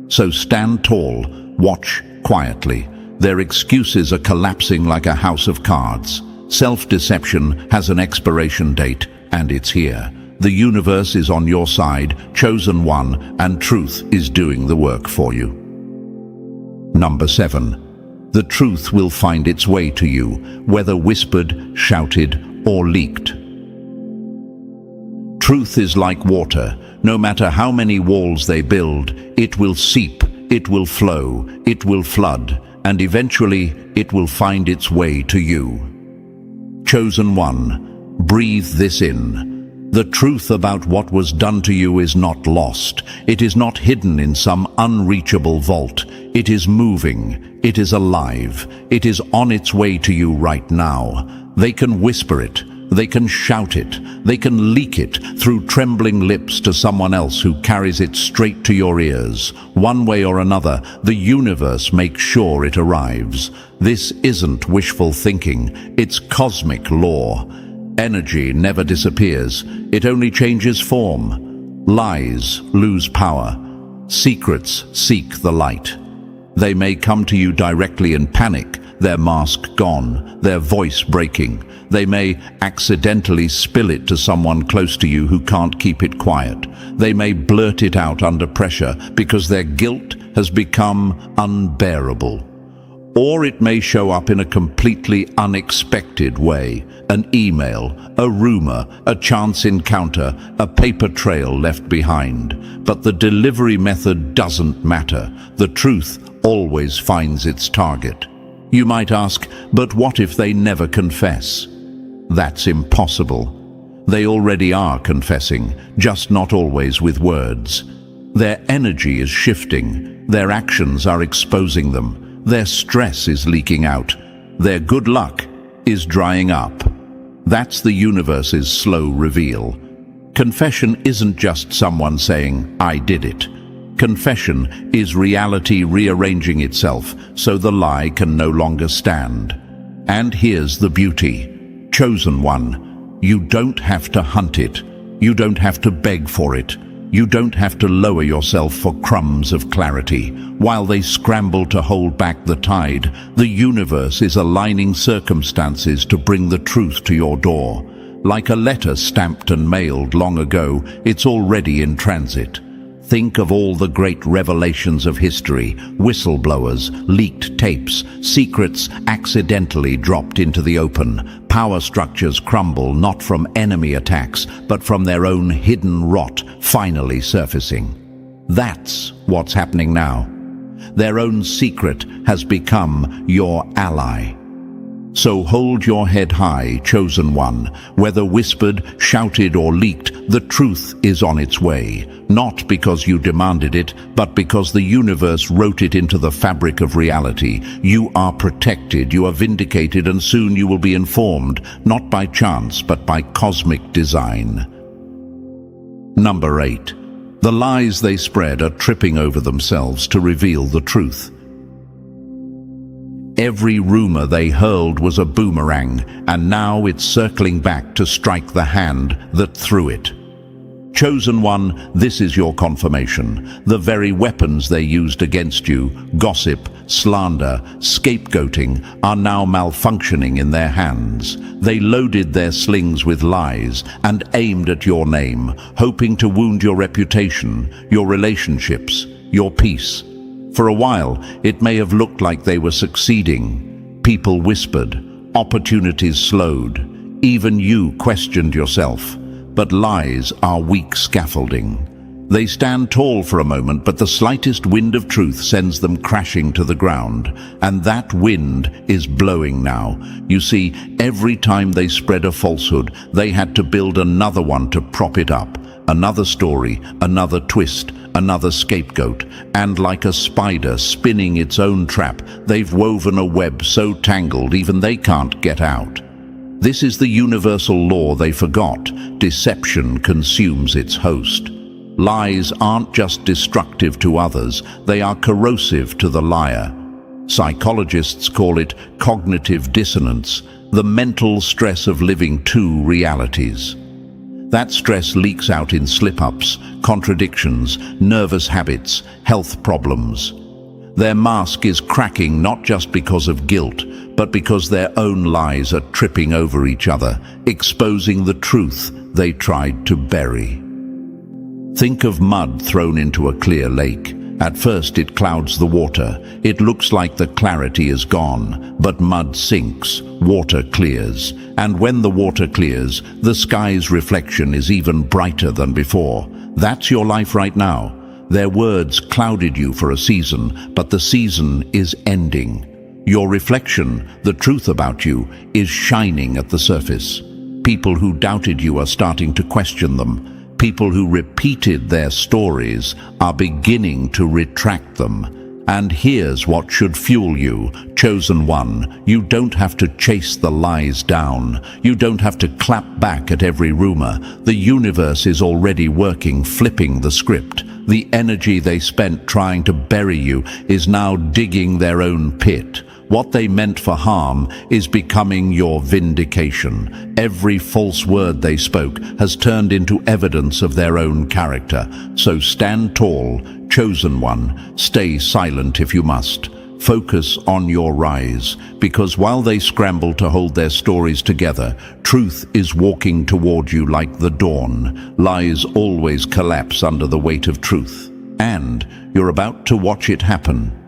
So stand tall, watch quietly. Their excuses are collapsing like a house of cards. Self-deception has an expiration date, and it's here. The universe is on your side, chosen one, and truth is doing the work for you. Number 7. The truth will find its way to you, whether whispered, shouted, or leaked. Truth is like water. No matter how many walls they build, it will seep, it will flow, it will flood, and eventually it will find its way to you. Chosen one, breathe this in. The truth about what was done to you is not lost. It is not hidden in some unreachable vault. It is moving. It is alive. It is on its way to you right now. They can whisper it. They can shout it. They can leak it through trembling lips to someone else who carries it straight to your ears. One way or another, the universe makes sure it arrives. This isn't wishful thinking. It's cosmic law. Energy never disappears. It only changes form. Lies lose power. Secrets seek the light. They may come to you directly in panic, their mask gone, their voice breaking. They may accidentally spill it to someone close to you who can't keep it quiet. They may blurt it out under pressure because their guilt has become unbearable. Or it may show up in a completely unexpected way. An email, a rumor, a chance encounter, a paper trail left behind. But the delivery method doesn't matter. The truth always finds its target. You might ask, but what if they never confess? That's impossible. They already are confessing, just not always with words. Their energy is shifting. Their actions are exposing them. Their stress is leaking out. Their good luck is drying up. That's the universe's slow reveal. Confession isn't just someone saying, "I did it." Confession is reality rearranging itself so the lie can no longer stand. And here's the beauty. Chosen one, you don't have to hunt it. You don't have to beg for it. You don't have to lower yourself for crumbs of clarity. While they scramble to hold back the tide, the universe is aligning circumstances to bring the truth to your door. Like a letter stamped and mailed long ago, it's already in transit. Think of all the great revelations of history, whistleblowers, leaked tapes, secrets accidentally dropped into the open. Power structures crumble not from enemy attacks, but from their own hidden rot finally surfacing. That's what's happening now. Their own secret has become your ally. So hold your head high, chosen one. Whether whispered, shouted, or leaked, the truth is on its way. Not because you demanded it, but because the universe wrote it into the fabric of reality. You are protected, you are vindicated, and soon you will be informed, not by chance, but by cosmic design. Number 8. The lies they spread are tripping over themselves to reveal the truth. Every rumor they hurled was a boomerang, and now it's circling back to strike the hand that threw it. Chosen one, this is your confirmation. The very weapons they used against you, gossip, slander, scapegoating, are now malfunctioning in their hands. They loaded their slings with lies and aimed at your name, hoping to wound your reputation, your relationships, your peace. For a while, it may have looked like they were succeeding. People whispered, opportunities slowed. Even you questioned yourself. But lies are weak scaffolding. They stand tall for a moment, but the slightest wind of truth sends them crashing to the ground. And that wind is blowing now. You see, every time they spread a falsehood, they had to build another one to prop it up. Another story, another twist, another scapegoat. And like a spider spinning its own trap, they've woven a web so tangled even they can't get out. This is the universal law they forgot. Deception consumes its host. Lies aren't just destructive to others, they are corrosive to the liar. Psychologists call it cognitive dissonance, the mental stress of living two realities. That stress leaks out in slip-ups, contradictions, nervous habits, health problems. Their mask is cracking not just because of guilt, but because their own lies are tripping over each other, exposing the truth they tried to bury. Think of mud thrown into a clear lake. At first it clouds the water. It looks like the clarity is gone, but mud sinks, water clears. And when the water clears, the sky's reflection is even brighter than before. That's your life right now. Their words clouded you for a season, but the season is ending. Your reflection, the truth about you, is shining at the surface. People who doubted you are starting to question them. People who repeated their stories are beginning to retract them. And here's what should fuel you, chosen one. You don't have to chase the lies down. You don't have to clap back at every rumor. The universe is already working, flipping the script. The energy they spent trying to bury you is now digging their own pit. What they meant for harm is becoming your vindication. Every false word they spoke has turned into evidence of their own character. So stand tall, chosen one. Stay silent if you must. Focus on your rise, because while they scramble to hold their stories together, truth is walking toward you like the dawn. Lies always collapse under the weight of truth. And you're about to watch it happen.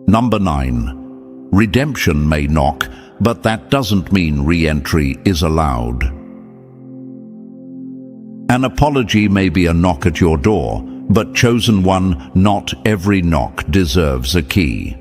Number 9. Redemption may knock, but that doesn't mean re-entry is allowed. An apology may be a knock at your door, but chosen one, not every knock deserves a key.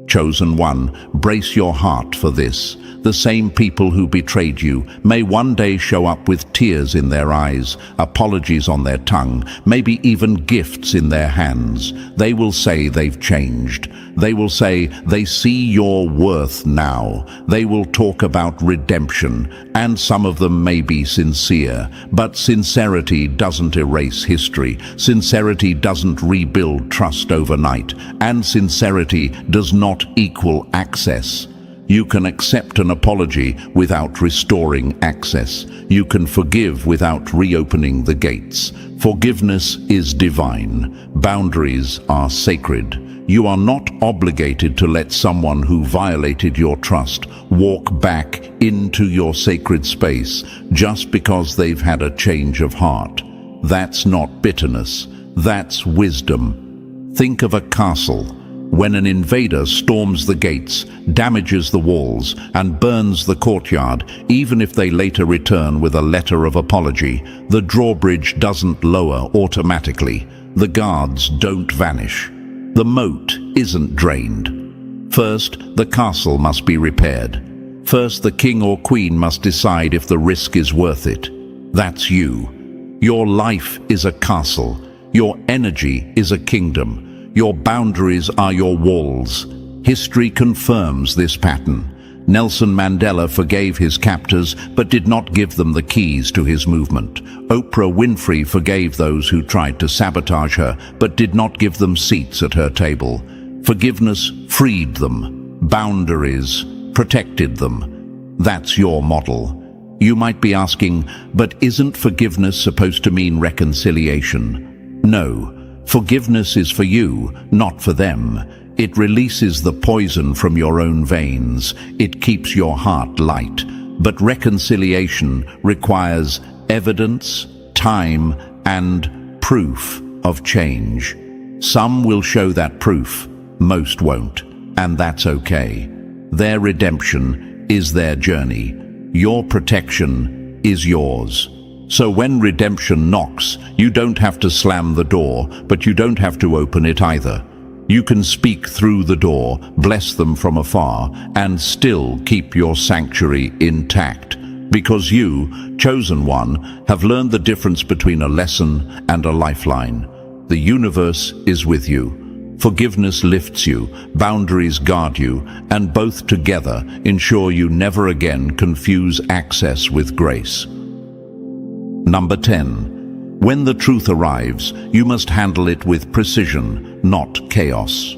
Chosen one, brace your heart for this. The same people who betrayed you may one day show up with tears in their eyes, apologies on their tongue, maybe even gifts in their hands. They will say they've changed. They will say they see your worth now. They will talk about redemption, and some of them may be sincere. But sincerity doesn't erase history. Sincerity doesn't rebuild trust overnight. And sincerity does not equal access. You can accept an apology without restoring access. You can forgive without reopening the gates. Forgiveness is divine. Boundaries are sacred. You are not obligated to let someone who violated your trust walk back into your sacred space just because they've had a change of heart. That's not bitterness. That's wisdom. Think of a castle. When an invader storms the gates, damages the walls, and burns the courtyard, even if they later return with a letter of apology, the drawbridge doesn't lower automatically. The guards don't vanish. The moat isn't drained. First, the castle must be repaired. First, the king or queen must decide if the risk is worth it. That's you. Your life is a castle. Your energy is a kingdom. Your boundaries are your walls. History confirms this pattern. Nelson Mandela forgave his captors but did not give them the keys to his movement. Oprah Winfrey forgave those who tried to sabotage her but did not give them seats at her table. Forgiveness freed them. Boundaries protected them. That's your model. You might be asking, but isn't forgiveness supposed to mean reconciliation? No. Forgiveness is for you, not for them. It releases the poison from your own veins. It keeps your heart light. But reconciliation requires evidence, time, and proof of change. Some will show that proof, most won't, and that's okay. Their redemption is their journey. Your protection is yours. So when redemption knocks, you don't have to slam the door, but you don't have to open it either. You can speak through the door, bless them from afar, and still keep your sanctuary intact. Because you, chosen one, have learned the difference between a lesson and a lifeline. The universe is with you. Forgiveness lifts you, boundaries guard you, and both together ensure you never again confuse access with grace. Number 10. When the truth arrives, you must handle it with precision, not chaos.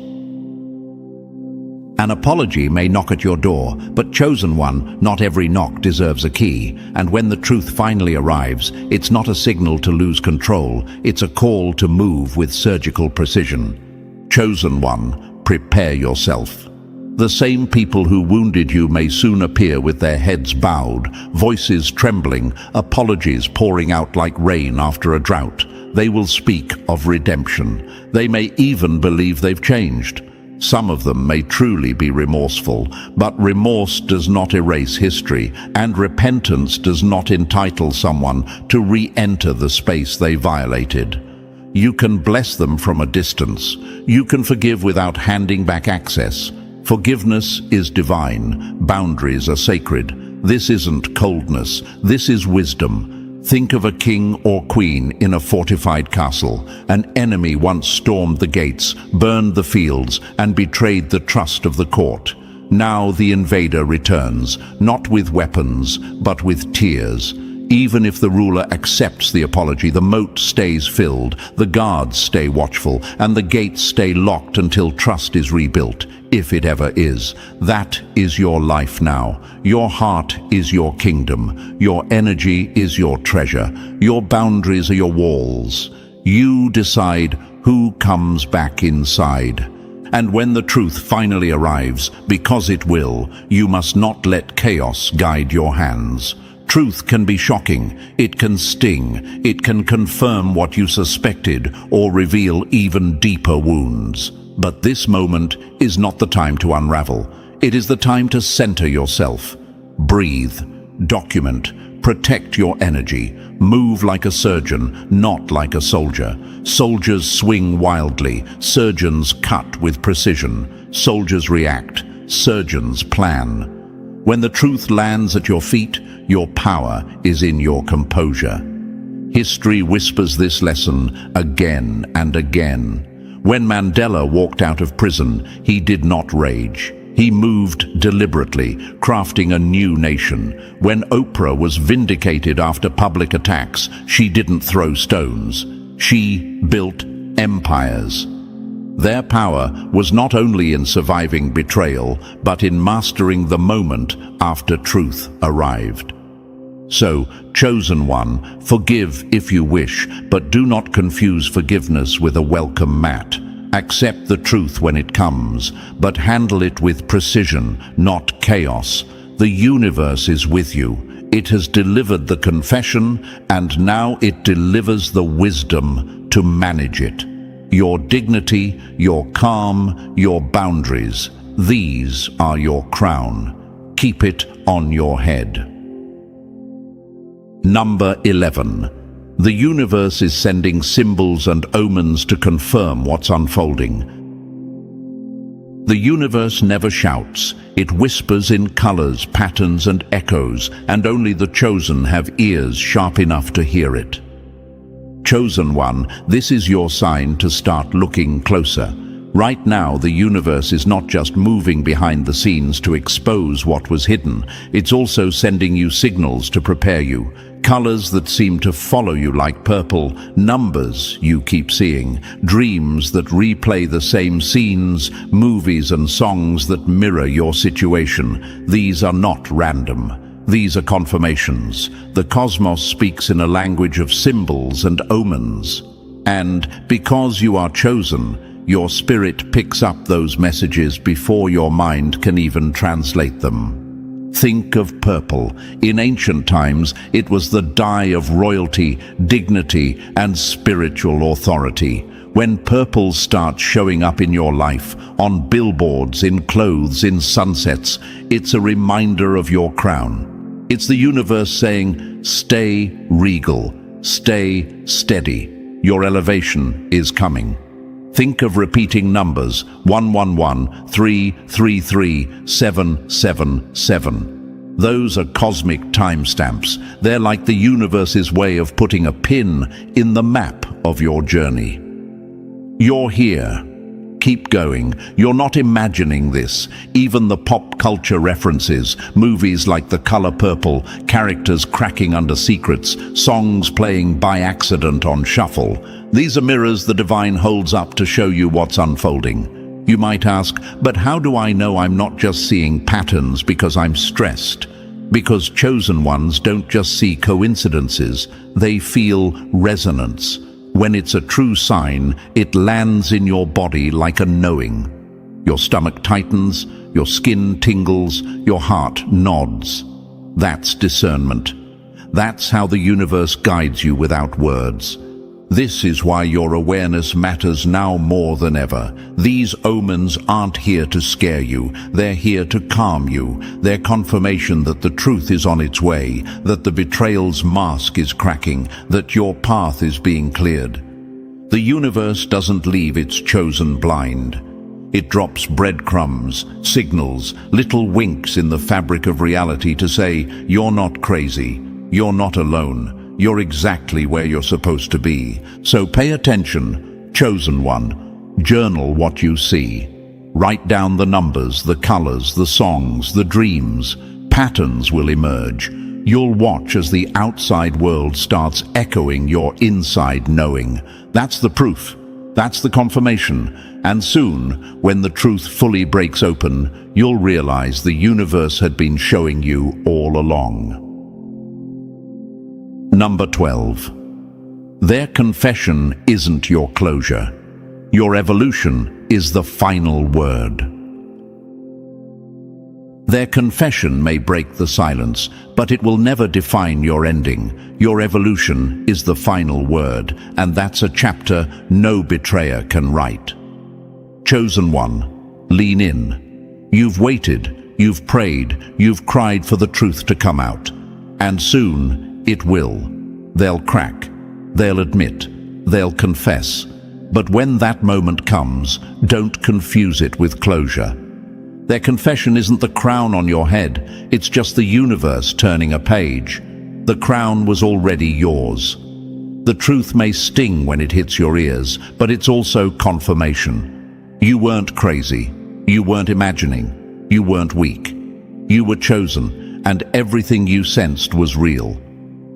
An apology may knock at your door, but chosen one, not every knock deserves a key. And when the truth finally arrives, it's not a signal to lose control, it's a call to move with surgical precision. Chosen one, prepare yourself. The same people who wounded you may soon appear with their heads bowed, voices trembling, apologies pouring out like rain after a drought. They will speak of redemption. They may even believe they've changed. Some of them may truly be remorseful, but remorse does not erase history, and repentance does not entitle someone to re-enter the space they violated. You can bless them from a distance. You can forgive without handing back access. Forgiveness is divine. Boundaries are sacred. This isn't coldness. This is wisdom. Think of a king or queen in a fortified castle. An enemy once stormed the gates, burned the fields, and betrayed the trust of the court. Now the invader returns, not with weapons, but with tears. Even if the ruler accepts the apology, the moat stays filled, the guards stay watchful, and the gates stay locked until trust is rebuilt, if it ever is. That is your life now. Your heart is your kingdom. Your energy is your treasure. Your boundaries are your walls. You decide who comes back inside. And when the truth finally arrives, because it will, you must not let chaos guide your hands. Truth can be shocking, it can sting, it can confirm what you suspected or reveal even deeper wounds. But this moment is not the time to unravel. It is the time to center yourself. Breathe, document, protect your energy. Move like a surgeon, not like a soldier. Soldiers swing wildly, surgeons cut with precision. Soldiers react, surgeons plan. When the truth lands at your feet, your power is in your composure. History whispers this lesson again and again. When Mandela walked out of prison, he did not rage. He moved deliberately, crafting a new nation. When Oprah was vindicated after public attacks, she didn't throw stones. She built empires. Their power was not only in surviving betrayal, but in mastering the moment after truth arrived. So, chosen one, forgive if you wish, but do not confuse forgiveness with a welcome mat. Accept the truth when it comes, but handle it with precision, not chaos. The universe is with you. It has delivered the confession, and now it delivers the wisdom to manage it. Your dignity, your calm, your boundaries, these are your crown. Keep it on your head. Number 11. The universe is sending symbols and omens to confirm what's unfolding. The universe never shouts. It whispers in colors, patterns, and echoes, and only the chosen have ears sharp enough to hear it. Chosen one, this is your sign to start looking closer. Right now, the universe is not just moving behind the scenes to expose what was hidden. It's also sending you signals to prepare you. Colors that seem to follow you like purple, numbers you keep seeing, dreams that replay the same scenes, movies and songs that mirror your situation. These are not random. These are confirmations. The cosmos speaks in a language of symbols and omens. And because you are chosen, your spirit picks up those messages before your mind can even translate them. Think of purple. In ancient times, it was the dye of royalty, dignity, and spiritual authority. when purple starts showing up in your life, on billboards, in clothes, in sunsets, it's a reminder of your crown. It's the universe saying, stay regal, stay steady. Your elevation is coming. Think of repeating numbers 111, 333, 777. Those are cosmic timestamps. They're like the universe's way of putting a pin in the map of your journey. You're here. Keep going. You're not imagining this. Even the pop culture references, movies like The Color Purple, characters cracking under secrets, songs playing by accident on shuffle. These are mirrors the divine holds up to show you what's unfolding. You might ask, but how do I know I'm not just seeing patterns because I'm stressed? Because chosen ones don't just see coincidences, they feel resonance. When it's a true sign, it lands in your body like a knowing. Your stomach tightens, your skin tingles, your heart nods. That's discernment. That's how the universe guides you without words. This is why your awareness matters now more than ever. These omens aren't here to scare you. They're here to calm you. They're confirmation that the truth is on its way, that the betrayal's mask is cracking, that your path is being cleared. The universe doesn't leave its chosen blind. It drops breadcrumbs, signals, little winks in the fabric of reality to say, you're not crazy, you're not alone. You're exactly where you're supposed to be. So pay attention, chosen one. Journal what you see. Write down the numbers, the colors, the songs, the dreams. Patterns will emerge. You'll watch as the outside world starts echoing your inside knowing. That's the proof. That's the confirmation. And soon, when the truth fully breaks open, you'll realize the universe had been showing you all along. Number 12. Their confession isn't your closure. Your evolution is the final word. Their confession may break the silence, but it will never define your ending. Your evolution is the final word, and that's a chapter no betrayer can write. Chosen one, lean in. You've waited, you've prayed, you've cried for the truth to come out. And soon, it will. They'll crack. They'll admit. They'll confess. But when that moment comes, don't confuse it with closure. Their confession isn't the crown on your head. It's just the universe turning a page. The crown was already yours. The truth may sting when it hits your ears, but it's also confirmation. You weren't crazy. You weren't imagining. You weren't weak. You were chosen, and everything you sensed was real.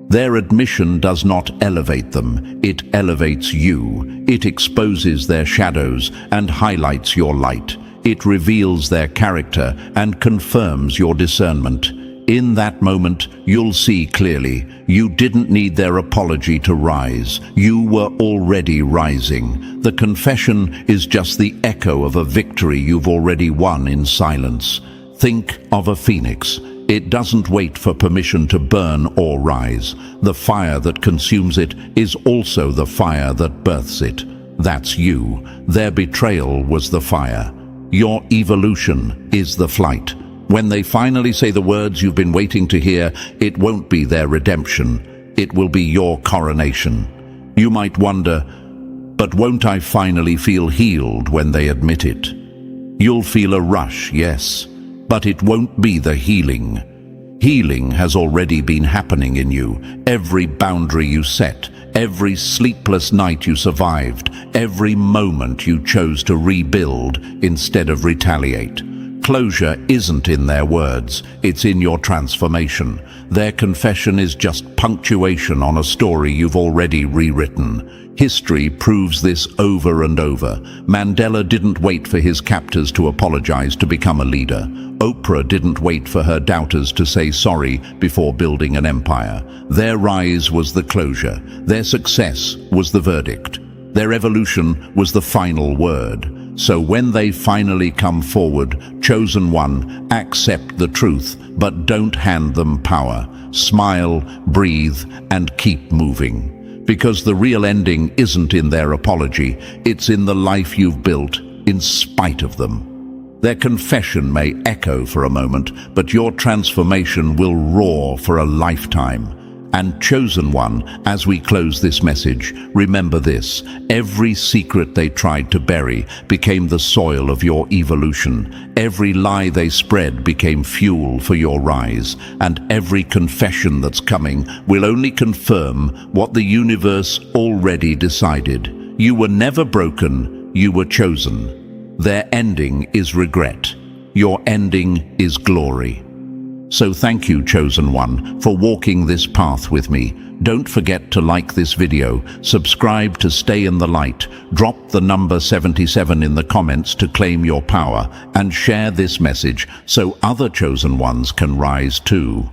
Their admission does not elevate them, it elevates you. It exposes their shadows and highlights your light. It reveals their character and confirms your discernment. In that moment, you'll see clearly. You didn't need their apology to rise. You were already rising. The confession is just the echo of a victory you've already won in silence. Think of a phoenix. It doesn't wait for permission to burn or rise. The fire that consumes it is also the fire that births it. That's you. Their betrayal was the fire. Your evolution is the flight. When they finally say the words you've been waiting to hear, it won't be their redemption. It will be your coronation. You might wonder, but won't I finally feel healed when they admit it? You'll feel a rush, yes. But it won't be the healing. Healing has already been happening in you. Every boundary you set, every sleepless night you survived, every moment you chose to rebuild instead of retaliate. Closure isn't in their words, it's in your transformation. Their confession is just punctuation on a story you've already rewritten. History proves this over and over. Mandela didn't wait for his captors to apologize to become a leader. Oprah didn't wait for her doubters to say sorry before building an empire. Their rise was the closure. Their success was the verdict. Their evolution was the final word. So when they finally come forward, chosen one, accept the truth, but don't hand them power. Smile, breathe, and keep moving. Because the real ending isn't in their apology, it's in the life you've built in spite of them. Their confession may echo for a moment, but your transformation will roar for a lifetime. And chosen one, as we close this message, remember this: every secret they tried to bury became the soil of your evolution. Every lie they spread became fuel for your rise. And every confession that's coming will only confirm what the universe already decided. You were never broken, you were chosen. Their ending is regret. Your ending is glory. So thank you, chosen one, for walking this path with me. Don't forget to like this video, subscribe to stay in the light, drop the number 77 in the comments to claim your power, and share this message so other chosen ones can rise too.